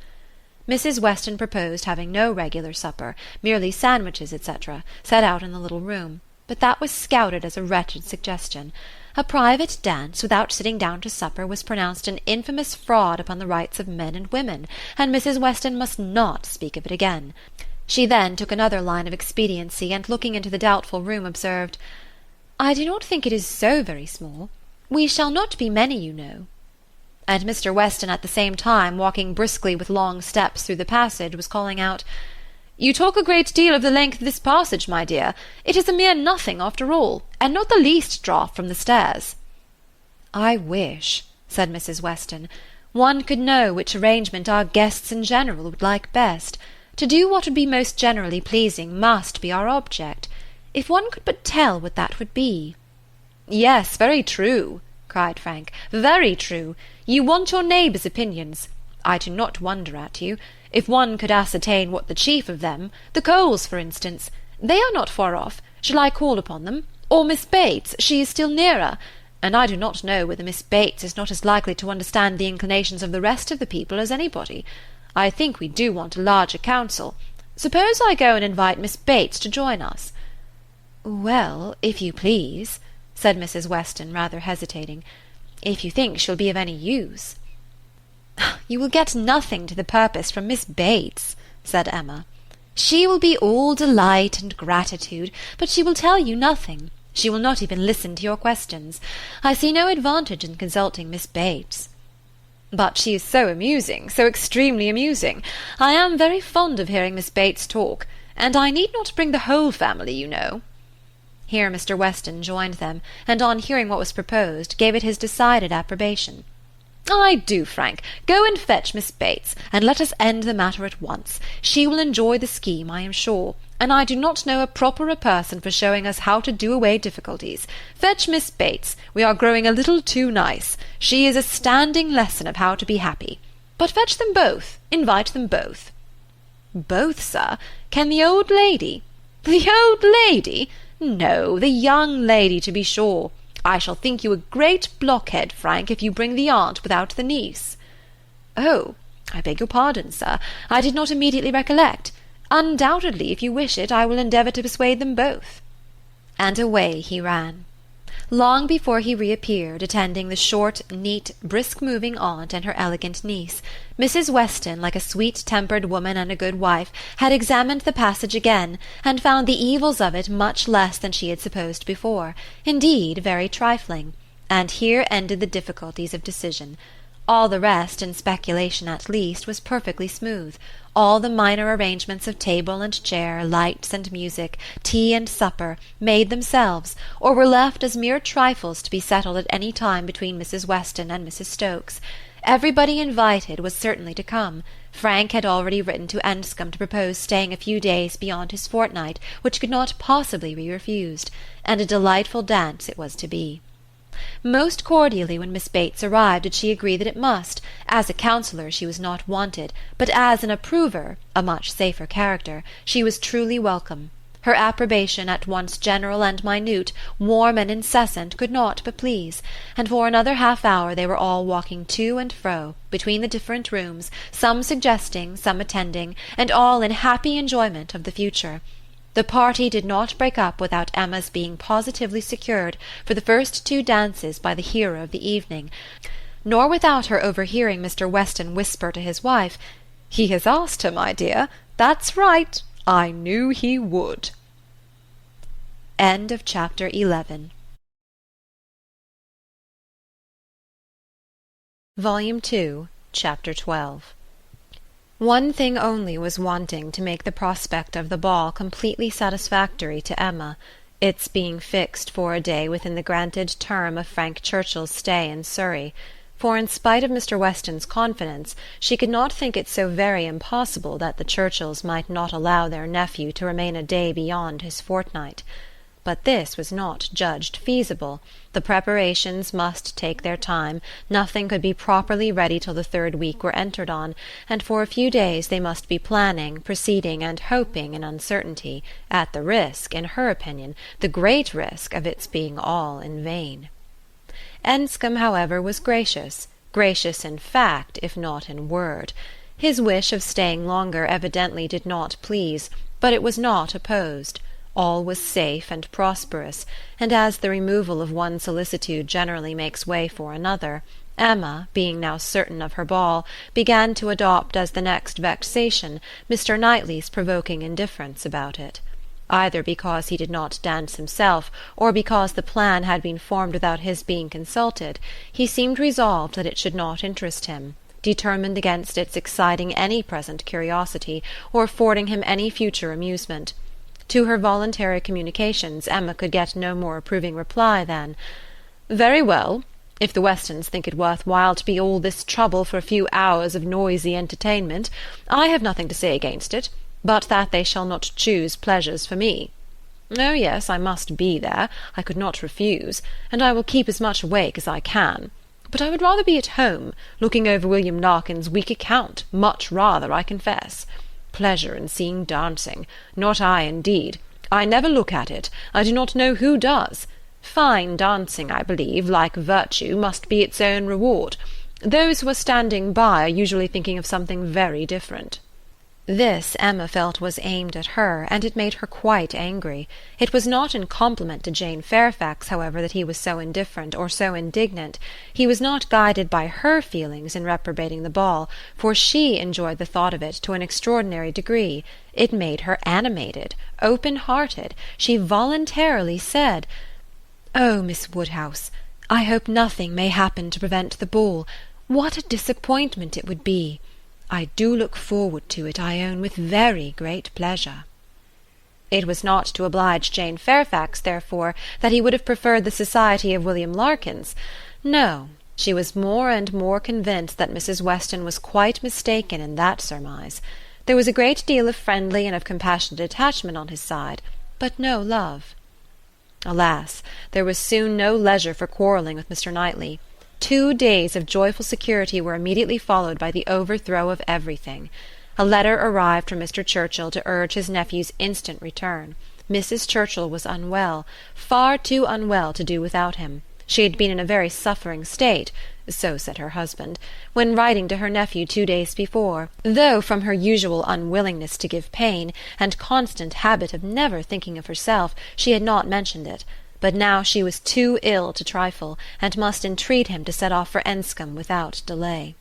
Mrs. Weston proposed having no regular supper, merely sandwiches, etc., set out in the little room, but that was scouted as a wretched suggestion. A private dance, without sitting down to supper, was pronounced an infamous fraud upon the rights of men and women, and Mrs. Weston must not speak of it again. She then took another line of expediency, and looking into the doubtful room, observed, "I do not think it is so very small. We shall not be many, you know." And Mr. Weston at the same time, walking briskly with long steps through the passage, was calling out, "You talk a great deal of the length of this passage, my dear. It is a mere nothing after all, and not the least draught from the stairs." "I wish," said Mrs. Weston, "one could know which arrangement our guests in general would like best. To do what would be most generally pleasing must be our object. If one could but tell what that would be." "Yes, very true," cried Frank, "very true. You want your neighbours' opinions. I do not wonder at you. If one could ascertain what the chief of them, the Coles, for instance, they are not far off. Shall I call upon them? Or Miss Bates, she is still nearer. And I do not know whether Miss Bates is not as likely to understand the inclinations of the rest of the people as anybody. I think we do want a larger council. Suppose I go and invite Miss Bates to join us?" "Well, if you please," said Mrs. Weston, rather hesitating, "if you think she'll be of any use." "You will get nothing to the purpose from Miss Bates," said Emma. "She will be all delight and gratitude, but she will tell you nothing. She will not even listen to your questions. I see no advantage in consulting Miss Bates." "But she is so amusing, so extremely amusing. I am very fond of hearing Miss Bates talk, and I need not bring the whole family, you know." Here Mr. Weston joined them, and on hearing what was proposed, gave it his decided approbation. "I do, Frank. Go and fetch Miss Bates, and let us end the matter at once. She will enjoy the scheme, I am sure, and I do not know a properer person for showing us how to do away difficulties. Fetch Miss Bates. We are growing a little too nice. She is a standing lesson of how to be happy. But fetch them both. Invite them both." "Both, sir? Can the old lady—" "The old lady? No, the young lady, to be sure. I shall think you a great blockhead, Frank, if you bring the aunt without the niece." "Oh, I beg your pardon, sir. I did not immediately recollect. Undoubtedly, if you wish it, I will endeavour to persuade them both." And away he ran. Long before he reappeared, attending the short, neat, brisk-moving aunt and her elegant niece, Mrs. Weston, like a sweet-tempered woman and a good wife, had examined the passage again, and found the evils of it much less than she had supposed before, indeed very trifling, and here ended the difficulties of decision. All the rest, in speculation at least, was perfectly smooth. All the minor arrangements of table and chair, lights and music, tea and supper, made themselves, or were left as mere trifles to be settled at any time between Mrs. Weston and Mrs. Stokes. Everybody invited was certainly to come. Frank had already written to Enscombe to propose staying a few days beyond his fortnight, which could not possibly be refused, and a delightful dance it was to be. Most cordially when Miss Bates arrived did she agree that it must. As a counsellor she was not wanted, but as an approver, a much safer character, she was truly welcome. Her approbation, at once general and minute, warm and incessant, could not but please, and for another half-hour they were all walking to and fro, between the different rooms, some suggesting, some attending, and all in happy enjoyment of the future. The party did not break up without Emma's being positively secured for the first 2 dances by the hero of the evening, nor without her overhearing Mr. Weston whisper to his wife, "He has asked her, my dear. That's right. I knew he would." End of chapter 11. Volume 2, Chapter 12. One thing only was wanting to make the prospect of the ball completely satisfactory to Emma, its being fixed for a day within the granted term of Frank Churchill's stay in Surrey, for in spite of Mr. Weston's confidence, she could not think it so very impossible that the Churchills might not allow their nephew to remain a day beyond his fortnight. but this was not judged feasible. The preparations must take their time, nothing could be properly ready till the 3rd week were entered on, and for a few days they must be planning, proceeding, and hoping in uncertainty, at the risk, in her opinion, the great risk of its being all in vain. Enscombe, however, was gracious in fact, if not in word. His wish of staying longer evidently did not please, but it was not opposed. All was safe and prosperous, and as the removal of one solicitude generally makes way for another, Emma, being now certain of her ball, began to adopt as the next vexation Mr. Knightley's provoking indifference about it. Either because he did not dance himself, or because the plan had been formed without his being consulted, he seemed resolved that it should not interest him, determined against its exciting any present curiosity, or affording him any future amusement. To her voluntary communications Emma could get no more approving reply than, "Very well. If the Westons think it worth while to be all this trouble for a few hours of noisy entertainment, I have nothing to say against it, but that they shall not choose pleasures for me. Oh yes, I must be there, I could not refuse, and I will keep as much awake as I can. But I would rather be at home, looking over William Larkin's weak account, much rather, I confess. Pleasure in seeing dancing! Not I, indeed. I never look at it. I do not know who does. Fine dancing, I believe, like virtue, must be its own reward. Those who are standing by are usually thinking of something very different." This Emma felt was aimed at her, and it made her quite angry. It was not in compliment to Jane Fairfax, however, that he was so indifferent or so indignant. He was not guided by her feelings in reprobating the ball, for she enjoyed the thought of it to an extraordinary degree. It made her animated, open-hearted. She voluntarily said, "Oh, Miss Woodhouse, I hope nothing may happen to prevent the ball. What a disappointment it would be! I do look forward to it, I own, with very great pleasure." It was not to oblige Jane Fairfax, therefore, that he would have preferred the society of William Larkins. No, she was more and more convinced that Mrs. Weston was quite mistaken in that surmise. There was a great deal of friendly and of compassionate attachment on his side, but no love. Alas, there was soon no leisure for quarrelling with Mr. Knightley. 2 days of joyful security were immediately followed by the overthrow of everything. A letter arrived from Mr. Churchill to urge his nephew's instant return. Mrs. Churchill was unwell, far too unwell to do without him. She had been in a very suffering state, so said her husband, when writing to her nephew 2 days before, though from her usual unwillingness to give pain, and constant habit of never thinking of herself, she had not mentioned it. But now she was too ill to trifle, and must entreat him to set off for Enscombe without delay.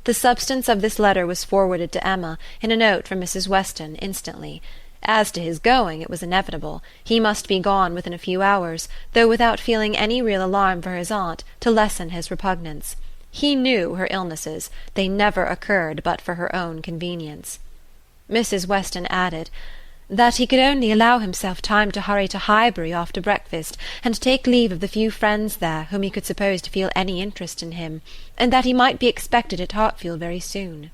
The substance of this letter was forwarded to Emma, in a note from Mrs. Weston, instantly. As to his going, it was inevitable. He must be gone within a few hours, though without feeling any real alarm for his aunt, to lessen his repugnance. He knew her illnesses. They never occurred but for her own convenience. Mrs. Weston added, that he could only allow himself time to hurry to Highbury after breakfast, and take leave of the few friends there whom he could suppose to feel any interest in him, and that he might be expected at Hartfield very soon.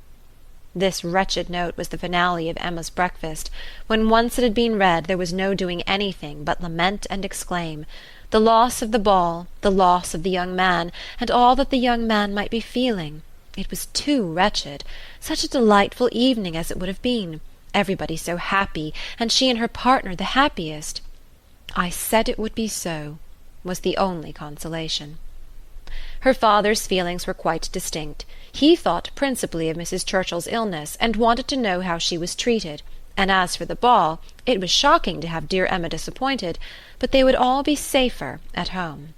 This wretched note was the finale of Emma's breakfast. When once it had been read, there was no doing anything but lament and exclaim. The loss of the ball, the loss of the young man, and all that the young man might be feeling. It was too wretched. Such a delightful evening as it would have been. Everybody so happy, and she and her partner the happiest. "I said it would be so," was the only consolation. Her father's feelings were quite distinct. He thought principally of Mrs. Churchill's illness, and wanted to know how she was treated, and as for the ball, it was shocking to have dear Emma disappointed, but they would all be safer at home.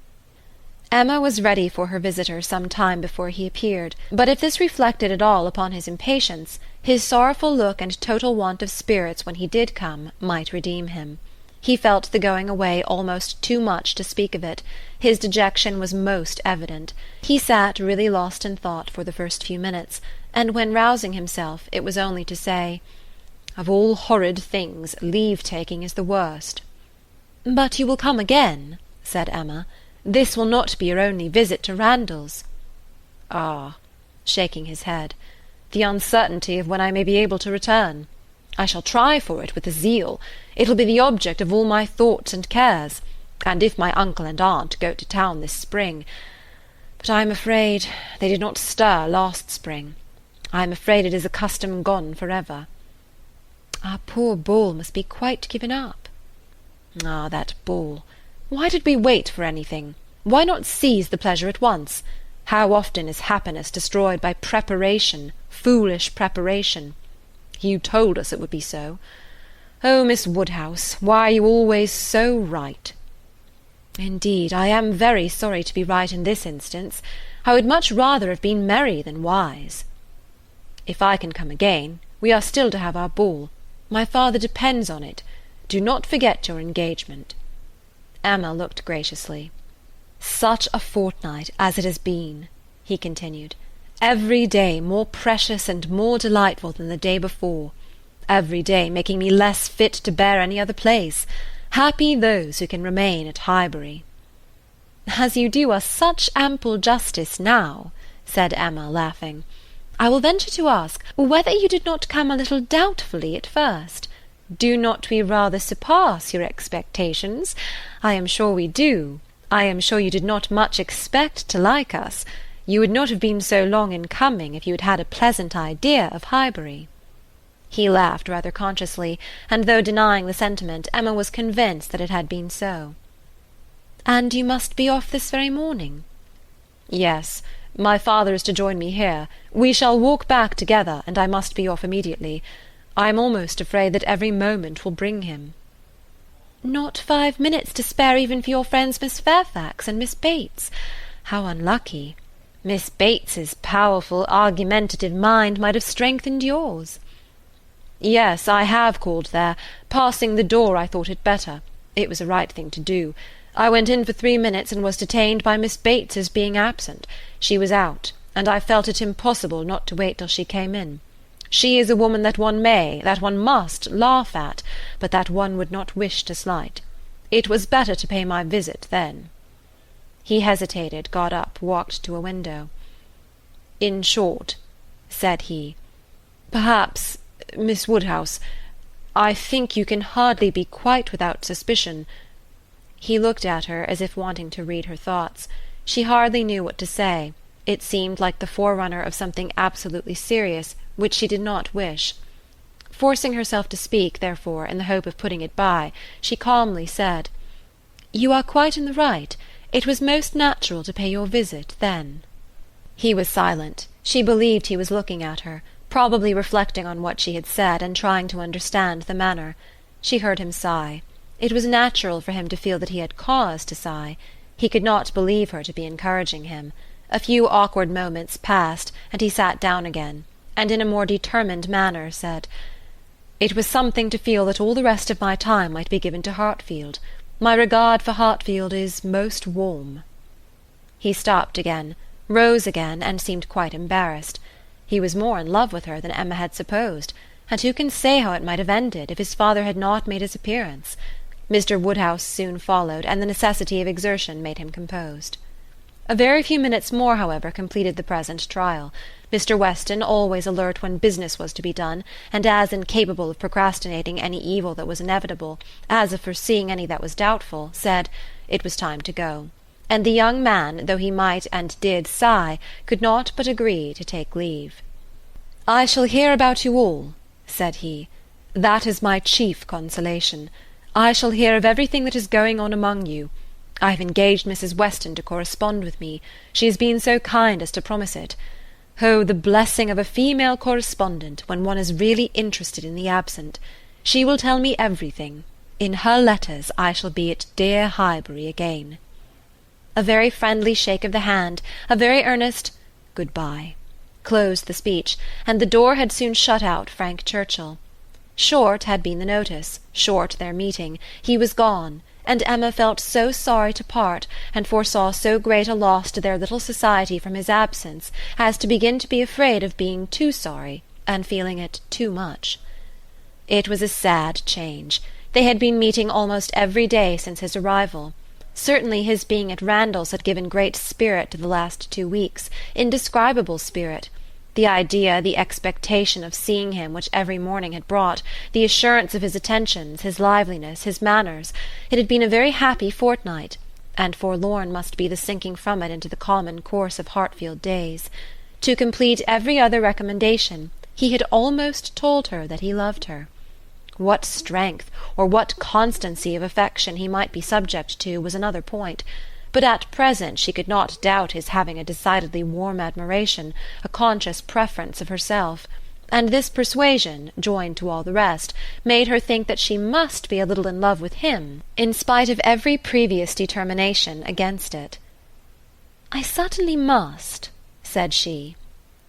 Emma was ready for her visitor some time before he appeared, but if this reflected at all upon his impatience, his sorrowful look and total want of spirits when he did come might redeem him. He felt the going away almost too much to speak of it. His dejection was most evident. He sat really lost in thought for the first few minutes, and when rousing himself, it was only to say, "Of all horrid things, leave-taking is the worst." "But you will come again," said Emma. "This will not be your only visit to Randalls." "Ah," shaking his head, "the uncertainty of when I may be able to return. I shall try for it with zeal. It'll be the object of all my thoughts and cares. And if my uncle and aunt go to town this spring— but I am afraid they did not stir last spring. I am afraid it is a custom gone for ever. Our poor ball must be quite given up. Ah, that ball! Why did we wait for anything? Why not seize the pleasure at once? How often is happiness destroyed by preparation, foolish preparation? You told us it would be so. Oh, Miss Woodhouse, why are you always so right? Indeed, I am very sorry to be right in this instance. I would much rather have been merry than wise. If I can come again, we are still to have our ball. My father depends on it. Do not forget your engagement. Emma looked graciously. Such a fortnight as it has been, he continued. Every day more precious and more delightful than the day before. Every day making me less fit to bear any other place. Happy those who can remain at Highbury. As you do us such ample justice now, said Emma, laughing, I will venture to ask whether you did not come a little doubtfully at first. Do not we rather surpass your expectations? I am sure we do. I am sure you did not much expect to like us. You would not have been so long in coming if you had had a pleasant idea of Highbury. He laughed rather consciously, and though denying the sentiment, Emma was convinced that it had been so. And you must be off this very morning? Yes, my father is to join me here. We shall walk back together, and I must be off immediately. I am almost afraid that every moment will bring him. Not 5 minutes to spare even for your friends Miss Fairfax and Miss Bates. How unlucky! Miss Bates's powerful, argumentative mind might have strengthened yours. Yes, I have called there. Passing the door I thought it better. It was a right thing to do. I went in for 3 minutes and was detained by Miss Bates's being absent. She was out, and I felt it impossible not to wait till she came in. She is a woman that one may, that one must, laugh at, but that one would not wish to slight. It was better to pay my visit then. He hesitated, got up, walked to a window. In short, said he, perhaps, Miss Woodhouse, I think you can hardly be quite without suspicion. He looked at her as if wanting to read her thoughts. She hardly knew what to say. It seemed like the forerunner of something absolutely serious, which she did not wish. Forcing herself to speak, therefore, in the hope of putting it by, she calmly said, You are quite in the right. It was most natural to pay your visit then. He was silent. She believed he was looking at her, probably reflecting on what she had said and trying to understand the manner. She heard him sigh. It was natural for him to feel that he had cause to sigh. He could not believe her to be encouraging him. A few awkward moments passed, and he sat down again, and in a more determined manner said, It was something to feel that all the rest of my time might be given to Hartfield. My regard for Hartfield is most warm. He stopped again, rose again, and seemed quite embarrassed. He was more in love with her than Emma had supposed, and who can say how it might have ended if his father had not made his appearance? Mr. Woodhouse soon followed, and the necessity of exertion made him composed. A very few minutes more, however, completed the present trial. Mr. Weston, always alert when business was to be done, and as incapable of procrastinating any evil that was inevitable, as of foreseeing any that was doubtful, said, it was time to go. And the young man, though he might and did sigh, could not but agree to take leave. I shall hear about you all, said he. That is my chief consolation. I shall hear of everything that is going on among you. I have engaged Mrs. Weston to correspond with me. She has been so kind as to promise it. Oh, the blessing of a female correspondent, when one is really interested in the absent! She will tell me everything. In her letters I shall be at dear Highbury again. A very friendly shake of the hand, a very earnest "Good-bye," closed the speech, and the door had soon shut out Frank Churchill. Short had been the notice, short their meeting. He was gone, and Emma felt so sorry to part, and foresaw so great a loss to their little society from his absence, as to begin to be afraid of being too sorry, and feeling it too much. It was a sad change. They had been meeting almost every day since his arrival. Certainly his being at Randalls had given great spirit to the last 2 weeks, indescribable spirit. The idea, the expectation of seeing him which every morning had brought, the assurance of his attentions, his liveliness, his manners, it had been a very happy fortnight, and forlorn must be the sinking from it into the common course of Hartfield days. To complete every other recommendation, he had almost told her that he loved her. What strength or what constancy of affection he might be subject to was another point, but at present she could not doubt his having a decidedly warm admiration, a conscious preference of herself, and this persuasion, joined to all the rest, made her think that she must be a little in love with him, in spite of every previous determination against it. "I certainly must," said she.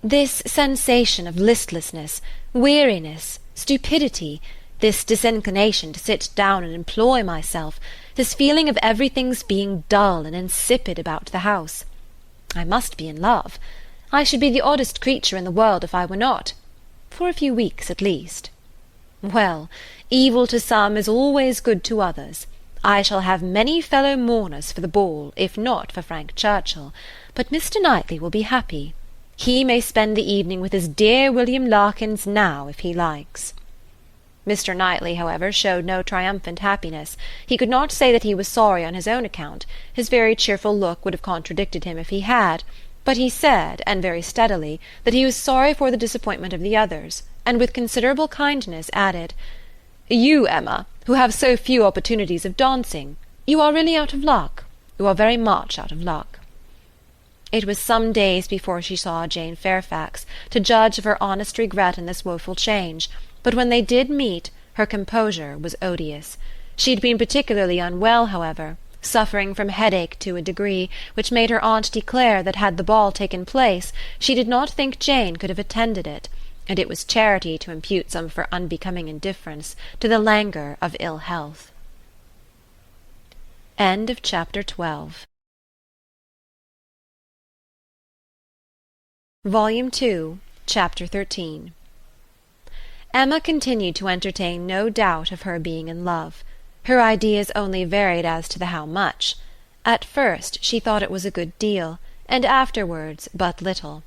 "This sensation of listlessness, weariness, stupidity, this disinclination to sit down and employ myself, this feeling of everything's being dull and insipid about the house. I must be in love. I should be the oddest creature in the world if I were not, for a few weeks at least. Well, evil to some is always good to others. I shall have many fellow mourners for the ball, if not for Frank Churchill, but Mr. Knightley will be happy. He may spend the evening with his dear William Larkins now, if he likes." Mr. Knightley, however, showed no triumphant happiness. He could not say that he was sorry on his own account. His very cheerful look would have contradicted him if he had, but he said, and very steadily, that he was sorry for the disappointment of the others, and with considerable kindness added, "You, Emma, who have so few opportunities of dancing, you are really out of luck. You are very much out of luck." It was some days before she saw Jane Fairfax, to judge of her honest regret in this woeful change, but when they did meet, her composure was odious. She had been particularly unwell, however, suffering from headache to a degree which made her aunt declare that had the ball taken place she did not think Jane could have attended it, and it was charity to impute some of her unbecoming indifference to the languor of ill health. Chapter 12. Volume 2, Chapter 13. Emma continued to entertain no doubt of her being in love. Her ideas only varied as to the how much. At first she thought it was a good deal, and afterwards but little.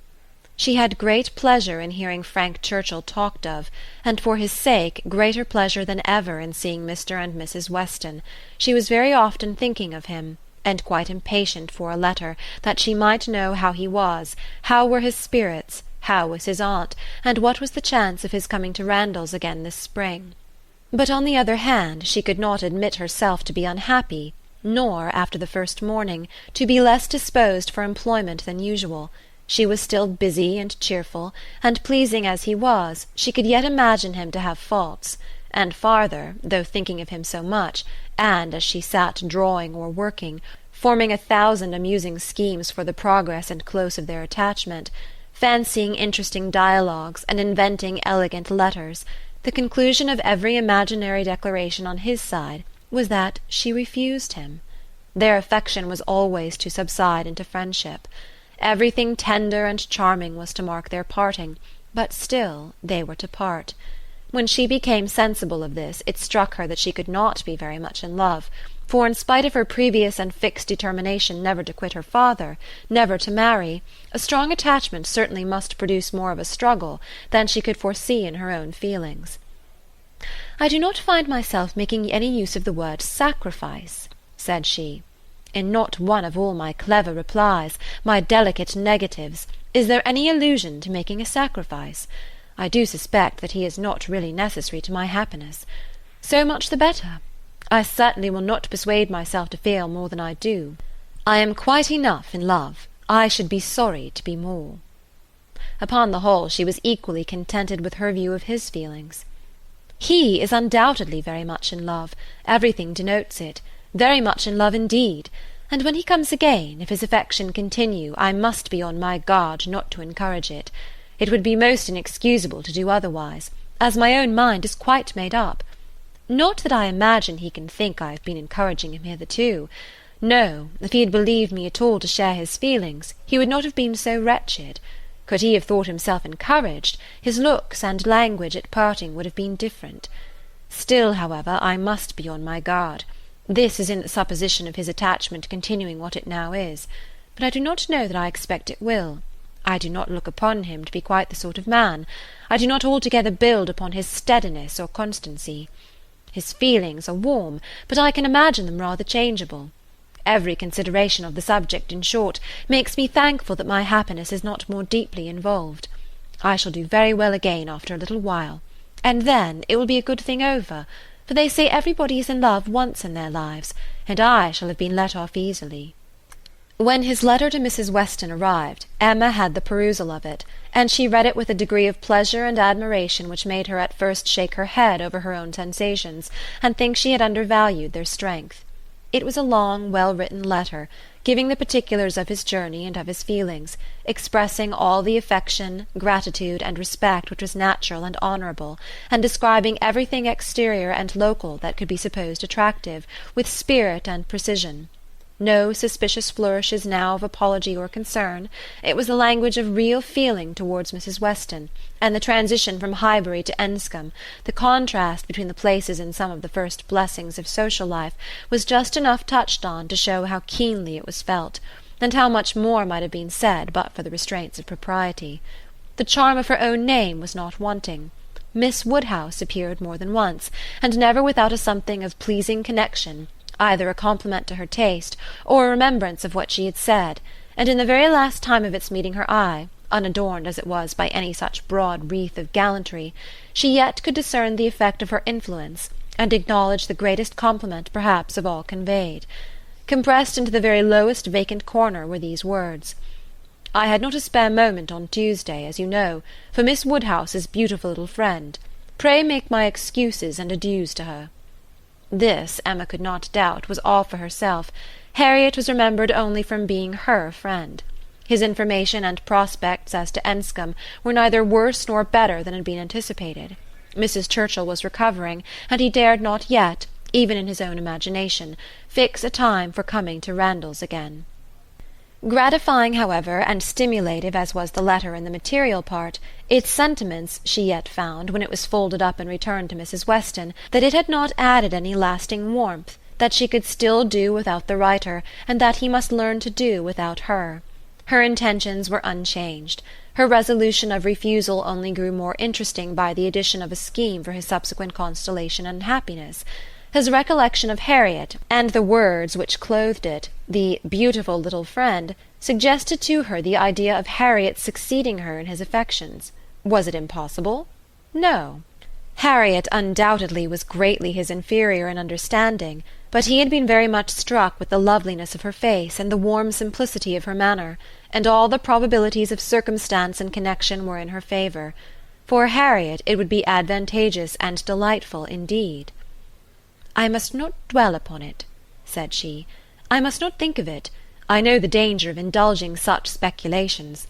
She had great pleasure in hearing Frank Churchill talked of, and for his sake greater pleasure than ever in seeing Mr. and Mrs. Weston. She was very often thinking of him, and quite impatient for a letter, that she might know how he was, how were his spirits, how was his aunt, and what was the chance of his coming to Randalls again this spring. But on the other hand she could not admit herself to be unhappy, nor, after the first morning, to be less disposed for employment than usual. She was still busy and cheerful, and pleasing as he was, she could yet imagine him to have faults, and farther, though thinking of him so much, and as she sat drawing or working, forming 1,000 amusing schemes for the progress and close of their attachment, fancying interesting dialogues, and inventing elegant letters, the conclusion of every imaginary declaration on his side was that she refused him. Their affection was always to subside into friendship. Everything tender and charming was to mark their parting, but still they were to part. When she became sensible of this, it struck her that she could not be very much in love, for in spite of her previous and fixed determination never to quit her father, never to marry, a strong attachment certainly must produce more of a struggle than she could foresee in her own feelings. "I do not find myself making any use of the word sacrifice," said she. "In not one of all my clever replies, my delicate negatives, is there any allusion to making a sacrifice. I do suspect that he is not really necessary to my happiness. So much the better. I certainly will not persuade myself to feel more than I do. I am quite enough in love. I should be sorry to be more." Upon the whole, she was equally contented with her view of his feelings. "He is undoubtedly very much in love. Everything denotes it. Very much in love indeed. And when he comes again, if his affection continue, I must be on my guard not to encourage it. It would be most inexcusable to do otherwise, as my own mind is quite made up. Not that I imagine he can think I have been encouraging him hitherto. No, if he had believed me at all to share his feelings, he would not have been so wretched. Could he have thought himself encouraged, his looks and language at parting would have been different. Still, however, I must be on my guard. This is in the supposition of his attachment continuing what it now is, but I do not know that I expect it will. I do not look upon him to be quite the sort of man. I do not altogether build upon his steadiness or constancy. His feelings are warm, but I can imagine them rather changeable. Every consideration of the subject, in short, makes me thankful that my happiness is not more deeply involved. I shall do very well again after a little while, and then it will be a good thing over, for they say everybody is in love once in their lives, and I shall have been let off easily." When his letter to Mrs. Weston arrived, Emma had the perusal of it, and she read it with a degree of pleasure and admiration which made her at first shake her head over her own sensations, and think she had undervalued their strength. It was a long, well-written letter, giving the particulars of his journey and of his feelings, expressing all the affection, gratitude, and respect which was natural and honourable, and describing everything exterior and local that could be supposed attractive, with spirit and precision. No suspicious flourishes now of apology or concern. It was the language of real feeling towards Mrs. Weston, and the transition from Highbury to Enscombe, the contrast between the places in some of the first blessings of social life, was just enough touched on to show how keenly it was felt, and how much more might have been said but for the restraints of propriety. The charm of her own name was not wanting. Miss Woodhouse appeared more than once, and never without a something of pleasing connection, either a compliment to her taste, or a remembrance of what she had said, and in the very last time of its meeting her eye, unadorned as it was by any such broad wreath of gallantry, she yet could discern the effect of her influence, and acknowledge the greatest compliment perhaps of all conveyed. Compressed into the very lowest vacant corner were these words: "I had not a spare moment on Tuesday, as you know, for Miss Woodhouse's beautiful little friend. Pray make my excuses and adieus to her." This, Emma could not doubt, was all for herself. Harriet was remembered only from being her friend. His information and prospects as to Enscombe were neither worse nor better than had been anticipated. Mrs. Churchill was recovering, and he dared not yet, even in his own imagination, fix a time for coming to Randalls again. Gratifying, however, and stimulative as was the letter in the material part, its sentiments she yet found, when it was folded up and returned to Mrs. Weston, that it had not added any lasting warmth, that she could still do without the writer, and that he must learn to do without her. Her intentions were unchanged. Her resolution of refusal only grew more interesting by the addition of a scheme for his subsequent constellation and happiness. His recollection of Harriet, and the words which clothed it, the beautiful little friend, suggested to her the idea of Harriet succeeding her in his affections. Was it impossible? No. Harriet undoubtedly was greatly his inferior in understanding, but he had been very much struck with the loveliness of her face and the warm simplicity of her manner, and all the probabilities of circumstance and connection were in her favour. For Harriet it would be advantageous and delightful indeed. "I must not dwell upon it," said she. "I must not think of it. I know the danger of indulging such speculations.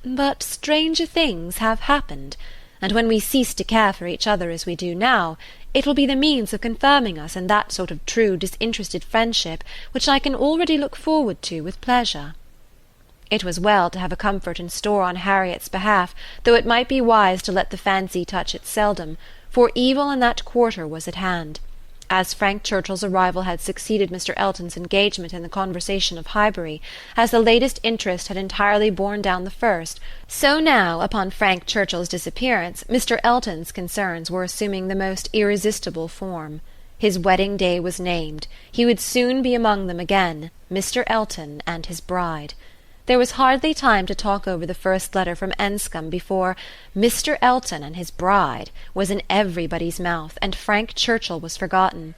But stranger things have happened, and when we cease to care for each other as we do now, it will be the means of confirming us in that sort of true disinterested friendship which I can already look forward to with pleasure." It was well to have a comfort in store on Harriet's behalf, though it might be wise to let the fancy touch it seldom, for evil in that quarter was at hand. As Frank Churchill's arrival had succeeded Mr. Elton's engagement in the conversation of Highbury, as the latest interest had entirely borne down the first, so now, upon Frank Churchill's disappearance, Mr. Elton's concerns were assuming the most irresistible form. His wedding day was named. He would soon be among them again, Mr. Elton and his bride. There was hardly time to talk over the first letter from Enscombe before "Mr. Elton and his bride" was in everybody's mouth, and Frank Churchill was forgotten.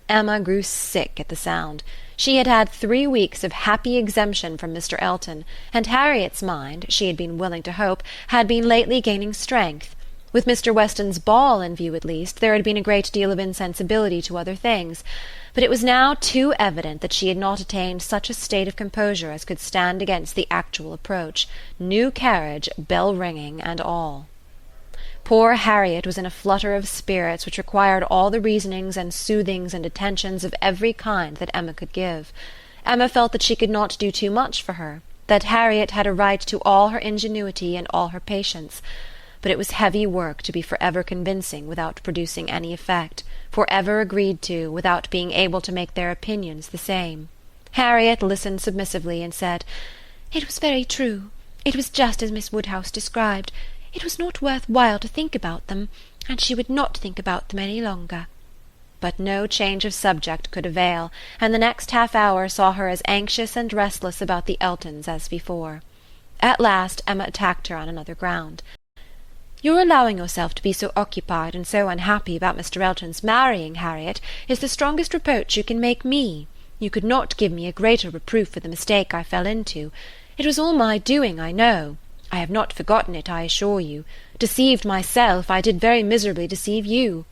Emma grew sick at the sound. She had had 3 weeks of happy exemption from Mr. Elton, and Harriet's mind, she had been willing to hope, had been lately gaining strength. With Mr. Weston's ball in view at least, there had been a great deal of insensibility to other things, but it was now too evident that she had not attained such a state of composure as could stand against the actual approach, new carriage, bell-ringing, and all. Poor Harriet was in a flutter of spirits which required all the reasonings and soothings and attentions of every kind that Emma could give. Emma felt that she could not do too much for her, that Harriet had a right to all her ingenuity and all her patience, but it was heavy work to be for ever convincing without producing any effect, for ever agreed to without being able to make their opinions the same. Harriet listened submissively and said, "It was very true. It was just as Miss Woodhouse described. It was not worth while to think about them, and she would not think about them any longer. But no change of subject could avail, and the next half-hour saw her as anxious and restless about the Eltons as before. At last Emma attacked her on another ground. "Your allowing yourself to be so occupied and so unhappy about Mr. Elton's marrying Harriet is the strongest reproach you can make me. You could not give me a greater reproof for the mistake I fell into. It was all my doing, I know. I have not forgotten it, I assure you. Deceived myself, I did very miserably deceive you,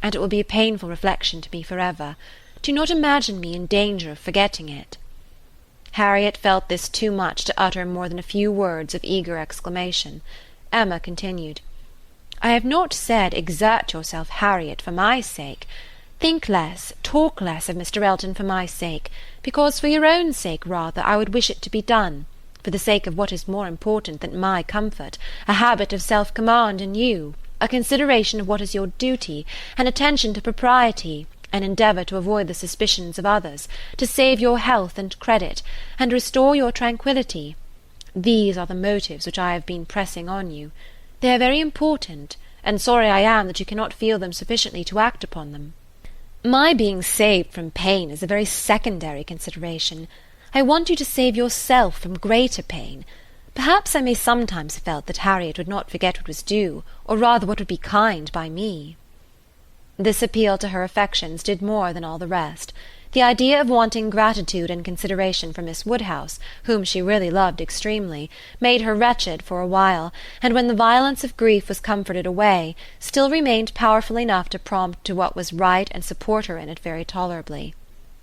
and it will be a painful reflection to me forever. Do not imagine me in danger of forgetting it." Harriet felt this too much to utter more than a few words of eager exclamation. Emma continued, "I have not said exert yourself, Harriet, for my sake. Think less, talk less of Mr. Elton for my sake, because for your own sake, rather, I would wish it to be done. For the sake of what is more important than my comfort, a habit of self-command in you, a consideration of what is your duty, an attention to propriety, an endeavour to avoid the suspicions of others, to save your health and credit, and restore your tranquillity. These are the motives which I have been pressing on you. They are very important, and sorry I am that you cannot feel them sufficiently to act upon them. My being saved from pain is a very secondary consideration. I want you to save yourself from greater pain. Perhaps I may sometimes have felt that Harriet would not forget what was due, or rather what would be kind by me." This appeal to her affections did more than all the rest. The idea of wanting gratitude and consideration for Miss Woodhouse, whom she really loved extremely, made her wretched for a while, and when the violence of grief was comforted away, still remained powerful enough to prompt to what was right and support her in it very tolerably.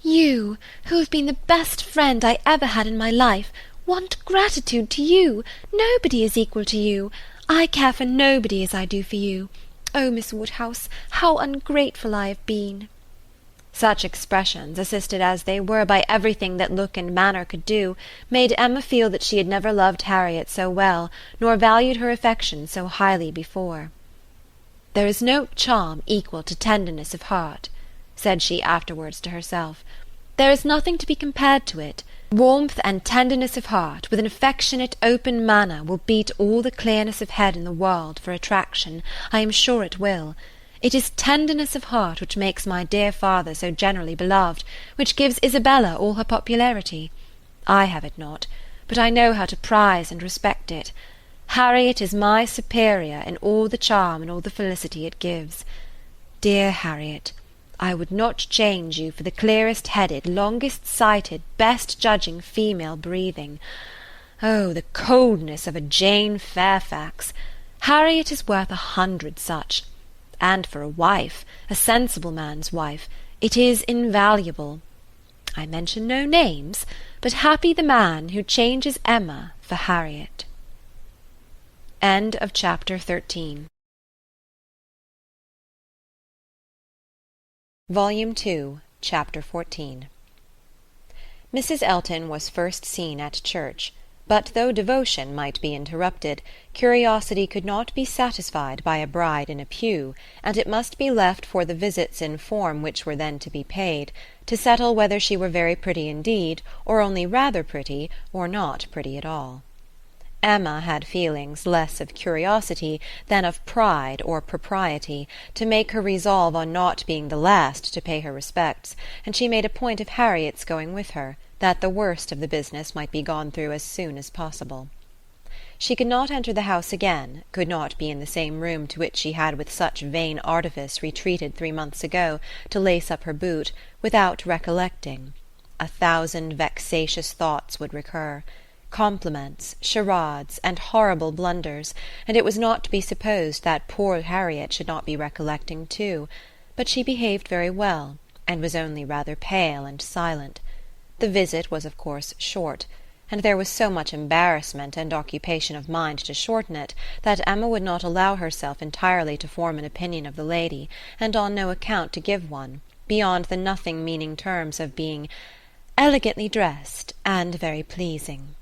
"You, who have been the best friend I ever had in my life, want gratitude to you. Nobody is equal to you. I care for nobody as I do for you. Oh, Miss Woodhouse, how ungrateful I have been!" Such expressions, assisted as they were by everything that look and manner could do, made Emma feel that she had never loved Harriet so well, nor valued her affection so highly before. "There is no charm equal to tenderness of heart," said she afterwards to herself. "There is nothing to be compared to it. Warmth and tenderness of heart, with an affectionate, open manner, will beat all the clearness of head in the world for attraction, I am sure it will. It is tenderness of heart which makes my dear father so generally beloved, which gives Isabella all her popularity. I have it not, but I know how to prize and respect it. Harriet is my superior in all the charm and all the felicity it gives. Dear Harriet, I would not change you for the clearest-headed, longest-sighted, best-judging female breathing. Oh, the coldness of a Jane Fairfax! Harriet is worth 100 such. And for a wife, a sensible man's wife, it is invaluable. I mention no names, but happy the man who changes Emma for Harriet. End of chapter 13. Volume 2, Chapter 14. Mrs. Elton was first seen at church, but though devotion might be interrupted, curiosity could not be satisfied by a bride in a pew, and it must be left for the visits in form which were then to be paid, to settle whether she were very pretty indeed, or only rather pretty, or not pretty at all. Emma had feelings less of curiosity than of pride or propriety, to make her resolve on not being the last to pay her respects, and she made a point of Harriet's going with her, that the worst of the business might be gone through as soon as possible. She could not enter the house again, could not be in the same room to which she had with such vain artifice retreated 3 months ago to lace up her boot, without recollecting. 1,000 vexatious thoughts would recur, compliments, charades, and horrible blunders, and it was not to be supposed that poor Harriet should not be recollecting too, but she behaved very well, and was only rather pale and silent. The visit was of course short, and there was so much embarrassment and occupation of mind to shorten it, that Emma would not allow herself entirely to form an opinion of the lady, and on no account to give one, beyond the nothing-meaning terms of being elegantly dressed and very pleasing.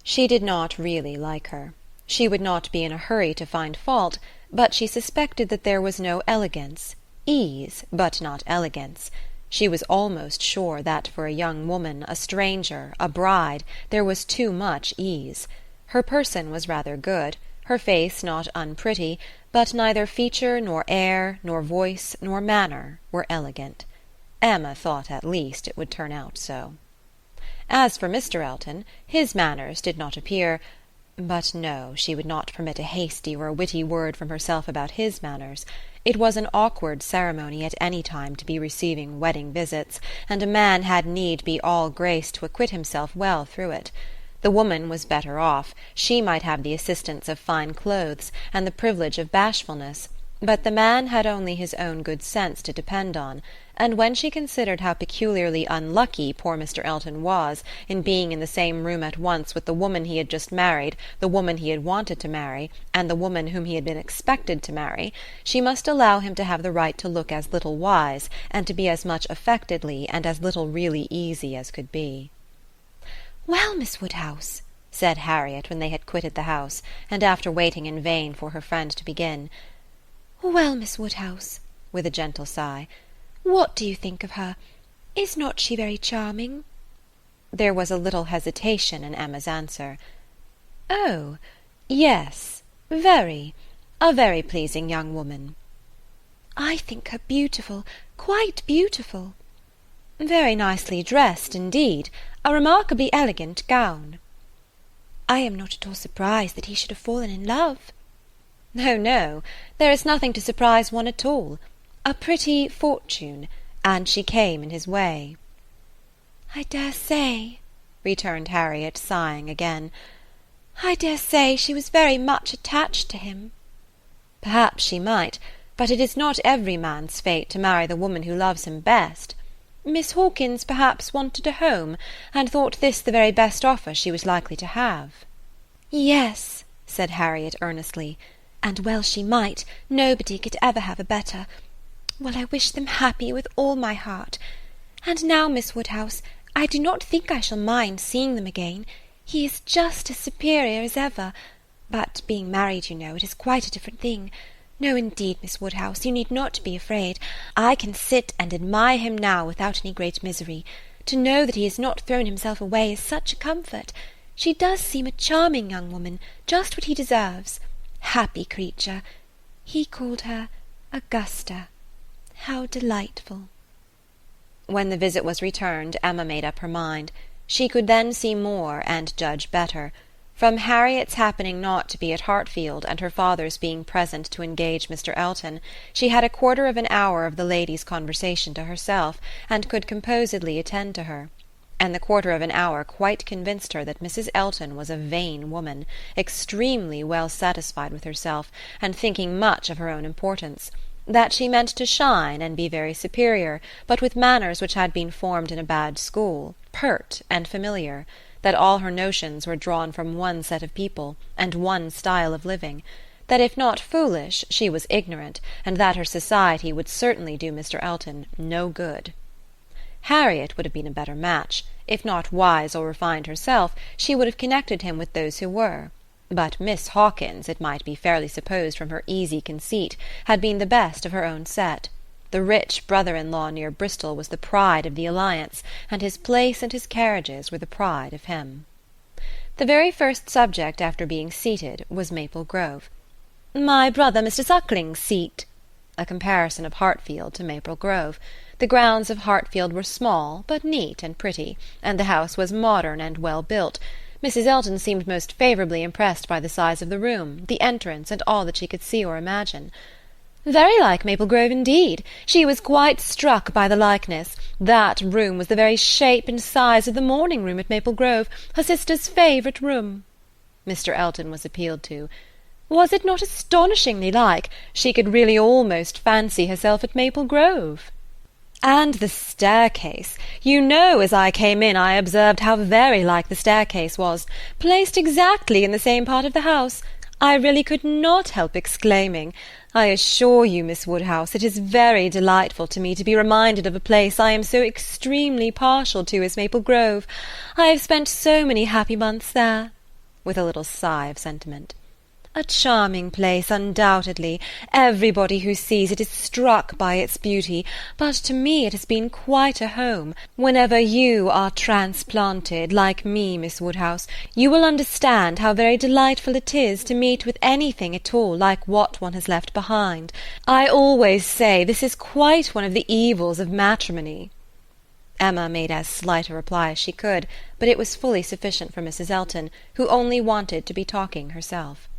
She did not really like her. She would not be in a hurry to find fault, but she suspected that there was no elegance, ease, but not elegance. She was almost sure that for a young woman, a stranger, a bride, there was too much ease. Her person was rather good, her face not unpretty, but neither feature nor air nor voice nor manner were elegant. Emma thought at least it would turn out so. As for Mr. Elton, his manners did not appear— but no, she would not permit a hasty or a witty word from herself about his manners. It was an awkward ceremony at any time to be receiving wedding visits, and a man had need be all grace to acquit himself well through it. The woman was better off; she might have the assistance of fine clothes, and the privilege of bashfulness, but the man had only his own good sense to depend on, and when she considered how peculiarly unlucky poor Mr. Elton was in being in the same room at once with the woman he had just married, the woman he had wanted to marry, and the woman whom he had been expected to marry, she must allow him to have the right to look as little wise, and to be as much affectedly and as little really easy as could be. "Well, Miss Woodhouse," said Harriet, when they had quitted the house, and after waiting in vain for her friend to begin. "Well, Miss Woodhouse," with a gentle sigh, "what do you think of her? Is not she very charming?" There was a little hesitation in Emma's answer. "Oh, yes, very. A very pleasing young woman." "I think her beautiful, quite beautiful." "Very nicely dressed indeed. A remarkably elegant gown." "I am not at all surprised that he should have fallen in love." "No, no, there is nothing to surprise one at all. A pretty fortune, and she came in his way." "I dare say," returned Harriet, sighing again, "I dare say she was very much attached to him." "Perhaps she might, but it is not every man's fate to marry the woman who loves him best. Miss Hawkins perhaps wanted a home, and thought this the very best offer she was likely to have." "Yes," said Harriet earnestly, "and well she might; nobody could ever have a better. Well, I wish them happy with all my heart. And now, Miss Woodhouse, I do not think I shall mind seeing them again. He is just as superior as ever. But being married, you know, it is quite a different thing. No, indeed, Miss Woodhouse, you need not be afraid. I can sit and admire him now without any great misery. To know that he has not thrown himself away is such a comfort. She does seem a charming young woman, just what he deserves. Happy creature! He called her Augusta. How delightful!" When the visit was returned, Emma made up her mind. She could then see more and judge better. From Harriet's happening not to be at Hartfield, and her father's being present to engage Mr. Elton, she had a quarter of an hour of the lady's conversation to herself, and could composedly attend to her. And the quarter of an hour quite convinced her that Mrs. Elton was a vain woman, extremely well satisfied with herself, and thinking much of her own importance; that she meant to shine and be very superior, but with manners which had been formed in a bad school, pert and familiar; that all her notions were drawn from one set of people, and one style of living; that if not foolish, she was ignorant, and that her society would certainly do Mr. Elton no good. Harriet would have been a better match. If not wise or refined herself, she would have connected him with those who were. But Miss Hawkins, it might be fairly supposed from her easy conceit, had been the best of her own set. The rich brother-in-law near Bristol was the pride of the alliance, and his place and his carriages were the pride of him. The very first subject after being seated was Maple Grove. "My brother Mr. Suckling's seat," a comparison of Hartfield to Maple Grove. The grounds of Hartfield were small, but neat and pretty, and the house was modern and well built. Mrs. Elton seemed most favourably impressed by the size of the room, the entrance, and all that she could see or imagine. "Very like Maple Grove indeed. She was quite struck by the likeness. That room was the very shape and size of the morning-room at Maple Grove, her sister's favourite room." Mr. Elton was appealed to. "Was it not astonishingly like? She could really almost fancy herself at Maple Grove." "And the staircase. You know, as I came in, I observed how very like the staircase was, placed exactly in the same part of the house. I really could not help exclaiming. I assure you, Miss Woodhouse, it is very delightful to me to be reminded of a place I am so extremely partial to as Maple Grove. I have spent so many happy months there," with a little sigh of sentiment. A charming place, undoubtedly. Everybody who sees it is struck by its beauty, but to me it has been quite a home. Whenever you are transplanted, like me, Miss Woodhouse, you will understand how very delightful it is to meet with anything at all like what one has left behind. I always say this is quite one of the evils of matrimony." Emma made as slight a reply as she could, but it was fully sufficient for Mrs. Elton, who only wanted to be talking herself.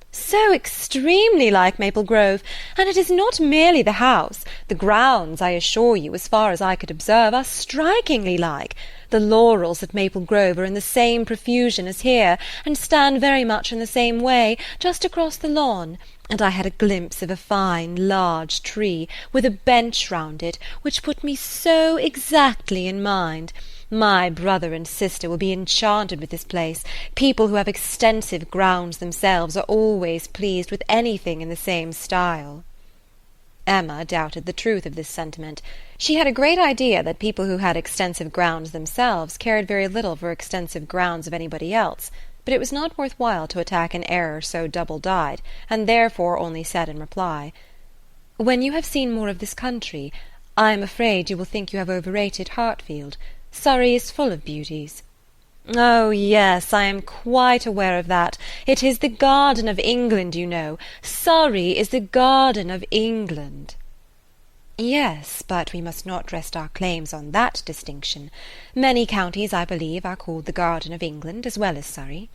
"So extremely like Maple Grove, and it is not merely the house. The grounds, I assure you, as far as I could observe, are strikingly like. The laurels at Maple Grove are in the same profusion as here, and stand very much in the same way, just across the lawn, and I had a glimpse of a fine large tree, with a bench round it, which put me so exactly in mind. My brother and sister will be enchanted with this place. People who have extensive grounds themselves are always pleased with anything in the same style." Emma doubted the truth of this sentiment. She had a great idea that people who had extensive grounds themselves cared very little for extensive grounds of anybody else, but it was not worth while to attack an error so double-dyed, and therefore only said in reply, "When you have seen more of this country, I am afraid you will think you have overrated Hartfield. Surrey is full of beauties." "Oh, yes, I am quite aware of that. It is the garden of England, you know. Surrey is the garden of England." "Yes, but we must not rest our claims on that distinction. Many counties, I believe, are called the garden of England as well as Surrey."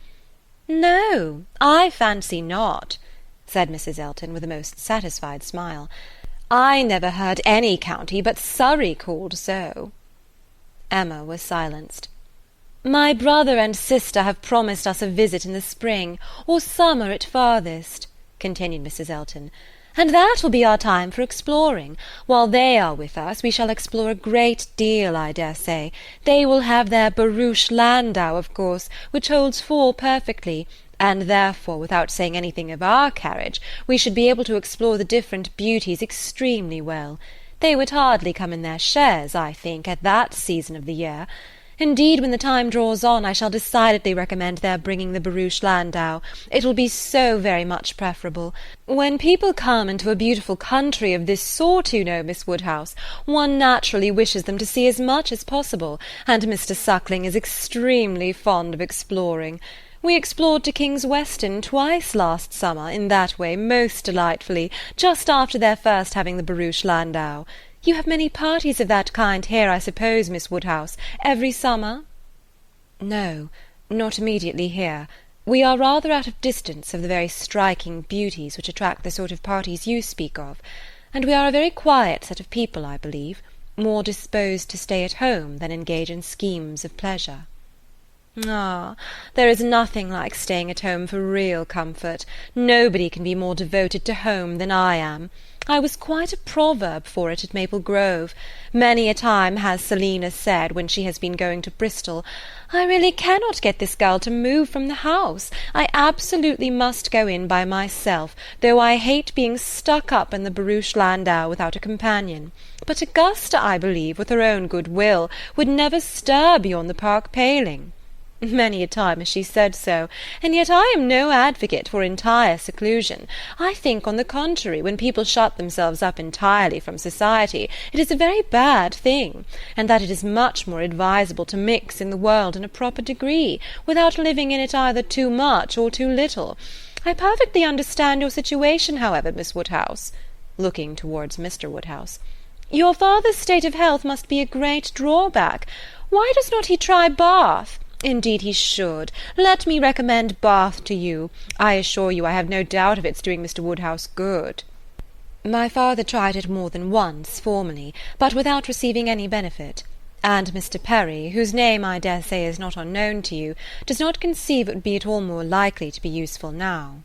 "No, I fancy not," said Mrs. Elton with a most satisfied smile. "I never heard any county but Surrey called so." Emma was silenced. "My brother and sister have promised us a visit in the spring, or summer at farthest," continued Mrs. Elton, "and that will be our time for exploring. While they are with us, we shall explore a great deal, I dare say. They will have their barouche landau, of course, which holds four perfectly, and therefore, without saying anything of our carriage, we should be able to explore the different beauties extremely well. They would hardly come in their chairs, I think, at that season of the year. Indeed, when the time draws on, I shall decidedly recommend their bringing the barouche landau. It will be so very much preferable. When people come into a beautiful country of this sort, you know, Miss Woodhouse, one naturally wishes them to see as much as possible, and Mr. Suckling is extremely fond of exploring. We explored to King's Weston twice last summer, in that way, most delightfully, just after their first having the barouche landau. You have many parties of that kind here, I suppose, Miss Woodhouse, every summer?" "No, not immediately here. We are rather out of distance of the very striking beauties which attract the sort of parties you speak of, and we are a very quiet set of people, I believe, more disposed to stay at home than engage in schemes of pleasure." "Ah, there is nothing like staying at home for real comfort. Nobody can be more devoted to home than I am. I was quite a proverb for it at Maple Grove. Many a time has Selina said, when she has been going to Bristol, 'I really cannot get this girl to move from the house. I absolutely must go in by myself, though I hate being stuck up in the barouche landau without a companion.' But Augusta, I believe, with her own good will, would never stir beyond the park paling. Many a time has she said so, and yet I am no advocate for entire seclusion. I think, on the contrary, when people shut themselves up entirely from society, it is a very bad thing, and that it is much more advisable to mix in the world in a proper degree, without living in it either too much or too little. I perfectly understand your situation, however, Miss Woodhouse," looking towards Mr. Woodhouse. "Your father's state of health must be a great drawback. Why does not he try Bath? Indeed he should. Let me recommend Bath to you. I assure you I have no doubt of its doing Mr. Woodhouse good." "My father tried it more than once, formerly, but without receiving any benefit. And Mr. Perry, whose name I dare say is not unknown to you, does not conceive it would be at all more likely to be useful now."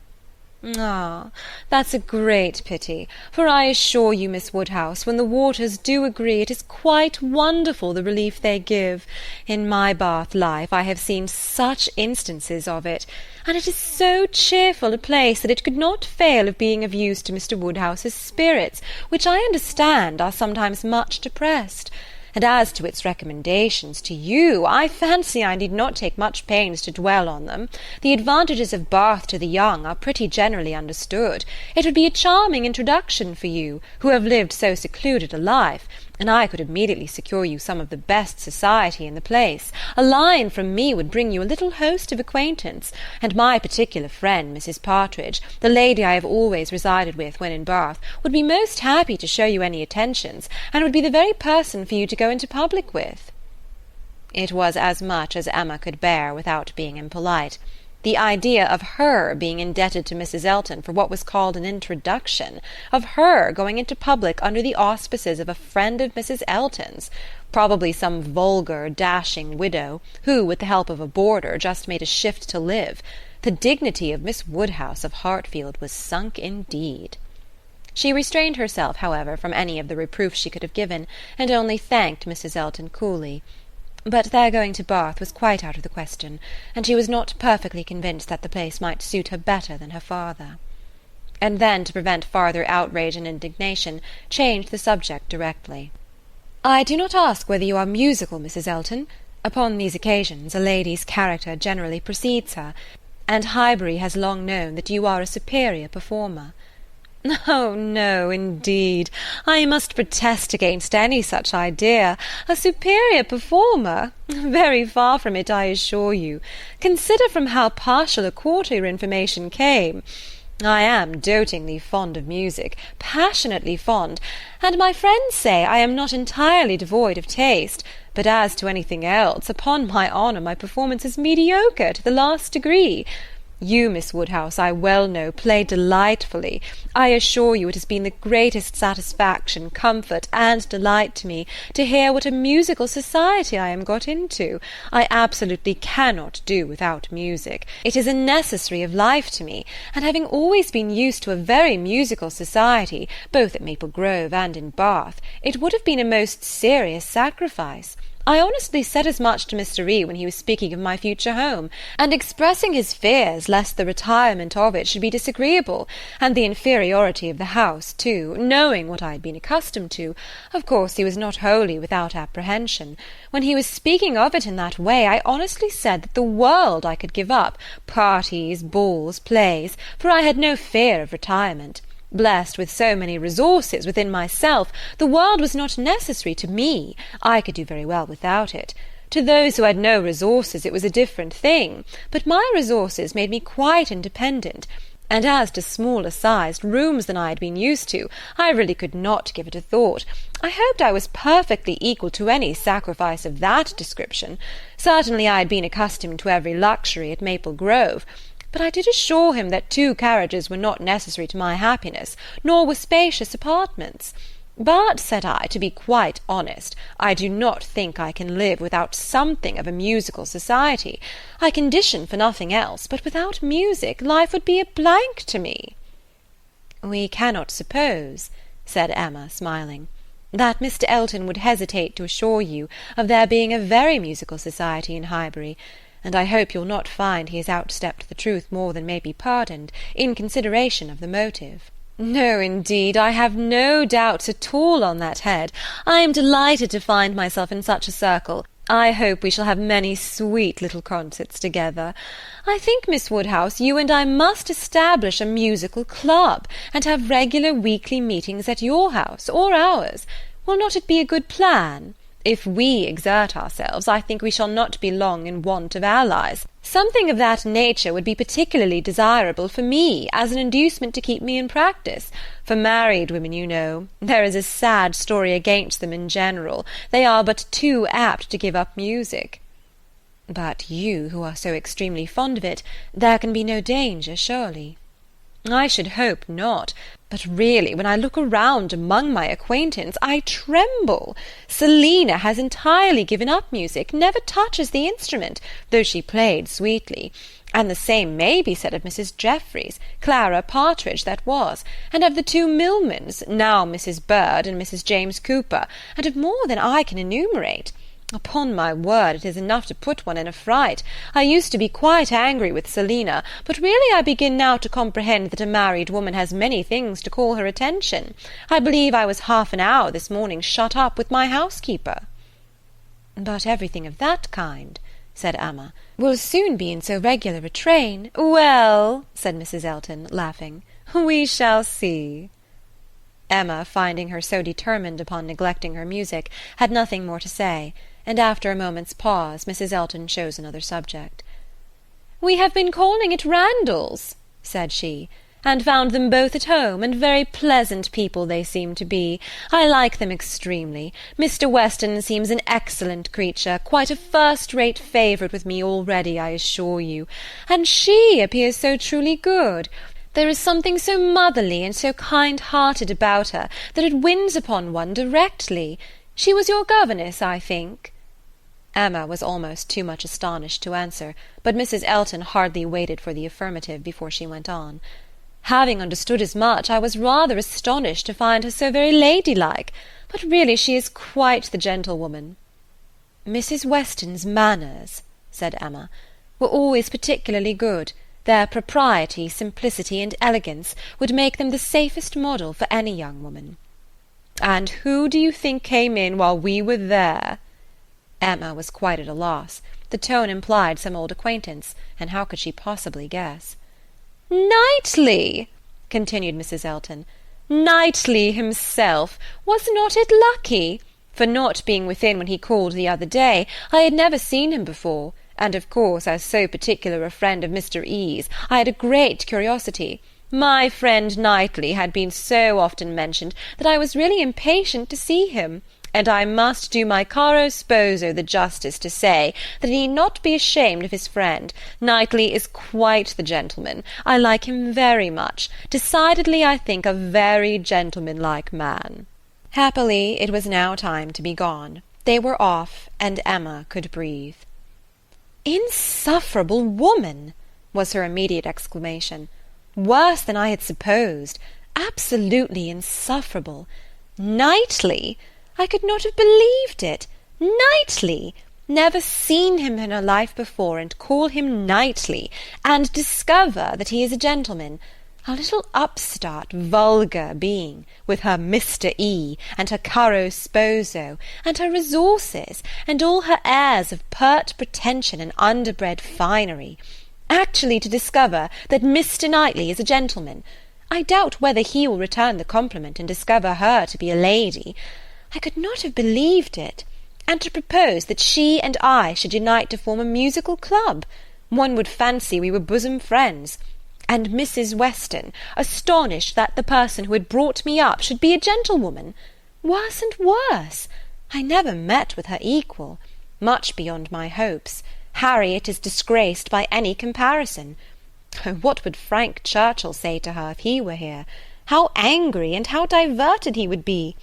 "Ah, that's a great pity, for I assure you, Miss Woodhouse, when the waters do agree, it is quite wonderful the relief they give. In my Bath life I have seen such instances of it, and it is so cheerful a place that it could not fail of being of use to Mr. Woodhouse's spirits, which I understand are sometimes much depressed. and as to its recommendations to you, I fancy I need not take much pains to dwell on them. The advantages of Bath to the young are pretty generally understood. It would be a charming introduction for you, who have lived so secluded a life, and I could immediately secure you some of the best society in the place. A line from me would bring you a little host of acquaintance, and my particular friend, Mrs. Partridge, the lady I have always resided with when in Bath, would be most happy to show you any attentions, and would be the very person for you to go into public with." It was as much as Emma could bear without being impolite. The idea of her being indebted to Mrs. Elton for what was called an introduction, of her going into public under the auspices of a friend of Mrs. Elton's, probably some vulgar, dashing widow, who, with the help of a boarder, just made a shift to live. The dignity of Miss Woodhouse of Hartfield was sunk indeed. She restrained herself, however, from any of the reproofs she could have given, and only thanked Mrs. Elton coolly. But their going to Bath was quite out of the question, and she was not perfectly convinced that the place might suit her better than her father. And then, to prevent farther outrage and indignation, changed the subject directly. "I do not ask whether you are musical, Mrs. Elton. Upon these occasions a lady's character generally precedes her, and Highbury has long known that you are a superior performer." "Oh, no, indeed. I must protest against any such idea. A superior performer? Very far from it, I assure you. Consider from how partial a quarter your information came. I am dotingly fond of music, passionately fond, and my friends say I am not entirely devoid of taste, but as to anything else, upon my honour, my performance is mediocre to the last degree. You, Miss Woodhouse, I well know, play delightfully. I assure you it has been the greatest satisfaction, comfort, and delight to me to hear what a musical society I am got into. I absolutely cannot do without music. It is a necessary of life to me, and having always been used to a very musical society, both at Maple Grove and in Bath, it would have been a most serious sacrifice. I honestly said as much to Mr. E. when he was speaking of my future home, and expressing his fears lest the retirement of it should be disagreeable, and the inferiority of the house too, knowing what I had been accustomed to. Of course he was not wholly without apprehension. When he was speaking of it in that way, I honestly said that the world I could give up, parties, balls, plays, for I had no fear of retirement. Blessed with so many resources within myself, the world was not necessary to me. I could do very well without it. To those who had no resources it was a different thing, but my resources made me quite independent, and as to smaller-sized rooms than I had been used to, I really could not give it a thought. I hoped I was perfectly equal to any sacrifice of that description. Certainly I had been accustomed to every luxury at Maple Grove, but I did assure him that 2 carriages were not necessary to my happiness, nor were spacious apartments. But, said I, to be quite honest, I do not think I can live without something of a musical society. I condition for nothing else, but without music life would be a blank to me." "We cannot suppose," said Emma, smiling, "that Mr. Elton would hesitate to assure you of there being a very musical society in Highbury, and I hope you'll not find he has outstepped the truth more than may be pardoned, in consideration of the motive." "No, indeed, I have no doubts at all on that head. I am delighted to find myself in such a circle. I hope we shall have many sweet little concerts together. I think, Miss Woodhouse, you and I must establish a musical club, and have regular weekly meetings at your house or ours. Will not it be a good plan? If we exert ourselves, I think we shall not be long in want of allies. Something of that nature would be particularly desirable for me, as an inducement to keep me in practice. For married women, you know, there is a sad story against them in general. They are but too apt to give up music." "But you, who are so extremely fond of it, there can be no danger, surely?" "I should hope not. But really, when I look around among my acquaintance, I tremble. Selina has entirely given up music, never touches the instrument, though she played sweetly. And the same may be said of Mrs. Jeffreys, Clara Partridge that was, and of the 2 Millmans, now Mrs. Bird and Mrs. James Cooper, and of more than I can enumerate. Upon my word, it is enough to put one in a fright. I used to be quite angry with Selina, but really I begin now to comprehend that a married woman has many things to call her attention. I believe I was half an hour this morning shut up with my housekeeper." But everything of that kind, said Emma, will soon be in so regular a train. Well, said Mrs. Elton, laughing, we shall see. Emma, finding her so determined upon neglecting her music, had nothing more to say, and after a moment's pause Mrs. Elton chose another subject. "We have been calling at Randall's," said she, "and found them both at home, and very pleasant people they seem to be. I like them extremely. Mr. Weston seems an excellent creature, quite a first-rate favourite with me already, I assure you. And she appears so truly good. There is something so motherly and so kind-hearted about her that it wins upon one directly. She was your governess, I think?" Emma was almost too much astonished to answer, but Mrs. Elton hardly waited for the affirmative before she went on. "Having understood as much, I was rather astonished to find her so very ladylike, but really she is quite the gentlewoman." "Mrs. Weston's manners," said Emma, "were always particularly good. Their propriety, simplicity, and elegance would make them the safest model for any young woman." "And who do you think came in while we were there?" Emma was quite at a loss. The tone implied some old acquaintance, and how could she possibly guess? "Knightley!" continued Mrs. Elton. "Knightley himself! Was not it lucky? For not being within when he called the other day, I had never seen him before, and of course, as so particular a friend of Mr. E.'s, I had a great curiosity. My friend Knightley had been so often mentioned that I was really impatient to see him, and I must do my caro sposo the justice to say that he need not be ashamed of his friend. Knightley is quite the gentleman. I like him very much. Decidedly, I think, a very gentlemanlike man." Happily, it was now time to be gone. They were off, and Emma could breathe. "Insufferable woman!" was her immediate exclamation. "Worse than I had supposed. Absolutely insufferable. Knightley! I could not have believed it. Knightley! Never seen him in her life before, and call him Knightley, and discover that he is a gentleman. A little upstart, vulgar being, with her Mr. E., and her caro sposo, and her resources, and all her airs of pert pretension and underbred finery. Actually to discover that Mr. Knightley is a gentleman. I doubt whether he will return the compliment and discover her to be a lady. I could not have believed it. And to propose that she and I should unite to form a musical club. One would fancy we were bosom friends. And Mrs. Weston, astonished that the person who had brought me up should be a gentlewoman. Worse and worse. I never met with her equal. Much beyond my hopes. Harriet is disgraced by any comparison. Oh, what would Frank Churchill say to her if he were here? How angry and how diverted he would be!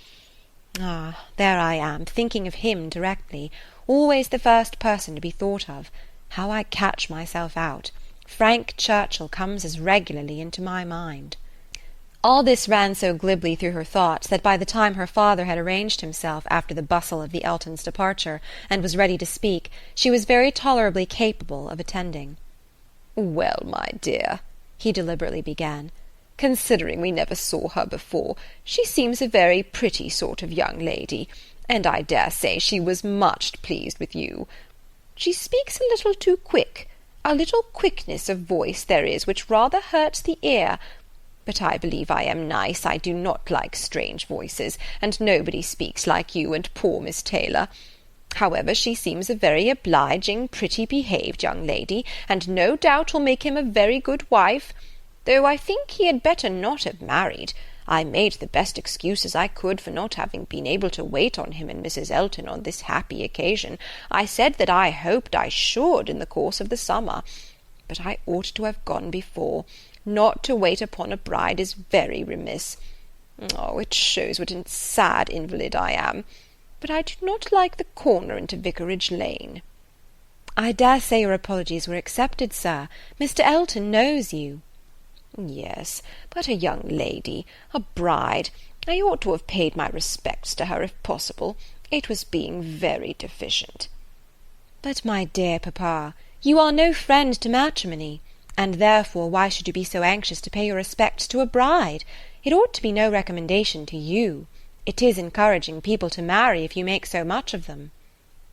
Ah, there I am, thinking of him directly, always the first person to be thought of. How I catch myself out! Frank Churchill comes as regularly into my mind. All this ran so glibly through her thoughts that by the time her father had arranged himself after the bustle of the Eltons' departure, and was ready to speak, she was very tolerably capable of attending. "Well, my dear," he deliberately began, "considering we never saw her before, she seems a very pretty sort of young lady, and I dare say she was much pleased with you. She speaks a little too quick. A little quickness of voice there is which rather hurts the ear. But I believe I am nice. I do not like strange voices, and nobody speaks like you and poor Miss Taylor. However, she seems a very obliging, pretty-behaved young lady, and no doubt will make him a very good wife, though I think he had better not have married. I made the best excuses I could for not having been able to wait on him and Mrs. Elton on this happy occasion. I said that I hoped I should in the course of the summer, but I ought to have gone before. Not to wait upon a bride is very remiss. Oh, it shows what a sad invalid I am. But I do not like the corner into Vicarage Lane." "I dare say your apologies were accepted, sir. Mr. Elton knows you." "Yes, but a young lady, a bride. I ought to have paid my respects to her if possible. It was being very deficient." "But, my dear papa, you are no friend to matrimony, and therefore why should you be so anxious to pay your respects to a bride? It ought to be no recommendation to you. It is encouraging people to marry if you make so much of them."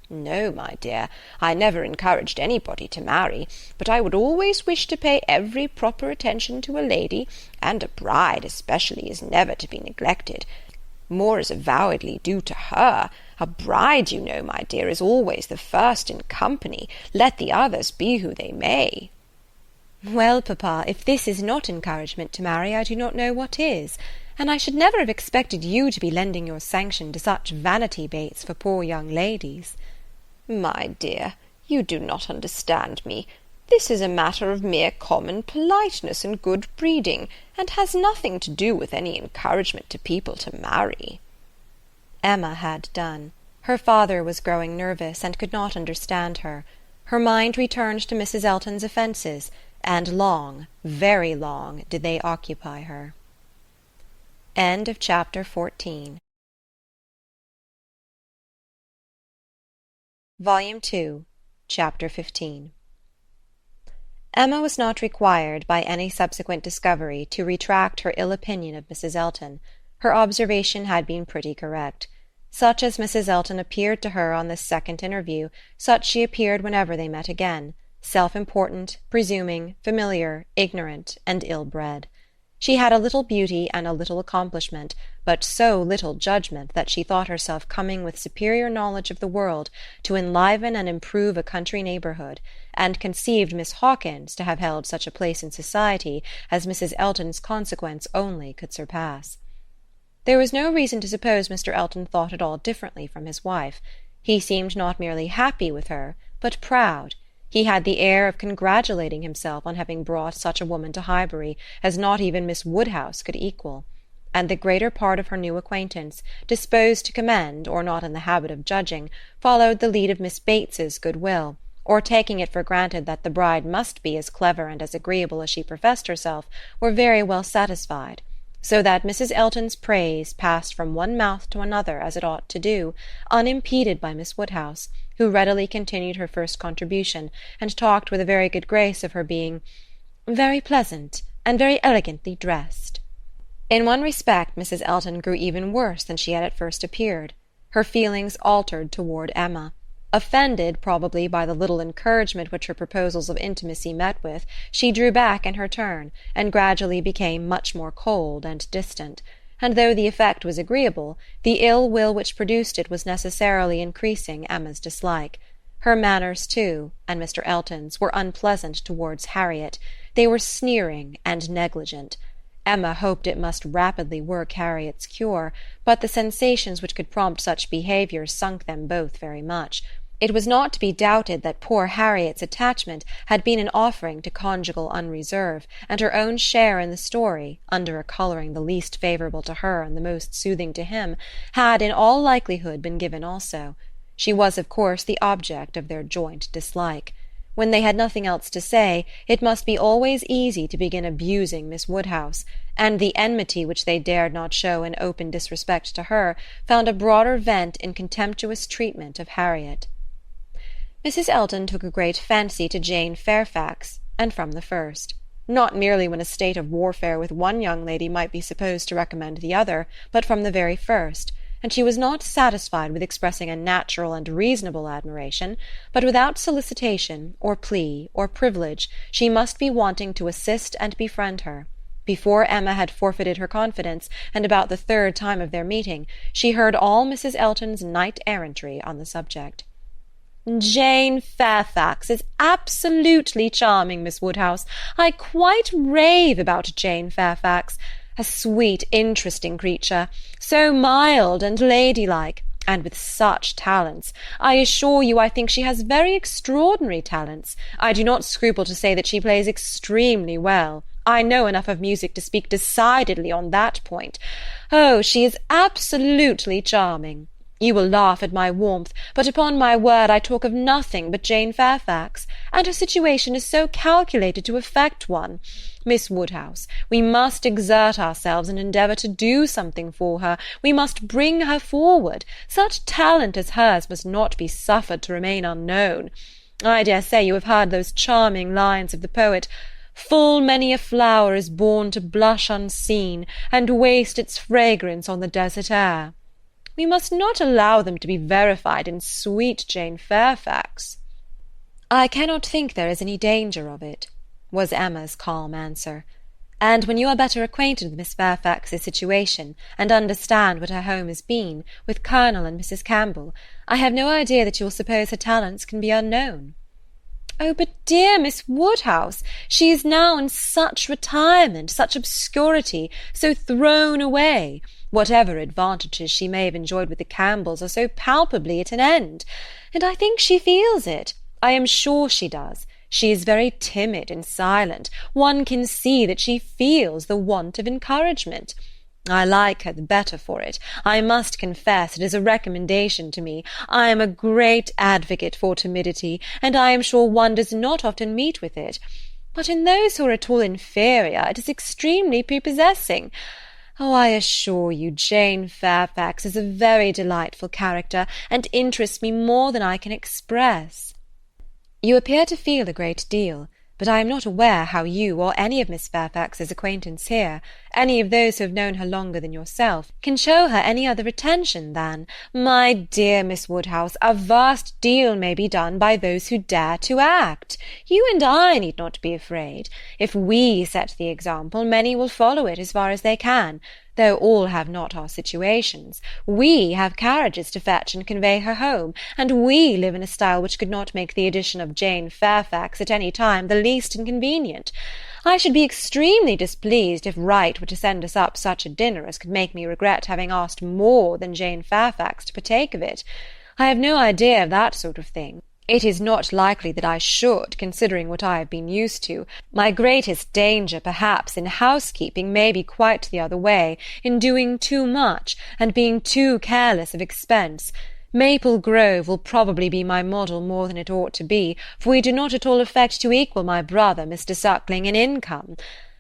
No, my dear, I never encouraged anybody to marry, but I would always wish to pay every proper attention to a lady, and a bride especially is never to be neglected. More is avowedly due to her. A bride, you know, my dear, is always the first in company, let the others be who they may. Well, papa, if this is not encouragement to marry, I do not know what is, and I should never have expected you to be lending your sanction to such vanity baits for poor young ladies. My dear, you do not understand me. This is a matter of mere common politeness and good breeding, and has nothing to do with any encouragement to people to marry. Emma had done. Her father was growing nervous, and could not understand her. Her mind returned to Mrs. Elton's offences, and long, very long, did they occupy her. End of chapter 14. Volume 2, Chapter 15. Emma was not required by any subsequent discovery to retract her ill opinion of Mrs. Elton. Her observation had been pretty correct. Such as Mrs. Elton appeared to her on this second interview, such she appeared whenever they met again, self-important, presuming, familiar, ignorant, and ill-bred. She had a little beauty and a little accomplishment, but so little judgment that she thought herself coming with superior knowledge of the world to enliven and improve a country neighbourhood, and conceived Miss Hawkins to have held such a place in society as Mrs. Elton's consequence only could surpass. There was no reason to suppose Mr. Elton thought at all differently from his wife. He seemed not merely happy with her, but proud. He had the air of congratulating himself on having brought such a woman to Highbury as not even Miss Woodhouse could equal, and the greater part of her new acquaintance, disposed to commend, or not in the habit of judging, followed the lead of Miss Bates's good-will, or taking it for granted that the bride must be as clever and as agreeable as she professed herself, were very well satisfied, so that Mrs. Elton's praise passed from one mouth to another as it ought to do, unimpeded by Miss Woodhouse, who readily continued her first contribution, and talked with a very good grace of her being very pleasant and very elegantly dressed. In one respect Mrs. Elton grew even worse than she had at first appeared. Her feelings altered toward Emma. Offended, probably, by the little encouragement which her proposals of intimacy met with, she drew back in her turn, and gradually became much more cold and distant. And though the effect was agreeable, the ill will which produced it was necessarily increasing Emma's dislike. Her manners, too, and Mr. Elton's, were unpleasant towards Harriet. They were sneering and negligent. Emma hoped it must rapidly work Harriet's cure, but the sensations which could prompt such behaviour sunk them both very much. It was not to be doubted that poor Harriet's attachment had been an offering to conjugal unreserve, and her own share in the story, under a colouring the least favourable to her and the most soothing to him, had in all likelihood been given also. She was of course the object of their joint dislike. When they had nothing else to say, it must be always easy to begin abusing Miss Woodhouse, and the enmity which they dared not show in open disrespect to her found a broader vent in contemptuous treatment of Harriet. Mrs. Elton took a great fancy to Jane Fairfax, and from the first. Not merely when a state of warfare with one young lady might be supposed to recommend the other, but from the very first, and she was not satisfied with expressing a natural and reasonable admiration, but without solicitation, or plea, or privilege, she must be wanting to assist and befriend her. Before Emma had forfeited her confidence, and about the third time of their meeting, she heard all Mrs. Elton's knight-errantry on the subject. "Jane Fairfax is absolutely charming, Miss Woodhouse. I quite rave about Jane Fairfax. A sweet, interesting creature, so mild and ladylike, and with such talents. I assure you I think she has very extraordinary talents. I do not scruple to say that she plays extremely well. I know enough of music to speak decidedly on that point. Oh, she is absolutely charming. You will laugh at my warmth, but upon my word I talk of nothing but Jane Fairfax, and her situation is so calculated to affect one. Miss Woodhouse, we must exert ourselves and endeavour to do something for her. We must bring her forward. Such talent as hers must not be suffered to remain unknown. I dare say you have heard those charming lines of the poet, "Full many a flower is born to blush unseen, and waste its fragrance on the desert air." We must not allow them to be verified in sweet Jane Fairfax." "I cannot think there is any danger of it," was Emma's calm answer. "And when you are better acquainted with Miss Fairfax's situation, and understand what her home has been, with Colonel and Mrs. Campbell, I have no idea that you will suppose her talents can be unknown." "Oh, but dear Miss Woodhouse, she is now in such retirement, such obscurity, so thrown away. Whatever advantages she may have enjoyed with the Campbells are so palpably at an end. And I think she feels it. I am sure she does. She is very timid and silent. One can see that she feels the want of encouragement. I like her the better for it. I must confess it is a recommendation to me. I am a great advocate for timidity, and I am sure one does not often meet with it. But in those who are at all inferior, it is extremely prepossessing. Oh, I assure you, Jane Fairfax is a very delightful character, and interests me more than I can express." "You appear to feel a great deal, but I am not aware how you or any of Miss Fairfax's acquaintance here, any of those who have known her longer than yourself, can show her any other attention than—" "My dear Miss Woodhouse, a vast deal may be done by those who dare to act. You and I need not be afraid. If we set the example, many will follow it as far as they can, though all have not our situations. We have carriages to fetch and convey her home, and we live in a style which could not make the addition of Jane Fairfax at any time the least inconvenient. I should be extremely displeased if Wright were to send us up such a dinner as could make me regret having asked more than Jane Fairfax to partake of it. I have no idea of that sort of thing. It is not likely that I should, considering what I have been used to. My greatest danger, perhaps, in housekeeping may be quite the other way, in doing too much, and being too careless of expense. Maple Grove will probably be my model more than it ought to be, for we do not at all affect to equal my brother, Mr. Suckling, in income.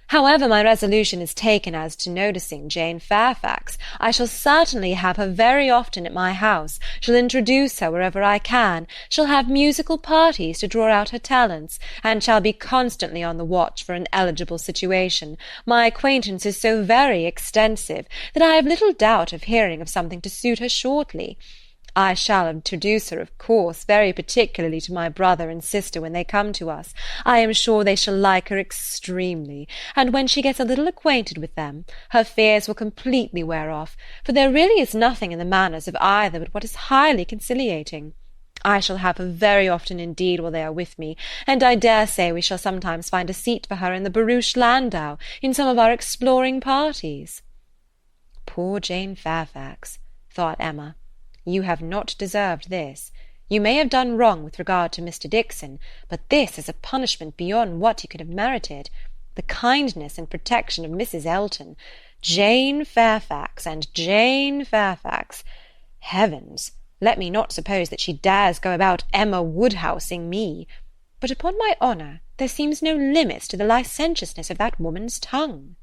However my resolution is taken as to noticing Jane Fairfax, I shall certainly have her very often at my house, shall introduce her wherever I can, shall have musical parties to draw out her talents, and shall be constantly on the watch for an eligible situation. My acquaintance is so very extensive, that I have little doubt of hearing of something to suit her shortly. I shall introduce her, of course, very particularly to my brother and sister when they come to us. I am sure they shall like her extremely, and when she gets a little acquainted with them, her fears will completely wear off, for there really is nothing in the manners of either but what is highly conciliating. I shall have her very often indeed while they are with me, and I dare say we shall sometimes find a seat for her in the barouche landau, in some of our exploring parties." "Poor Jane Fairfax," thought Emma. "You have not deserved this. You may have done wrong with regard to Mr. Dixon, but this is a punishment beyond what you could have merited. The kindness and protection of Mrs. Elton. Jane Fairfax and Jane Fairfax. Heavens! Let me not suppose that she dares go about Emma Woodhousing me. But upon my honour, there seems no limits to the licentiousness of that woman's tongue."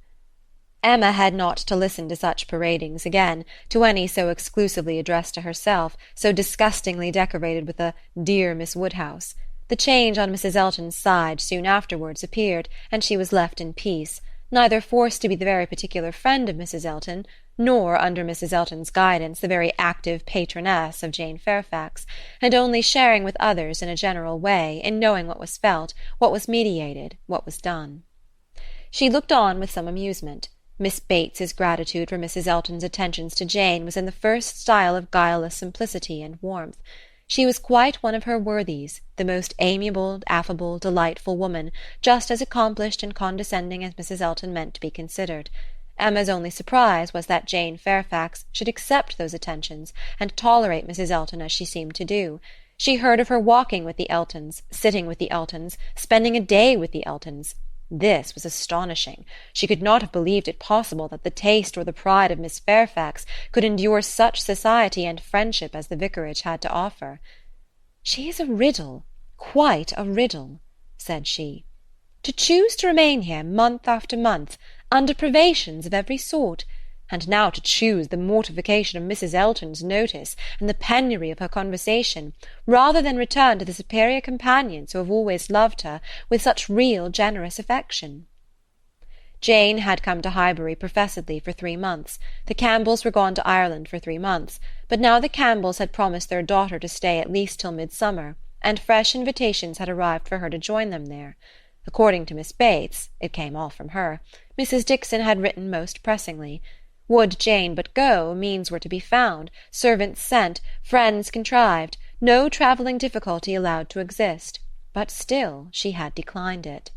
Emma had not to listen to such paradings again, to any so exclusively addressed to herself, so disgustingly decorated with a "dear Miss Woodhouse." The change on Mrs. Elton's side soon afterwards appeared, and she was left in peace, neither forced to be the very particular friend of Mrs. Elton, nor, under Mrs. Elton's guidance, the very active patroness of Jane Fairfax, and only sharing with others in a general way, in knowing what was felt, what was meditated, what was done. She looked on with some amusement. Miss Bates's gratitude for Mrs. Elton's attentions to Jane was in the first style of guileless simplicity and warmth. She was quite one of her worthies, the most amiable, affable, delightful woman, just as accomplished and condescending as Mrs. Elton meant to be considered. Emma's only surprise was that Jane Fairfax should accept those attentions, and tolerate Mrs. Elton as she seemed to do. She heard of her walking with the Eltons, sitting with the Eltons, spending a day with the Eltons. This was astonishing. She could not have believed it possible that the taste or the pride of Miss Fairfax could endure such society and friendship as the vicarage had to offer. "She is a riddle, quite a riddle," said she. "To choose to remain here month after month, under privations of every sort, and now to choose the mortification of Mrs. Elton's notice and the penury of her conversation, rather than return to the superior companions who have always loved her with such real generous affection." Jane had come to Highbury professedly for 3 months. The Campbells were gone to Ireland for 3 months, but now the Campbells had promised their daughter to stay at least till midsummer, and fresh invitations had arrived for her to join them there. According to Miss Bates, it came all from her, Mrs. Dixon had written most pressingly. Would Jane but go, means were to be found, servants sent, friends contrived, no travelling difficulty allowed to exist, but still she had declined it.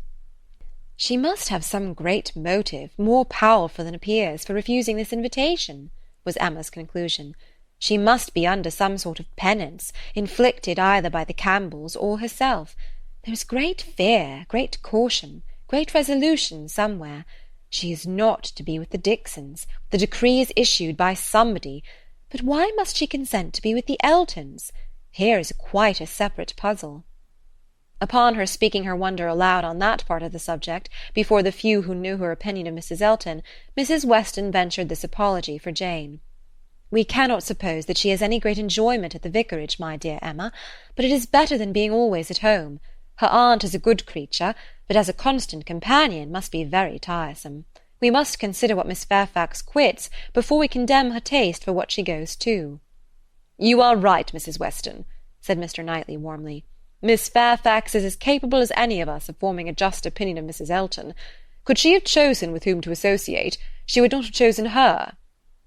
"She must have some great motive, more powerful than appears, for refusing this invitation," was Emma's conclusion. "She must be under some sort of penance, inflicted either by the Campbells or herself. There is great fear, great caution, great resolution somewhere. She is not to be with the Dixons. The decree is issued by somebody. But why must she consent to be with the Eltons? Here is quite a separate puzzle." Upon her speaking her wonder aloud on that part of the subject, before the few who knew her opinion of Mrs. Elton, Mrs. Weston ventured this apology for Jane. "We cannot suppose that she has any great enjoyment at the vicarage, my dear Emma, but it is better than being always at home. Her aunt is a good creature, but as a constant companion must be very tiresome. We must consider what Miss Fairfax quits before we condemn her taste for what she goes to." "You are right, Mrs. Weston," said Mr. Knightley warmly. "Miss Fairfax is as capable as any of us of forming a just opinion of Mrs. Elton. Could she have chosen with whom to associate, she would not have chosen her.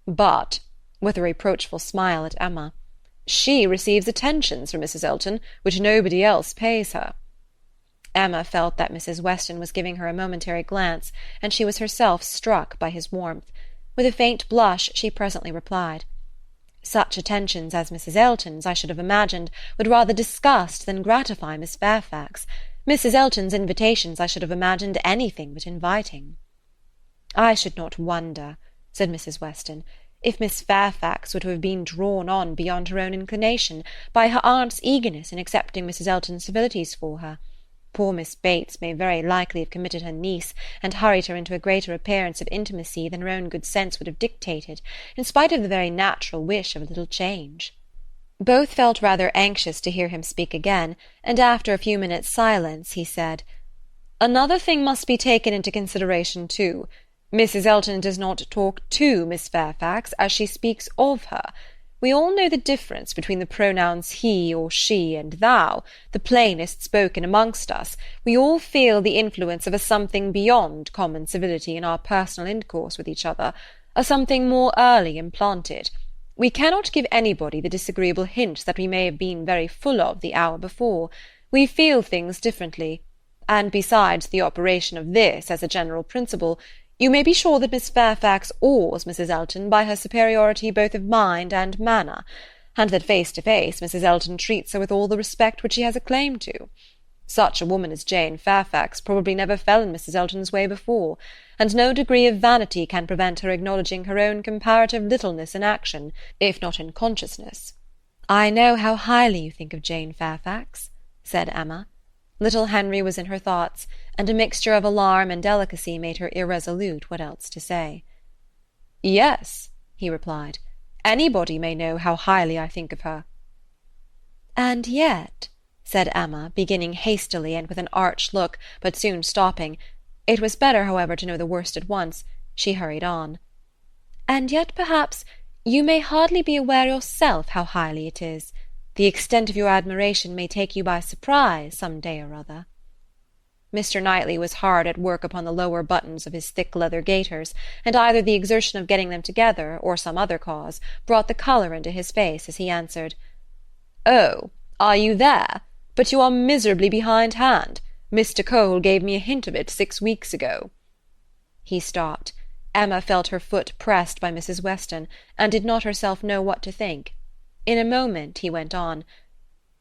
But," with a reproachful smile at Emma, "she receives attentions from Mrs. Elton which nobody else pays her." Emma felt that Mrs. Weston was giving her a momentary glance, and she was herself struck by his warmth. With a faint blush she presently replied, "Such attentions as Mrs. Elton's, I should have imagined, would rather disgust than gratify Miss Fairfax. Mrs. Elton's invitations I should have imagined anything but inviting." "I should not wonder," said Mrs. Weston, "if Miss Fairfax were to have been drawn on beyond her own inclination by her aunt's eagerness in accepting Mrs. Elton's civilities for her. Poor Miss Bates may very likely have committed her niece, and hurried her into a greater appearance of intimacy than her own good sense would have dictated, in spite of the very natural wish of a little change." Both felt rather anxious to hear him speak again, and after a few minutes' silence he said, "Another thing must be taken into consideration too. Mrs. Elton does not talk to Miss Fairfax as she speaks of her. We all know the difference between the pronouns he or she and thou, the plainest spoken amongst us. We all feel the influence of a something beyond common civility in our personal intercourse with each other, a something more early implanted. We cannot give anybody the disagreeable hint that we may have been very full of the hour before. We feel things differently, and besides the operation of this as a general principle, you may be sure that Miss Fairfax awes Mrs. Elton by her superiority both of mind and manner, and that face to face Mrs. Elton treats her with all the respect which she has a claim to. Such a woman as Jane Fairfax probably never fell in Mrs. Elton's way before, and no degree of vanity can prevent her acknowledging her own comparative littleness in action, if not in consciousness." "I know how highly you think of Jane Fairfax," said Emma. Little Henry was in her thoughts, and a mixture of alarm and delicacy made her irresolute what else to say. "Yes," he replied, "anybody may know how highly I think of her." "And yet," said Emma, beginning hastily and with an arch look, but soon stopping, it was better, however, to know the worst at once, she hurried on, "and yet perhaps you may hardly be aware yourself how highly it is. The extent of your admiration may take you by surprise some day or other." Mr. Knightley was hard at work upon the lower buttons of his thick leather gaiters, and either the exertion of getting them together, or some other cause, brought the colour into his face as he answered, "Oh, are you there? But you are miserably behindhand. Mr. Cole gave me a hint of it 6 weeks ago." He stopped. Emma felt her foot pressed by Mrs. Weston, and did not herself know what to think. In a moment he went on,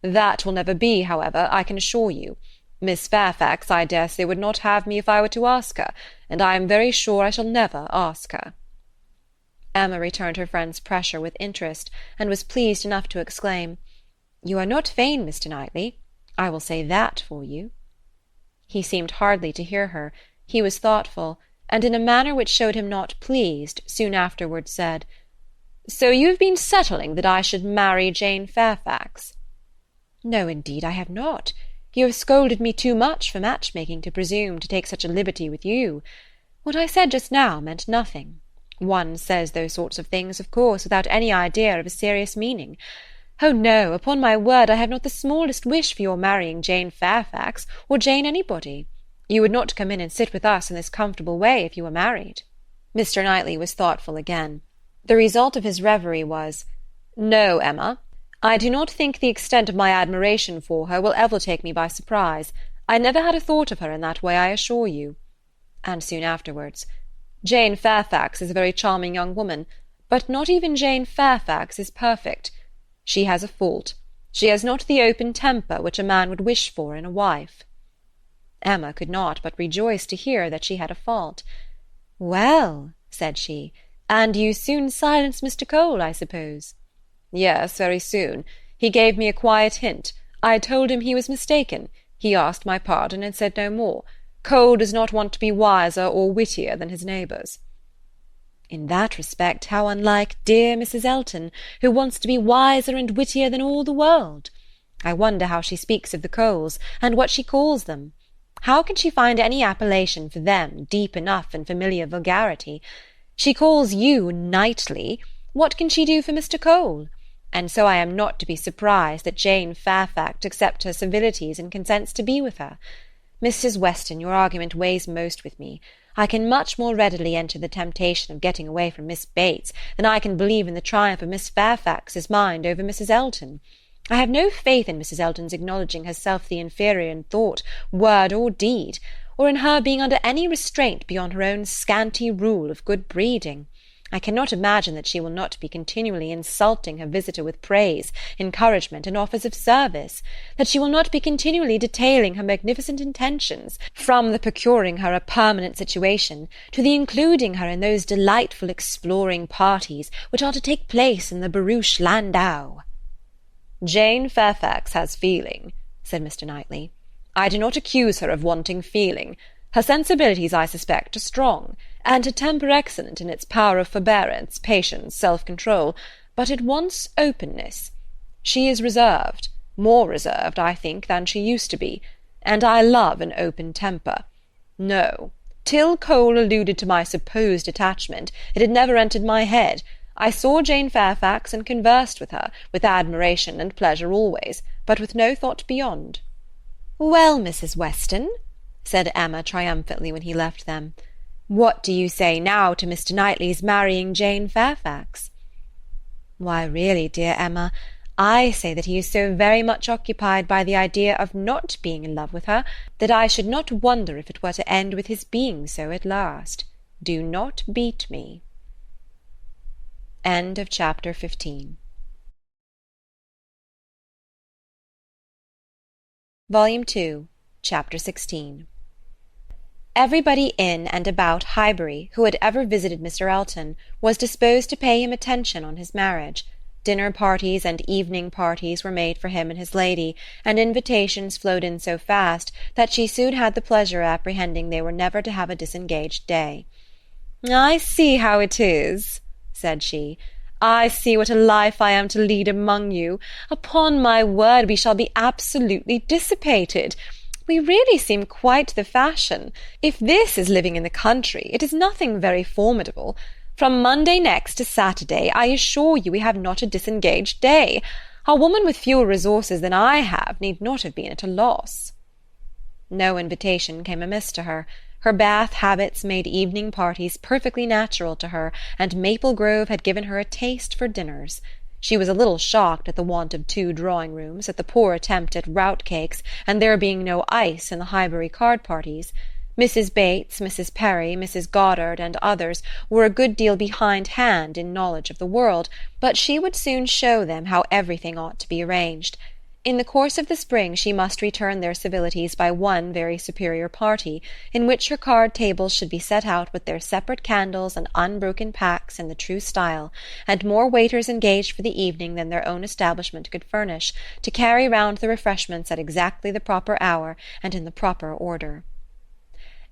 "That will never be, however, I can assure you. Miss Fairfax, I dare say, would not have me if I were to ask her, and I am very sure I shall never ask her." Emma returned her friend's pressure with interest, and was pleased enough to exclaim, "You are not vain, Mr. Knightley. I will say that for you." He seemed hardly to hear her. He was thoughtful, and in a manner which showed him not pleased, soon afterwards said, "So you have been settling that I should marry Jane Fairfax?" "No, indeed, I have not. You have scolded me too much for matchmaking to presume to take such a liberty with you. What I said just now meant nothing. One says those sorts of things, of course, without any idea of a serious meaning. Oh, no, upon my word, I have not the smallest wish for your marrying Jane Fairfax, or Jane anybody. You would not come in and sit with us in this comfortable way if you were married. Mr. Knightley was thoughtful again. The result of his reverie was, "No, Emma, I do not think the extent of my admiration for her will ever take me by surprise. I never had a thought of her in that way, I assure you." And soon afterwards, "Jane Fairfax is a very charming young woman, but not even Jane Fairfax is perfect. She has a fault. She has not the open temper which a man would wish for in a wife." Emma could not but rejoice to hear that she had a fault. "Well," said she, "and you soon silenced Mr. Cole, I suppose?" "Yes, very soon. He gave me a quiet hint. I told him he was mistaken. He asked my pardon and said no more. Cole does not want to be wiser or wittier than his neighbours." "In that respect how unlike dear Mrs. Elton, who wants to be wiser and wittier than all the world! I wonder how she speaks of the Coles, and what she calls them. How can she find any appellation for them deep enough in familiar vulgarity? She calls you Knightley. What can she do for Mr. Cole? And so I am not to be surprised that Jane Fairfax accepts her civilities and consents to be with her. Mrs. Weston, your argument weighs most with me. I can much more readily enter the temptation of getting away from Miss Bates than I can believe in the triumph of Miss Fairfax's mind over Mrs. Elton. I have no faith in Mrs. Elton's acknowledging herself the inferior in thought, word, or deed, or in her being under any restraint beyond her own scanty rule of good breeding. I cannot imagine that she will not be continually insulting her visitor with praise, encouragement, and offers of service, that she will not be continually detailing her magnificent intentions, from the procuring her a permanent situation to the including her in those delightful exploring parties which are to take place in the barouche landau." "Jane Fairfax has feeling," said Mr. Knightley. "I do not accuse her of wanting feeling. Her sensibilities, I suspect, are strong, and her temper excellent in its power of forbearance, patience, self-control, but it wants openness. She is reserved, more reserved, I think, than she used to be, and I love an open temper. No, till Cole alluded to my supposed attachment, it had never entered my head. I saw Jane Fairfax and conversed with her, with admiration and pleasure always, but with no thought beyond." "Well, Mrs. Weston," said Emma triumphantly when he left them, "what do you say now to Mr. Knightley's marrying Jane Fairfax?" "Why, really, dear Emma, I say that he is so very much occupied by the idea of not being in love with her, that I should not wonder if it were to end with his being so at last. Do not beat me." End of chapter 15. Volume 2, Chapter 16. Everybody in and about Highbury who had ever visited Mr. Elton was disposed to pay him attention on his marriage. Dinner parties and evening parties were made for him and his lady, and invitations flowed in so fast that she soon had the pleasure of apprehending they were never to have a disengaged day. "I see how it is," said she. "I see what a life I am to lead among you. Upon my word, we shall be absolutely dissipated. We really seem quite the fashion. If this is living in the country, it is nothing very formidable. From Monday next to Saturday, I assure you we have not a disengaged day. A woman with fewer resources than I have need not have been at a loss." No invitation came amiss to her. Her Bath habits made evening parties perfectly natural to her, and Maple Grove had given her a taste for dinners. She was a little shocked at the want of 2 drawing-rooms, at the poor attempt at rout-cakes, and there being no ice in the Highbury card-parties. Mrs. Bates, Mrs. Perry, Mrs. Goddard, and others were a good deal behindhand in knowledge of the world, but she would soon show them how everything ought to be arranged. In the course of the spring she must return their civilities by one very superior party, in which her card-tables should be set out with their separate candles and unbroken packs in the true style, and more waiters engaged for the evening than their own establishment could furnish, to carry round the refreshments at exactly the proper hour and in the proper order.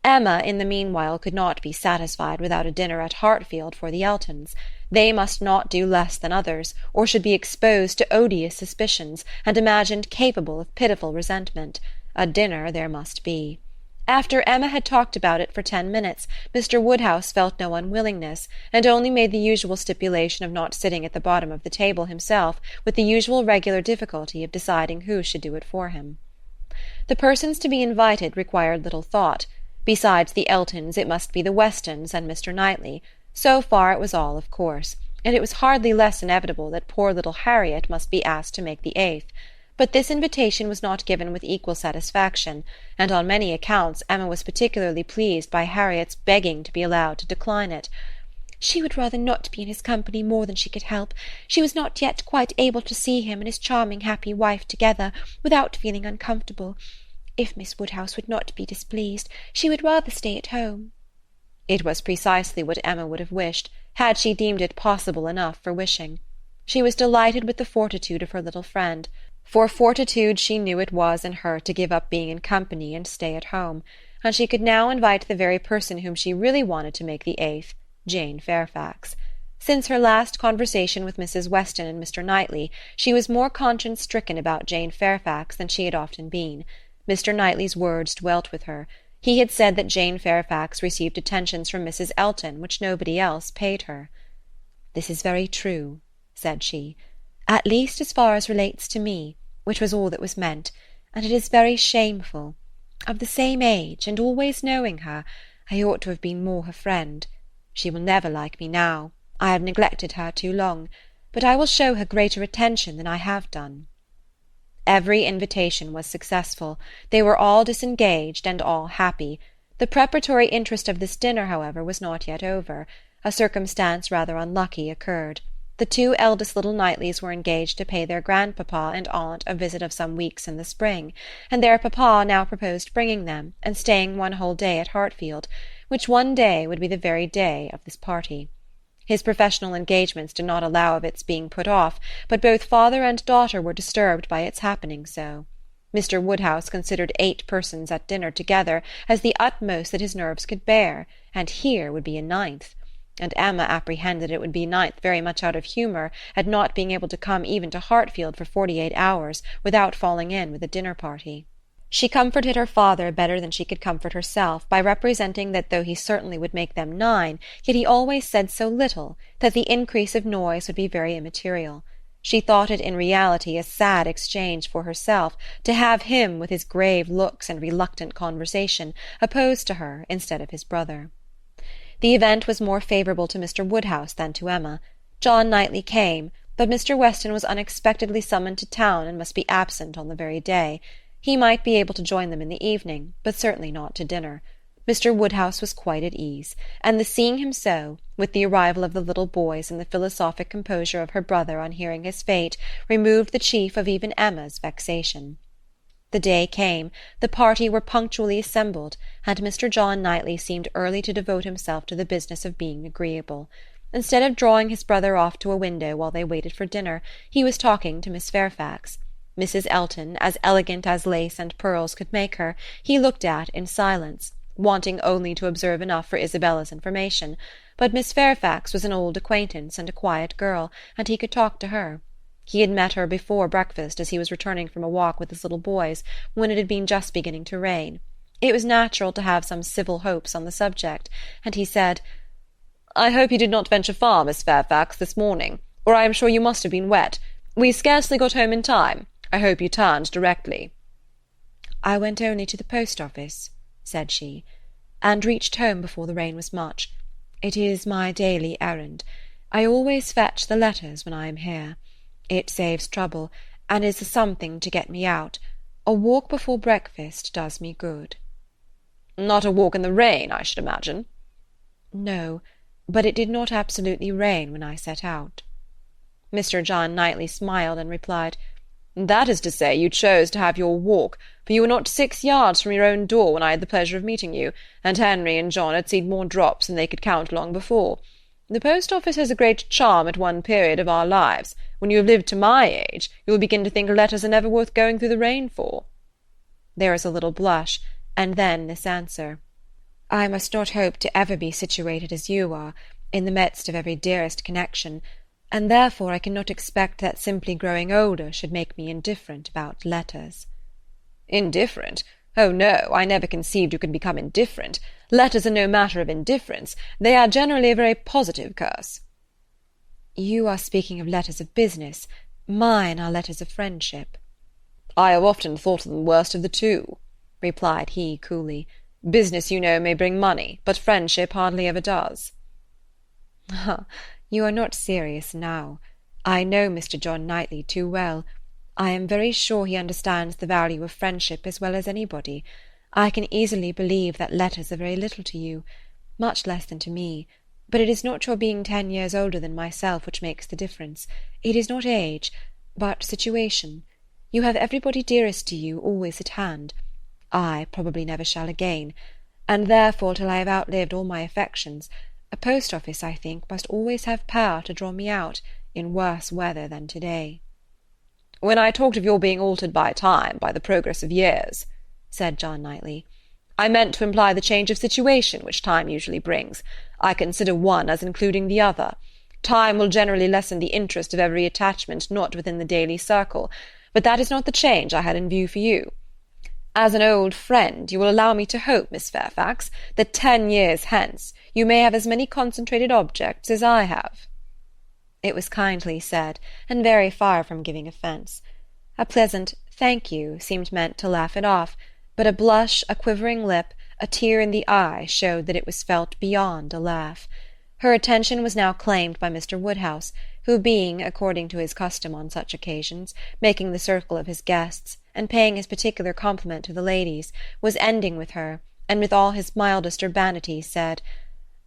Emma, in the meanwhile, could not be satisfied without a dinner at Hartfield for the Eltons. They must not do less than others, or should be exposed to odious suspicions, and imagined capable of pitiful resentment. A dinner there must be. After Emma had talked about it for 10 minutes, Mr. Woodhouse felt no unwillingness, and only made the usual stipulation of not sitting at the bottom of the table himself, with the usual regular difficulty of deciding who should do it for him. The persons to be invited required little thought. Besides the Eltons, it must be the Westons and Mr. Knightley. So far it was all of course, and it was hardly less inevitable that poor little Harriet must be asked to make the 8th. But this invitation was not given with equal satisfaction, and on many accounts Emma was particularly pleased by Harriet's begging to be allowed to decline it. She would rather not be in his company more than she could help. She was not yet quite able to see him and his charming happy wife together, without feeling uncomfortable. If Miss Woodhouse would not be displeased, she would rather stay at home. It was precisely what Emma would have wished, had she deemed it possible enough for wishing. She was delighted with the fortitude of her little friend. For fortitude she knew it was in her to give up being in company and stay at home, and she could now invite the very person whom she really wanted to make the 8th, Jane Fairfax. Since her last conversation with Mrs. Weston and Mr. Knightley, she was more conscience-stricken about Jane Fairfax than she had often been. Mr. Knightley's words dwelt with her. He had said that Jane Fairfax received attentions from Mrs. Elton which nobody else paid her. "This is very true," said she, "at least as far as relates to me, which was all that was meant, and it is very shameful. Of the same age, and always knowing her, I ought to have been more her friend. She will never like me now. I have neglected her too long, but I will show her greater attention than I have done." Every invitation was successful. They were all disengaged and all happy. The preparatory interest of this dinner, however, was not yet over. A circumstance rather unlucky occurred. The 2 eldest little Knightleys were engaged to pay their grandpapa and aunt a visit of some weeks in the spring, and their papa now proposed bringing them, and staying one whole day at Hartfield, which one day would be the very day of this party. His professional engagements did not allow of its being put off, but both father and daughter were disturbed by its happening so. Mr. Woodhouse considered 8 persons at dinner together as the utmost that his nerves could bear, and here would be a 9th. And Emma apprehended it would be 9th very much out of humour at not being able to come even to Hartfield for 48 hours without falling in with a dinner-party. She comforted her father better than she could comfort herself by representing that though he certainly would make them 9, yet he always said so little that the increase of noise would be very immaterial. She thought it in reality a sad exchange for herself to have him, with his grave looks and reluctant conversation, opposed to her instead of his brother. The event was more favourable to Mr. Woodhouse than to Emma. John Knightley came, but Mr. Weston was unexpectedly summoned to town and must be absent on the very day. He might be able to join them in the evening, but certainly not to dinner. Mr. Woodhouse was quite at ease, and the seeing him so, with the arrival of the little boys and the philosophic composure of her brother on hearing his fate, removed the chief of even Emma's vexation. The day came, the party were punctually assembled, and Mr. John Knightley seemed early to devote himself to the business of being agreeable. Instead of drawing his brother off to a window while they waited for dinner, he was talking to Miss Fairfax. Mrs. Elton, as elegant as lace and pearls could make her, he looked at in silence, wanting only to observe enough for Isabella's information, but Miss Fairfax was an old acquaintance and a quiet girl, and he could talk to her. He had met her before breakfast as he was returning from a walk with his little boys, when it had been just beginning to rain. It was natural to have some civil hopes on the subject, and he said, "I hope you did not venture far, Miss Fairfax, this morning, or I am sure you must have been wet. We scarcely got home in time. I hope you turned directly." "I went only to the post-office," said she, "and reached home before the rain was much. It is my daily errand. I always fetch the letters when I am here. It saves trouble, and is something to get me out. A walk before breakfast does me good." "Not a walk in the rain, I should imagine?" "No, but it did not absolutely rain when I set out." Mr. John Knightley smiled and replied, "That is to say, you chose to have your walk, for you were not 6 yards from your own door when I had the pleasure of meeting you, and Henry and John had seen more drops than they could count long before. The post-office has a great charm at one period of our lives. When you have lived to my age, you will begin to think letters are never worth going through the rain for." There was a little blush, and then this answer. "I must not hope to ever be situated as you are, in the midst of every dearest connection, and therefore I cannot expect that simply growing older should make me indifferent about letters." "Indifferent? Oh, no, I never conceived you could become indifferent. Letters are no matter of indifference. They are generally a very positive curse. You are speaking of letters of business. Mine are letters of friendship. I have often thought them the worst of the two, replied he coolly. Business, you know, may bring money, but friendship hardly ever does. Ah, you are not serious now. I know Mr. John Knightley too well. I am very sure he understands the value of friendship as well as anybody. I can easily believe that letters are very little to you, much less than to me, but it is not your being 10 years older than myself which makes the difference. It is not age, but situation. You have everybody dearest to you always at hand. I probably never shall again, and therefore till I have outlived all my affections, a post-office, I think, must always have power to draw me out, in worse weather than to-day. When I talked of your being altered by time, by the progress of years, said John Knightley, I meant to imply the change of situation which time usually brings. I consider one as including the other. Time will generally lessen the interest of every attachment not within the daily circle, but that is not the change I had in view for you. As an old friend, you will allow me to hope, Miss Fairfax, that 10 years hence you may have as many concentrated objects as I have. It was kindly said, and very far from giving offence. A pleasant "thank you" seemed meant to laugh it off, but a blush, a quivering lip, a tear in the eye showed that it was felt beyond a laugh. Her attention was now claimed by Mr. Woodhouse, who being, according to his custom on such occasions, making the circle of his guests, and paying his particular compliment to the ladies, was ending with her, and with all his mildest urbanity said,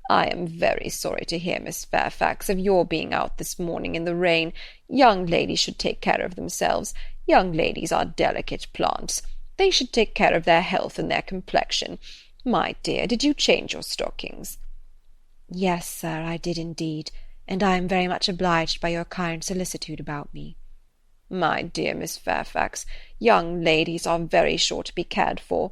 I am very sorry to hear, Miss Fairfax, of your being out this morning in the rain. Young ladies should take care of themselves. Young ladies are delicate plants. They should take care of their health and their complexion. My dear, did you change your stockings? Yes, sir, I did indeed, and I am very much obliged by your kind solicitude about me. My dear Miss Fairfax, young ladies are very sure to be cared for.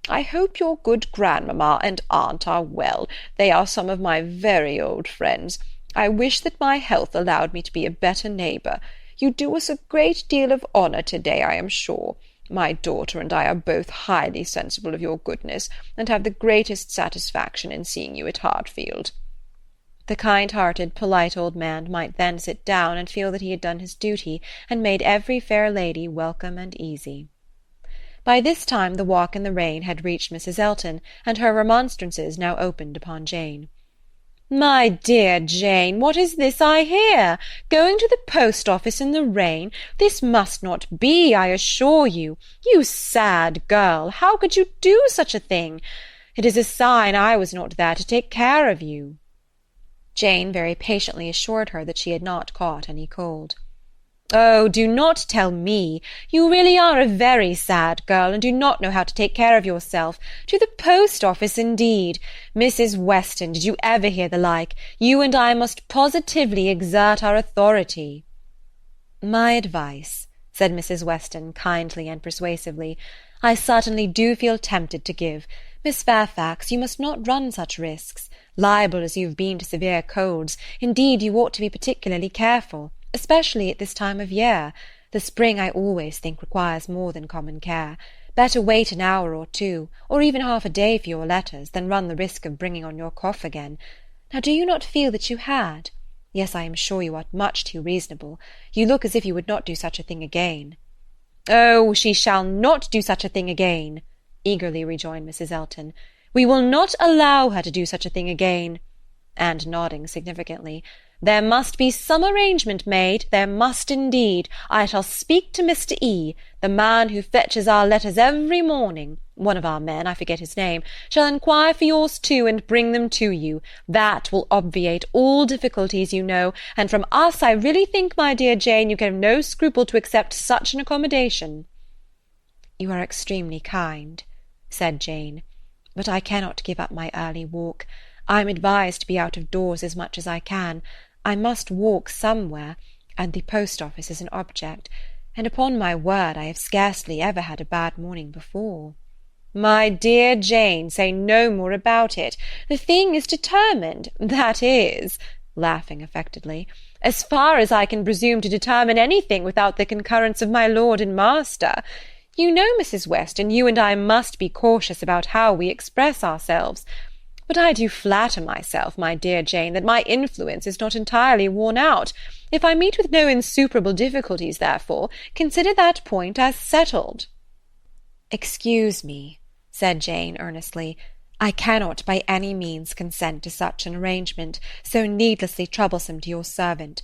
I hope your good grandmamma and aunt are well. They are some of my very old friends. I wish that my health allowed me to be a better neighbour. You do us a great deal of honour to-day, I am sure. My daughter and I are both highly sensible of your goodness, and have the greatest satisfaction in seeing you at Hartfield. The kind-hearted, polite old man might then sit down and feel that he had done his duty, and made every fair lady welcome and easy. By this time the walk in the rain had reached Mrs. Elton, and her remonstrances now opened upon Jane. My dear Jane, what is this I hear? Going to the post-office in the rain? This must not be, I assure you. You sad girl, how could you do such a thing? It is a sign I was not there to take care of you. Jane very patiently assured her that she had not caught any cold. Oh, do not tell me. You really are a very sad girl, and do not know how to take care of yourself. To the post-office, indeed. Mrs. Weston, did you ever hear the like? You and I must positively exert our authority. My advice, said Mrs. Weston kindly and persuasively, I certainly do feel tempted to give. Miss Fairfax, you must not run such risks. Liable as you have been to severe colds, indeed you ought to be particularly careful, especially at this time of year. The spring I always think requires more than common care. Better wait an hour or two, or even half a day for your letters, than run the risk of bringing on your cough again. Now do you not feel that you had? Yes, I am sure you are much too reasonable. You look as if you would not do such a thing again. Oh, she shall not do such a thing again, eagerly rejoined Mrs. Elton. We will not allow her to do such a thing again. And nodding significantly, there must be some arrangement made, there must indeed. I shall speak to Mr. E., the man who fetches our letters every morning. One of our men, I forget his name, shall inquire for yours too, and bring them to you. That will obviate all difficulties, you know, and from us I really think, my dear Jane, you can have no scruple to accept such an accommodation. You are extremely kind, said Jane, but I cannot give up my early walk. I am advised to be out of doors as much as I can. I must walk somewhere, and the post-office is an object, and upon my word I have scarcely ever had a bad morning before. My dear Jane, say no more about it. The thing is determined, that is, laughing affectedly, as far as I can presume to determine anything without the concurrence of my lord and master. You know, Mrs. Weston, you and I must be cautious about how we express ourselves. But I do flatter myself, my dear Jane, that my influence is not entirely worn out. If I meet with no insuperable difficulties, therefore, consider that point as settled." "Excuse me," said Jane earnestly. "I cannot by any means consent to such an arrangement, so needlessly troublesome to your servant.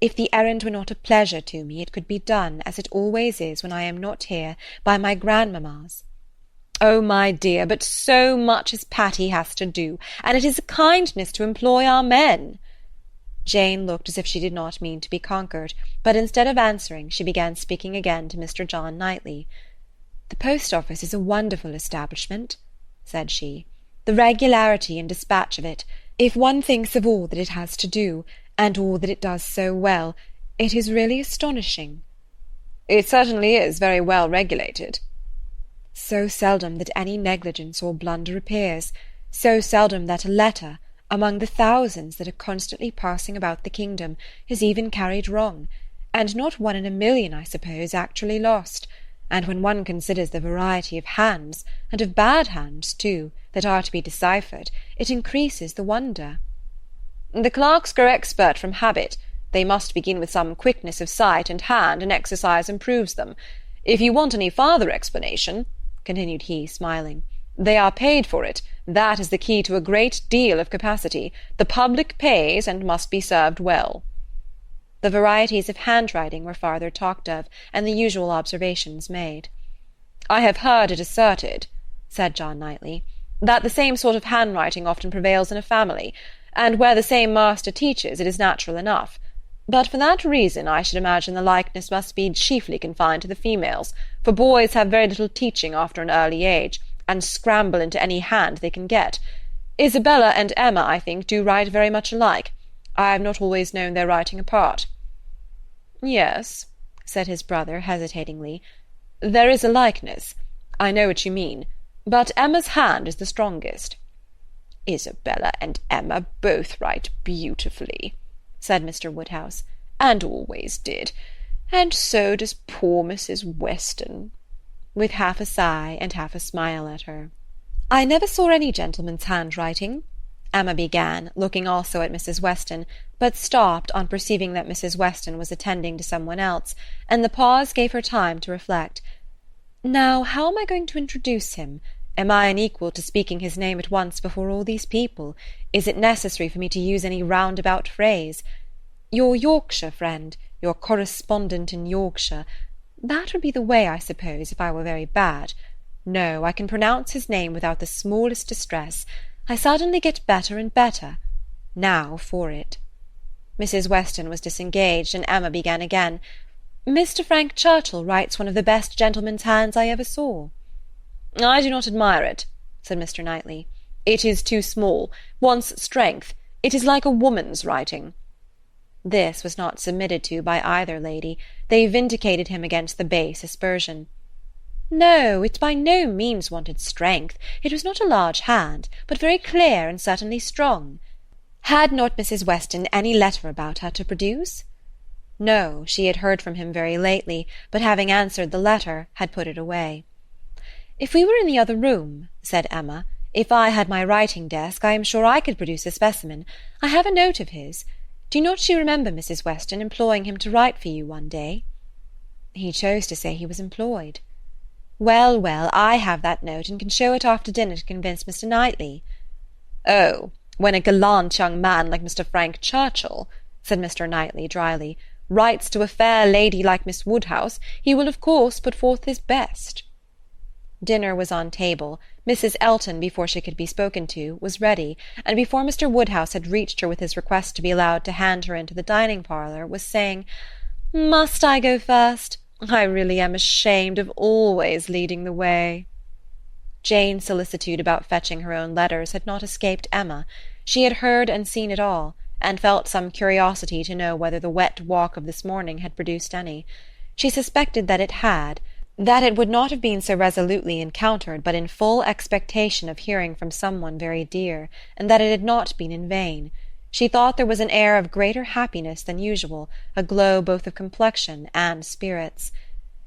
If the errand were not a pleasure to me, it could be done, as it always is when I am not here, by my grandmamma's." "Oh, my dear, but so much as Patty has to do, and it is a kindness to employ our men." Jane looked as if she did not mean to be conquered, but instead of answering, she began speaking again to Mr. John Knightley. "The post-office is a wonderful establishment," said she. "The regularity and dispatch of it, if one thinks of all that it has to do, and all that it does so well, it is really astonishing." "It certainly is very well regulated." "So seldom that any negligence or blunder appears, so seldom that a letter, among the thousands that are constantly passing about the kingdom, is even carried wrong, and not one in a million, I suppose, actually lost. And when one considers the variety of hands, and of bad hands too, that are to be deciphered, it increases the wonder." "The clerks grow expert from habit. They must begin with some quickness of sight and hand, and exercise improves them. If you want any farther explanation," continued he, smiling, "they are paid for it. That is the key to a great deal of capacity. The public pays, and must be served well." The varieties of handwriting were farther talked of, and the usual observations made. "I have heard it asserted," said John Knightley, "that the same sort of handwriting often prevails in a family, and where the same master teaches, it is natural enough. But for that reason I should imagine the likeness must be chiefly confined to the females, for boys have very little teaching after an early age, and scramble into any hand they can get. Isabella and Emma, I think, do write very much alike. I have not always known their writing apart." "Yes," said his brother, hesitatingly, "there is a likeness. I know what you mean. But Emma's hand is the strongest." "Isabella and Emma both write beautifully," said Mr. Woodhouse, "and always did. And so does poor Mrs. Weston," with half a sigh and half a smile at her. "I never saw any gentleman's handwriting," Emma began, looking also at Mrs. Weston, but stopped on perceiving that Mrs. Weston was attending to some one else, and the pause gave her time to reflect. "Now, how am I going to introduce him? Am I unequal to speaking his name at once before all these people? Is it necessary for me to use any roundabout phrase? Your Yorkshire friend, your correspondent in Yorkshire, that would be the way, I suppose, if I were very bad. No, I can pronounce his name without the smallest distress. I suddenly get better and better. Now for it." Mrs. Weston was disengaged, and Emma began again. "Mr. Frank Churchill writes one of the best gentleman's hands I ever saw." "I do not admire it," said Mr. Knightley. "It is too small, wants strength. It is like a woman's writing." This was not submitted to by either lady. They vindicated him against the base aspersion. "No, it by no means wanted strength. It was not a large hand, but very clear and certainly strong. Had not Mrs. Weston any letter about her to produce?" No, she had heard from him very lately, but having answered the letter, had put it away. "If we were in the other room," said Emma, "if I had my writing-desk, I am sure I could produce a specimen. I have a note of his. Do not you remember, Mrs. Weston, employing him to write for you one day?" "He chose to say he was employed." "Well, well, I have that note, and can show it after dinner to convince Mr. Knightley." "Oh, when a gallant young man like Mr. Frank Churchill," said Mr. Knightley dryly, "writes to a fair lady like Miss Woodhouse, he will of course put forth his best." Dinner was on table. Mrs. Elton, before she could be spoken to, was ready, and before Mr. Woodhouse had reached her with his request to be allowed to hand her into the dining-parlour, was saying, "Must I go first? I really am ashamed of always leading the way." Jane's solicitude about fetching her own letters had not escaped Emma. She had heard and seen it all, and felt some curiosity to know whether the wet walk of this morning had produced any. She suspected that it had, that it would not have been so resolutely encountered but in full expectation of hearing from some one very dear, and that it had not been in vain. She thought there was an air of greater happiness than usual, a glow both of complexion and spirits.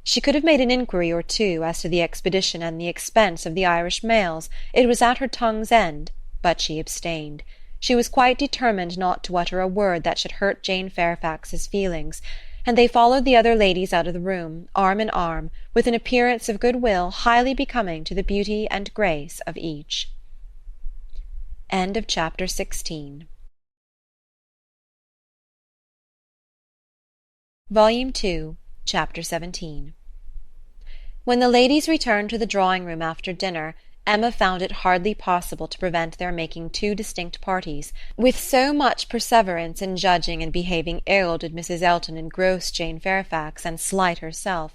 She could have made an inquiry or two as to the expedition and the expense of the Irish mails. It was at her tongue's end, but she abstained. She was quite determined not to utter a word that should hurt Jane Fairfax's feelings, and they followed the other ladies out of the room, arm in arm, with an appearance of good-will highly becoming to the beauty and grace of each. End of chapter 16. Volume 2, Chapter 17. When the ladies returned to the drawing-room after dinner, Emma found it hardly possible to prevent their making two distinct parties. With so much perseverance in judging and behaving ill did Mrs. Elton engross Jane Fairfax and slight herself.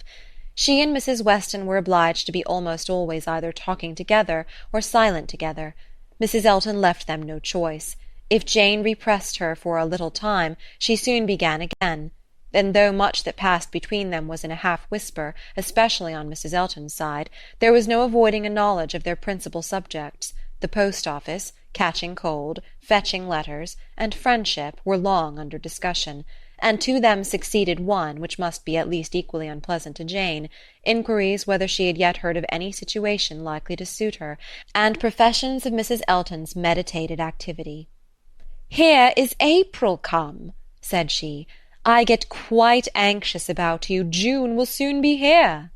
She and Mrs. Weston were obliged to be almost always either talking together or silent together. Mrs. Elton left them no choice. If Jane repressed her for a little time, she soon began again. Then, though much that passed between them was in a half-whisper, especially on Mrs. Elton's side, there was no avoiding a knowledge of their principal subjects. The post-office, catching cold, fetching letters, and friendship were long under discussion, and to them succeeded one which must be at least equally unpleasant to Jane, inquiries whether she had yet heard of any situation likely to suit her, and professions of Mrs. Elton's meditated activity. "Here is April come," said she. "I get quite anxious about you. June will soon be here."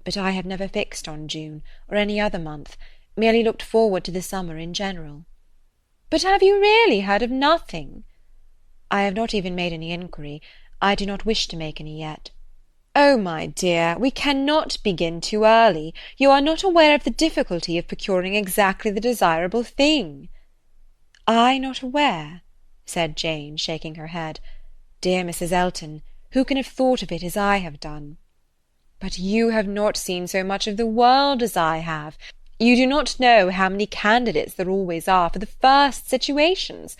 "But I have never fixed on June, or any other month, merely looked forward to the summer in general." "But have you really heard of nothing?" "I have not even made any inquiry. I do not wish to make any yet." "Oh, my dear, we cannot begin too early. You are not aware of the difficulty of procuring exactly the desirable thing." "I not aware?" said Jane, shaking her head. "Dear Mrs. Elton, who can have thought of it as I have done?" "But you have not seen so much of the world as I have. You do not know how many candidates there always are for the first situations.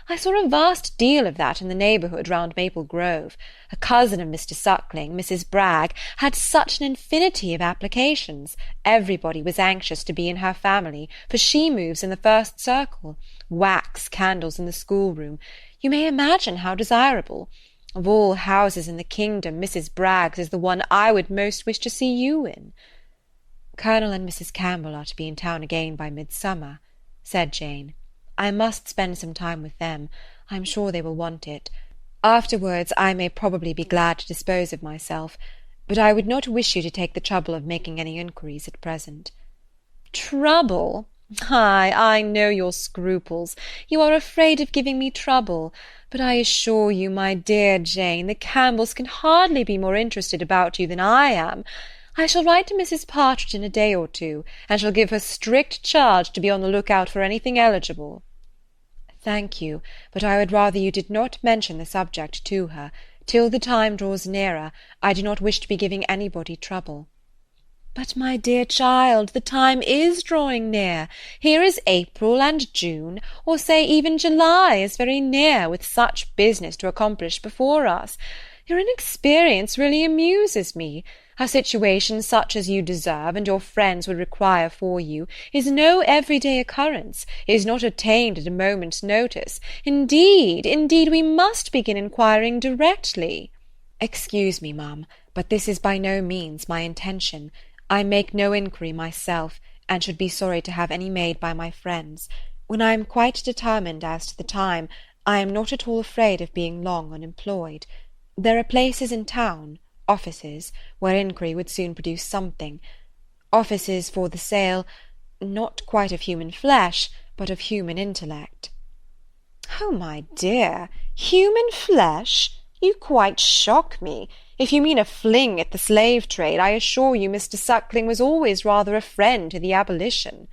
I saw a vast deal of that in the neighbourhood round Maple Grove. A cousin of Mr. Suckling, Mrs. Bragg, had such an infinity of applications. Everybody was anxious to be in her family, for she moves in the first circle. Wax candles in the schoolroom. You may imagine how desirable. Of all houses in the kingdom, Mrs. Bragg's is the one I would most wish to see you in." "Colonel and Mrs. Campbell are to be in town again by midsummer," said Jane. "I must spend some time with them. I am sure they will want it. Afterwards I may probably be glad to dispose of myself, but I would not wish you to take the trouble of making any inquiries at present." "Trouble? Ay, I know your scruples. You are afraid of giving me trouble. But I assure you, my dear Jane, the Campbells can hardly be more interested about you than I am. I shall write to Mrs. Partridge in a day or two, and shall give her strict charge to be on the look-out for anything eligible." "Thank you, but I would rather you did not mention the subject to her. Till the time draws nearer, I do not wish to be giving anybody trouble." "But, my dear child, the time is drawing near. Here is April and June, or say even July, is very near, with such business to accomplish before us. Your inexperience really amuses me. A situation such as you deserve, and your friends would require for you, is no every-day occurrence, is not attained at a moment's notice. Indeed, we must begin inquiring directly." "Excuse me, ma'am, but this is by no means my intention. I make no inquiry myself, and should be sorry to have any made by my friends. When I am quite determined as to the time, I am not at all afraid of being long unemployed. There are places in town, offices, where inquiry would soon produce something. Offices for the sale, not quite of human flesh, but of human intellect." "Oh, my dear, human flesh? You quite shock me. If you mean a fling at the slave trade, I assure you Mr. Suckling was always rather a friend to the abolition."